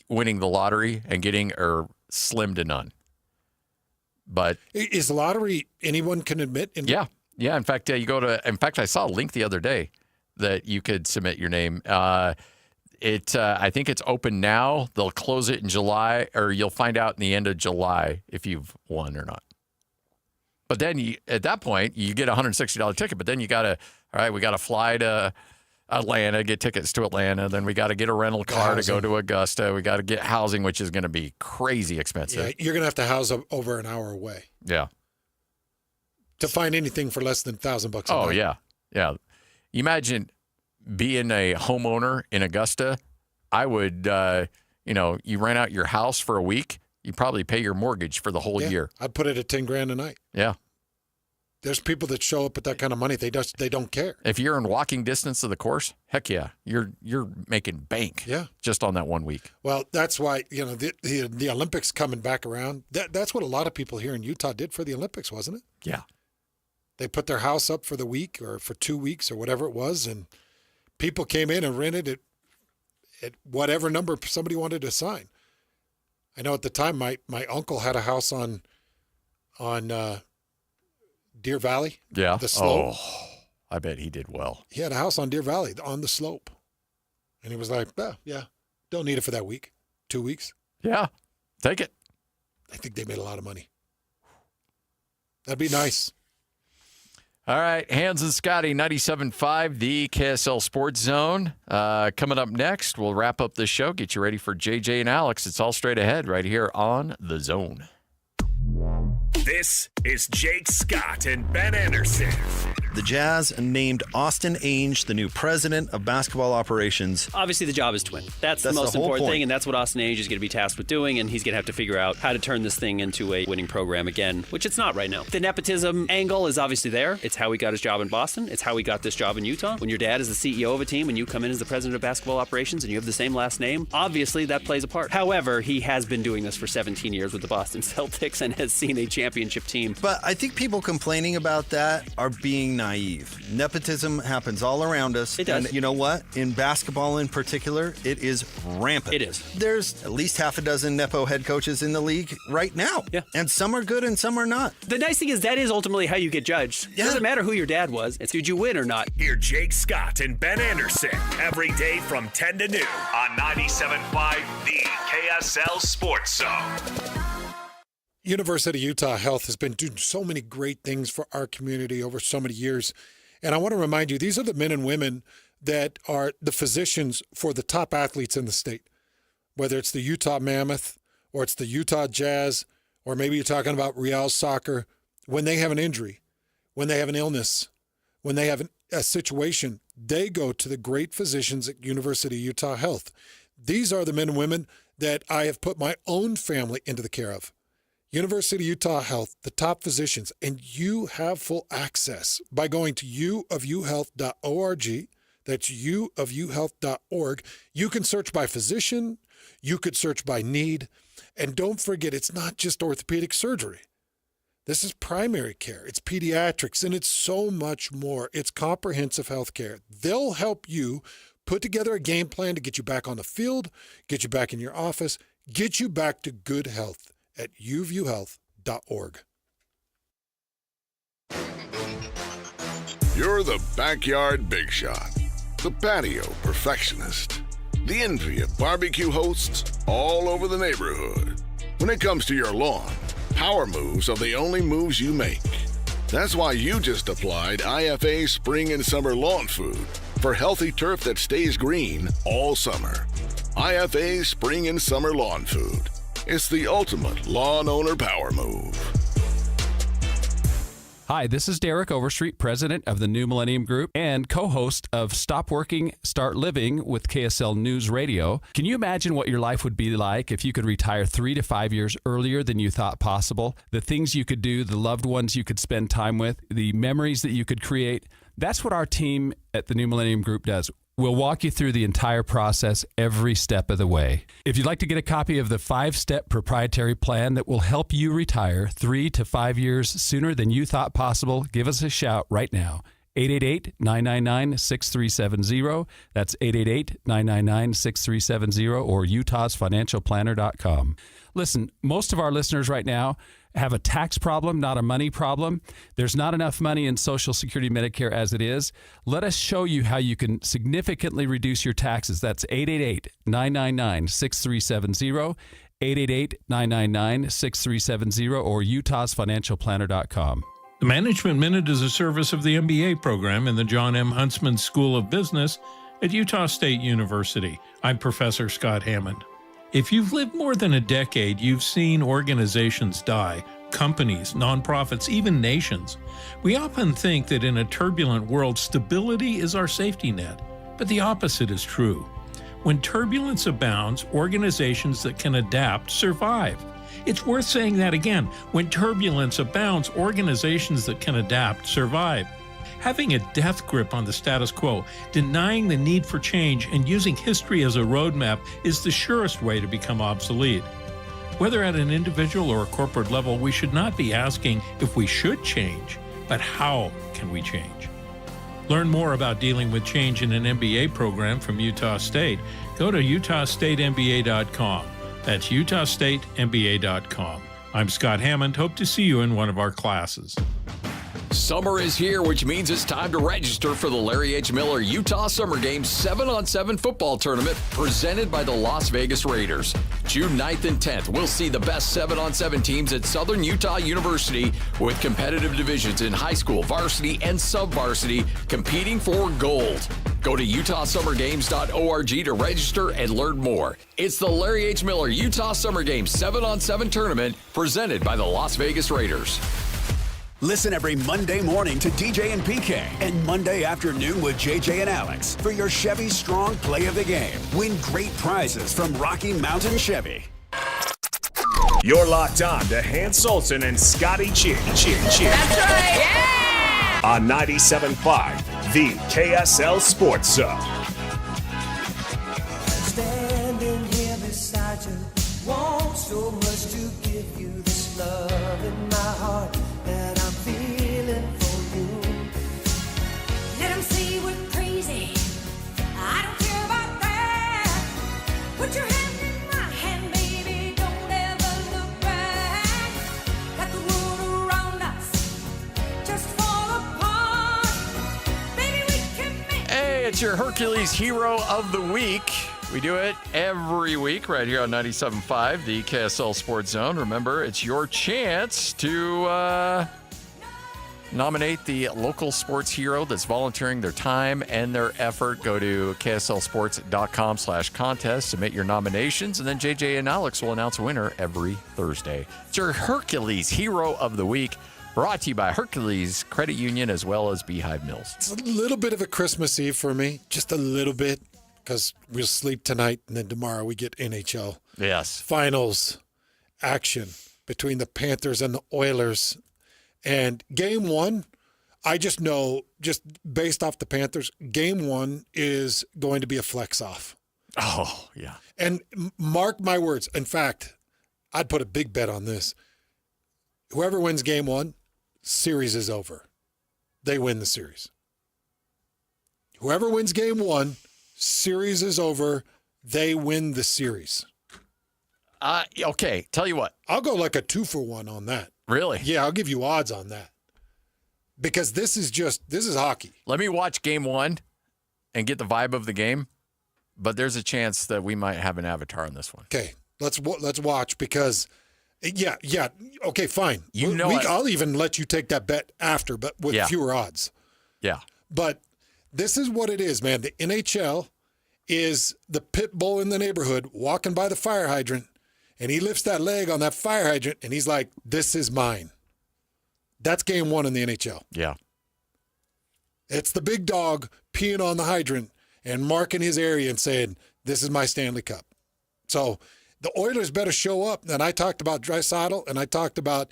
[SPEAKER 12] winning the lottery and getting are slim to none. But
[SPEAKER 13] is the lottery anyone can admit?
[SPEAKER 12] Yeah. In fact, you go to. In fact, I saw a link the other day that you could submit your name. I think it's open now. They'll close it in July, or you'll find out in the end of July if you've won or not. But then at that point, you get a $160 ticket. But then we got to fly to Atlanta, get tickets to Atlanta. Then we got to get a rental car to go to Augusta. We got to get housing, which is going to be crazy expensive.
[SPEAKER 13] Yeah, you're going to have to house over an hour away.
[SPEAKER 12] Yeah.
[SPEAKER 13] To find anything for less than $1,000 a night.
[SPEAKER 12] Yeah. Imagine being a homeowner in Augusta. I would, you rent out your house for a week. You probably pay your mortgage for the whole year.
[SPEAKER 13] I'd put it at $10,000 a night.
[SPEAKER 12] Yeah.
[SPEAKER 13] There's people that show up with that kind of money. They don't care.
[SPEAKER 12] If you're in walking distance of the course, heck yeah, you're making bank.
[SPEAKER 13] Yeah.
[SPEAKER 12] Just on that 1 week.
[SPEAKER 13] Well, that's why the Olympics coming back around. That's what a lot of people here in Utah did for the Olympics, wasn't it?
[SPEAKER 12] Yeah.
[SPEAKER 13] They put their house up for the week or for 2 weeks or whatever it was, and people came in and rented it at whatever number somebody wanted to sign. I know at the time my uncle had a house on Deer Valley.
[SPEAKER 12] Yeah.
[SPEAKER 13] The slope.
[SPEAKER 12] Oh, I bet he did well.
[SPEAKER 13] He had a house on Deer Valley on the slope. And he was like, yeah, don't need it for that week. 2 weeks.
[SPEAKER 12] Yeah. Take it.
[SPEAKER 13] I think they made a lot of money. That'd be nice.
[SPEAKER 12] All right, Hans and Scotty, 97.5, the KSL Sports Zone. Coming up next, we'll wrap up the show, get you ready for JJ and Alex. It's all straight ahead right here on The Zone.
[SPEAKER 6] This is Jake Scott and Ben Anderson.
[SPEAKER 8] The Jazz named Austin Ainge the new president of basketball operations.
[SPEAKER 9] Obviously, the job is to win. That's the most important thing, and that's what Austin Ainge is going to be tasked with doing, and he's going to have to figure out how to turn this thing into a winning program again, which it's not right now. The nepotism angle is obviously there. It's how he got his job in Boston. It's how he got this job in Utah. When your dad is the CEO of a team and you come in as the president of basketball operations and you have the same last name, obviously that plays a part. However, he has been doing this for 17 years with the Boston Celtics and has seen a championship team.
[SPEAKER 8] But I think people complaining about that are being naive. Nepotism happens all around us.
[SPEAKER 9] It does.
[SPEAKER 8] And you know what? In basketball in particular, it is rampant.
[SPEAKER 9] It is.
[SPEAKER 8] There's at least half a dozen Nepo head coaches in the league right now.
[SPEAKER 9] Yeah.
[SPEAKER 8] And some are good and some are not.
[SPEAKER 9] The nice thing is that is ultimately how you get judged. It doesn't matter who your dad was. It's did you win or not.
[SPEAKER 6] Hear Jake Scott and Ben Anderson every day from 10 to noon on 97.5, the KSL Sports Zone.
[SPEAKER 13] University of Utah Health has been doing so many great things for our community over so many years. And I want to remind you, these are the men and women that are the physicians for the top athletes in the state, whether it's the Utah Mammoth or it's the Utah Jazz, or maybe you're talking about Real Soccer. When they have an injury, when they have an illness, when they have a situation, they go to the great physicians at University of Utah Health. These are the men and women that I have put my own family into the care of. University of Utah Health, the top physicians, and you have full access by going to uofuhealth.org. That's uofuhealth.org. You can search by physician. You could search by need. And don't forget, it's not just orthopedic surgery. This is primary care. It's pediatrics, and it's so much more. It's comprehensive health care. They'll help you put together a game plan to get you back on the field, get you back in your office, get you back to good health at uviewhealth.org.
[SPEAKER 10] You're the backyard big shot, the patio perfectionist, the envy of barbecue hosts all over the neighborhood. When it comes to your lawn, power moves are the only moves you make. That's why you just applied IFA Spring and Summer Lawn Food for healthy turf that stays green all summer. IFA Spring and Summer Lawn Food. It's the ultimate lawn owner power move.
[SPEAKER 19] Hi, this is Derek Overstreet, president of the New Millennium Group and co-host of Stop Working, Start Living with KSL News Radio. Can you imagine what your life would be like if you could retire 3 to 5 years earlier than you thought possible? The things you could do, the loved ones you could spend time with, the memories that you could create. That's what our team at the New Millennium Group does. We'll walk you through the entire process every step of the way. If you'd like to get a copy of the 5-step proprietary plan that will help you retire 3 to 5 years sooner than you thought possible, give us a shout right now. 888-999-6370. That's 888-999-6370 or utahsfinancialplanner.com. Listen, most of our listeners right now have a tax problem, not a money problem. There's not enough money in Social Security Medicare as it is. Let us show you how you can significantly reduce your taxes. That's 888-999-6370, 888-999-6370 or utahsfinancialplanner.com.
[SPEAKER 16] The Management Minute is a service of the MBA program in the John M. Huntsman School of Business at Utah State University. I'm Professor Scott Hammond. If you've lived more than a decade, you've seen organizations die, companies, nonprofits, even nations. We often think that in a turbulent world, stability is our safety net, but the opposite is true. When turbulence abounds, organizations that can adapt survive. It's worth saying that again. When turbulence abounds, organizations that can adapt survive. Having a death grip on the status quo, denying the need for change, and using history as a roadmap is the surest way to become obsolete. Whether at an individual or a corporate level, we should not be asking if we should change, but how can we change? Learn more about dealing with change in an MBA program from Utah State. Go to utahstatemba.com. That's utahstatemba.com. I'm Scott Hammond. Hope to see you in one of our classes.
[SPEAKER 12] Summer is here, which means it's time to register for the Larry H. Miller Utah Summer Games 7-on-7 football tournament presented by the Las Vegas Raiders. June 9th and 10th, we'll see the best 7-on-7 teams at Southern Utah University with competitive divisions in high school, varsity, and sub-varsity competing for gold. Go to utahsummergames.org to register and learn more. It's the Larry H. Miller Utah Summer Games 7-on-7 tournament presented by the Las Vegas Raiders.
[SPEAKER 21] Listen every Monday morning to DJ and PK and Monday afternoon with JJ and Alex for your Chevy Strong Play of the Game. Win great prizes from Rocky Mountain Chevy.
[SPEAKER 6] You're locked on to Hans Olsen and Scotty G. That's
[SPEAKER 22] right. Yeah!
[SPEAKER 6] On 97.5, the KSL Sports Zone.
[SPEAKER 22] Standing here beside you, want so much to give you this love in my heart that I'm feeling for you. Let them say we're crazy. I don't care about that. Put your hand in my hand, baby. Don't ever look back. Got the world around us. Just fall apart. Baby, we can make
[SPEAKER 12] Hey, it's your Hercules Hero of the Week. We do it every week right here on 97.5, the KSL Sports Zone. Remember, it's your chance to nominate the local sports hero that's volunteering their time and their effort. Go to kslsports.com/contest, submit your nominations, and then JJ and Alex will announce a winner every Thursday. It's your Hercules Hero of the Week, brought to you by Hercules Credit Union as well as Beehive Mills.
[SPEAKER 13] It's a little bit of a Christmas Eve for me, just a little bit, because we'll sleep tonight, and then tomorrow we get NHL Finals action between the Panthers and the Oilers. And game one, I just know, just based off the Panthers, game one is going to be a flex off.
[SPEAKER 12] Oh, yeah.
[SPEAKER 13] And mark my words. In fact, I'd put a big bet on this. Whoever wins game one, series is over. They win the series. Whoever wins game one, series is over. They win the series.
[SPEAKER 12] Okay, tell you what.
[SPEAKER 13] I'll go like a 2-for-1 on that.
[SPEAKER 12] Really?
[SPEAKER 13] Yeah, I'll give you odds on that. Because this is hockey.
[SPEAKER 12] Let me watch game one and get the vibe of the game, but there's a chance that we might have an avatar on this one.
[SPEAKER 13] Okay, let's watch because, yeah, okay, fine. I'll even let you take that bet after, but with fewer odds.
[SPEAKER 12] Yeah.
[SPEAKER 13] But this is what it is, man. The NHL is the pit bull in the neighborhood walking by the fire hydrant, and he lifts that leg on that fire hydrant, and he's like, this is mine. That's game one in the NHL.
[SPEAKER 12] Yeah.
[SPEAKER 13] It's the big dog peeing on the hydrant and marking his area and saying, this is my Stanley Cup. So the Oilers better show up. And I talked about Draisaitl, and I talked about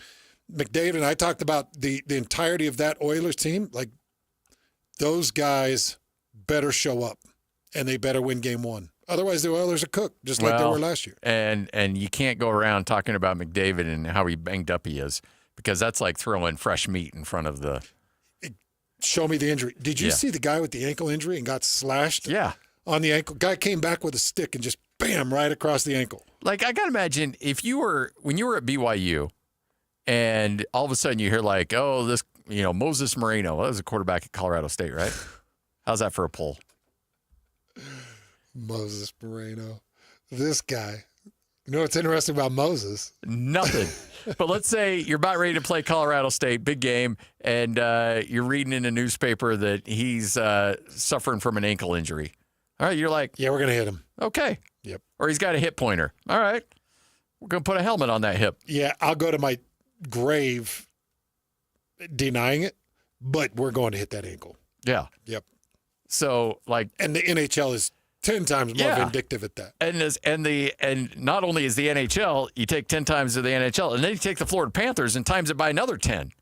[SPEAKER 13] McDavid, and I talked about the entirety of that Oilers team. Like, those guys better show up. and they better win game 1. Otherwise, the Oilers are cooked, just like they were last year.
[SPEAKER 12] And you can't go around talking about McDavid and how banged up he is, because that's like throwing fresh meat in front of the.
[SPEAKER 13] Show me the injury. Did you see the guy with the ankle injury and got slashed?
[SPEAKER 12] Yeah.
[SPEAKER 13] On the ankle. Guy came back with a stick and just bam, right across the ankle.
[SPEAKER 12] Like, I got to imagine when you were at BYU and all of a sudden you hear like, oh, this, Moses Moreno, that was a quarterback at Colorado State, right? How's that for a poll?
[SPEAKER 13] Moses Moreno. This guy. You know what's interesting about Moses?
[SPEAKER 12] Nothing. But let's say you're about ready to play Colorado State, big game, and you're reading in a newspaper that he's suffering from an ankle injury. All right, you're like,
[SPEAKER 13] yeah, we're going to hit him.
[SPEAKER 12] Okay.
[SPEAKER 13] Yep.
[SPEAKER 12] Or he's got a hip pointer. All right. We're going to put a helmet on that hip.
[SPEAKER 13] Yeah, I'll go to my grave denying it, but we're going to hit that ankle.
[SPEAKER 12] Yeah.
[SPEAKER 13] Yep.
[SPEAKER 12] So,
[SPEAKER 13] and the NHL is 10 times more vindictive at that.
[SPEAKER 12] And not only is the NHL, you take 10 times to the NHL, and then you take the Florida Panthers and times it by another 10.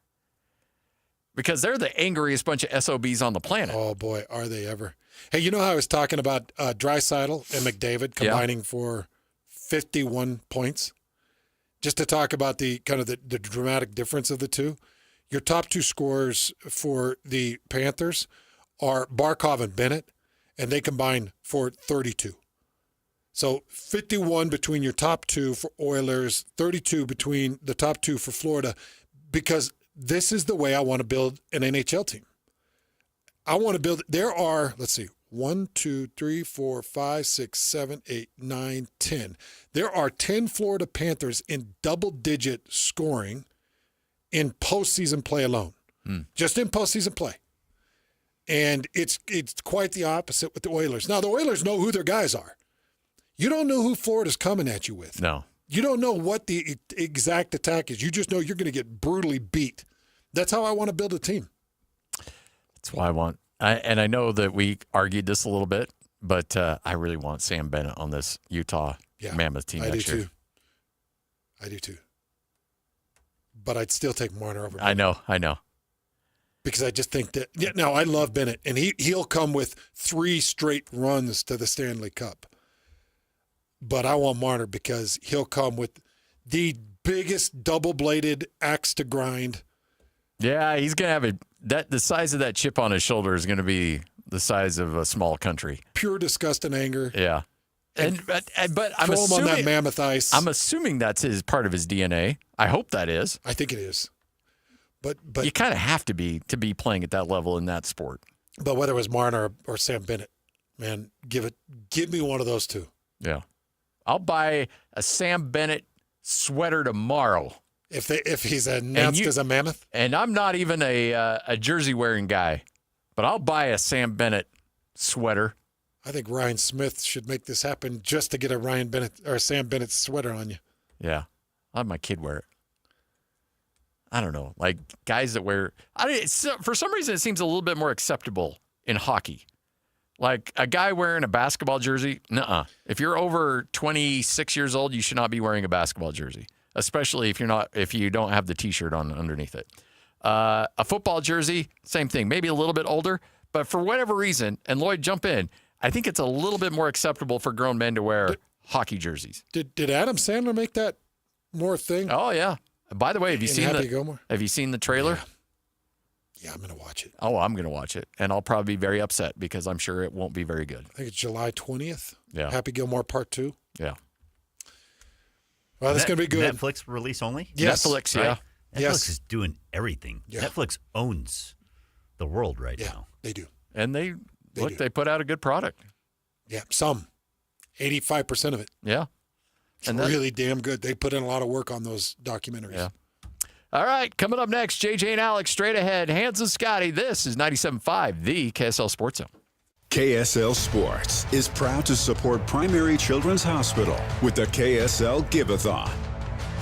[SPEAKER 12] Because they're the angriest bunch of SOBs on the planet.
[SPEAKER 13] Oh, boy, are they ever. Hey, you know how I was talking about Draisaitl and McDavid combining for 51 points? Just to talk about the kind of the dramatic difference of the two. Your top 2 scorers for the Panthers are Barkov and Bennett, and they combine for 32. So 51 between your top 2 for Oilers, 32 between the top 2 for Florida, because this is the way I want to build an NHL team. I want to build, there are, let's see, 1, 2, 3, 4, 5, 6, 7, 8, 9, 10. There are 10 Florida Panthers in double-digit scoring in postseason play alone. Just in postseason play. And it's quite the opposite with the Oilers. Now, the Oilers know who their guys are. You don't know who Florida's coming at you with.
[SPEAKER 12] No.
[SPEAKER 13] You don't know what the exact attack is. You just know you're going to get brutally beat. That's how I want to build a team.
[SPEAKER 12] That's why I want. And I know that we argued this a little bit, but I really want Sam Bennett on this Utah Mammoth team next year.
[SPEAKER 13] I do too. But I'd still take Marner over
[SPEAKER 12] Bennett. I know.
[SPEAKER 13] Because I just think that, no, I love Bennett, and he'll come with 3 straight runs to the Stanley Cup. But I want Marner because he'll come with the biggest double-bladed axe to grind.
[SPEAKER 12] Yeah, he's going to have the size of that chip on his shoulder is going to be the size of a small country.
[SPEAKER 13] Pure disgust and anger.
[SPEAKER 12] Yeah. But I'm
[SPEAKER 13] throw
[SPEAKER 12] assuming
[SPEAKER 13] him on that mammoth ice.
[SPEAKER 12] I'm assuming that's part of his DNA. I hope that is.
[SPEAKER 13] I think it is. But
[SPEAKER 12] you kind of have to be playing at that level in that sport.
[SPEAKER 13] But whether it was Marner or Sam Bennett, man, give me one of those two.
[SPEAKER 12] Yeah. I'll buy a Sam Bennett sweater tomorrow.
[SPEAKER 13] If he's announced as a Mammoth?
[SPEAKER 12] And I'm not even a jersey wearing guy, but I'll buy a Sam Bennett sweater.
[SPEAKER 13] I think Ryan Smith should make this happen just to get a Ryan Bennett or Sam Bennett sweater on you.
[SPEAKER 12] Yeah. I'll have my kid wear it. I don't know, like guys that wear. For some reason, it seems a little bit more acceptable in hockey. Like a guy wearing a basketball jersey, nuh-uh. If you're over 26 years old, you should not be wearing a basketball jersey, especially if you don't have the T-shirt on underneath it. A football jersey, same thing, maybe a little bit older, but for whatever reason, and Lloyd, jump in. I think it's a little bit more acceptable for grown men to wear hockey jerseys.
[SPEAKER 13] Did Adam Sandler make that more thing?
[SPEAKER 12] Oh yeah. By the way, have you seen the trailer?
[SPEAKER 13] Yeah, I'm going to watch it.
[SPEAKER 12] Oh, I'm going to watch it. And I'll probably be very upset because I'm sure it won't be very good.
[SPEAKER 13] I think it's July 20th.
[SPEAKER 12] Yeah.
[SPEAKER 13] Happy Gilmore Part 2.
[SPEAKER 12] Yeah.
[SPEAKER 13] Well, that's going to be good.
[SPEAKER 3] Netflix release only?
[SPEAKER 13] Yes.
[SPEAKER 12] Netflix, yeah.
[SPEAKER 3] Right? Netflix is doing everything.
[SPEAKER 13] Yeah.
[SPEAKER 3] Netflix owns the world right now.
[SPEAKER 13] They do.
[SPEAKER 12] And they put out a good product.
[SPEAKER 13] Yeah, some. 85% of it.
[SPEAKER 12] Yeah.
[SPEAKER 13] It's really damn good. They put in a lot of work on those documentaries.
[SPEAKER 12] Yeah. All right, coming up next, JJ and Alex straight ahead. Hans and Scotty, this is 97.5, the KSL Sports Zone.
[SPEAKER 1] KSL Sports is proud to support Primary Children's Hospital with the KSL Give-A-Thon.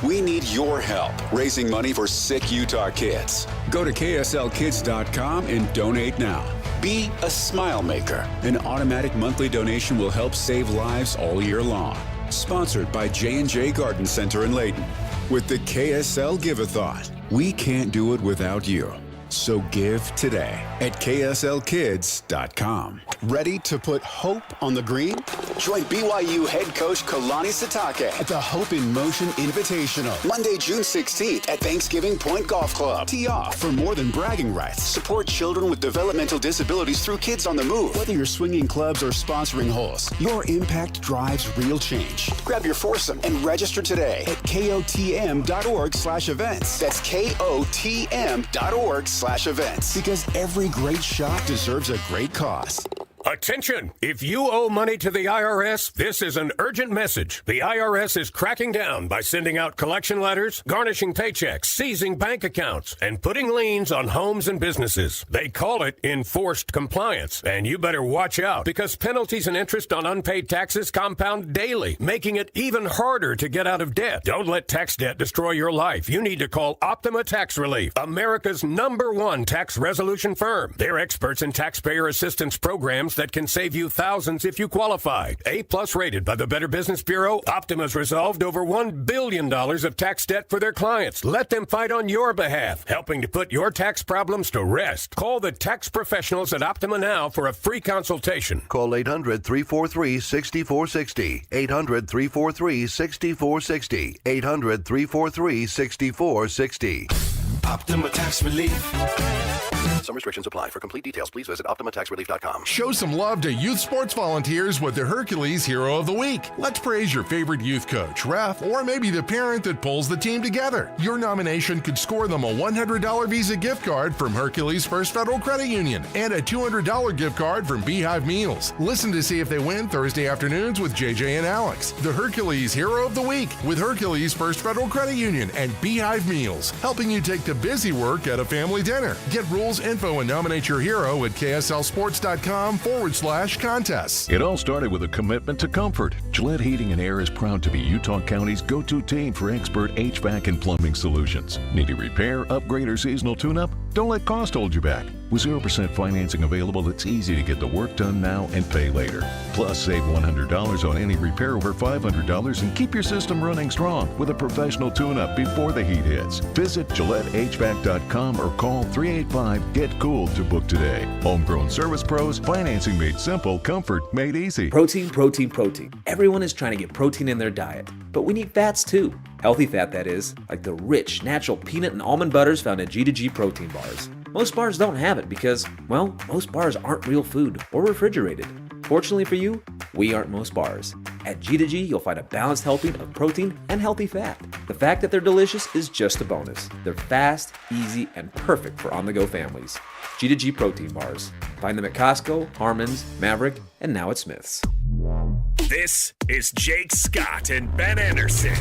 [SPEAKER 1] We need your help raising money for sick Utah kids. Go to KSLkids.com and donate now. Be a smile maker. An automatic monthly donation will help save lives all year long. Sponsored by J&J Garden Center in Layton. With the KSL Give-A-Thon, we can't do it without you. So give today at kslkids.com. Ready to put hope on the green? Join BYU head coach Kalani Sitake at the Hope in Motion Invitational, Monday, June 16th at Thanksgiving Point Golf Club. Tee off for more than bragging rights. Support children with developmental disabilities through Kids on the Move. Whether you're swinging clubs or sponsoring holes, your impact drives real change. Grab your foursome and register today at KOTM.org/events. That's KOTM.org/events. Because every great shot deserves a great cause.
[SPEAKER 2] Attention! If you owe money to the IRS, this is an urgent message. The IRS is cracking down by sending out collection letters, garnishing paychecks, seizing bank accounts, and putting liens on homes and businesses. They call it enforced compliance, and you better watch out because penalties and interest on unpaid taxes compound daily, making it even harder to get out of debt. Don't let tax debt destroy your life. You need to call Optima Tax Relief, America's #1 tax resolution firm. They're experts in taxpayer assistance programs that can save you thousands if you qualify. A+ rated by the Better Business Bureau, Optima's resolved over $1 billion of tax debt for their clients. Let them fight on your behalf, helping to put your tax problems to rest. Call the tax professionals at Optima now for a free consultation.
[SPEAKER 5] Call 800-343-6460. 800-343-6460. 800-343-6460.
[SPEAKER 22] Optima Tax Relief.
[SPEAKER 5] Some restrictions apply. For complete details, please visit OptimaTaxRelief.com.
[SPEAKER 17] Show some love to youth sports volunteers with the Hercules Hero of the Week. Let's praise your favorite youth coach, ref, or maybe the parent that pulls the team together. Your nomination could score them a $100 Visa gift card from Hercules First Federal Credit Union and a $200 gift card from Beehive Meals. Listen to see if they win Thursday afternoons with JJ and Alex. The Hercules Hero of the Week with Hercules First Federal Credit Union and Beehive Meals, helping you take the busy work at a family dinner. Get rules, info, and nominate your hero at kslsports.com/contests.
[SPEAKER 23] It all started with a commitment to comfort. Gillette Heating and Air is proud to be Utah County's go-to team for expert HVAC and plumbing solutions. Need a repair, upgrade, or seasonal tune-up? Don't let cost hold you back. With 0% financing available, it's easy to get the work done now and pay later. Plus, save $100 on any repair over $500 and keep your system running strong with a professional tune-up before the heat hits. Visit GilletteHVAC.com or call 385-GET-COOL to book today. Homegrown service pros, financing made simple, comfort made easy.
[SPEAKER 24] Protein, protein, protein. Everyone is trying to get protein in their diet, but we need fats too. Healthy fat, that is, like the rich, natural peanut and almond butters found in G2G protein bars. Most bars don't have it because, well, most bars aren't real food or refrigerated. Fortunately for you, we aren't most bars. At G2G, you'll find a balanced helping of protein and healthy fat. The fact that they're delicious is just a bonus. They're fast, easy, and perfect for on-the-go families. G2G protein bars. Find them at Costco, Harmon's, Maverick, and now at Smith's.
[SPEAKER 6] This is Jake Scott and Ben Anderson.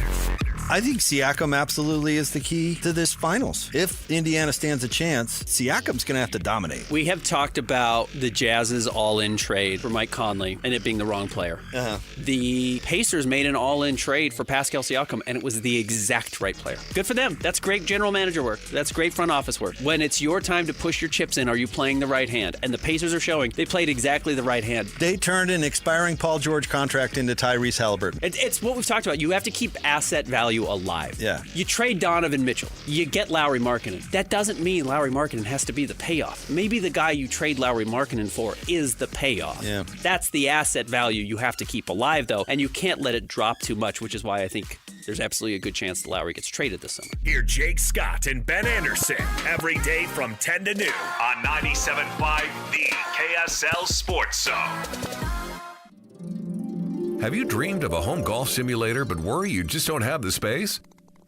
[SPEAKER 8] I think Siakam absolutely is the key to this finals. If Indiana stands a chance, Siakam's going to have to dominate.
[SPEAKER 9] We have talked about the Jazz's all-in trade for Mike Conley and it being the wrong player. The Pacers made an all-in trade for Pascal Siakam, and it was the exact right player. Good for them. That's great general manager work. That's great front office work. When it's your time to push your chips in, are you playing the right hand? And the Pacers are showing they played exactly the right hand.
[SPEAKER 8] They turned an expiring Paul George contract into Tyrese Halliburton.
[SPEAKER 9] It's what we've talked about. You have to keep asset value alive.
[SPEAKER 8] Yeah.
[SPEAKER 9] You trade Donovan Mitchell. You get Lauri Markkanen. That doesn't mean Lauri Markkanen has to be the payoff. Maybe the guy you trade Lauri Markkanen for is the payoff.
[SPEAKER 8] Yeah.
[SPEAKER 9] That's the asset value you have to keep alive, though, and you can't let it drop too much, which is why I think there's absolutely a good chance that Lauri gets traded this summer.
[SPEAKER 6] Hear Jake Scott and Ben Anderson every day from 10 to noon on 97.5, the KSL Sports Zone.
[SPEAKER 25] Have you dreamed of a home golf simulator but worry you just don't have the space?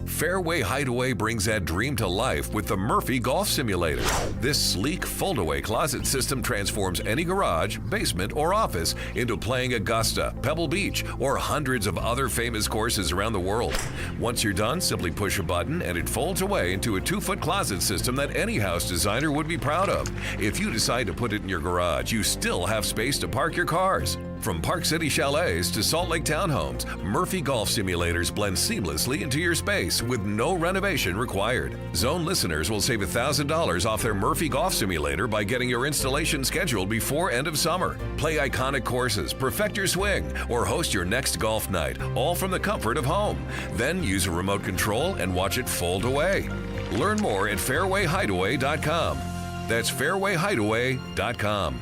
[SPEAKER 25] Fairway Hideaway brings that dream to life with the Murphy Golf Simulator. This sleek fold-away closet system transforms any garage, basement, or office into playing Augusta, Pebble Beach, or hundreds of other famous courses around the world. Once you're done, simply push a button and it folds away into a 2-foot closet system that any house designer would be proud of. If you decide to put it in your garage, you still have space to park your cars. From Park City Chalets to Salt Lake Townhomes, Murphy Golf Simulators blend seamlessly into your space with no renovation required. Zone listeners will save $1,000 off their Murphy Golf Simulator by getting your installation scheduled before end of summer. Play iconic courses, perfect your swing, or host your next golf night, all from the comfort of home. Then use a remote control and watch it fold away. Learn more at fairwayhideaway.com. That's fairwayhideaway.com.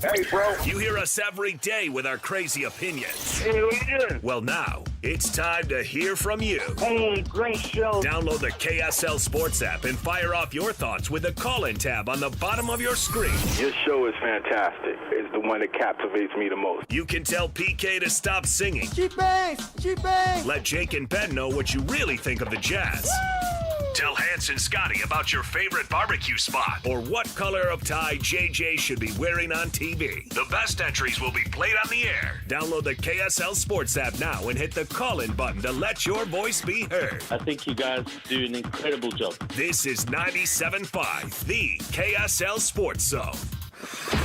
[SPEAKER 6] Hey, bro. You hear us every day with our crazy opinions.
[SPEAKER 4] Hey, what you doing?
[SPEAKER 6] Well, now it's time to hear from you.
[SPEAKER 4] Hey, great show.
[SPEAKER 6] Download the KSL Sports app and fire off your thoughts with the call-in tab on the bottom of your screen.
[SPEAKER 7] Your show is fantastic. It's the one that captivates me the most.
[SPEAKER 6] You can tell PK to stop singing.
[SPEAKER 4] G-Bang! G-Bang!
[SPEAKER 6] Let Jake and Ben know what you really think of the Jazz. Woo! Tell Hans and Scotty about your favorite barbecue spot or what color of tie JJ should be wearing on TV. The best entries will be played on the air. Download the KSL Sports app now and hit the call-in button to let your voice be heard.
[SPEAKER 4] I think you guys do an incredible job.
[SPEAKER 6] This is 97.5, the KSL Sports Zone.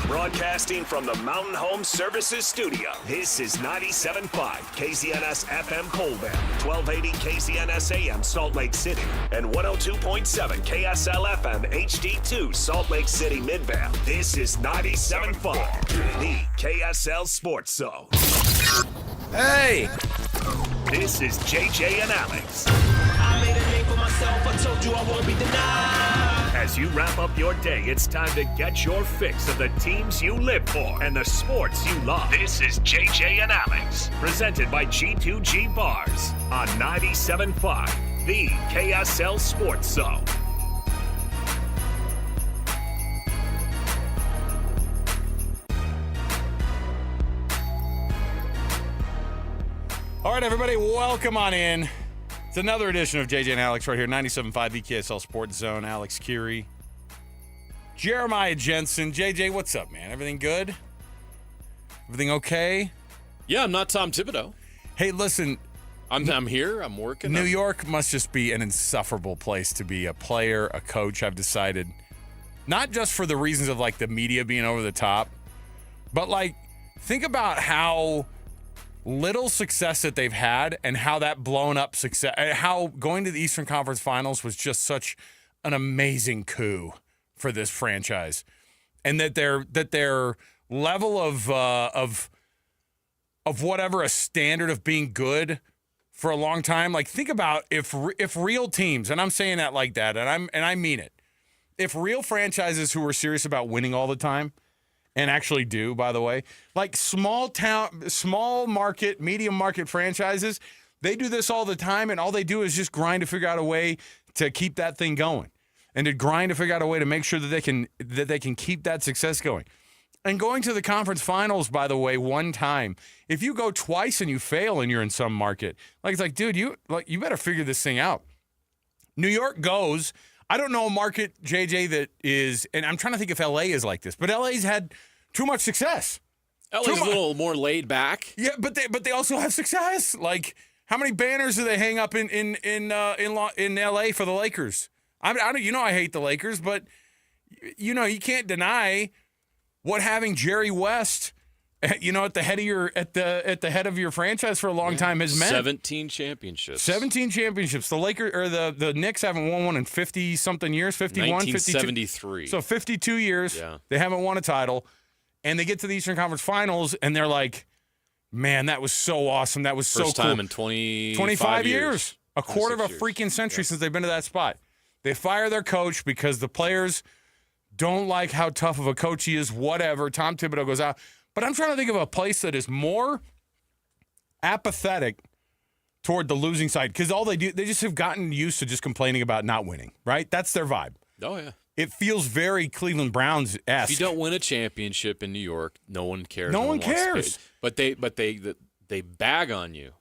[SPEAKER 6] Broadcasting from the Mountain Home Services Studio, this is 97.5 KZNS FM Colbert, 1280 KZNS AM Salt Lake City, and 102.7 KSL FM HD2 Salt Lake City Midvale. This is 97.5, the KSL Sports Zone.
[SPEAKER 11] Hey!
[SPEAKER 6] This is JJ and Alex.
[SPEAKER 22] I made a name for myself, I told you I won't be denied.
[SPEAKER 6] As you wrap up your day, it's time to get your fix of the teams you live for and the sports you love. This is JJ and Alex, presented by G2G Bars on 97.5, the KSL Sports Zone.
[SPEAKER 11] All right, everybody, welcome on in. It's another edition of JJ and Alex right here, 97.5, the KSL Sports Zone. Alex Curie, Jeremiah Jensen. JJ, what's up, man? Everything good? Everything okay?
[SPEAKER 12] Yeah, I'm not Tom Thibodeau.
[SPEAKER 11] Hey, listen.
[SPEAKER 12] I'm here. I'm working.
[SPEAKER 11] New York must just be an insufferable place to be a player, a coach, I've decided. Not just for the reasons of, like, the media being over the top, but, like, think about how little success that they've had and how that blown up success, how going to the Eastern Conference Finals was just such an amazing coup for this franchise, and that their level of whatever a standard of being good for a long time. Like, think about if real teams, and I'm saying that like that, and I mean it, if real franchises who were serious about winning all the time. And actually do, by the way. Like small market, medium market franchises, they do this all the time, and all they do is just grind to figure out a way to keep that thing going. And to grind to figure out a way to make sure that they can keep that success going. And going to the conference finals, by the way, one time, if you go twice and you fail and you're in some market, like it's like, dude, you better figure this thing out. New York goes. I don't know a market, JJ, that is, and I'm trying to think if LA is like this, but LA's had too much success.
[SPEAKER 12] LA's a little more laid back.
[SPEAKER 11] Yeah, but they also have success. Like, how many banners do they hang up in LA for the Lakers? I hate the Lakers, but you can't deny what having Jerry West, at the head of your franchise for a long time has meant.
[SPEAKER 12] 17 championships.
[SPEAKER 11] 17 championships. The Lakers or the Knicks haven't won one in 50 something years, 51,
[SPEAKER 12] 1973.
[SPEAKER 11] 52. So 52 years. Yeah. They haven't won a title, and they get to the Eastern Conference Finals, and they're like, "Man, that was so awesome. That was so cool."
[SPEAKER 12] First time in 25
[SPEAKER 11] years. A quarter of a freaking century since they've been to that spot. They fire their coach because the players don't like how tough of a coach he is. Whatever. Tom Thibodeau goes out. But I'm trying to think of a place that is more apathetic toward the losing side, because all they just have gotten used to just complaining about not winning, right? That's their vibe.
[SPEAKER 12] Oh, yeah.
[SPEAKER 11] It feels very Cleveland Browns-esque.
[SPEAKER 12] If you don't win a championship in New York, no one cares.
[SPEAKER 11] No one cares.
[SPEAKER 12] But they bag on you.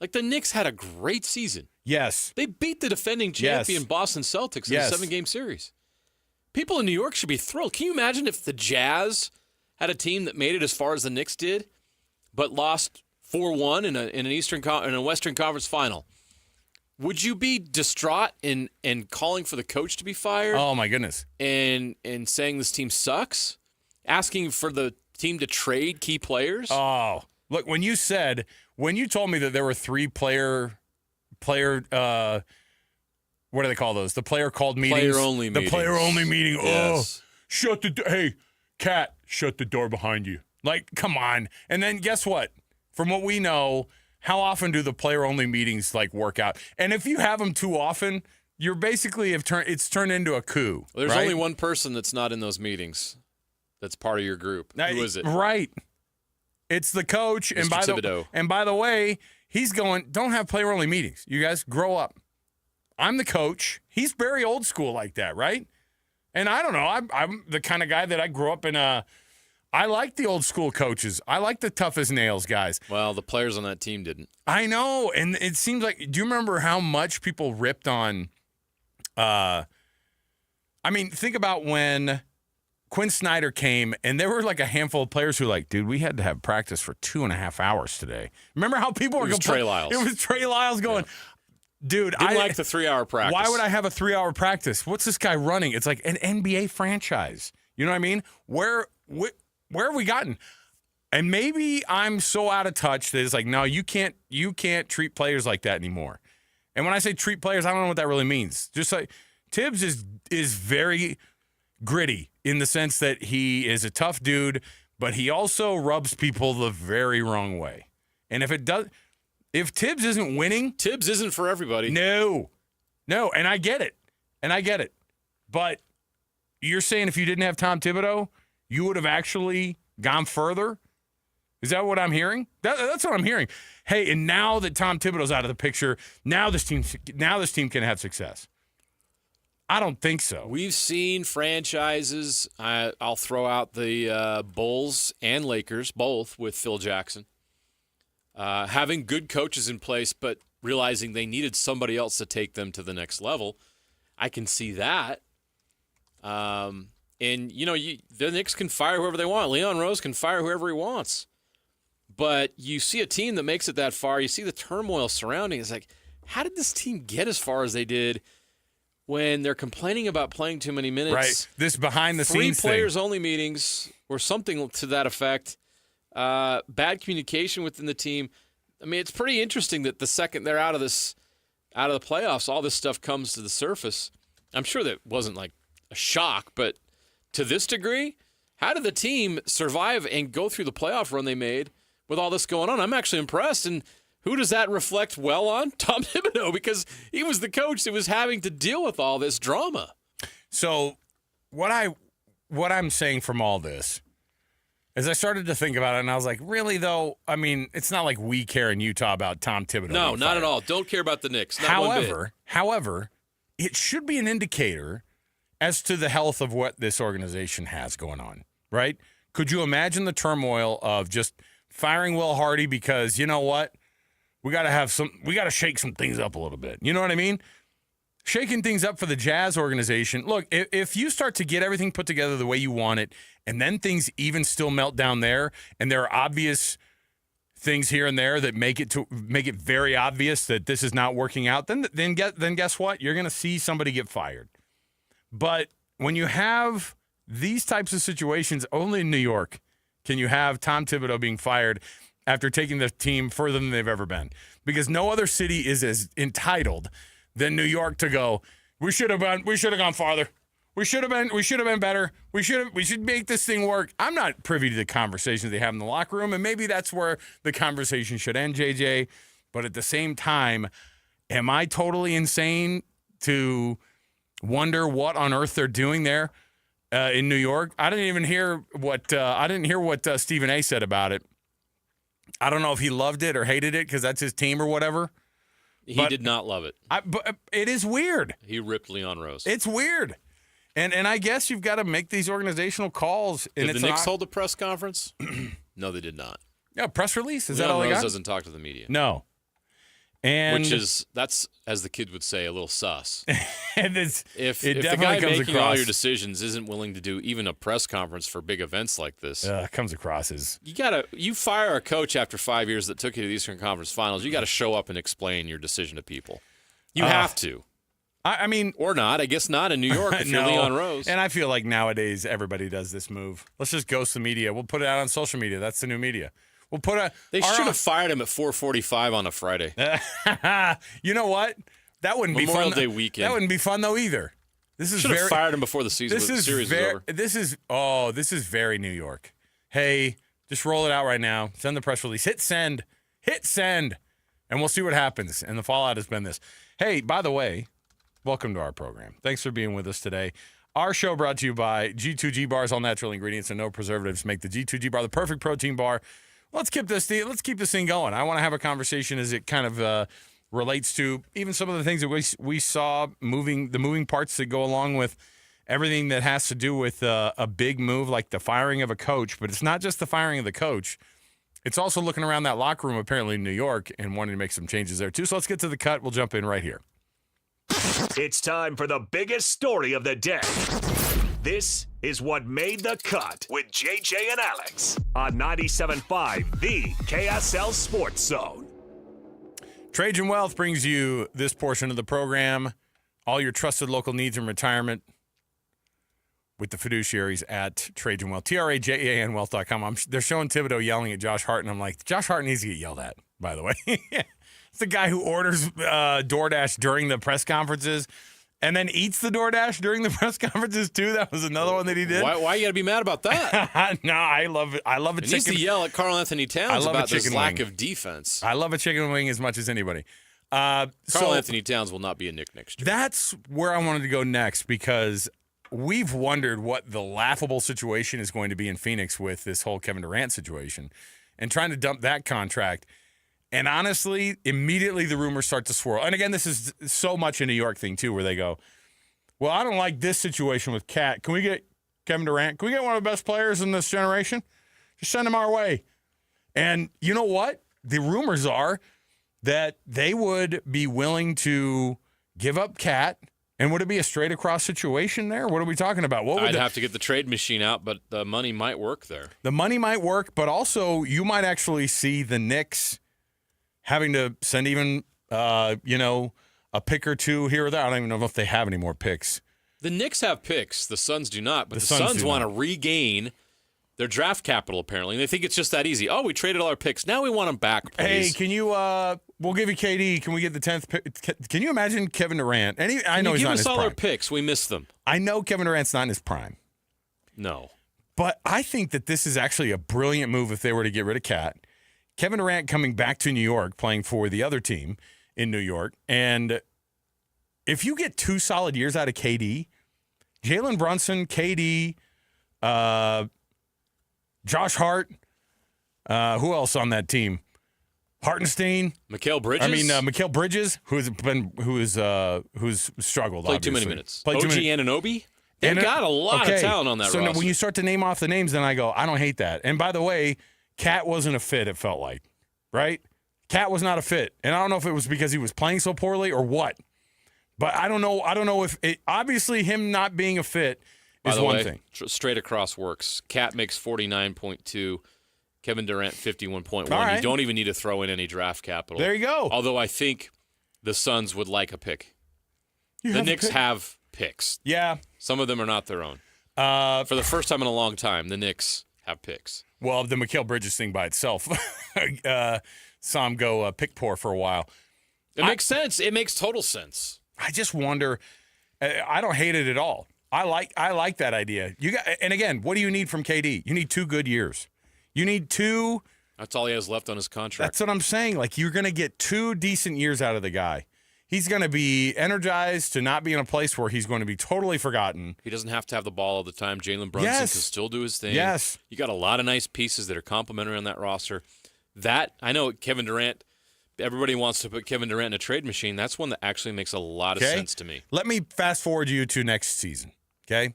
[SPEAKER 12] Like, the Knicks had a great season.
[SPEAKER 11] Yes.
[SPEAKER 12] They beat the defending champion Boston Celtics in a 7-game series. People in New York should be thrilled. Can you imagine if the Jazz had a team that made it as far as the Knicks did, but lost 4-1 in a Western Conference final? Would you be distraught and calling for the coach to be fired?
[SPEAKER 11] Oh my goodness!
[SPEAKER 12] And saying this team sucks, asking for the team to trade key players?
[SPEAKER 11] Oh, look, when you told me that there were 3 player what do they call those? The player called meetings.
[SPEAKER 12] Player only meetings.
[SPEAKER 11] The player only meeting.
[SPEAKER 12] Yes.
[SPEAKER 11] Oh, hey, Cat, shut the door behind you. Like, come on. And then guess what? From what we know, how often do the player-only meetings work out? And if you have them too often, you're basically it's turned into a coup.
[SPEAKER 10] Well, there's
[SPEAKER 11] right?
[SPEAKER 10] only one person that's not in those meetings that's part of your group. Who is it?
[SPEAKER 11] Right. It's the coach.
[SPEAKER 10] Mr. Thibodeau.
[SPEAKER 11] And by the way, he's going, don't have player-only meetings. You guys grow up. I'm the coach. He's very old school like that, right? And I don't know. I'm the kind of guy that I grew up in I like the old school coaches. I like the tough as nails guys.
[SPEAKER 10] Well, the players on that team didn't.
[SPEAKER 11] I know. And it seems like, do you remember how much people ripped on, think about when Quinn Snyder came, and there were a handful of players who were like, dude, we had to have practice for 2.5 hours today. Remember how people were
[SPEAKER 10] It was Trey Lyles.
[SPEAKER 11] It was Trey Lyles going, dude,
[SPEAKER 10] Didn't like the 3-hour practice.
[SPEAKER 11] Why would I have a 3-hour practice? What's this guy running? It's like an NBA franchise. You know what I mean? Where have we gotten? And maybe I'm so out of touch that it's like, no, you can't treat players like that anymore. And when I say treat players, I don't know what that really means. Just like Tibbs is very gritty in the sense that he is a tough dude, but he also rubs people the very wrong way. And if Tibbs isn't winning,
[SPEAKER 10] Tibbs isn't for everybody.
[SPEAKER 11] No, and I get it. But you're saying if you didn't have Tom Thibodeau, you would have actually gone further? Is that what I'm hearing? That's what I'm hearing. Hey, and now that Tom Thibodeau's out of the picture, now this team can have success. I don't think so.
[SPEAKER 10] We've seen franchises. I'll throw out the Bulls and Lakers, both with Phil Jackson, having good coaches in place, but realizing they needed somebody else to take them to the next level. I can see that. And, the Knicks can fire whoever they want. Leon Rose can fire whoever he wants. But you see a team that makes it that far. You see the turmoil surrounding. It's like, how did this team get as far as they did when they're complaining about playing too many minutes?
[SPEAKER 11] Right. This behind-the-scenes
[SPEAKER 10] 3 players-only meetings or something to that effect. Bad communication within the team. I mean, it's pretty interesting that the second they're out of the playoffs, all this stuff comes to the surface. I'm sure that wasn't a shock, but to this degree, how did the team survive and go through the playoff run they made with all this going on? I'm actually impressed. And who does that reflect well on? Tom Thibodeau, because he was the coach that was having to deal with all this drama.
[SPEAKER 11] So what I'm saying from all this is I started to think about it, and I was like, really, though? I mean, it's not like we care in Utah about Tom Thibodeau.
[SPEAKER 10] No, not at all. Don't care about the Knicks. Not
[SPEAKER 11] However, it should be an indicator as to the health of what this organization has going on, right? Could you imagine the turmoil of just firing Will Hardy because, you know what? We got to shake some things up a little bit. You know what I mean? Shaking things up for the Jazz organization. Look, if you start to get everything put together the way you want it, and then things even still melt down there, and there are obvious things here and there that make it very obvious that this is not working out, then guess what? You're going to see somebody get fired. But when you have these types of situations, only in New York can you have Tom Thibodeau being fired after taking the team further than they've ever been. Because no other city is as entitled than New York to go, we should have gone farther. We should have been better. We should make this thing work. I'm not privy to the conversations they have in the locker room, and maybe that's where the conversation should end, JJ. But at the same time, am I totally insane to wonder what on earth they're doing there in New York? I didn't hear what Stephen A. said about it. I don't know if he loved it or hated it because that's his team or whatever.
[SPEAKER 10] He did not love it.
[SPEAKER 11] But it is weird.
[SPEAKER 10] He ripped Leon Rose.
[SPEAKER 11] It's weird. And I guess you've got to make these organizational calls. And
[SPEAKER 10] did the Knicks hold a press conference? No, they did not.
[SPEAKER 11] Yeah, press release. Is
[SPEAKER 10] Leon
[SPEAKER 11] that all they
[SPEAKER 10] Rose
[SPEAKER 11] got?
[SPEAKER 10] doesn't talk to the media.
[SPEAKER 11] No. And
[SPEAKER 10] that's, as the kids would say, a little sus.
[SPEAKER 11] And
[SPEAKER 10] if
[SPEAKER 11] it
[SPEAKER 10] the
[SPEAKER 11] definitely
[SPEAKER 10] guy
[SPEAKER 11] comes
[SPEAKER 10] making
[SPEAKER 11] across.
[SPEAKER 10] all your decisions isn't willing to do even a press conference for big events like this,
[SPEAKER 11] it comes across as
[SPEAKER 10] you fire a coach after 5 years that took you to the Eastern Conference Finals. You got to show up and explain your decision to people. You have to.
[SPEAKER 11] I mean,
[SPEAKER 10] or not. I guess not in New York if you're Leon Rose.
[SPEAKER 11] And I feel like nowadays everybody does this move. Let's just ghost the media. We'll put it out on social media. That's the new media. We'll put
[SPEAKER 10] They should have fired him at 4:45 on a Friday.
[SPEAKER 11] You know what? That wouldn't be fun.
[SPEAKER 10] Memorial Day weekend.
[SPEAKER 11] That wouldn't be fun though either. This is
[SPEAKER 10] should have fired him before the series was over.
[SPEAKER 11] This is very New York. Hey, just roll it out right now. Send the press release. Hit send. And we'll see what happens. And the fallout has been this. Hey, by the way, welcome to our program. Thanks for being with us today. Our show brought to you by G2G Bars, all natural ingredients and no preservatives make the G2G Bar the perfect protein bar. Let's keep this thing going. I want to have a conversation as it kind of relates to even some of the things that we saw the moving parts that go along with everything that has to do with a big move like the firing of a coach. But it's not just the firing of the coach. It's also looking around that locker room apparently in New York and wanting to make some changes there too. So let's get to the cut. We'll jump in right here.
[SPEAKER 6] It's time for the biggest story of the day. This is what made the cut with JJ and Alex on 97.5, the KSL Sports Zone.
[SPEAKER 11] Trajan Wealth brings you this portion of the program. All your trusted local needs in retirement with the fiduciaries at Trajan Wealth, TRAJANwealth.com. They're showing Thibodeau yelling at Josh Hart, and I'm like, Josh Hart needs to get yelled at, by the way. It's the guy who orders DoorDash during the press conferences and then eats the DoorDash during the press conferences, too. That was another one that he did.
[SPEAKER 10] Why you got to be mad about that?
[SPEAKER 11] No, I love it. I love a chicken.
[SPEAKER 10] He needs to yell at Karl Anthony Towns about this lack of defense.
[SPEAKER 11] I love a chicken wing as much as anybody.
[SPEAKER 10] Karl Anthony Towns will not be a Knick next year.
[SPEAKER 11] That's where I wanted to go next because we've wondered what the laughable situation is going to be in Phoenix with this whole Kevin Durant situation and trying to dump that contract. And honestly, immediately the rumors start to swirl. And again, this is so much a New York thing, too, where they go, well, I don't like this situation with Cat. Can we get Kevin Durant? Can we get one of the best players in this generation? Just send him our way. And you know what? The rumors are that they would be willing to give up Cat. And would it be a straight across situation there? What are we talking about?
[SPEAKER 10] I'd have to get the trade machine out, but the money might work there.
[SPEAKER 11] The money might work, but also you might actually see the Knicks having to send even, a pick or two here or there. I don't even know if they have any more picks.
[SPEAKER 10] The Knicks have picks. The Suns do not, but the Suns want to regain their draft capital, apparently. And they think it's just that easy. Oh, we traded all our picks. Now we want them back, please.
[SPEAKER 11] Hey, can you we'll give you KD. Can we get the 10th pick? Can you imagine Kevin Durant? I know he's not in his prime.
[SPEAKER 10] Give us all our picks. We missed them.
[SPEAKER 11] I know Kevin Durant's not in his prime.
[SPEAKER 10] No.
[SPEAKER 11] But I think that this is actually a brilliant move if they were to get rid of Cat. Kevin Durant coming back to New York, playing for the other team in New York. And if you get 2 solid years out of KD, Jalen Brunson, KD, Josh Hart, who else on that team? Hartenstein,
[SPEAKER 10] Mikal Bridges.
[SPEAKER 11] Mikal Bridges, who's struggled.
[SPEAKER 10] Played
[SPEAKER 11] obviously.
[SPEAKER 10] Too many minutes.
[SPEAKER 11] Played
[SPEAKER 10] OG
[SPEAKER 11] too many.
[SPEAKER 10] Anunoby. They've got a lot of talent on that
[SPEAKER 11] roster. So when you start to name off the names, then I go, I don't hate that. And by the way, Cat wasn't a fit. It felt like, right? Cat was not a fit, and I don't know if it was because he was playing so poorly or what. But I don't know. I don't know if obviously him not being a fit is one thing.
[SPEAKER 10] Straight across works. Cat makes 49.2. Kevin Durant 51.1.
[SPEAKER 11] Right.
[SPEAKER 10] You don't even need to throw in any draft capital.
[SPEAKER 11] There you go.
[SPEAKER 10] Although I think the Suns would like a pick. The Knicks have picks.
[SPEAKER 11] Yeah.
[SPEAKER 10] Some of them are not their own. For the first time in a long time, the Knicks have picks.
[SPEAKER 11] Well, the Mikal Bridges thing by itself saw him go pick poor for a while.
[SPEAKER 10] It makes sense. It makes total sense.
[SPEAKER 11] I just wonder. I don't hate it at all. I like that idea. And again, what do you need from KD? You need 2 good years. You need 2.
[SPEAKER 10] That's all he has left on his contract.
[SPEAKER 11] That's what I'm saying. Like, you're going to get 2 decent years out of the guy. He's going to be energized to not be in a place where he's going to be totally forgotten.
[SPEAKER 10] He doesn't have to have the ball all the time. Jalen Brunson can still do his thing.
[SPEAKER 11] Yes.
[SPEAKER 10] You got a lot of nice pieces that are complementary on that roster. That, I know Kevin Durant, everybody wants to put Kevin Durant in a trade machine. That's one that actually makes a lot of sense to me.
[SPEAKER 11] Let me fast forward you to next season, okay?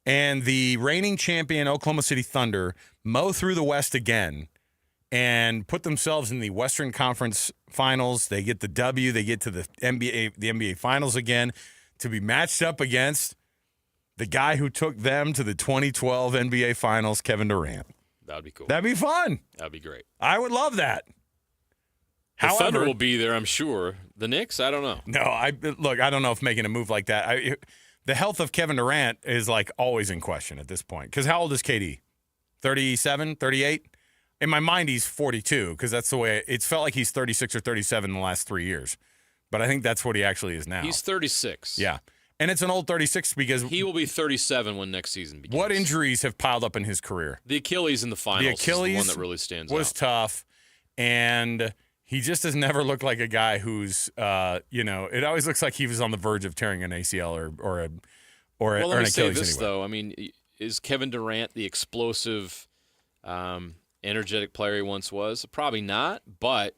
[SPEAKER 11] And the reigning champion Oklahoma City Thunder mow through the West again and put themselves in the Western Conference Finals. They get the W. They get to the NBA Finals again to be matched up against the guy who took them to the 2012 NBA Finals, Kevin Durant.
[SPEAKER 10] That would be cool.
[SPEAKER 11] That'd be fun.
[SPEAKER 10] That'd be great.
[SPEAKER 11] I would love that.
[SPEAKER 10] The Thunder will be there, I'm sure. The Knicks, I don't know.
[SPEAKER 11] No, I don't know if making a move like that. The health of Kevin Durant is like always in question at this point. Because how old is KD? 37, 38? In my mind, he's 42 because that's the way it's felt like he's 36 or 37 in the last 3 years. But I think that's what he actually is now.
[SPEAKER 10] He's 36.
[SPEAKER 11] Yeah. And it's an old 36 because
[SPEAKER 10] he will be 37 when next season begins.
[SPEAKER 11] What injuries have piled up in his career?
[SPEAKER 10] The Achilles in the finals is the one that really stands out.
[SPEAKER 11] Was tough. And he just has never looked like a guy who's, it always looks like he was on the verge of tearing an ACL or an Achilles.
[SPEAKER 10] Let me say this,
[SPEAKER 11] anyway.
[SPEAKER 10] though. I mean, is Kevin Durant the explosive, energetic player he once was? Probably not, but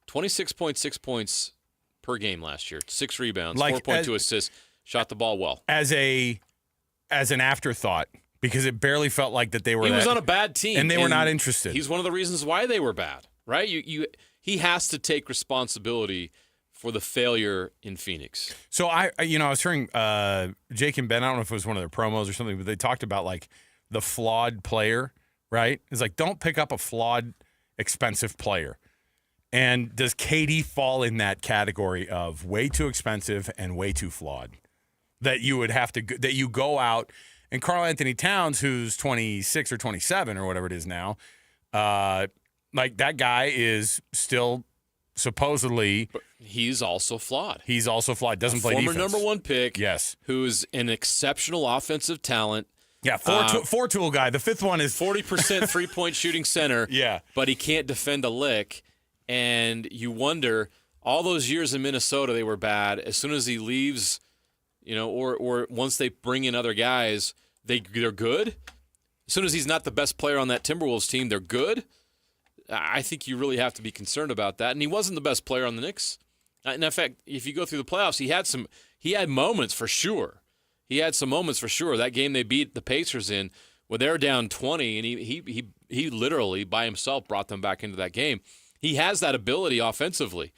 [SPEAKER 10] 26.6 points per game last year, 6 rebounds, 4.2 assists, shot the ball well.
[SPEAKER 11] As an afterthought, because it barely felt like that they were.
[SPEAKER 10] He was on a bad team,
[SPEAKER 11] and they were not interested.
[SPEAKER 10] He's one of the reasons why they were bad, right? He has to take responsibility for the failure in Phoenix.
[SPEAKER 11] So I was hearing Jake and Ben. I don't know if it was one of their promos or something, but they talked about like the flawed player, right? It's like, don't pick up a flawed, expensive player. And does KD fall in that category of way too expensive and way too flawed? That you would have to, that you go out, and Karl Anthony Towns, who's 26 or 27 or whatever it is now, like that guy is still supposedly.
[SPEAKER 10] But he's also flawed.
[SPEAKER 11] Doesn't play defense.
[SPEAKER 10] Former number 1 pick.
[SPEAKER 11] Yes.
[SPEAKER 10] Who's an exceptional offensive talent.
[SPEAKER 11] Yeah, four-tool guy. The fifth one is
[SPEAKER 10] 40% three-point shooting center.
[SPEAKER 11] Yeah.
[SPEAKER 10] But he can't defend a lick. And you wonder, all those years in Minnesota, they were bad. As soon as he leaves, or once they bring in other guys, they're good. As soon as he's not the best player on that Timberwolves team, they're good. I think you really have to be concerned about that. And he wasn't the best player on the Knicks. And in fact, if you go through the playoffs, he had moments for sure. That game they beat the Pacers in, when they were down 20, and he literally by himself brought them back into that game. He has that ability offensively,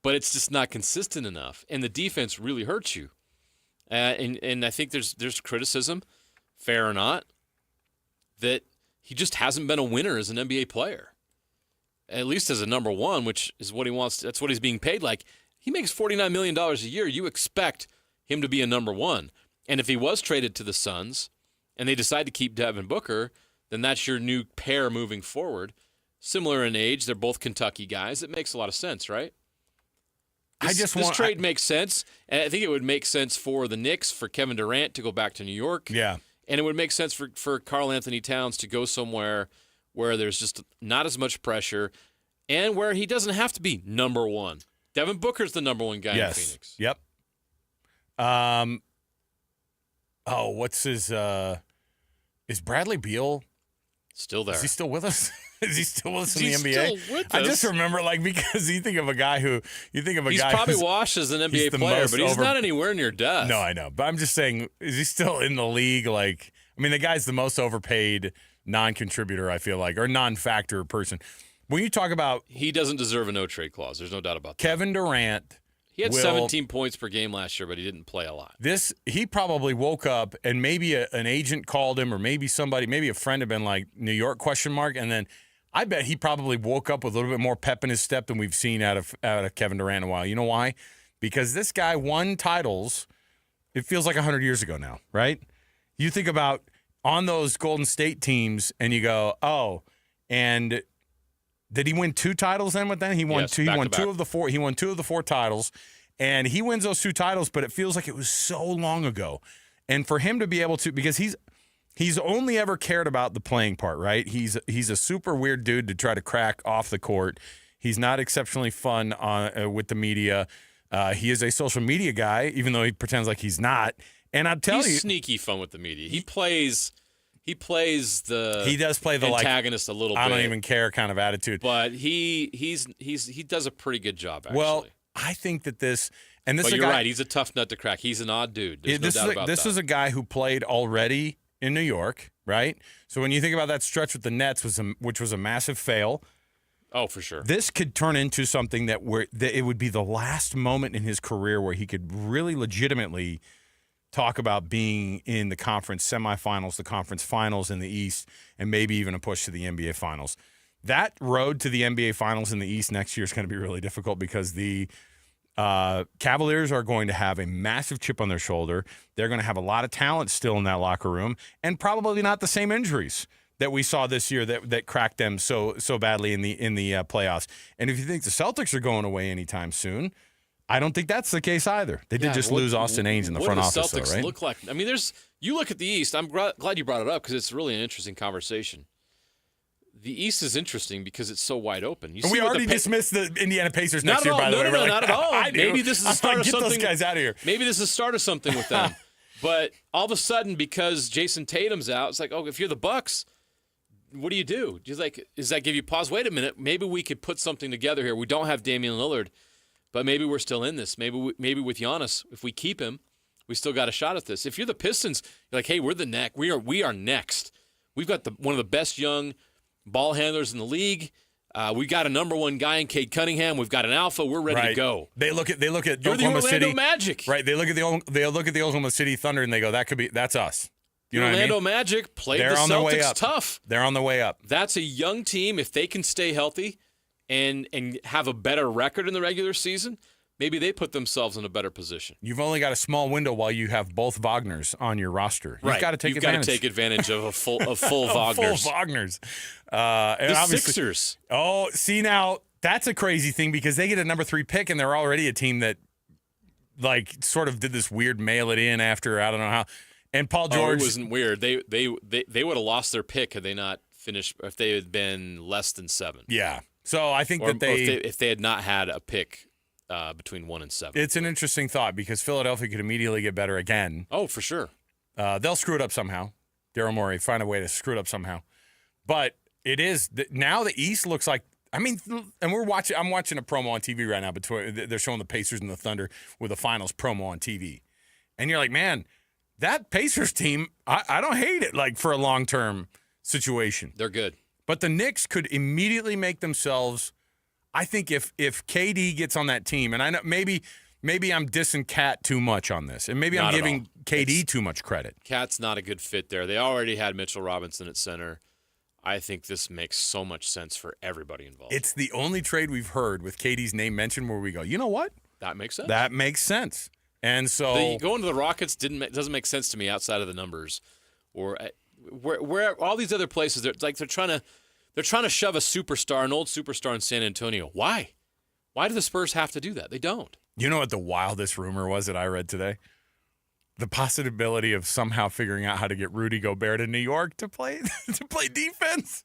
[SPEAKER 10] but it's just not consistent enough, and the defense really hurts you. And I think there's criticism, fair or not, that he just hasn't been a winner as an NBA player, at least as a number 1, which is what he wants. That's what he's being paid like. He makes $49 million a year. You expect him to be a number 1. And if he was traded to the Suns and they decide to keep Devin Booker, then that's your new pair moving forward. Similar in age, they're both Kentucky guys. It makes a lot of sense, right? This trade makes sense, and I think it would make sense for the Knicks, for Kevin Durant to go back to New York.
[SPEAKER 11] Yeah.
[SPEAKER 10] And it would make sense for Karl Anthony Towns to go somewhere where there's just not as much pressure and where he doesn't have to be number 1. Devin Booker's the number 1 guy in Phoenix.
[SPEAKER 11] Yep. What's his is Bradley Beal
[SPEAKER 10] still there?
[SPEAKER 11] Is he still with us? Is he still with us in the
[SPEAKER 10] He's
[SPEAKER 11] NBA?
[SPEAKER 10] still with
[SPEAKER 11] I
[SPEAKER 10] us.
[SPEAKER 11] just remember, because you think of a guy
[SPEAKER 10] he's probably washed as an NBA player, but he's not anywhere near death.
[SPEAKER 11] No, I know. But I'm just saying, is he still in the league? The guy's the most overpaid non-contributor, I feel like, or non-factor person. When you talk about...
[SPEAKER 10] He doesn't deserve a no-trade clause. There's no doubt about that.
[SPEAKER 11] Kevin Durant...
[SPEAKER 10] He had 17 points per game last year, but he didn't play a lot.
[SPEAKER 11] He probably woke up and maybe an agent called him, or maybe a friend had been like, New York, ? And then I bet he probably woke up with a little bit more pep in his step than we've seen out of Kevin Durant in a while. You know why? Because this guy won titles, it feels like 100 years ago now, right? You think about on those Golden State teams and you go, oh, and did he win 2 titles then with them? He won
[SPEAKER 10] yes,
[SPEAKER 11] 2. He won 2
[SPEAKER 10] back.
[SPEAKER 11] of the 4. He won 2 of the 4 titles, and he wins those 2 titles. But it feels like it was so long ago. And for him to be able to, because he's only ever cared about the playing part, right? He's a super weird dude to try to crack off the court. He's not exceptionally fun with the media. He is a social media guy, even though he pretends like he's not. And I'll tell you,
[SPEAKER 10] he's sneaky fun with the media. He plays the
[SPEAKER 11] he does play the
[SPEAKER 10] antagonist a little bit.
[SPEAKER 11] I don't even care kind of attitude.
[SPEAKER 10] But he does a pretty good job, actually.
[SPEAKER 11] Well, I think that this and this
[SPEAKER 10] but
[SPEAKER 11] is
[SPEAKER 10] you're
[SPEAKER 11] a guy,
[SPEAKER 10] right. He's a tough nut to crack. He's an odd dude. There's no doubt about that.
[SPEAKER 11] This is a guy who played already in New York, right? So when you think about that stretch with the Nets, which was a massive fail.
[SPEAKER 10] Oh, for sure.
[SPEAKER 11] This could turn into something that it would be the last moment in his career where he could really legitimately talk about being in the conference semifinals, the conference finals in the East, and maybe even a push to the NBA Finals. That road to the NBA Finals in the East next year is going to be really difficult because the Cavaliers are going to have a massive chip on their shoulder. They're going to have a lot of talent still in that locker room, and probably not the same injuries that we saw this year that cracked them so badly in the playoffs. And if you think the Celtics are going away anytime soon, I don't think that's the case either. They did just lose Austin Ains in the front office,
[SPEAKER 10] though, right? What do the Celtics look like? I mean, you look at the East. I'm glad you brought it up because it's really an interesting conversation. The East is interesting because it's so wide open.
[SPEAKER 11] We already dismissed the Indiana Pacers next year, by the way.
[SPEAKER 10] No, not at all. Maybe this is the start of something.
[SPEAKER 11] Get those guys out of here.
[SPEAKER 10] Maybe this is the start of something with them. But all of a sudden, because Jason Tatum's out, it's like, oh, if you're the Bucks, what do you do? Does that give you pause? Wait a minute. Maybe we could put something together here. We don't have Damian Lillard, but maybe we're still in this. Maybe with Giannis, if we keep him, we still got a shot at this. If you're the Pistons, you're like, hey, we're the neck. We are next. We've got one of the best young ball handlers in the league. We got a number one guy in Cade Cunningham. We've got an alpha. We're ready to go.
[SPEAKER 11] They look at
[SPEAKER 10] You're
[SPEAKER 11] Oklahoma
[SPEAKER 10] the
[SPEAKER 11] City
[SPEAKER 10] Orlando Magic.
[SPEAKER 11] Right. They look at the Oklahoma City Thunder and they go, that's us. You know
[SPEAKER 10] Orlando
[SPEAKER 11] what I mean?
[SPEAKER 10] Magic played
[SPEAKER 11] They're
[SPEAKER 10] the
[SPEAKER 11] on their way
[SPEAKER 10] Celtics
[SPEAKER 11] up.
[SPEAKER 10] tough.
[SPEAKER 11] They're on the way up.
[SPEAKER 10] That's a young team. If they can stay healthy and have a better record in the regular season, maybe they put themselves in a better position.
[SPEAKER 11] You've only got a small window while you have both Wagners on your roster. You've got to take advantage.
[SPEAKER 10] You've got to take advantage of full Wagners.
[SPEAKER 11] Full Wagners.
[SPEAKER 10] The Sixers.
[SPEAKER 11] Oh, see now, that's a crazy thing because they get a number 3 pick and they're already a team that sort of did this weird mail it in after I don't know how. And Paul George.
[SPEAKER 10] It wasn't weird. They would have lost their pick had they not finished, if they had been less than 7.
[SPEAKER 11] Yeah. So I think
[SPEAKER 10] if they had not had a pick between 1 and 7.
[SPEAKER 11] It's an interesting thought because Philadelphia could immediately get better again.
[SPEAKER 10] Oh, for sure.
[SPEAKER 11] They'll screw it up somehow. Daryl Morey find a way to screw it up somehow. But it is now the East looks like. I mean, and I'm watching a promo on TV right now. They're showing the Pacers and the Thunder with a finals promo on TV, and you're like, man, that Pacers team, I don't hate it for a long-term situation.
[SPEAKER 10] They're good.
[SPEAKER 11] But the Knicks could immediately make themselves, I think if KD gets on that team, and I know maybe I'm dissing Cat too much on this, and maybe I'm giving KD too much credit.
[SPEAKER 10] Cat's not a good fit there. They already had Mitchell Robinson at center. I think this makes so much sense for everybody involved.
[SPEAKER 11] It's the only trade we've heard with KD's name mentioned where we go, you know what?
[SPEAKER 10] That makes sense.
[SPEAKER 11] That makes sense. And so
[SPEAKER 10] going to the Rockets doesn't make sense to me outside of the numbers, or where all these other places. They're trying to shove an old superstar in San Antonio. Why? Why do the Spurs have to do that? They don't.
[SPEAKER 11] You know what the wildest rumor was that I read today? The possibility of somehow figuring out how to get Rudy Gobert to New York to play defense.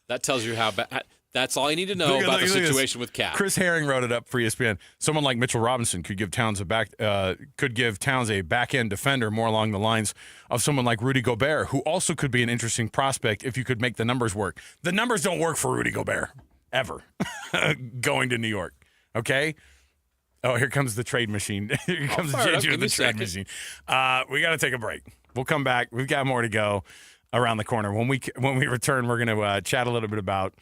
[SPEAKER 10] That tells you how bad. That's all you need to know about the situation with Cat.
[SPEAKER 11] Chris Herring wrote it up for ESPN. Someone like Mitchell Robinson could give Towns a back end defender more along the lines of someone like Rudy Gobert, who also could be an interesting prospect if you could make the numbers work. The numbers don't work for Rudy Gobert ever going to New York. Okay. Oh, here comes the trade machine. Here comes JJ with the trade machine. We got to take a break. We'll come back. We've got more to go around the corner. When we return, we're going to chat a little bit about.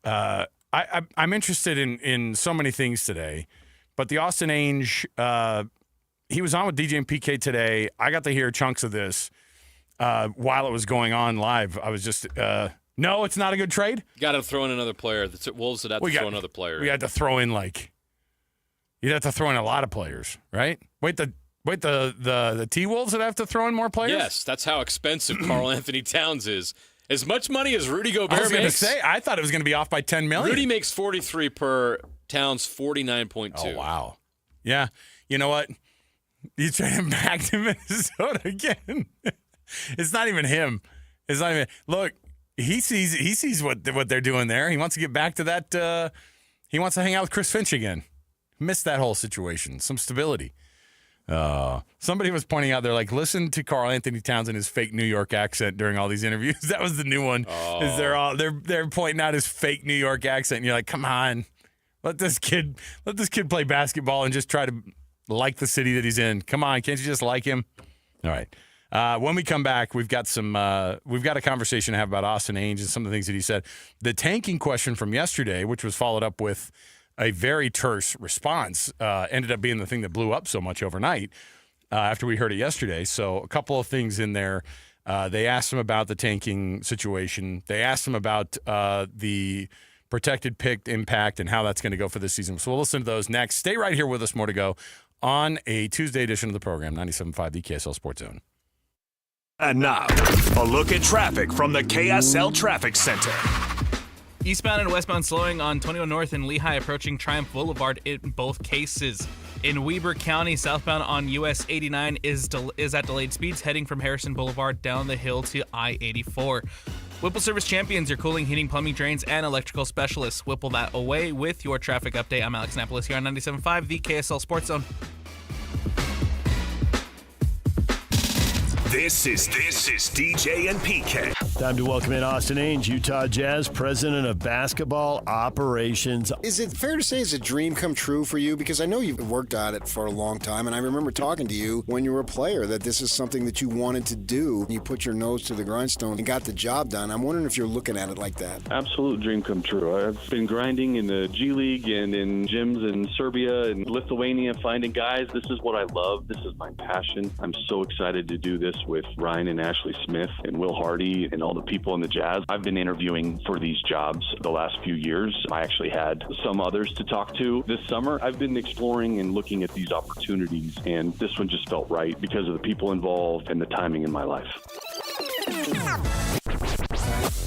[SPEAKER 11] I'm interested in so many things today, but the Austin Ainge, he was on with DJ and PK today. I got to hear chunks of this while it was going on live. I was just, no, it's not a good trade.
[SPEAKER 10] You got to throw in anroanother player. The Wolves would have to throw another player.
[SPEAKER 11] We had to throw in you'd have to throw in a lot of players, right? Wait, the T-Wolves would have to throw in more players?
[SPEAKER 10] Yes, that's how expensive Karl Anthony Towns is. As much money as Rudy Gobert makes.
[SPEAKER 11] I was going to say, I thought it was going to be off by $10 million.
[SPEAKER 10] Rudy makes 43 per, Towns 49.2.
[SPEAKER 11] Oh, wow. Yeah. You know what? You trade him back to Minnesota again. It's not even him. It's not even. Look, he sees what they're doing there. He wants to get back to that. He wants to hang out with Chris Finch again. Missed that whole situation. Some stability. Somebody was pointing out, they're like, listen to Karl Anthony Towns and his fake New York accent during all these interviews. That was the new one.
[SPEAKER 10] Oh.
[SPEAKER 11] Is they're pointing out his fake New York accent, and you're like, come on, let this kid play basketball and just try to like the city that he's in. Come on, can't you just like him? All right. When we come back, we've got a conversation to have about Austin Ainge and some of the things that he said. The tanking question from yesterday, which was followed up with a very terse response, ended up being the thing that blew up so much overnight after we heard it yesterday. So a couple of things in there. They asked him about the tanking situation. They asked him about the protected pick impact and how that's going to go for this season. So we'll listen to those next. Stay right here with us. More to go on a Tuesday edition of the program, 97.5, the KSL Sports Zone.
[SPEAKER 6] And now, a look at traffic from the KSL Traffic Center.
[SPEAKER 14] Eastbound and westbound slowing on 21 North and Lehigh approaching Triumph Boulevard in both cases. In Weber County, southbound on US 89 is at delayed speeds heading from Harrison Boulevard down the hill to I-84. Whipple Service Champions, your cooling, heating, plumbing, drains, and electrical specialists. Whipple that away with your traffic update. I'm Alex Napolis here on 97.5, the KSL Sports Zone.
[SPEAKER 6] This is DJ and PK.
[SPEAKER 15] Time to welcome in Austin Ainge, Utah Jazz president of basketball operations.
[SPEAKER 16] Is it fair to say it's a dream come true for you? Because I know you've worked at it for a long time, and I remember talking to you when you were a player that this is something that you wanted to do. You put your nose to the grindstone and got the job done. I'm wondering if you're looking at it like that.
[SPEAKER 18] Absolute dream come true. I've been grinding in the G League and in gyms in Serbia and Lithuania, finding guys. This is what I love. This is my passion. I'm so excited to do this with Ryan and Ashley Smith and Will Hardy and all the people in the Jazz. I've been interviewing for these jobs the last few years. I actually had some others to talk to this summer. I've been exploring and looking at these opportunities, and this one just felt right because of the people involved and the timing in my life.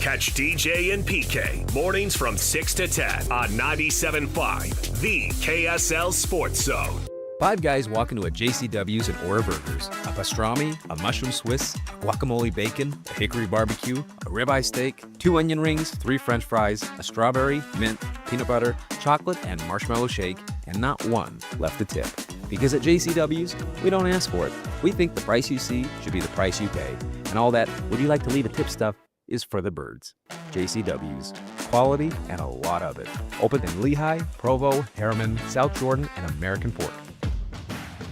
[SPEAKER 6] Catch DJ and PK mornings from 6 to 10 on 97.5, the KSL Sports Zone.
[SPEAKER 19] Five guys walk into a JCW's and order burgers. A pastrami, a mushroom Swiss, guacamole bacon, a hickory barbecue, a ribeye steak, 2 onion rings, 3 French fries, a strawberry, mint, peanut butter, chocolate, and marshmallow shake, and not one left to tip. Because at JCW's, we don't ask for it. We think the price you see should be the price you pay. And all that, would you like to leave a tip stuff, is for the birds. JCW's. Quality and a lot of it. Open in Lehigh, Provo, Harriman, South Jordan, and American Fork.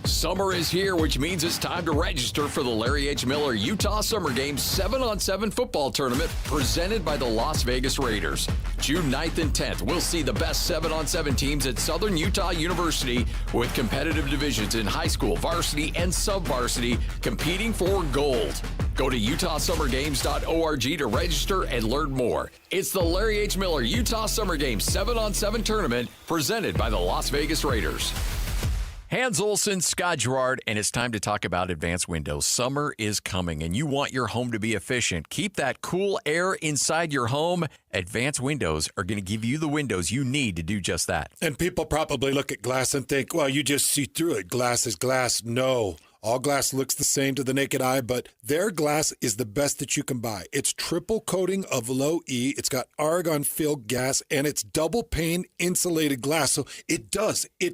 [SPEAKER 12] Summer is here, which means it's time to register for the Larry H. Miller Utah Summer Games 7-on-7 football tournament presented by the Las Vegas Raiders. June 9th and 10th, we'll see the best 7-on-7 teams at Southern Utah University with competitive divisions in high school, varsity, and sub-varsity competing for gold. Go to utahsummergames.org to register and learn more. It's the Larry H. Miller Utah Summer Games 7-on-7 tournament presented by the Las Vegas Raiders. Hans Olsen, Scott Gerard, and it's time to talk about advanced windows. Summer is coming, and you want your home to be efficient. Keep that cool air inside your home. Advanced Windows are going to give you the windows you need to do just that.
[SPEAKER 13] And people probably look at glass and think, well, you just see through it. Glass is glass. No. All glass looks the same to the naked eye, but their glass is the best that you can buy. It's triple coating of low E. It's got argon-filled gas, and it's double pane insulated glass. So it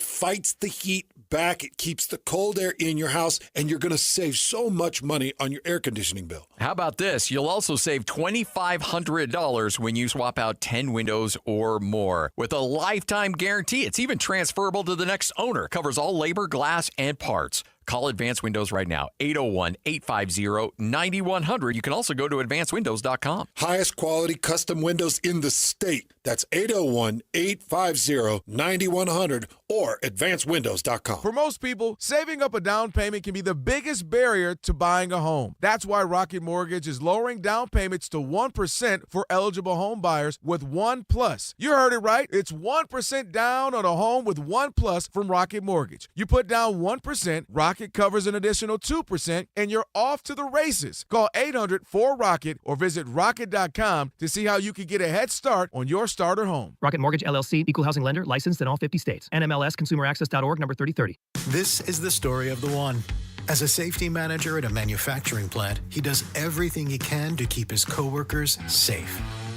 [SPEAKER 13] fights the heat back. It keeps the cold air in your house, and you're going to save so much money on your air conditioning bill.
[SPEAKER 12] How about this? You'll also save $2,500 when you swap out 10 windows or more. With a lifetime guarantee, it's even transferable to the next owner. Covers all labor, glass, and parts. Call Advanced Windows right now, 801-850-9100. You can also go to advancedwindows.com.
[SPEAKER 13] Highest quality custom windows in the state. That's 801-850-9100 or advancedwindows.com.
[SPEAKER 20] For most people, saving up a down payment can be the biggest barrier to buying a home. That's why Rocket Mortgage is lowering down payments to 1% for eligible home buyers with One Plus. You heard it right. It's 1% down on a home with One Plus from Rocket Mortgage. You put down 1%, Rocket covers an additional 2%, and you're off to the races. Call 800-4ROCKET or visit rocket.com to see how you can get a head start on your starter home.
[SPEAKER 26] Rocket Mortgage, LLC, Equal Housing Lender, licensed in all 50 states. NMLS ConsumerAccess.org, number 3030.
[SPEAKER 27] This is the story of the one. As a safety manager at a manufacturing plant, he does everything he can to keep his coworkers safe.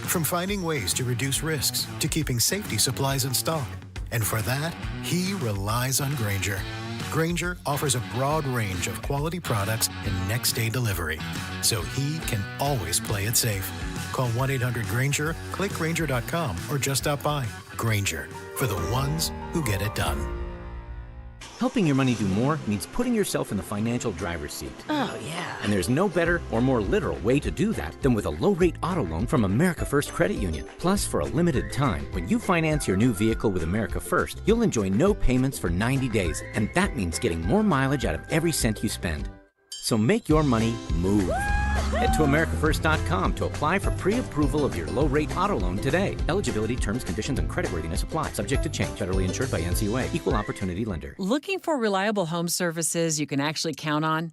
[SPEAKER 27] From finding ways to reduce risks to keeping safety supplies in stock. And for that, he relies on Grainger. Grainger offers a broad range of quality products and next-day delivery, so he can always play it safe. Call 1-800-GRAINGER, click Grainger.com, or just stop by. Grainger, for the ones who get it done.
[SPEAKER 28] Helping your money do more means putting yourself in the financial driver's seat.
[SPEAKER 29] Oh, yeah.
[SPEAKER 28] And there's no better or more literal way to do that than with a low-rate auto loan from America First Credit Union. Plus, for a limited time, when you finance your new vehicle with America First, you'll enjoy no payments for 90 days, and that means getting more mileage out of every cent you spend. So make your money move. Head to AmericaFirst.com to apply for pre-approval of your low-rate auto loan today. Eligibility, terms, conditions, and creditworthiness apply. Subject to change. Federally insured by NCUA. Equal Opportunity Lender.
[SPEAKER 30] Looking for reliable home services you can actually count on?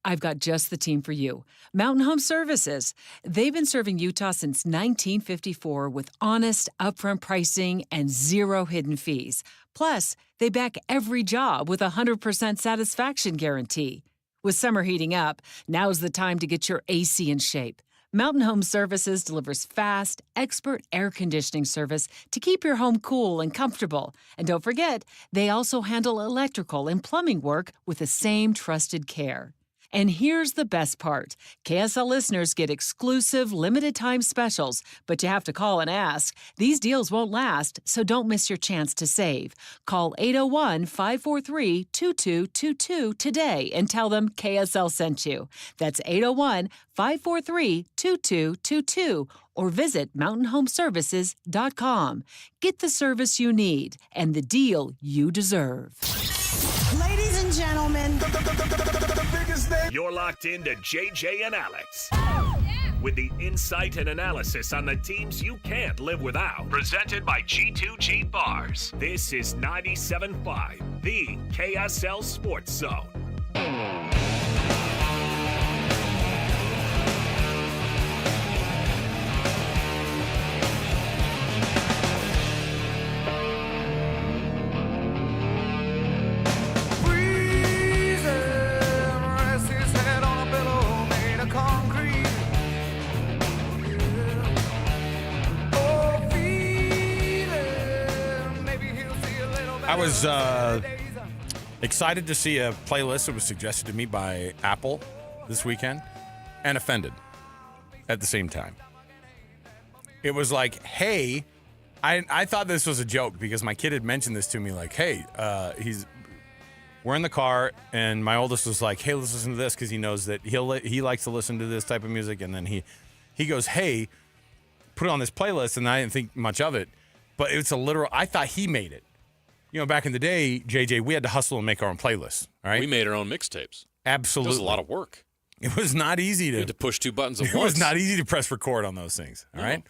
[SPEAKER 30] I've got just the team for you. Mountain Home Services. They've been serving Utah since 1954 with honest, upfront pricing and zero hidden fees. Plus, they back every job with a 100% satisfaction guarantee. With summer heating up, now's the time to get your AC in shape. Mountain Home Services delivers fast, expert air conditioning service to keep your home cool and comfortable. And don't forget, they also handle electrical and plumbing work with the same trusted care. And here's the best part. KSL listeners get exclusive limited-time specials, but you have to call and ask. These deals won't last, so don't miss your chance to save. Call 801-543-2222 today and tell them KSL sent you. That's 801-543-2222 or visit mountainhomeservices.com. Get the service you need and the deal you deserve.
[SPEAKER 1] Ladies and gentlemen,
[SPEAKER 6] You're locked into JJ and Alex. With the insight and analysis on the teams you can't live without. Presented by G2G Bars. This is 97.5, the KSL Sports Zone.
[SPEAKER 11] I was excited to see a playlist that was suggested to me by Apple this weekend and offended at the same time. It was like, hey, I thought this was a joke because my kid had mentioned this to me like, hey, we're in the car and my oldest was like, hey, let's listen to this because he knows that he likes to listen to this type of music. And then he goes, hey, put it on this playlist. And I didn't think much of it, but it's a literal, I thought he made it. You know, back in the day, JJ, we had to hustle and make our own playlists, all right?
[SPEAKER 10] We made our own mixtapes.
[SPEAKER 11] Absolutely.
[SPEAKER 10] It was a lot of work.
[SPEAKER 11] It was not easy
[SPEAKER 10] You had to push two buttons at
[SPEAKER 11] It
[SPEAKER 10] once.
[SPEAKER 11] was not easy to press record on those things, all right?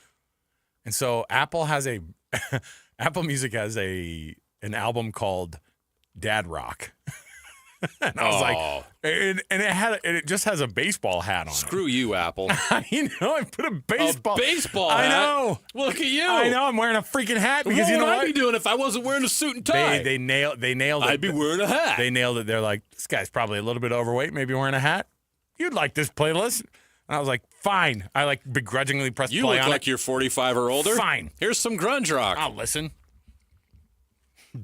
[SPEAKER 11] And so Apple Music has an album called Dad Rock. And I was like, it just has a baseball hat on.
[SPEAKER 10] Screw you, Apple.
[SPEAKER 11] I put a baseball
[SPEAKER 10] hat?
[SPEAKER 11] I know.
[SPEAKER 10] Look at you.
[SPEAKER 11] I know. I'm wearing a freaking hat because
[SPEAKER 10] what would I be doing if I wasn't wearing a suit and tie?
[SPEAKER 11] They nailed it.
[SPEAKER 10] I'd be wearing a hat.
[SPEAKER 11] They nailed it. They're like, this guy's probably a little bit overweight, maybe wearing a hat. You'd like this playlist. And I was like, fine. I begrudgingly pressed play on it.
[SPEAKER 10] You look like you're 45 or older.
[SPEAKER 11] Fine.
[SPEAKER 10] Here's some grunge rock.
[SPEAKER 11] I'll listen.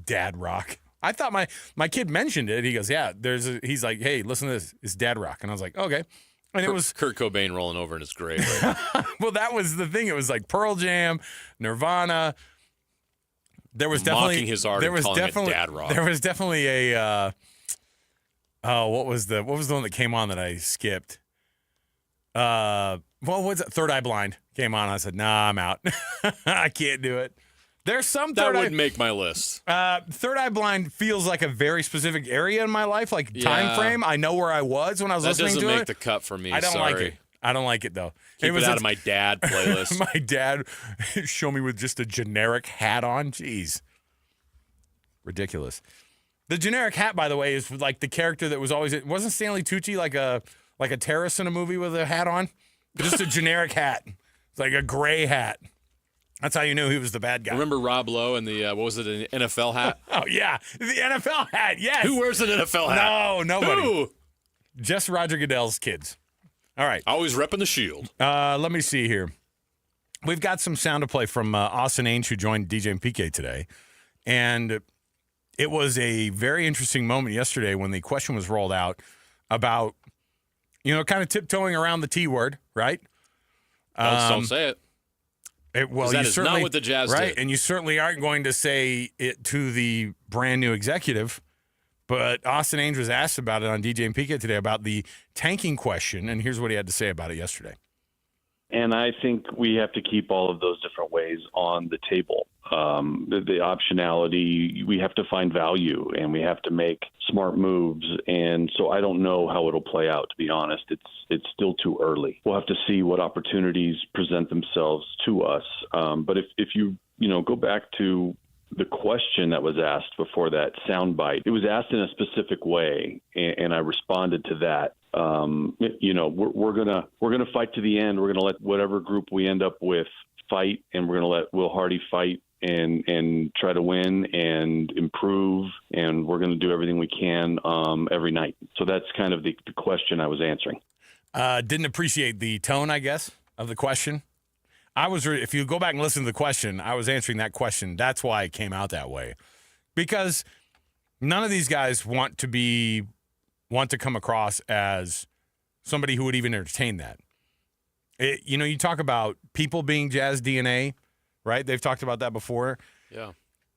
[SPEAKER 11] Dad Rock. I thought my kid mentioned it. He goes, yeah, he's like, hey, listen to this. It's Dad Rock. And I was like, okay. And it was
[SPEAKER 10] Kurt Cobain rolling over in his grave. Right?
[SPEAKER 11] Well, that was the thing. It was like Pearl Jam, Nirvana. There was definitely
[SPEAKER 10] mocking his art and calling it Dad Rock.
[SPEAKER 11] There was definitely a what was the one that came on that I skipped? What was it? Third Eye Blind came on. I said, nah, I'm out. I can't do it. There's some
[SPEAKER 10] that wouldn't make my list.
[SPEAKER 11] Third Eye Blind feels like a very specific area in my life, like time frame. I know where I was when I was listening to it.
[SPEAKER 10] That doesn't make the cut for me.
[SPEAKER 11] I don't like it. I don't like it though.
[SPEAKER 10] Keep it out of my dad playlist.
[SPEAKER 11] My dad show me with just a generic hat on. Jeez, ridiculous. The generic hat, by the way, is like the character that was always. Wasn't Stanley Tucci like a terrorist in a movie with a hat on? Just a generic hat. It's like a gray hat. That's how you knew he was the bad guy.
[SPEAKER 10] Remember Rob Lowe and the, what was it, an NFL hat?
[SPEAKER 11] Oh, yeah. The NFL hat, yes.
[SPEAKER 10] Who wears an NFL hat?
[SPEAKER 11] No, nobody.
[SPEAKER 10] Who?
[SPEAKER 11] Just Roger Goodell's kids. All right.
[SPEAKER 10] Always repping the shield.
[SPEAKER 11] Let me see here. We've got some sound to play from Austin Ainge, who joined DJ and PK today. And it was a very interesting moment yesterday when the question was rolled out about, kind of tiptoeing around the T word, right?
[SPEAKER 10] Don't say it.
[SPEAKER 11] That
[SPEAKER 10] is not what the Jazz
[SPEAKER 11] right,
[SPEAKER 10] did.
[SPEAKER 11] And you certainly aren't going to say it to the brand new executive. But Austin Ainge was asked about it on DJ and PK today about the tanking question, and here's what he had to say about it yesterday.
[SPEAKER 18] And I think we have to keep all of those different ways on the table. The optionality, we have to find value, and we have to make smart moves. And so I don't know how it'll play out, to be honest. It's still too early. We'll have to see what opportunities present themselves to us. But if you go back to the question that was asked before that soundbite, it was asked in a specific way, and I responded to that. We're gonna fight to the end. We're gonna let whatever group we end up with fight, and we're gonna let Will Hardy fight and try to win and improve, and we're gonna do everything we can every night. So that's kind of the question I was answering.
[SPEAKER 11] Didn't appreciate the tone, I guess, of the question. If you go back and listen to the question, I was answering that question. That's why it came out that way. Because none of these guys want to come across as somebody who would even entertain that. You talk about people being Jazz DNA, right? They've talked about that before.
[SPEAKER 10] Yeah.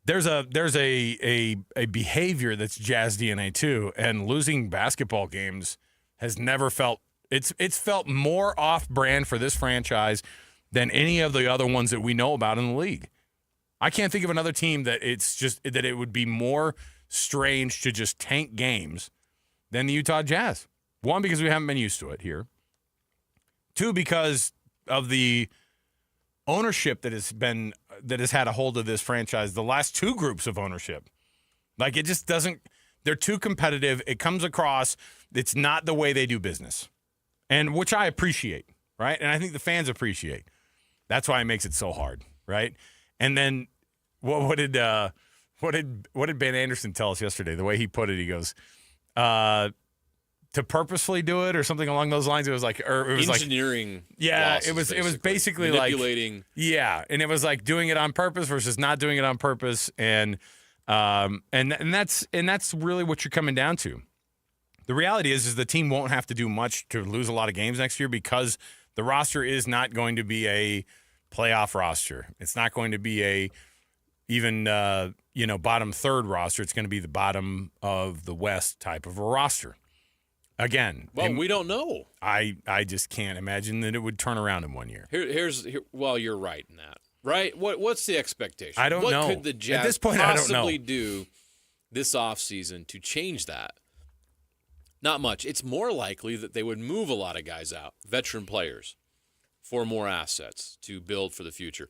[SPEAKER 11] There's a behavior that's Jazz DNA too, and losing basketball games has never felt it's felt more off-brand for this franchise than any of the other ones that we know about in the league. I can't think of another team that it would be more strange to just tank games than the Utah Jazz. One, because we haven't been used to it here. Two, because of the ownership that has had a hold of this franchise, the last two groups of ownership. Like, it just doesn't – they're too competitive. It comes across – it's not the way they do business, and which I appreciate, right? And I think the fans appreciate. That's why it makes it so hard, right? And then what did Ben Anderson tell us yesterday? The way he put it, he goes to purposefully do it or something along those lines. It was like
[SPEAKER 10] engineering.
[SPEAKER 11] Yeah,
[SPEAKER 10] losses,
[SPEAKER 11] it was basically
[SPEAKER 10] manipulating.
[SPEAKER 11] Like yeah, and it was like doing it on purpose versus not doing it on purpose, and that's really what you're coming down to. The reality is the team won't have to do much to lose a lot of games next year because the roster is not going to be a playoff roster. It's not going to be even bottom third roster. It's going to be the bottom of the West type of a roster. Again,
[SPEAKER 10] well, we don't know.
[SPEAKER 11] I just can't imagine that it would turn around in 1 year.
[SPEAKER 10] Well, you're right in that. Right? What's the expectation?
[SPEAKER 11] I don't know.
[SPEAKER 10] What could the Jazz
[SPEAKER 11] at this point,
[SPEAKER 10] possibly do this offseason to change that? Not much. It's more likely that they would move a lot of guys out, veteran players, for more assets to build for the future.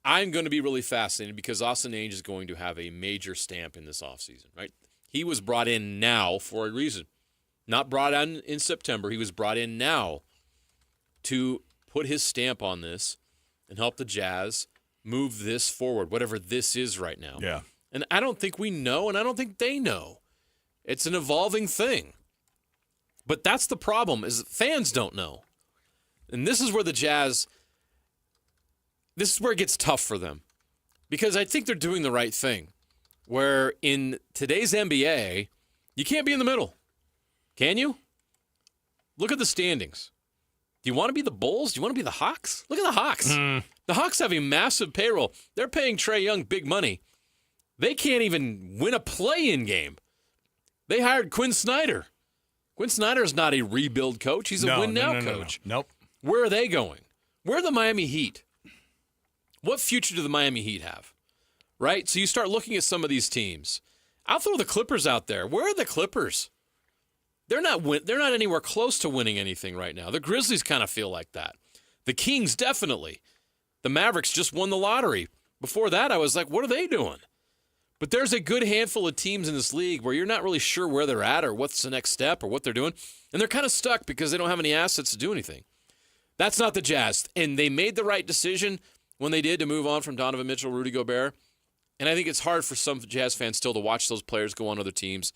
[SPEAKER 10] I'm going to be really fascinated because Austin Ainge is going to have a major stamp in this offseason, right? He was brought in now for a reason. Not brought in September. He was brought in now to put his stamp on this and help the Jazz move this forward, whatever this is right now.
[SPEAKER 11] Yeah.
[SPEAKER 10] And I don't think we know, and I don't think they know. It's an evolving thing. But that's the problem, is fans don't know. And this is where the Jazz, this is where it gets tough for them. Because I think they're doing the right thing. Where in today's NBA, you can't be in the middle. Can you? Look at the standings. Do you want to be the Bulls? Do you want to be the Hawks? Look at the Hawks. The Hawks have a massive payroll. They're paying Trae Young big money. They can't even win a play-in game. They hired Quinn Snyder. Quinn Snyder is not a rebuild coach. He's a win-now coach.
[SPEAKER 11] No. Nope.
[SPEAKER 10] Where are they going? Where are the Miami Heat? What future do the Miami Heat have? Right? So you start looking at some of these teams. I'll throw the Clippers out there. Where are the Clippers? They're not anywhere close to winning anything right now. The Grizzlies kind of feel like that. The Kings, definitely. The Mavericks just won the lottery. Before that, I was like, what are they doing? But there's a good handful of teams in this league where you're not really sure where they're at or what's the next step or what they're doing. And they're kind of stuck because they don't have any assets to do anything. That's not the Jazz. And they made the right decision when they did to move on from Donovan Mitchell, Rudy Gobert. And I think it's hard for some Jazz fans still to watch those players go on other teams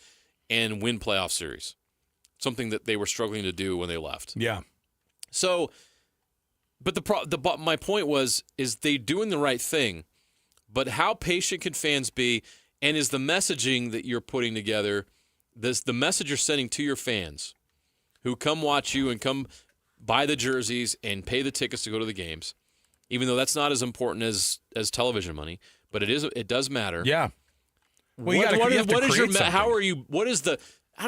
[SPEAKER 10] and win playoff series. Something that they were struggling to do when they left.
[SPEAKER 11] Yeah.
[SPEAKER 10] So, but my point is they doing the right thing. But how patient can fans be? And is the messaging that you're putting together, the message you're sending to your fans who come watch you and come buy the jerseys and pay the tickets to go to the games, even though that's not as important as television money, but it does matter.
[SPEAKER 11] Yeah. Well,
[SPEAKER 10] I don't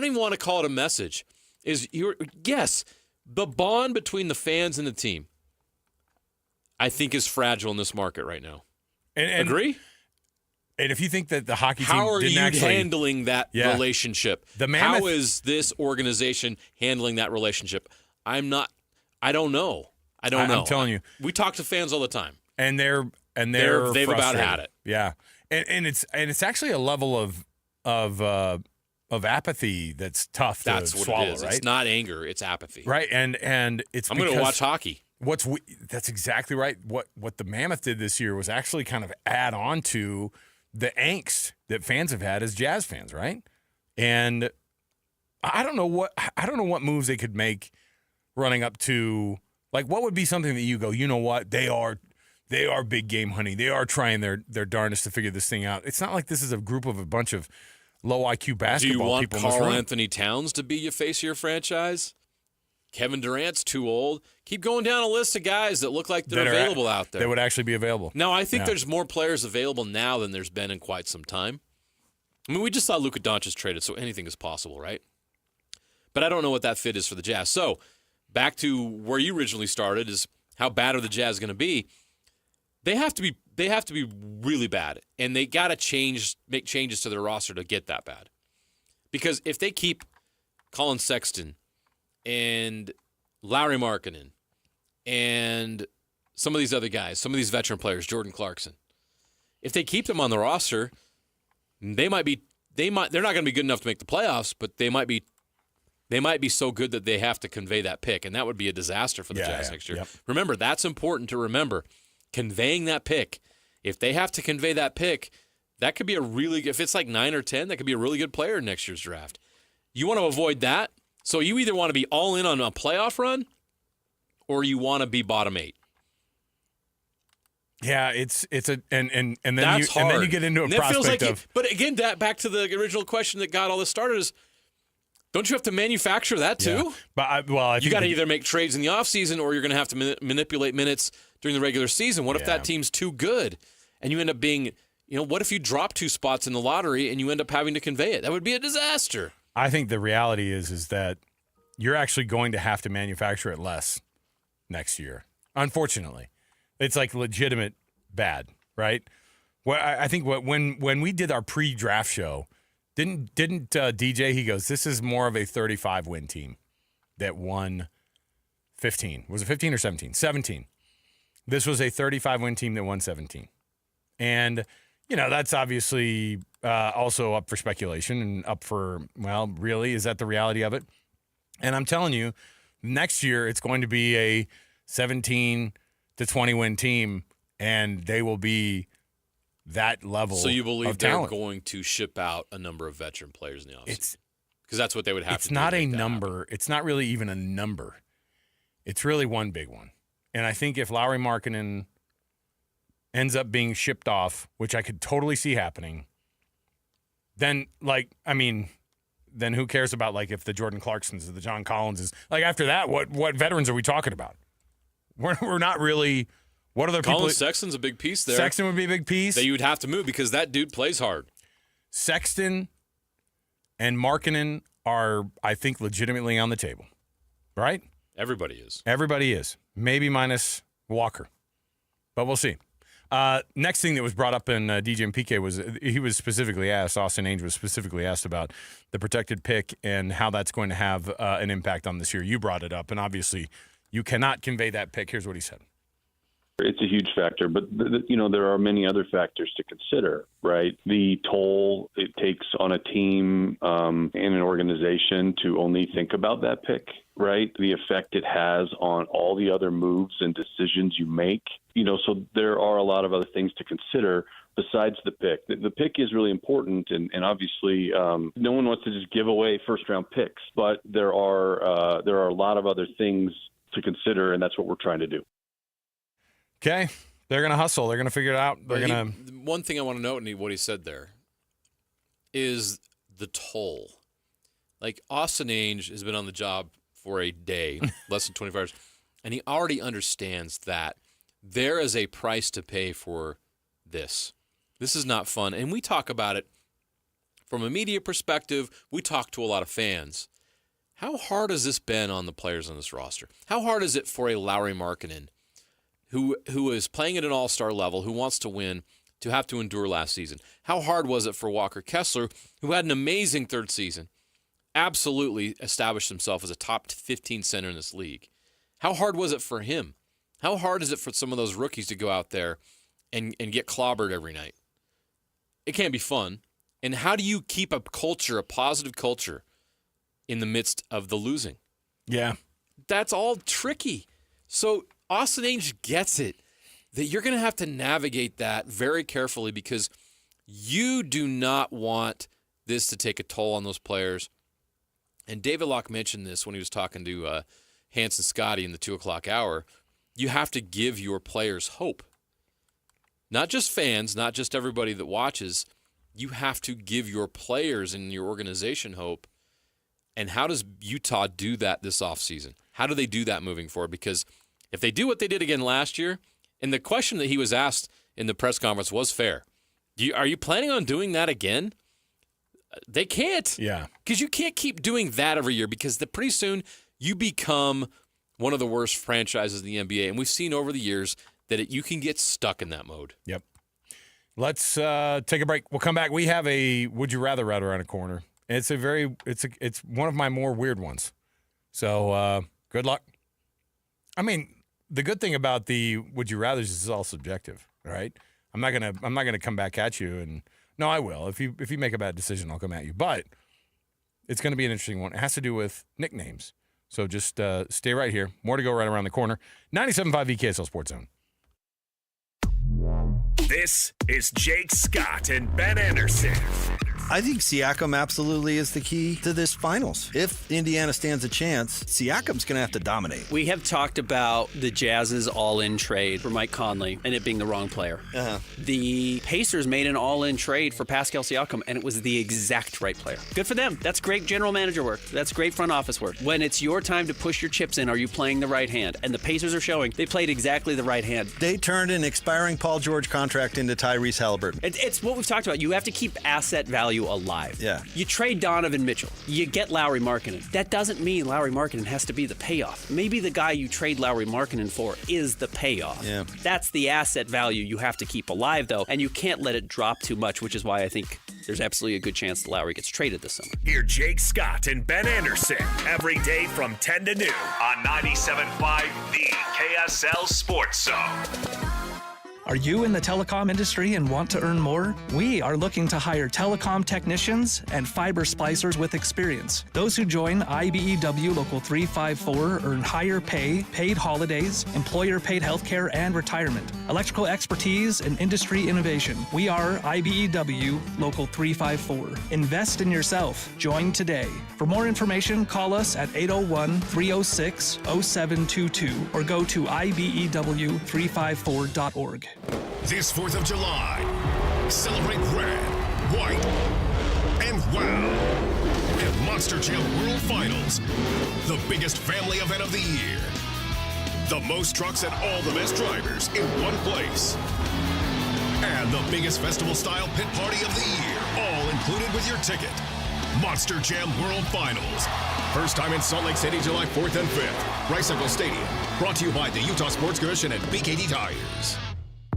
[SPEAKER 10] even want to call it a message. The bond between the fans and the team, I think, is fragile in this market right now.
[SPEAKER 11] And
[SPEAKER 10] agree?
[SPEAKER 11] And if you think that the hockey team
[SPEAKER 10] how are
[SPEAKER 11] didn't
[SPEAKER 10] you
[SPEAKER 11] actually
[SPEAKER 10] handling that relationship?
[SPEAKER 11] The Mammoth,
[SPEAKER 10] how is this organization handling that relationship? I don't know. I don't know.
[SPEAKER 11] I'm telling you,
[SPEAKER 10] we talk to fans all the time,
[SPEAKER 11] and they've
[SPEAKER 10] about had it.
[SPEAKER 11] Yeah, and it's actually a level of apathy that's tough to swallow.
[SPEAKER 10] It is.
[SPEAKER 11] Right?
[SPEAKER 10] It's not anger; it's apathy.
[SPEAKER 11] Right, and it's
[SPEAKER 10] I'm going to watch hockey.
[SPEAKER 11] That's exactly right. What the Mammoth did this year was actually kind of add on to the angst that fans have had as Jazz fans, right? And I don't know what moves they could make running up to Like, what would be something that you go, you know what, they are big game hunting. They are trying their darndest to figure this thing out. It's not like this is a group of a bunch of low IQ basketball people.
[SPEAKER 10] Do you want Karl Anthony Towns to be your face of your franchise? Kevin Durant's too old. Keep going down a list of guys that look like they're available out there.
[SPEAKER 11] They would actually be available.
[SPEAKER 10] No, I think there's more players available now than there's been in quite some time. I mean, we just saw Luka Doncic traded, so anything is possible, right? But I don't know what that fit is for the Jazz. So back to where you originally started is how bad are the Jazz going to be? They have to be really bad, and they got to make changes to their roster to get that bad. Because if they keep Colin Sexton and Lauri Markkanen and some of these other guys, some of these veteran players, Jordan Clarkson, if they keep them on the roster, they're not going to be good enough to make the playoffs, but they might be so good that they have to convey that pick, and that would be a disaster for the Jazz next year.
[SPEAKER 11] Yep.
[SPEAKER 10] Remember, that's important to remember. Conveying that pick. If they have to convey that pick, that could be if it's like 9 or 10, that could be a really good player in next year's draft. You want to avoid that. So you either want to be all in on a playoff run or you want to be bottom 8.
[SPEAKER 11] Yeah, it's and then
[SPEAKER 10] That's hard.
[SPEAKER 11] And then you get into a
[SPEAKER 10] and
[SPEAKER 11] prospect
[SPEAKER 10] feels like
[SPEAKER 11] of.
[SPEAKER 10] But again, back to the original question that got all this started is, don't you have to manufacture that too?
[SPEAKER 11] Yeah. But I
[SPEAKER 10] you got to either make trades in the offseason or you're going to have to manipulate minutes during the regular season. What if that team's too good and you end up being, what if you drop 2 spots in the lottery and you end up having to convey it? That would be a disaster.
[SPEAKER 11] I think the reality is that you're actually going to have to manufacture it less next year. Unfortunately, it's like legitimate bad, right? Well, I think when we did our pre-draft show, didn't DJ? He goes, "This is more of a 35-win team that won 15. Was it 15 or 17? 17. This was a 35-win team that won 17, and that's obviously also up for speculation and up for, really, is that the reality of it? And I'm telling you, next year it's going to be a 17 to 20 win team, and they will be that level.
[SPEAKER 10] So you believe
[SPEAKER 11] of
[SPEAKER 10] they're
[SPEAKER 11] talent.
[SPEAKER 10] going to ship out a number of veteran players in the offseason? Because that's what they would have to do.
[SPEAKER 11] It's not a number. It's not really even a number. It's really one big one. And I think if Lauri Markkanen ends up being shipped off, which I could totally see happening, then, then who cares about, if the Jordan Clarksons or the John Collinses? After that, what veterans are we talking about? We're not really – what other people –
[SPEAKER 10] Colin Sexton's a big piece there.
[SPEAKER 11] Sexton would be a big piece.
[SPEAKER 10] That you would have to move because that dude plays hard.
[SPEAKER 11] Sexton and Markkanen are, I think, legitimately on the table, right?
[SPEAKER 10] Everybody is.
[SPEAKER 11] Everybody is. Maybe minus Walker. But we'll see. Next thing that was brought up in DJ and PK was he was specifically asked, Austin Ainge was specifically asked about the protected pick and how that's going to have an impact on this year. You brought it up, and obviously you cannot convey that pick. Here's what he said.
[SPEAKER 18] It's a huge factor, but there are many other factors to consider, right? The toll it takes on a team and an organization to only think about that pick, right? The effect it has on all the other moves and decisions you make. So there are a lot of other things to consider besides the pick. The pick is really important, and obviously no one wants to just give away first-round picks, but there are a lot of other things to consider, and that's what we're trying to do.
[SPEAKER 11] Okay, they're going to hustle. They're going to figure it out.
[SPEAKER 10] One thing I want to note in what he said there is the toll. Austin Ainge has been on the job for a day, less than 24 hours, and he already understands that there is a price to pay for this. This is not fun. And we talk about it from a media perspective. We talk to a lot of fans. How hard has this been on the players on this roster? How hard is it for a Lauri Markkanen, who is playing at an all-star level, who wants to win, to have to endure last season? How hard was it for Walker Kessler, who had an amazing third season, absolutely established himself as a top 15 center in this league? How hard was it for him? How hard is it for some of those rookies to go out there and get clobbered every night? It can't be fun. And how do you keep a positive culture, in the midst of the losing?
[SPEAKER 11] Yeah.
[SPEAKER 10] That's all tricky. So Austin Ainge gets it, that you're going to have to navigate that very carefully because you do not want this to take a toll on those players. And David Locke mentioned this when he was talking to Hanson Scotty in the 2 o'clock hour, you have to give your players hope. Not just fans, not just everybody that watches. You have to give your players and your organization hope. And how does Utah do that this offseason? How do they do that moving forward? Because if they do what they did again last year, and the question that he was asked in the press conference was fair. Are you planning on doing that again? They can't.
[SPEAKER 11] Yeah.
[SPEAKER 10] Because you can't keep doing that every year because pretty soon you become one of the worst franchises in the NBA. And we've seen over the years that you can get stuck in that mode.
[SPEAKER 11] Yep. Let's take a break. We'll come back. We have a Would You Rather right around the corner. It's one of my more weird ones. So good luck. I mean, the good thing about the Would You Rathers is it's all subjective, right? I'm not gonna come back at you, and no, I will. If you make a bad decision, I'll come at you. But it's gonna be an interesting one. It has to do with nicknames. So just stay right here. More to go right around the corner. 97.5 KSL Sports Zone.
[SPEAKER 6] This is Jake Scott and Ben Anderson.
[SPEAKER 2] I think Siakam absolutely is the key to this finals. If Indiana stands a chance, Siakam's going to have to dominate.
[SPEAKER 3] We have talked about the Jazz's all-in trade for Mike Conley and it being the wrong player. The Pacers made an all-in trade for Pascal Siakam, and it was the exact right player. Good for them. That's great general manager work. That's great front office work. When it's your time to push your chips in, are you playing the right hand? And the Pacers are showing they played exactly the right hand.
[SPEAKER 2] They turned an expiring Paul George contract into Tyrese Halliburton.
[SPEAKER 3] It's what we've talked about. You have to keep asset value alive.
[SPEAKER 2] Yeah.
[SPEAKER 3] You trade Donovan Mitchell. You get Lauri Markkanen. That doesn't mean Lauri Markkanen has to be the payoff. Maybe the guy you trade Lauri Markkanen for is the payoff.
[SPEAKER 2] Yeah.
[SPEAKER 3] That's the asset value you have to keep alive, though, and you can't let it drop too much, which is why I think there's absolutely a good chance that Lauri gets traded this summer.
[SPEAKER 6] Hear Jake Scott and Ben Anderson every day from 10 to noon on 97.5 The KSL Sports Zone.
[SPEAKER 5] Are you in the telecom industry and want to earn more? We are looking to hire telecom technicians and fiber splicers with experience. Those who join IBEW Local 354 earn higher pay, paid holidays, employer-paid healthcare, and retirement. Electrical expertise and industry innovation. We are IBEW Local 354. Invest in yourself. Join today. For more information, call us at 801-306-0722 or go to IBEW354.org.
[SPEAKER 8] This 4th of July, celebrate red, white, and wow at Monster Jam World Finals, the biggest family event of the year. The most trucks and all the best drivers in one place. And the biggest festival-style pit party of the year, all included with your ticket. Monster Jam World Finals. First time in Salt Lake City, July 4th and 5th. Rice-Echo Stadium. Brought to you by the Utah Sports Commission and BKD Tires.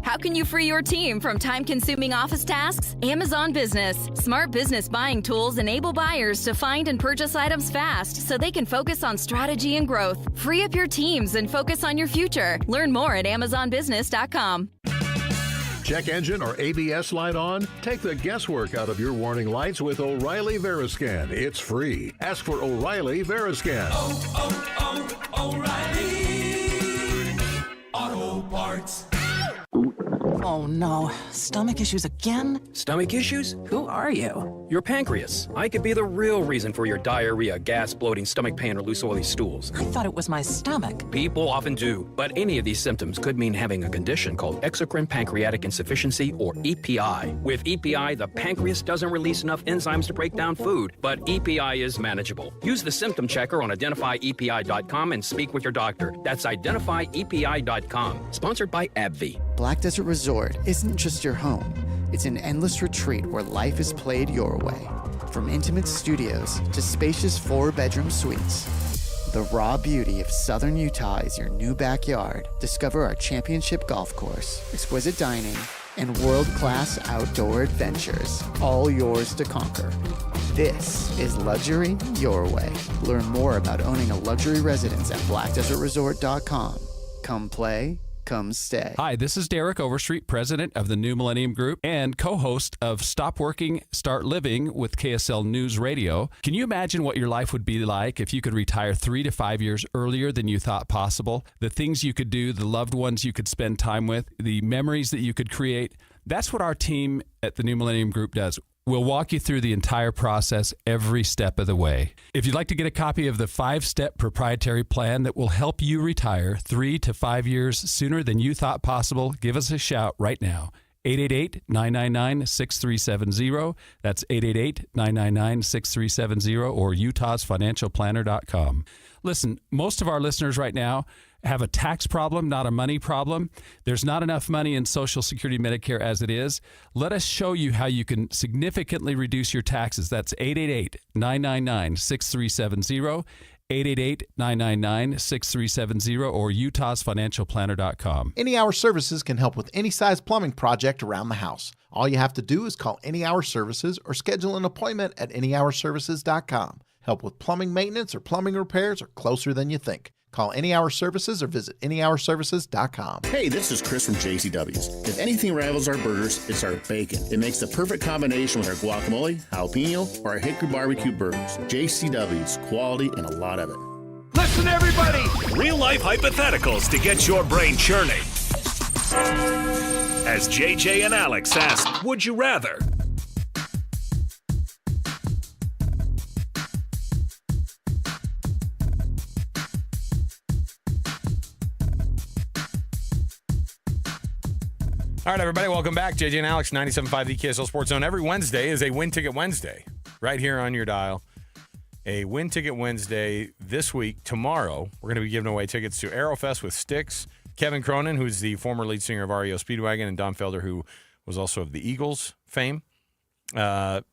[SPEAKER 9] How can you free your team from time-consuming office tasks? Amazon Business. Smart business buying tools enable buyers to find and purchase items fast so they can focus on strategy and growth. Free up your teams and focus on your future. Learn more at amazonbusiness.com.
[SPEAKER 17] Check engine or ABS light on? Take the guesswork out of your warning lights with O'Reilly Veriscan. It's free. Ask for O'Reilly Veriscan.
[SPEAKER 22] O'Reilly Auto Parts.
[SPEAKER 21] Oh no, stomach issues again?
[SPEAKER 19] Stomach issues? Who are you? Your pancreas. I could be the real reason for your diarrhea, gas, bloating, stomach pain, or loose oily stools.
[SPEAKER 21] I thought it was my stomach.
[SPEAKER 19] People often do, but any of these symptoms could mean having a condition called exocrine pancreatic insufficiency, or EPI. With EPI, the pancreas doesn't release enough enzymes to break down food, but EPI is manageable. Use the symptom checker on identifyepi.com and speak with your doctor. That's identifyepi.com. Sponsored by AbbVie.
[SPEAKER 23] Black Desert Resort isn't just your home. It's an endless retreat where life is played your way. From intimate studios to spacious 4-bedroom suites. The raw beauty of southern Utah is your new backyard. Discover our championship golf course, exquisite dining, and world-class outdoor adventures, all yours to conquer. This is luxury your way. Learn more about owning a luxury residence at blackdesertresort.com. Come play, come stay.
[SPEAKER 30] Hi, this is Derek Overstreet, president of the New Millennium Group and co-host of Stop Working, Start Living with KSL News Radio. Can you imagine what your life would be like if you could retire 3 to 5 years earlier than you thought possible? The things you could do, the loved ones you could spend time with, the memories that you could create. That's what our team at the New Millennium Group does.
[SPEAKER 4] We'll walk you through the entire process every step of the way. If you'd like to get a copy of the 5-step proprietary plan that will help you retire 3 to 5 years sooner than you thought possible, give us a shout right now. 888-999-6370. That's 888-999-6370 or utahsfinancialplanner.com. Listen, most of our listeners right now have a tax problem, not a money problem. There's not enough money in Social Security Medicare as it is. Let us show you how you can significantly reduce your taxes. That's 888-999-6370, 888-999-6370, or utahsfinancialplanner.com.
[SPEAKER 7] Any Hour Services can help with any size plumbing project around the house. All you have to do is call Any Hour Services or schedule an appointment at anyhourservices.com. Help with plumbing maintenance or plumbing repairs are closer than you think. Call Any Hour Services or visit anyhourservices.com.
[SPEAKER 12] Hey, this is Chris from JCW's. If anything rivals our burgers, it's our bacon. It makes the perfect combination with our guacamole, jalapeno, or our hickory barbecue burgers. JCW's, quality and a lot of it.
[SPEAKER 6] Listen, everybody! Real life hypotheticals to get your brain churning. As JJ and Alex ask, would you rather?
[SPEAKER 11] All right, everybody, welcome back. JJ and Alex, 97.5 the KSL Sports Zone. Every Wednesday is a Win Ticket Wednesday right here on your dial. A Win Ticket Wednesday this week. Tomorrow, we're going to be giving away tickets to Aerofest with Styx. Kevin Cronin, who's the former lead singer of REO Speedwagon, and Don Felder, who was also of the Eagles fame. That's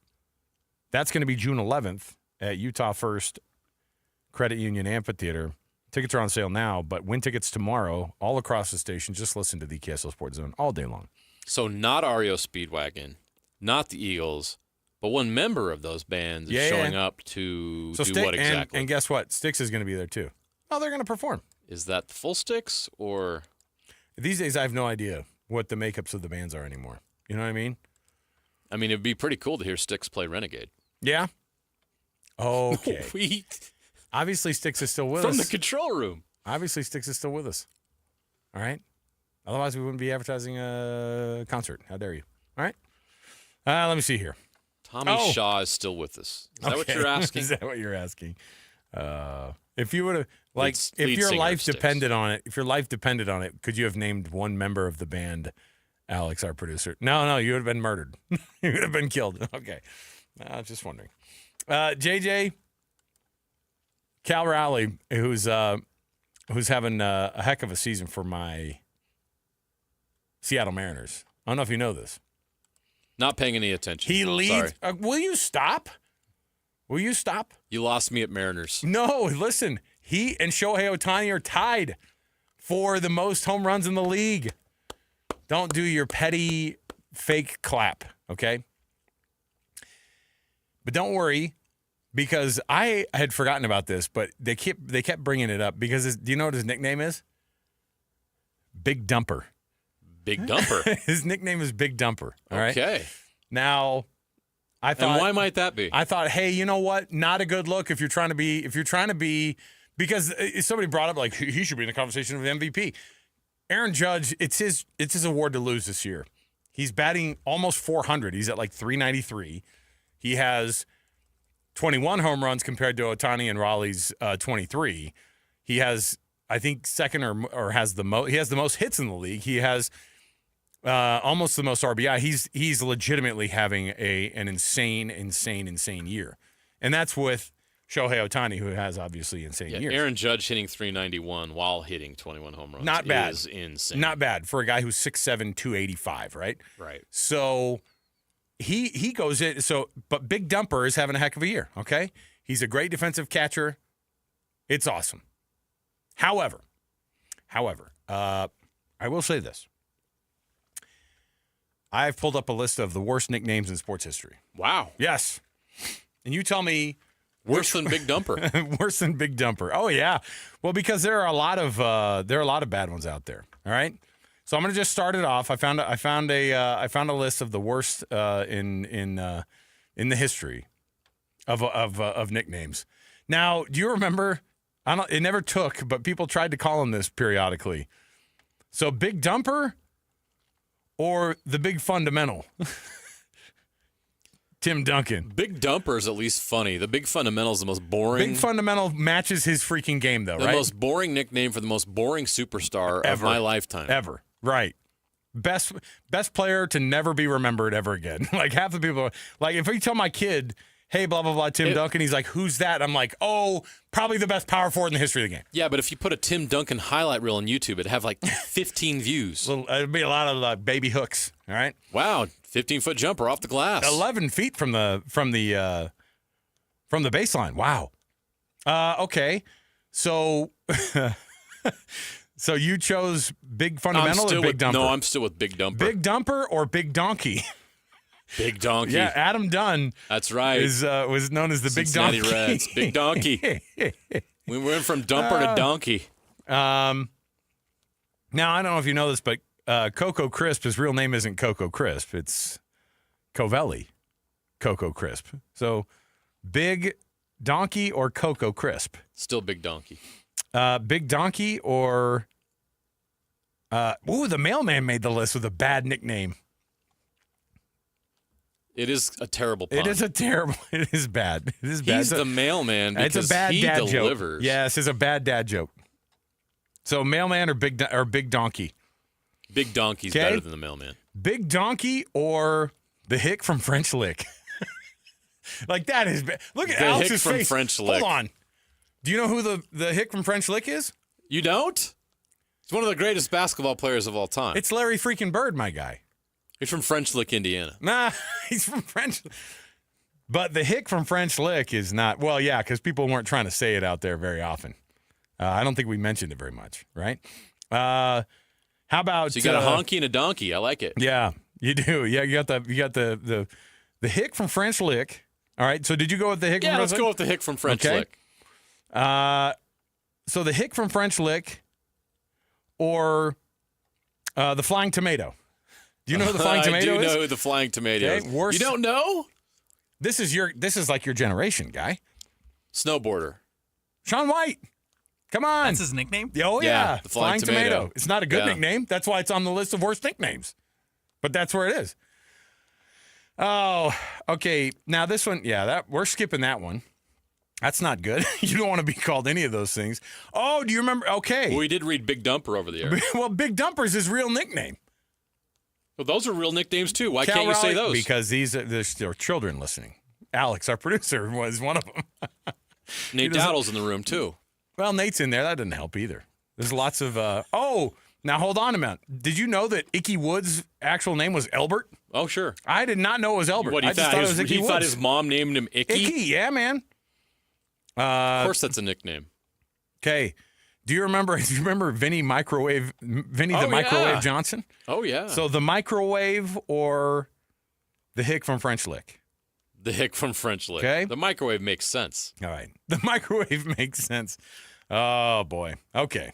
[SPEAKER 11] going to be June 11th at Utah First Credit Union Amphitheater. Tickets are on sale now, but win tickets tomorrow all across the station. Just listen to the KSL Sports Zone all day long.
[SPEAKER 10] So not REO Speedwagon, not the Eagles, but one member of those bands is showing up to do what exactly?
[SPEAKER 11] And guess what? Styx is going to be there too. Oh, they're going to perform.
[SPEAKER 10] Is that the full Styx or?
[SPEAKER 11] These days, I have no idea what the makeups of the bands are anymore. You know what I mean?
[SPEAKER 10] I mean, it'd be pretty cool to hear Styx play Renegade.
[SPEAKER 11] Yeah? Okay. Obviously, Styx is still with us.
[SPEAKER 10] From the control room.
[SPEAKER 11] Obviously, Styx is still with us. All right? Otherwise, we wouldn't be advertising a concert. How dare you? All right? Let me see here.
[SPEAKER 10] Tommy Shaw is still with us. Is that what you're asking?
[SPEAKER 11] Is that what you're asking? If you would have, like, if your life depended on it, could you have named one member of the band, Alex, our producer? No, you would have been murdered. You would have been killed. Okay. I was just wondering. JJ, Cal Rowley, who's having a heck of a season for my Seattle Mariners. I don't know if you know this.
[SPEAKER 10] Not paying any attention.
[SPEAKER 11] He leads. Will you stop? Will you stop?
[SPEAKER 10] You lost me at Mariners.
[SPEAKER 11] No, listen. He and Shohei Ohtani are tied for the most home runs in the league. Don't do your petty fake clap, okay? But don't worry, because I had forgotten about this, but they kept bringing it up because do you know what his nickname is? Big Dumper.
[SPEAKER 10] Big Dumper.
[SPEAKER 11] His nickname is Big Dumper. All right.
[SPEAKER 10] Okay.
[SPEAKER 11] Now, I thought.
[SPEAKER 10] And why might that be?
[SPEAKER 11] I thought, hey, you know what? Not a good look if you're trying to be, because somebody brought up like he should be in the conversation of MVP. Aaron Judge, it's his award to lose this year. He's batting almost 400. He's at like 393. He has 21 home runs compared to Ohtani and Raleigh's 23. He has, I think, second or has the most. He has the most hits in the league. He has almost the most RBI. He's legitimately having an insane year, and that's with Shohei Ohtani, who has obviously insane years.
[SPEAKER 10] Aaron Judge hitting 391 while hitting 21 home runs.
[SPEAKER 11] Not bad.
[SPEAKER 10] Is insane.
[SPEAKER 11] Not bad for a guy who's 6'7", 285, right?
[SPEAKER 10] Right.
[SPEAKER 11] So he goes in. But Big Dumper is having a heck of a year. Okay, he's a great defensive catcher. It's awesome. However, I will say this. I've pulled up a list of the worst nicknames in sports history.
[SPEAKER 10] Wow.
[SPEAKER 11] Yes. And you tell me.
[SPEAKER 10] Worse than Big Dumper.
[SPEAKER 11] Worse than Big Dumper. Oh yeah. Well, because there are a lot of bad ones out there. All right. So I'm going to just start it off. I found a list of the worst in the history of nicknames. Now, do you remember? It never took, but people tried to call him this periodically. So Big Dumper or the Big Fundamental. Tim Duncan.
[SPEAKER 10] Big Dumper is at least funny. The Big Fundamental is the most boring.
[SPEAKER 11] Big Fundamental matches his freaking game, though,
[SPEAKER 10] the
[SPEAKER 11] right?
[SPEAKER 10] most boring nickname for the most boring superstar of my lifetime.
[SPEAKER 11] Ever. Right. Best player to never be remembered ever again. Like, half the people, like, if you tell my kid, hey, blah, blah, blah, Tim Duncan, he's like, who's that? I'm like, oh, probably the best power forward in the history of the game.
[SPEAKER 10] Yeah, but if you put a Tim Duncan highlight reel on YouTube, it'd have like 15 views.
[SPEAKER 11] It'd be a lot of baby hooks, all right?
[SPEAKER 10] Wow, 15-foot jumper off the glass.
[SPEAKER 11] 11 feet from the baseline. Wow. Okay. So so you chose Big Fundamental or Big Dumper?
[SPEAKER 10] No, I'm still with Big Dumper.
[SPEAKER 11] Big Dumper or Big Donkey?
[SPEAKER 10] Big Donkey.
[SPEAKER 11] Yeah, Adam Dunn.
[SPEAKER 10] That's right.
[SPEAKER 11] Was known as the
[SPEAKER 10] Cincinnati
[SPEAKER 11] Big Donkey.
[SPEAKER 10] Reds. Big Donkey. We went from Dumper to Donkey.
[SPEAKER 11] Now, I don't know if you know this, but Coco Crisp, his real name isn't Coco Crisp. It's Covelli Coco Crisp. So, Big Donkey or Coco Crisp?
[SPEAKER 10] Still Big Donkey.
[SPEAKER 11] Big Donkey or... the mailman made the list with a bad nickname.
[SPEAKER 10] It is a terrible pun.
[SPEAKER 11] It is bad. It is bad.
[SPEAKER 10] He's the mailman because
[SPEAKER 11] it's a bad
[SPEAKER 10] he
[SPEAKER 11] dad
[SPEAKER 10] delivers.
[SPEAKER 11] Joke. Yes, it's a bad dad joke. So mailman or Big Donkey?
[SPEAKER 10] Big Donkey's better than the mailman.
[SPEAKER 11] Big Donkey or the hick from French Lick? Like, that is bad. Look at Alex's
[SPEAKER 10] hick from
[SPEAKER 11] face.
[SPEAKER 10] French Lick.
[SPEAKER 11] Hold on. Do you know who the hick from French Lick is?
[SPEAKER 10] You don't? He's one of the greatest basketball players of all time.
[SPEAKER 11] It's Larry freaking Bird, my guy.
[SPEAKER 10] He's from French Lick, Indiana.
[SPEAKER 11] Nah, he's from French. But the hick from French Lick is not, well, yeah, because people weren't trying to say it out there very often. I don't think we mentioned it very much, right? How about...
[SPEAKER 10] So you got a honky and a donkey. I like it.
[SPEAKER 11] Yeah, you do. Yeah, you got the hick from French Lick. All right, so did you go with the hick from French Lick?
[SPEAKER 10] Yeah, let's go with the hick from French Lick.
[SPEAKER 11] So the hick from French Lick or the Flying Tomato? Do you know who the Flying Tomato is?
[SPEAKER 10] I do know who the Flying Tomato is. You don't know?
[SPEAKER 11] This is like your generation, guy.
[SPEAKER 10] Snowboarder.
[SPEAKER 11] Shaun White. Come on.
[SPEAKER 13] That's his nickname?
[SPEAKER 11] Oh, yeah.
[SPEAKER 10] The Flying Tomato.
[SPEAKER 11] It's not a good nickname. That's why it's on the list of worst nicknames. But that's where it is. Oh, okay. Now this one, we're skipping that one. That's not good. You don't want to be called any of those things. Oh, do you remember? Okay.
[SPEAKER 10] Well, we did read Big Dumper over the air.
[SPEAKER 11] Well, Big Dumper is his real nickname.
[SPEAKER 10] Well, those are real nicknames, too. Why
[SPEAKER 11] Cal
[SPEAKER 10] can't you say
[SPEAKER 11] Raleigh,
[SPEAKER 10] those?
[SPEAKER 11] Because there are children listening. Alex, our producer, was one of them.
[SPEAKER 10] Nate Dowdle's in the room, too.
[SPEAKER 11] Well, Nate's in there. That didn't help either. There's lots of... now hold on a minute. Did you know that Icky Wood's actual name was Elbert?
[SPEAKER 10] Oh, sure.
[SPEAKER 11] I did not know it was Elbert.
[SPEAKER 10] What,
[SPEAKER 11] I just thought it was Icky Woods.
[SPEAKER 10] He thought his mom named him Icky?
[SPEAKER 11] Icky, yeah, man.
[SPEAKER 10] Of course that's a nickname.
[SPEAKER 11] Okay. Do you remember Vinny the Microwave Johnson?
[SPEAKER 10] Oh, yeah.
[SPEAKER 11] So the Microwave or the hick from French Lick?
[SPEAKER 10] The hick from French Lick.
[SPEAKER 11] Okay.
[SPEAKER 10] The Microwave makes sense.
[SPEAKER 11] All right. The Microwave makes sense. Oh, boy. Okay.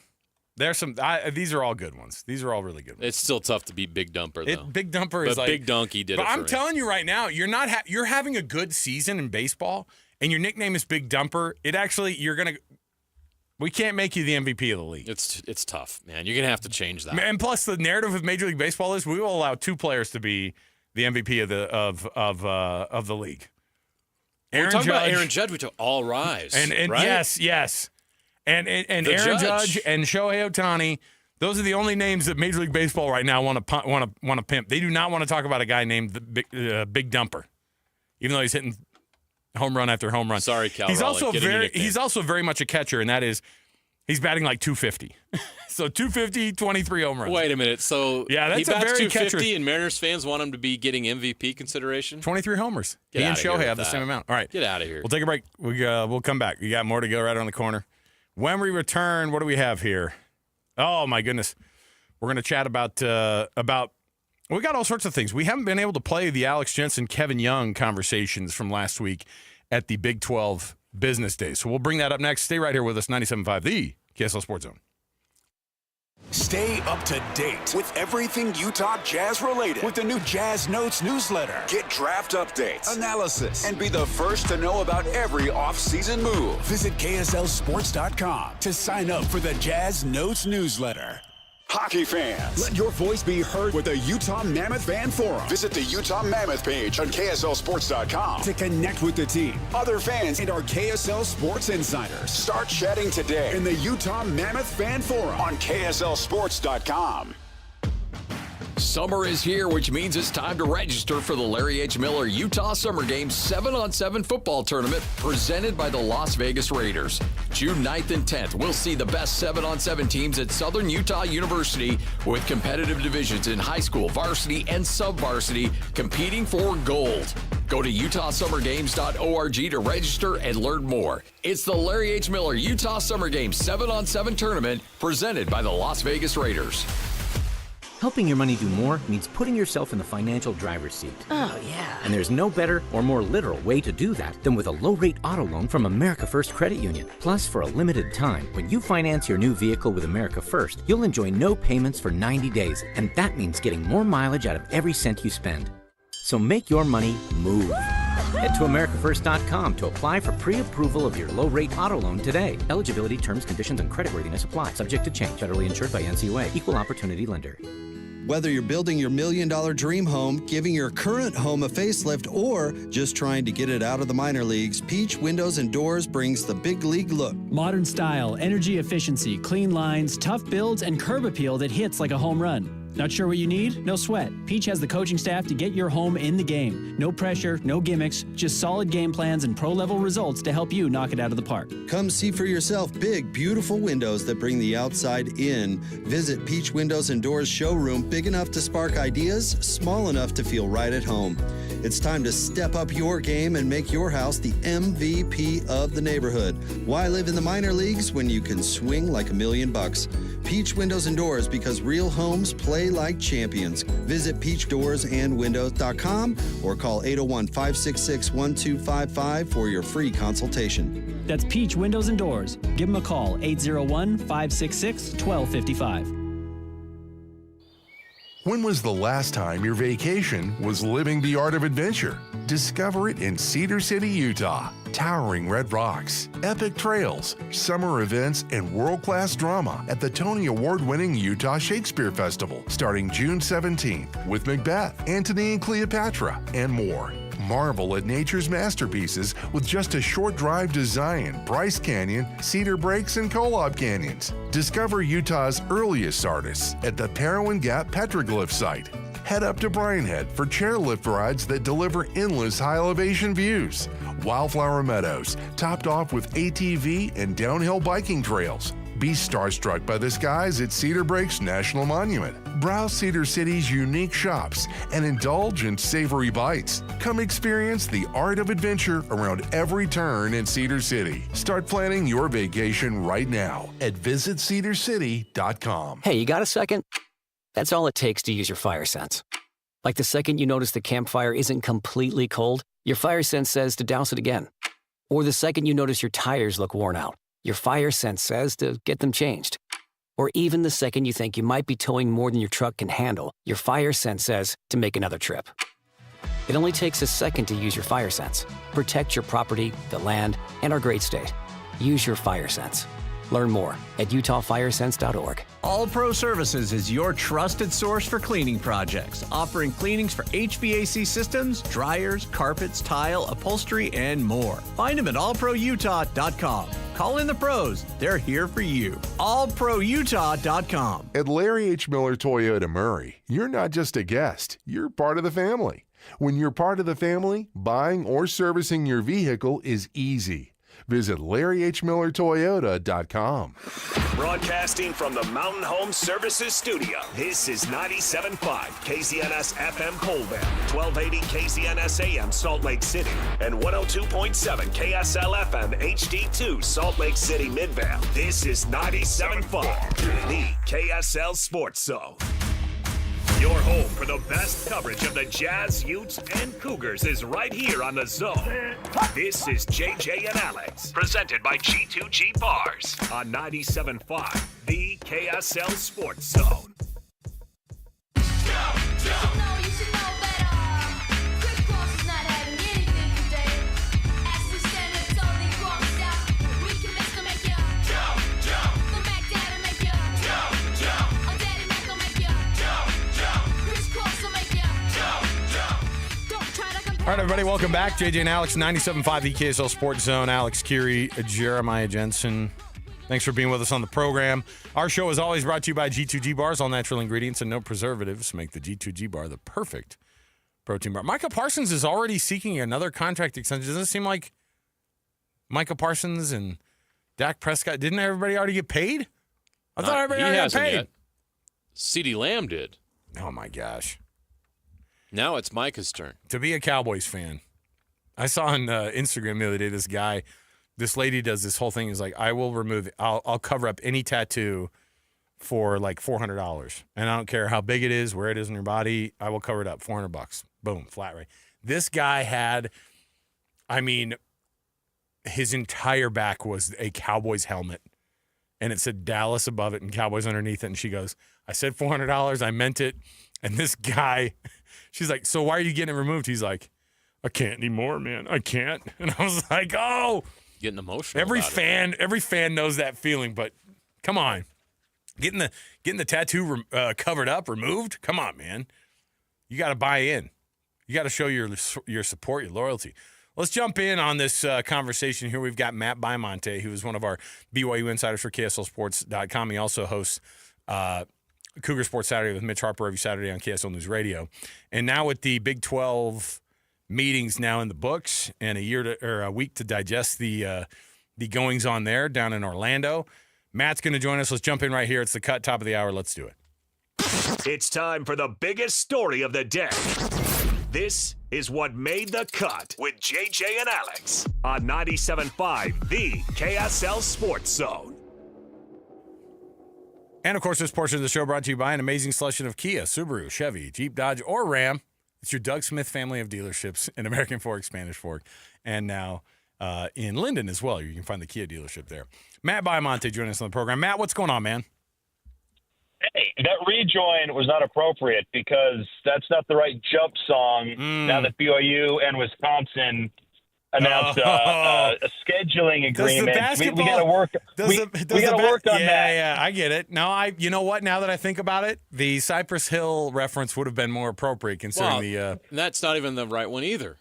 [SPEAKER 11] There's some. These are all good ones. These are all really good ones.
[SPEAKER 10] It's still tough to beat Big Dumper, though.
[SPEAKER 11] Big Dumper is like...
[SPEAKER 10] Big Donkey did it for
[SPEAKER 11] I'm
[SPEAKER 10] me.
[SPEAKER 11] telling you right now, you're not. You're having a good season in baseball, and your nickname is Big Dumper. You're going to... We can't make you the MVP of the league.
[SPEAKER 10] It's tough, man. You're going to have to change that.
[SPEAKER 11] And plus, the narrative of Major League Baseball is we will allow two players to be the MVP of the league.
[SPEAKER 10] We're talking about Aaron Judge. We took all rise.
[SPEAKER 11] And
[SPEAKER 10] right?
[SPEAKER 11] yes. And Aaron Judge and Shohei Ohtani. Those are the only names that Major League Baseball right now want to pimp. They do not want to talk about a guy named the Big Dumper, even though he's hitting home run after home run.
[SPEAKER 10] Sorry, Cal.
[SPEAKER 11] He's also very much a catcher, and that is he's batting like 250. So 250, 23 home runs.
[SPEAKER 10] Wait a minute. So
[SPEAKER 11] yeah, that's
[SPEAKER 10] he bats
[SPEAKER 11] a very
[SPEAKER 10] 250,
[SPEAKER 11] catcher.
[SPEAKER 10] and Mariners fans want him to be getting MVP consideration.
[SPEAKER 11] 23 homers. He and Shohei have the same amount. All right,
[SPEAKER 10] get out of here.
[SPEAKER 11] We'll take a break. We'll come back. We got more to go right around the corner. When we return, what do we have here? Oh my goodness, we're going to chat about. We got all sorts of things. We haven't been able to play the Alex Jensen, Kevin Young conversations from last week at the Big 12 Business Day. So we'll bring that up next. Stay right here with us, 97.5, the KSL Sports Zone.
[SPEAKER 14] Stay up to date with everything Utah Jazz related with the new Jazz Notes newsletter. Get draft updates, analysis, and be the first to know about every off-season move. Visit KSLSports.com to sign up for the Jazz Notes newsletter. Hockey fans, let your voice be heard with the Utah Mammoth Fan Forum. Visit the Utah Mammoth page on KSLSports.com to connect with the team, other fans, and our KSL Sports insiders. Start chatting today in the Utah Mammoth Fan Forum on KSLSports.com.
[SPEAKER 13] Summer is here, which means it's time to register for the Larry H. Miller Utah Summer Games 7-on-7 football tournament presented by the Las Vegas Raiders. June 9th and 10th, we'll see the best 7-on-7 teams at Southern Utah University with competitive divisions in high school, varsity, and sub-varsity competing for gold. Go to utahsummergames.org to register and learn more. It's the Larry H. Miller Utah Summer Games 7-on-7 tournament presented by the Las Vegas Raiders.
[SPEAKER 15] Helping your money do more means putting yourself in the financial driver's seat.
[SPEAKER 21] Oh, yeah.
[SPEAKER 15] And there's no better or more literal way to do that than with a low-rate auto loan from America First Credit Union. Plus, for a limited time, when you finance your new vehicle with America First, you'll enjoy no payments for 90 days, and that means getting more mileage out of every cent you spend. So make your money move. Head to AmericaFirst.com to apply for pre-approval of your low-rate auto loan today. Eligibility, terms, conditions, and creditworthiness apply. Subject to change. Federally insured by NCUA. Equal opportunity lender.
[SPEAKER 2] Whether you're building your $1 million dream home, giving your current home a facelift, or just trying to get it out of the minor leagues, Peach Windows and Doors brings the big league look.
[SPEAKER 16] Modern style, energy efficiency, clean lines, tough builds, and curb appeal that hits like a home run. Not sure what you need? No sweat. Peach has the coaching staff to get your home in the game. No pressure, no gimmicks, just solid game plans and pro-level results to help you knock it out of the park.
[SPEAKER 2] Come see for yourself big, beautiful windows that bring the outside in. Visit Peach Windows and Doors showroom, big enough to spark ideas, small enough to feel right at home. It's time to step up your game and make your house the MVP of the neighborhood. Why live in the minor leagues when you can swing like $1 million? Peach Windows and Doors, because real homes play like champions. Visit peachdoorsandwindows.com or call 801-566-1255 for your free consultation.
[SPEAKER 16] That's Peach Windows and Doors. Give them a call, 801-566-1255.
[SPEAKER 20] When was the last time your vacation was living the art of adventure? Discover it in Cedar City, Utah. Towering red rocks, epic trails, summer events, and world-class drama at the Tony Award-winning Utah Shakespeare Festival starting June 17th with Macbeth, Antony and Cleopatra, and more. Marvel at nature's masterpieces with just a short drive to Zion, Bryce Canyon, Cedar Breaks, and Kolob Canyons. Discover Utah's earliest artists at the Parowan Gap Petroglyph site. Head up to Bryan Head for chairlift rides that deliver endless high-elevation views. Wildflower Meadows, topped off with ATV and downhill biking trails. Be starstruck by the skies at Cedar Breaks National Monument. Browse Cedar City's unique shops and indulge in savory bites. Come experience the art of adventure around every turn in Cedar City. Start planning your vacation right now at visitcedarcity.com.
[SPEAKER 24] Hey, you got a second? That's all it takes to use your fire sense. Like the second you notice the campfire isn't completely cold, your fire sense says to douse it again. Or the second you notice your tires look worn out, your fire sense says to get them changed. Or even the second you think you might be towing more than your truck can handle, your fire sense says to make another trip. It only takes a second to use your fire sense. Protect your property, the land, and our great state. Use your fire sense. Learn more at utahfiresense.org.
[SPEAKER 25] All Pro Services is your trusted source for cleaning projects, offering cleanings for HVAC systems, dryers, carpets, tile, upholstery, and more. Find them at allproutah.com. Call in the pros. They're here for you. allproutah.com.
[SPEAKER 20] At Larry H. Miller Toyota Murray, you're not just a guest, you're part of the family. When you're part of the family, buying or servicing your vehicle is easy. Visit LarryHMillerToyota.com.
[SPEAKER 6] Broadcasting from the Mountain Home Services Studio, this is 97.5 KZNS FM Colville, 1280 KZNS AM Salt Lake City, and 102.7 KSL FM HD2 Salt Lake City Midvale. This is 97.5, the KSL Sports Zone. Your home for the best coverage of the Jazz, Utes, and Cougars is right here on the Zone. This is JJ and Alex, presented by G2G Bars on 97.5, the KSL Sports Zone.
[SPEAKER 11] All right, everybody, welcome back. JJ and Alex, 97.5, the KSL Sports Zone. Alex Curie, Jeremiah Jensen. Thanks for being with us on the program. Our show is always brought to you by G2G Bars. All natural ingredients and no preservatives make the G2G Bar the perfect protein bar. Micah Parsons is already seeking another contract extension. Doesn't it seem like Micah Parsons and Dak Prescott, didn't everybody already get paid? I thought everybody already got paid.
[SPEAKER 10] Yet. CeeDee Lamb did.
[SPEAKER 11] Oh, my gosh.
[SPEAKER 10] Now it's Micah's turn.
[SPEAKER 11] To be a Cowboys fan, I saw on Instagram the other day this lady does this whole thing. Is like, I'll cover up any tattoo for like $400, and I don't care how big it is, where it is in your body. I will cover it up, $400. Boom, flat rate. This guy had, his entire back was a Cowboys helmet, and it said Dallas above it and Cowboys underneath it. And she goes, "I said $400. I meant it." And this guy, she's like, "So why are you getting it removed?" He's like, "I can't anymore, man. I can't." And I was like, "Oh."
[SPEAKER 10] Getting emotional.
[SPEAKER 11] Every fan knows that feeling, but come on, getting the tattoo covered up, removed. Come on, man, you got to buy in. You got to show your support, your loyalty. Let's jump in on this conversation here. We've got Matt Baimonte, who is one of our BYU insiders for KSLSports.com. He also hosts Cougar Sports Saturday with Mitch Harper every Saturday on KSL News Radio, and now with the Big 12 meetings now in the books and a week to digest the goings on there down in Orlando. Matt's going to join us. Let's jump in right here. It's the cut, top of the hour. Let's do it.
[SPEAKER 6] It's time for the biggest story of the day. This is what made the cut with JJ and Alex on 97.5, the KSL Sports Zone.
[SPEAKER 11] And, of course, this portion of the show brought to you by an amazing selection of Kia, Subaru, Chevy, Jeep, Dodge, or Ram. It's your Doug Smith family of dealerships in American Fork, Spanish Fork, and now in Linden as well. You can find the Kia dealership there. Matt Baimonte joining us on the program. Matt, what's going on, man?
[SPEAKER 1] Hey, that rejoin was not appropriate because that's not the right jump song now that BYU and Wisconsin announced a scheduling agreement. We got to work. We got to work on that.
[SPEAKER 11] Yeah, I get it. No, you know what? Now that I think about it, the Cypress Hill reference would have been more appropriate considering
[SPEAKER 10] that's not even the right one either.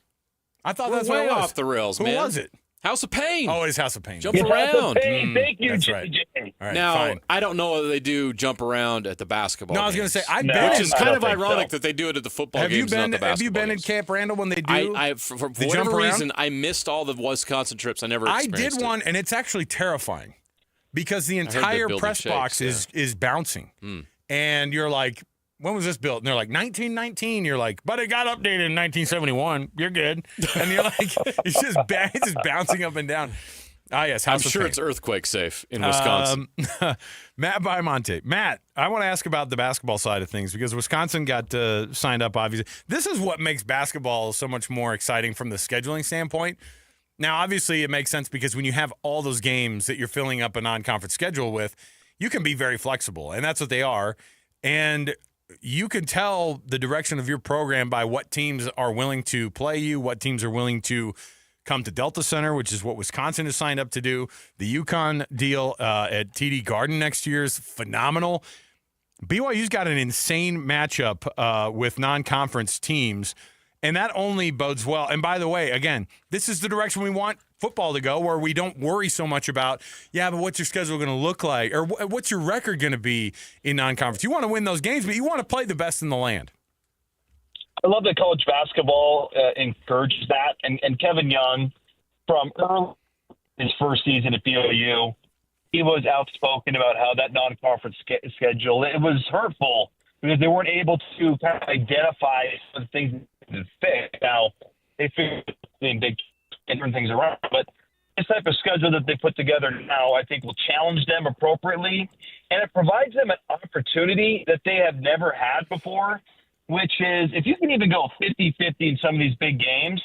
[SPEAKER 11] I thought
[SPEAKER 10] We're
[SPEAKER 11] that's what
[SPEAKER 10] way
[SPEAKER 11] it was.
[SPEAKER 10] Off the rails, man.
[SPEAKER 11] Who was it?
[SPEAKER 10] House of Pain.
[SPEAKER 11] Oh, it is House of Pain.
[SPEAKER 10] Jump around.
[SPEAKER 1] House of Pain. Thank you,
[SPEAKER 11] That's
[SPEAKER 1] JJ.
[SPEAKER 11] right. All right,
[SPEAKER 10] now,
[SPEAKER 11] fine.
[SPEAKER 10] I don't know whether they do jump around at the basketball.
[SPEAKER 11] No, I was going to say, I've been.
[SPEAKER 10] Which is kind of
[SPEAKER 1] think
[SPEAKER 10] ironic
[SPEAKER 1] so.
[SPEAKER 10] that they do it at the football
[SPEAKER 11] Have
[SPEAKER 10] games,
[SPEAKER 11] you been?
[SPEAKER 10] not the
[SPEAKER 11] Have you
[SPEAKER 10] basketball
[SPEAKER 11] been in
[SPEAKER 10] games.
[SPEAKER 11] Camp Randall when they do?
[SPEAKER 10] For
[SPEAKER 11] the
[SPEAKER 10] whatever
[SPEAKER 11] jump around?
[SPEAKER 10] reason, I missed all the Wisconsin trips. I never
[SPEAKER 11] I
[SPEAKER 10] experienced
[SPEAKER 11] did
[SPEAKER 10] it.
[SPEAKER 11] one, and it's actually terrifying because the
[SPEAKER 10] heard the
[SPEAKER 11] entire
[SPEAKER 10] building
[SPEAKER 11] press
[SPEAKER 10] shakes,
[SPEAKER 11] box is bouncing, and you're like, "When was this built?" And they're like, 1919. You're like, "But it got updated in 1971. You're good." And you're like, it's just bouncing up and down. Ah, yes,
[SPEAKER 10] I'm sure it's earthquake safe in Wisconsin.
[SPEAKER 11] Matt Baimonte. Matt, I want to ask about the basketball side of things because Wisconsin got signed up, obviously. This is what makes basketball so much more exciting from the scheduling standpoint. Now, obviously, it makes sense because when you have all those games that you're filling up a non-conference schedule with, you can be very flexible, and that's what they are. And you can tell the direction of your program by what teams are willing to play you, what teams are willing to come to Delta Center, which is what Wisconsin has signed up to do. The UConn deal at TD Garden next year is phenomenal. BYU's got an insane matchup with non-conference teams, and that only bodes well. And by the way, again, this is the direction we want football to go, where we don't worry so much about, but what's your schedule going to look like? Or what's your record going to be in non-conference? You want to win those games, but you want to play the best in the land.
[SPEAKER 1] I love that college basketball encourages that. And Kevin Young, from his first season at BYU, he was outspoken about how that non-conference schedule, it was hurtful because they weren't able to kind of identify some of the things to fix. Now, they figured big and turn things around. But this type of schedule that they put together now, I think, will challenge them appropriately. And it provides them an opportunity that they have never had before, which is if you can even go 50-50 in some of these big games,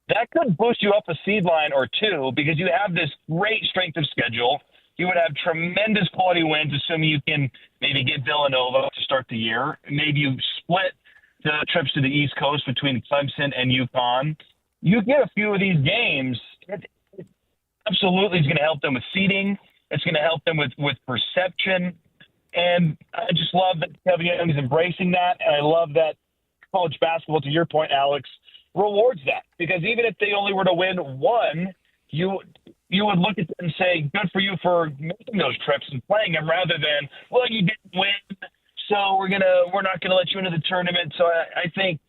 [SPEAKER 1] that could boost you up a seed line or two because you have this great strength of schedule. You would have tremendous quality wins, assuming you can maybe get Villanova to start the year. Maybe you split the trips to the East Coast between Clemson and UConn. You get a few of these games, it absolutely is going to help them with seeding. It's going to help them with perception. And I just love that Kevin Young is embracing that. And I love that college basketball, to your point, Alex, rewards that. Because even if they only were to win one, you would look at them and say, good for you for making those trips and playing them, rather than, well, you didn't win, so we're not gonna let you into the tournament. So I think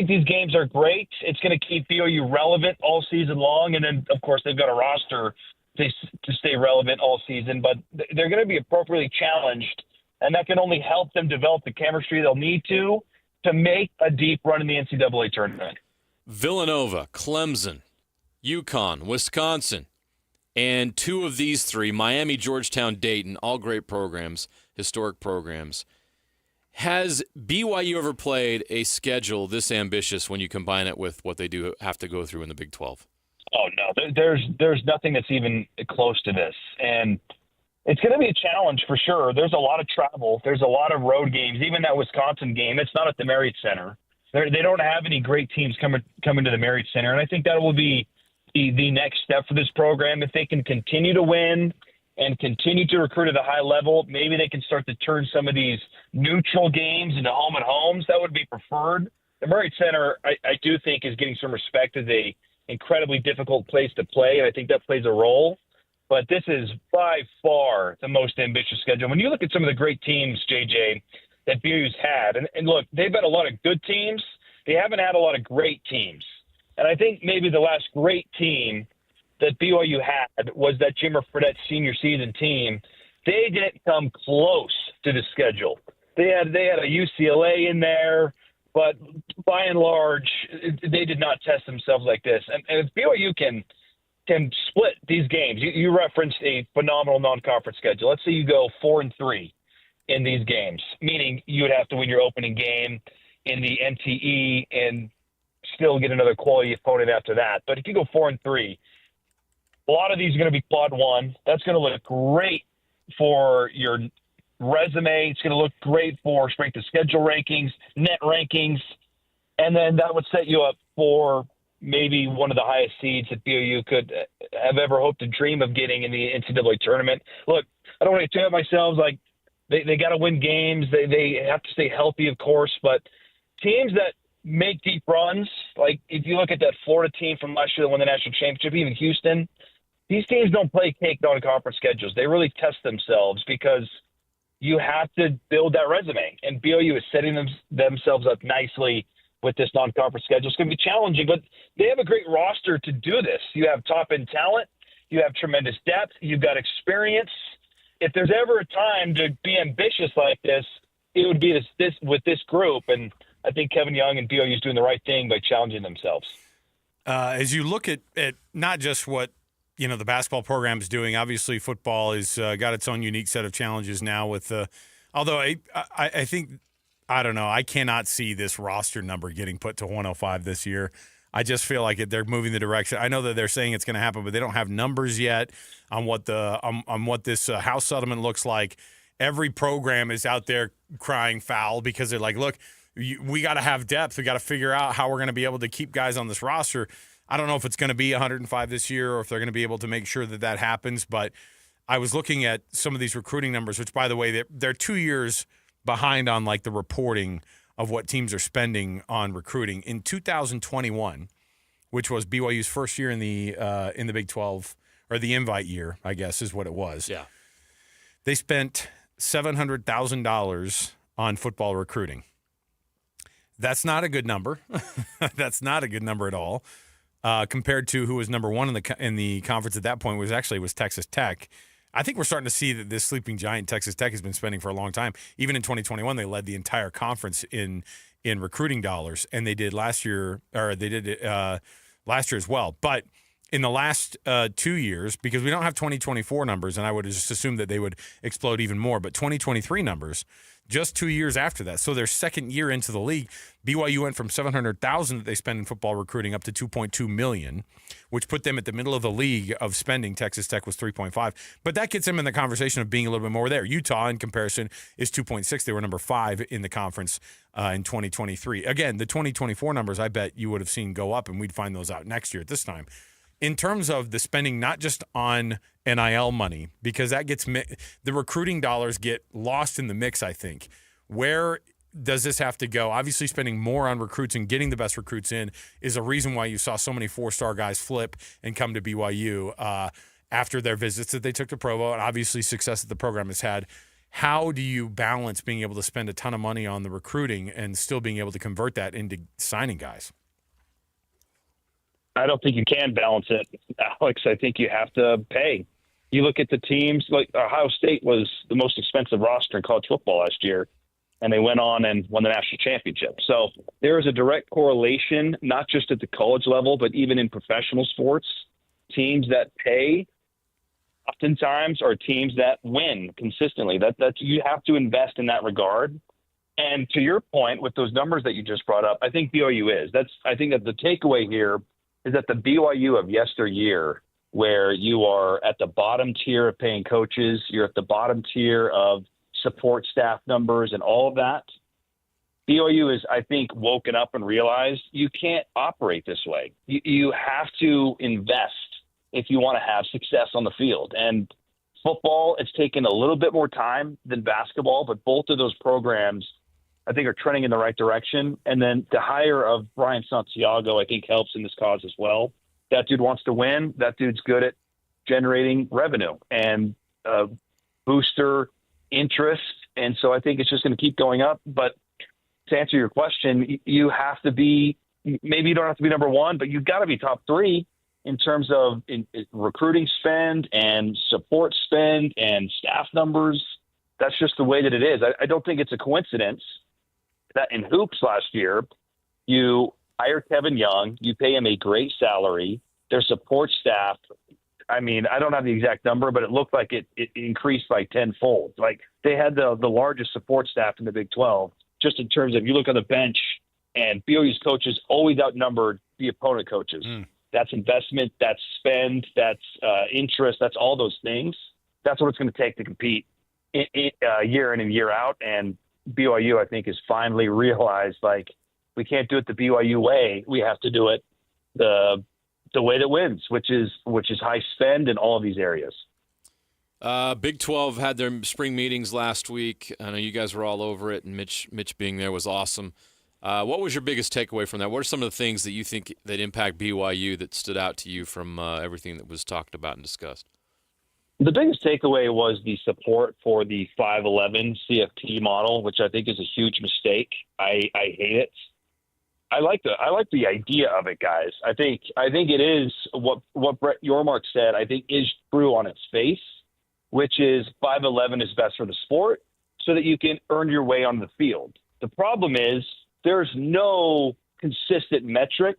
[SPEAKER 1] these games are great. It's going to keep BYU relevant all season long, and then of course they've got a roster to stay relevant all season. But they're going to be appropriately challenged, and that can only help them develop the chemistry they'll need to make a deep run in the NCAA tournament.
[SPEAKER 10] Villanova, Clemson, UConn, Wisconsin, and two of these three, Miami, Georgetown, Dayton, all great programs, historic programs. Has BYU ever played a schedule this ambitious when you combine it with what they do have to go through in the Big 12?
[SPEAKER 1] Oh, no. There's nothing that's even close to this. And it's going to be a challenge for sure. There's a lot of travel. There's a lot of road games. Even that Wisconsin game, it's not at the Marriott Center. They don't have any great teams coming to the Marriott Center. And I think that will be the next step for this program. If they can continue to win and continue to recruit at a high level, maybe they can start to turn some of these neutral games into home and homes. That would be preferred. The Marriott Center, I do think, is getting some respect as a incredibly difficult place to play, and I think that plays a role. But this is by far the most ambitious schedule. When you look at some of the great teams, JJ, that BYU's had, and look, they've had a lot of good teams. They haven't had a lot of great teams. And I think maybe the last great team that BYU had was that Jimmer Fredette senior season team. They didn't come close to the schedule. They had a UCLA in there, but by and large, they did not test themselves like this. And if BYU can split these games, you referenced a phenomenal non-conference schedule. Let's say you go 4-3 in these games, meaning you would have to win your opening game in the NTE and still get another quality opponent after that. But if you go 4-3, a lot of these are going to be quad one. That's going to look great for your resume. It's going to look great for strength of schedule rankings, net rankings, and then that would set you up for maybe one of the highest seeds that BYU could have ever hoped to dream of getting in the NCAA tournament. Look, I don't want to get too ahead of myself. Like, they got to win games. They have to stay healthy, of course, but teams that make deep runs, like if you look at that Florida team from last year that won the national championship, even Houston, these teams don't play cake non-conference schedules. They really test themselves because you have to build that resume. And BYU is setting themselves up nicely with this non-conference schedule. It's going to be challenging, but they have a great roster to do this. You have top-end talent. You have tremendous depth. You've got experience. If there's ever a time to be ambitious like this, it would be this with this group. And I think Kevin Young and BYU is doing the right thing by challenging themselves.
[SPEAKER 11] As you look at not just what the basketball program is doing, obviously football has got its own unique set of challenges now. With although I think, I don't know, I cannot see this roster number getting put to 105 this year. I just feel like they're moving the direction. I know that they're saying it's going to happen, but they don't have numbers yet on what this house settlement looks like. Every program is out there crying foul because they're like, look, we got to have depth. We got to figure out how we're going to be able to keep guys on this roster. I don't know if it's going to be 105 this year or if they're going to be able to make sure that happens. But I was looking at some of these recruiting numbers, which, by the way, they're 2 years behind on like the reporting of what teams are spending on recruiting. In 2021, which was BYU's first year in the Big 12, or the invite year, I guess is what it was.
[SPEAKER 10] Yeah,
[SPEAKER 11] they spent $700,000 on football recruiting. That's not a good number. That's not a good number at all. Compared to who was number one in the conference at that point was Texas Tech. I think we're starting to see that this sleeping giant Texas Tech has been spending for a long time. Even in 2021, they led the entire conference in recruiting dollars, and they did last year, or they did it last year as well. But in the last 2 years, because we don't have 2024 numbers, and I would just assume that they would explode even more, but 2023 numbers, just 2 years after that. So their second year into the league, BYU went from $700,000 that they spend in football recruiting up to $2.2 million, which put them at the middle of the league of spending. Texas Tech was 3.5. But that gets them in the conversation of being a little bit more there. Utah, in comparison, is 2.6. They were number 5 in the conference in 2023. Again, the 2024 numbers, I bet you would have seen go up, and we'd find those out next year at this time. In terms of the spending, not just on NIL money, because that gets the recruiting dollars get lost in the mix, I think. Where does this have to go? Obviously, spending more on recruits and getting the best recruits in is a reason why you saw so many 4-star guys flip and come to BYU after their visits that they took to Provo, and obviously success that the program has had. How do you balance being able to spend a ton of money on the recruiting and still being able to convert that into signing guys?
[SPEAKER 1] I don't think you can balance it, Alex. I think you have to pay. You look at the teams, like Ohio State was the most expensive roster in college football last year, and they went on and won the national championship. So there is a direct correlation, not just at the college level, but even in professional sports. Teams that pay oftentimes are teams that win consistently. That you have to invest in that regard. And to your point, with those numbers that you just brought up, I think BYU is. I think that the takeaway here is that the BYU of yesteryear, where you are at the bottom tier of paying coaches, you're at the bottom tier of support staff numbers and all of that. BYU is, I think, woken up and realized you can't operate this way. You have to invest if you want to have success on the field. And football, it's taken a little bit more time than basketball, but both of those programs, I think, are trending in the right direction. And then the hire of Brian Santiago, I think, helps in this cause as well. That dude wants to win. That dude's good at generating revenue and booster interest. And so I think it's just going to keep going up. But to answer your question, you have to be, maybe you don't have to be number one, but you've got to be top three in terms of recruiting spend and support spend and staff numbers. That's just the way that it is. I don't think it's a coincidence that in hoops last year, you hire Kevin Young, you pay him a great salary, their support staff, I mean, I don't have the exact number, but it looked like it increased by tenfold. Like they had the largest support staff in the Big 12, just in terms of, you look on the bench and BYU's coaches always outnumbered the opponent coaches. That's investment, that's spend, that's interest, that's all those things. That's what it's going to take to compete year in and year out. And BYU, I think, has finally realized, like, we can't do it the BYU way. We have to do it the way that wins, which is high spend in all of these areas.
[SPEAKER 10] Big 12 had their spring meetings last week. I know you guys were all over it, and Mitch being there was awesome. What was your biggest takeaway from that? What are some of the things that you think that impact BYU that stood out to you from everything that was talked about and discussed?
[SPEAKER 1] The biggest takeaway was the support for the 5'11" CFP model, which I think is a huge mistake. I hate it. I like the idea of it, guys. I think it is what Brett Yormark said, I think, is true on its face, which is 5'11" is best for the sport so that you can earn your way on the field. The problem is there's no consistent metric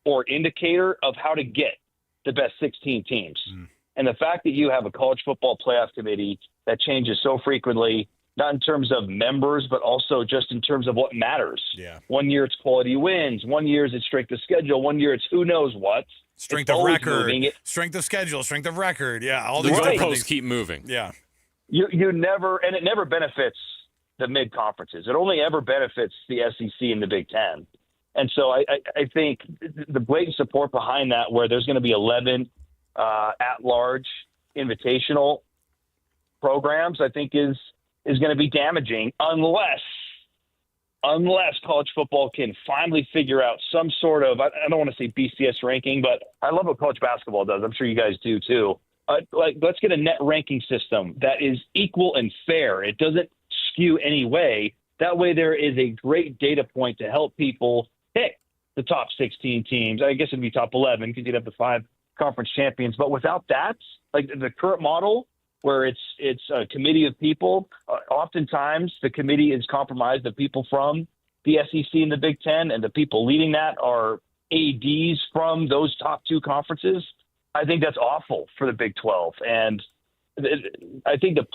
[SPEAKER 1] or indicator of how to get the best 16 teams. And the fact that you have a college football playoff committee that changes so frequently, not in terms of members, but also just in terms of what matters.
[SPEAKER 11] Yeah.
[SPEAKER 1] 1 year it's quality wins. 1 year it's strength of schedule. 1 year it's who knows what.
[SPEAKER 11] Strength of record, strength of schedule, strength of record. Yeah, all these
[SPEAKER 10] goalposts keep moving.
[SPEAKER 11] Yeah.
[SPEAKER 1] You never, and it never benefits the mid-conferences. It only ever benefits the SEC and the Big Ten. And so I think the blatant support behind that, where there's going to be 11 at-large invitational programs, I think is going to be damaging unless college football can finally figure out some sort of, I don't want to say BCS ranking, but I love what college basketball does. I'm sure you guys do too. Let's get a net ranking system that is equal and fair. It doesn't skew any way. That way there is a great data point to help people pick the top 16 teams. I guess it'd be top 11 because you'd have the 5 conference champions. But without that, like the current model, where it's a committee of people, oftentimes the committee is compromised of people from the SEC and the Big Ten, and the people leading that are ADs from those top 2 conferences. I think that's awful for the Big 12. And I think the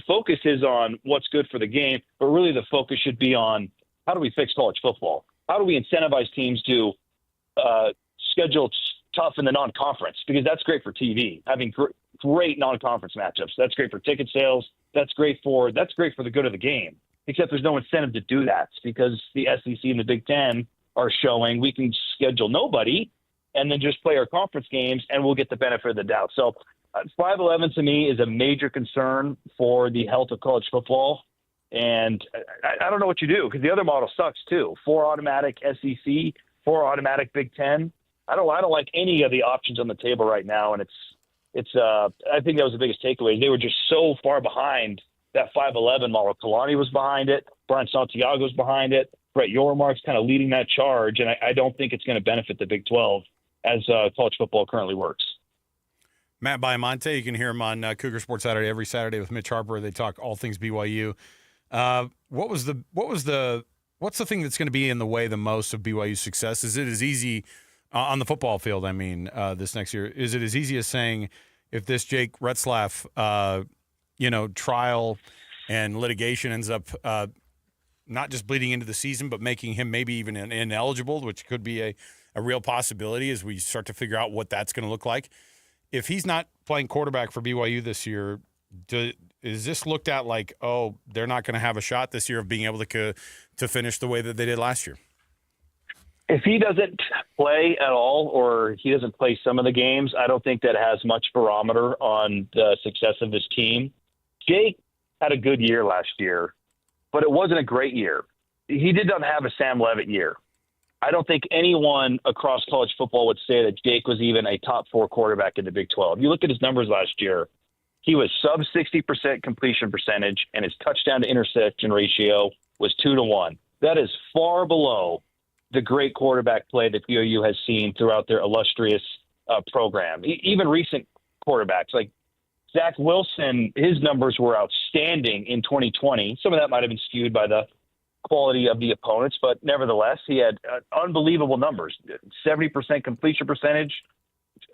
[SPEAKER 1] focus is on what's good for the game, but really the focus should be on how do we fix college football? How do we incentivize teams to schedule tough in the non-conference? Because that's great for TV, having great non-conference matchups. That's great for ticket sales. That's great for the good of the game. Except there's no incentive to do that because the SEC and the Big Ten are showing we can schedule nobody and then just play our conference games and we'll get the benefit of the doubt. So 5'11" to me is a major concern for the health of college football. And I don't know what you do, because the other model sucks too. 4 automatic SEC, 4 automatic Big Ten. I don't like any of the options on the table right now, and it's I think that was the biggest takeaway. They were just so far behind that 5-11 model. Kalani was behind it. Brian Santiago's behind it. Brett Yormark's kind of leading that charge, and I don't think it's going to benefit the Big 12 as college football currently works.
[SPEAKER 11] Matt Baiamonte, you can hear him on Cougar Sports Saturday every Saturday with Mitch Harper. They talk all things BYU. What's the thing that's going to be in the way the most of BYU's success? Is it as easy on the football field? I mean, this next year, is it as easy as saying if this Jake Retzlaff, trial and litigation ends up not just bleeding into the season, but making him maybe even ineligible, which could be a real possibility as we start to figure out what that's going to look like. If he's not playing quarterback for BYU this year, is this looked at like, oh, they're not going to have a shot this year of being able to finish the way that they did last year?
[SPEAKER 1] If he doesn't play at all, or he doesn't play some of the games, I don't think that has much barometer on the success of this team. Jake had a good year last year, but it wasn't a great year. He did not have a Sam Leavitt year. I don't think anyone across college football would say that Jake was even a top 4 quarterback in the Big 12. You look at his numbers last year, he was sub 60% completion percentage, and his touchdown to interception ratio was 2-1. That is far below the great quarterback play that BYU has seen throughout their illustrious program. Even recent quarterbacks like Zach Wilson, his numbers were outstanding in 2020. Some of that might have been skewed by the quality of the opponents, but nevertheless, he had unbelievable numbers. 70% completion percentage.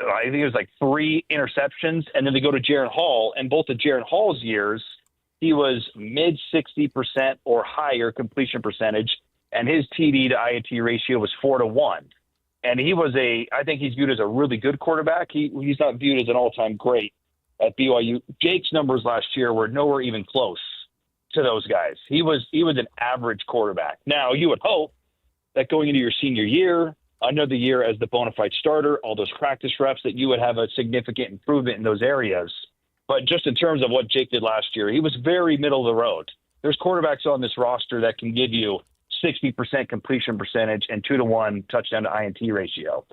[SPEAKER 1] I think it was like 3 interceptions. And then they go to Jaron Hall, and both of Jaron Hall's years, he was mid 60% or higher completion percentage, and his TD to INT ratio was 4-1. And I think he's viewed as a really good quarterback. He's not viewed as an all-time great at BYU. Jake's numbers last year were nowhere even close to those guys. He was an average quarterback. Now, you would hope that going into your senior year, another year as the bona fide starter, all those practice reps, that you would have a significant improvement in those areas. But just in terms of what Jake did last year, he was very middle of the road. There's quarterbacks on this roster that can give you 60% completion percentage and 2-1 touchdown to INT ratio.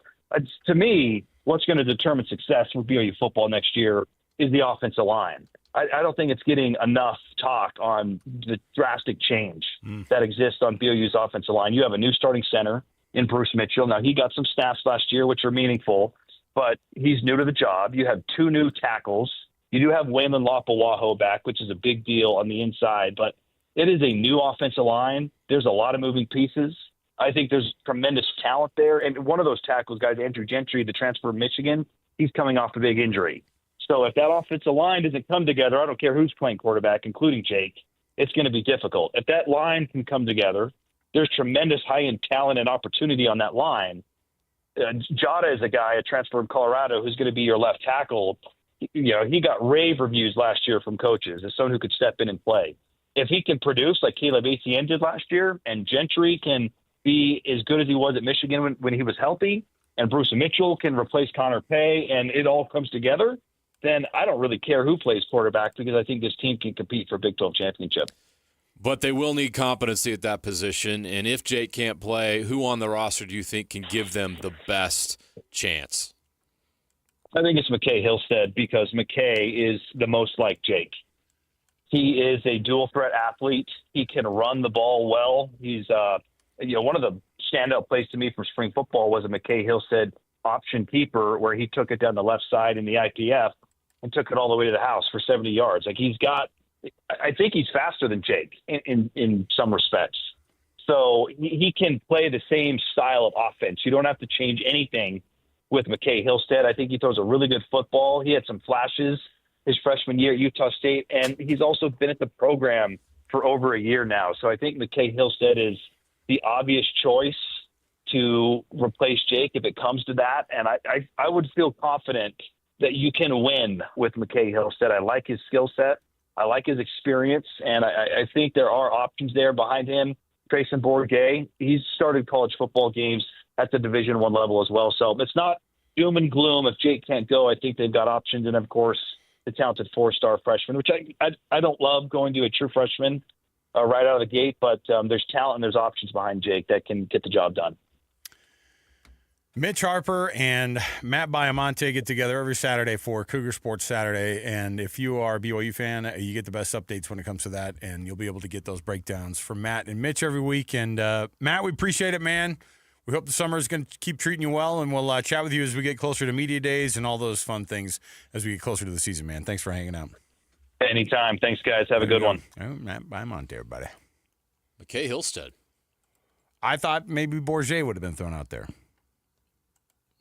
[SPEAKER 1] To me, what's going to determine success with BYU football next year is the offensive line. I don't think it's getting enough talk on the drastic change that exists on BYU's offensive line. You have a new starting center in Bruce Mitchell. Now, he got some snaps last year, which are meaningful, but he's new to the job. You have 2 new tackles. You do have Waylon Lapawaho back, which is a big deal on the inside, but it is a new offensive line. There's a lot of moving pieces. I think there's tremendous talent there. And one of those tackles, guys, Andrew Gentry, the transfer from Michigan, he's coming off a big injury. So if that offensive line doesn't come together, I don't care who's playing quarterback, including Jake, it's going to be difficult. If that line can come together, there's tremendous high-end talent and opportunity on that line. Jada is a guy, a transfer from Colorado, who's going to be your left tackle. He got rave reviews last year from coaches as someone who could step in and play. If he can produce like Caleb Etienne did last year, and Gentry can be as good as he was at Michigan when he was healthy, and Bruce Mitchell can replace Connor Pay, and it all comes together, then I don't really care who plays quarterback, because I think this team can compete for a Big 12 championship.
[SPEAKER 10] But they will need competency at that position. And if Jake can't play, who on the roster do you think can give them the best chance?
[SPEAKER 1] I think it's McKay Hillstead, because McKay is the most like Jake. He is a dual threat athlete. He can run the ball well. He's, one of the standout plays to me from spring football was a McKay Hillstead option keeper, where he took it down the left side in the IPF and took it all the way to the house for 70 yards. Like, I think he's faster than Jake in some respects. So he can play the same style of offense. You don't have to change anything with McKay Hillstead. I think he throws a really good football. He had some flashes his freshman year at Utah State, and he's also been at the program for over a year now. So I think McKay Hillstead is the obvious choice to replace Jake if it comes to that. And I would feel confident that you can win with McKay Hillstead. I like his skill set. I like his experience, and I think there are options there behind him. Grayson Bourget, he's started college football games at the Division I level as well. So it's not doom and gloom if Jake can't go. I think they've got options. And, of course, the talented 4-star freshman, which I don't love going to a true freshman right out of the gate, but there's talent and there's options behind Jake that can get the job done.
[SPEAKER 11] Mitch Harper and Matt Baiamonte get together every Saturday for Cougar Sports Saturday, and if you are a BYU fan, you get the best updates when it comes to that, and you'll be able to get those breakdowns from Matt and Mitch every week. And Matt, we appreciate it, man. We hope the summer is going to keep treating you well, and we'll chat with you as we get closer to media days and all those fun things as we get closer to the season, man. Thanks for hanging out.
[SPEAKER 1] Anytime. Thanks, guys. Have a good one.
[SPEAKER 11] Matt Baiamonte, everybody.
[SPEAKER 10] McKay Hillstead.
[SPEAKER 11] I thought maybe Bourget would have been thrown out there.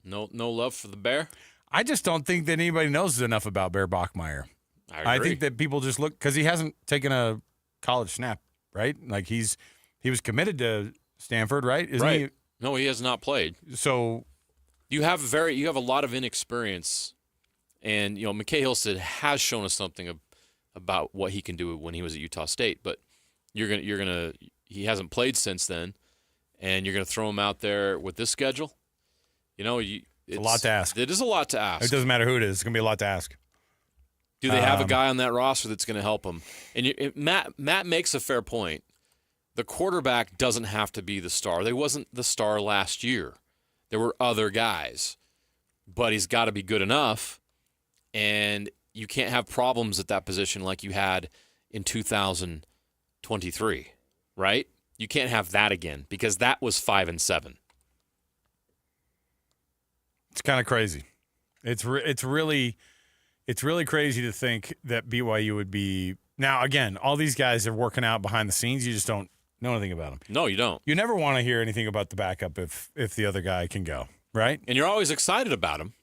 [SPEAKER 10] No love for the Bear?
[SPEAKER 11] I just don't think that anybody knows enough about Bear Bachmeier. I think that people just look, because he hasn't taken a college snap, right? Like he was committed to Stanford, right? Isn't he?
[SPEAKER 10] No, he has not played.
[SPEAKER 11] So
[SPEAKER 10] you have a lot of inexperience, and McKay Hillstead has shown us something about what he can do when he was at Utah State. But he hasn't played since then, and you're gonna throw him out there with this schedule. It's
[SPEAKER 11] a lot to ask.
[SPEAKER 10] It is a lot to ask.
[SPEAKER 11] It doesn't matter who it is. It's going to be a lot to ask.
[SPEAKER 10] Do they have a guy on that roster that's going to help him? And Matt makes a fair point. The quarterback doesn't have to be the star. They wasn't the star last year. There were other guys. But he's got to be good enough, and you can't have problems at that position like you had in 2023, right? You can't have that again because that was 5-7.
[SPEAKER 11] It's kind of crazy. It's really crazy to think that BYU would be now. Again, all these guys are working out behind the scenes. You just don't know anything about them.
[SPEAKER 10] No, you don't.
[SPEAKER 11] You never want to hear anything about the backup if the other guy can go, right?
[SPEAKER 10] And you're always excited about them.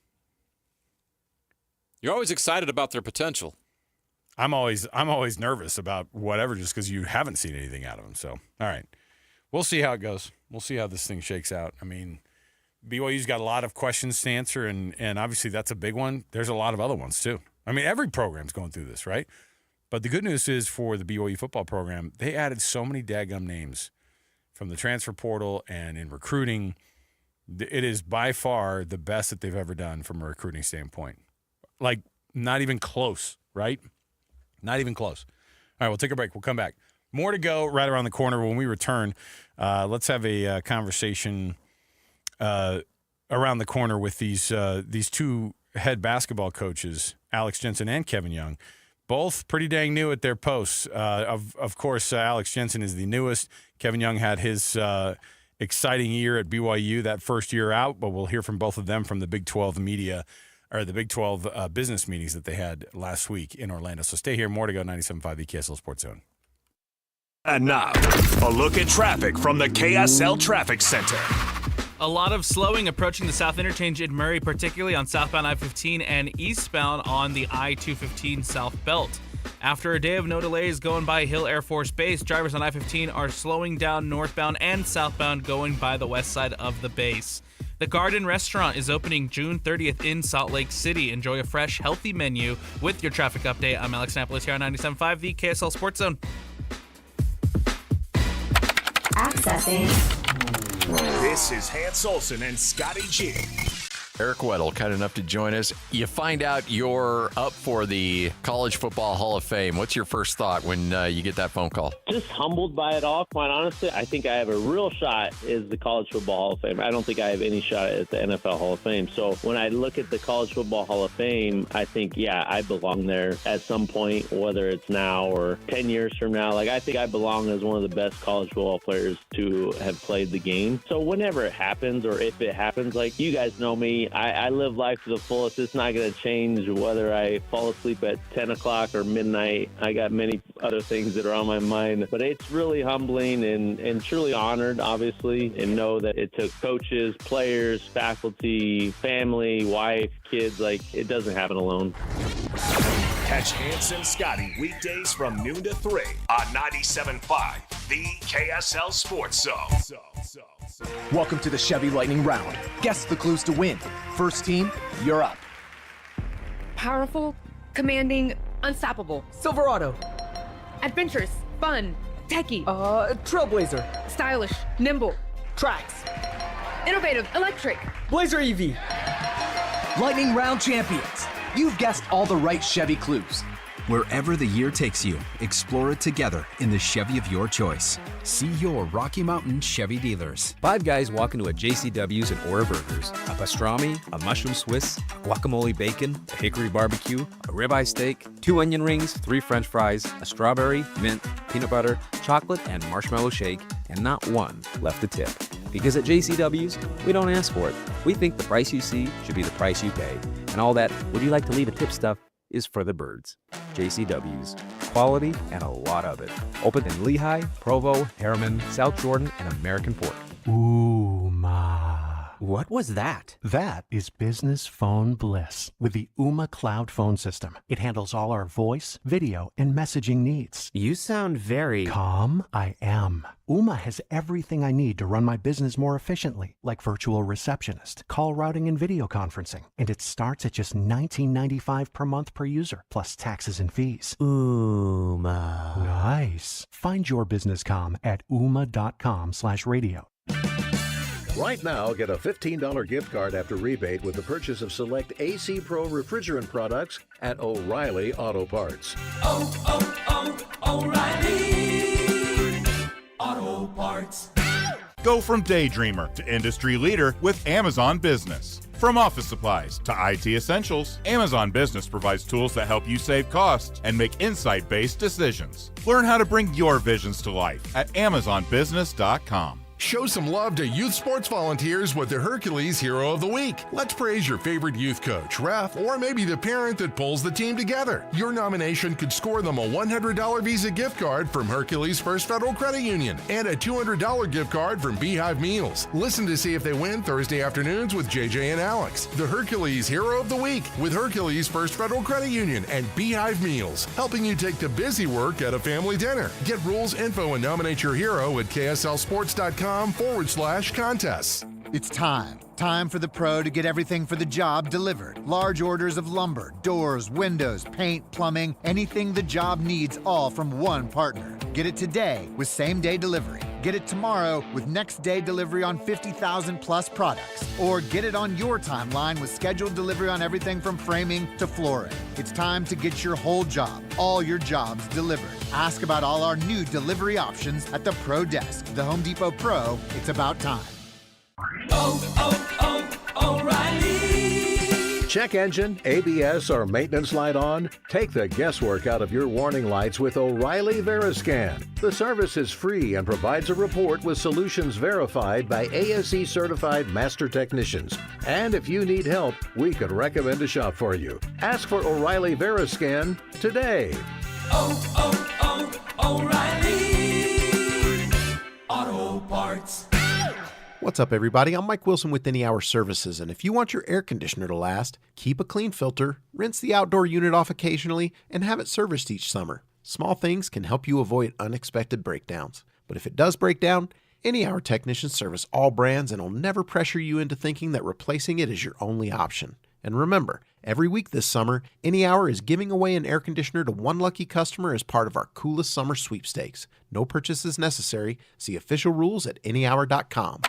[SPEAKER 10] You're always excited about their potential.
[SPEAKER 11] I'm always nervous about whatever just because you haven't seen anything out of them. So, all right, we'll see how it goes. We'll see how this thing shakes out. I mean, BYU's got a lot of questions to answer, and obviously that's a big one. There's a lot of other ones too. I mean, every program's going through this, right? But the good news is for the BYU football program, they added so many daggum names from the transfer portal and in recruiting. It is by far the best that they've ever done from a recruiting standpoint. Like, not even close, right? Not even close. All right, we'll take a break. We'll come back. More to go right around the corner. When we return, let's have a conversation around the corner with these two head basketball coaches, Alex Jensen and Kevin Young, both pretty dang new at their posts. Of course, Alex Jensen is the newest. Kevin Young had his exciting year at BYU that first year out, but we'll hear from both of them from the Big 12 media or the Big 12 business meetings that they had last week in Orlando. So stay here. More to go. 97.5 the KSL Sports Zone.
[SPEAKER 6] And now, a look at traffic from the KSL Traffic Center.
[SPEAKER 3] A lot of slowing approaching the South Interchange in Murray, particularly on southbound I-15 and eastbound on the I-215 South Belt. After a day of no delays going by Hill Air Force Base, drivers on I-15 are slowing down northbound and southbound going by the west side of the base. The Garden Restaurant is opening June 30th in Salt Lake City. Enjoy a fresh, healthy menu with your traffic update. I'm Alex Napolis here on 97.5, the KSL Sports Zone.
[SPEAKER 5] Accessing.
[SPEAKER 6] This is Hans Olsen and Scotty G.
[SPEAKER 13] Eric Weddle, kind enough to join us. You find out you're up for the College Football Hall of Fame. What's your first thought when you get that phone call?
[SPEAKER 8] Just humbled by it all, quite honestly. I think I have a real shot at the College Football Hall of Fame. I don't think I have any shot at the NFL Hall of Fame. So when I look at the College Football Hall of Fame, I think, yeah, I belong there at some point, whether it's now or 10 years from now. Like, I think I belong as one of the best college football players to have played the game. So whenever it happens, or if it happens, like, you guys know me, I live life to the fullest. It's not going to change whether I fall asleep at 10 o'clock or midnight. I got many other things that are on my mind. But it's really humbling and truly honored, obviously, and know that it took coaches, players, faculty, family, wife, kids. Like, it doesn't happen alone.
[SPEAKER 6] Catch Hans and Scotty weekdays from noon to 3 on 97.5, the KSL Sports Zone.
[SPEAKER 9] Welcome to the Chevy Lightning Round. Guess the clues to win. First team, you're up.
[SPEAKER 17] Powerful, commanding, unstoppable.
[SPEAKER 9] Silverado.
[SPEAKER 17] Adventurous, fun, techie.
[SPEAKER 9] Trailblazer.
[SPEAKER 17] Stylish, nimble.
[SPEAKER 9] Trax.
[SPEAKER 17] Innovative, electric.
[SPEAKER 9] Blazer EV. Lightning Round champions. You've guessed all the right Chevy clues.
[SPEAKER 4] Wherever the year takes you, explore it together in the Chevy of your choice. See your Rocky Mountain Chevy dealers.
[SPEAKER 18] Five guys walk into a JCW's and order burgers. A pastrami, a mushroom Swiss, a guacamole bacon, a hickory barbecue, a ribeye steak, 2 onion rings, 3 French fries, a strawberry, mint, peanut butter, chocolate, and marshmallow shake, and not one left to tip. Because at JCW's, we don't ask for it. We think the price you see should be the price you pay. And all that, would you like to leave a tip stuff, is for the birds. JCW's. Quality and a lot of it. Open in Lehigh, Provo, Harriman, South Jordan, and American Fork.
[SPEAKER 19] Ooh, ma.
[SPEAKER 15] What was that?
[SPEAKER 19] That is business phone bliss with the Ooma Cloud Phone System. It handles all our voice, video, and messaging needs.
[SPEAKER 15] You sound very...
[SPEAKER 19] Calm? I am. Ooma has everything I need to run my business more efficiently, like virtual receptionist, call routing, and video conferencing. And it starts at just $19.95 per month per user, plus taxes and fees.
[SPEAKER 15] Ooma.
[SPEAKER 19] Nice. Find your business comm at ooma.com/radio.
[SPEAKER 22] Right now, get a $15 gift card after rebate with the purchase of select AC Pro refrigerant products at O'Reilly Auto Parts.
[SPEAKER 23] O'Reilly Auto Parts.
[SPEAKER 26] Go from daydreamer to industry leader with Amazon Business. From office supplies to IT essentials, Amazon Business provides tools that help you save costs and make insight-based decisions. Learn how to bring your visions to life at AmazonBusiness.com.
[SPEAKER 20] Show some love to youth sports volunteers with the Hercules Hero of the Week. Let's praise your favorite youth coach, ref, or maybe the parent that pulls the team together. Your nomination could score them a $100 Visa gift card from Hercules First Federal Credit Union and a $200 gift card from Beehive Meals. Listen to see if they win Thursday afternoons with JJ and Alex. The Hercules Hero of the Week with Hercules First Federal Credit Union and Beehive Meals, helping you take the busy work at a family dinner. Get rules, info, and nominate your hero at KSLSports.com/contests.
[SPEAKER 27] It's time. Time for the pro to get everything for the job delivered. Large orders of lumber, doors, windows, paint, plumbing, anything the job needs, all from one partner. Get it today with same-day delivery. Get it tomorrow with next-day delivery on 50,000 plus products. Or get it on your timeline with scheduled delivery on everything from framing to flooring. It's time to get your whole job, all your jobs delivered. Ask about all our new delivery options at the Pro Desk. The Home Depot Pro, it's about time.
[SPEAKER 23] O'Reilly.
[SPEAKER 22] Check engine, ABS, or maintenance light on? Take the guesswork out of your warning lights with O'Reilly Veriscan. The service is free and provides a report with solutions verified by ASE certified master technicians. And if you need help, we could recommend a shop for you. Ask for O'Reilly Veriscan today.
[SPEAKER 23] O'Reilly Auto Parts.
[SPEAKER 7] What's up, everybody? I'm Mike Wilson with Any Hour Services, and if you want your air conditioner to last, keep a clean filter, rinse the outdoor unit off occasionally, and have it serviced each summer. Small things can help you avoid unexpected breakdowns. But if it does break down, Any Hour technicians service all brands and will never pressure you into thinking that replacing it is your only option. And remember, every week this summer, Any Hour is giving away an air conditioner to one lucky customer as part of our Coolest Summer Sweepstakes. No purchases necessary. See official rules at anyhour.com.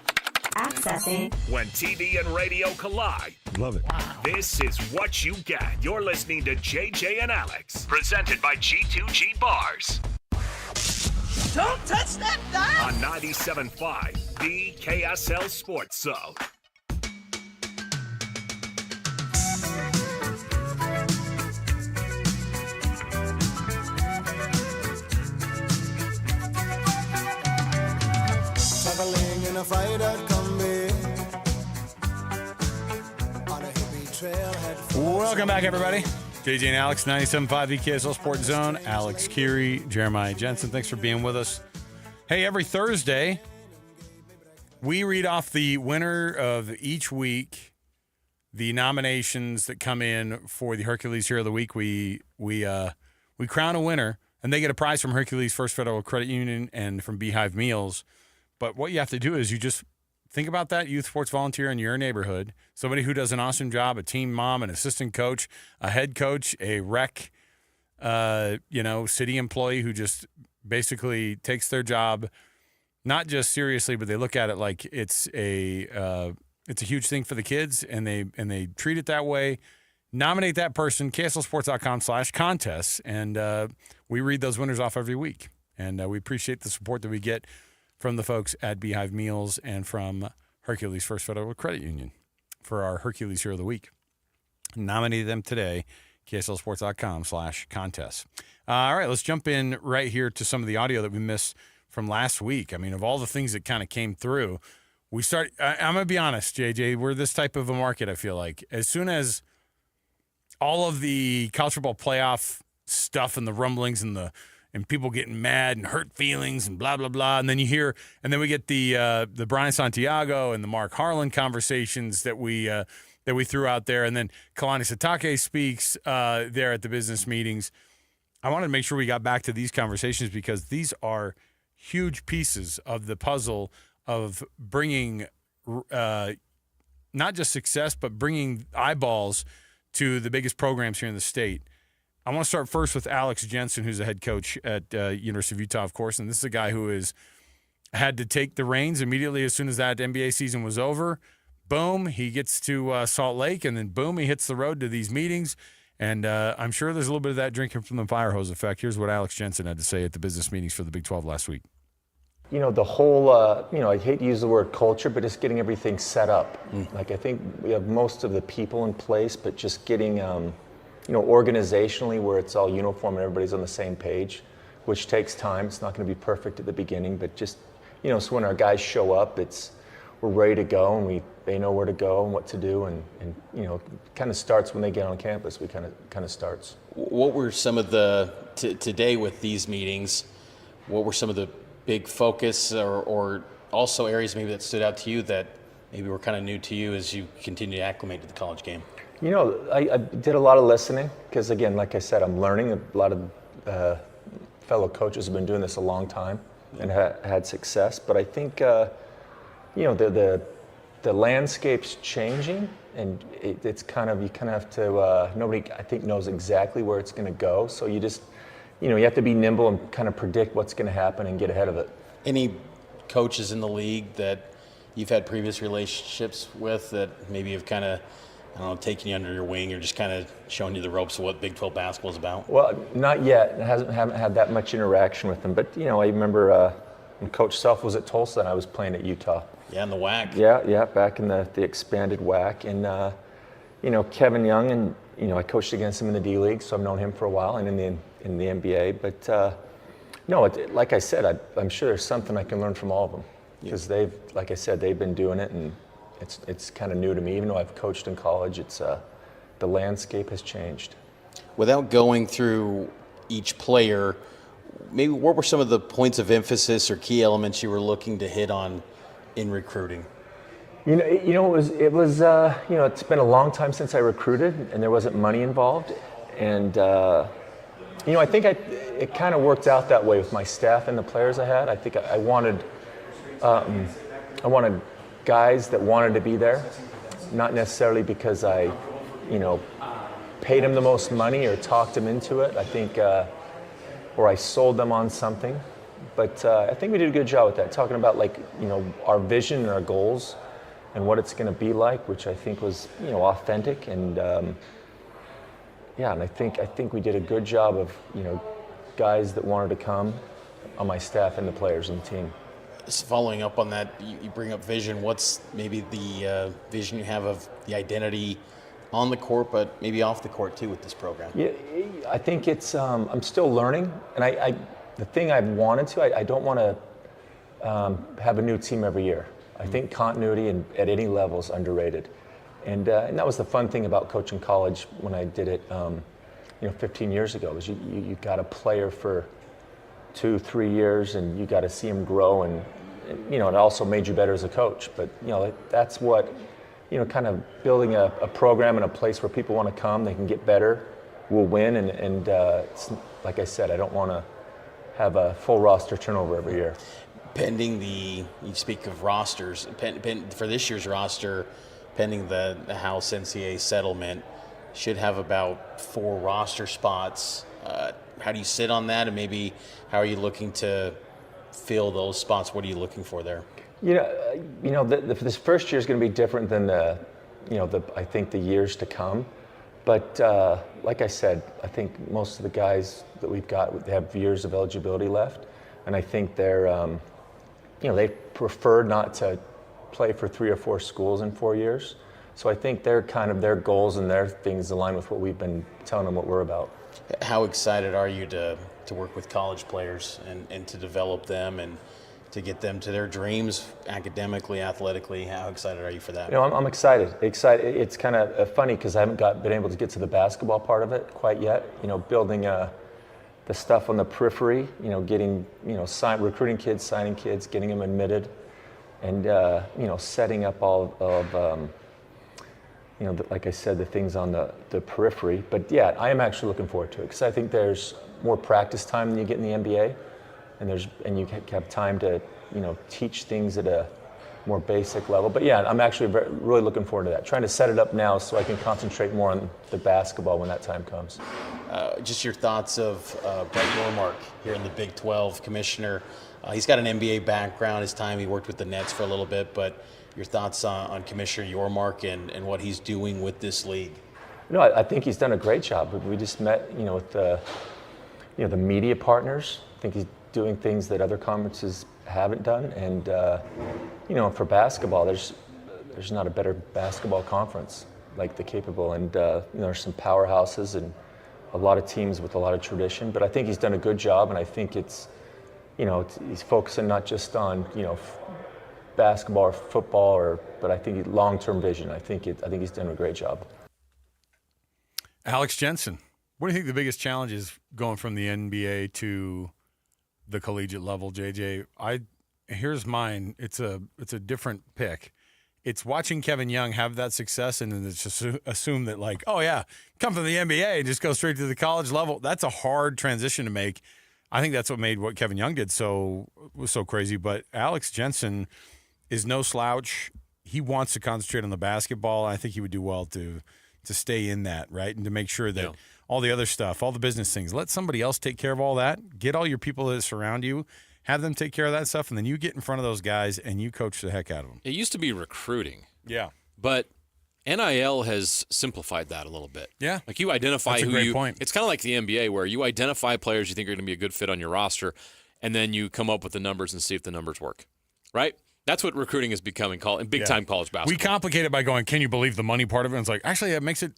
[SPEAKER 5] Accessing.
[SPEAKER 6] When TV and radio collide.
[SPEAKER 20] Love it.
[SPEAKER 6] This is what you get. You're listening to JJ and Alex. Presented by G2G Bars.
[SPEAKER 23] Don't touch that dial.
[SPEAKER 6] On 97.5, the KSL Sports Zone.
[SPEAKER 23] Traveling in a Friday combi on a hippie trailhead.
[SPEAKER 11] Welcome back, everybody. JJ and Alex, 97.5, the KSL Sports Zone. Alex Keary, Jeremiah Jensen, thanks for being with us. Hey, every Thursday, we read off the winner of each week, the nominations that come in for the Hercules Hero of the Week. We crown a winner, and they get a prize from Hercules First Federal Credit Union and from Beehive Meals. But what you have to do is you just think about that youth sports volunteer in your neighborhood, somebody who does an awesome job, a team mom, an assistant coach, a head coach, a rec, city employee who just basically takes their job not just seriously, but they look at it like it's a huge thing for the kids, and they treat it that way. Nominate that person, kslsports.com/contests, and we read those winners off every week. And we appreciate the support that we get from the folks at Beehive Meals and from Hercules First Federal Credit Union for our Hercules Hero of the Week. Nominate them today, kslsports.com/contests. All right, let's jump in right here to some of the audio that we missed from last week. I mean, of all the things that kind of came through, I'm going to be honest, JJ, we're this type of a market, I feel like. As soon as all of the college football playoff stuff and the rumblings and people getting mad and hurt feelings and blah, blah, blah, and then you hear, and then we get the Brian Santiago and the Mark Harlan conversations that we threw out there, and then Kalani Sitake speaks there at the business meetings. I wanted to make sure we got back to these conversations because these are huge pieces of the puzzle of bringing not just success, but bringing eyeballs to the biggest programs here in the state. I want to start first with Alex Jensen, who's the head coach at University of Utah, of course, and this is a guy who had to take the reins immediately as soon as that NBA season was over. Boom, he gets to Salt Lake, and then boom, he hits the road to these meetings. And I'm sure there's a little bit of that drinking from the fire hose effect. Here's what Alex Jensen had to say at the business meetings for the Big 12 last week.
[SPEAKER 2] The whole, I hate to use the word culture, but just getting everything set up. Like, I think we have most of the people in place, but just getting, organizationally where it's all uniform and everybody's on the same page, which takes time. It's not going to be perfect at the beginning, but just, so when our guys show up, we're ready to go and they know where to go and what to do. And kind of starts when they get on campus. We kind of starts.
[SPEAKER 12] What were some of today with these meetings, what were some of the big focus or also areas maybe that stood out to you that maybe were kind of new to you as you continue to acclimate to the college game?
[SPEAKER 2] I did a lot of listening because, again, like I said, I'm learning. A lot of fellow coaches have been doing this a long time and had success. But I think, the landscape's changing, and it's kind of, you kind of have to, nobody, I think, knows exactly where it's going to go. So you just, you have to be nimble and kind of predict what's going to happen and get ahead of it.
[SPEAKER 12] Any coaches in the league that you've had previous relationships with that maybe have kind of, taken you under your wing or just kind of showing you the ropes of what Big 12 basketball is about?
[SPEAKER 2] Well, not yet. Haven't had that much interaction with them. But, I remember when Coach Self was at Tulsa and I was playing at Utah.
[SPEAKER 12] Yeah, in the WAC.
[SPEAKER 2] Yeah, back in the expanded WAC. And, Kevin Young, and, I coached against him in the D-League, so I've known him for a while, and in the NBA. But, like I said, I'm sure there's something I can learn from all of them. Because like I said, they've been doing it, and it's kind of new to me. Even though I've coached in college, the landscape has changed.
[SPEAKER 12] Without going through each player, maybe what were some of the points of emphasis or key elements you were looking to hit on in recruiting?
[SPEAKER 2] It was it's been a long time since I recruited, and there wasn't money involved, and I think it kind of worked out that way with my staff and the players I had. I think I wanted guys that wanted to be there, not necessarily because I, paid them the most money or talked them into it. I think, or I sold them on something. But I think we did a good job with that, talking about our vision and our goals and what it's going to be like, which I think was, authentic. And and I think we did a good job of, guys that wanted to come on my staff and the players and the team.
[SPEAKER 12] Following up on that, you bring up vision. What's maybe the vision you have of the identity on the court, but maybe off the court too with this program?
[SPEAKER 2] Yeah, I think it's, I'm still learning. And the thing I've wanted to, I don't want to have a new team every year. I think continuity at any level is underrated. And that was the fun thing about coaching college when I did it 15 years ago, was you got a player for 2-3 years and you got to see him grow, and it also made you better as a coach. But that's what, kind of building a program in a place where people want to come, they can get better, will win, and it's, like I said, I don't want to have a full roster turnover every year.
[SPEAKER 12] Pending you speak of rosters, for this year's roster, pending the House NCAA settlement, should have about 4 roster spots. How do you sit on that, and maybe how are you looking to fill those spots? What are you looking for there?
[SPEAKER 2] This first year is going to be different than I think the years to come. But like I said, I think most of the guys that we've got, they have years of eligibility left, and I think they're, they prefer not to play for 3 or 4 schools in 4 years. So I think they're kind of their goals and their things align with what we've been telling them what we're about.
[SPEAKER 12] How excited are you to work with college players and to develop them and to get them to their dreams academically, athletically? How excited are you for that?
[SPEAKER 2] I'm excited. It's kind of funny because I haven't been able to get to the basketball part of it quite yet. Building the stuff on the periphery. Getting recruiting kids, signing kids, getting them admitted, and setting up all of like I said, the things on the periphery. But yeah, I am actually looking forward to it because I think there's more practice time than you get in the NBA, and you have time to teach things at a more basic level. But yeah, I'm actually really looking forward to that. Trying to set it up now so I can concentrate more on the basketball when that time comes.
[SPEAKER 12] Just your thoughts of Brett Yormark here in the Big 12, commissioner. He's got an NBA background. His time he worked with the Nets for a little bit, but your thoughts on Commissioner Yormark and what he's doing with this league?
[SPEAKER 2] I think he's done a great job. We just met, with the media partners. I think he's doing things that other conferences haven't done. And, for basketball, there's not a better basketball conference like the capable. And, there's some powerhouses and a lot of teams with a lot of tradition. But I think he's done a good job, and I think it's, he's focusing not just on, basketball or football, but I think long-term vision. I think he's done a great job.
[SPEAKER 11] Alex Jensen, what do you think the biggest challenge is going from the NBA to the collegiate level, JJ? Here's mine. It's a different pick. It's watching Kevin Young have that success and then it's just assume that come from the NBA and just go straight to the college level. That's a hard transition to make. I think that's what made what Kevin Young did was so crazy. But Alex Jensen is no slouch. He wants to concentrate on the basketball. I think he would do well to stay in that, right? And to make sure that all the other stuff, all the business things, let somebody else take care of all that. Get all your people that surround you, have them take care of that stuff, and then you get in front of those guys and you coach the heck out of them.
[SPEAKER 1] It used to be recruiting.
[SPEAKER 11] Yeah.
[SPEAKER 1] But NIL has simplified that a little bit.
[SPEAKER 11] Yeah.
[SPEAKER 1] Like you identify
[SPEAKER 11] That's a great point.
[SPEAKER 1] It's kind of like the NBA where you identify players you think are going to be a good fit on your roster, and then you come up with the numbers and see if the numbers work, right? That's what recruiting is becoming in big-time college basketball.
[SPEAKER 11] We complicate it by going, can you believe the money part of it? And it's like, actually, it makes it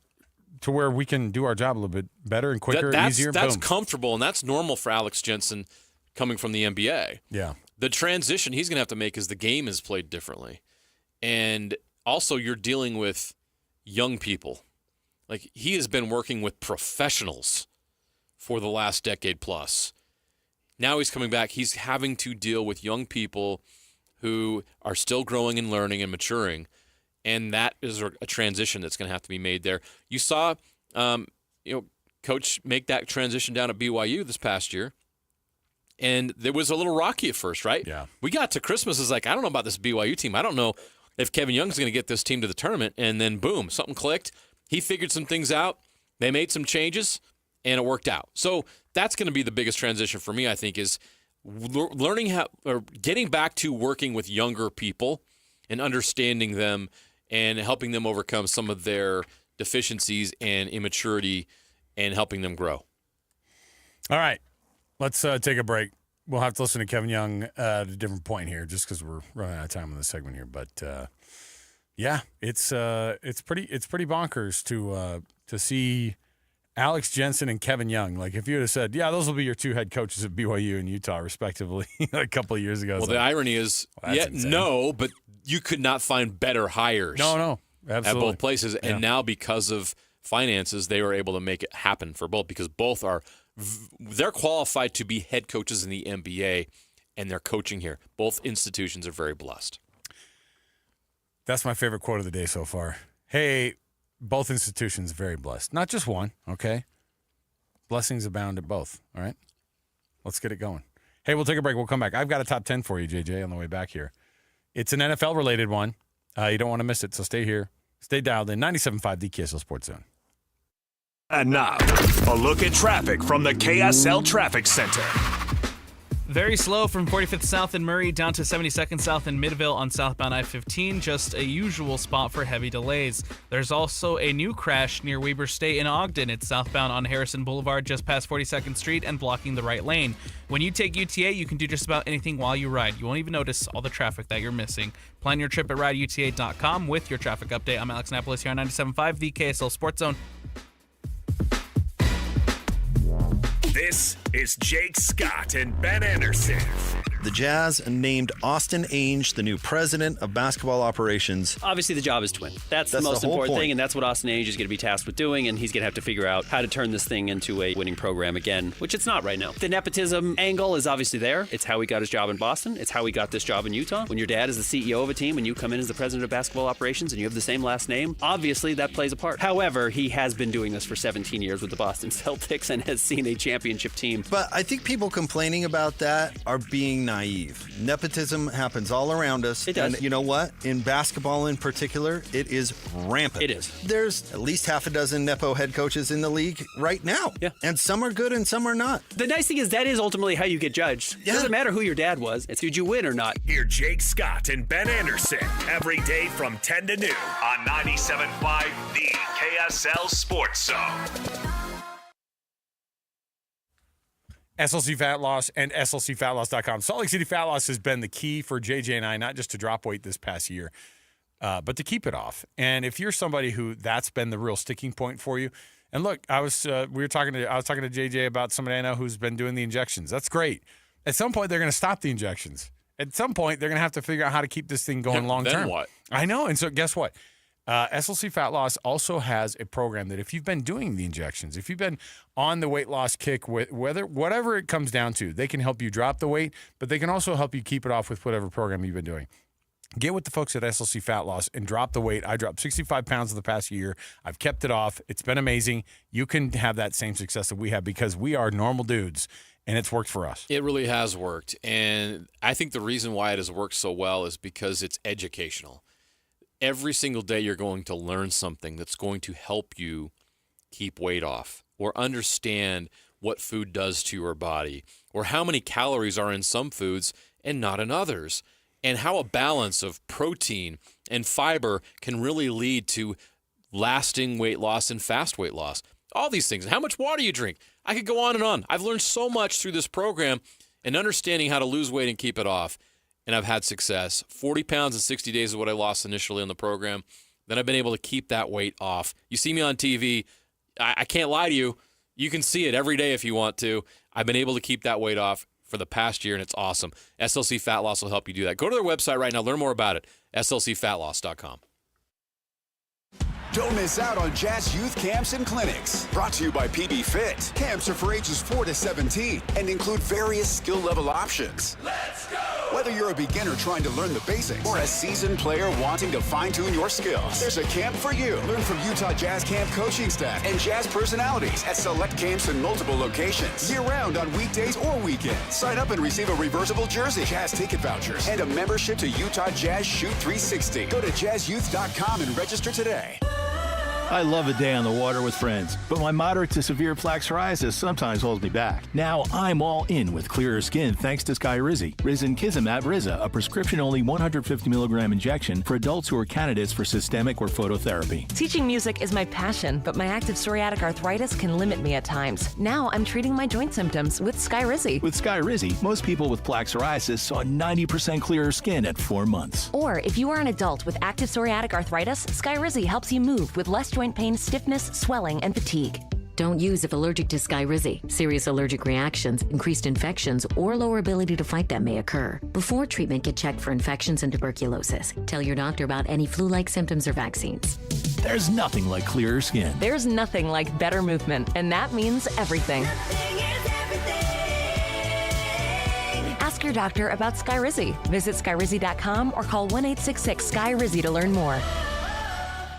[SPEAKER 11] to where we can do our job a little bit better and quicker, easier.
[SPEAKER 1] That's
[SPEAKER 11] boom.
[SPEAKER 1] comfortable, and that's normal for Alex Jensen coming from the NBA.
[SPEAKER 11] Yeah.
[SPEAKER 1] The transition he's going to have to make is the game is played differently. And also you're dealing with young people. Like he has been working with professionals for the last decade plus. Now he's coming back. He's having to deal with young people who are still growing and learning and maturing, and that is a transition that's going to have to be made there. You saw, Coach make that transition down at BYU this past year, and there was a little rocky at first, right?
[SPEAKER 11] Yeah.
[SPEAKER 1] We got to Christmas, it's like, I don't know about this BYU team. I don't know if Kevin Young's going to get this team to the tournament, and then boom, something clicked. He figured some things out. They made some changes, and it worked out. So that's going to be the biggest transition for me, I think, is learning how or getting back to working with younger people and understanding them and helping them overcome some of their deficiencies and immaturity and helping them grow.
[SPEAKER 11] All right, let's take a break. We'll have to listen to Kevin Young at a different point here just because we're running out of time on this segment here. But it's pretty bonkers to see Alex Jensen and Kevin Young. Like if you would have said, those will be your 2 head coaches at BYU and Utah, respectively, a couple of years ago.
[SPEAKER 1] Well, the irony is, no, but you could not find better hires.
[SPEAKER 11] No, absolutely.
[SPEAKER 1] At both places. Yeah. And now because of finances, they were able to make it happen for both because both they're qualified to be head coaches in the NBA and they're coaching here. Both institutions are very blessed.
[SPEAKER 11] That's my favorite quote of the day so far. Hey, both institutions very blessed. Not just one, okay? Blessings abound at both, all right? Let's get it going. Hey, we'll take a break. We'll come back. I've got a top 10 for you, JJ, on the way back here. It's an NFL-related one. You don't want to miss it, so stay here. Stay dialed in. 97.5, the KSL Sports Zone.
[SPEAKER 6] And now, a look at traffic from the KSL Traffic Center.
[SPEAKER 3] Very slow from 45th South in Murray down to 72nd South in Midville on southbound I-15. Just a usual spot for heavy delays. There's also a new crash near Weber State in Ogden. It's southbound on Harrison Boulevard just past 42nd Street and blocking the right lane. When you take UTA, you can do just about anything while you ride. You won't even notice all the traffic that you're missing. Plan your trip at rideuta.com with your traffic update. I'm Alex Napolis here on 97.5, the KSL Sports Zone.
[SPEAKER 6] This is Jake Scott and Ben Anderson.
[SPEAKER 10] The Jazz named Austin Ainge the new president of basketball operations.
[SPEAKER 14] Obviously, the job is to win. That's the most important thing, and that's what Austin Ainge is going to be tasked with doing, and he's going to have to figure out how to turn this thing into a winning program again, which it's not right now. The nepotism angle is obviously there. It's how he got his job in Boston. It's how he got this job in Utah. When your dad is the CEO of a team and you come in as the president of basketball operations and you have the same last name, obviously that plays a part. However, he has been doing this for 17 years with the Boston Celtics and has seen a championship team.
[SPEAKER 10] But I think people complaining about that are being naive. Nepotism happens all around us.
[SPEAKER 14] It does.
[SPEAKER 10] And you know what? In basketball in particular, it is rampant.
[SPEAKER 14] It is.
[SPEAKER 10] There's at least half a dozen Nepo head coaches in the league right now.
[SPEAKER 14] Yeah.
[SPEAKER 10] And some are good and some are not.
[SPEAKER 14] The nice thing is that is ultimately how you get judged. It doesn't matter who your dad was. It's did you win or not.
[SPEAKER 6] Hear Jake Scott and Ben Anderson every day from 10 to noon on 97.5, the KSL Sports Zone.
[SPEAKER 11] SLC Fat Loss and SLCFatLoss.com. Salt Lake City Fat Loss has been the key for JJ and I, not just to drop weight this past year, but to keep it off. And if you're somebody who that's been the real sticking point for you, and look, I was talking to JJ about somebody I know who's been doing the injections. That's great. At some point, they're going to stop the injections. At some point, they're going to have to figure out how to keep this thing going long term.
[SPEAKER 1] Then what?
[SPEAKER 11] I know. And so guess what? SLC Fat Loss also has a program that if you've been doing the injections, if you've been on the weight loss kick, whatever it comes down to, they can help you drop the weight, but they can also help you keep it off with whatever program you've been doing. Get with the folks at SLC Fat Loss and drop the weight. I dropped 65 pounds in the past year. I've kept it off. It's been amazing. You can have that same success that we have because we are normal dudes, and it's worked for us.
[SPEAKER 1] It really has worked. And I think the reason why it has worked so well is because it's educational. Every single day you're going to learn something that's going to help you keep weight off or understand what food does to your body or how many calories are in some foods and not in others, and how a balance of protein and fiber can really lead to lasting weight loss and fast weight loss. All these things. How much water you drink. I could go on and on. I've learned so much through this program and understanding how to lose weight and keep it off. And I've had success. 40 pounds in 60 days is what I lost initially on the program. Then I've been able to keep that weight off. You see me on TV. I can't lie to you. You can see it every day if you want to. I've been able to keep that weight off for the past year, and it's awesome. SLC Fat Loss will help you do that. Go to their website right now. Learn more about it. SLCFatLoss.com.
[SPEAKER 16] Don't miss out on Jazz Youth Camps and Clinics. Brought to you by PB Fit. Camps are for ages 4 to 17 and include various skill level options. Let's go! Whether you're a beginner trying to learn the basics or a seasoned player wanting to fine-tune your skills, there's a camp for you. Learn from Utah Jazz Camp coaching staff and Jazz personalities at select camps in multiple locations. Year-round on weekdays or weekends. Sign up and receive a reversible jersey, Jazz ticket vouchers, and a membership to Utah Jazz Shoot 360. Go to jazzyouth.com and register today.
[SPEAKER 21] I love a day on the water with friends, but my moderate to severe plaque psoriasis sometimes holds me back. Now I'm all in with clearer skin thanks to Skyrizi. Risankizumab Riza, a prescription-only 150 milligram injection for adults who are candidates for systemic or phototherapy.
[SPEAKER 24] Teaching music is my passion, but my active psoriatic arthritis can limit me at times. Now I'm treating my joint symptoms with Skyrizi.
[SPEAKER 21] With Skyrizi, most people with plaque psoriasis saw 90% clearer skin at 4 months.
[SPEAKER 24] Or if you are an adult with active psoriatic arthritis, Skyrizi helps you move with less joint pain, stiffness, swelling, and fatigue.
[SPEAKER 25] Don't use if allergic to Skyrizi. Serious allergic reactions, increased infections, or lower ability to fight them may occur. Before treatment, get checked for infections and tuberculosis. Tell your doctor about any flu-like symptoms or vaccines.
[SPEAKER 21] There's nothing like clearer skin.
[SPEAKER 24] There's nothing like better movement, and that means everything. Ask your doctor about Skyrizi. Visit Skyrizi.com or call 1-866-SKY-RIZZI to learn more.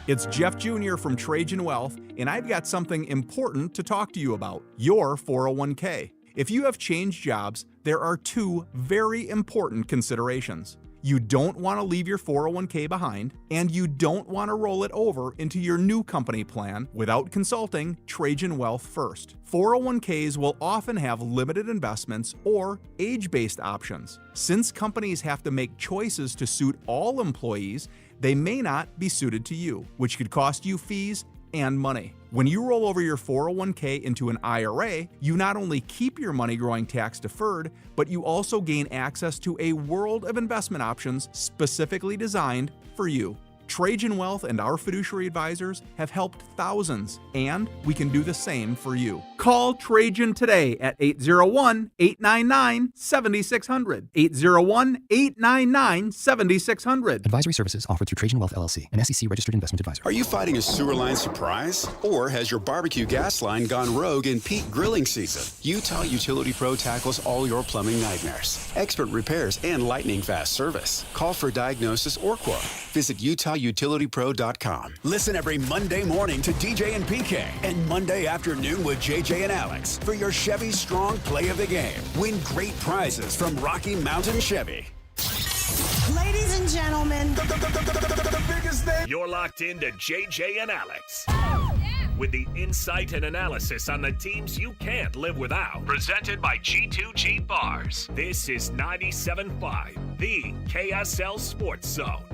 [SPEAKER 28] It's Jeff Jr. from Trajan Wealth, and I've got something important to talk to you about, your 401k. If you have changed jobs, there are two very important considerations. You don't want to leave your 401k behind, and you don't want to roll it over into your new company plan without consulting Trajan Wealth first. 401ks will often have limited investments or age-based options. Since companies have to make choices to suit all employees, they may not be suited to you, which could cost you fees and money. When you roll over your 401k into an IRA, you not only keep your money growing tax deferred, but you also gain access to a world of investment options specifically designed for you. Trajan Wealth and our fiduciary advisors have helped thousands, and we can do the same for you. Call Trajan today at 801-899-7600. 801-899-7600.
[SPEAKER 4] Advisory services offered through Trajan Wealth LLC, an SEC-registered investment advisor.
[SPEAKER 16] Are you fighting a sewer line surprise? Or has your barbecue gas line gone rogue in peak grilling season? Utah Utility Pro tackles all your plumbing nightmares. Expert repairs and lightning-fast service. Call for diagnosis or quote. Visit UtahUtilityPro.com. Listen every Monday morning to DJ and PK and Monday afternoon with JJ and Alex for your Chevy Strong Play of the Game. Win great prizes from Rocky Mountain Chevy.
[SPEAKER 23] Ladies and gentlemen,
[SPEAKER 6] The biggest name. You're locked into JJ and Alex. With the insight and analysis on the teams you can't live without. Presented by G2G Bars. This is 97.5, the KSL Sports Zone.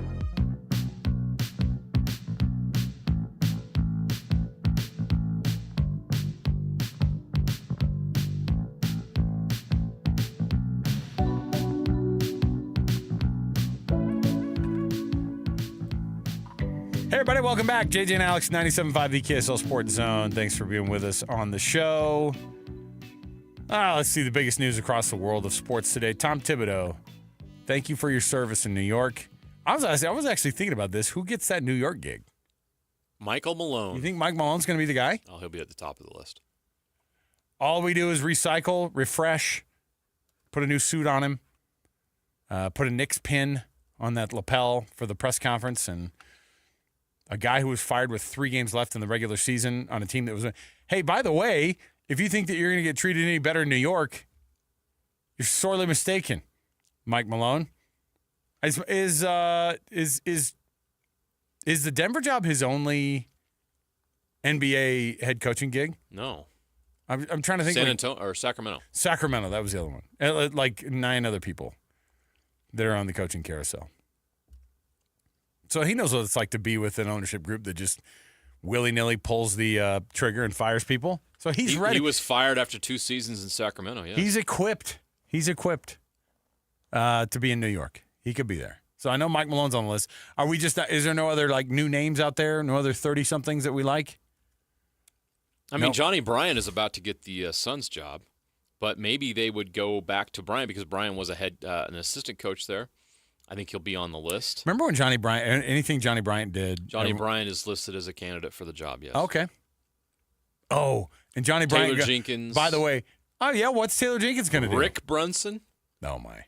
[SPEAKER 11] Hey, everybody, welcome back. JJ and Alex, 97.5, the KSL Sports Zone. Thanks for being with us on the show. Let's see the biggest news across the world of sports today. Tom Thibodeau, thank you for your service in New York. I was actually thinking about this. Who gets that New York gig?
[SPEAKER 1] Michael Malone.
[SPEAKER 11] You think Mike Malone's going to be the guy?
[SPEAKER 1] Oh, he'll be at the top of the list.
[SPEAKER 11] All we do is recycle, refresh, put a new suit on him, put a Knicks pin on that lapel for the press conference, and a guy who was fired with 3 games left in the regular season on a team that was. Hey, by the way, if you think that you're going to get treated any better in New York, you're sorely mistaken. Mike Malone is the Denver job his only NBA head coaching gig?
[SPEAKER 1] No,
[SPEAKER 11] I'm trying to think.
[SPEAKER 1] San Antonio or Sacramento.
[SPEAKER 11] Sacramento, that was the other one. Like 9 other people that are on the coaching carousel. So he knows what it's like to be with an ownership group that just willy-nilly pulls the trigger and fires people. So he's ready. He was fired after 2 seasons in Sacramento, yeah. He's equipped. To be in New York. He could be there. So I know Mike Malone's on the list. Is there no other new names out there? No other 30-somethings that we like?
[SPEAKER 1] I mean, Johnny Bryant is about to get the Suns job, but maybe they would go back to Bryant because Bryant was an assistant coach there. I think he'll be on the list.
[SPEAKER 11] Remember when anything Johnny Bryant did?
[SPEAKER 1] Johnny Bryant is listed as a candidate for the job, yes.
[SPEAKER 11] Okay. Oh, and Johnny Bryant.
[SPEAKER 1] Taylor Jenkins.
[SPEAKER 11] By the way, what's Taylor Jenkins going to do?
[SPEAKER 1] Rick Brunson.
[SPEAKER 11] Oh, my.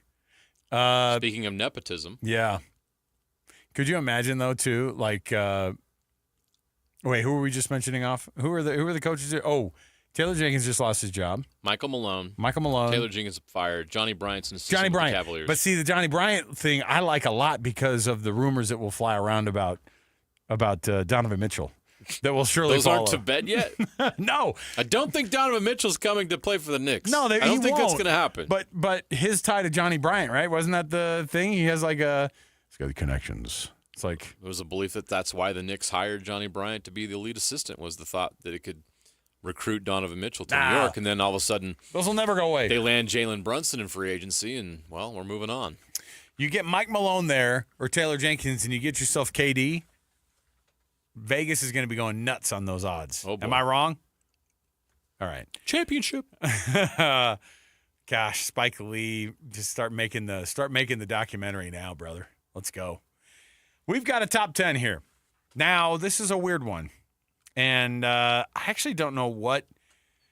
[SPEAKER 1] Speaking of nepotism.
[SPEAKER 11] Yeah. Could you imagine, though, too, wait, who were we just mentioning off? Who are the coaches there? Oh, Taylor Jenkins just lost his job.
[SPEAKER 1] Michael Malone.
[SPEAKER 11] Taylor
[SPEAKER 1] Jenkins fired. Johnny Bryant's an assistant with the Cavaliers.
[SPEAKER 11] But see, the Johnny Bryant thing I like a lot because of the rumors that will fly around about Donovan Mitchell that will surely
[SPEAKER 1] Those
[SPEAKER 11] follow.
[SPEAKER 1] aren't to bed yet?
[SPEAKER 11] No.
[SPEAKER 1] I don't think Donovan Mitchell's coming to play for the Knicks.
[SPEAKER 11] No,
[SPEAKER 1] I don't think that's going to happen.
[SPEAKER 11] But his tie to Johnny Bryant, right? Wasn't that the thing? He has he's got the connections. It's like
[SPEAKER 1] there was a belief that that's why the Knicks hired Johnny Bryant to be the lead assistant, was the thought that it could recruit Donovan Mitchell to New York, and then all of a sudden
[SPEAKER 11] those will never go away.
[SPEAKER 1] They land Jalen Brunson in free agency, and well, we're moving on.
[SPEAKER 11] You get Mike Malone there or Taylor Jenkins, and you get yourself KD. Vegas is going to be going nuts on those odds.
[SPEAKER 1] Oh boy.
[SPEAKER 11] Am I wrong? All right,
[SPEAKER 1] championship.
[SPEAKER 11] Gosh, Spike Lee, just start making the documentary now, brother. Let's go. We've got a top 10 here. Now, this is a weird one. And I actually don't know what.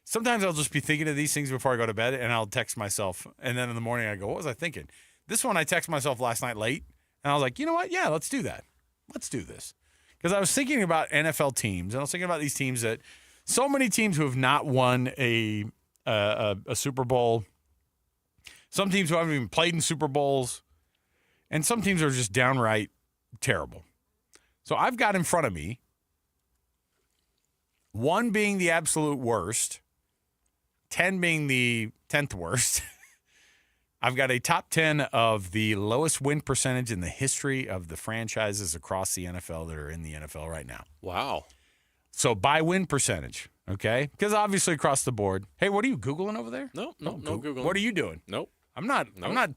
[SPEAKER 11] Sometimes I'll just be thinking of these things before I go to bed, and I'll text myself. And then in the morning I go, what was I thinking? This one I texted myself last night late, and I was like, you know what? Yeah, let's do that. Let's do this. Because I was thinking about NFL teams, and I was thinking about these teams that so many teams who have not won a Super Bowl, some teams who haven't even played in Super Bowls. And some teams are just downright terrible. So I've got in front of me 1 being the absolute worst, 10 being the 10th worst. I've got a top 10 of the lowest win percentage in the history of the franchises across the NFL that are in the NFL right now.
[SPEAKER 1] Wow.
[SPEAKER 11] So by win percentage, okay? Because obviously across the board. Hey, what are you Googling over there?
[SPEAKER 1] No Googling.
[SPEAKER 11] What are you doing?
[SPEAKER 1] Nope.
[SPEAKER 11] I'm not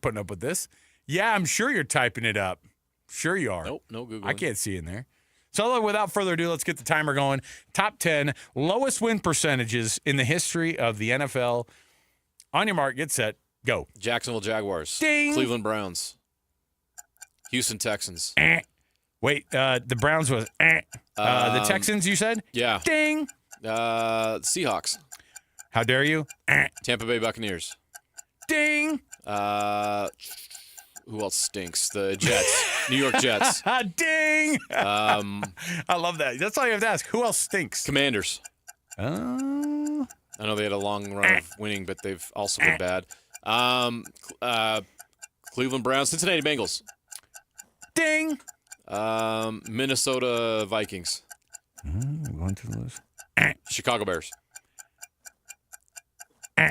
[SPEAKER 11] putting up with this. Yeah, I'm sure you're typing it up. Sure you are.
[SPEAKER 1] Nope, no Googling.
[SPEAKER 11] I can't see in there. So without further ado, let's get the timer going. Top 10 lowest win percentages in the history of the NFL. On your mark, get set, go.
[SPEAKER 1] Jacksonville Jaguars.
[SPEAKER 11] Ding.
[SPEAKER 1] Cleveland Browns. Houston Texans.
[SPEAKER 11] Wait, the Browns was the Texans, you said?
[SPEAKER 1] Yeah.
[SPEAKER 11] Ding.
[SPEAKER 1] Seahawks.
[SPEAKER 11] How dare you?
[SPEAKER 1] Tampa Bay Buccaneers.
[SPEAKER 11] Ding.
[SPEAKER 1] Who else stinks? The Jets. New York Jets.
[SPEAKER 11] Ding. I love that. That's all you have to ask. Who else stinks?
[SPEAKER 1] Commanders. I know they had a long run of winning, but they've also been bad. Cleveland Browns. Cincinnati Bengals.
[SPEAKER 11] Ding.
[SPEAKER 1] Minnesota Vikings.
[SPEAKER 11] Going to the list.
[SPEAKER 1] Chicago Bears.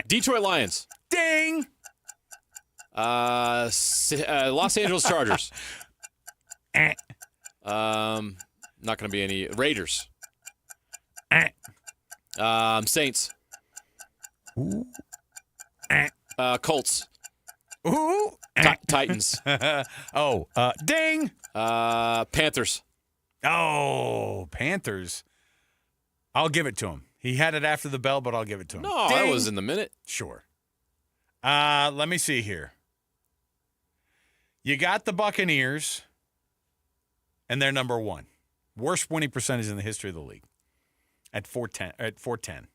[SPEAKER 1] Detroit Lions.
[SPEAKER 11] Ding.
[SPEAKER 1] Los Angeles Chargers. Not going to be any Raiders. Saints.
[SPEAKER 11] Ooh.
[SPEAKER 1] Colts.
[SPEAKER 11] Ooh.
[SPEAKER 1] Titans.
[SPEAKER 11] Ding.
[SPEAKER 1] Panthers.
[SPEAKER 11] Oh, Panthers. I'll give it to him. He had it after the bell, but I'll give it to him.
[SPEAKER 1] No,
[SPEAKER 11] Ding.
[SPEAKER 1] that was in the minute.
[SPEAKER 11] Sure. Let me see here. You got the Buccaneers, and they're number 1. Worst winning percentage in the history of the league at 410.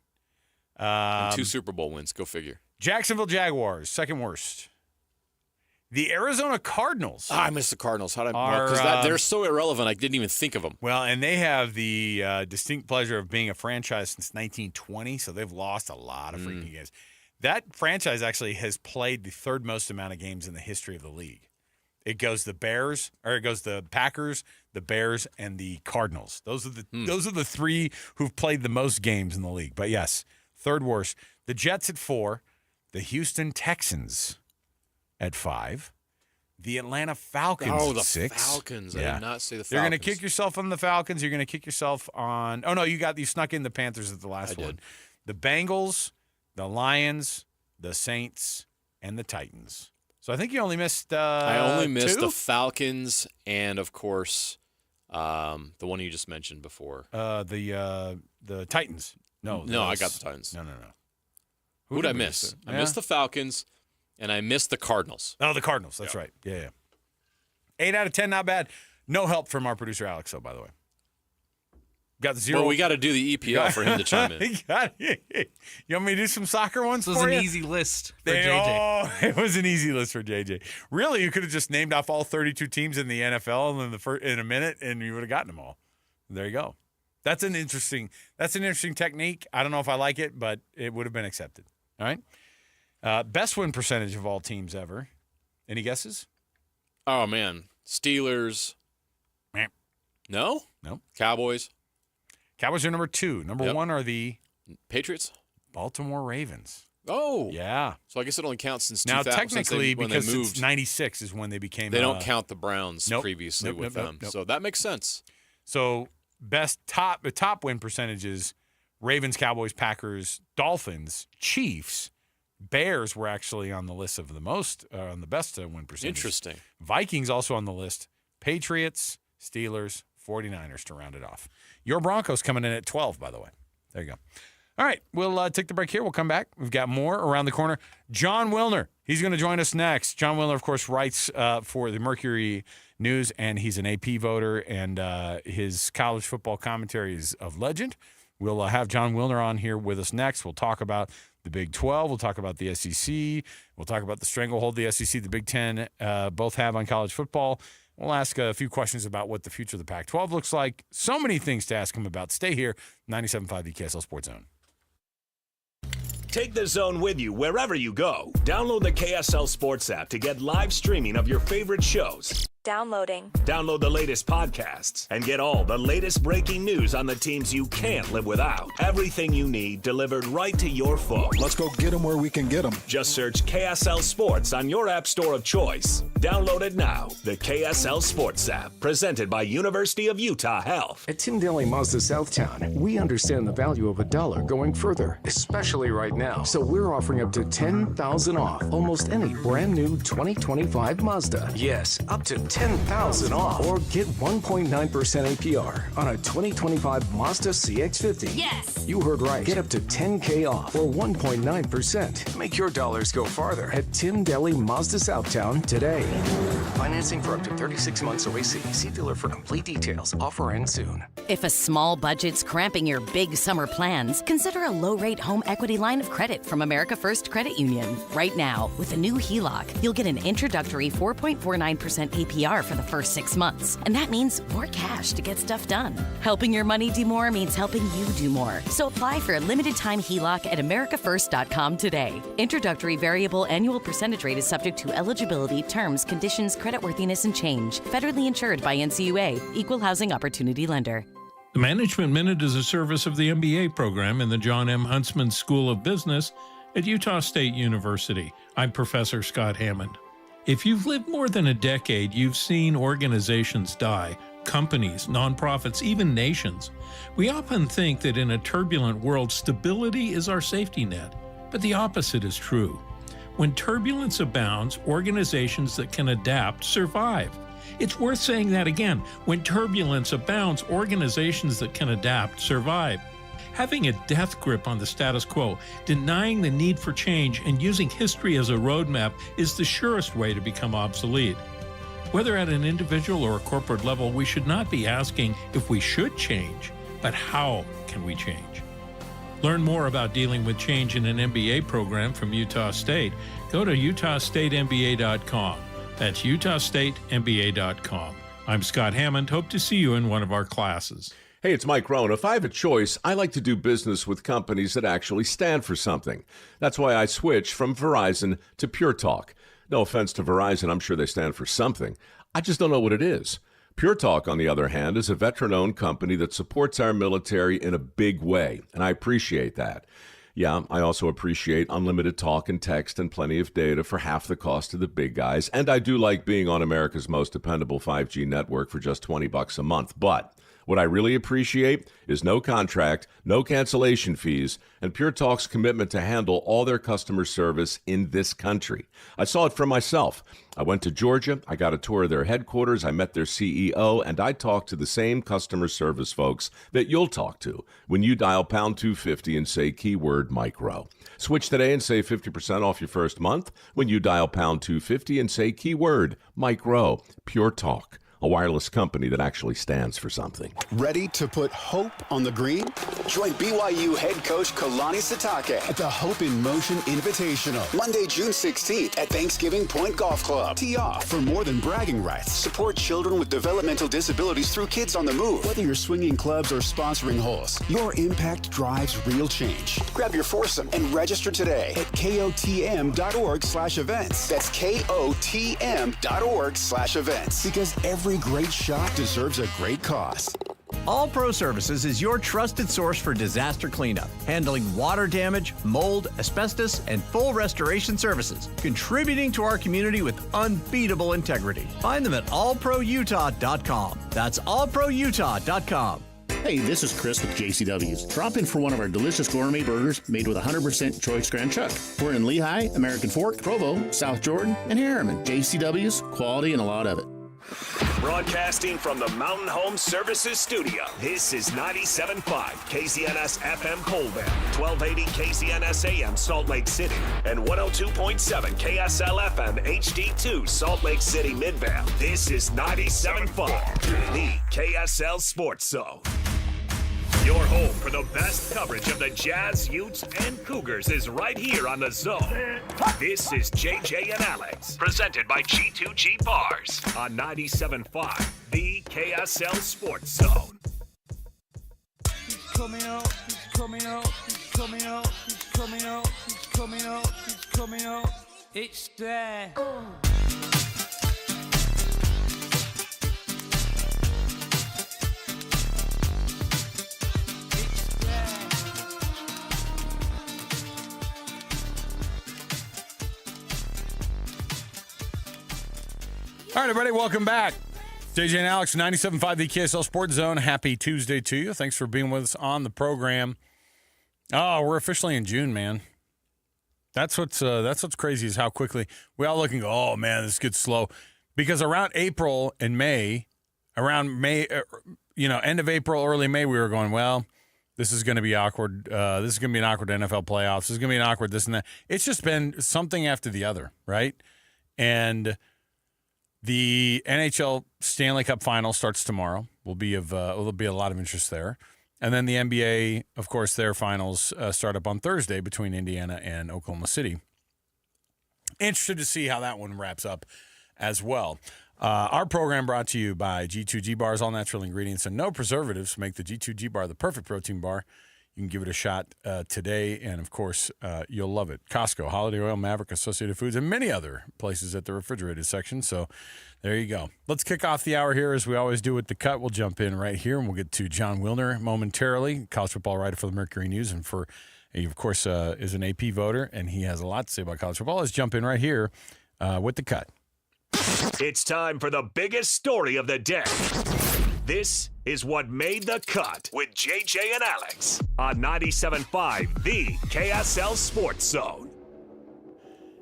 [SPEAKER 1] And 2 Super Bowl wins. Go figure.
[SPEAKER 11] Jacksonville Jaguars, second worst. The Arizona Cardinals.
[SPEAKER 1] I missed the Cardinals. How did because they're so irrelevant, I didn't even think of them.
[SPEAKER 11] Well, and they have the distinct pleasure of being a franchise since 1920, so they've lost a lot of freaking games. That franchise actually has played the 3rd most amount of games in the history of the league. It goes the Packers, the Bears, and the Cardinals. Those are the 3 who've played the most games in the league. But yes, 3rd worst. The Jets at 4, the Houston Texans at 5, the Atlanta Falcons at 6.
[SPEAKER 1] Falcons.
[SPEAKER 11] Yeah.
[SPEAKER 1] I did not say the Falcons.
[SPEAKER 11] You're going to kick yourself on the Falcons. You're going to kick yourself on. Oh no, you snuck in the Panthers at the last one. The Bengals, the Lions, the Saints, and the Titans. So I think you only missed.
[SPEAKER 1] I only missed
[SPEAKER 11] 2?
[SPEAKER 1] the Falcons and, of course, the one you just mentioned before.
[SPEAKER 11] The Titans. No,
[SPEAKER 1] I got the Titans.
[SPEAKER 11] No.
[SPEAKER 1] Who did I miss? I missed the Falcons, and I missed the Cardinals.
[SPEAKER 11] Oh, the Cardinals. That's right. Yeah. 8 out of 10, not bad. No help from our producer Alex, though. By the way. Got 0.
[SPEAKER 1] Well, we got to do the EPL for him to chime in.
[SPEAKER 11] You want me to do some soccer ones?
[SPEAKER 3] This was an easy list for JJ.
[SPEAKER 11] Oh, it was an easy list for JJ. Really, you could have just named off all 32 teams in the NFL in a minute, and you would have gotten them all. There you go. That's an interesting technique. I don't know if I like it, but it would have been accepted. All right. Best win percentage of all teams ever. Any guesses?
[SPEAKER 1] Oh man, Steelers. No. Cowboys.
[SPEAKER 11] Cowboys are number 2. Number 1 are the
[SPEAKER 1] Patriots.
[SPEAKER 11] Baltimore Ravens.
[SPEAKER 1] Oh,
[SPEAKER 11] yeah.
[SPEAKER 1] So I guess it only counts since
[SPEAKER 11] now
[SPEAKER 1] 2000,
[SPEAKER 11] technically
[SPEAKER 1] when
[SPEAKER 11] because
[SPEAKER 1] they moved.
[SPEAKER 11] it's 96 is when they became.
[SPEAKER 1] They don't count the Browns
[SPEAKER 11] nope,
[SPEAKER 1] previously
[SPEAKER 11] nope,
[SPEAKER 1] with
[SPEAKER 11] nope,
[SPEAKER 1] them,
[SPEAKER 11] nope.
[SPEAKER 1] so that makes sense.
[SPEAKER 11] So top win percentages: Ravens, Cowboys, Packers, Dolphins, Chiefs, Bears were actually on the list of the most on the best win percentage.
[SPEAKER 1] Interesting.
[SPEAKER 11] Vikings also on the list. Patriots, Steelers, 49ers to round it off. Your Broncos coming in at 12, by the way. There you go. All right, we'll take the break here. We'll come back. We've got more around the corner. John Wilner, he's going to join us next. John Wilner, of course, writes for the Mercury News, and he's an AP voter, and his college football commentary is of legend. We'll have John Wilner on here with us next. We'll talk about the Big 12. We'll talk about the SEC. We'll talk about the stranglehold the SEC, the Big 10 both have on college football. We'll ask a few questions about what the future of the Pac-12 looks like. So many things to ask him about. Stay here, 97.5 KSL Sports Zone.
[SPEAKER 6] Take the Zone with you wherever you go. Download the KSL Sports app to get live streaming of your favorite shows.
[SPEAKER 8] Downloading.
[SPEAKER 6] Download the latest podcasts and get all the latest breaking news on the teams you can't live without. Everything you need delivered right to your phone.
[SPEAKER 9] Let's go get them where we can get them.
[SPEAKER 6] Just search KSL Sports on your app store of choice. Download it now. The KSL Sports app, presented by University of Utah Health.
[SPEAKER 13] At Tim Daly Mazda Southtown, we understand the value of $1 going further, especially right now. So we're offering up to $10,000 off almost any brand new 2025 Mazda. Yes, up to $10,000 off. Or get 1.9% APR on a 2025 Mazda CX-50.
[SPEAKER 8] Yes!
[SPEAKER 13] You heard right. Get up to $10K off or 1.9%. Make your dollars go farther at Tim Daly Mazda Southtown today. Financing for up to 36 months OAC. See dealer for complete details. Offer ends soon.
[SPEAKER 15] If a small budget's cramping your big summer plans, consider a low-rate home equity line of credit from America First Credit Union. Right now, with a new HELOC, you'll get an introductory 4.49% APR for the first 6 months. And that means more cash to get stuff done. Helping your money do more means helping you do more. So apply for a limited-time HELOC at americafirst.com today. Introductory variable annual percentage rate is subject to eligibility, terms, conditions, creditworthiness, and change. Federally insured by NCUA. Equal Housing Opportunity Lender.
[SPEAKER 17] The Management Minute is a service of the MBA program in the John M. Huntsman School of Business at Utah State University. I'm Professor Scott Hammond. If you've lived more than a decade, you've seen organizations die, companies, nonprofits, even nations. We often think that in a turbulent world, stability is our safety net, but the opposite is true. When turbulence abounds, organizations that can adapt survive. It's worth saying that again. When turbulence abounds, organizations that can adapt survive. Having a death grip on the status quo, denying the need for change, and using history as a roadmap is the surest way to become obsolete. Whether at an individual or a corporate level, we should not be asking if we should change, but how can we change? Learn more about dealing with change in an MBA program from Utah State. Go to utahstatemba.com. That's utahstatemba.com. I'm Scott Hammond. Hope to see you in one of our classes.
[SPEAKER 18] Hey, it's Mike Rohn. If I have a choice, I like to do business with companies that actually stand for something. That's why I switched from Verizon to Pure Talk. No offense to Verizon, I'm sure they stand for something. I just don't know what it is. Pure Talk, on the other hand, is a veteran-owned company that supports our military in a big way, and I appreciate that. Yeah, I also appreciate unlimited talk and text and plenty of data for half the cost of the big guys, and I do like being on America's most dependable 5G network for just $20 a month, but what I really appreciate is no contract, no cancellation fees, and Pure Talk's commitment to handle all their customer service in this country. I saw it for myself. I went to Georgia, I got a tour of their headquarters, I met their CEO, and I talked to the same customer service folks that you'll talk to when you dial pound 250 and say keyword micro. Switch today and save 50% off your first month when you dial pound 250 and say keyword micro. Pure Talk. A wireless company that actually stands for something.
[SPEAKER 16] Ready to put hope on the green? Join BYU head coach Kalani Sitake at the Hope in Motion Invitational, Monday, June 16th at Thanksgiving Point Golf Club. Tee off for more than bragging rights. Support children with developmental disabilities through Kids on the Move. Whether you're swinging clubs or sponsoring holes, your impact drives real change. Grab your foursome and register today at KOTM.org/events. That's KOTM.org/events. Because every great shot deserves a great cause.
[SPEAKER 19] All Pro Services is your trusted source for disaster cleanup, handling water damage, mold, asbestos, and full restoration services, contributing to our community with unbeatable integrity. Find them at allproutah.com. That's allproutah.com.
[SPEAKER 26] Hey, this is Chris with JCW's. Drop in for one of our delicious gourmet burgers made with 100% choice ground chuck. We're in Lehigh, American Fork, Provo, South Jordan, and Harriman. JCW's, quality and a lot of it.
[SPEAKER 6] Broadcasting from the Mountain Home Services Studio, this is 97.5 KZNS FM Colville, 1280 KZNS AM Salt Lake City, and 102.7 KSL FM HD2 Salt Lake City Midvale. This is 97.5, the KSL Sports Zone. Your home for the best coverage of the Jazz, Utes, and Cougars is right here on the Zone. This is JJ and Alex, presented by G2G Bars on 97.5, the KSL Sports Zone.
[SPEAKER 29] He's coming out, he's coming out, he's
[SPEAKER 2] coming out, it's coming out, it's coming out, it's coming out. It's there.
[SPEAKER 11] All right, everybody, welcome back. JJ and Alex, 97.5, the KSL Sports Zone. Happy Tuesday to you. Thanks for being with us on the program. Oh, we're officially in June, man. That's what's crazy is how quickly we all look and go, oh, man, this gets slow. Because around April and May, end of April, early May, we were going, well, this is going to be awkward. This is going to be an awkward NFL playoffs. This is going to be an awkward this and that. It's just been something after the other, right? And the NHL Stanley Cup Final starts tomorrow. There'll be a lot of interest there. And then the NBA, of course, their finals start up on Thursday between Indiana and Oklahoma City. Interested to see how that one wraps up as well. Our program brought to you by G2G Bars, all natural ingredients and no preservatives make the G2G Bar the perfect protein bar. You can give it a shot today, and, of course, you'll love it. Costco, Holiday Oil, Maverick, Associated Foods, and many other places at the refrigerated section. So there you go. Let's kick off the hour here as we always do with the cut. We'll jump in right here, and we'll get to John Wilner momentarily, college football writer for the Mercury News, and he, of course, is an AP voter, and he has a lot to say about college football. Let's jump in right here with the cut.
[SPEAKER 6] It's time for the biggest story of the day. This is What Made the Cut with JJ and Alex on 97.5, the KSL Sports Zone.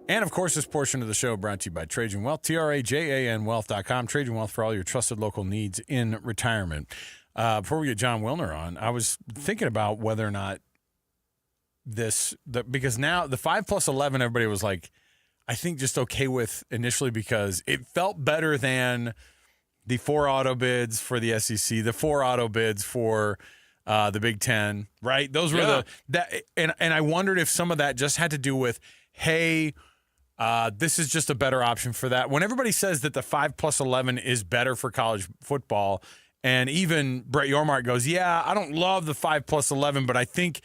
[SPEAKER 11] And, of course, this portion of the show brought to you by Trajan Wealth, TRAJAN Wealth.com. Trajan Wealth for all your trusted local needs in retirement. Before we get John Wilner on, I was thinking about whether or not because now the 5+11, everybody was like, I think just okay with initially because it felt better than the 4 auto bids for the SEC, the 4 auto bids for the Big Ten, right? Those were and I wondered if some of that just had to do with, hey, this is just a better option for that. When everybody says that the 5+11 is better for college football, and even Brett Yormark goes, yeah, I don't love the 5+11, but I think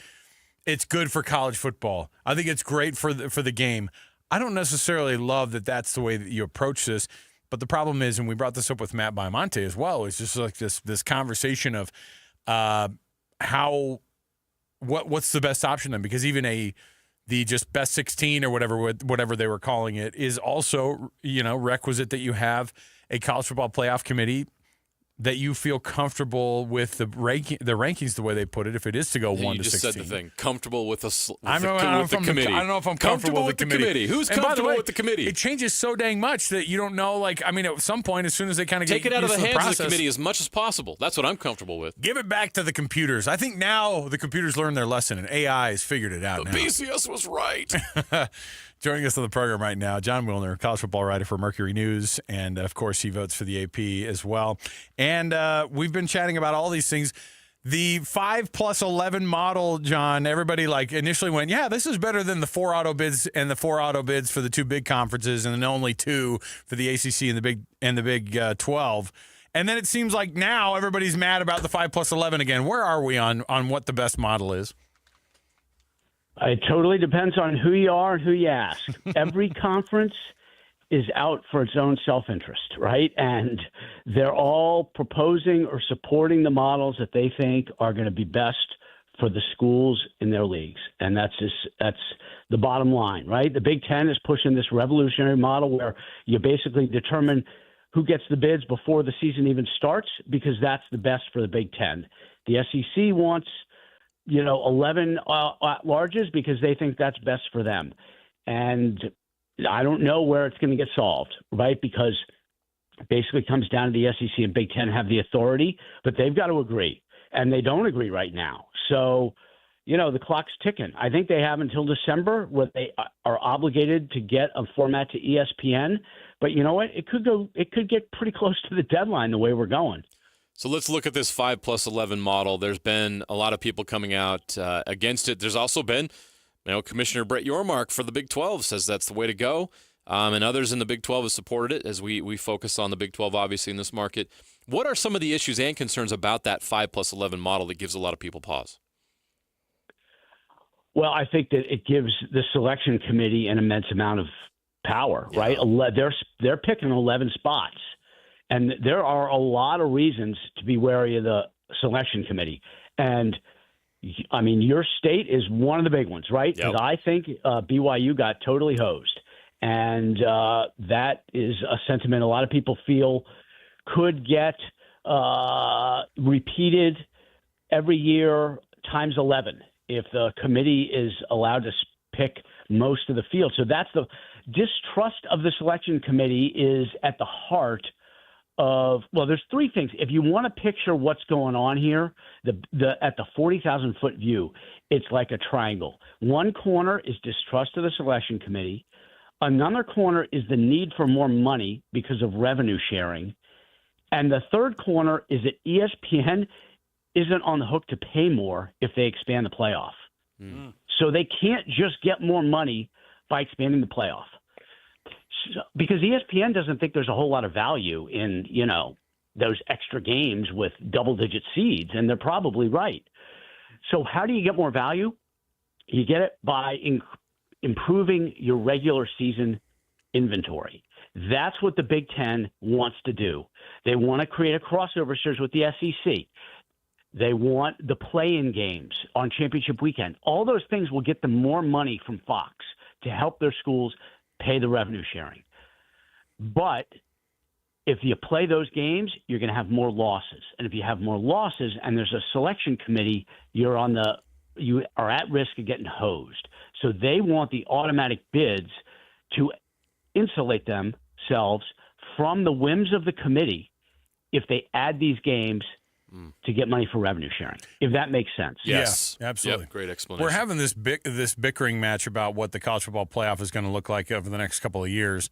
[SPEAKER 11] it's good for college football. I think it's great for the game. I don't necessarily love that that's the way that you approach this. But the problem is, and we brought this up with Matt Baiamonte as well, is just like this conversation of what's the best option then? Because even the just best 16 or whatever they were calling it is also requisite that you have a college football playoff committee that you feel comfortable with the rankings the way they put it. If it is to go 1 to 16, you just
[SPEAKER 1] said the thing. Comfortable with the committee.
[SPEAKER 11] I don't know if I'm comfortable with the committee.
[SPEAKER 1] Who's comfortable with the committee?
[SPEAKER 11] It changes so dang much that you don't know. At some point, as soon as they kind of
[SPEAKER 1] take it out of the hands of the committee as much as possible. That's what I'm comfortable with.
[SPEAKER 11] Give it back to the computers. I think now the computers learned their lesson and AI has figured it out.
[SPEAKER 1] The
[SPEAKER 11] now.
[SPEAKER 1] BCS was right.
[SPEAKER 11] Joining us on the program right now, John Wilner, college football writer for Mercury News, and, of course, he votes for the AP as well. And we've been chatting about all these things. The 5+11 model, John, everybody initially went, yeah, this is better than the 4 auto bids and the 4 auto bids for the 2 big conferences and then only 2 for the ACC and the Big 12. And then it seems like now everybody's mad about the 5+11 again. Where are we on what the best model is?
[SPEAKER 5] It totally depends on who you are and who you ask. Every conference is out for its own self-interest, right? And they're all proposing or supporting the models that they think are going to be best for the schools in their leagues. And that's the bottom line, right? The Big Ten is pushing this revolutionary model where you basically determine who gets the bids before the season even starts because that's the best for the Big Ten. The SEC wants 11 at-larges because they think that's best for them. And I don't know where it's going to get solved, right? Because it basically comes down to the SEC and Big Ten have the authority, but they've got to agree. And they don't agree right now. So, the clock's ticking. I think they have until December where they are obligated to get a format to ESPN. But you know what? It could get pretty close to the deadline the way we're going.
[SPEAKER 1] So let's look at this 5+11 model. There's been a lot of people coming out against it. There's also been, Commissioner Brett Yormark for the Big 12 says that's the way to go. And others in the Big 12 have supported it as we focus on the Big 12, obviously, in this market. What are some of the issues and concerns about that 5+11 model that gives a lot of people pause?
[SPEAKER 5] Well, I think that it gives the selection committee an immense amount of power, right? They're picking 11 spots, and there are a lot of reasons to be wary of the selection committee. And I mean, your state is one of the big ones, right? Because I think BYU got totally hosed, and that is a sentiment a lot of people feel could get repeated every year times 11 if the committee is allowed to pick most of the field. So that's the distrust of the selection committee is at the heart of, well, there's three things. If you want to picture what's going on here, at the 40,000-foot view, it's like a triangle. One corner is distrust of the selection committee. Another corner is the need for more money because of revenue sharing. And the third corner is that ESPN isn't on the hook to pay more if they expand the playoff. So they can't just get more money by expanding the playoff. So, because ESPN doesn't think there's a whole lot of value in, those extra games with double-digit seeds, and they're probably right. So how do you get more value? You get it by improving your regular season inventory. That's what the Big Ten wants to do. They want to create a crossover series with the SEC. They want the play-in games on championship weekend. All those things will get them more money from Fox to help their schools pay the revenue sharing. But if you play those games, you're going to have more losses. And if you have more losses and there's a selection committee, you are at risk of getting hosed. So they want the automatic bids to insulate themselves from the whims of the committee if they add these games to get money for revenue sharing, if that makes sense.
[SPEAKER 11] Yes, absolutely.
[SPEAKER 1] Yep, great explanation.
[SPEAKER 11] We're having this bickering match about what the college football playoff is going to look like over the next couple of years.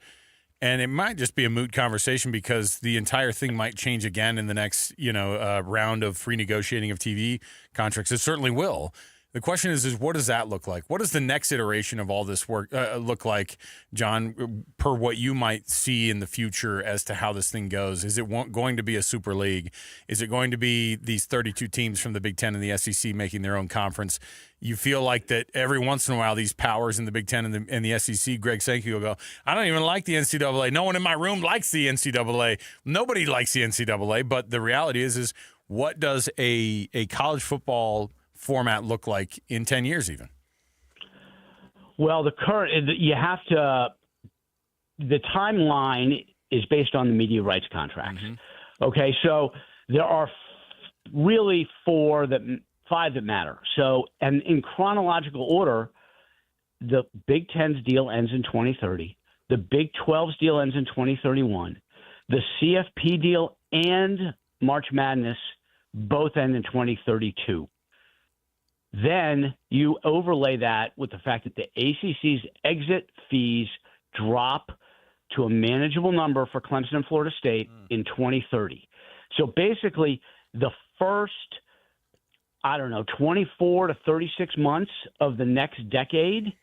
[SPEAKER 11] And it might just be a moot conversation because the entire thing might change again in the next, round of free negotiating of TV contracts. It certainly will. The question is what does that look like? What does the next iteration of all this work look like, John, per what you might see in the future as to how this thing goes? Is it going to be a super league? Is it going to be these 32 teams from the Big Ten and the SEC making their own conference? You feel like that every once in a while these powers in the Big Ten and the SEC, Greg Sankey will go, I don't even like the NCAA. No one in my room likes the NCAA. Nobody likes the NCAA. But the reality is what does a college football format look like in 10 years even?
[SPEAKER 5] Well, the timeline is based on the media rights contracts. Okay, so there are really five that matter. So, and in chronological order, the Big Ten's deal ends in 2030. The Big 12's deal ends in 2031. The CFP deal and March Madness both end in 2032. Then you overlay that with the fact that the ACC's exit fees drop to a manageable number for Clemson and Florida State in 2030. So basically, the first, 24 to 36 months of the next decade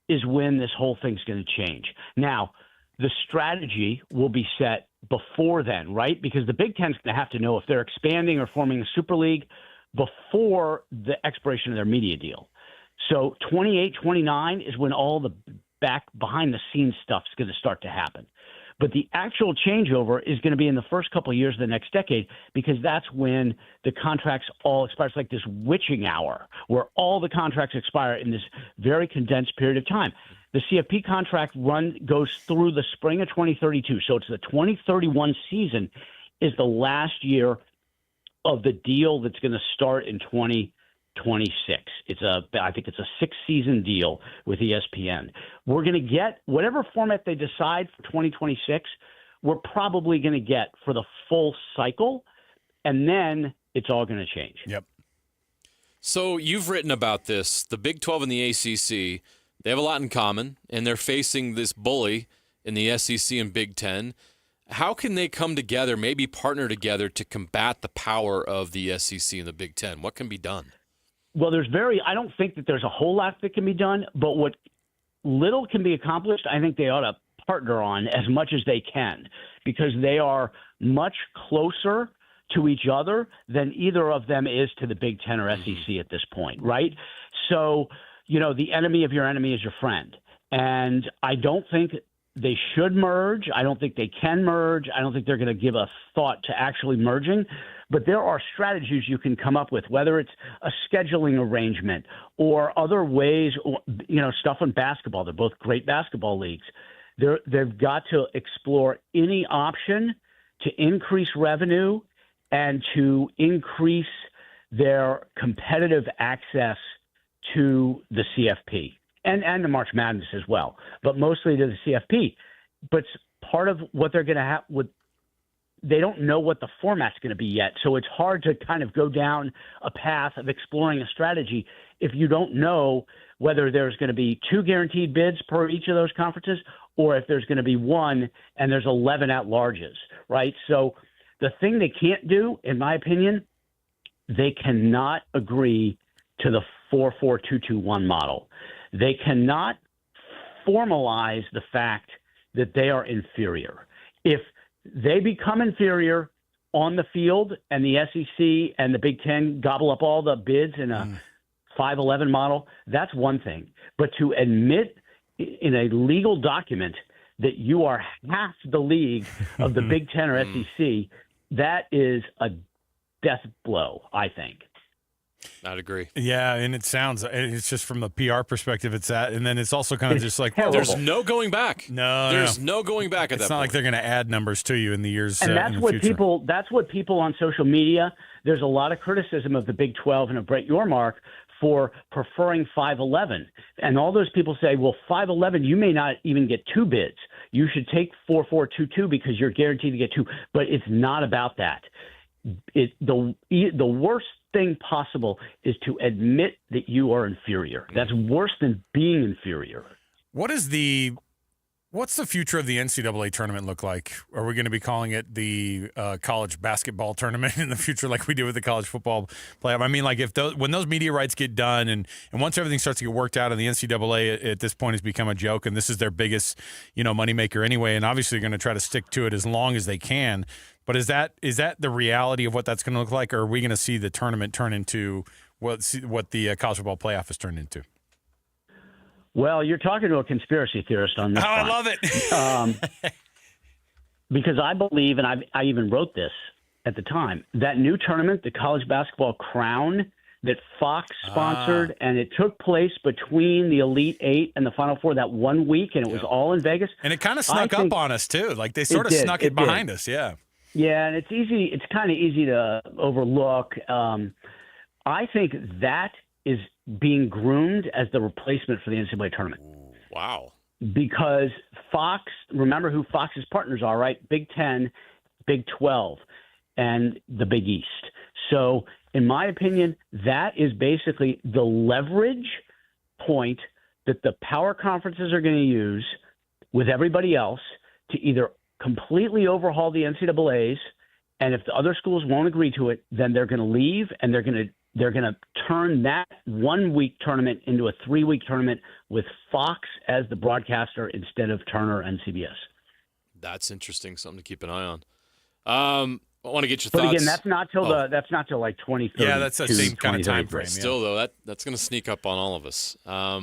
[SPEAKER 5] is when this whole thing's going to change. Now, the strategy will be set before then, right? Because the Big Ten's going to have to know if they're expanding or forming a super league before the expiration of their media deal. So 28, 29 is when all the behind-the-scenes stuff is going to start to happen. But the actual changeover is going to be in the first couple of years of the next decade because that's when the contracts all expire. It's like this witching hour where all the contracts expire in this very condensed period of time. The CFP contract goes through the spring of 2032. So it's the 2031 season is the last year of the deal that's going to start in 2026. I think it's a 6-season deal with ESPN. We're going to get whatever format they decide for 2026. We're probably going to get for the full cycle, and then it's all going to change.
[SPEAKER 11] Yep.
[SPEAKER 1] So you've written about this. The Big 12 and the ACC, they have a lot in common, and they're facing this bully in the SEC and Big 10. How can they come together, maybe partner together to combat the power of the SEC and the Big Ten? What can be done?
[SPEAKER 5] Well, I don't think that there's a whole lot that can be done, but what little can be accomplished, I think they ought to partner on as much as they can because they are much closer to each other than either of them is to the Big Ten or SEC at this point, right? So the enemy of your enemy is your friend. And I don't think they should merge. I don't think they can merge. I don't think they're going to give a thought to actually merging. But there are strategies you can come up with, whether it's a scheduling arrangement or other ways, stuff in basketball. They're both great basketball leagues. They've got to explore any option to increase revenue and to increase their competitive access to the CFP and the March Madness as well, but mostly to the CFP. But part of what they're going to have they don't know what the format's going to be yet. So it's hard to kind of go down a path of exploring a strategy if you don't know whether there's going to be 2 guaranteed bids per each of those conferences or if there's going to be 1 and there's 11 at-larges, right? So the thing they can't do, in my opinion, they cannot agree to the 4-4-2-2-1 model. They cannot formalize the fact that they are inferior. If they become inferior on the field and the SEC and the Big Ten gobble up all the bids in a 5-11 model, that's one thing. But to admit in a legal document that you are half the league of the Big Ten or SEC, that is a death blow, I think.
[SPEAKER 1] I'd agree.
[SPEAKER 11] Yeah, and it's just from the PR perspective, it's that, and then it's also kind of just like
[SPEAKER 1] there's no going back.
[SPEAKER 11] There's
[SPEAKER 1] no going back at that point.
[SPEAKER 11] It's not like they're going to add numbers to you in the years.
[SPEAKER 5] And that's what people on social media. There's a lot of criticism of the Big 12 and of Brett Yormark for preferring 5-11, and all those people say, well, 5-11, you may not even get 2 bids. You should take 4-4-2-2 because you're guaranteed to get 2. But it's not about that. The worst thing possible is to admit that you are inferior. That's worse than being inferior.
[SPEAKER 11] What's the future of the NCAA tournament look like? Are we going to be calling it the college basketball tournament in the future like we do with the college football playoff? I mean, like when those media rights get done and once everything starts to get worked out and the NCAA at this point has become a joke and this is their biggest, moneymaker anyway, and obviously they're going to try to stick to it as long as they can. But is that the reality of what that's going to look like, or are we going to see the tournament turn into what the college football playoff has turned into?
[SPEAKER 5] Well, you're talking to a conspiracy theorist on this.
[SPEAKER 11] Oh, I love it.
[SPEAKER 5] Because I believe, and I even wrote this at the time, that new tournament, the College Basketball Crown, that Fox sponsored, and it took place between the Elite Eight and the Final Four that 1 week, and it was all in Vegas.
[SPEAKER 11] And it kind of snuck up on us, too. Like they sort of snuck it behind us, yeah.
[SPEAKER 5] Yeah, and it's kind of easy to overlook. I think that is being groomed as the replacement for the NCAA tournament.
[SPEAKER 1] Wow.
[SPEAKER 5] Because Fox, remember who Fox's partners are, right? Big 10, Big 12, and the Big East. So, in my opinion, that is basically the leverage point that the power conferences are going to use with everybody else to either completely overhaul the NCAAs, and if the other schools won't agree to it, then they're going to leave, and they're going to turn that 1 week tournament into a 3 week tournament with Fox as the broadcaster instead of Turner and CBS.
[SPEAKER 1] That's interesting. Something to keep an eye on. I want to get your thoughts.
[SPEAKER 5] But again, that's not till like 2030.
[SPEAKER 11] Yeah, that's the same kind of time frame.
[SPEAKER 1] Still, though, that's going to sneak up on all of us. I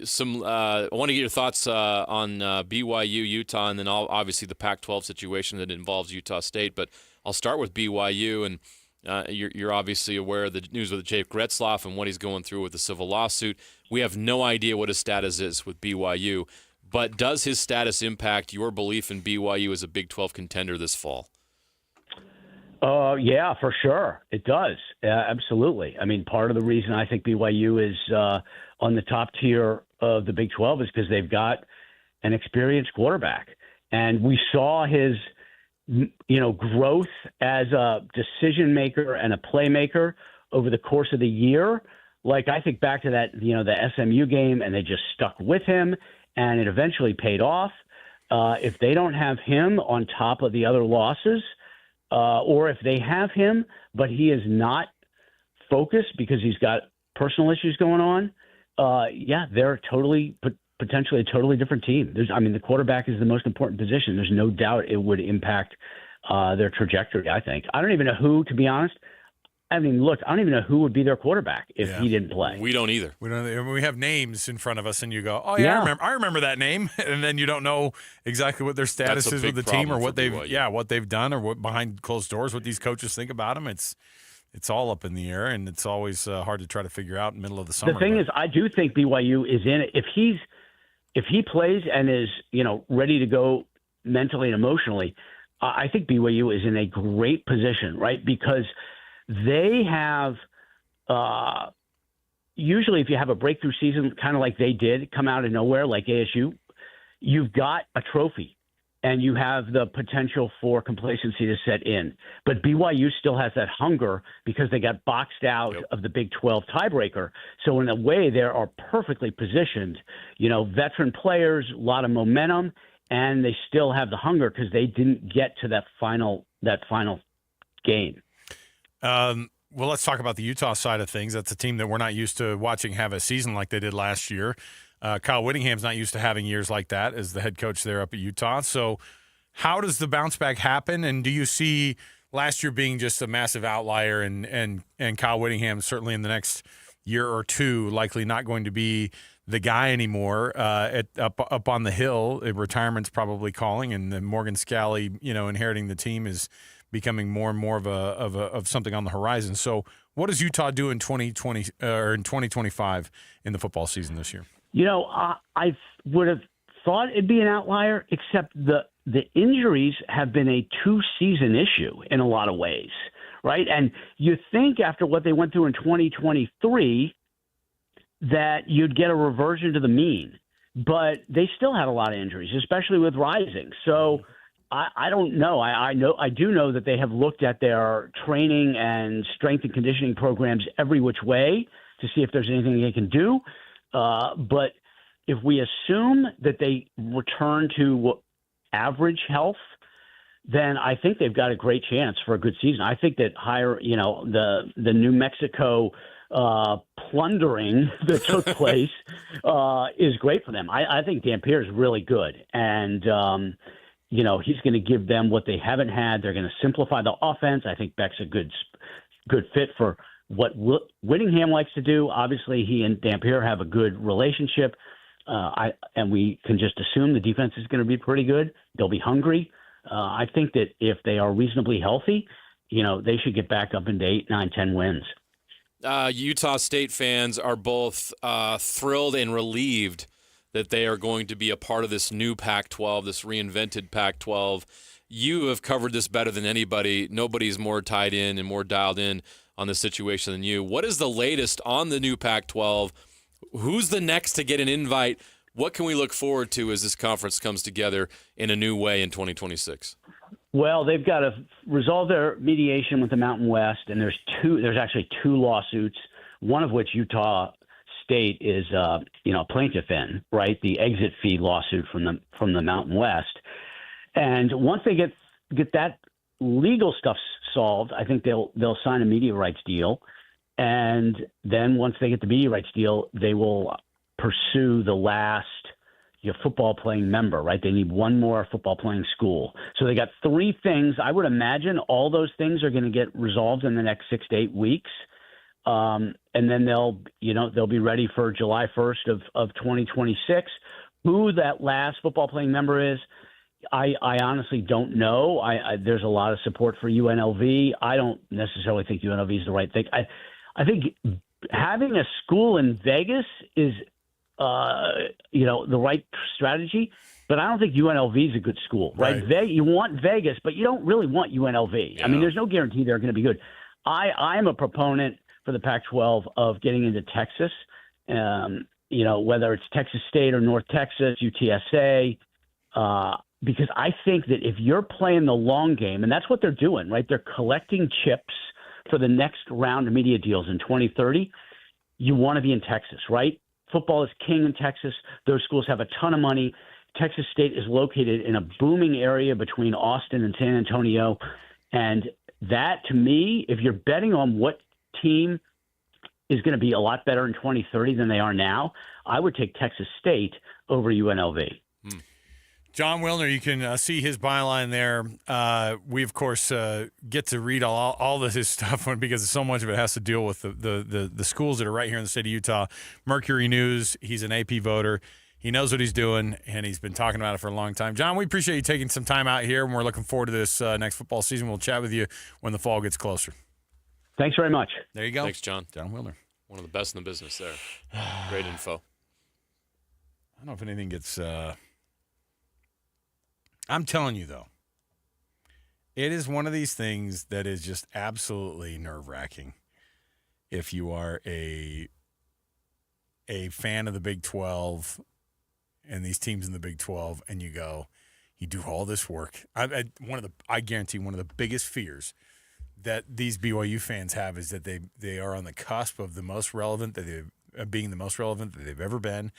[SPEAKER 1] want to get your thoughts on BYU, Utah, and then obviously the Pac-12 situation that involves Utah State. But I'll start with BYU, and you're obviously aware of the news with Jake Gretzloff and what he's going through with the civil lawsuit. We have no idea what his status is with BYU, but does his status impact your belief in BYU as a Big 12 contender this fall?
[SPEAKER 5] Yeah, for sure. It does. Absolutely. I mean, part of the reason I think BYU is on the top tier of the Big 12 is because they've got an experienced quarterback. And we saw his, growth as a decision maker and a playmaker over the course of the year. Like, I think back to that, the SMU game, and they just stuck with him, and it eventually paid off. If they don't have him on top of the other losses, or if they have him, but he is not focused because he's got personal issues going on, they're potentially a totally different team. The quarterback is the most important position. There's no doubt it would impact their trajectory, I think. I don't even know who, to be honest. I mean, look, I don't even know who would be their quarterback if he didn't play.
[SPEAKER 1] We don't either.
[SPEAKER 11] We have names in front of us, and you go, "Oh yeah, I remember that name," and then you don't know exactly what their status is with the team or what they've done or what behind closed doors, what these coaches think about them. It's all up in the air, and it's always hard to try to figure out in the middle of the summer.
[SPEAKER 5] The thing is, I do think BYU is in it. If he plays and is ready to go mentally and emotionally, I think BYU is in a great position, right? Because they have usually, if you have a breakthrough season, kind of like they did, come out of nowhere, like ASU, you've got a trophy and you have the potential for complacency to set in. But BYU still has that hunger because they got boxed out of the Big 12 tiebreaker. So in a way, they are perfectly positioned. Veteran players, a lot of momentum, and they still have the hunger because they didn't get to that final game.
[SPEAKER 11] Well, let's talk about the Utah side of things. That's a team that we're not used to watching have a season like they did last year. Kyle Whittingham's not used to having years like that as the head coach there up at Utah. So how does the bounce back happen? And do you see last year being just a massive outlier and Kyle Whittingham certainly in the next year or two likely not going to be the guy anymore up on the hill? Retirement's probably calling, and then Morgan Scally, inheriting the team is becoming more and more of something on the horizon. So what does Utah do in 2020 or in 2025 in the football season this year?
[SPEAKER 5] I would have thought it'd be an outlier, except the injuries have been a two-season issue in a lot of ways, right? And you think after what they went through in 2023 that you'd get a reversion to the mean, but they still had a lot of injuries, especially with Rising. So I don't know. I do know that they have looked at their training and strength and conditioning programs every which way to see if there's anything they can do. But if we assume that they return to average health, then I think they've got a great chance for a good season. I think that the New Mexico plundering that took place is great for them. I think Dampier is really good, and he's going to give them what they haven't had. They're going to simplify the offense. I think Beck's a good fit for what Whittingham likes to do. Obviously, he and Dampier have a good relationship, and we can just assume the defense is going to be pretty good. They'll be hungry. I think that if they are reasonably healthy, they should get back up into 8, 9, 10 wins.
[SPEAKER 1] Utah State fans are both thrilled and relieved that they are going to be a part of this new Pac-12, this reinvented Pac-12. You have covered this better than anybody. Nobody's more tied in and more dialed in on the situation than you. What is the latest on the new Pac-12? Who's the next to get an invite? What can we look forward to as this conference comes together in a new way in 2026?
[SPEAKER 5] Well, they've got to resolve their mediation with the Mountain West, and there's actually two lawsuits, one of which Utah State is a plaintiff in, right? The exit fee lawsuit from the Mountain West. And once they get that legal stuff solved, I think they'll sign a media rights deal. And then once they get the media rights deal, they will pursue the last football playing member, right? They need one more football playing school. So they got three things. I would imagine all those things are going to get resolved in the next 6 to 8 weeks. And then they'll be ready for July 1st of 2026. Who that last football playing member is, I honestly don't know. There's a lot of support for UNLV. I don't necessarily think UNLV is the right thing. I think having a school in Vegas is, the right strategy, but I don't think UNLV is a good school, right? You want Vegas, but you don't really want UNLV. Yeah. I mean, there's no guarantee they're going to be good. I'm a proponent for the Pac-12 of getting into Texas, whether it's Texas State or North Texas, UTSA, because I think that if you're playing the long game, and that's what they're doing, right? They're collecting chips for the next round of media deals in 2030. You want to be in Texas, right? Football is king in Texas. Those schools have a ton of money. Texas State is located in a booming area between Austin and San Antonio. And that, to me, if you're betting on what team is going to be a lot better in 2030 than they are now, I would take Texas State over UNLV.
[SPEAKER 11] John Wilner, you can see his byline there. We, of course, get to read all of his stuff because so much of it has to deal with the schools that are right here in the state of Utah. Mercury News, he's an AP voter. He knows what he's doing, and he's been talking about it for a long time. John, we appreciate you taking some time out here, and we're looking forward to this next football season. We'll chat with you when the fall gets closer.
[SPEAKER 5] Thanks very much.
[SPEAKER 11] There you go.
[SPEAKER 1] Thanks, John.
[SPEAKER 11] John Wilner.
[SPEAKER 1] One of the best in the business there. Great info.
[SPEAKER 11] I don't know if anything gets I'm telling you, though, it is one of these things that is just absolutely nerve-wracking if you are a fan of the Big 12 and these teams in the Big 12, and you do all this work. I guarantee one of the biggest fears that these BYU fans have is that they are on the cusp of the most relevant, being the most relevant that they've ever been.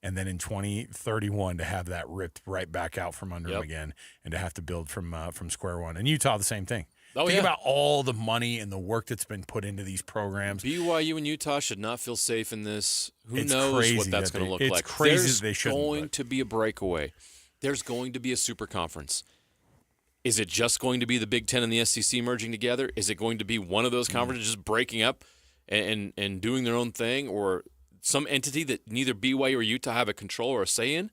[SPEAKER 11] And then in 2031 to have that ripped right back out from under them again, and to have to build from square one. And Utah, the same thing. Think about all the money and the work that's been put into these programs.
[SPEAKER 1] BYU and Utah should not feel safe in this. Who
[SPEAKER 11] It's
[SPEAKER 1] knows
[SPEAKER 11] crazy
[SPEAKER 1] what that's
[SPEAKER 11] that
[SPEAKER 1] going to look
[SPEAKER 11] it's
[SPEAKER 1] like?
[SPEAKER 11] crazy
[SPEAKER 1] There's
[SPEAKER 11] that they shouldn't,
[SPEAKER 1] going to be a breakaway. There's going to be a super conference. Is it just going to be the Big Ten and the SEC merging together? Is it going to be one of those conferences just breaking up and doing their own thing, or some entity that neither BYU or Utah have a control or a say in?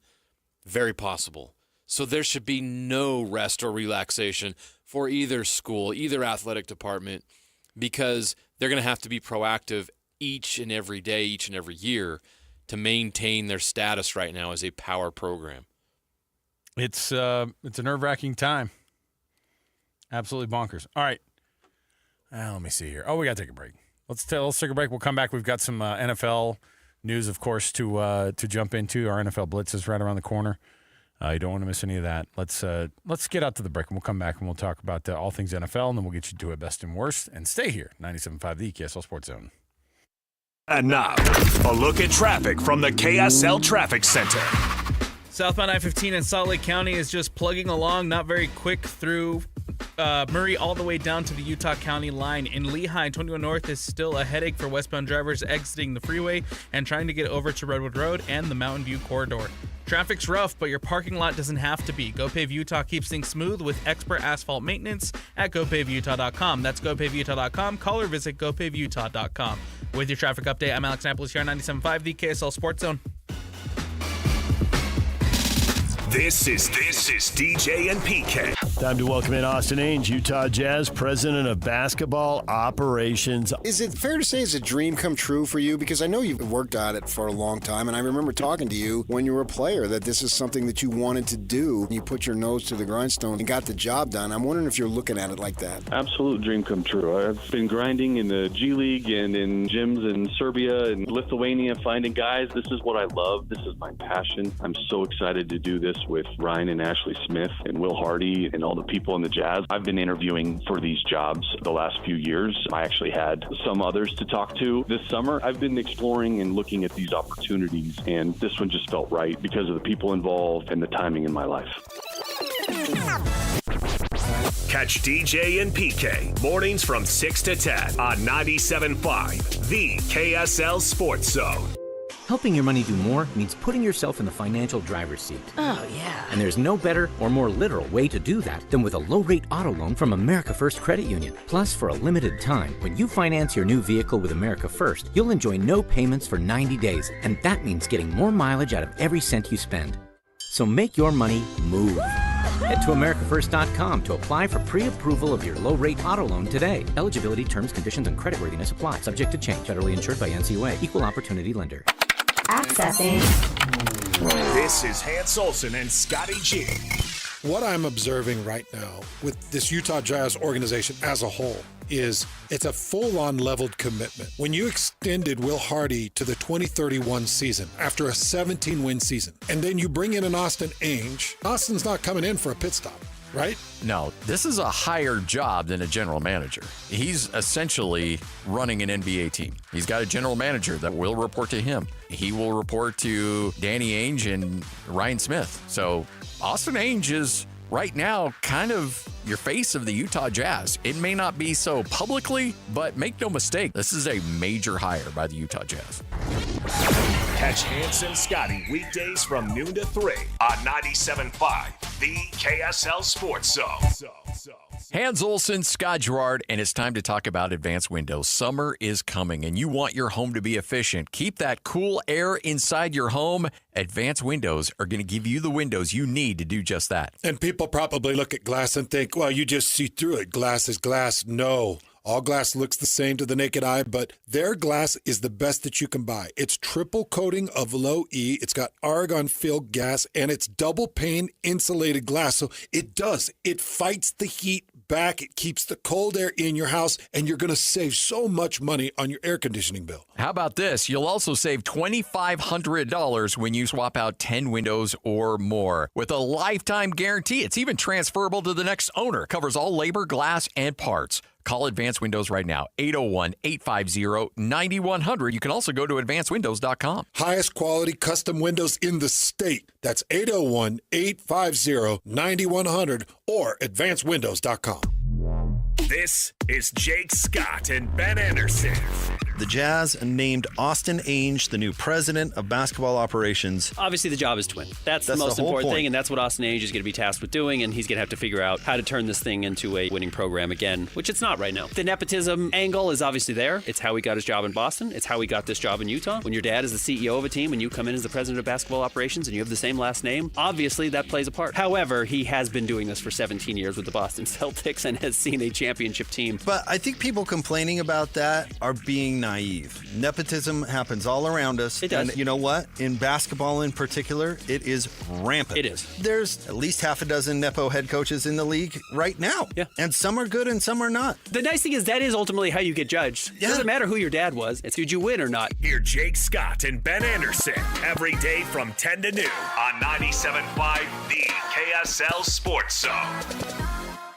[SPEAKER 1] Very possible. So there should be no rest or relaxation for either school, either athletic department, because they're going to have to be proactive each and every day, each and every year to maintain their status right now as a power program.
[SPEAKER 11] It's a nerve-wracking time. Absolutely bonkers. All right. Let me see here. Oh, we got to take a break. Let's take a break. We'll come back. We've got some NFL news, of course, to jump into. Our NFL Blitz is right around the corner. You don't want to miss any of that. Let's get out to the break, and we'll come back, and we'll talk about all things NFL, and then we'll get you to it best and worst. And stay here, 97.5, the KSL Sports Zone.
[SPEAKER 6] And now, a look at traffic from the KSL Traffic Center.
[SPEAKER 3] Southbound I-15 in Salt Lake County is just plugging along, not very quick through Murray all the way down to the Utah County line. In Lehigh, 21 North is still a headache for westbound drivers exiting the freeway and trying to get over to Redwood Road and the Mountain View corridor. Traffic's rough, but your parking lot doesn't have to be. GoPave Utah keeps things smooth with expert asphalt maintenance at GoPaveUtah.com. That's GoPaveUtah.com. Call or visit GoPaveUtah.com. With your traffic update, I'm Alex Napolis here on 97.5, the KSL Sports Zone.
[SPEAKER 6] This is DJ and PK.
[SPEAKER 7] Time to welcome in Austin Ainge, Utah Jazz president of basketball operations.
[SPEAKER 8] Is it fair to say it's a dream come true for you? Because I know you've worked on it for a long time, and I remember talking to you when you were a player that this is something that you wanted to do. You put your nose to the grindstone and got the job done. I'm wondering if you're looking at it like that.
[SPEAKER 10] Absolute dream come true. I've been grinding in the G League and in gyms in Serbia and Lithuania, finding guys. This is what I love. This is my passion. I'm so excited to do this with Ryan and Ashley Smith and Will Hardy and all the people in the Jazz. I've been interviewing for these jobs the last few years. I actually had some others to talk to this summer. I've been exploring and looking at these opportunities, and this one just felt right because of the people involved and the timing in my life.
[SPEAKER 6] Catch DJ and PK mornings from 6 to 10 on 97.5, the KSL Sports Zone.
[SPEAKER 12] Helping your money do more means putting yourself in the financial driver's seat.
[SPEAKER 25] Oh, yeah.
[SPEAKER 12] And there's no better or more literal way to do that than with a low-rate auto loan from America First Credit Union. Plus, for a limited time, when you finance your new vehicle with America First, you'll enjoy no payments for 90 days, and that means getting more mileage out of every cent you spend. So make your money move. Head to AmericaFirst.com to apply for pre-approval of your low-rate auto loan today. Eligibility, terms, conditions, and creditworthiness apply. Subject to change. Federally insured by NCUA. Equal opportunity lender.
[SPEAKER 16] Accessing.
[SPEAKER 6] This is Hans Olsen and Scotty G.
[SPEAKER 9] What I'm observing right now with this Utah Jazz organization as a whole is it's a full-on leveled commitment. When you extended Will Hardy to the 2031 season after a 17-win season, and then you bring in an Austin Ainge, Austin's not coming in for a pit stop, right?
[SPEAKER 14] No, this is a higher job than a general manager. He's essentially running an NBA team. He's got a general manager that will report to him. He will report to Danny Ainge and Ryan Smith. So Austin Ainge is right now kind of your face of the Utah Jazz. It may not be so publicly, but make no mistake, this is a major hire by the Utah Jazz.
[SPEAKER 6] Catch Hans and Scotty weekdays from noon to 3 on 97.5, the KSL Sports Zone.
[SPEAKER 14] Hans Olsen, Scott Gerard, and it's time to talk about advanced windows. Summer is coming, and you want your home to be efficient. Keep that cool air inside your home. Advanced Windows are going to give you the windows you need to do just that.
[SPEAKER 9] And people probably look at glass and think, well, you just see through it. Glass is glass. No. All glass looks the same to the naked eye, but their glass is the best that you can buy. It's triple coating of low E. It's got argon-filled gas, and it's double pane insulated glass. So it fights the heat back. It keeps the cold air in your house, and you're going to save so much money on your air conditioning bill.
[SPEAKER 14] How about this? You'll also save $2,500 when you swap out 10 windows or more. With a lifetime guarantee, it's even transferable to the next owner. Covers all labor, glass, and parts. Call Advanced Windows right now, 801-850-9100. You can also go to advancedwindows.com.
[SPEAKER 9] Highest quality custom windows in the state. That's 801-850-9100 or advancedwindows.com.
[SPEAKER 6] This is Jake Scott and Ben Anderson.
[SPEAKER 4] The Jazz named Austin Ainge the new president of basketball operations.
[SPEAKER 20] Obviously, the job is to win. That's the most important thing, and that's what Austin Ainge is going to be tasked with doing, and he's going to have to figure out how to turn this thing into a winning program again, which it's not right now. The nepotism angle is obviously there. It's how he got his job in Boston. It's how he got this job in Utah. When your dad is the CEO of a team and you come in as the president of basketball operations and you have the same last name, obviously that plays a part. However, he has been doing this for 17 years with the Boston Celtics and has seen a championship team.
[SPEAKER 4] But I think people complaining about that are being naive. Nepotism happens all around us.
[SPEAKER 20] It does.
[SPEAKER 4] And you know what? In basketball in particular, it is rampant.
[SPEAKER 20] It is.
[SPEAKER 4] There's at least half a dozen Nepo head coaches in the league right now.
[SPEAKER 20] Yeah.
[SPEAKER 4] And some are good and some are not.
[SPEAKER 20] The nice thing is that is ultimately how you get judged. It doesn't matter who your dad was. It's did you win or not.
[SPEAKER 6] Hear Jake Scott and Ben Anderson every day from 10 to noon on 97.5, the KSL Sports Zone.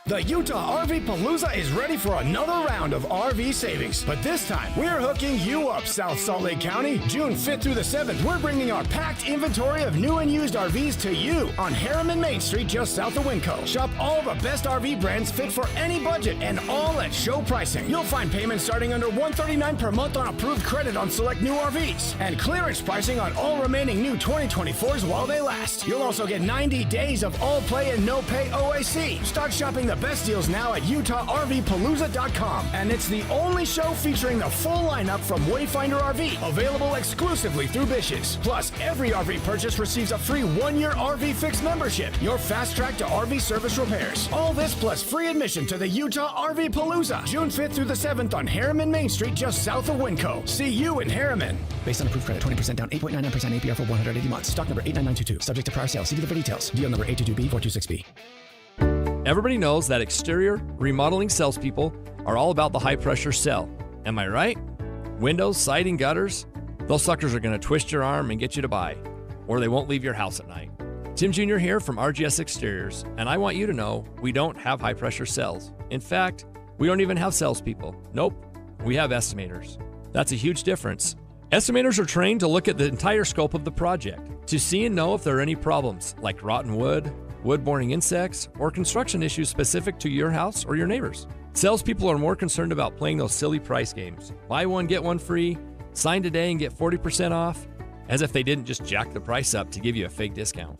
[SPEAKER 21] The Utah RV Palooza is ready for another round of RV savings. But this time, we're hooking you up, South Salt Lake County. June 5th through the 7th, we're bringing our packed inventory of new and used RVs to you on Harriman Main Street, just south of Winco. Shop all the best RV brands fit for any budget and all at show pricing. You'll find payments starting under $139 per month on approved credit on select new RVs and clearance pricing on all remaining new 2024s while they last. You'll also get 90 days of all play and no pay OAC. Start shopping the best deals now at UtahRVPalooza.com. And it's the only show featuring the full lineup from Wayfinder RV, available exclusively through Bish's. Plus, every RV purchase receives a free 1-year RV Fix membership, your fast track to RV service repairs. All this plus free admission to the Utah RV Palooza, June 5th through the 7th on Harriman Main Street, just south of Winco. See you in Harriman.
[SPEAKER 22] Based on approved credit, 20% down, 8.99% APR for 180 months. Stock number 89922. Subject to prior sale. See dealer for details. Deal number 822B426B.
[SPEAKER 23] Everybody knows that exterior remodeling salespeople are all about the high-pressure sell. Am I right? Windows, siding, gutters, those suckers are going to twist your arm and get you to buy, or they won't leave your house at night. Tim Jr. here from RGS Exteriors, and I want you to know we don't have high-pressure sells. In fact, we don't even have salespeople. Nope, we have estimators. That's a huge difference. Estimators are trained to look at the entire scope of the project, to see and know if there are any problems, like rotten wood, wood-borne insects, or construction issues specific to your house or your neighbors. Salespeople are more concerned about playing those silly price games. Buy one, get one free, sign today and get 40% off, as if they didn't just jack the price up to give you a fake discount.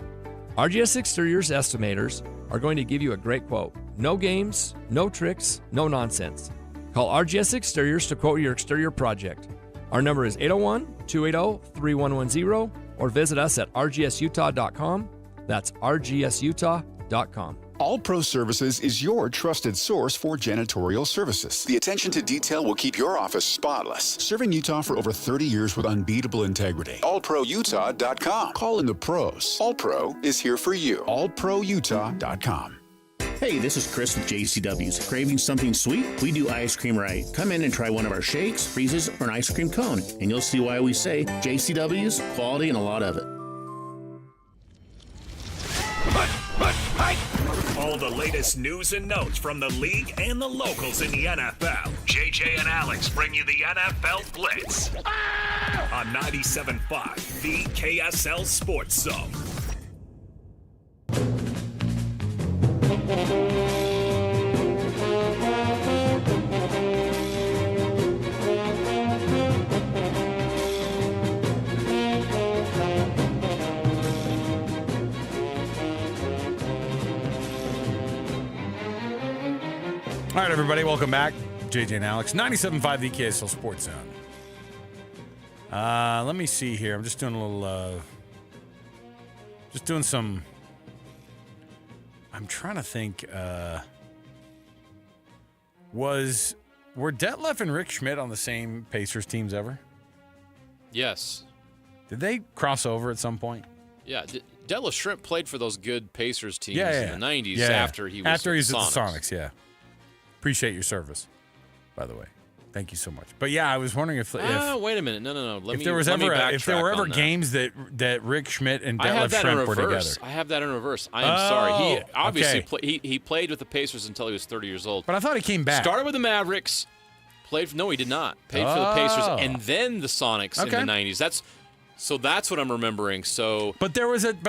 [SPEAKER 23] RGS Exteriors estimators are going to give you a great quote. No games, no tricks, no nonsense. Call RGS Exteriors to quote your exterior project. Our number is 801-280-3110 or visit us at rgsutah.com. That's rgsutah.com.
[SPEAKER 16] All Pro Services is your trusted source for janitorial services. The attention to detail will keep your office spotless. Serving Utah for over 30 years with unbeatable integrity. AllProUtah.com. Call in the pros. All Pro is here for you. AllProUtah.com.
[SPEAKER 26] Hey, this is Chris with JCW's. Craving something sweet? We do ice cream right. Come in and try one of our shakes, freezes, or an ice cream cone, and you'll see why we say JCW's, quality, and a lot of it.
[SPEAKER 6] All the latest news and notes from the league and the locals in the NFL. JJ and Alex bring you the NFL Blitz on 97.5, the KSL Sports Zone.
[SPEAKER 11] All right, everybody, welcome back. JJ and Alex, 97.5 the KSL Sports Zone. Let me see here. I'm just doing a little, I'm trying to think, were Detlef and Rick Schmidt on the same Pacers teams ever?
[SPEAKER 1] Yes.
[SPEAKER 11] Did they cross over at some point?
[SPEAKER 1] Yeah. Detlef Shrimp played for those good Pacers teams in the 90s after he was
[SPEAKER 11] at the
[SPEAKER 1] Sonics.
[SPEAKER 11] Sonics, yeah. Appreciate your service, by the way. Thank you so much. But yeah, I was wondering if
[SPEAKER 1] wait a minute. No.
[SPEAKER 11] If there were ever games that Rick Schmidt and Detlef Shrimp were together.
[SPEAKER 1] I have that in reverse. I am sorry. He obviously he played with the Pacers until he was 30 years old.
[SPEAKER 11] But I thought he came back.
[SPEAKER 1] Started with the Mavericks. No, he did not. Played for the Pacers and then the Sonics in the 90s. That's what I'm remembering. So,
[SPEAKER 11] but there was that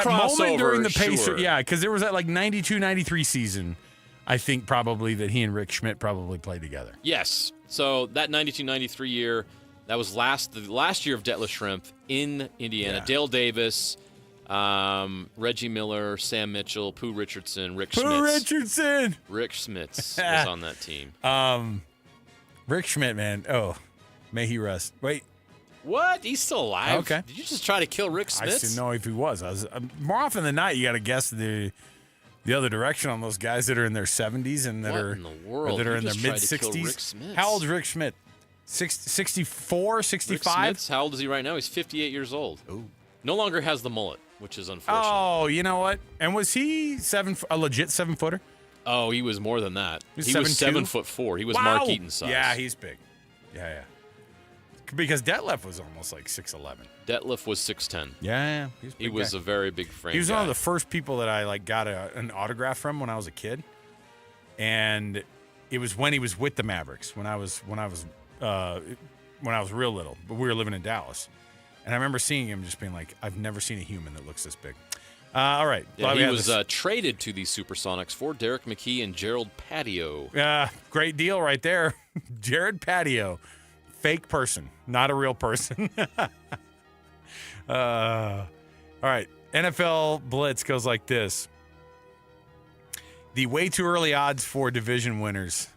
[SPEAKER 11] moment during the Pacers, because there was that 92, 93 season. I think probably that he and Rick Schmidt probably played together.
[SPEAKER 1] Yes. So that 92-93 year, that was the last year of Detlef Shrimp in Indiana. Yeah. Dale Davis, Reggie Miller, Sam Mitchell, Pooh Richardson, Rick Schmitz. Rick Schmitz was on that team.
[SPEAKER 11] Rick Schmidt, man. Oh, may he rest. Wait.
[SPEAKER 1] What? He's still alive?
[SPEAKER 11] Okay.
[SPEAKER 1] Did you just try to kill Rick Schmitz?
[SPEAKER 11] I just didn't know if he was. More often than not, you got to guess the other direction on those guys that are in their 70s and that are in their mid-60s. How old is Rick Schmidt? 64, 65?
[SPEAKER 1] How old is he right now? He's 58 years old.
[SPEAKER 11] Ooh.
[SPEAKER 1] No longer has the mullet, which is unfortunate.
[SPEAKER 11] Oh, you know what? And was he a legit 7-footer?
[SPEAKER 1] Oh, he was more than that. He was 7'4". He was
[SPEAKER 11] wow.
[SPEAKER 1] Mark Eaton size.
[SPEAKER 11] Yeah, he's big. Yeah. Because Detlef was almost 6'11".
[SPEAKER 1] Detlef was 6'10".
[SPEAKER 11] Yeah,
[SPEAKER 1] he was a very big frame.
[SPEAKER 11] He was one of the first people that I got an autograph from when I was a kid, and it was when he was with the Mavericks when I was real little. But we were living in Dallas, and I remember seeing him just being like, I've never seen a human that looks this big. All right,
[SPEAKER 1] yeah, he was traded to the Supersonics for Derek McKee and Gerald Patio.
[SPEAKER 11] Great deal right there, Jared Patio. Fake person, not a real person. All right. NFL Blitz goes like this. The way too early odds for division winners.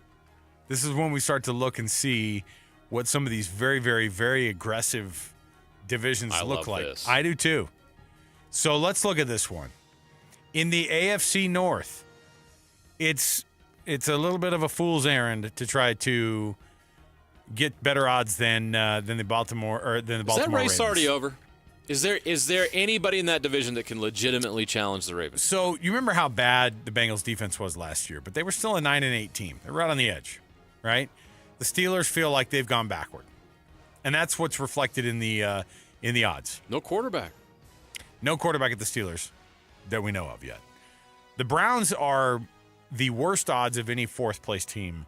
[SPEAKER 11] This is when we start to look and see what some of these very, very, very aggressive divisions look like.
[SPEAKER 1] This.
[SPEAKER 11] I do too. So let's look at this one. In the AFC North, it's a little bit of a fool's errand to try to get better odds than the Baltimore Ravens.
[SPEAKER 1] Is that race already over? Is there anybody in that division that can legitimately challenge the Ravens?
[SPEAKER 11] So you remember how bad the Bengals defense was last year, but they were still a 9-8 team. They're right on the edge, right? The Steelers feel like they've gone backward, and that's what's reflected in the odds.
[SPEAKER 1] No quarterback
[SPEAKER 11] at the Steelers that we know of yet. The Browns are the worst odds of any fourth place team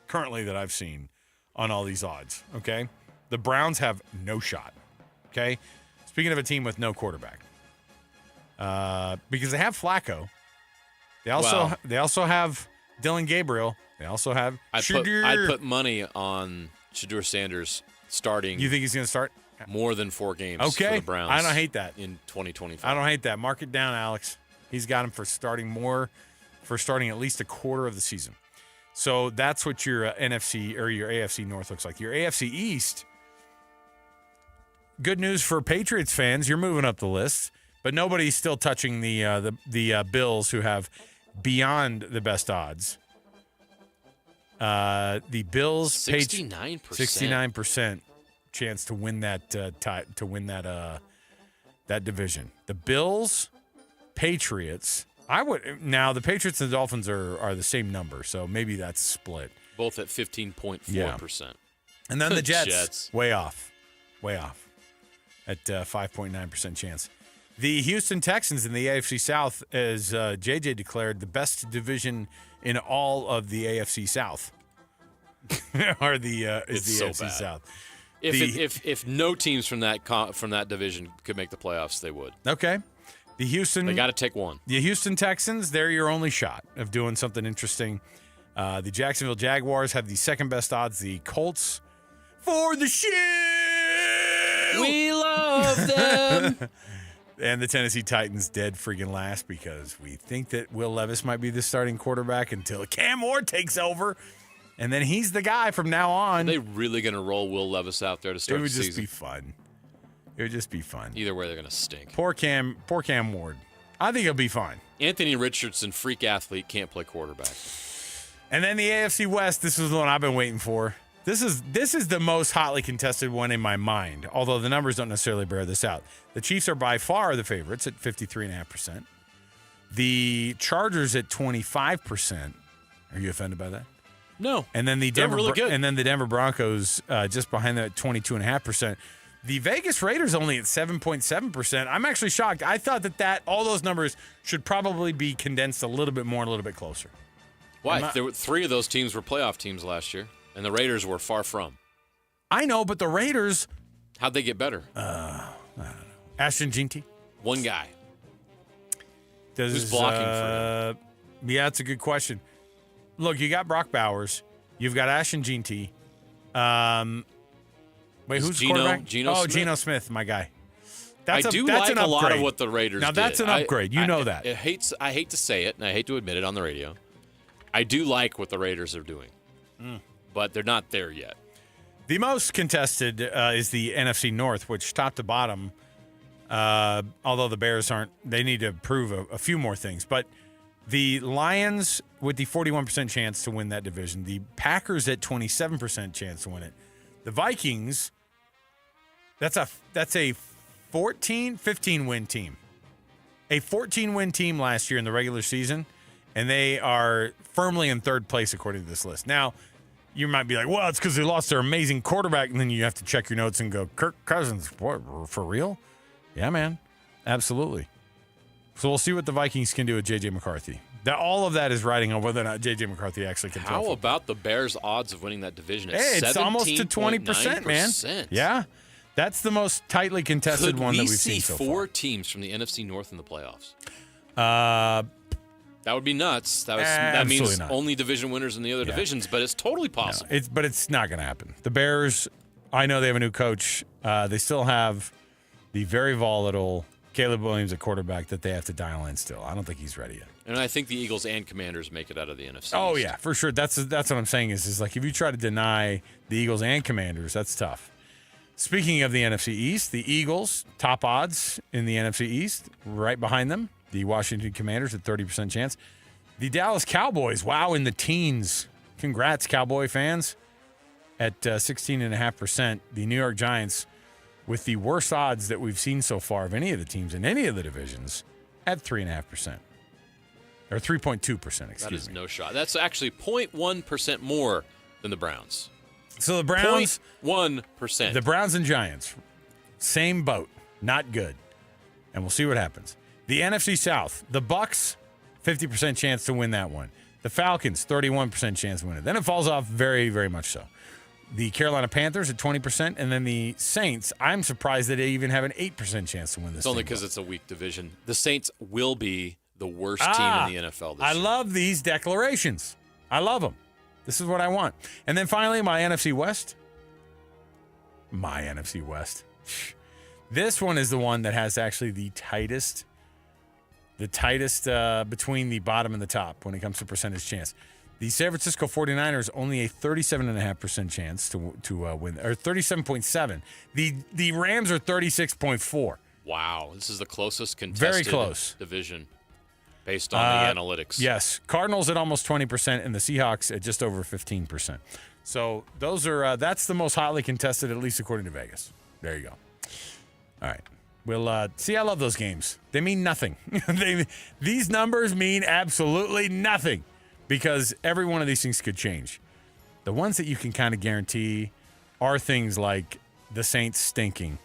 [SPEAKER 11] currently that I've seen on all these odds, okay? The Browns have no shot, okay? Speaking of a team with no quarterback. Because they have Flacco. They also have Dylan Gabriel. They also have Shadur.
[SPEAKER 1] I'd put money on Shadur Sanders starting.
[SPEAKER 11] You think he's going to start?
[SPEAKER 1] More than 4 games
[SPEAKER 11] for
[SPEAKER 1] the Browns.
[SPEAKER 11] I don't hate that.
[SPEAKER 1] In 2025.
[SPEAKER 11] I don't hate that. Mark it down, Alex. He's got him for starting at least a quarter of the season. So that's what your NFC or your AFC North looks like. Your AFC East, good news for Patriots fans, you're moving up the list, but nobody's still touching the Bills, who have beyond the best odds. The Bills 69% chance to win that that division. The Bills, Patriots. The Patriots and the Dolphins are the same number, so maybe that's split.
[SPEAKER 1] Both at 15.4%.
[SPEAKER 11] And then the Jets, way off at 5.9% chance. The Houston Texans in the AFC South, as JJ declared, the best division in all of the AFC South is the AFC
[SPEAKER 1] bad.
[SPEAKER 11] South.
[SPEAKER 1] If no teams from that division could make the playoffs, they would.
[SPEAKER 11] Okay. The Houston.
[SPEAKER 1] They got to take one.
[SPEAKER 11] The Houston Texans, they're your only shot of doing something interesting. The Jacksonville Jaguars have the second best odds. The Colts for the shield.
[SPEAKER 1] We love them.
[SPEAKER 11] And the Tennessee Titans dead freaking last because we think that Will Levis might be the starting quarterback until Cam Ward takes over. And then he's the guy from now on.
[SPEAKER 1] Are they really going to roll Will Levis out there to start the season?
[SPEAKER 11] It would just be fun. It would just be fun.
[SPEAKER 1] Either way, they're going to stink.
[SPEAKER 11] Poor Cam Ward. I think he'll be fine.
[SPEAKER 1] Anthony Richardson, freak athlete, can't play quarterback.
[SPEAKER 11] And then the AFC West, this is the one I've been waiting for. This is the most hotly contested one in my mind, although the numbers don't necessarily bear this out. The Chiefs are by far the favorites at 53.5%. The Chargers at 25%. Are you offended by that?
[SPEAKER 1] No.
[SPEAKER 11] And then the
[SPEAKER 1] They're
[SPEAKER 11] Denver
[SPEAKER 1] really good.
[SPEAKER 11] And then the Denver Broncos just behind that at 22.5%. The Vegas Raiders only at 7.7%. I'm actually shocked. I thought that all those numbers should probably be condensed a little bit more and a little bit closer.
[SPEAKER 1] Why? There were 3 of those teams were playoff teams last year, and the Raiders were far from.
[SPEAKER 11] I know, but the Raiders.
[SPEAKER 1] How'd they get better?
[SPEAKER 11] I don't know. Ashton Ginty?
[SPEAKER 1] One guy.
[SPEAKER 11] Who's
[SPEAKER 1] blocking for him?
[SPEAKER 11] Yeah, that's a good question. Look, you got Brock Bowers. You've got Ashton Ginty. Wait, who's the quarterback? Geno Smith, my guy. That's
[SPEAKER 1] like a lot of what the Raiders
[SPEAKER 11] now,
[SPEAKER 1] did.
[SPEAKER 11] That's an upgrade. You know that.
[SPEAKER 1] I hate to say it, and I hate to admit it on the radio. I do like what the Raiders are doing, but they're not there yet.
[SPEAKER 11] The most contested is the NFC North, which top to bottom, although the Bears aren't, they need to prove a few more things. But the Lions with the 41% chance to win that division, the Packers at 27% chance to win it, the Vikings, that's a 15 win team. A 14-win team last year in the regular season, and they are firmly in third place according to this list. Now, you might be like, well, it's because they lost their amazing quarterback, and then you have to check your notes and go, Kirk Cousins, what, for real? Yeah, man, absolutely. So we'll see what the Vikings can do with J.J. McCarthy. All of that is riding on whether or not J.J. McCarthy actually can throw.
[SPEAKER 1] How about the Bears' odds of winning that division?
[SPEAKER 11] It's almost to 20%, man. Yeah. That's the most tightly contested one that we've seen so far.
[SPEAKER 1] Could we see 4 teams from the NFC North in the playoffs? That would be nuts. That means
[SPEAKER 11] not.
[SPEAKER 1] Only division winners in the other divisions, but it's totally possible.
[SPEAKER 11] No, but it's not going to happen. The Bears, I know they have a new coach. They still have the very volatile Caleb Williams at quarterback that they have to dial in still. I don't think he's ready yet.
[SPEAKER 1] And I think the Eagles and Commanders make it out of the NFC.
[SPEAKER 11] Oh, yeah, for sure. That's what I'm saying is like if you try to deny the Eagles and Commanders, that's tough. Speaking of the NFC East, the Eagles, top odds in the NFC East, right behind them. The Washington Commanders at 30% chance. The Dallas Cowboys, wow, in the teens. Congrats, Cowboy fans, at 16.5%. The New York Giants, with the worst odds that we've seen so far of any of the teams in any of the divisions, at 3.5%. Or 3.2%, excuse me.
[SPEAKER 1] That is no shot. That's actually 0.1% more than the Browns.
[SPEAKER 11] So the Browns...
[SPEAKER 1] 0.1%.
[SPEAKER 11] The Browns and Giants, same boat, not good. And we'll see what happens. The NFC South, the Bucks, 50% chance to win that one. The Falcons, 31% chance to win it. Then it falls off very, very much so. The Carolina Panthers at 20%, and then the Saints, I'm surprised that they even have an 8% chance to win this.
[SPEAKER 1] It's only because it's a weak division. The Saints will be the worst team in the NFL this year.
[SPEAKER 11] I love these declarations. I love them. This is what I want. And then finally, my NFC West. My NFC West. This one is the one that has actually the tightest between the bottom and the top when it comes to percentage chance. The San Francisco 49ers only a 37.5% chance to win, or 37.7. The Rams are 36.4.
[SPEAKER 1] Wow, this is the closest contested division based on the analytics.
[SPEAKER 11] Yes, Cardinals at almost 20% and the Seahawks at just over 15%. So those are that's the most hotly contested, at least according to Vegas. There you go. All right. We'll see. I love those games. They mean nothing. These numbers mean absolutely nothing because every one of these things could change. The ones that you can kind of guarantee are things like the Saints stinking,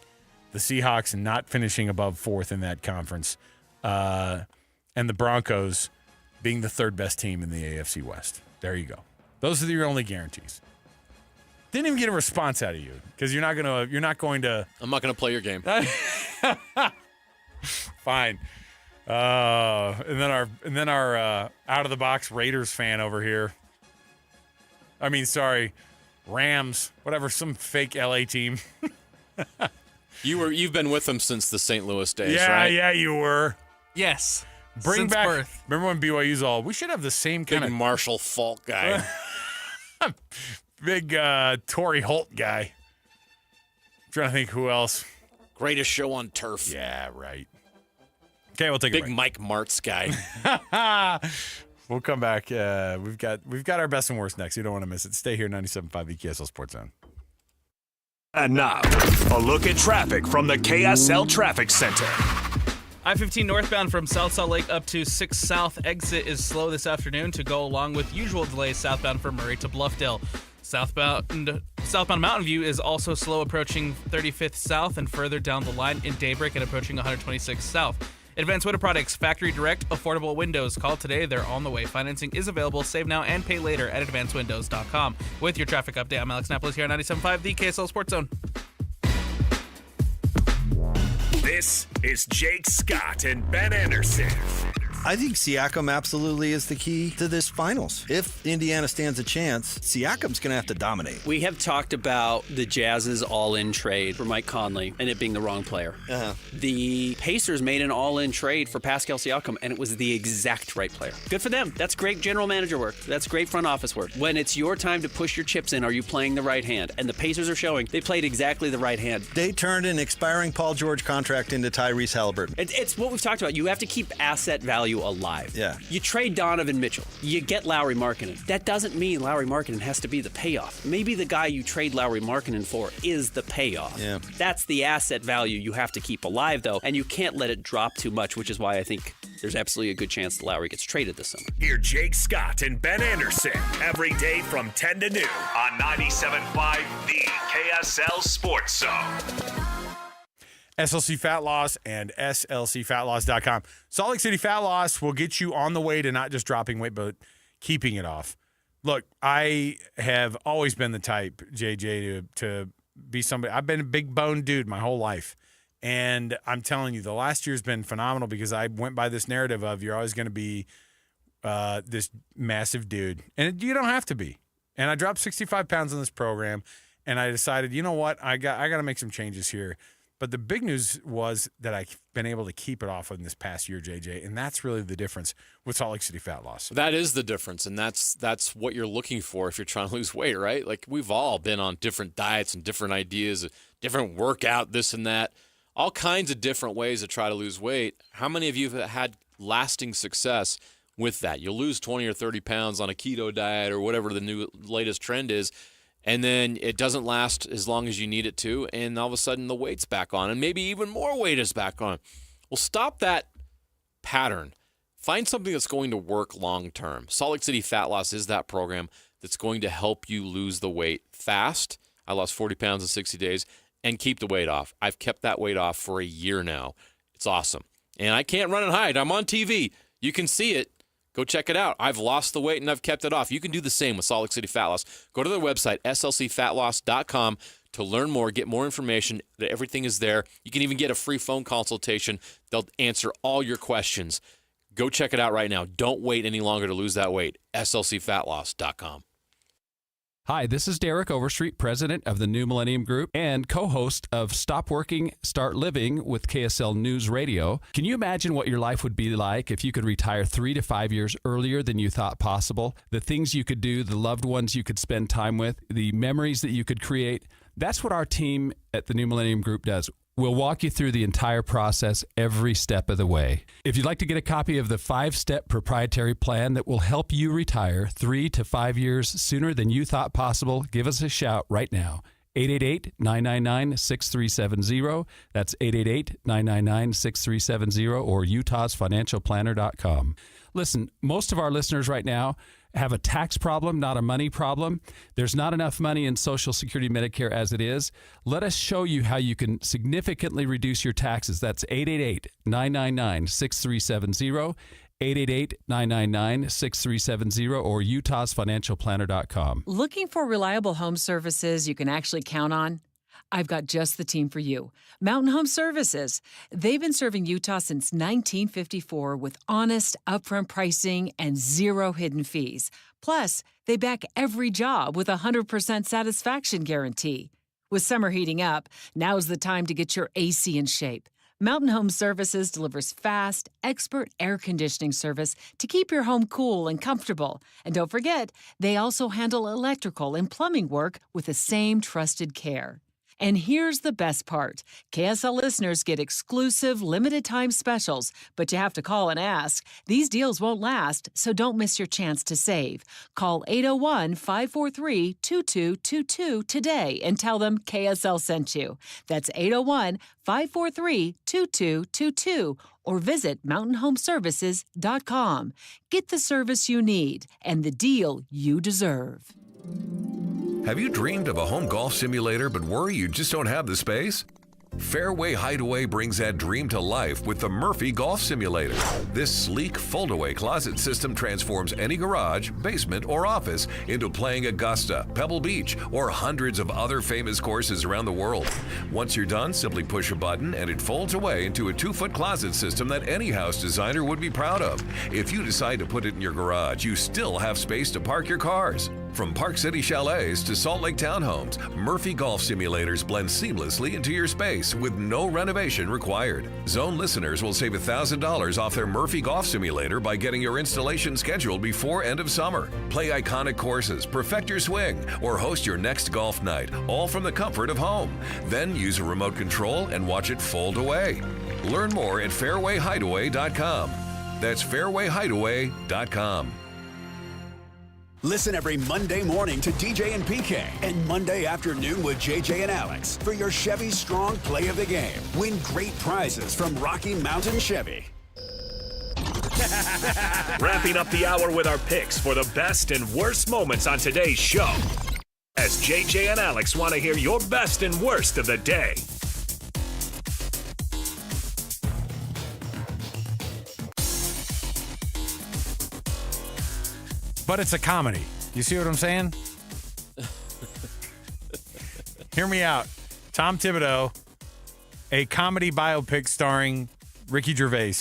[SPEAKER 11] the Seahawks not finishing above 4th in that conference, and the Broncos being the 3rd best team in the AFC West. There you go. Those are your only guarantees. Didn't even get a response out of you because you're not going to.
[SPEAKER 1] I'm not going to play your game.
[SPEAKER 11] Fine. And then our out of the box Raiders fan over here. I mean, sorry, Rams, whatever, some fake LA team.
[SPEAKER 1] You've been with them since the St. Louis days,
[SPEAKER 11] yeah,
[SPEAKER 1] right?
[SPEAKER 11] Yeah, you were.
[SPEAKER 3] Yes.
[SPEAKER 11] Bring
[SPEAKER 3] since
[SPEAKER 11] back.
[SPEAKER 3] Birth.
[SPEAKER 11] Remember when BYU's all? We should have the same kind
[SPEAKER 1] Big
[SPEAKER 11] of
[SPEAKER 1] Marshall Falk guy.
[SPEAKER 11] Big Torrey Holt guy. I'm trying to think who else.
[SPEAKER 1] Greatest show on turf.
[SPEAKER 11] Yeah, right. Okay, we'll take a
[SPEAKER 1] Big
[SPEAKER 11] break.
[SPEAKER 1] Mike Martz guy.
[SPEAKER 11] We'll come back. We've got our best and worst next. You don't want to miss it. Stay here, 97.5 the KSL Sports Zone.
[SPEAKER 6] And now, a look at traffic from the KSL Traffic Center.
[SPEAKER 3] I-15 northbound from South Salt Lake up to 6 South exit is slow this afternoon to go along with usual delays southbound from Murray to Bluffdale. Southbound Mountain View is also slow approaching 35th South and further down the line in Daybreak and approaching 126 South. Advanced Window Products, factory direct, affordable windows. Call today. They're on the way. Financing is available. Save now and pay later at advancedwindows.com. With your traffic update, I'm Alex Napolis here on 97.5, the KSL Sports Zone.
[SPEAKER 6] This is Jake Scott and Ben Anderson.
[SPEAKER 4] I think Siakam absolutely is the key to this finals. If Indiana stands a chance, Siakam's going to have to dominate.
[SPEAKER 20] We have talked about the Jazz's all-in trade for Mike Conley and it being the wrong player.
[SPEAKER 4] Uh-huh.
[SPEAKER 20] The Pacers made an all-in trade for Pascal Siakam, and it was the exact right player. Good for them. That's great general manager work. That's great front office work. When it's your time to push your chips in, are you playing the right hand? And the Pacers are showing they played exactly the right hand.
[SPEAKER 4] They turned an expiring Paul George contract into Tyrese Halliburton.
[SPEAKER 20] It's what we've talked about. You have to keep asset value alive.
[SPEAKER 4] Yeah.
[SPEAKER 20] You trade Donovan Mitchell. You get Lauri Markkanen. That doesn't mean Lauri Markkanen has to be the payoff. Maybe the guy you trade Lauri Markkanen for is the payoff.
[SPEAKER 4] Yeah.
[SPEAKER 20] That's the asset value you have to keep alive, though, and you can't let it drop too much, which is why I think there's absolutely a good chance that Lauri gets traded this summer.
[SPEAKER 6] Hear Jake Scott and Ben Anderson every day from 10 to noon on 97.5 the KSL Sports Zone.
[SPEAKER 11] SLC Fat Loss and slcfatloss.com. Salt Lake City Fat Loss will get you on the way to not just dropping weight, but keeping it off. Look, I have always been the type, JJ, to be somebody. I've been a big bone dude my whole life. And I'm telling you, the last year's been phenomenal because I went by this narrative of you're always going to be this massive dude. And you don't have to be. And I dropped 65 pounds in this program, and I decided, you know what, I got to make some changes here. But the big news was that I've been able to keep it off in this past year, JJ, and that's really the difference with Salt Lake City Fat Loss.
[SPEAKER 1] That is the difference, and that's what you're looking for if you're trying to lose weight, right? Like, we've all been on different diets and different ideas, different workout, this and that, all kinds of different ways to try to lose weight. How many of you have had lasting success with that? You'll lose 20 or 30 pounds on a keto diet or whatever the latest trend is, and then it doesn't last as long as you need it to, and all of a sudden the weight's back on, and maybe even more weight is back on. Well, stop that pattern. Find something that's going to work long term. Salt Lake City Fat Loss is that program that's going to help you lose the weight fast. I lost 40 pounds in 60 days and keep the weight off. I've kept that weight off for a year now. It's awesome. And I can't run and hide. I'm on TV. You can see it. Go check it out. I've lost the weight and I've kept it off. You can do the same with Salt Lake City Fat Loss. Go to their website, slcfatloss.com, to learn more, get more information. Everything is there. You can even get a free phone consultation. They'll answer all your questions. Go check it out right now. Don't wait any longer to lose that weight. slcfatloss.com.
[SPEAKER 23] Hi, this is Derek Overstreet, president of the New Millennium Group and co-host of Stop Working, Start Living with KSL News Radio. Can you imagine what your life would be like if you could retire 3 to 5 years earlier than you thought possible? The things you could do, the loved ones you could spend time with, the memories that you could create. That's what our team at the New Millennium Group does. We'll walk you through the entire process every step of the way. If you'd like to get a copy of the 5-step proprietary plan that will help you retire 3 to 5 years sooner than you thought possible, give us a shout right now. 888-999-6370. That's 888-999-6370 or utahsfinancialplanner.com. Listen, most of our listeners right now have a tax problem, not a money problem. There's not enough money in Social Security Medicare as it is. Let us show you how you can significantly reduce your taxes. That's 888-999-6370, 888-999-6370, or utahsfinancialplanner.com.
[SPEAKER 13] Looking for reliable home services you can actually count on? I've got just the team for you. Mountain Home Services. They've been serving Utah since 1954 with honest, upfront pricing and zero hidden fees. Plus, they back every job with a 100% satisfaction guarantee. With summer heating up, now's the time to get your AC in shape. Mountain Home Services delivers fast, expert air conditioning service to keep your home cool and comfortable. And don't forget, they also handle electrical and plumbing work with the same trusted care. And here's the best part. KSL listeners get exclusive limited-time specials, but you have to call and ask. These deals won't last, so don't miss your chance to save. Call 801-543-2222 today and tell them KSL sent you. That's 801-543-2222 or visit mountainhomeservices.com. Get the service you need and the deal you deserve.
[SPEAKER 15] Have you dreamed of a home golf simulator but worry you just don't have the space? Fairway Hideaway brings that dream to life with the Murphy Golf Simulator. This sleek fold-away closet system transforms any garage, basement, or office into playing Augusta, Pebble Beach, or hundreds of other famous courses around the world. Once you're done, simply push a button and it folds away into a 2-foot closet system that any house designer would be proud of. If you decide to put it in your garage, you still have space to park your cars. From Park City Chalets to Salt Lake Townhomes, Murphy Golf Simulators blend seamlessly into your space with no renovation required. Zone listeners will save $1,000 off their Murphy Golf Simulator by getting your installation scheduled before end of summer. Play iconic courses, perfect your swing, or host your next golf night, all from the comfort of home. Then use a remote control and watch it fold away. Learn more at fairwayhideaway.com. That's fairwayhideaway.com.
[SPEAKER 16] Listen every Monday morning to DJ and PK and Monday afternoon with JJ and Alex for your Chevy Strong Play of the Game. Win great prizes from Rocky Mountain Chevy.
[SPEAKER 6] Wrapping up the hour with our picks for the best and worst moments on today's show. As JJ and Alex want to hear your best and worst of the day.
[SPEAKER 11] But it's a comedy. You see what I'm saying? Hear me out. Tom Thibodeau, a comedy biopic starring Ricky Gervais.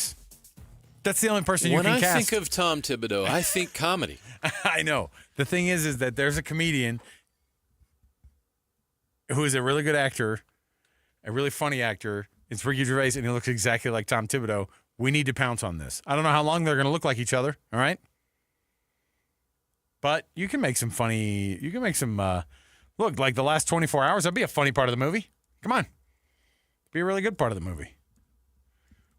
[SPEAKER 11] That's the only person you can cast.
[SPEAKER 1] When I think of Tom Thibodeau, I think comedy.
[SPEAKER 11] I know. The thing is that there's a comedian who is a really good actor, a really funny actor. It's Ricky Gervais, and he looks exactly like Tom Thibodeau. We need to pounce on this. I don't know how long they're going to look like each other, all right? But you can make some funny, look, like the last 24 hours, that'd be a funny part of the movie. Come on. Be a really good part of the movie.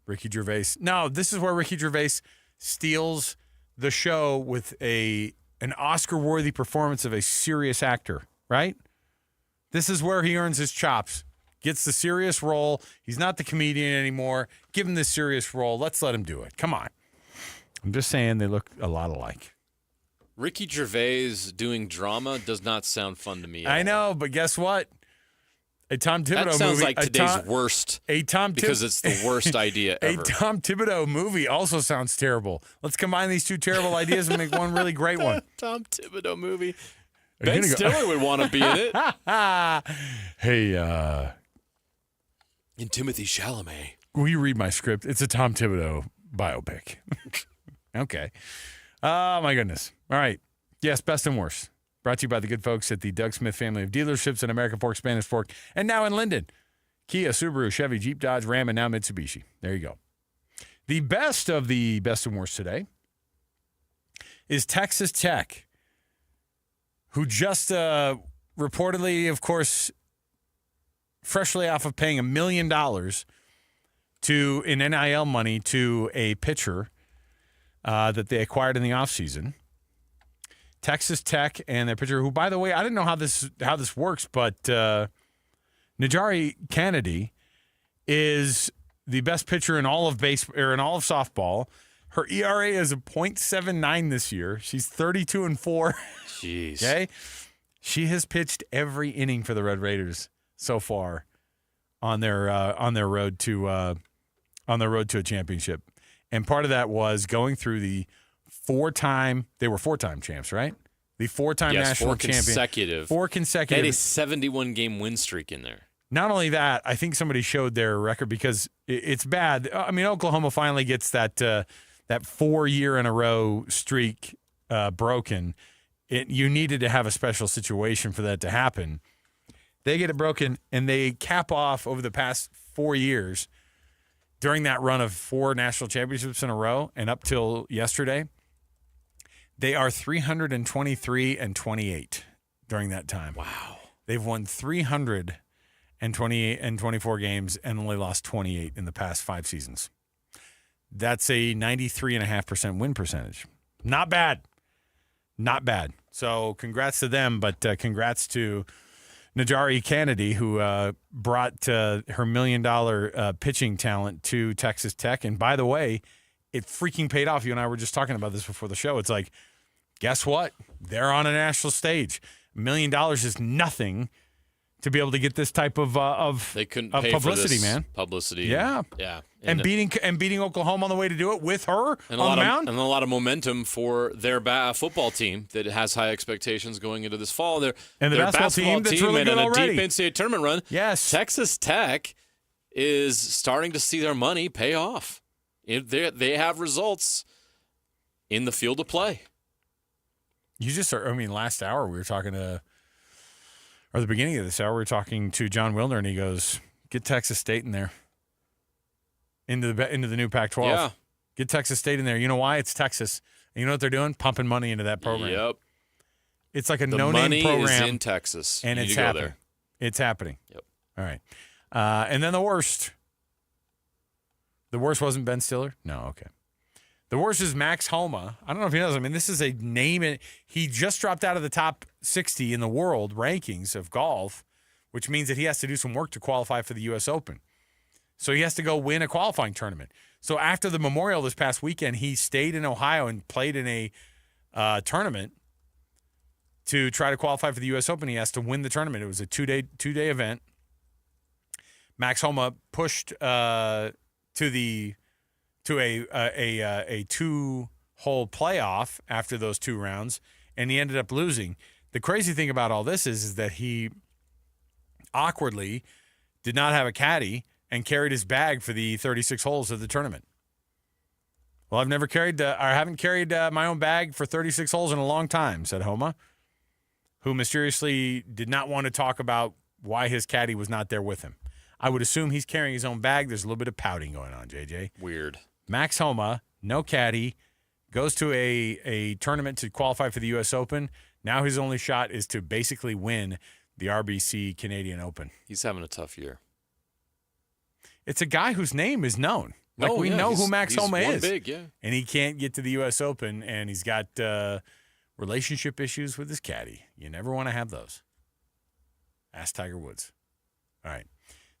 [SPEAKER 11] Ricky Gervais. No, this is where Ricky Gervais steals the show with an Oscar-worthy performance of a serious actor, right? This is where he earns his chops. Gets the serious role. He's not the comedian anymore. Give him this serious role. Let's let him do it. Come on. I'm just saying they look a lot alike.
[SPEAKER 1] Ricky Gervais doing drama does not sound fun to me.
[SPEAKER 11] I know, but guess what? A Tom Thibodeau movie.
[SPEAKER 1] That sounds like today's worst. Because it's the worst idea ever.
[SPEAKER 11] A Tom Thibodeau movie also sounds terrible. Let's combine these two terrible ideas and make one really great one.
[SPEAKER 1] Tom Thibodeau movie. Ben Stiller would want to be in it.
[SPEAKER 11] Hey,
[SPEAKER 1] and Timothy Chalamet.
[SPEAKER 11] Will you read my script? It's a Tom Thibodeau biopic. Okay. Oh, my goodness. All right. Yes, best and worst. Brought to you by the good folks at the Doug Smith family of dealerships in American Fork, Spanish Fork, and now in Linden. Kia, Subaru, Chevy, Jeep, Dodge, Ram, and now Mitsubishi. There you go. The best of the best and worst today is Texas Tech, who just reportedly, of course, freshly off of paying $1 million in NIL money to a pitcher that they acquired in the offseason. Texas Tech and their pitcher, who, by the way, I didn't know how this works, but Najari Kennedy is the best pitcher in all of softball. Her ERA is a .79 this year. She's 32-4.
[SPEAKER 1] Jeez.
[SPEAKER 11] Okay, she has pitched every inning for the Red Raiders so far on their road to a championship. And part of that was going through the four-time champs, right? The four-time national champion.
[SPEAKER 1] Consecutive.
[SPEAKER 11] 4 consecutive.
[SPEAKER 1] They had a 71-game win streak in there.
[SPEAKER 11] Not only that, I think somebody showed their record because it's bad. I mean, Oklahoma finally gets that 4-year-in-a-row streak broken. You needed to have a special situation for that to happen. They get it broken, and they cap off over the past 4 years during that run of 4 national championships in a row and up till yesterday. They are 323-28 during that time.
[SPEAKER 1] Wow.
[SPEAKER 11] They've won 328 and 24 games and only lost 28 in the past 5 seasons. That's a 93.5% win percentage. Not bad. Not bad. So congrats to them, but congrats to Najari Kennedy, who brought her $1 million pitching talent to Texas Tech. And by the way, it freaking paid off. You and I were just talking about this before the show. It's like, guess what? They're on a national stage. $1 million is nothing to be able to get this type of
[SPEAKER 1] they couldn't
[SPEAKER 11] of
[SPEAKER 1] pay
[SPEAKER 11] publicity,
[SPEAKER 1] for this
[SPEAKER 11] man.
[SPEAKER 1] Publicity.
[SPEAKER 11] Yeah.
[SPEAKER 1] Yeah.
[SPEAKER 11] And beating Oklahoma on the way to do it with her
[SPEAKER 1] and
[SPEAKER 11] on the mound.
[SPEAKER 1] And a lot of momentum for their football team that has high expectations going into this fall.
[SPEAKER 11] And the
[SPEAKER 1] their
[SPEAKER 11] basketball team that's really
[SPEAKER 1] and
[SPEAKER 11] good
[SPEAKER 1] a
[SPEAKER 11] already.
[SPEAKER 1] deep NCAA tournament run.
[SPEAKER 11] Yes.
[SPEAKER 1] Texas Tech is starting to see their money pay off. They have results in the field of play.
[SPEAKER 11] You just are, I mean, last hour we were talking to, or the beginning of this hour, we were talking to John Wilner, and he goes, get Texas State in there. Into the new Pac-12.
[SPEAKER 1] Yeah.
[SPEAKER 11] Get Texas State in there. You know why? It's Texas. And you know what they're doing? Pumping money into that program.
[SPEAKER 1] Yep.
[SPEAKER 11] It's like a
[SPEAKER 1] The
[SPEAKER 11] no-name
[SPEAKER 1] money
[SPEAKER 11] program.
[SPEAKER 1] is in Texas.
[SPEAKER 11] And
[SPEAKER 1] You
[SPEAKER 11] it's
[SPEAKER 1] need to go
[SPEAKER 11] happening.
[SPEAKER 1] there.
[SPEAKER 11] It's happening.
[SPEAKER 1] Yep.
[SPEAKER 11] All right. And then the worst. The worst wasn't Ben Stiller? No, okay. The worst is Max Homa. I don't know if he knows. I mean, this is a name. He just dropped out of the top 60 in the world rankings of golf, which means that he has to do some work to qualify for the U.S. Open. So he has to go win a qualifying tournament. So after the Memorial this past weekend, he stayed in Ohio and played in a tournament to try to qualify for the U.S. Open. He has to win the tournament. It was a two-day event. Max Homa pushed to a 2-hole playoff after those 2 rounds, and he ended up losing. The crazy thing about all this is that he awkwardly did not have a caddy and carried his bag for the 36 holes of the tournament. Well, I've never carried, or haven't carried my own bag for 36 holes in a long time, said Homa, who mysteriously did not want to talk about why his caddy was not there with him. I would assume he's carrying his own bag. There's a little bit of pouting going on, JJ.
[SPEAKER 1] Weird.
[SPEAKER 11] Max Homa, no caddy, goes to a tournament to qualify for the U.S. Open. Now his only shot is to basically win the RBC Canadian Open.
[SPEAKER 1] He's having a tough year.
[SPEAKER 11] It's a guy whose name is known. Like, we know who Max Homa is.
[SPEAKER 1] Big, yeah.
[SPEAKER 11] And he can't get to the U.S. Open, and he's got relationship issues with his caddy. You never want to have those. Ask Tiger Woods. All right.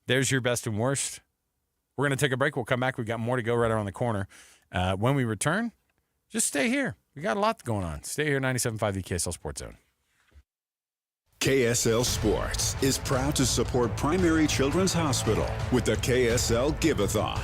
[SPEAKER 11] There's your best and worst. We're going to take a break. We'll come back. We've got more to go right around the corner. When we return, just stay here. We got a lot going on. Stay here, 97.5, the KSL Sports Zone.
[SPEAKER 16] KSL Sports is proud to support Primary Children's Hospital with the KSL Give-A-Thon.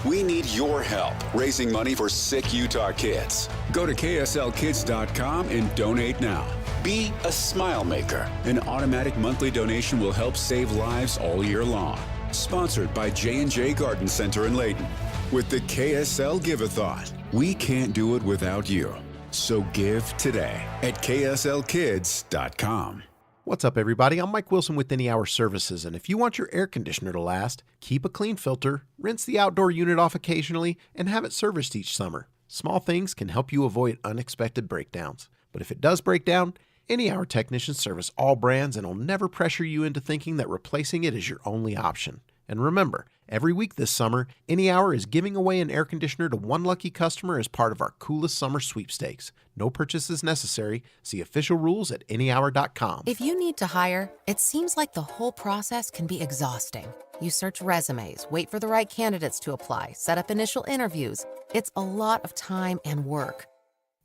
[SPEAKER 16] We need your help raising money for sick Utah kids. Go to kslkids.com and donate now. Be a smile maker. An automatic monthly donation will help save lives all year long. Sponsored by J&J Garden Center in Layton. With the KSL Give-A-Thon, we can't do it without you. So give today at kslkids.com.
[SPEAKER 2] What's up, everybody? I'm Mike Wilson with Any Hour Services, and if you want your air conditioner to last, keep a clean filter, rinse the outdoor unit off occasionally, and have it serviced each summer. Small things can help you avoid unexpected breakdowns. But if it does break down, Any Hour technicians service all brands and will never pressure you into thinking that replacing it is your only option. And remember, every week this summer, Any Hour is giving away an air conditioner to one lucky customer as part of our Coolest Summer Sweepstakes. No purchases necessary. See official rules at anyhour.com.
[SPEAKER 5] If you need to hire, it seems like the whole process can be exhausting. You search resumes, wait for the right candidates to apply, set up initial interviews. It's a lot of time and work.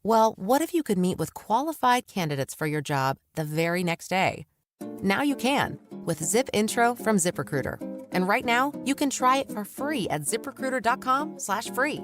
[SPEAKER 5] Well, what if you could meet with qualified candidates for your job the very next day? Now you can with Zip Intro from ZipRecruiter. And right now, you can try it for free at ziprecruiter.com/free.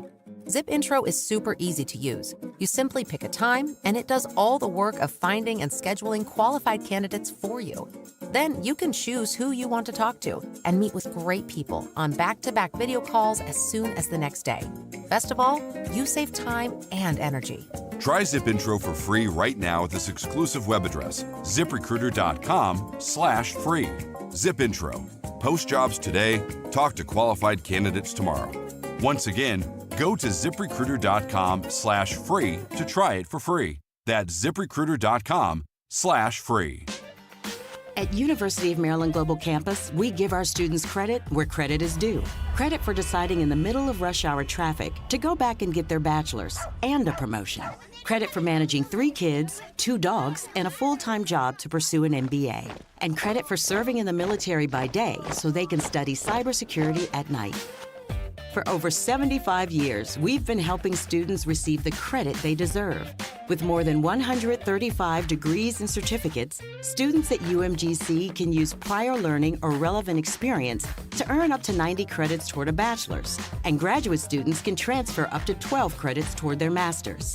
[SPEAKER 5] Zip Intro is super easy to use. You simply pick a time, and it does all the work of finding and scheduling qualified candidates for you. Then you can choose who you want to talk to and meet with great people on back-to-back video calls as soon as the next day. Best of all, you save time and energy.
[SPEAKER 7] Try ZipIntro for free right now at this exclusive web address, ZipRecruiter.com/free. ZipIntro. Post jobs today, talk to qualified candidates tomorrow. Once again, go to ZipRecruiter.com/free to try it for free. That's ZipRecruiter.com/free.
[SPEAKER 8] At University of Maryland Global Campus, we give our students credit where credit is due. Credit for deciding in the middle of rush hour traffic to go back and get their bachelor's and a promotion. Credit for managing 3 kids, 2 dogs, and a full-time job to pursue an MBA. And credit for serving in the military by day so they can study cybersecurity at night. For over 75 years, we've been helping students receive the credit they deserve. With more than 135 degrees and certificates, students at UMGC can use prior learning or relevant experience to earn up to 90 credits toward a bachelor's, and graduate students can transfer up to 12 credits toward their master's.